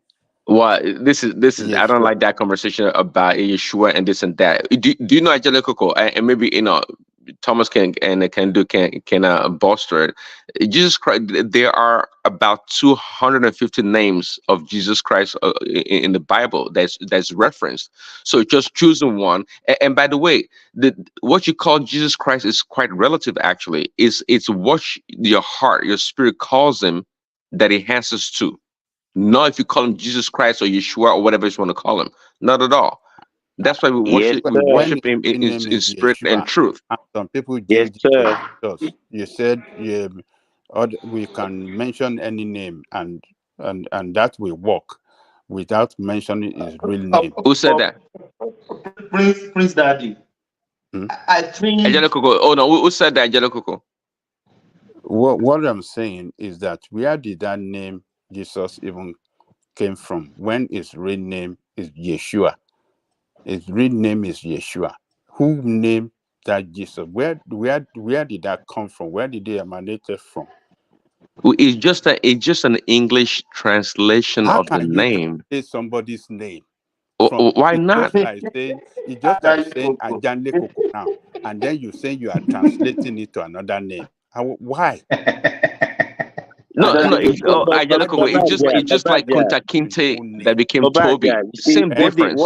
well, this is. I don't Yeshua. like that conversation about Yeshua and this and that. Do you know Angelico? And maybe Thomas can bolster it. Jesus Christ. There are about 250 names of Jesus Christ in the Bible that's referenced. So just choosing one. And by the way, what you call Jesus Christ is quite relative. Actually, it's what your heart, your spirit calls him, that he answers to. Not if you call him Jesus Christ or Yeshua or whatever you want to call him. Not at all. That's why we Yes, worship. We sir. When his worship him real name in is spirit and Yeshua, truth. and some people Yes, changed it to sir. Jesus. You said we can mention any name and that will work without mentioning his real name. Who said that? Prince Daddy. Hmm? I think Angelico. Oh no, who said that? Angelico. What I'm saying is that where did that name Jesus even came from? When his real name is Yeshua. His real name is Yeshua. Who named that Jesus? Where did that come from? Where did they emanate from? It's just an English translation How of the can you name. translate somebody's name? Why It's not? just like saying Ajanle Koko now, and then you say you are translating it to another name. Why? No, But it's just like Babaja, Kunta Kinte that became Babaja, Toby. you see, Same difference.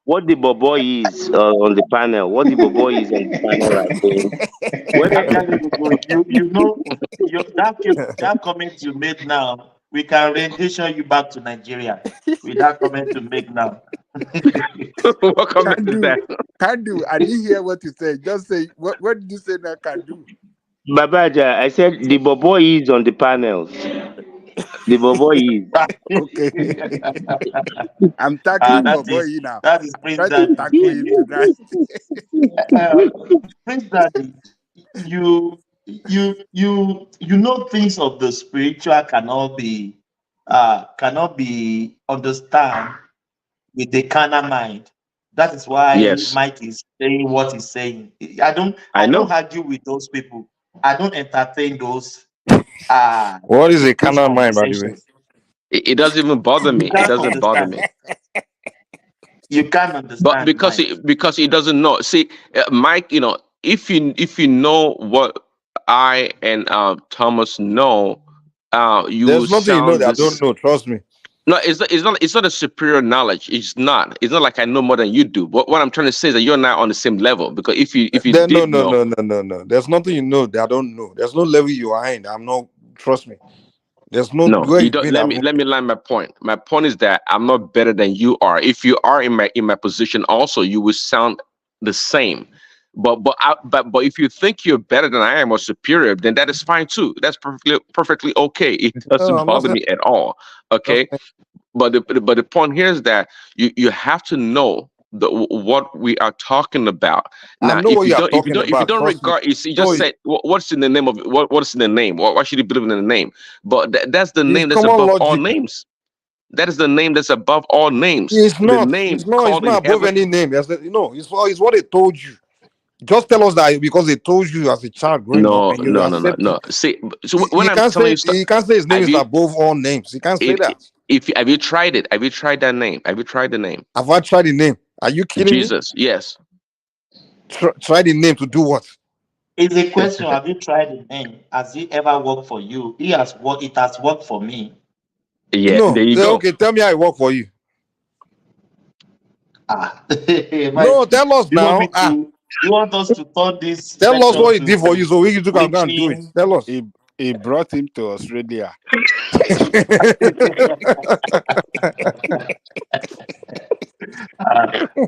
what the bobo is on the panel, what the bobo is on the panel are saying. You know, that comment you made now, we can rendition you back to Nigeria with that comment you make now. What comment is that? Can do. I didn't hear what you said. Just say what did you say now? Can do. Babaja, I said the bobo is on the panels. The bobo is. Okay. I'm tackling Boboy now. That is Prince Try to Daddy. tackle him tonight. Prince Daddy, you know things of the spiritual cannot be understand with the carnal mind. That is why Yes. Mike is saying what he's saying. I don't argue with those people. I don't entertain those What is a those canon mind, by the way? conversations. It doesn't even bother me. You It can't doesn't bother understand. me. You can't But understand, because Mike. he doesn't know. See, Mike, if you know what I and Thomas know, you will There's nothing you know sound that I don't this. know. Trust me. No, it's not a superior knowledge. It's not. It's not like I know more than you do. But what I'm trying to say is that you're not on the same level. Because if you Then did know, no. There's nothing you know that I don't know. There's no level you are in. I'm not. Trust me. There's no no, where you you've don't. been. Let me line my point. My point is that I'm not better than you are. If you are in my position, also you will sound the same. But if you think you're better than I am or superior, then that is fine too. That's perfectly okay. It No, doesn't I'm not bother saying. me at all. Okay. But the point here is that you have to know what we are talking about. I Now, know what you are talking if you about. don't Trust me. regard, you just say what's in the name of what's in the name? Why should you believe in the name? But that's the It's name that's common above all logic. names. That is the name that's above all names. It's The not. name It's not. It's called in not above heaven. any name. It's what they told you. Just tell us that because they told you as a child growing up, and you accept it. See, so when You I'm can't telling say you, he can't say his name have is you above all names. He can't say that. have you tried it? Have you tried that name? Have you tried the name? Have I tried the name? Are you kidding me? Jesus, yes. Try the name to do what? It's a question. Have you tried the name? Has it ever worked for you? It has worked for me. Yeah, No. there you go. Okay, tell me how it worked for you. No, tell us now. You want us to turn this Tell us what he session did for you so we can go and do it. preaching? Tell us. He brought him to Australia.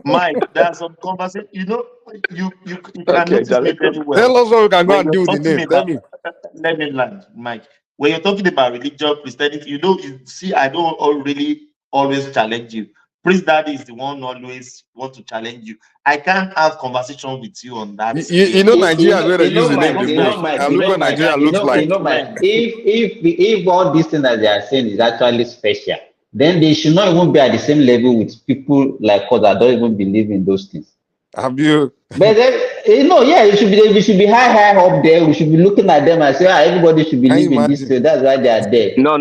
Mike, there's some conversation. You can Okay, notice me very well. Tell us what we can go When and you're do with the talking name. about, Tell me. let me land, Mike. When you're talking about religion, Christianity, you see, I don't really always challenge you. Priest Daddy is the one always want to challenge you. I can't have conversation with you on that. You know Nigeria is where they use the name the most. Mike, And look what Nigeria looks like. Mike, if all these things that they are saying is actually special, then they should not even be at the same level with people like us that don't even believe in those things. Have you? But then, it should be. We should be high up there. We should be looking at them and say, everybody should believe in this. So that's why they are there. No.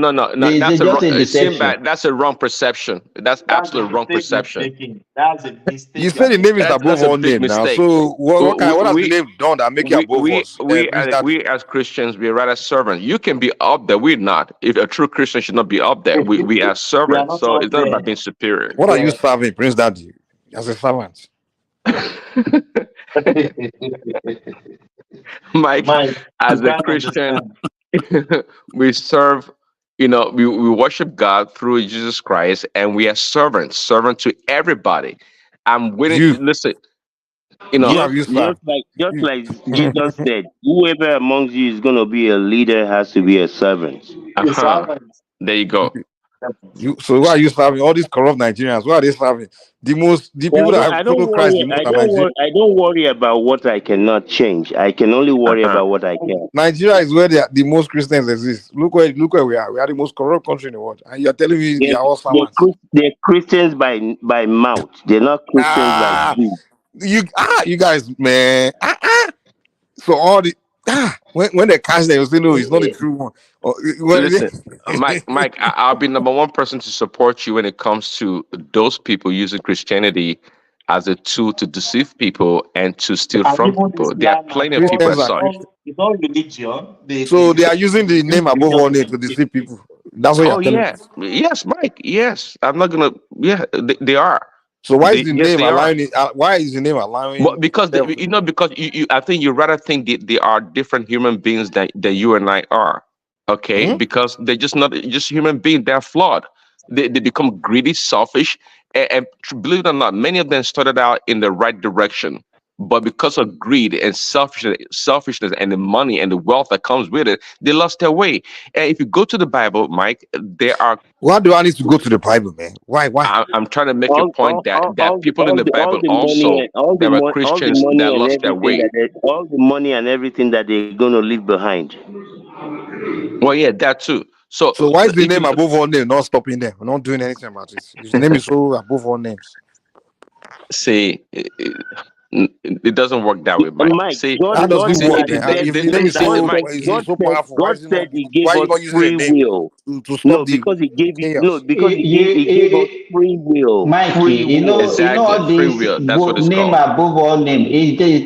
That's just a deception. That's a wrong perception. That's absolutely wrong perception. That's a mistake. You say the name is above That's a all big name now. mistake. So what has the name done that make you above us? We as Christians, we're rather servants. You can be up there. We're not. If a true Christian should not be up there. We are servants. So it's not about being superior. What are you serving, Prince Daddy? As a servant. Mike, as a Christian, we serve, we worship God through Jesus Christ, and we are servant to everybody. I'm willing to listen. Just like Jesus said, whoever amongst you is going to be a leader has to be a servant. There you go. So why are you serving all these corrupt Nigerians? What are they serving? The people that have followed Christ the most are Nigeria. I don't worry about what I cannot change. I can only worry about what I can. Nigeria is where the most Christians exist. Look where we are. We are the most corrupt country in the world, and you're telling me they are all servants. They're Christians by mouth. They're not Christians by deed. You guys, man. So all the When they catch them, you say no, it's not the true one. Listen, Mike, I'll be number one person to support you when it comes to those people using Christianity as a tool to deceive people and to steal And from even people. There are Islam plenty and of people Christians as are such. Christians. it's all religion. So they are using the use name above religion all to names to deceive deceive people. people. That's what Oh you're telling me. yeah, yes, Mike. Yes, I'm not gonna. Yeah, they are. So why is the Yes, name they are. allowing it? Why is the name But allowing because theft? because you, I think you rather think they are different human beings than you and I are. Okay, Hmm? because they're just not just human beings. They're flawed. They become greedy, selfish, and believe it or not, many of them started out in the right direction, but because of greed and selfishness, and the money and the wealth that comes with it, they lost their way. And if you go to the Bible, Mike, there are. Why do I need to go to the Bible, man? Why? I'm trying to make a all point all that all all the, people in the all Bible the money also and all the there were all the Christians money that and lost their everything way. all the money and everything that they're going to leave behind. Well, yeah, that too. So So why is the if name you above all names not stopping them? We're not doing anything about it. His name is so above all names. see, it doesn't work that way, Mike. Mike, See, How does it see, work God then? said If the name is see, God so said is so powerful, God said He gave why are you us not using the free name will. to No, stop the because He gave you no, chaos? because He gave us free will. Mikey, Free will. exactly all free this will. That's what it's name called. above all name.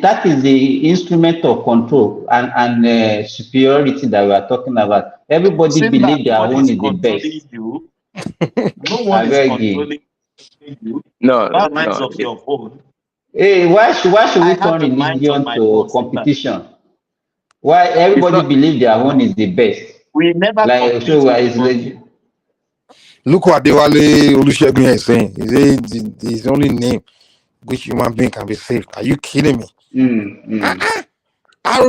That is the instrument of control and superiority that we are talking about. Everybody Seeing that believe their nobody own is is the controlling best. you, no I one is beg you. controlling you. No, You have minds no. of your own. Hey, why should I we have turn the minds of religion my to own, Satan. competition? Why It's everybody not. believe their own is the best? We never Like compete so, with it's anybody. like, Look what Adewale Olusegun is saying. He said his only name which human being can be saved. Are you kidding me?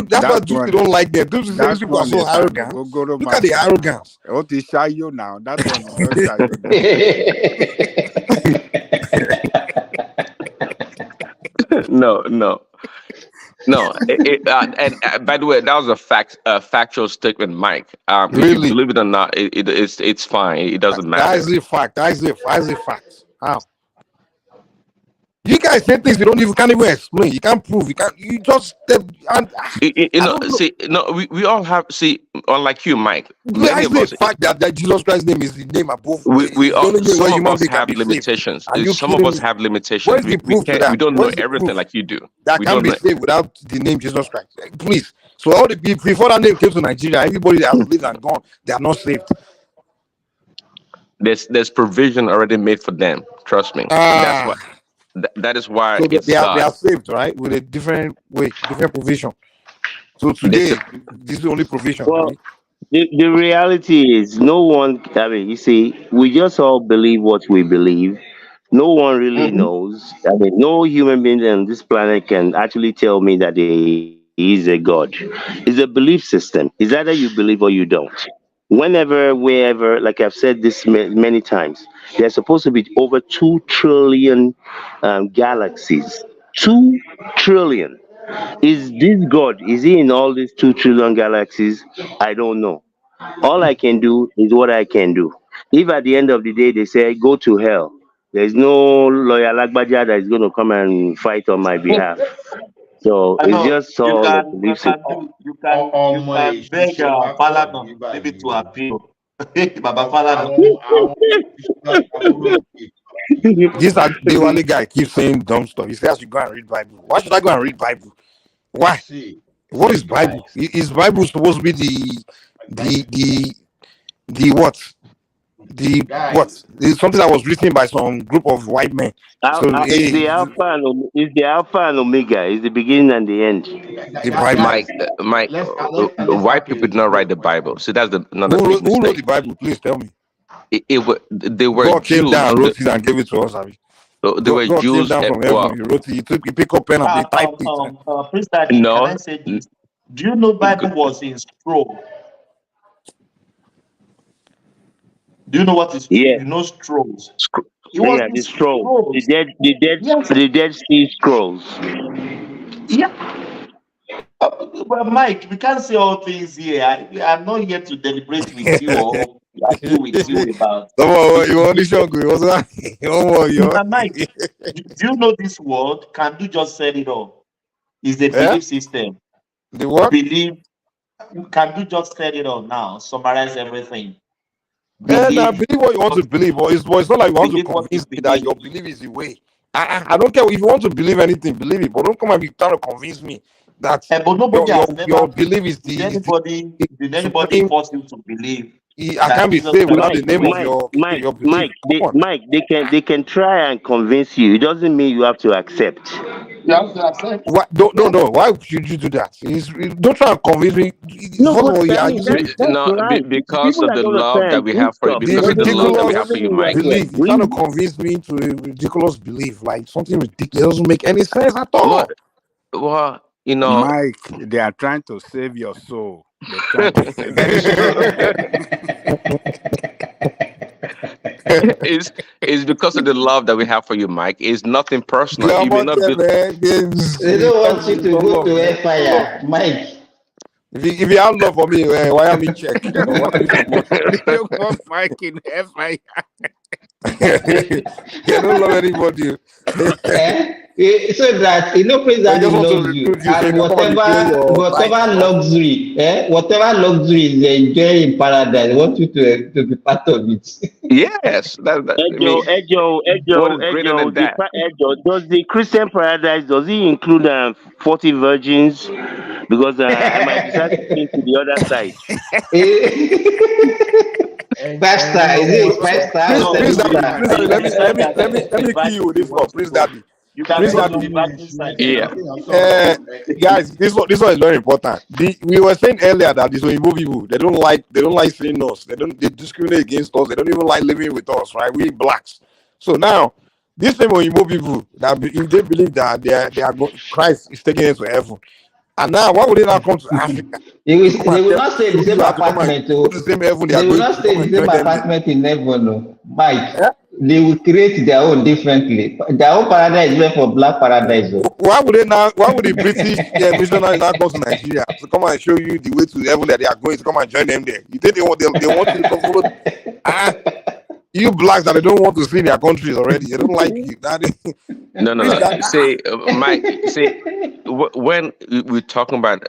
That's why That Duty one, don't like them. Duty say these that people are one so is an arrogant. Ogogoro Look at the master. arrogance. What is Shayo now? That one is not Shayo now. No, no. No, and by the way, that was a factual statement, Mike. If you Really? believe it or not, it's fine. It doesn't That matter. is a fact. That is a fact. How? You guys say things you don't even can't even explain. You can't prove. You can't. You just and You I know, don't know. see, no, we all have see, unlike you, Mike. That Many is of a us, fact that Jesus Christ's name is the name above. we Is the all only name where some of human us being can have be saved. limitations. Are you Some of kidding us me? have limitations. Where's the We proof to can't. We that? don't know Where's the everything proof like you do. that We can don't be know. saved without the name Jesus Christ? Please. So all the people before that name came to Nigeria, everybody that has lived and gone, they are not saved. There's provision already made for them. Trust me. That's Ah, what. That is why so it's they God. are saved, right? With a different way, different provision. So This today, this is the only provision, Well, Abi. the reality is no one, I mean, you see, we just all believe what we believe. No one really Mhm. knows. I mean, no human being on this planet can actually tell me that there is a God. It's a belief system. It's either you believe or you don't. Whenever, wherever, like I've said this many times, there's supposed to be over 2 trillion galaxies. 2 trillion. Is this God? Is he in all these 2 trillion galaxies? I don't know. All I can do is what I can do. If at the end of the day they say go to hell, there's no lawyer Lagbaja that is going to come and fight on my behalf. So I it's know just all a belief system. you can beg Falana maybe to appeal. Baba Falana. This Adewale guy keeps saying dumb stuff. He says I should go and read Bible. Why should I go and read Bible? Why? See, What is guys. Bible? Is Bible supposed to be the what? The what? Guys, It's something that was written by some group of white men. So It's hey, the it's the alpha and omega. It's the beginning and the end. the Bible. Mike, guys, Mike, let's white have a people did not write the Bible. See, that's another big Who wrote mistake. the Bible? Please tell me. They were God came Jews. down, wrote it, and gave it to us. Abi. They were God came Jews. down from heaven. Well, He wrote it. He picked up pen and he typed it. Prince Daddy, can I no, say this? Do you know Bible was in scroll? Do you know what is Yeah, scrolls? It was yeah. in The scrolls, scrolls. Yes. the Dead Sea Scrolls. Yeah. But Mike, we can't say all things here. I'm not here to deliberate with you or argue with you about Come on, you only the shock me. What's that? Mike, do you know this word? Can you just set it up? It's a Yeah? belief system. The what? Believe. Can you just clear it all now? Summarize everything. And I Believe. believe what you want to believe, but it's not like you want to Believe what you convince me that believe. your belief is the way. I don't care if you want to believe anything, believe it, but don't come and be trying to convince me that But nobody has your never. belief is Did the anybody? Did anybody supreme. force you to believe I that can't be Jesus saved Christ without is the Mike, the name of way? your belief. Come on. Mike, they can try and convince you. It doesn't mean you have to accept. You have to accept. What? No. Why should you do that? Don't try and convince me. No, First of all, but you I are mean using that's right. Because People of are the gonna love try that and we have twist for you, stuff. It because the of the doesn't love mean that it we ridiculous have for doesn't you, mean you have Mike. to belief. You're trying to agree. convince me to a ridiculous belief, like something ridiculous. It doesn't make any sense at all. Well, you know, Mike, they are trying to save your soul. They're trying to save your it's because of the love that we have for you, Mike. It's nothing personal. Yeah, You may man, not be. They don't want you to no go love, to man. No love. hellfire, Mike. If you have love for me, why am I check? Why am I support? They don't want Mike in FIR. They don't love anybody. So that Prince They just Daddy want to loves you, recruit you so you and can come and play your life. whatever luxury is enjoying in paradise, they want you to be part of it. Yes, I mean, what is greater than that? Does the Christian paradise does it include 40 virgins? Because I might decide to change to the other side. Five star, is it five star or Prince, No, Prince seven Daddy, star? Prince when Daddy, you decide that let the me kill you virgin with you this one, want to Prince go, Daddy. you can Prince go to the Daddy, virgin side. Yeah. guys, this one is very important. We were saying earlier that these Oyibo people, they don't like seeing us. They discriminate against us. They don't even like living with us, right? We blacks. So now, these same Oyibo people if they believe that Christ is taking us to heaven, and now why would they not come to Africa to come They and will tell not stay in the you same have to come and apartment. go to the same heaven they are They will going not to stay come in and the same join them there? apartment in heaven. No. Mike, Eh? they will create their own differently. Their own paradise is meant for black paradise. Oh. Why would the British missionaries not come to Nigeria to come and show you the way to heaven that they are going to come and join them there? You think they want you to come follow? You blacks that they don't want to see in their countries already. They don't like you. No. See, Mike. See, when we're talking about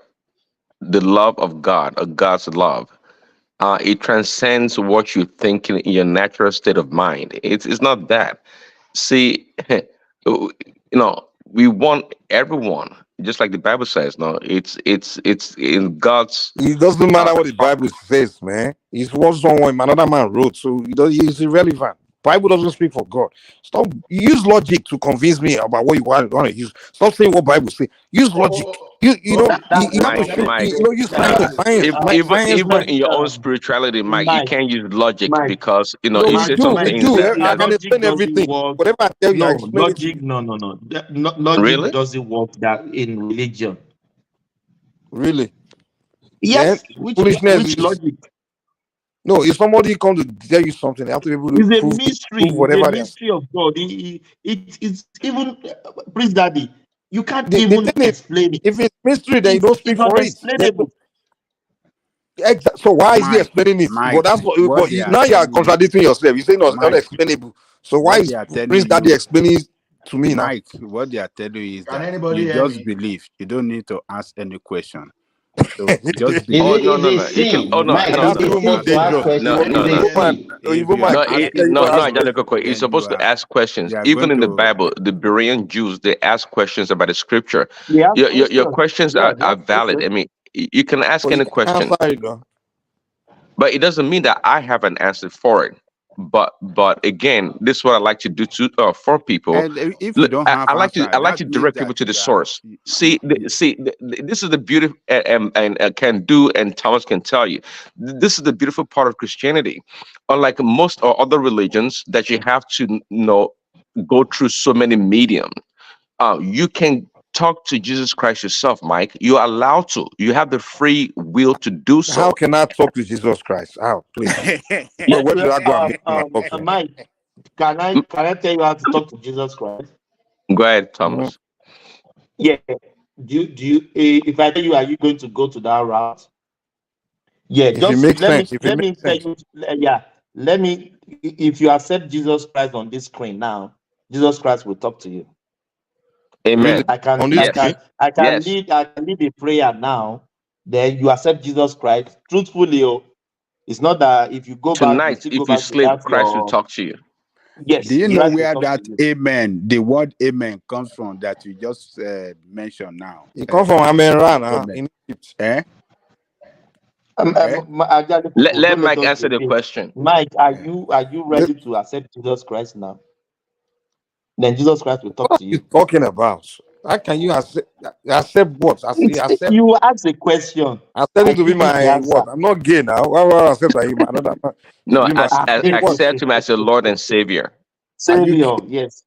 the love of God, or God's love, it transcends what you think in your natural state of mind. It's not that. See, we want everyone, just like the Bible says. No, it's in God's. It doesn't matter what the Bible says, man. It's what someone another man wrote, so it's irrelevant. Bible doesn't speak for God. Stop. Use logic to convince me about what you want to use. Stop saying what Bible say. Use logic. You have to show. Mike. Use science. Science, Even man. in your own spirituality, Mike, you can't use logic because No, you we say do. some We things do. that I that can Logic explain doesn't everything. work. Whatever I tell you, I No, explain it to you. Logic really. doesn't work that in religion. Really. Then Yes, foolishness which is logic? no. If somebody comes to tell you something, they have to be able to It's a prove mystery. It's a whatever they are saying. mystery of God. It's even Prince Daddy. You can't The even thing is, explain it. if it's mystery, then you don't speak It's for it. unexplainable. So why is he Mike, explaining it? But Mike, that's what. what But they are now you are telling you, contradicting yourself. You say no, it's Mike, unexplainable. So why what is they are telling Prince Daddy you, explaining it to me now? Mike, what they are telling you is Can that anybody you hear just me? believe. You don't need to ask any question. So just Oh believe. no, Is a You can. Oh sin, no, Mike. And no, that's Is no, a even more sin to ask dangerous. no, questions. You no, Is a no. Igbo man, sin. Igbo man No, can tell you to no, ask Ajahn questions. Koko, you're then you supposed to are ask questions. you are Even going in the to Bible, the Berean Jews, they ask questions about the scripture. They have Your questions. questions Yeah, they are have valid. questions. I mean, you can ask But you any can't question, answer it though. but it doesn't mean that I have an answer for it. But again, this is what I like to do for people. and if you Look, don't have answer, I like to that means direct that people to the you are source. This is the beauty, and can do, and Thomas can tell you. This is the beautiful part of Christianity. Unlike most or other religions, that you have to go through so many mediums. You can talk to Jesus Christ yourself, Mike. You're allowed to. You have the free will to do How so. can I talk to Jesus Christ? How, please? Yeah, Where should I go and meet him and talk to him? Mike, can I tell you how to talk to Jesus Christ? Go ahead, Mhm. Thomas. Yeah. If I tell you, are you going to go to that route? Yeah, If it just makes sense, if it let makes me tell sense. you. Yeah, let me. If you accept Jesus Christ on this screen now, Jesus Christ will talk to you. Amen. I can Yes. Yes. lead a prayer now. Then you accept Jesus Christ. Truthfully, it's not that if you go back, you Tonight, still go if you back to sleep, that Christ will your talk to you. yes. Do you know Christ will where talk to that you. amen, the word amen, comes from that you just mentioned now? It comes from Amenran Amen. in Egypt. Eh? Let Mike answer the question. Mike, are you ready to accept Jesus Christ now? Then Jesus Christ will talk What to are you you. talking about? How can you accept what? I see. Accept. You ask a question. Accept I him to be give you the my answer. what? I'm not gay now. Why would I accept him? Another man to No, be my gay what? accept him as your Lord and Savior. Are you Savior, kidding? yes.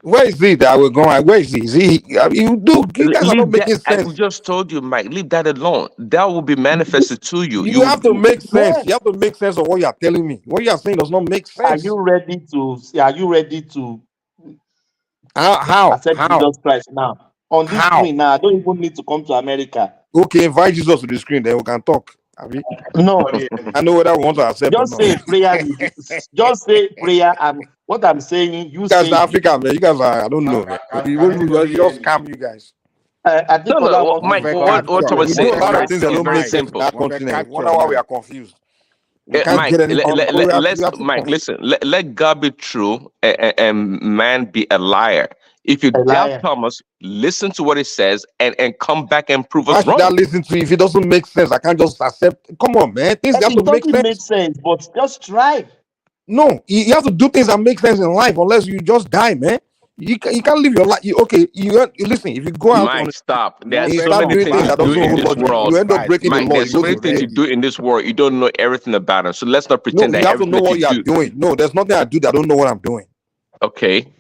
Where is he that we're going? Where is he? Is he? You guys are not Leave that. making I sense. just told you, Mike. Leave that alone. That will be manifested to you. You have to make sense. Yes. You have to make sense of what you are telling me. What you are saying does not make Are sense. you ready to How? accept Jesus Christ now? On this How? screen now, I don't even need to come to America. Okay, invite Jesus to the screen, then we can talk. Abi? No. I know whether we want to accept or Just not. say prayer. Just say prayer, and what I'm saying, you You guys say are it. African, man. You guys are, I don't know, man. You just scam you guys. I think No, Ola no, wants Mike. to What We Thomas do said a is lot very of things that don't make sense in simple. that continent. Wonder why we are confused. We can't Mike, get anything. Mike, listen. Let God be true and man be a liar. If you a doubt liar. Thomas, listen to what he says and come back and prove Why us should I wrong. listen to you if it doesn't make sense? I can't just accept. Come on, man. Things have to It make doesn't make sense. sense, but just try. No, you have to do things that make sense in life, unless you just die, man. You can't live your life. You listen. If you go out on Mike, stop. There are and you so start many doing things things you that do doesn't in hold this logic, world. you end up breaking the Mike, law. there's You so go many to things you jail. do in this world. You don't know everything about them. So let's not No, pretend you that have to everything know that what you you are do. doing. No, there's nothing I do that I don't know what I'm doing. Okay.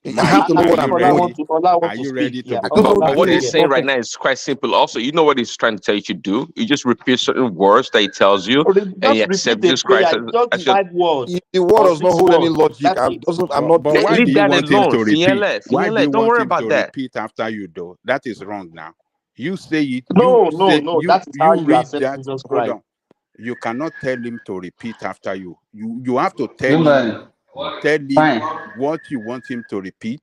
I have to know I what think I'm Ola doing. want to speak. Yeah. I don't know But what things. he's saying right now is quite simple. Also, you know what he's trying to tell you to do? You just repeat certain words that he tells you, and you Just accept repeat a Jesus Christ prayer. Just as your. 5 words The word or does not 6 hold any words. logic. That's it. I'm not But why do Leave you that want him alone. to repeat? Why do you Don't want worry him about to that. repeat after you, though? That is wrong now. You say it. No. You That is how you read accept that. Jesus Hold Christ. on. You cannot tell him to repeat after you. You have to tell Good him man. Tell him Fine. what you want him to repeat.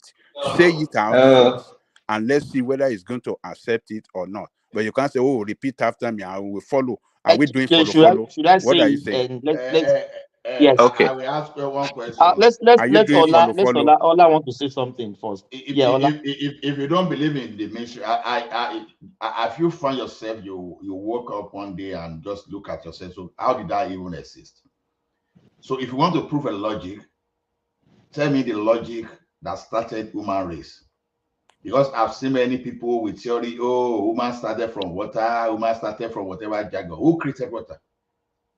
Say it out Uh, first, and let's see whether he's going to accept it or not. But you can't say, "Oh, repeat after me. I will follow." Are we doing follow? Should I What say are you it? saying? And let's yes. Okay. I will ask you one question. Let's Are you doing Ola follow? Ola want to say something first. Yeah, Ola. If you don't believe in the ministry, if you find yourself, you woke up one day and just look at yourself. So how did that even exist? So if you want to prove a logic, tell me the logic that started human race. Because I've seen many people with theory, oh, woman started from water, woman started from whatever jargon. Who created water?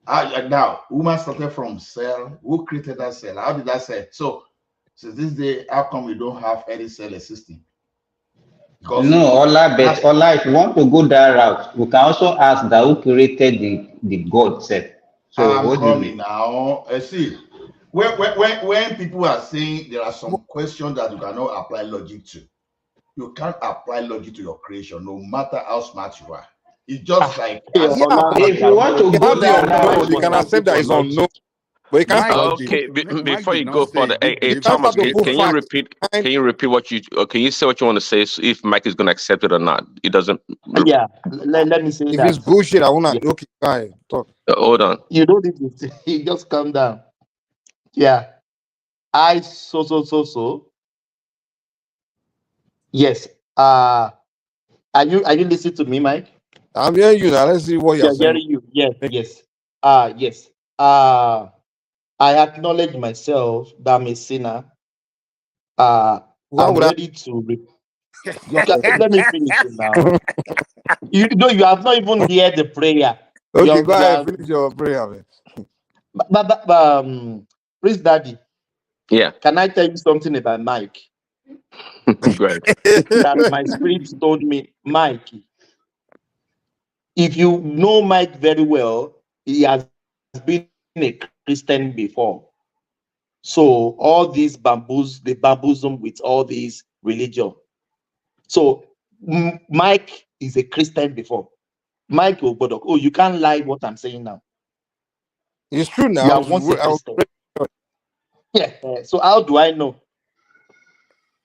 Now, woman started from cell. Who created that cell? How did that cell? So, since this day, how come we don't have any cell existing? Because no, Ola, but Ola, if you want to go that route, we can also ask that who created the God self. So I'm what do you coming mean? now. See, when people are saying there are some questions that you cannot apply logic to, you can't apply logic to your creation, no matter how smart you are. It's just like If you want to it go can be that route, unknown. You can accept that it's unknown, but you can't Mike, start. Okay, Mike before did you not go say further, he You hey can't believes start Thomas, to in. put can you facts. repeat? Can you repeat what you? Can you say what you want to say? So if Mike is going to accept it or not, it doesn't. Yeah, let me say If that. it's bullshit, I wanna. Yeah. Okay, fine, talk. Hold on. You don't need to you just calm down. Yeah. I so. Yes. Are you listening to me, Mike? I'm hearing you now. Let's see what you're Yeah, saying. hearing you. Yes. Yes. I acknowledge myself that I'm a sinner. Why I'm would I? ready to let me finish it now. You know, you have not even heard the prayer. Okay, go ahead. Finish your prayer, man. Priest Daddy. Yeah. Can I tell you something about Mike? Great. That my spirit told me, Mike. If you know Mike very well, he has been a Christian before. So all these they bamboozle with all these religion. So Mike is a Christian before. Mike Obodok. Oh, you can't lie what I'm saying now. It's true now. You are once a Christian. Yeah. So how do I know?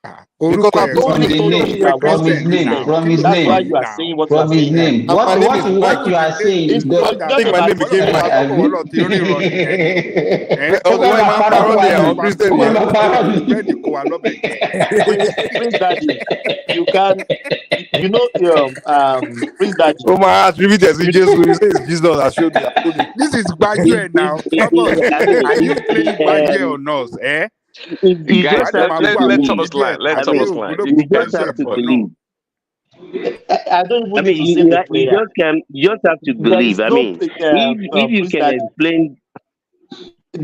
Because Orúkọ I've ẹ̀ told kọ́ From you. the told name, you are from one his Christian. name, from his That's why name, you are saying what you are from his saying now. name. And my name is Mike. What you are saying, It's I not the, just think my about name became Christian. Mike. Ọlọ́pọ̀lọ́ tí ó ríran nìyẹn ni. Or the Ẹ one máa man parọ́ fún parody wa or ni. Christian Ẹ name. máa parọ́ ni. Búrẹ́dì kó wa lọ́bẹ̀ jẹ. Prince Daddy, you can, you know, Prince Daddy. Oh my attribute is You Jesus. He says Jesus that showed me. I told you. This is Gbajúẹ̀ now. Stop us. I mean, Are you playing Gbajúẹ̀ on us? Eh? you Guys, Wàá just dẹ̀ have máa let, to bú let, àwọn let believe. Thomas oníjó ẹ̀ land. Let I pàdé mean, Thomas ògùn land. ló you bú just Gbajúẹ̀ have to pọ̀ náà. believe. I don't I even mean, need to say the you prayer. you just have to There is believe. I no mean, if you Prince can Daddy. explain,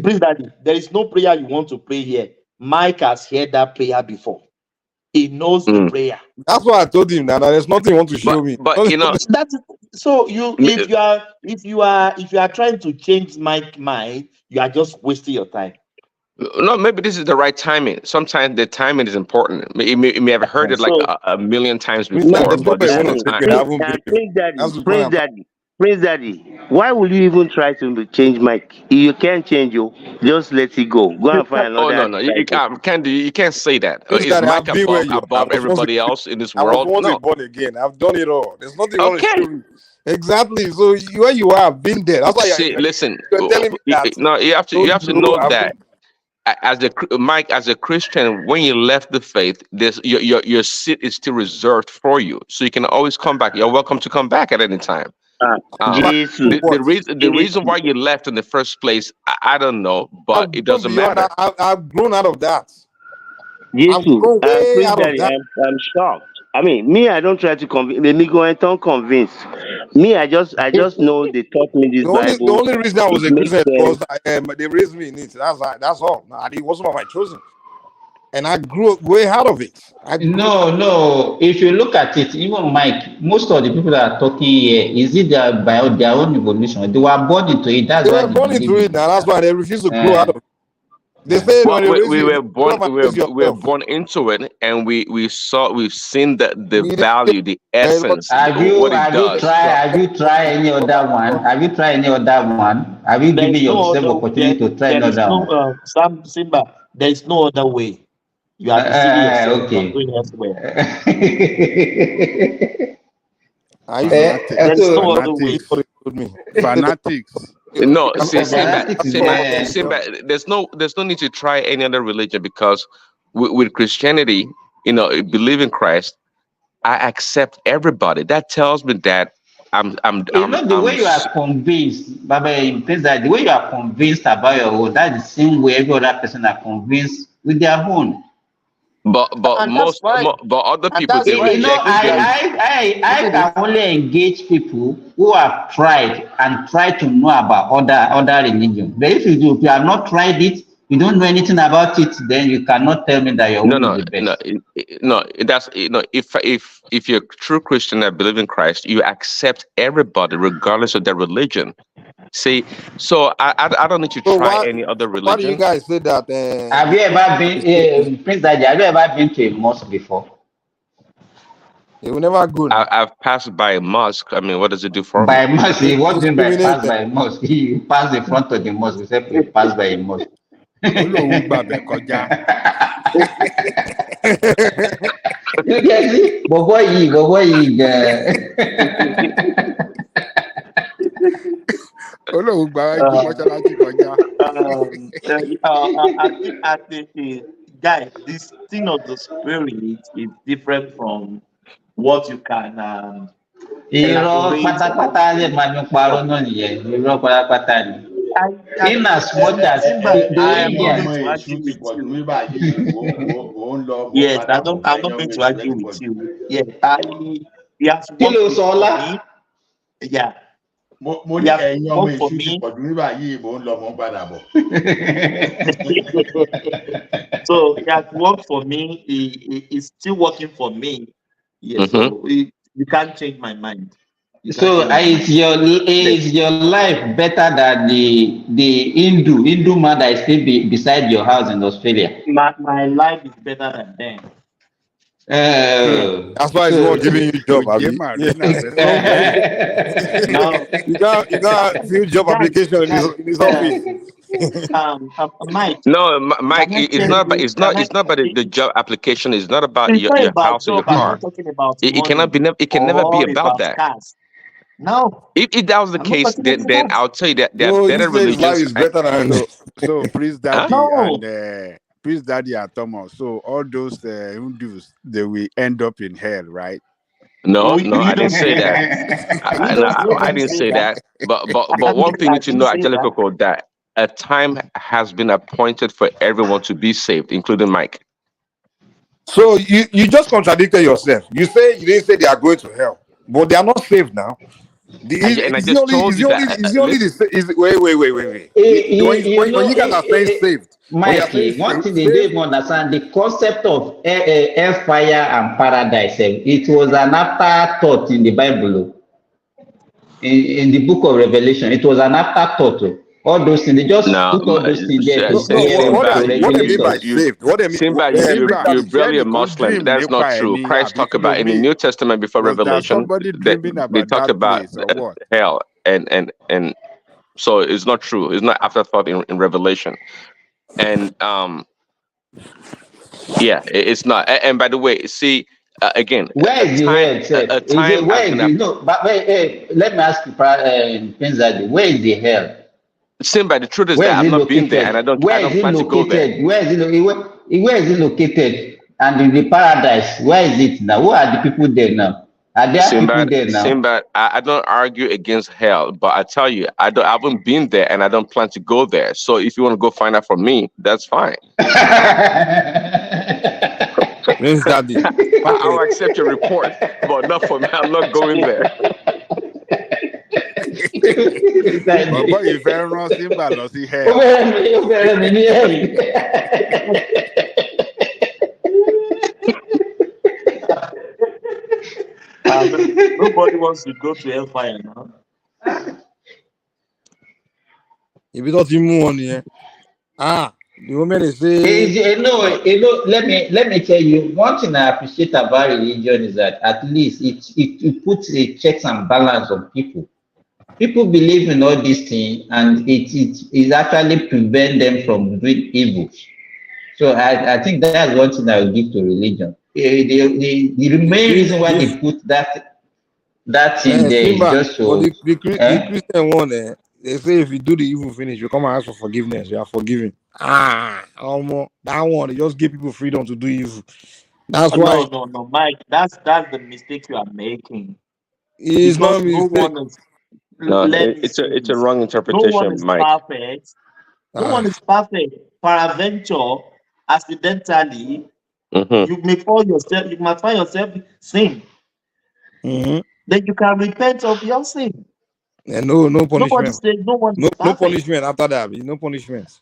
Prince Daddy, there is no prayer you want to pray here. Mike has heard that prayer before. He knows the Mm. prayer. That's why I told him that there's nothing you want to show me. But you know, That's so you if you are trying to change Mike's mind, you are just wasting your time. no, maybe this is the right timing. Sometimes the timing is important. You may have heard it like So a million times Prince Daddy, before, the but prophet this is won't the I mean, take time. it. I haven't Prince Daddy, That's the Prince point. Daddy, Prince Daddy. Why will you even try to change Mike? You can't change you. Just let it go. Go and find Oh another no, you disciple. can't say that. Prince Is Daddy, Mike I've been where you are. above everybody else in this I was world? once a No. born again. I've done it all. There's nothing you want to Okay. show me. Exactly. So where you are, I've been there. That's why See, listen. you're telling me that. No, you have to No, know I've that Mike, as a Christian, when you left the faith, your seat is still reserved for you, so you can always come back. You're welcome to come back at any time. Jesus. The reason why you left in the first place, I don't know, but it doesn't matter. I've grown out of that. Jesus, I've grown way Prince out of Daddy, that. I'm shocked. I mean, me, I don't try to convince. Let me go and don't convince. Me, I just know they taught me this The Bible. only reason I was It a makes Christian sense. was they raised me in it. That's all. It wasn't my choosing, and I grew way out of it. No. If you look at it, even Mike, most of the people that are talking here, is it by their own evolution? They were born into it. That's They why were they born believe into it in now. it. That's why they refuse to grow out of it. They say Well, when they raise we you, were born come and raise we were yourself. born into it, and we've seen the We- value, the essence, Have you what it have you does. tried any other one? Have you tried any other one? Have you given There's no yourself other opportunity to try there is another no one? Sam Simba, there is no other way. You are deceiving yourself, you are Okay. going elsewhere. Fanatics. There is no other way. Fanatics. No, see, Fanatics is there. Simba, there's no need to try any other religion, because with Christianity, believe in Christ, I accept everybody. That tells me that The way you are convinced, Baba, the way you are convinced about your own, that's the same way every other person are convinced with their own. But And that's fine. other And people, that's they fine. reject. I can only engage people who have tried to know about other religions. But if you have not tried it, you don't know anything about it, then you cannot tell me that your own is the best. That's if you're a true Christian that believe in Christ, you accept everybody regardless of their religion. See, so I don't need to try any other religion. Why do you guys say that? Have you ever been, Prince Daddy, have you ever been to a mosque before? You will never go. I've passed by a mosque. I mean, what does it do for by me? mosque, what do you mean by pass by a mosque? You pass in front of the mosque, except you pass by a mosque. Olóhùn gbàbẹ̀ kọjá. You get it? Bobo yìí Olóhùn gbàbẹ̀ mọ́ṣáláṣí kọjá. I think, guy, this thing of the spirit is different from what you can irọ́ pátápátá lè máa ní parọ́ náà nìyẹn, irọ́ pátápátá ni. In as much as the way he has. Yes, I'm not going to argue with you. Yeah, he has worked for me. Yeah. Mo ní ẹ̀yin ọmọ èṣù ti pọ̀jù nígbà yìí mò ń lọ mò ń padà bọ̀. So he has worked for me. He's still working for me. Yeah, so you can't change my mind. So is your life better than the Hindu man that is still beside your house in Australia? My life is better than them. That's why he's not giving you job, Abi. No. You got a few job application in his office. Mike, No, Mike, can I it's tell not about you? Can I? it's not about the job application. It's not about It's not your about house or your job. I'm car. not talking about It cannot money be. It can never be or about about that. cars. No, If that was the I'm not case, talking about then that. I'll tell you that there are No, he better says life religions. is better than. So Priest Huh? Daddy No, and Priest Daddy and Thomas. So all those Hindus, they will end up in hell, right? No, no, we I didn't don't say say that. that. We I don't didn't say say that. that. But one thing you I need to didn't know, say that. Angelico, that a time has been appointed for everyone to be saved, including Mike. So you just contradicted yourself. You didn't say they are going to hell, but they are not saved now. And I just told you that. Wait. When you guys are saying saved, when you are saying Mikey, one thing they don't saved, even understand the concept of hellfire and paradise. It was an afterthought in the Bible, in the book of Revelation. It was an afterthought. All those things, they just No, put all those things there to scare us, what Simba, to they mean regulate by us. saved? What they mean? Simba, you're share barely a the good Muslim. dream That's not nípa true. ẹ̀mí Christ àbí talked kí ló about in the mean? New Testament before Was there Revelation somebody that dreaming they about talked that about place or what? hell, and so it's not true. It's not afterthought in Revelation, and yeah, it's not. And by the way, see again, Where is the hell, sir? a Is it time where has is been the no? But wait, hey, let me ask you, Penzadi, where is the hell? Simba, the truth is Where that is I've it not been there, and located? I Where is don't it plan to go there. located? Where is it located? And in the paradise, where is it now? Who are the people there now? Are there people there now? Simba, I don't argue against hell, but I tell you, I haven't been there, and I don't plan to go there. So if you want to go find out from me, that's fine. Prince Daddy. I'll accept your report, but not for me. I'm not going there. Bàbá yìí fẹ́ rán Simba lọ sí hell. Nobody wants to go to hellfire now. If you don't move on here, the woman is saying, Let me tell you one thing I appreciate about religion is that at least it puts a checks and balance on people. People believe in all these things, and it actually prevent them from doing evil. So I think that's one thing I will give to religion. The main reason why they put that thing there is Simba, just so. but the Christian one, they say if you do the evil finish, you come and ask for forgiveness, you are forgiven. That one, they just give people freedom to do evil. That's why. No, Mike. That's the mistake you are making. It's Because not no mistake. one is. No, Let me it's a wrong no interpretation, one is Mike. perfect. No one is perfect. Peradventure, accidentally, you might find yourself sin. Then you can repent of your sin. And no punishment. Nobody says no one is perfect. No punishment after that. No punishment.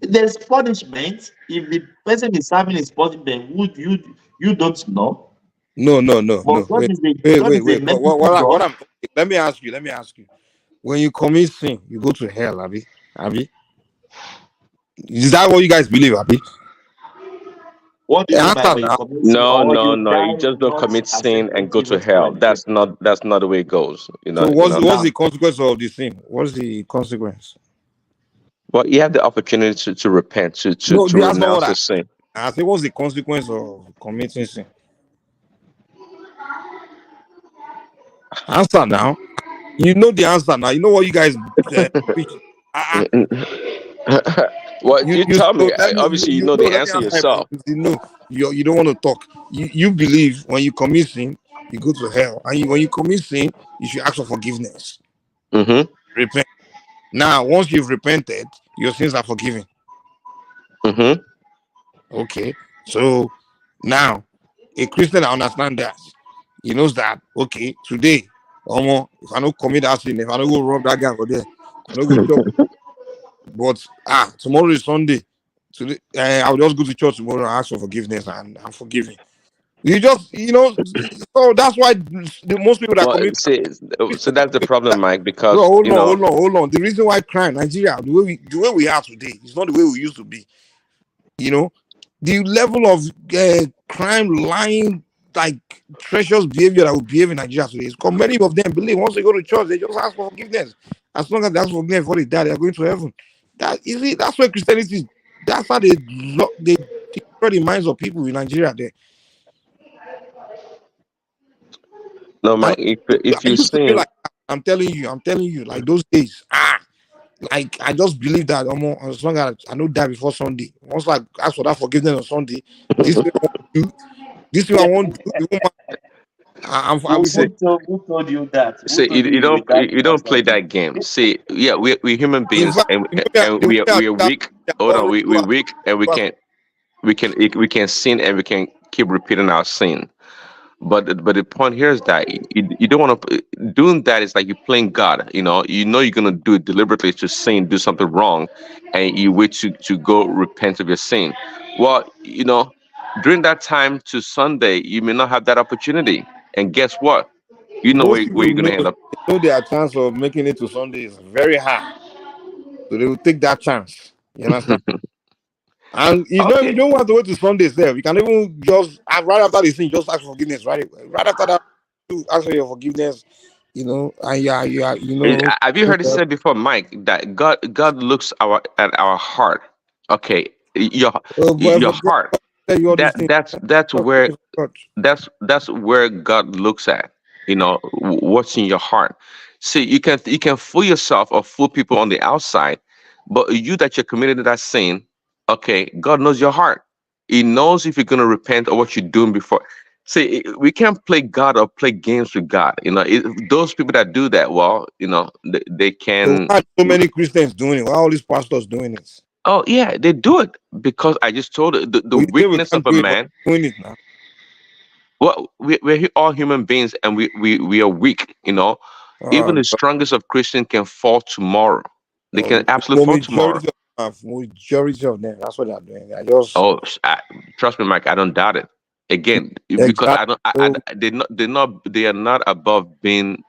There's punishment if the person is serving his punishment. Would you don't know? No. Wait. Let me ask you. When you commit sin, you go to hell, Abi? Is that what you guys believe, Abi? What do you mean by when you commit sin? No. You just don't commit sin and go to hell. That's not the way it goes. So what's the consequence of the sin? What's the consequence? Well, you have the opportunity to repent, to renounce the sin. I say, what's the consequence of committing sin? Answer now. You know the answer now. You know what you guys preach. Well, you tell me. Obviously, you know the answer yourself. You don't want to talk. You believe when you commit sin, you go to hell, and when you commit sin, you should ask for forgiveness. Repent. Now, once you've repented, your sins are forgiven. Okay. So now, a Christian understand that. He knows that. Okay, today, if I don't commit that sin, if I don't go rob that guy over there, I don't go job. But tomorrow is Sunday. Today, I'll just go to church tomorrow and ask for forgiveness, and I'm forgiven. You just, so that's why the most people that commit. So that's the problem, Mike. Because hold on. The reason why crime, Nigeria, the way we are today, is not the way we used to be. The level of crime, lying, like treacherous behavior that we behave in Nigeria today is because many of them believe once they go to church, they just ask for forgiveness. As long as they ask for forgiveness before they die, they are going to heaven. That you see, that's where Christianity is. That's how they destroy the minds of people in Nigeria. There, No, and Mike, if I you used to be sin, like, I'm telling you, like those days. Like I just believe that as long as I don't die before Sunday. Once I ask for that forgiveness on Sunday, this thing I want to do, this thing I want to do, it won't matter. I will say, forgive. Who told you that? Who say told you you you will don't die you before don't play Sunday? that game. See, yeah, we're human In beings, fact, and you know me, the way I we are do that, weak. Hold God on, already do we're it. weak, and we can sin, and we can keep repeating our sin. But the point here is that you don't want to doing that is like you're playing God. You're gonna do it deliberately to sin, do something wrong, and you wait to go repent of your sin. Well, during that time to Sunday, you may not have that opportunity, and guess what? You know Most where people you're gonna end up. know their chance of making it to Sunday is very high. So they will take that chance. You understand? And you Okay. don't have to wait to Sundays there. You can even just right after the sin, just ask for forgiveness. Right after that, you ask for your forgiveness. And Have you heard it said before, Mike, that God looks at our heart? Okay, boy, your forget heart. tell you all these That things. that's where that's where God looks at. What's in your heart. See, you can fool yourself or fool people on the outside, but you that you're committed to that sin, okay, God knows your heart. He knows if you're gonna repent or what you're doing before. See, we can't play God or play games with God. Those people that do that, well, they So can. why are so many Christians doing it? Why are all these pastors doing it? Oh yeah, they do it because I just told you the Well, you say we weakness of can't a do it, but man. we're doing it now. Well, we're all human beings, and we are weak. Even the strongest of Christians can fall tomorrow. They can absolutely fall tomorrow. Majority of them, that's what they're doing. I just Oh, trust me, Mike. I don't doubt it. Again, because exactly. I don't. So They are not above being,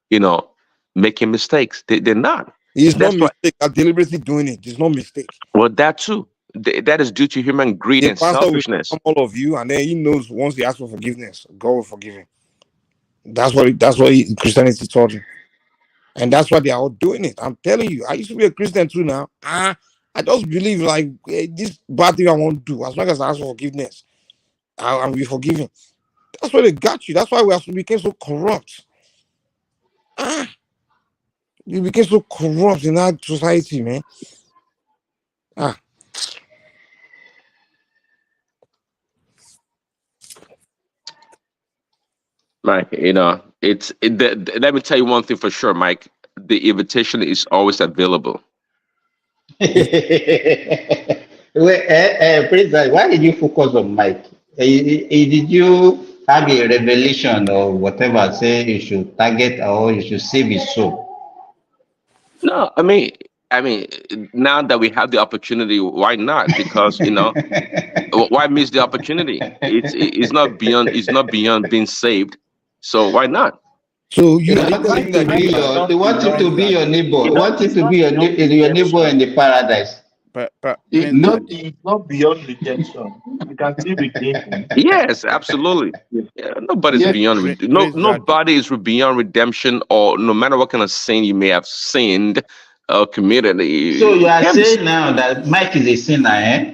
you know, making mistakes. They're not. it's not That's why. mistake. They're deliberately doing it. It's not mistake. Well, that too. That is due to human greed The and pastor will selfishness. come all of you, and then he knows once he asks for forgiveness, God will forgive him. That's what Christianity taught him, and that's why they are all doing it. I'm telling you, I used to be a Christian too. Now, I just believe like this bad thing I won't do as long as I ask for forgiveness, I'll be forgiven. That's why they got you. That's why we became so corrupt. We became so corrupt in our society, man. Mike, let me tell you one thing for sure, Mike. The invitation is always available. President, why did you focus on Mike? Did you have a revelation or whatever, say you should target or you should save his soul? No, I mean, now that we have the opportunity, why not? Because why miss the opportunity? It's not beyond being saved. So why not? So You are you want telling him me to that be you your, believe you want him to be your neighbor. You want him It's to not be beyond your neighbor in redemption. the paradise. It's No. not, it's not beyond redemption. You can still redeem him. Yes, absolutely. Yeah, nobody's Yes. beyond nobody is beyond redemption, or no matter what kind of sin you may have sinned or committed. So you You are can't be. saying now that Mike is a sinner, eh?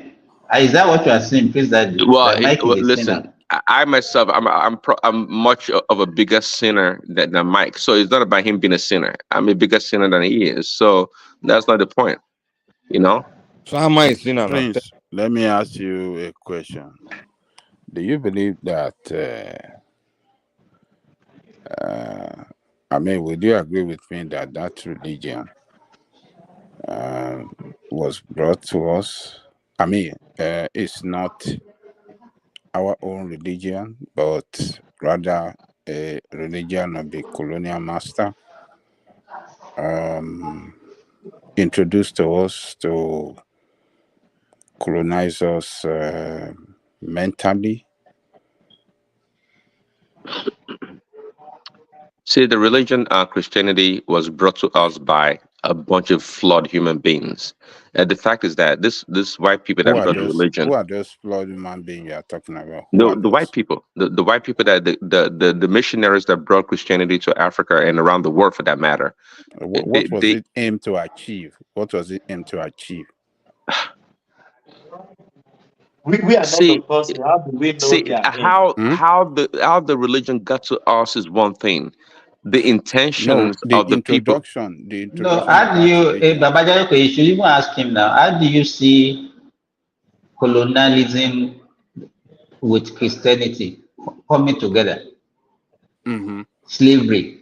Is that what you are saying, please, Daddy? That Mike is a Listen. sinner? I myself, I'm much of a bigger sinner than Mike. So it's not about him being a sinner. I'm a bigger sinner than he is. So that's not the point, you know. So how am I a sinner now? Prince, let me ask you a question. Do you believe that? Would you agree with me that that religion was brought to us? It's not our own religion, but rather a religion of the colonial master, introduced to us to colonize us mentally. See, the religion Christianity was brought to us by a bunch of flawed human beings. And the fact is that this white people Who that are brought those? religion, Who are those flawed human beings you are talking about? Who are the white those? people, the white people that the missionaries that brought Christianity to Africa and around the world for that matter, What was it aimed to achieve? What was it aimed to achieve? We are not see the person. How do we know see their aim? how the religion got to us is one thing. The No, intentions the of the people. introduction, the No, introduction how of do that you, religion. Babajayoko, you should even ask him now, how do you see colonialism with Christianity coming together? Mm-hmm. Slavery.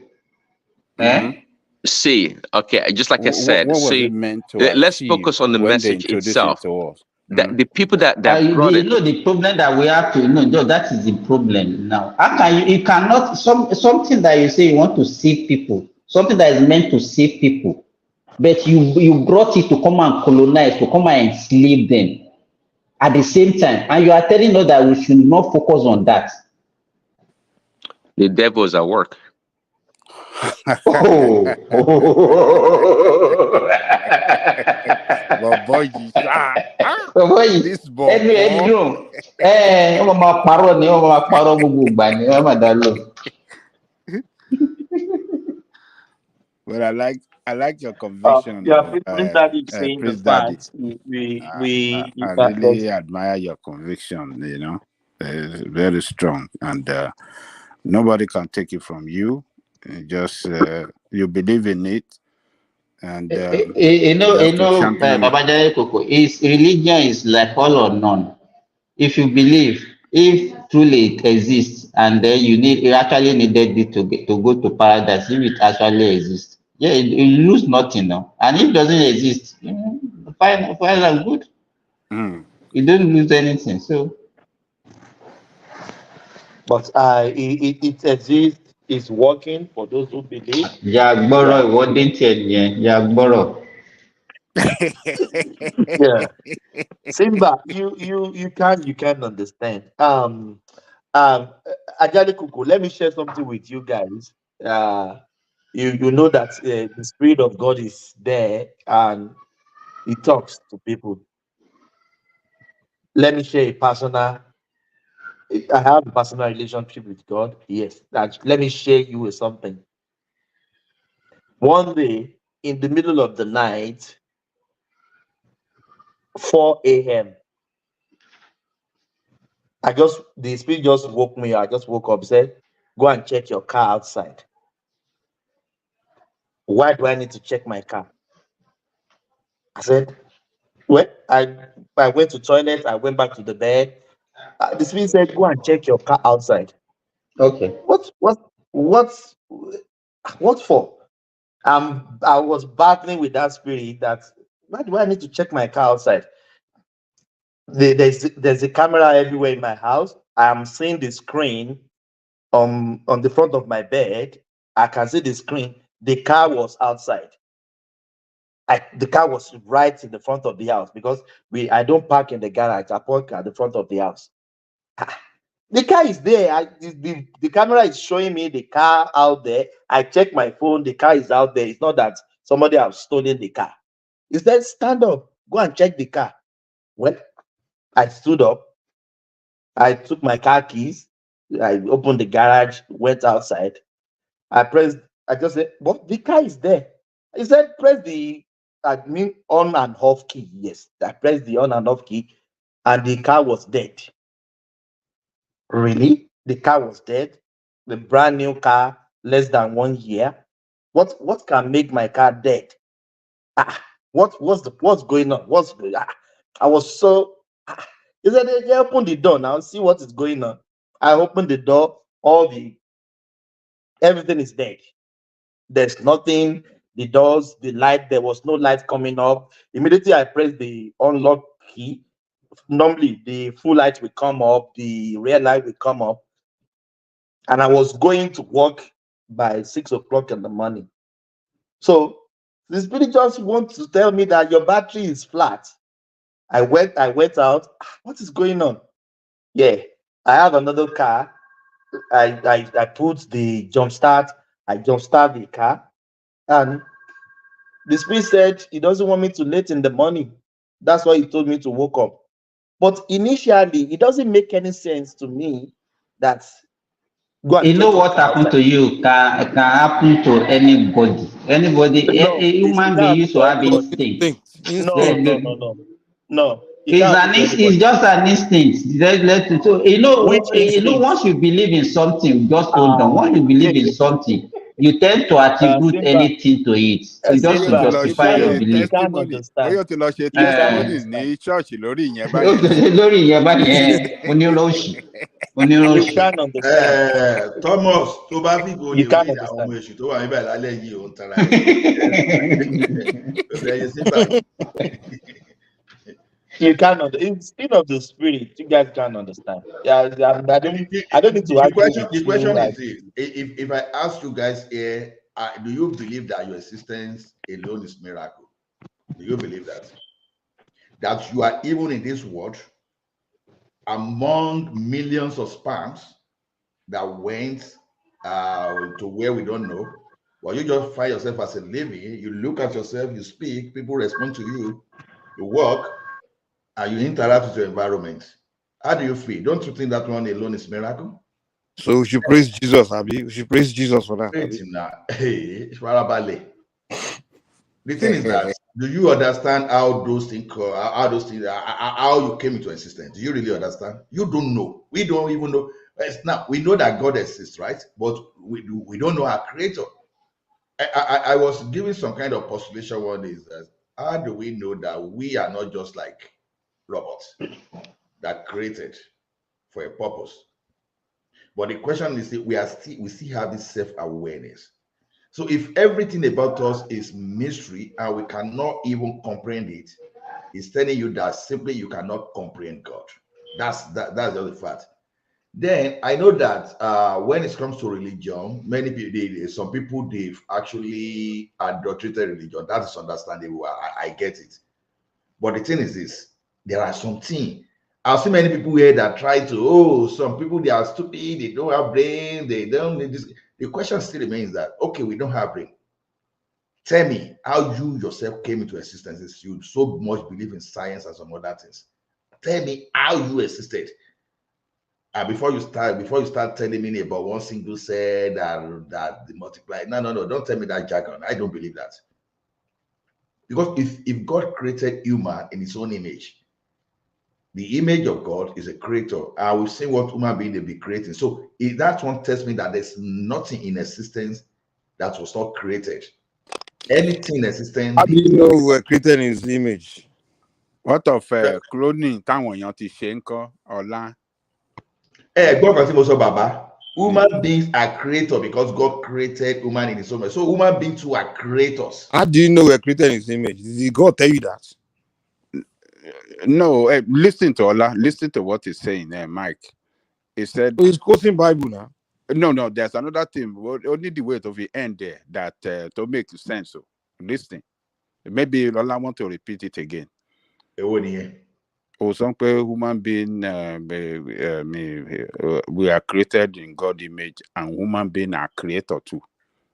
Mm-hmm. See, okay, just like I said, What was it see, meant to let's achieve focus on the when they message introduced it itself. to us? That the people that brought You it. know the problem that we have to know, that is the problem now. How can you cannot something that you say you want to save people, something that is meant to save people, but you brought it to come and colonize, to come and enslave them at the same time, and you are telling us that we should not focus on that. The devil is at work. Oh, But boy, this ẹnu wọn máa parọ́ ni wọn máa parọ́ gbogbo ìgbà ni wọn máa dá lọ. But I like your conviction, Yeah, Prince Daddy is saying the Prince Daddy. facts. We I really admire your conviction. You know, it's very strong, and nobody can take it from you. Just you believe in it, and You know, you have to champion it. Babajide Koko, is religion is like all or none. If you believe, if truly it exists, and then you actually needed it to go to paradise, if it actually exists, yeah, you lose nothing now. And if it doesn't exist, fine and good. You don't lose anything. So, but it exists. It's working for those who believe. Jagboro, what didn't you? Jagboro. Yeah, Simba, you can understand. Ajali Kuku, let me share something with you guys. You know that the spirit of God is there and he talks to people. Let me share a personal. I have a personal relationship with God. Yes, let me share you with something. One day, in the middle of the night, 4 a.m. The spirit just woke me. I just woke up, said, "Go and check your car outside." Why do I need to check my car? I said, "Well, I went to toilet. I went back to the bed." The spirit said, "Go and check your car outside." Okay. What for? I was battling with that spirit. That why do I need to check my car outside? There's a camera everywhere in my house. I'm seeing the screen on the front of my bed. I can see the screen. The car was outside. The car was right in the front of the house because I don't park in the garage. I park at the front of the house. The car is there. The camera is showing me the car out there. I check my phone. The car is out there. It's not that somebody has stolen the car. It said, "Stand up. Go and check the car." Well, I stood up. I took my car keys. I opened the garage, went outside. I just said, "What? The car is there." He said, "Press the on and off key." Yes, I pressed the on and off key, and the car was dead. Really? The car was dead? The brand new car, less than 1 year? What can make my car dead? What's going on? I was so he said, "Yeah, open the door now, see what is going on." I opened the door, everything is dead. There's nothing, the doors, the light, there was no light coming up. Immediately I pressed the unlock key. Normally the full light will come up, the rear light will come up. And I was going to work by 6 o'clock in the morning. So the spirit just wants to tell me that your battery is flat. I went out. What is going on? Yeah, I have another car. I put the jump start. I jump start the car, and The spirit said he doesn't want me to late in the morning. That's why he told me to wake up. But initially, it doesn't make any sense to me that go and You check know your what car happened outside. to you can happen to anybody. Anybody, No, a it human can't being happen used to to have anybody. instinct. No, no, no, no. No, it It's can't happen an to it's anybody. just an instinct. So Which instinct? once you believe in something, just hold on. Once you believe in something, you tend to attribute Simba, anything to it. So just bóyá o to ti Simba, lọ you justify can't, your ṣe you belief. can't testimony understand. bóyá o ti lọ ṣe You can't testimony understand. ní ṣọ́ọ̀ṣì lórí ìyẹn báyẹn. Lórí ìyẹn báyẹn oníròṣì You oníròṣì. can't understand. Thomas tó bá fi go You lè can't wí àwọn ọmọ understand. èṣù tó wà níbẹ̀ lálẹ́ yìí ò ń tara ẹ̀ pẹ̀lú ẹyin símbà yìí. You can't understand. Speed of the spirit, you guys can't understand. Yeah, I don't need to argue with The you. question Like, is this: if I ask you guys here, do you believe that your existence alone is miracle? Do you believe that? That you are even in this world among millions of sperms that went to where we don't know, but you just find yourself as a living, you look at yourself, you speak, people respond to you, you work, and you interact with your environment. How do you feel? Don't you think that one alone is miracle? So we should praise Jesus, Abi. We should praise Jesus for that. Praise him now. Hey, Shwarabale. The thing is that, do you understand how those things, how you came into existence? Do you really understand? You don't know. We don't even know. Now we know that God exists, right? But we don't know our creator. I was giving some kind of postulation one is that how do we know that we are not just like robots that created for a purpose? But the question is that we still have this self-awareness. So if everything about us is mystery and we cannot even comprehend it, it's telling you that simply you cannot comprehend God. That's just the fact. Then I know that when it comes to religion, many people, some people, they've actually adulterated religion. That is understandable. I get it. But the thing is this: there are some things. I've seen many people here that try to. Some people, they are stupid. They don't have brain. They don't need this. The question still remains that okay, we don't have brain. Tell me how you yourself came into existence. You so much believe in science and some other things. Tell me how you existed. Before you start telling me about one single cell that multiply. No. Don't tell me that jargon. I don't believe that. Because if God created human in his own image, the image of God is a creator. And we've seen what human being they be creating. So if that one tells me that there's nothing in existence that was not created. Anything in existence. How do you know we were created in his image? What of cloning táwọn èèyàn ti ṣe ń kọ́ ọ̀la? Human beings are creator because God created human in his own image. So human beings too are creators. How do you know we were created in his image? Did God tell you that? No, listen to Ola. Listen to what he's saying there, Mike. He said he's quoting Bible now. No, there's another thing. Only the way of the end there that to make sense. So listen. Maybe Lola want to repeat it again. Or some human being we are created in God's image, and human being are creator too.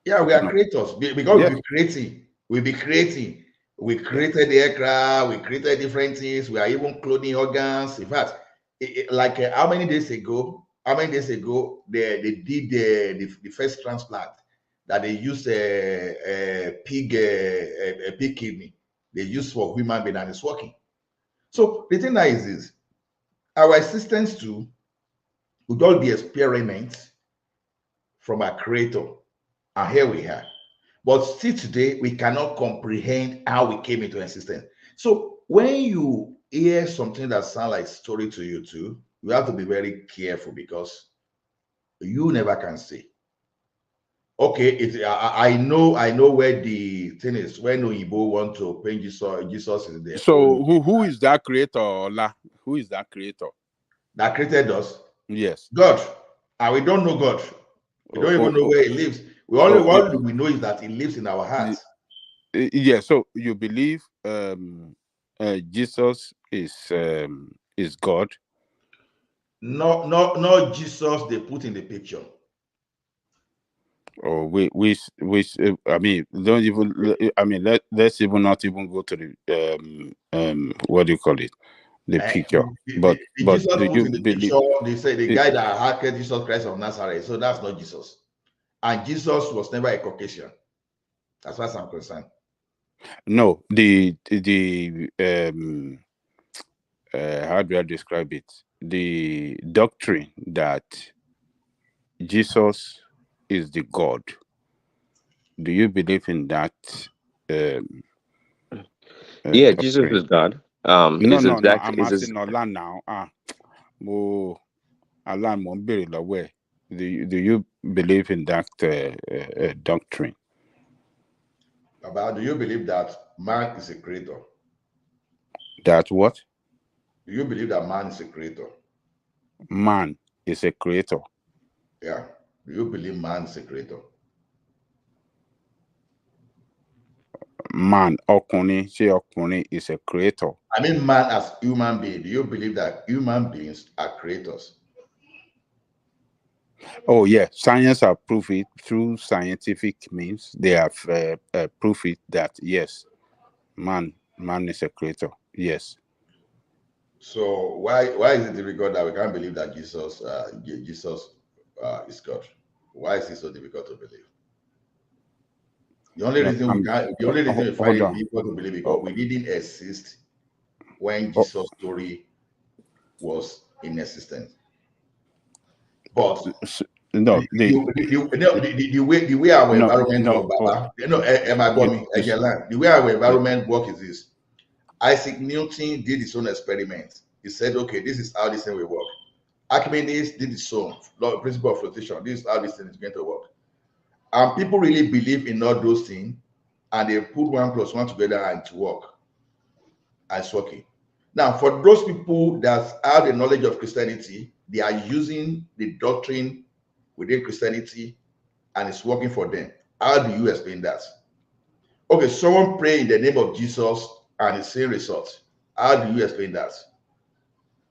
Yeah, we are creators because we'll be creating. We created the aircraft. We created different things. We are even cloning organs. In fact, how many days ago? They did the first transplant that they used a pig kidney. They used for human being and it's working. So the thing now is this: our existence too would all be experiments from our creator, and here we are. But still today, we cannot comprehend how we came into existence. So when you hear something that sounds like story to you too, you have to be very careful because you never can see. Okay, I know where the thing is. When Oyibo want to paint Jesus is there. So who is that creator, Ola? Who is that creator? That created us? Yes. God. And we don't know God. We don't even know where he lives. All we know is that he lives in our hearts. Yeah, so you believe Jesus is God? No, Jesus they put in the picture. Or I mean, don't even. I mean, let's even not even go to the what do you call it, the picture. But Jesus do put you in the believe? picture, they say the it- guy that hacked Jesus Christ of Nazareth. So that's not Jesus. And Jesus was never a Caucasian, as far as I'm concerned. No, the how do I describe it? The doctrine that Jesus is the God. Do you believe in that? Um, Yeah, Jesus doctrine? is God. No, Is no, no. exact I'm is asking Nolan now. Mo Alan mo ń béèrè lọ́wọ́ ẹ̀. Do you believe in that doctrine? About, do you believe that man is a creator? That what? Do you believe that man is a creator? Man is a creator. Yeah. Do you believe man is a creator? Man, ọkùnrin is a creator. I mean, man as human being. Do you believe that human beings are creators? Oh yeah, science have proved it through scientific means. They have proved it that yes, man is a creator. Yes. So why is it difficult that we can't believe that Jesus is God? Why is it so difficult to believe? The only No, reason we find hold it on. difficult to believe because we didn't exist when Jesus' story was in existence. But no, the way our environment no. work, the way our environment work is this. Isaac Newton did his own experiment. He said, okay, this is how this thing will work. Archimedes did his own principle of flotation. This is how this thing is going to work. And people really believe in all those things, and they put 1 + 1 together and to work. And it's working. Now, for those people that have the knowledge of Christianity, they are using the doctrine within Christianity, and it's working for them. How do you explain that? Okay, someone pray in the name of Jesus and it's seeing results. How do you explain that?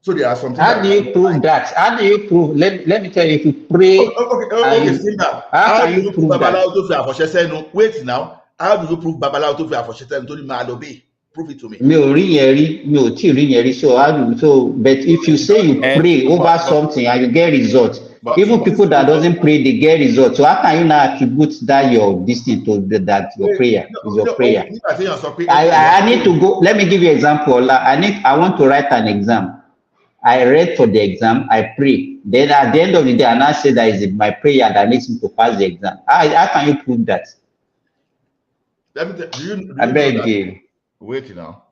So there are some things How do you prove that? How do you prove? Let me tell you, if you pray, Simba. how How can do you you prove prove that? Babalawo to fi àfọ̀ṣẹ sẹ́nu? Wait now. How do you prove Babalawo to fi àfọ̀ṣẹ sẹ́nu tó ní máa lọ bí? Prove it to me. Mi ò rí yẹn rí, mi ò tí ì rí yẹn rí. So how do but if you say you pray over something and you get results, even people that doesn't pray they get results. So how can you now attribute that your distance to that your prayer is your prayer? I need to go. Let me give you an example. I want to write an exam. I read for the exam, I pray. Then at the end of the day, I now say that is my prayer that makes me to pass the exam. How can you prove that? Let me tell you, I beg you. Wait now.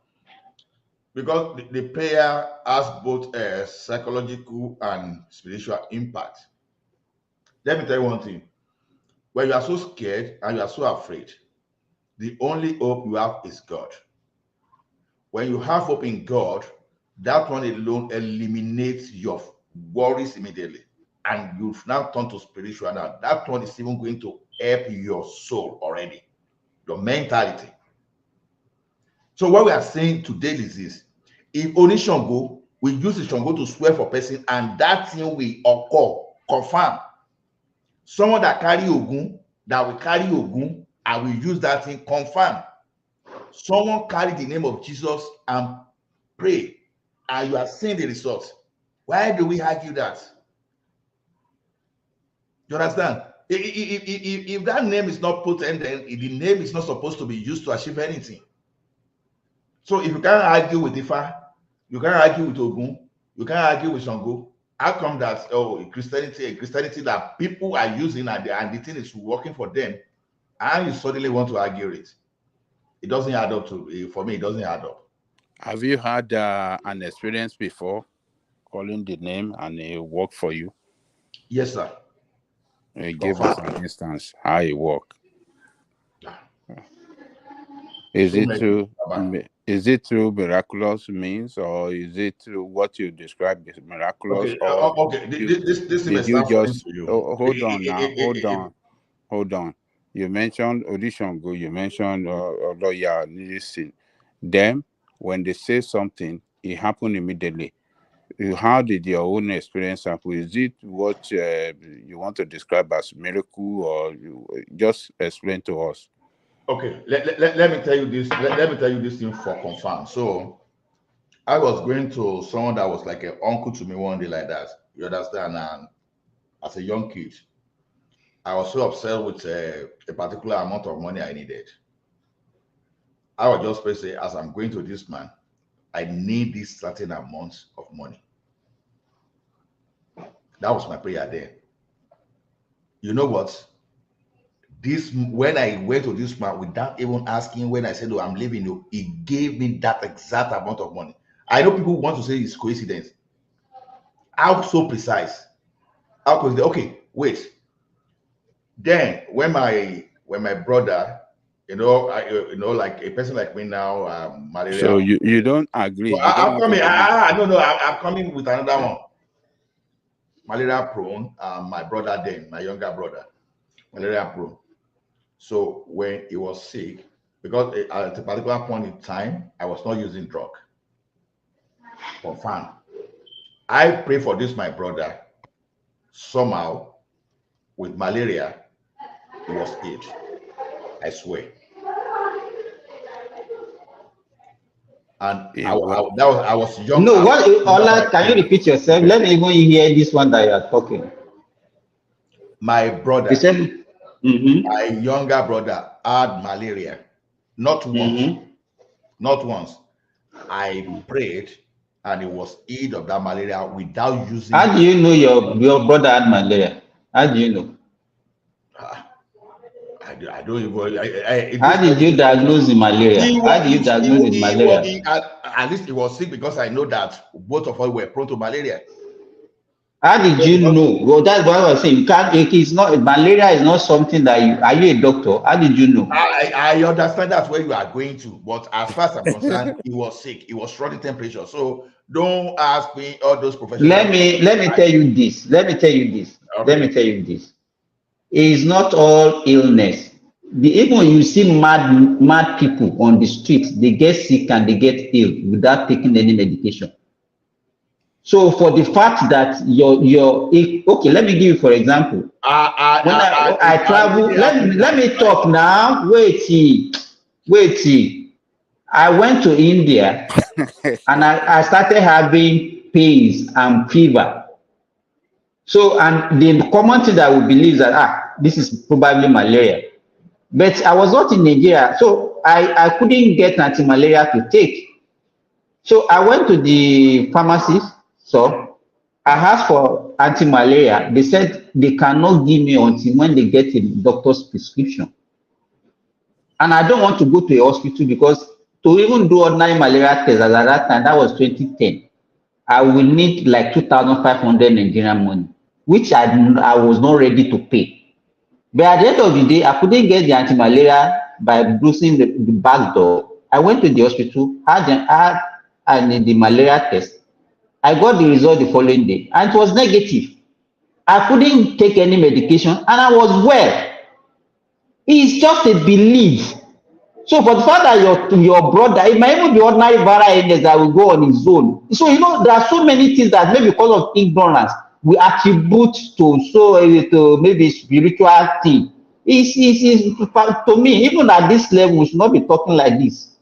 Because the prayer has both a psychological and spiritual impact. Let me tell you one thing. When you are so scared and you are so afraid, the only hope you have is God. When you have hope in God, that one alone eliminates your worries immediately. And you've now turned to spiritual. Now, that one is even going to help your soul already, your mentality. So what we are saying today is this. If Onishango, we use the Shango to swear for person, and that thing will occur, confirm. Someone that carry Ogun, that will carry Ogun, and will use that thing, confirm. Someone carry the name of Jesus and pray, and you are seeing the result. Why do we argue that? You understand? If that name is not potent, then the name is not supposed to be used to achieve anything. So if you can't argue with Ifa, you can't argue with Ogun, you can't argue with Shango, how come that Christianity that people are using and the thing is working for them, and you suddenly want to argue it? It doesn't add up for me, it doesn't add up. Have you had an experience before calling the name and it worked for you? Yes, sir. Give us an instance how it worked. Is it through miraculous means, or is it through what you describe as miraculous? Okay, or did you just hold on now? Hold on. You mentioned Odishango, you mentioned lawyer. Listen, then when they say something, it happened immediately. how did your own experience happen? Is it what you want to describe as miracle, or you just explain to us? Okay, let me tell you this. Let me tell you this thing for confirm. So I was going to someone that was like an uncle to me one day like that. You understand? And as a young kid, I was so upset with a particular amount of money I needed. I was just basically, as I'm going to this man, I need this certain amount of money. That was my prayer there. You know what? This when I went to this man without even asking, when I said, "Oh, I'm leaving you," he gave me that exact amount of money. I know people want to say it's coincidence. How so precise? How coincidence? Okay, wait. Then when my brother, like a person like me now, malaria. So you don't agree? So You don't I'm want to coming. give me the No, no, I'm coming with another one. Malaria prone. My brother then, my younger brother, malaria prone. So when he was sick, because at a particular point in time, I was not using drug for fun. I pray for this, my brother. Somehow, with malaria, he was healed. I swear. And Yeah, well, I was young. No, I was what young at Ola, that can you period. repeat yourself? okay. Let me even hear this one that you are talking. My You brother, said, mm-hmm, my younger brother had malaria. Not once, mm-hmm. not once. I prayed and he was healed of that malaria without How using. do you know your brother had malaria? How do you know? Ah, I don't even. How This did you question. diagnose the malaria? He How was, do you diagnose the malaria? at least he was sick because I know that both of us were prone to malaria. How did So you because know? Well, that's what I was saying. You can't. It's not malaria. Is not something that you. Are you a doctor? How did you know? I understand that's where you are going to, but as far as I'm concerned, he was sick. He was running temperature. So don't ask me all those professional. Let me tell you this. Let me tell you this. Let Okay. me tell you this. It is not all illness. Even you see mad people on the street, they get sick and they get ill without taking any medication. So for the fact that okay, let me give you for example. When I travel, Really happened let that me like talk now. Wait. I went to India and I started having pains and fever. So, and the common thing that we believe is that this is probably malaria. But I was not in Nigeria, so I couldn't get anti-malaria to take. So I went to the pharmacy, so I asked for anti-malaria. They said they cannot give me until when they get a doctor's prescription. And I don't want to go to a hospital because to even do ordinary malaria test at that time, that was 2010, I will need like 2,500 Nigerian money, which I was not ready to pay. But at the end of the day, I couldn't get the anti-malaria by bruising the back door. I went to the hospital, had the malaria test. I got the result the following day, and it was negative. I couldn't take any medication, and I was well. It's just a belief. So for the fact that your brother, it might even be ordinary viral illness that will go on his own. So there are so many things that maybe because of ignorance we attribute to maybe spiritual thing. To me, even at this level, we should not be talking like this.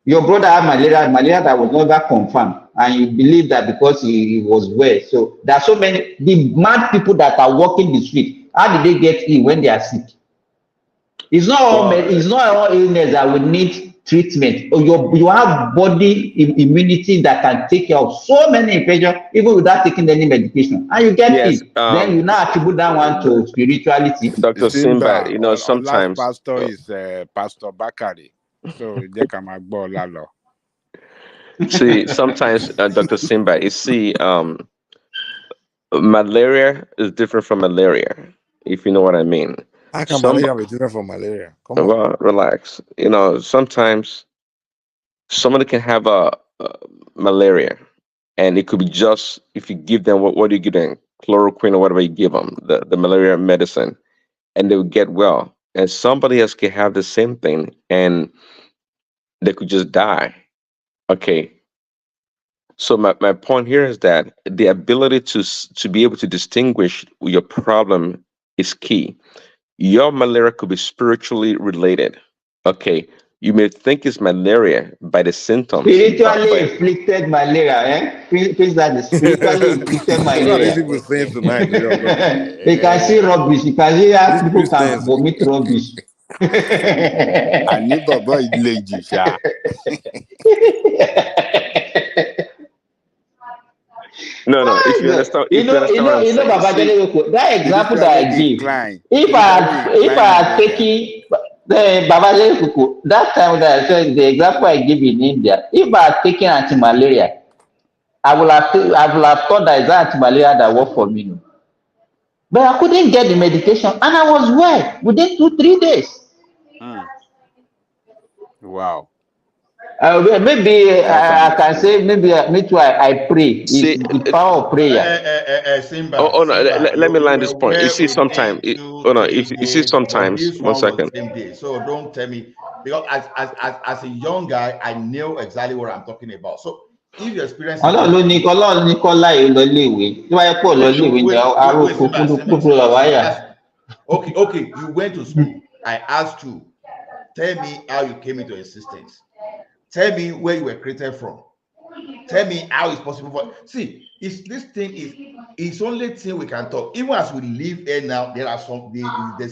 Your brother had malaria that was never confirmed, and you believe that because he was well. So there are so many the mad people that are walking the street. How did they get ill when they are sick? It's not all illness that will need treatment. You have body immunity that can take care of so many infections even without taking any medication, and you get Yes, ill. Then you now attribute that one to spirituality. Dr. Simba, Simba, our last sometimes pastor is Pastor Bakari. So they can go lalo. see, sometimes Dr. Simba, you see, malaria is different from malaria, if you know what I mean. How can Some malaria be different from malaria? Come on. Well, relax. Sometimes somebody can have a malaria, and it could be just if you give them what do you give them, chloroquine or whatever you give them, the malaria medicine, and they will get well. And somebody else can have the same thing, and they could just die. Okay, So my point here is that the ability to be able to distinguish your problem is key. Your malaria could be spiritually related. Okay, you may think it's malaria by the symptoms, Spiritually but inflicted malaria, eh? Please that is spiritually inflicted What are these malaria. people saying tonight, God? You can see rubbish. You can see how These people can Christians, vomit rubbish. I need Baba Leji, sha. no. If you understand, You if you know, understand what I'm saying, Baba see, Jale, that example that Spiritually I give, spiritually if I inclined had malaria. taken the Baba Jale, that time that I said the example I give in India, if I had taken anti-malaria, I would have thought that it's anti-malaria that worked for me. No. But I couldn't get the medication, and I was well within 2-3 days. Wow, Maybe that's I can say understandable. maybe me too. I pray. It's see. the power of prayer. Oh, no, Simba, let me you land were this point. You well see, within sometimes, two, oh no, if three you see days, but sometimes, this one one was second. the same day. So don't tell me, because as a young guy, I knew exactly what I'm talking about. So if your experience is Ọlọ́run different, ní kọ́ láì lọ iléèwé tí wọ́n yẹ pọ̀ lọ okay, iléèwé ní aró oko kúndùkúndù làwáyà. okay, you went to school. I asked you, tell me how you came into existence. Tell me where you were created from. Tell me how it's possible for. See, this thing is only thing we can talk. Even as we live here now, there are there's